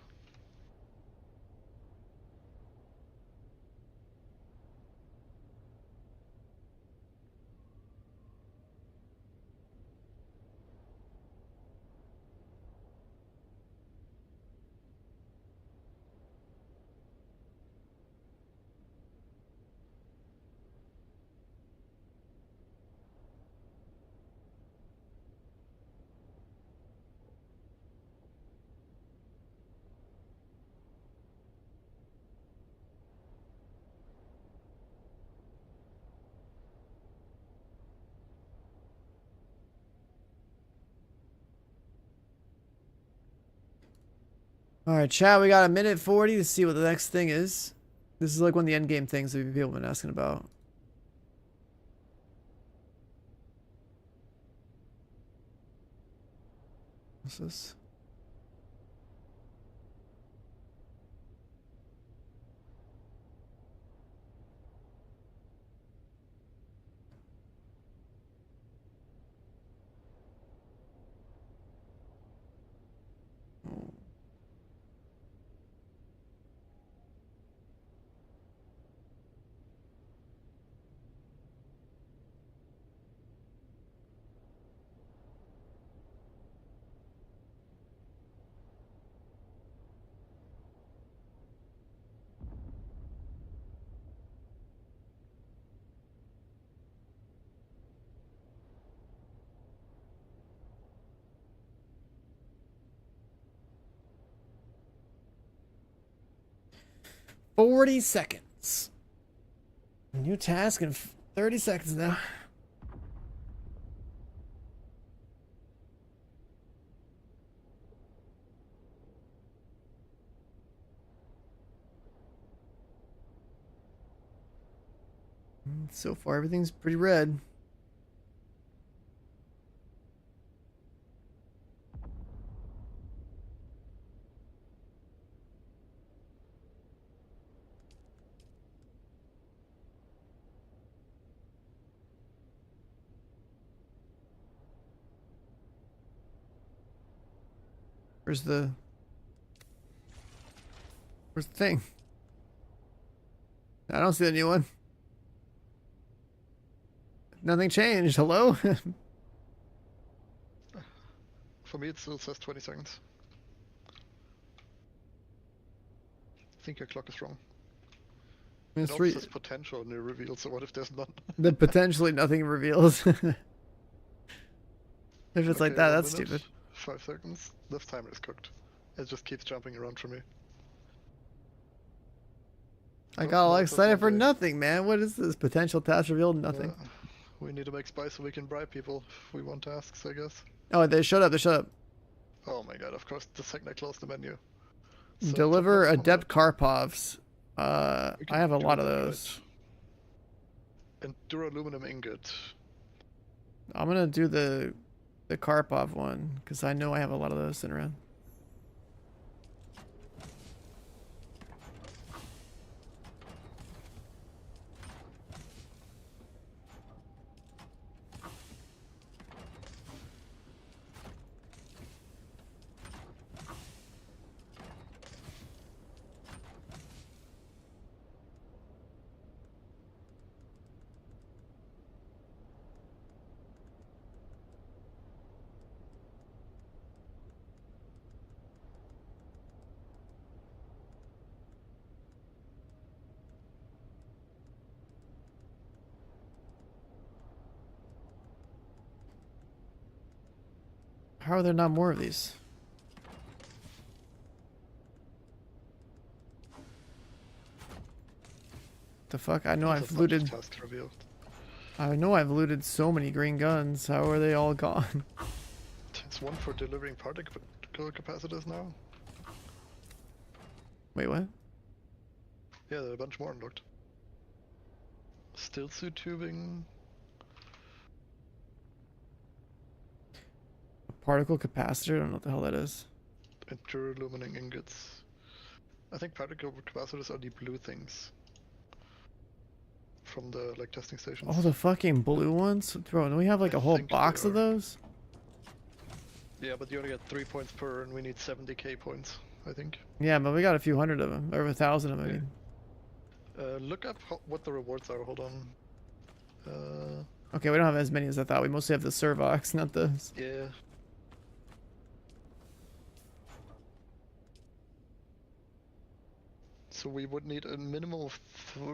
Alright, chat, we got a minute 40 to see what the next thing is. This is like one of the endgame things that people have been asking about. What's this? $40 seconds. New task in 30 seconds now. So far, everything's pretty red. Where's the thing? I don't see the new one. Nothing changed. Hello? For me, it still says 20 seconds. I think your clock is wrong. It also says potential new reveal, so what if there's none? Then potentially nothing reveals. If it's Okay, like that, 1 that's minute, stupid. 5 seconds. This timer is cooked. It just keeps jumping around for me. I Oh, got all no, it says excited for 1 day. nothing, man. What is this? Potential task revealed? Nothing. We need to make spice so we can bribe people if we want tasks, I guess. Oh, they showed up. They showed up. Oh my god, of course, the second I close the menu. So Deliver top adept Karpovs. I We can have a do lot of that, those. right? And duraluminum ingot. I'm gonna do the Karpov one because I know I have a lot of those sitting around. How are there not more of these? The fuck? I know There's I've a bunch of looted. tasks revealed. I know I've looted so many green guns. How are they all gone? It's one for delivering particle capacitors now. Wait, what? Yeah, there are a bunch more unlocked. Still suit tubing. Particle capacitor? I don't know what the hell that is. Interlumining ingots. I think particle capacitors are the blue things from the like testing stations. Oh, the fucking blue ones? Bro, don't we have like a whole box of those? Yeah, but you only get 3 points per, and we need 70k points, I think. Yeah, but we got a few hundred of them. Or 1,000 of them, I mean. Look up what the rewards are. Hold on. Okay, we don't have as many as I thought. We mostly have the Servox, not those. Yeah. So we would need a minimum of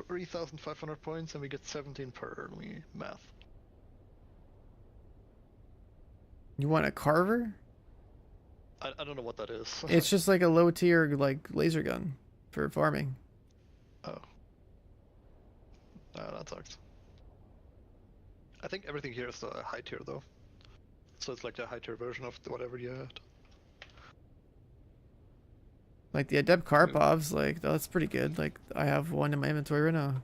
3,500 points, and we get 17 per. Let me math. You want a Carver? I don't know what that is. It's just like a low tier like laser gun for farming. Oh. That sucks. I think everything here is the high tier though. So it's like the high tier version of whatever you had. Like the Adept Karpovs, like that's pretty good. Like I have one in my inventory right now.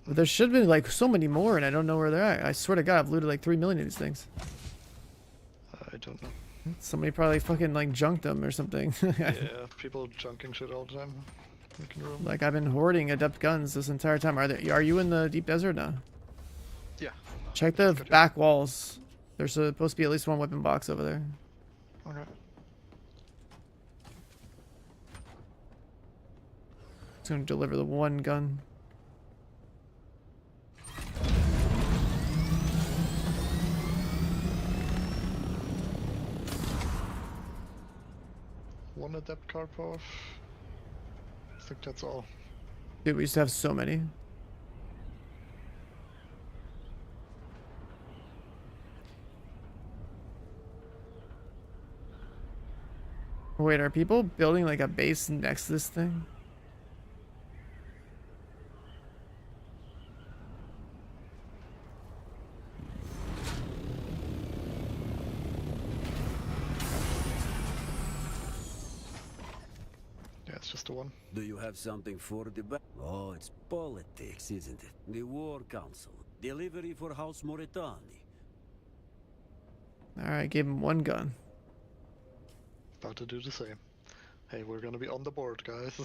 But there should be like so many more and I don't know where they're at. I swear to God, I've looted like 3 million of these things. I don't know. Somebody probably fucking like junked them or something. Yeah, people junking shit all the time. Like I've been hoarding Adept guns this entire time. Are you in the deep desert now? Yeah. Check the back walls. There's supposed to be at least one weapon box over there. Okay. It's gonna deliver the one gun. One Adept Karpov. I think that's all. Dude, we used to have so many. Wait, are people building like a base next to this thing? Yeah, it's just the one. Do you have something for the back? Oh, it's politics, isn't it? The War Council. Delivery for House Moritani. Alright, gave him one gun. About to do the same. Hey, we're gonna be on the board, guys.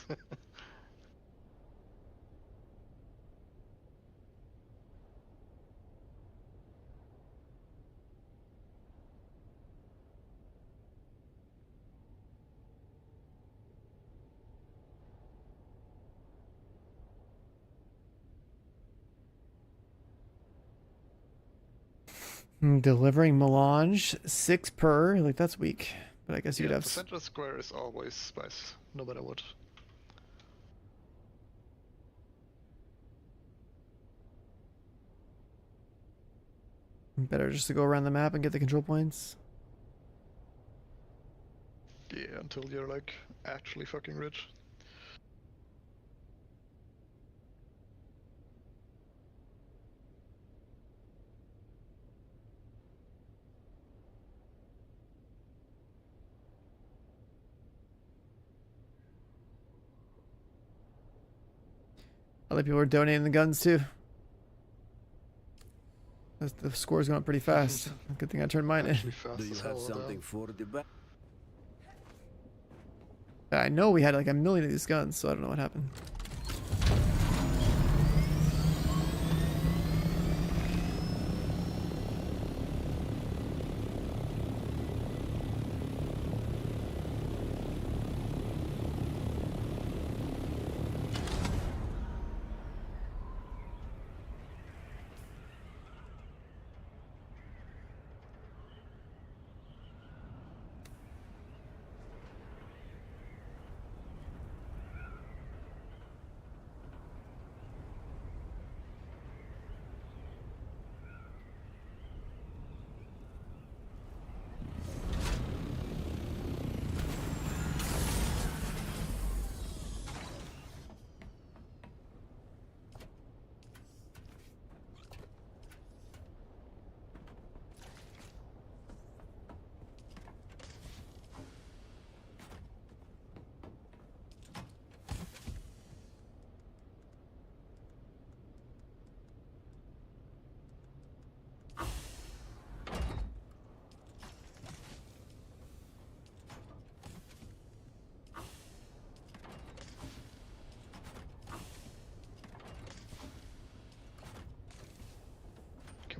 Delivering melange 6 per. Like that's weak. But I guess you could have. The center square is always spice, no matter what. Better just to go around the map and get the control points. Yeah, until you're like actually fucking rich. Other people are donating the guns too. The score's going up pretty fast. Good thing I turned mine in. Do you have something for the back? I know we had like a million of these guns, so I don't know what happened.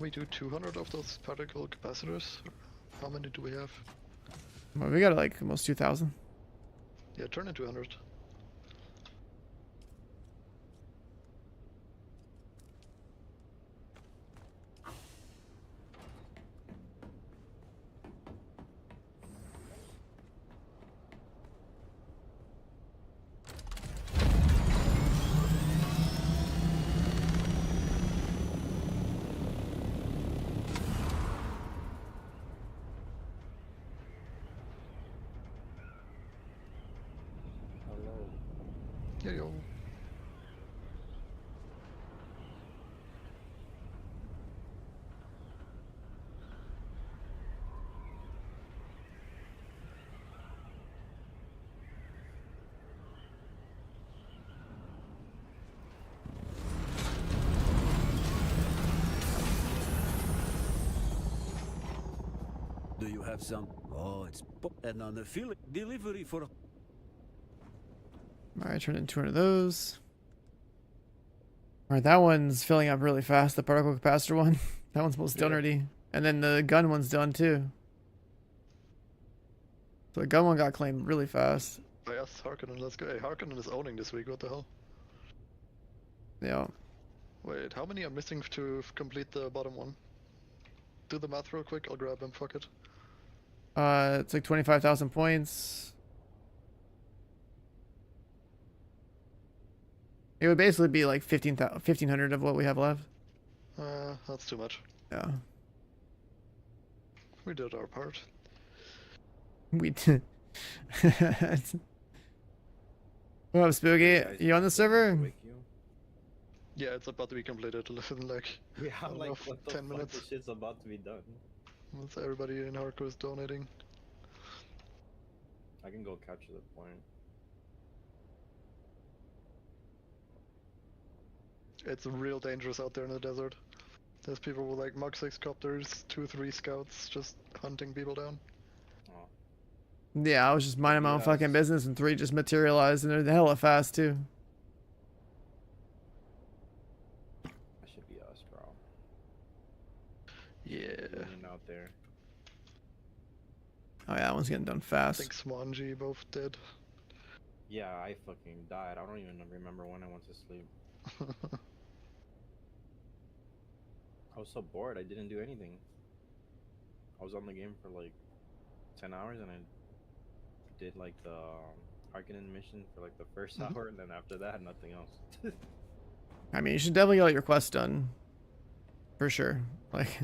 Can we do 200 of those particle capacitors? How many do we have? Well, we got like almost 2,000. Yeah, turn into 100. Hello. Yeah, yo. Do you have some? Oh, it's and on the field delivery for. Alright, turn into one of those. Alright, that one's filling up really fast, the particle capacitor one. That one's almost done already. And then the gun one's done too. So the gun one got claimed really fast. I asked Harkonnen, let's go. Hey, Harkonnen is owning this week, what the hell? Yeah. Wait, how many are missing to complete the bottom one? Do the math real quick, I'll grab them, fuck it. It's like 25,000 points. It would basically be like 1,500 of what we have left. That's too much. Yeah. We did our part. We did. What up, Spooky? You on the server? Yeah, it's about to be completed in like, We I have don't like know, what the 10 fuck, minutes. this shit's about to be done. Once everybody in hardcore is donating. I can go capture the point. It's real dangerous out there in the desert. There's people with like Mach 6 copters, 2-3 scouts just hunting people down. Yeah, I was just minding my own fucking business and 3 just materialized and they're hella fast too. That should be us, bro. Yeah. Out there. Oh yeah, that one's getting done I fast. think Swanji both dead. Yeah, I fucking died. I don't even remember when I went to sleep. I was so bored, I didn't do anything. I was on the game for like 10 hours and I did like the Harkonnen mission for like the first hour, and then after that, nothing else. I mean, you should definitely get all your quests done. For sure. Like,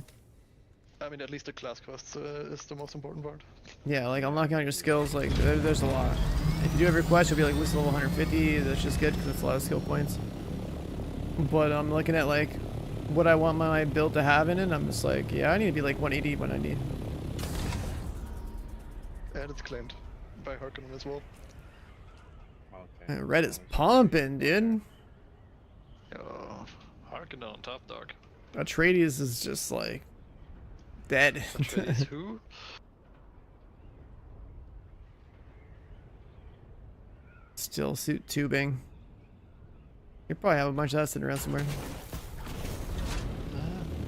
I mean, at least the class quests is the most important part. yeah, like unlocking all your skills, like there's a lot. If you do every quest, you'll be like at least level 150. That's just good because it's a lot of skill points. But I'm looking at like what I want my build to have in it. I'm just like, yeah, I need to be like 180, 190. And it's claimed by Harkonnen as well. Okay. Red is pumping, dude. Oh, Harkonnen, top dog. Atreides is just like dead. Atreides who? Still suit tubing. You probably have a bunch of that sitting around somewhere.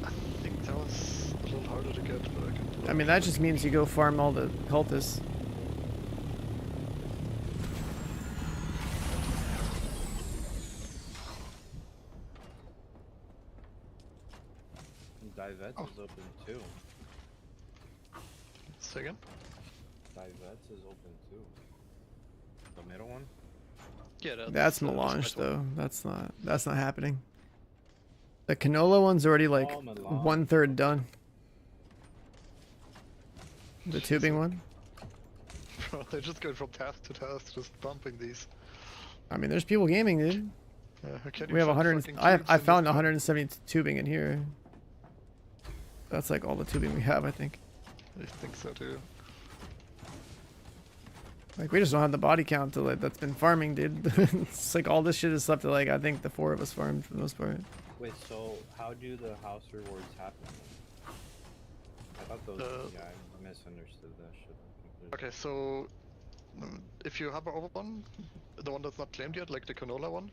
I think that was a little harder to get, but I can. I mean, that just means you go farm all the cultists. Divets is open too. Second? Divets is open too. The middle one? Yeah, That's melange though. That's not happening. The canola one's already like 1/3 done. The tubing one. Bro, they're just going from task to task, just bumping these. I mean, there's people gaming, dude. We have 100. I found 170 tubing in here. That's like all the tubing we have, I think. I think so too. Like, we just don't have the body count to like that's been farming, dude. It's like all this shit is stuff that like I think the 4 of us farmed for the most part. Wait, so how do the house rewards happen? I thought those. Yeah, I misunderstood that shit. Okay, so if you have an over one, the one that's not claimed yet, like the canola one,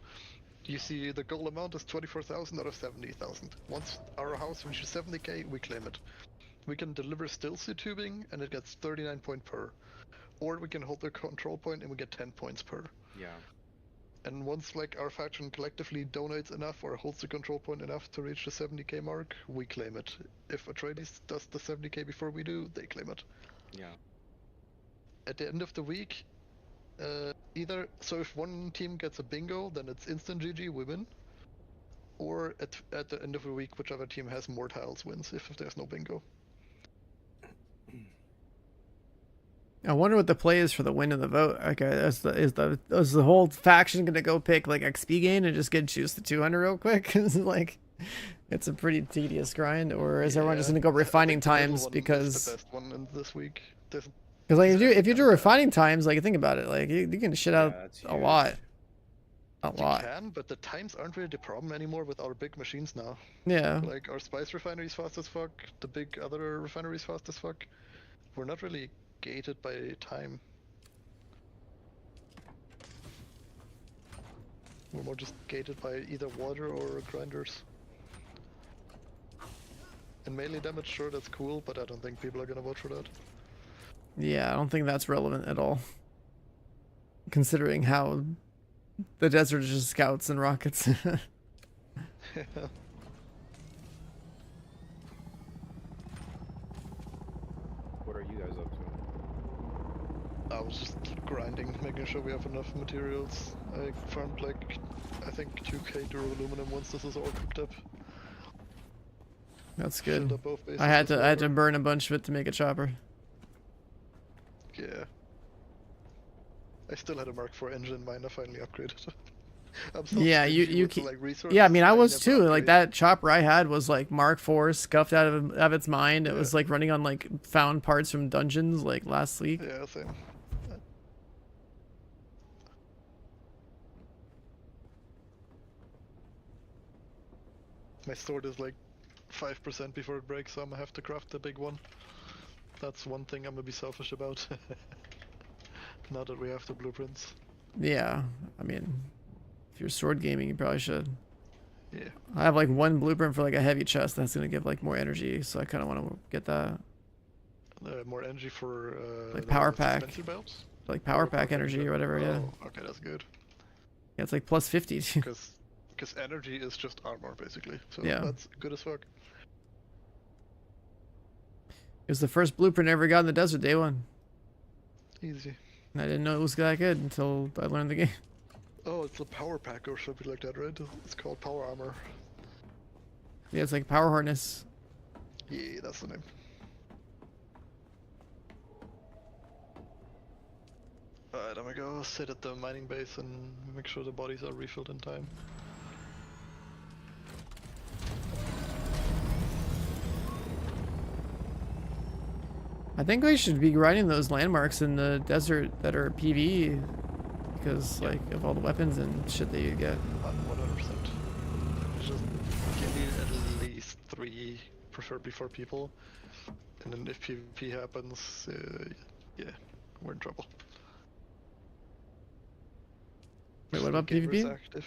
You see, the goal amount is 24,000 out of 70,000. Once our house reaches 70k, we claim it. We can deliver stillsy tubing, and it gets 39 point per. Or we can hold the control point, and we get 10 points per. Yeah. And once like our faction collectively donates enough or holds the control point enough to reach the 70k mark, we claim it. If Atreides does the 70k before we do, they claim it. Yeah. At the end of the week, either so if one team gets a bingo, then it's instant GG, we win. Or at the end of the week, whichever team has more tiles wins if there's no bingo. I wonder what the play is for the win of the vote. Like, is the whole faction gonna go pick like XP gain and just get juice to 200 real quick? Like, it's a pretty tedious grind, or is everyone just gonna go refining times because? The best one in this week. Because like if you do refining times, like think about it, like you can shit out a lot. A lot. You can, but the times aren't really the problem anymore with our big machines now. Yeah. Like our spice refinery's fast as fuck, the big other refinery's fast as fuck. We're not really gated by time. We're more just gated by either water or grinders. And melee damage, sure, that's cool, but I don't think people are gonna vote for that. Yeah, I don't think that's relevant at all. Considering how the desert is just scouts and rockets. What are you guys up to? I was just grinding, making sure we have enough materials. I farmed like, I think 2k duraluminum once this is all cooked up. That's Filled good. up both bases I had with to water. burn a bunch of it to make a chopper. Yeah. I still had a Mark IV engine in mind, I finally upgraded. I'm so Yeah, stingy you with the, can. like, resources. Yeah, I mean, I was never too. Like upgrade. that chopper I had was like Mark IV, scuffed out of its mind. It was like running on like found parts from dungeons like last week. Yeah, same. My sword is like 5% before it breaks, so I'm gonna have to craft the big one. That's one thing I'm gonna be selfish about. Now that we have the blueprints. Yeah, I mean, if you're sword gaming, you probably should. Yeah. I have like one blueprint for like a heavy chest that's gonna give like more energy, so I kind of want to get that. More energy for Like the power ones with pack. dispenser belts? Like power pack energy or whatever. Yeah. Oh, okay, that's good. Yeah, it's like plus 50. Because energy is just armor basically, so Yeah. that's good as fuck. It was the first blueprint I ever got in the desert, day one. Easy. And I didn't know it was that good until I learned the game. Oh, it's a power pack or something like that, right? It's called power armor. Yeah, it's like power harness. Yeah, that's the name. Alright, I'm gonna go sit at the mining base and make sure the bodies are refilled in time. I think we should be grinding those landmarks in the desert that are PvE because like of all the weapons and shit that you get. 100%. Just give me at least 3, preferably 4 people. And then if PvP happens, yeah, we're in trouble. Wait, what about Gamers PvP? active.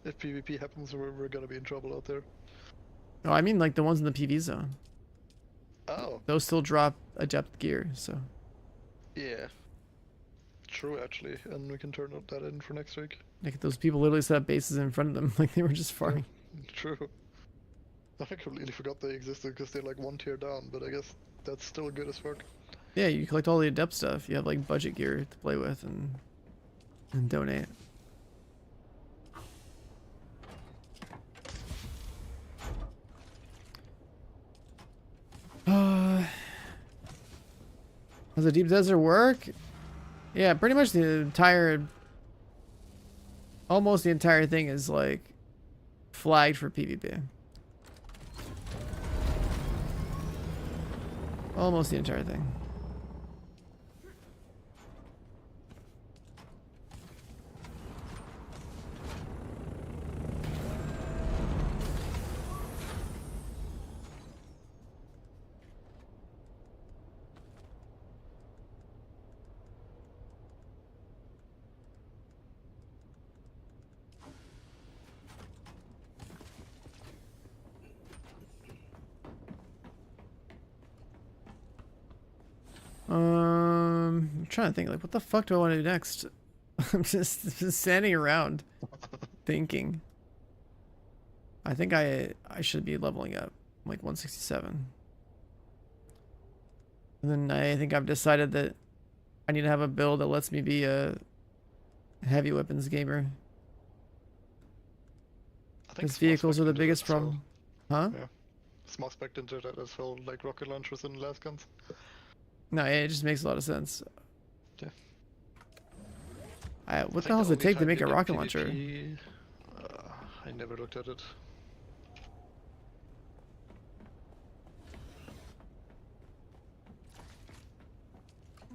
If PvP happens, we're gonna be in trouble out there. Oh, I mean like the ones in the PV zone. Oh. Those still drop adept gear, so. Yeah. True, actually, and we can turn that in for next week. Like those people literally set up bases in front of them, like they were just farming. True. I completely forgot they existed because they're like 1 tier down, but I guess that's still good as fuck. Yeah, you collect all the adept stuff. You have like budget gear to play with and donate. Does the deep desert work? Yeah, pretty much almost the entire thing is like flagged for PvP. Almost the entire thing. I'm trying to think, like, what the fuck do I want to do next? I'm just standing around thinking. I think I should be leveling up, like 167. And then I think I've decided that I need to have a build that lets me be a heavy weapons gamer. Because vehicles are the biggest problem. Huh? Yeah. Small spec into that as well, like rocket launchers and las guns. No, it just makes a lot of sense. Yeah. What the hell does it take to make a rocket launcher? I never looked at it.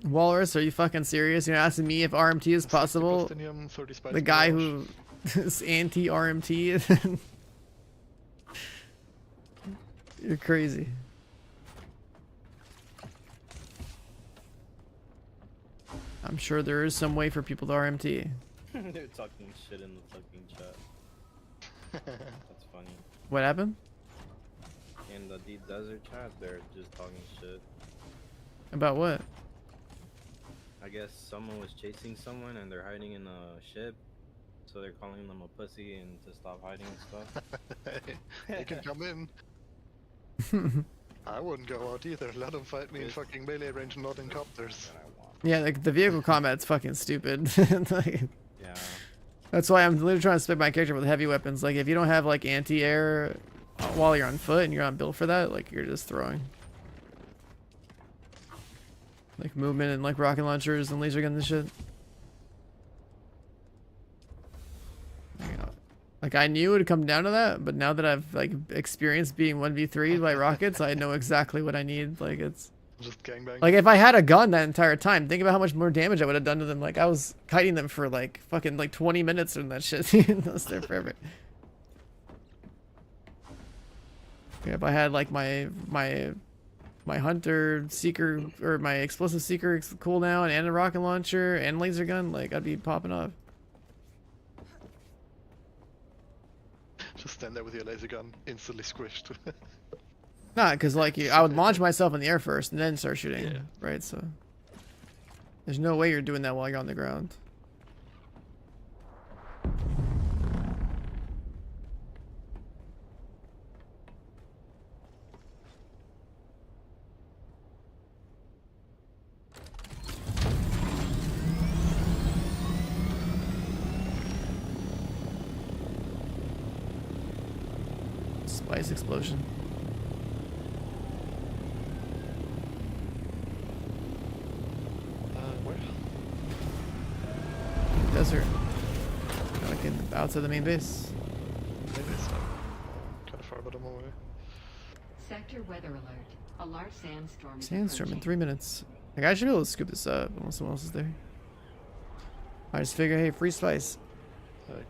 Walrus, are you fucking serious? You're asking me if RMT is possible? The guy who is anti-RMT? You're crazy. I'm sure there is some way for people to RMT. They're talking shit in the fucking chat. That's funny. What happened? In the Deep Desert chat, they're just talking shit. About what? I guess someone was chasing someone and they're hiding in a ship. So they're calling them a pussy and to stop hiding and stuff. They can come in. I wouldn't go out either. Let them fight me in fucking melee range, not in copters. Yeah, like the vehicle combat's fucking stupid. Like, yeah. That's why I'm literally trying to spec my character with heavy weapons. Like, if you don't have like anti-air while you're on foot and you're not built for that, like you're just throwing. Like movement and like rocket launchers and laser guns and shit. Like I knew it would come down to that, but now that I've like experienced being 1v3 by rockets, I know exactly what I need. Like it's just gangbang. Like if I had a gun that entire time, think about how much more damage I would have done to them. Like I was kiting them for like fucking like 20 minutes and that shit. That's there forever. Yeah, if I had like my hunter seeker or my explosive seeker cooldown and a rocket launcher and laser gun, like I'd be popping off. Just stand there with your laser gun, instantly squished. Nah, because like I would launch myself in the air first and then start shooting. Yeah. Right, so there's no way you're doing that while you're on the ground. Spice explosion. Where? Desert. Like outside the main base. Maybe it's kind of far, but I'm away. Sector weather alert. A large sandstorm. Sandstorm in 3 minutes. Like I should be able to scoop this up unless someone else is there. I just figure, hey, free spice.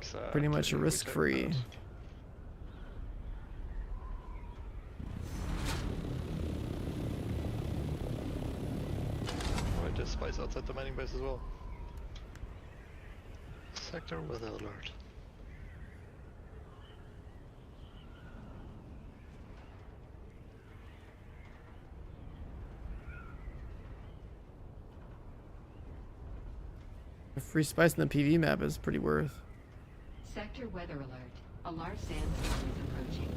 Exactly. Pretty much risk-free. There's spice outside the mining base as well. Sector weather alert. A free spice in the PV map is pretty worth. Sector weather alert. A large sandstorm is approaching.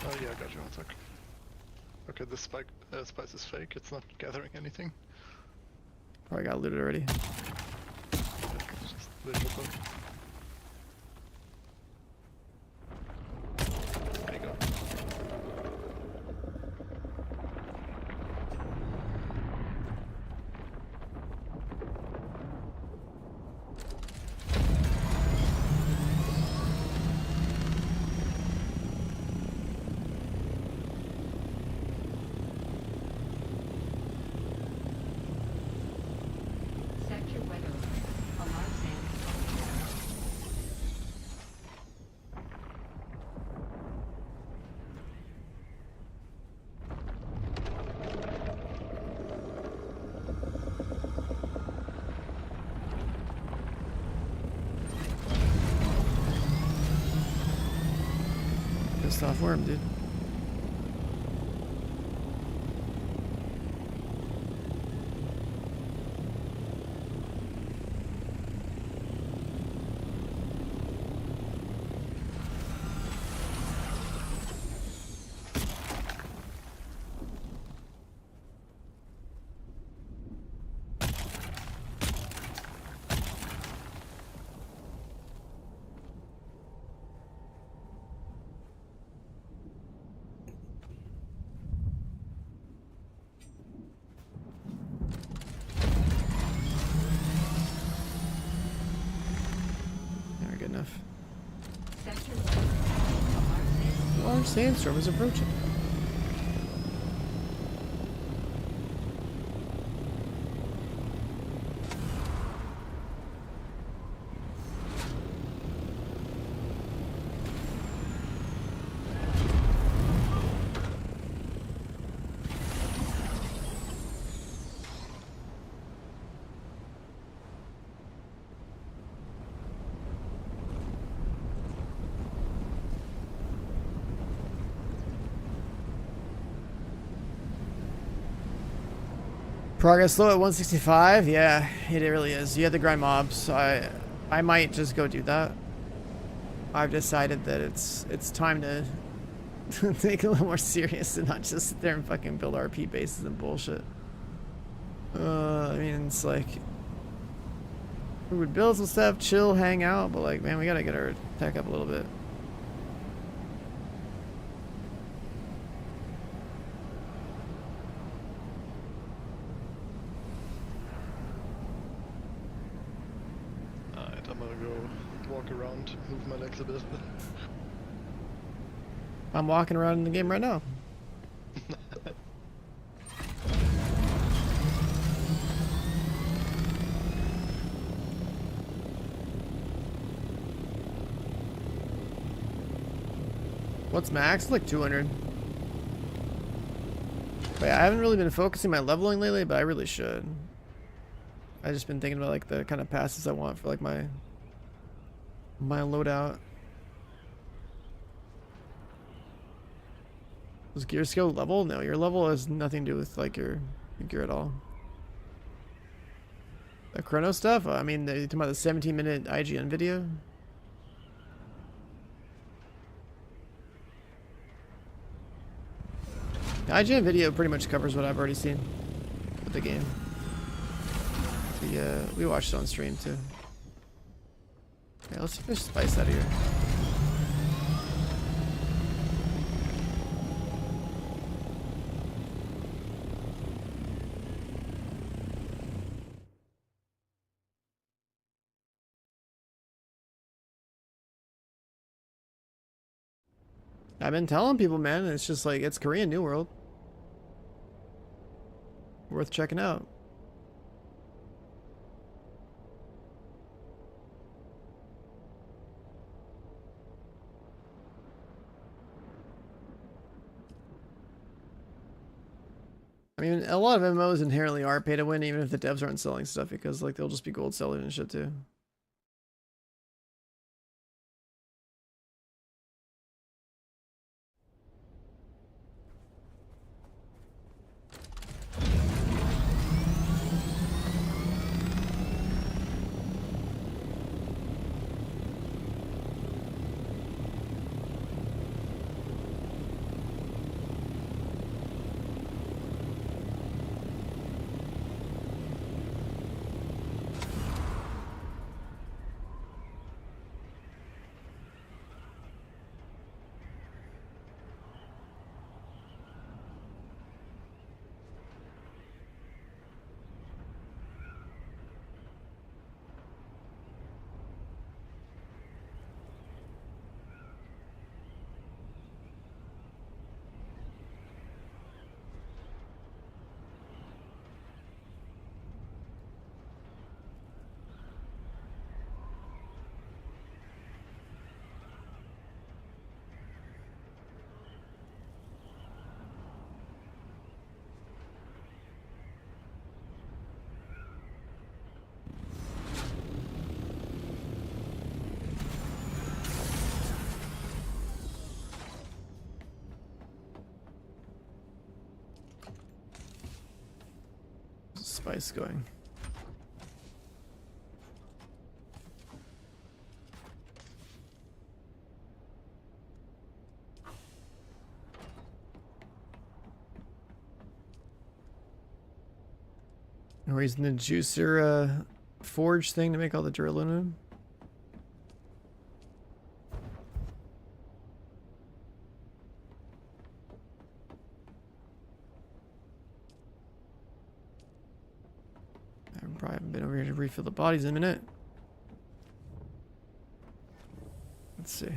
Oh yeah, I got you, 1 sec. Okay, this spice is fake, it's not gathering anything. Probably got looted already. Just visual stuff. There you go. Sector weather alert. A large sandstorm is approaching. pissed off worm, dude. Not good enough. A large sandstorm is approaching. Progress slow at 165? Yeah, it really is. You have to grind mobs, so I might just go do that. I've decided that it's time to take it a little more serious and not just sit there and fucking build RP bases and bullshit. I mean, it's like we would build some stuff, chill, hang out, but like, man, we gotta get our tech up a little bit. Alright, I'm gonna go walk around, move my legs a bit. I'm walking around in the game right now. What's max? Like 200. But yeah, I haven't really been focusing my leveling lately, but I really should. I just been thinking about like the kind of passes I want for like my loadout. Does gear skill level? No, your level has nothing to do with like your gear at all. The chrono stuff? I mean, you're talking about the 17-minute IGN video? The IGN video pretty much covers what I've already seen with the game. We watched it on stream too. Yeah, let's see if there's spice out of here. I've been telling people, man, it's just like, it's Korean New World. Worth checking out. I mean, a lot of MMOs inherently are pay to win, even if the devs aren't selling stuff, because like they'll just be gold sellers and shit too. spice going. We're using the juicer forge thing to make all the duralumin. I probably haven't been over here to refill the bodies in a minute. Let's see.